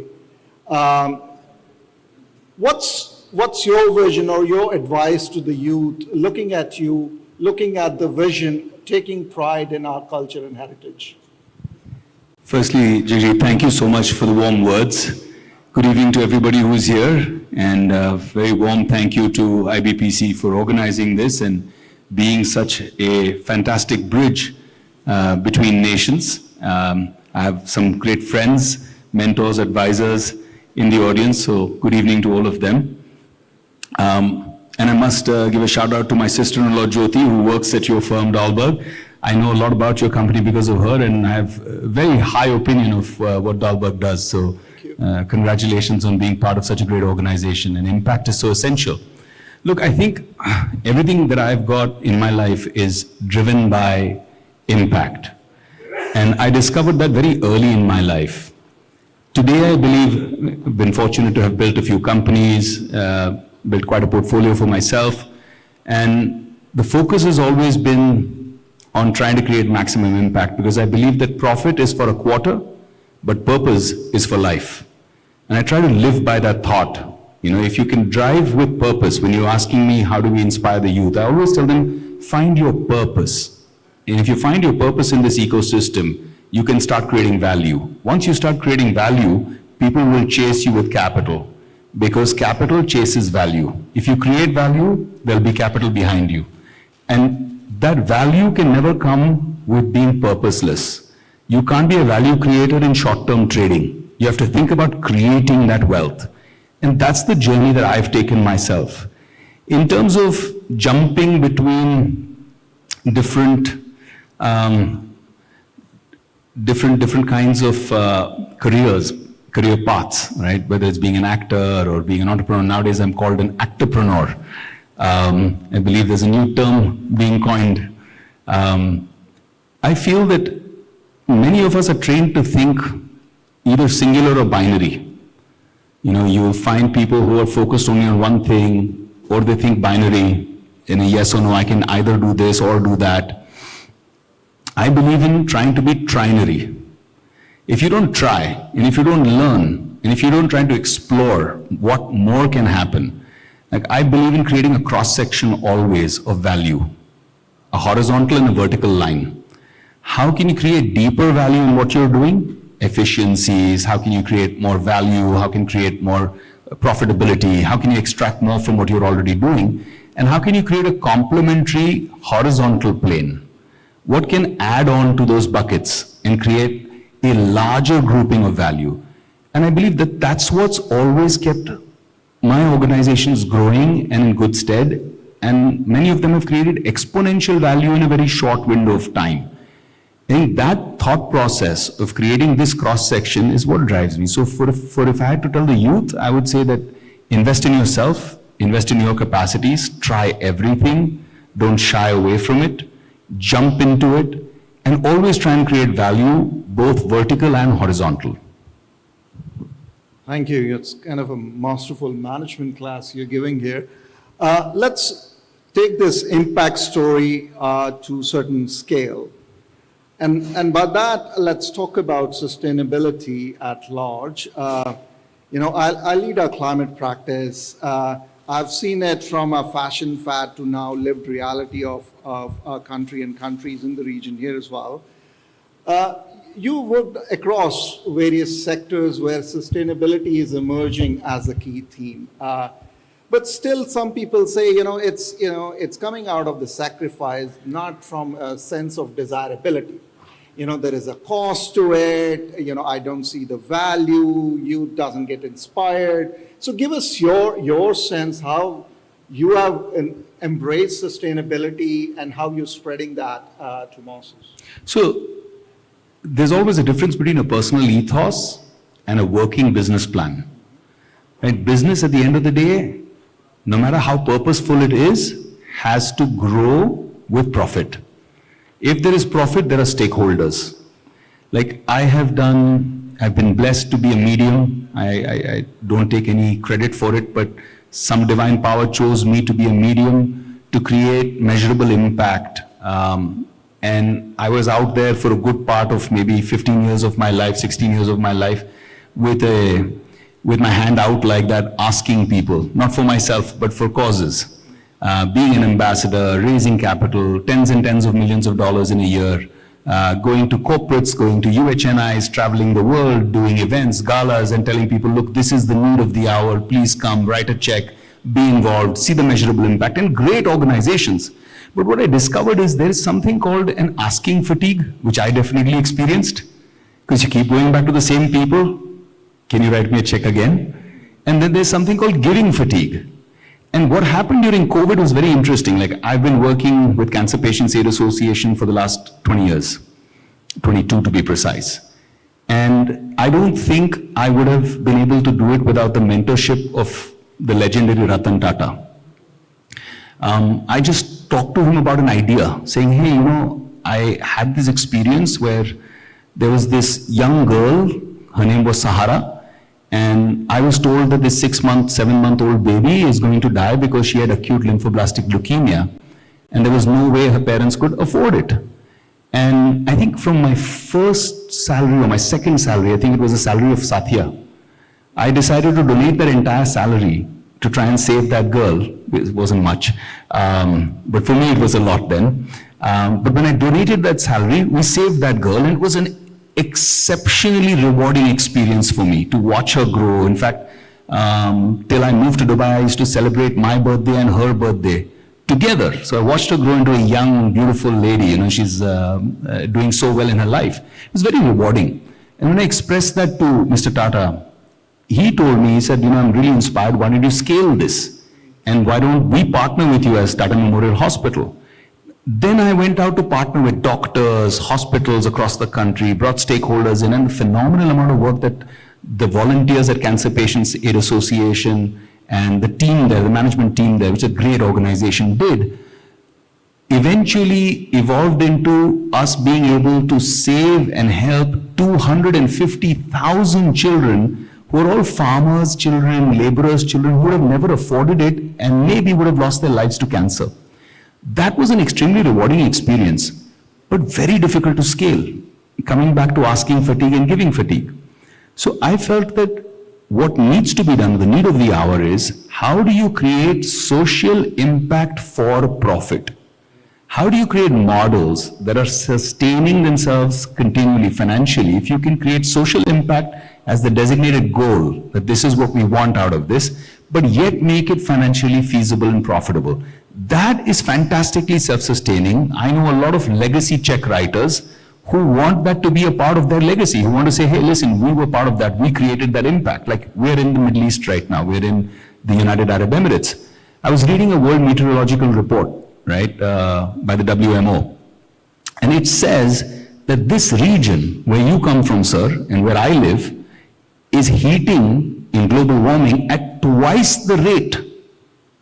what's your vision or your advice to the youth looking at you, looking at the vision, taking pride in our culture and heritage? Firstly, Gigi, thank you so much for the warm words. Good evening to everybody who is here, and a very warm thank you to IBPC for organizing this and being such a fantastic bridge between nations. I have some great friends, mentors, advisors in the audience, so good evening to all of them. And I must give a shout out to my sister-in-law Jyoti, who works at your firm Dahlberg. I know a lot about your company because of her, and I have a very high opinion of what Dahlberg does. So congratulations on being part of such a great organization, and impact is so essential. Look, I think everything that I've got in my life is driven by impact. And I discovered that very early in my life. Today, I believe I've been fortunate to have built a few companies, built quite a portfolio for myself. And the focus has always been on trying to create maximum impact, because I believe that profit is for a quarter, but purpose is for life. And I try to live by that thought. You know, if you can drive with purpose, when you're asking me how do we inspire the youth, I always tell them, find your purpose. And if you find your purpose in this ecosystem, you can start creating value. Once you start creating value, people will chase you with capital, because capital chases value. If you create value, there'll be capital behind you. And that value can never come with being purposeless. You can't be a value creator in short-term trading. You have to think about creating that wealth. And that's the journey that I've taken myself. In terms of jumping between different kinds of career paths, right? Whether it's being an actor or being an entrepreneur. Nowadays, I'm called an actorpreneur. I believe there's a new term being coined. I feel that many of us are trained to think either singular or binary. You know, you'll find people who are focused only on one thing, or they think binary, in a yes or no, I can either do this or do that. I believe in trying to be trinary. If you don't try, and if you don't learn, and if you don't try to explore what more can happen, like I believe in creating a cross-section always of value, a horizontal and a vertical line. How can you create deeper value in what you're doing? Efficiencies, how can you create more value? How can you create more profitability? How can you extract more from what you're already doing? And how can you create a complementary horizontal plane? What can add on to those buckets and create a larger grouping of value? And I believe that that's what's always kept my organizations growing and in good stead. And many of them have created exponential value in a very short window of time. I think that thought process of creating this cross-section is what drives me. So if I had to tell the youth, I would say that invest in yourself, invest in your capacities, try everything, don't shy away from it, jump into it, and always try and create value, both vertical and horizontal. Thank you. It's kind of a masterful management class you're giving here. Let's take this impact story to a certain scale. And by that, let's talk about sustainability at large. You know, I lead a climate practice. I've seen it from a fashion fad to now lived reality of our country and countries in the region here as well. You worked across various sectors where sustainability is emerging as a key theme. But still, some people say, it's coming out of the sacrifice, not from a sense of desirability. There is a cost to it. I don't see the value. You doesn't get inspired. So give us your sense how you have embraced sustainability and how you're spreading that to masses. So there's always a difference between a personal ethos and a working business plan. Right? Business at the end of the day, no matter how purposeful it is, has to grow with profit. If there is profit, there are stakeholders. Like I've been blessed to be a medium. I don't take any credit for it, but some divine power chose me to be a medium to create measurable impact. And I was out there for a good part of maybe 15 years of my life, 16 years of my life, with my hand out like that, asking people, not for myself, but for causes. Being an ambassador, raising capital, tens and tens of millions of dollars in a year, going to corporates, going to UHNIs, traveling the world, doing events, galas, and telling people, look, this is the need of the hour, please come, write a check, be involved, see the measurable impact, and great organizations. But what I discovered is there is something called an asking fatigue, which I definitely experienced, because you keep going back to the same people. Can you write me a check again? And then there's something called giving fatigue. And what happened during COVID was very interesting. Like I've been working with Cancer Patients Aid Association for the last 20 years, 22 to be precise. And I don't think I would have been able to do it without the mentorship of the legendary Ratan Tata. I just talked to him about an idea, saying, hey, I had this experience where there was this young girl, her name was Sahara, and I was told that this 6-month, 7-month-old baby is going to die because she had acute lymphoblastic leukemia, and there was no way her parents could afford it. And I think from my first salary or my second salary, I think it was a salary of Satya, I decided to donate that entire salary to try and save that girl. It wasn't much, but for me it was a lot then. But when I donated that salary, we saved that girl, and it was an exceptionally rewarding experience for me to watch her grow. In fact, till I moved to Dubai, I used to celebrate my birthday and her birthday together. So I watched her grow into a young, beautiful lady. You know, she's doing so well in her life. It was very rewarding. And when I expressed that to Mr. Tata, he told me, he said, you know, I'm really inspired. Why don't you scale this? And why don't we partner with you as Tata Memorial Hospital? Then I went out to partner with doctors, hospitals across the country, brought stakeholders in, and a phenomenal amount of work that the volunteers at Cancer Patients Aid Association and the team there, the management team there, which is a great organization, did, eventually evolved into us being able to save and help 250,000 children who are all farmers' children, laborers' children, who would have never afforded it and maybe would have lost their lives to cancer. That was an extremely rewarding experience, but very difficult to scale, coming back to asking fatigue and giving fatigue. So I felt that what needs to be done, the need of the hour is, how do you create social impact for profit? How do you create models that are sustaining themselves continually financially? If you can create social impact as the designated goal, that this is what we want out of this, but yet make it financially feasible and profitable. That is fantastically self-sustaining. I know a lot of legacy check writers who want that to be a part of their legacy, who want to say, hey, listen, we were part of that, we created that impact. Like, we're in the Middle East right now, we're in the United Arab Emirates. I was reading a World Meteorological Report, right, by the WMO, and it says that this region, where you come from, sir, and where I live, is heating in global warming at twice the rate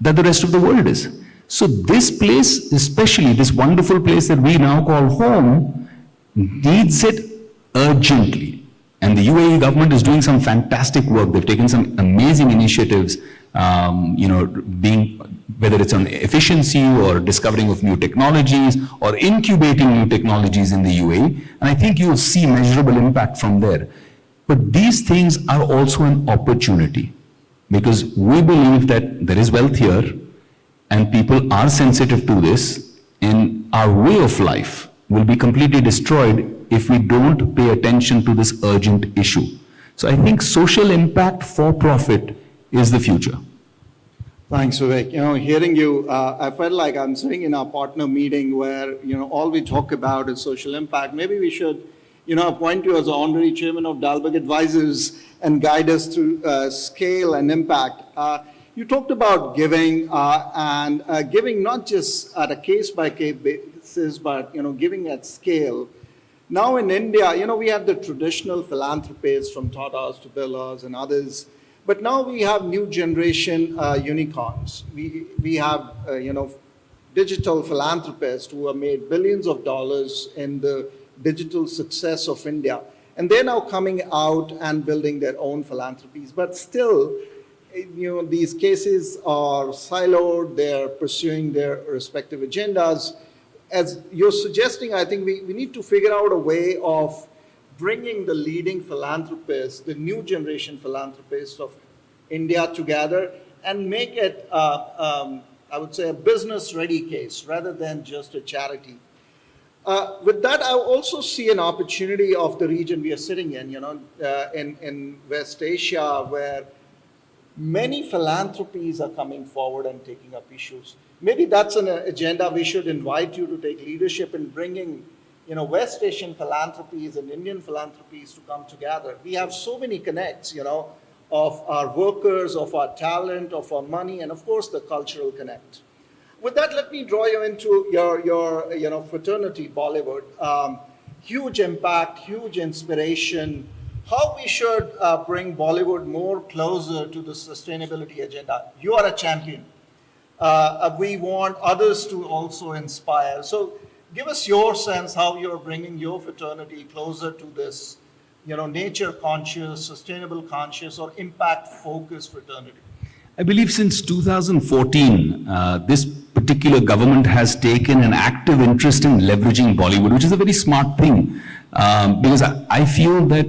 that the rest of the world is. So this place, especially this wonderful place that we now call home, needs it urgently. And the UAE government is doing some fantastic work. They've taken some amazing initiatives, you know, whether it's on efficiency or discovering of new technologies or incubating new technologies in the UAE. And I think you'll see measurable impact from there. But these things are also an opportunity, because we believe that there is wealth here and people are sensitive to this, and our way of life will be completely destroyed if we don't pay attention to this urgent issue. So I think social impact for profit is the future. Thanks, Vivek. You know, hearing you, I felt like I'm sitting in our partner meeting where, you know, all we talk about is social impact. Maybe we should, you know, appoint you as the honorary chairman of Dalberg Advisors and guide us through scale and impact. You talked about giving and giving not just at a case-by-case basis, but, you know, giving at scale. Now in India, you know, we have the traditional philanthropists from Tatas to Birlas and others, but now we have new generation unicorns. We have, you know, digital philanthropists who have made billions of dollars in the digital success of India. And they're now coming out and building their own philanthropies. But still, you know, these cases are siloed, they're pursuing their respective agendas. As you're suggesting, I think we need to figure out a way of bringing the leading philanthropists, the new generation philanthropists of India together and make it, I would say, a business-ready case rather than just a charity. With that, I also see an opportunity of the region we are sitting in, you know, in West Asia, where many philanthropies are coming forward and taking up issues. Maybe that's an agenda we should invite you to take leadership in bringing, you know, West Asian philanthropies and Indian philanthropies to come together. We have so many connects, you know, of our workers, of our talent, of our money, and of course the cultural connect. With that, let me draw you into your you know, fraternity, Bollywood. Huge impact, huge inspiration. How we should bring Bollywood more closer to the sustainability agenda. You are a champion. We want others to also inspire. So give us your sense how you're bringing your fraternity closer to this, you know, nature conscious, sustainable conscious, or impact focused fraternity. I believe since 2014, this particular government has taken an active interest in leveraging Bollywood, which is a very smart thing, because I feel that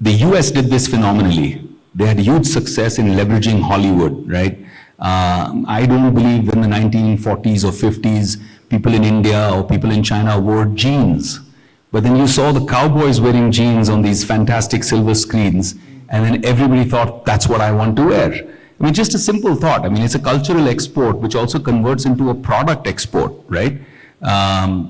the US did this phenomenally. They had huge success in leveraging Hollywood, right? I don't believe in the 1940s or 50s, people in India or people in China wore jeans. But then you saw the cowboys wearing jeans on these fantastic silver screens, and then everybody thought, that's what I want to wear. I mean, just a simple thought. I mean, it's a cultural export, which also converts into a product export, right?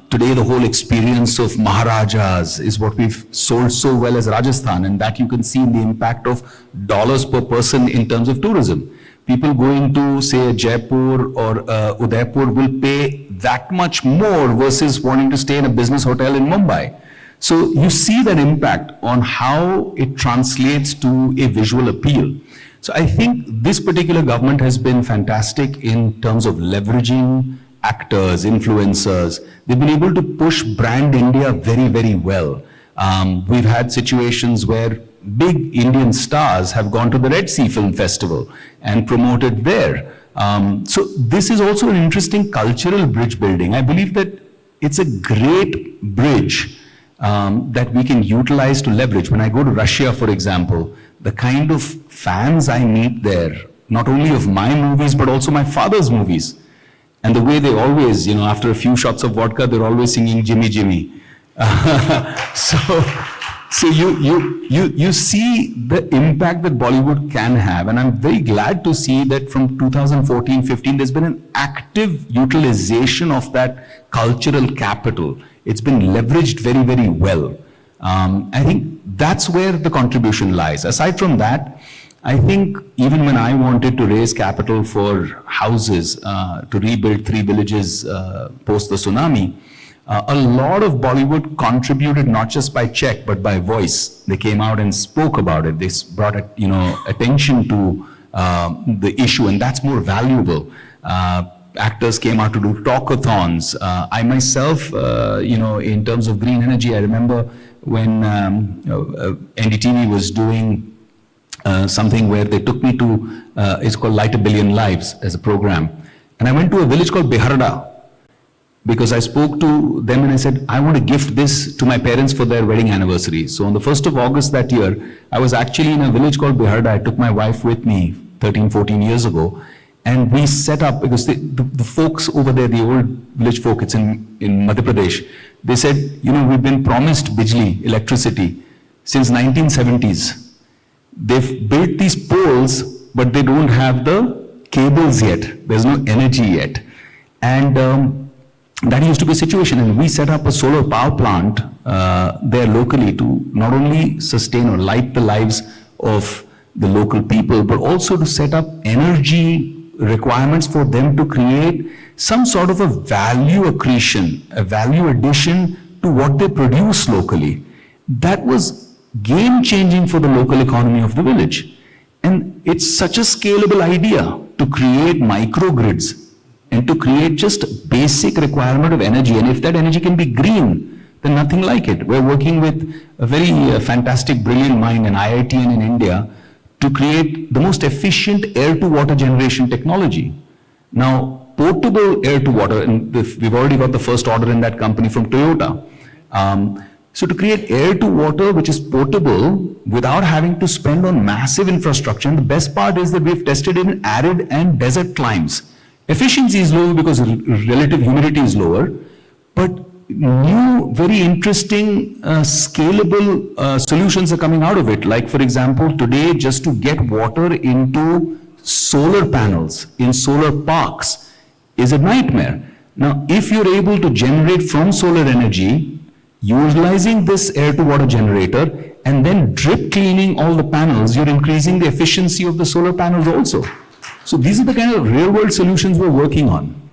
Today, the whole experience of Maharajas is what we've sold so well as Rajasthan, and that you can see in the impact of dollars per person in terms of tourism. People going to, say, Jaipur or Udaipur will pay that much more versus wanting to stay in a business hotel in Mumbai. So you see that impact on how it translates to a visual appeal. So I think this particular government has been fantastic in terms of leveraging actors, influencers. They've been able to push brand India very, very well. We've had situations where big Indian stars have gone to the Red Sea Film Festival and promoted there. So this is also an interesting cultural bridge building. I believe that it's a great bridge that we can utilize to leverage. When I go to Russia, for example, the kind of fans I meet there, not only of my movies, but also my father's movies. And the way they always, you know, after a few shots of vodka, they're always singing Jimmy, Jimmy. So you see the impact that Bollywood can have. And I'm very glad to see that from 2014-15, there's been an active utilization of that cultural capital. It's been leveraged very, very well. I think that's where the contribution lies. Aside from that, I think even when I wanted to raise capital for houses to rebuild 3 villages post the tsunami, a lot of Bollywood contributed not just by check but by voice. They came out and spoke about it. They brought attention to the issue, and that's more valuable. Actors came out to do talkathons. I myself, in terms of green energy, I remember when NDTV was doing something where they took me to, it's called Light a Billion Lives as a program. And I went to a village called Beharda because I spoke to them and I said, I want to gift this to my parents for their wedding anniversary. So on the 1st of August that year, I was actually in a village called Beharda. I took my wife with me 13, 14 years ago. And we set up, because the folks over there, the old village folk, it's in Madhya Pradesh, they said, we've been promised Bijli, electricity, since 1970s. They've built these poles, but they don't have the cables yet. There's no energy yet. And that used to be a situation. And we set up a solar power plant there locally to not only sustain or light the lives of the local people, but also to set up energy requirements for them to create some sort of a value accretion, a value addition to what they produce locally. That was game-changing for the local economy of the village. And it's such a scalable idea to create microgrids and to create just basic requirement of energy. And if that energy can be green, then nothing like it. We're working with a very fantastic, brilliant mind, an IITian in India, to create the most efficient air-to-water generation technology. Now, portable air-to-water, and we've already got the first order in that company from Toyota. So to create air-to-water which is portable without having to spend on massive infrastructure, and the best part is that we've tested it in arid and desert climes. Efficiency is low because relative humidity is lower, but new, very interesting, scalable solutions are coming out of it. Like, for example, today, just to get water into solar panels in solar parks is a nightmare. Now, if you're able to generate from solar energy, utilizing this air-to-water generator, and then drip cleaning all the panels, you're increasing the efficiency of the solar panels also. So these are the kind of real-world solutions we're working on.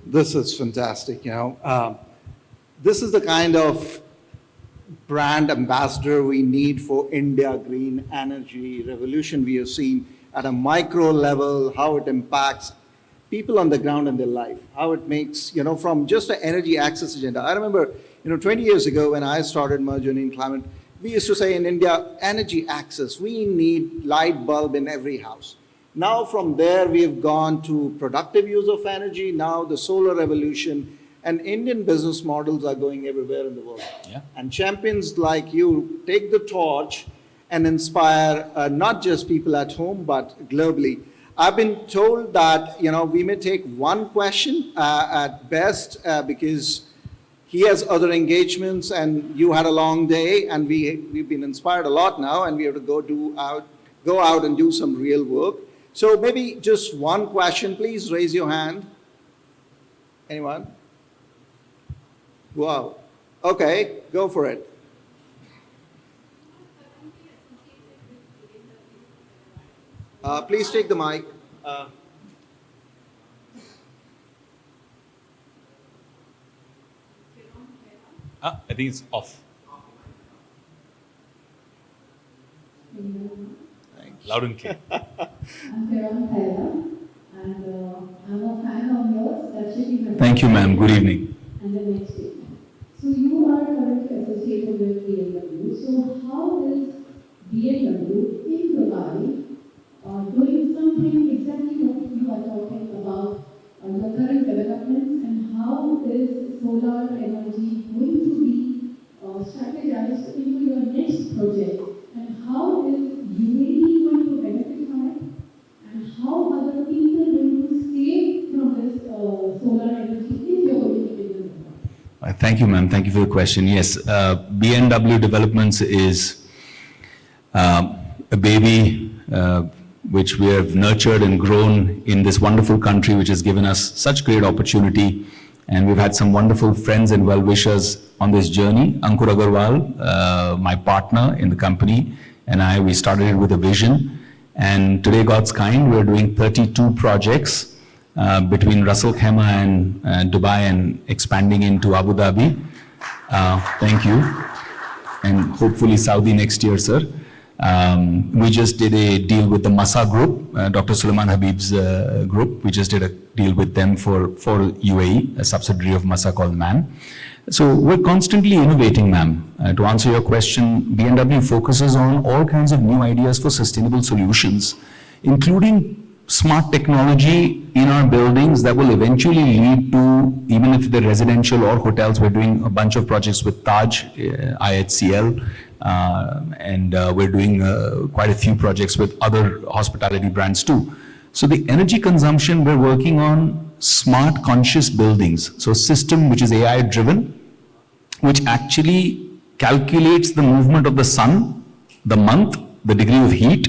This is fantastic, This is the kind of brand ambassador we need for India green energy revolution. We have seen at a micro level how it impacts people on the ground in their life, how it makes, from just an energy access agenda. I remember, 20 years ago when I started Merger in Climate, we used to say in India, energy access, we need light bulb in every house. Now from there, we've gone to productive use of energy, now the solar revolution, and Indian business models are going everywhere in the world. Yeah. And champions like you take the torch and inspire not just people at home, but globally. I've been told that, we may take one question at best because he has other engagements and you had a long day, and we've been inspired a lot now, and we have to go out and do some real work. So maybe just one question, please raise your hand. Anyone? Wow. Okay, go for it. Please take the mic. I think it's off. Loud and clear. Thank you, ma'am. Good evening. And the next statement. So you are currently associated with BMW. So how is BMW improvise doing something exactly what you are talking about the current developments, and how is solar energy going to be strategized into your next project, and how is UAE going to benefit from it, and how other people going to save from this solar energy if you're going to be in the Thank you, ma'am. Thank you for the question. Yes, BMW Developments is a baby which we have nurtured and grown in this wonderful country, which has given us such great opportunity. And we've had some wonderful friends and well-wishers on this journey. Ankur Agarwal, my partner in the company, and I, we started it with a vision. And today, God's kind, we're doing 32 projects between Ras Al Khaimah and Dubai, and expanding into Abu Dhabi. Thank you. And hopefully Saudi next year, sir. We just did a deal with the Masa Group, Dr. Sulaiman Habib's group. We just did a deal with them for UAE, a subsidiary of Masa called MAN. So we're constantly innovating, ma'am. To answer your question, BMW focuses on all kinds of new ideas for sustainable solutions, including smart technology in our buildings that will eventually lead to, even if they're residential or hotels, we're doing a bunch of projects with Taj, IHCL, and we're doing quite a few projects with other hospitality brands too. So the energy consumption, we're working on smart conscious buildings. So a system which is AI driven, which actually calculates the movement of the sun, the month, the degree of heat,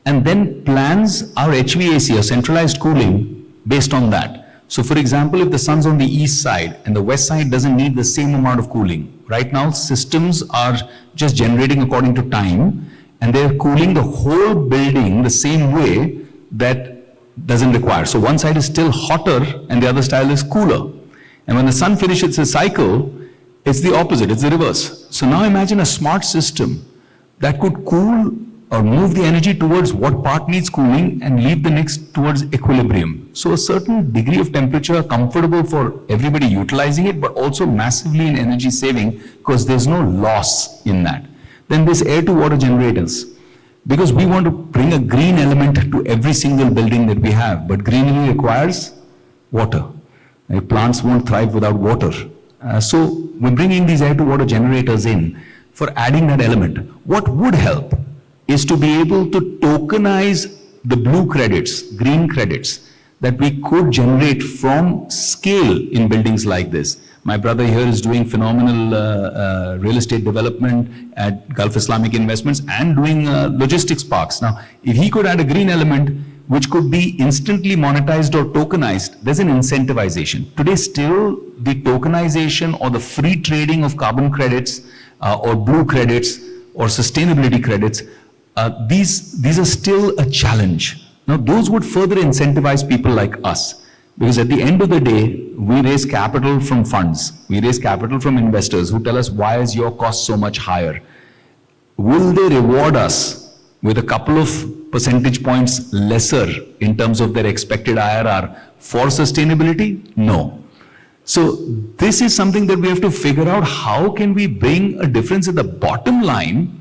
and then plans our HVAC, or centralized cooling, based on that. So for example, if the sun's on the east side and the west side doesn't need the same amount of cooling, right now systems are just generating according to time, and they're cooling the whole building the same way that doesn't require. So one side is still hotter and the other side is cooler. And when the sun finishes its cycle, it's the opposite, it's the reverse. So now imagine a smart system that could cool or move the energy towards what part needs cooling and leave the next towards equilibrium. So a certain degree of temperature comfortable for everybody utilizing it, but also massively in energy saving because there's no loss in that. Then there's air to water generators, because we want to bring a green element to every single building that we have, but greenery requires water. Plants won't thrive without water. So we're bringing these air to water generators in for adding that element. What would help is to be able to tokenize the blue credits, green credits, that we could generate from scale in buildings like this. My brother here is doing phenomenal real estate development at Gulf Islamic Investments and doing logistics parks. Now, if he could add a green element which could be instantly monetized or tokenized, there's an incentivization. Today, still, the tokenization or the free trading of carbon credits or blue credits or sustainability credits, these are still a challenge. Now, those would further incentivize people like us, because at the end of the day, we raise capital from funds, we raise capital from investors who tell us, why is your cost so much higher? Will they reward us with a couple of percentage points lesser in terms of their expected IRR for sustainability? No. So this is something that we have to figure out. How can we bring a difference at the bottom line?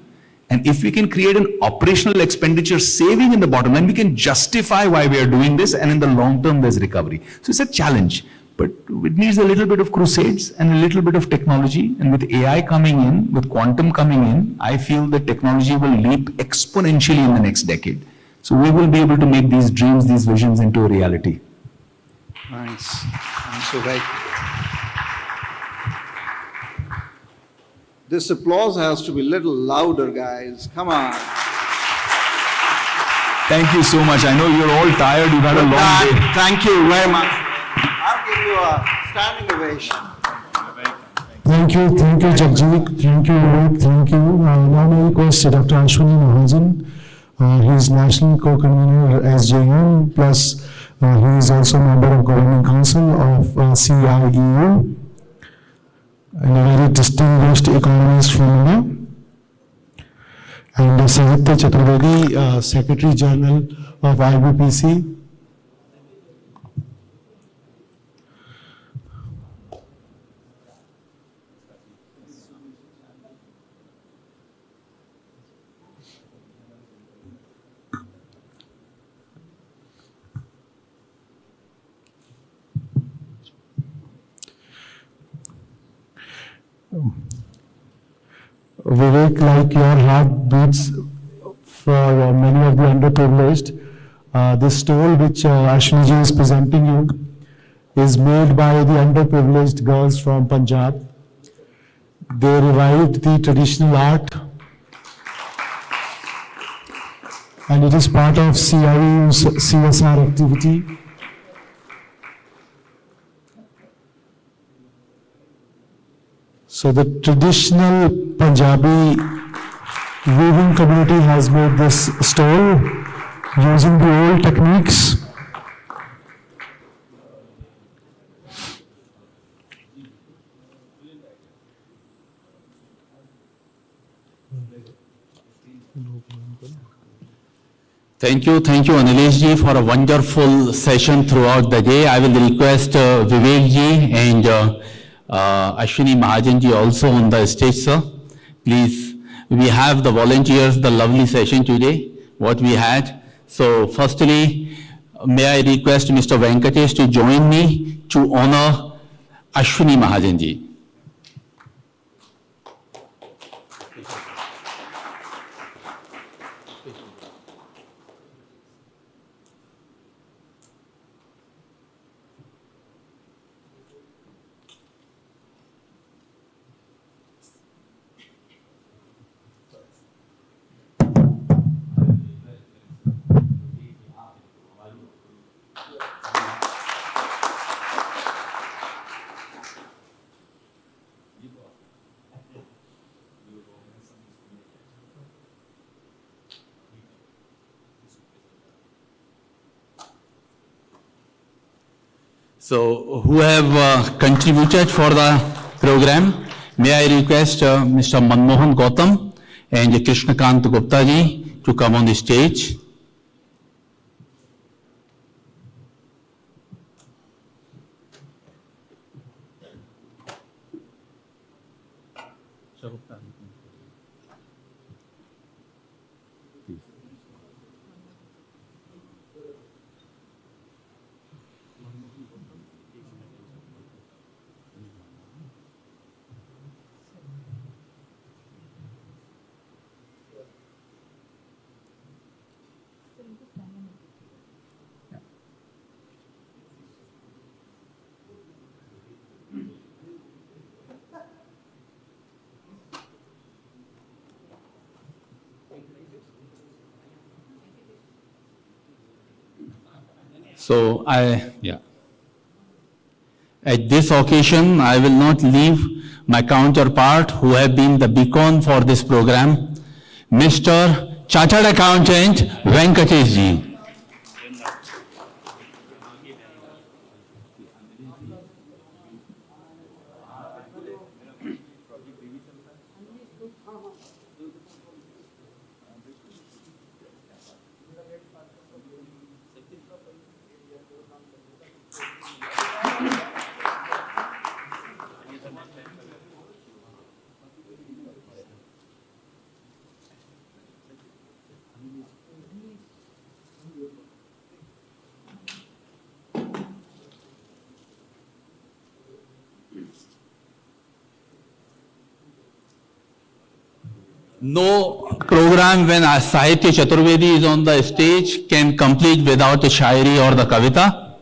And if we can create an operational expenditure saving in the bottom line, we can justify why we are doing this, and in the long term, there's recovery. So it's a challenge, but it needs a little bit of crusades and a little bit of technology. And with AI coming in, with quantum coming in, I feel that technology will leap exponentially in the next decade. So we will be able to make these dreams, these visions into a reality. Nice. So right. This applause has to be a little louder, guys. Come on. Thank you so much. I know you're all tired. You've had a long day. Thank you very much. I'll give you a standing ovation. Thank you, Jagjit. Thank you, Rohit. Thank you. Now I request Dr. Ashwini Mahajan. He is National Co-Convener SJM, plus he is also a member of Governing Council of CIEU, and a very distinguished economist from India. And Sahitya Chaturvedi, Secretary General of IBPC. Vivek, like your heart beats for many of the underprivileged, this stole which Ashwini is presenting you is made by the underprivileged girls from Punjab. They revived the traditional art, and it is part of CIU's CSR activity. So the traditional Punjabi weaving community has made this stole using the old techniques. Thank you, Anilesh ji, for a wonderful session throughout the day. I will request Vivek ji and Ashwini Mahajan ji also on the stage, sir. Please, we have the volunteers, the lovely session today, what we had. So firstly, may I request Mr. Venkatesh to join me to honor Ashwini Mahajan ji. So, who have contributed for the program? May I request Mr. Manmohan Gautam and Krishnakant Gupta ji to come on the stage. So at this occasion, I will not leave my counterpart who have been the beacon for this program, Mr. Chartered Accountant Venkatesh ji. No program when Sahitya Chaturvedi is on the stage can complete without a shairi or the kavita.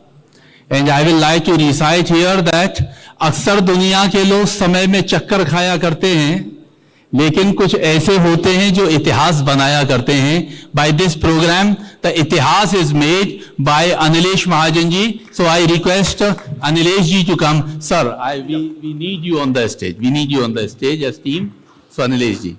And I will like to recite here that अक्सर दुनिया के लोग समय में चक्कर खाया करते हैं, लेकिन कुछ ऐसे होते हैं जो इतिहास बनाया करते हैं. By this program, the इतिहास is made by Anilesh Mahajan ji. So I request Anilesh ji to come. Sir, we need you on the stage. We need you on the stage as team. So Anilesh ji.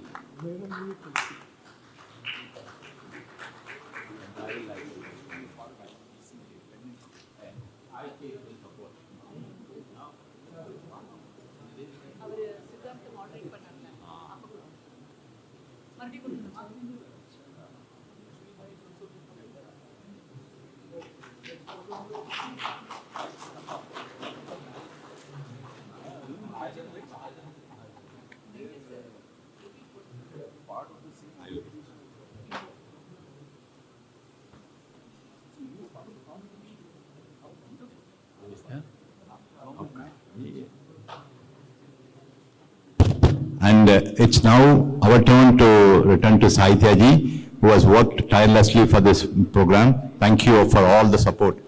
And it's now our turn to return to Sahitya ji, who has worked tirelessly for this program. Thank you for all the support.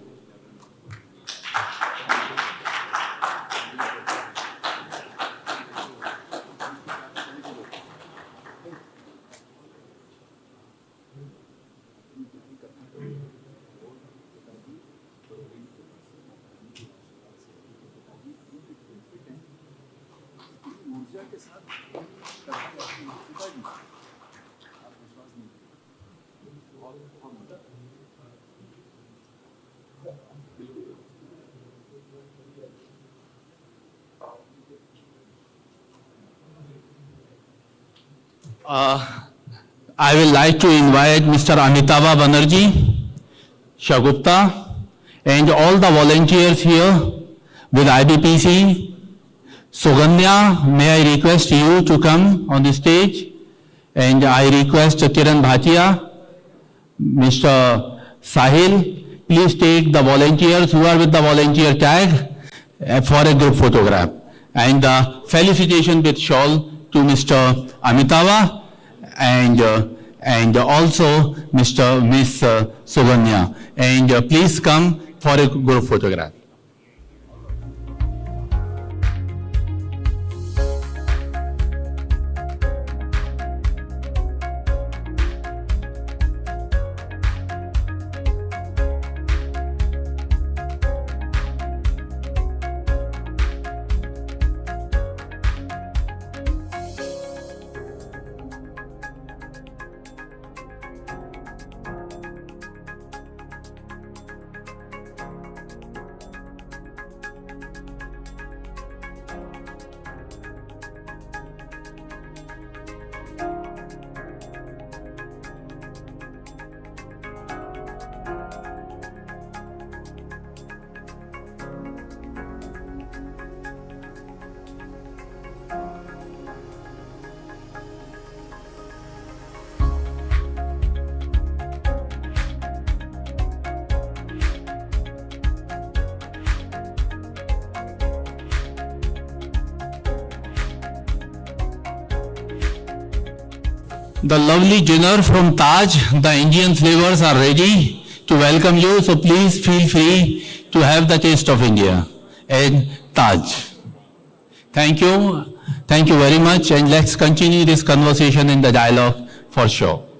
I will like to invite Mr. Amitava Banerjee, Shagupta, and all the volunteers here with IBPC. Sugandhya, may I request you to come on the stage? And I request Kiran Bhatia, Mr. Sahil, please take the volunteers who are with the volunteer tag for a group photograph. And felicitation with shawl to Mr. Amitava and also Miss Sugandhya. And please come for a group photograph. The lovely dinner from Taj, the Indian flavors are ready to welcome you. So please feel free to have the taste of India and Taj. Thank you. Thank you very much. And let's continue this conversation in the dialogue for sure.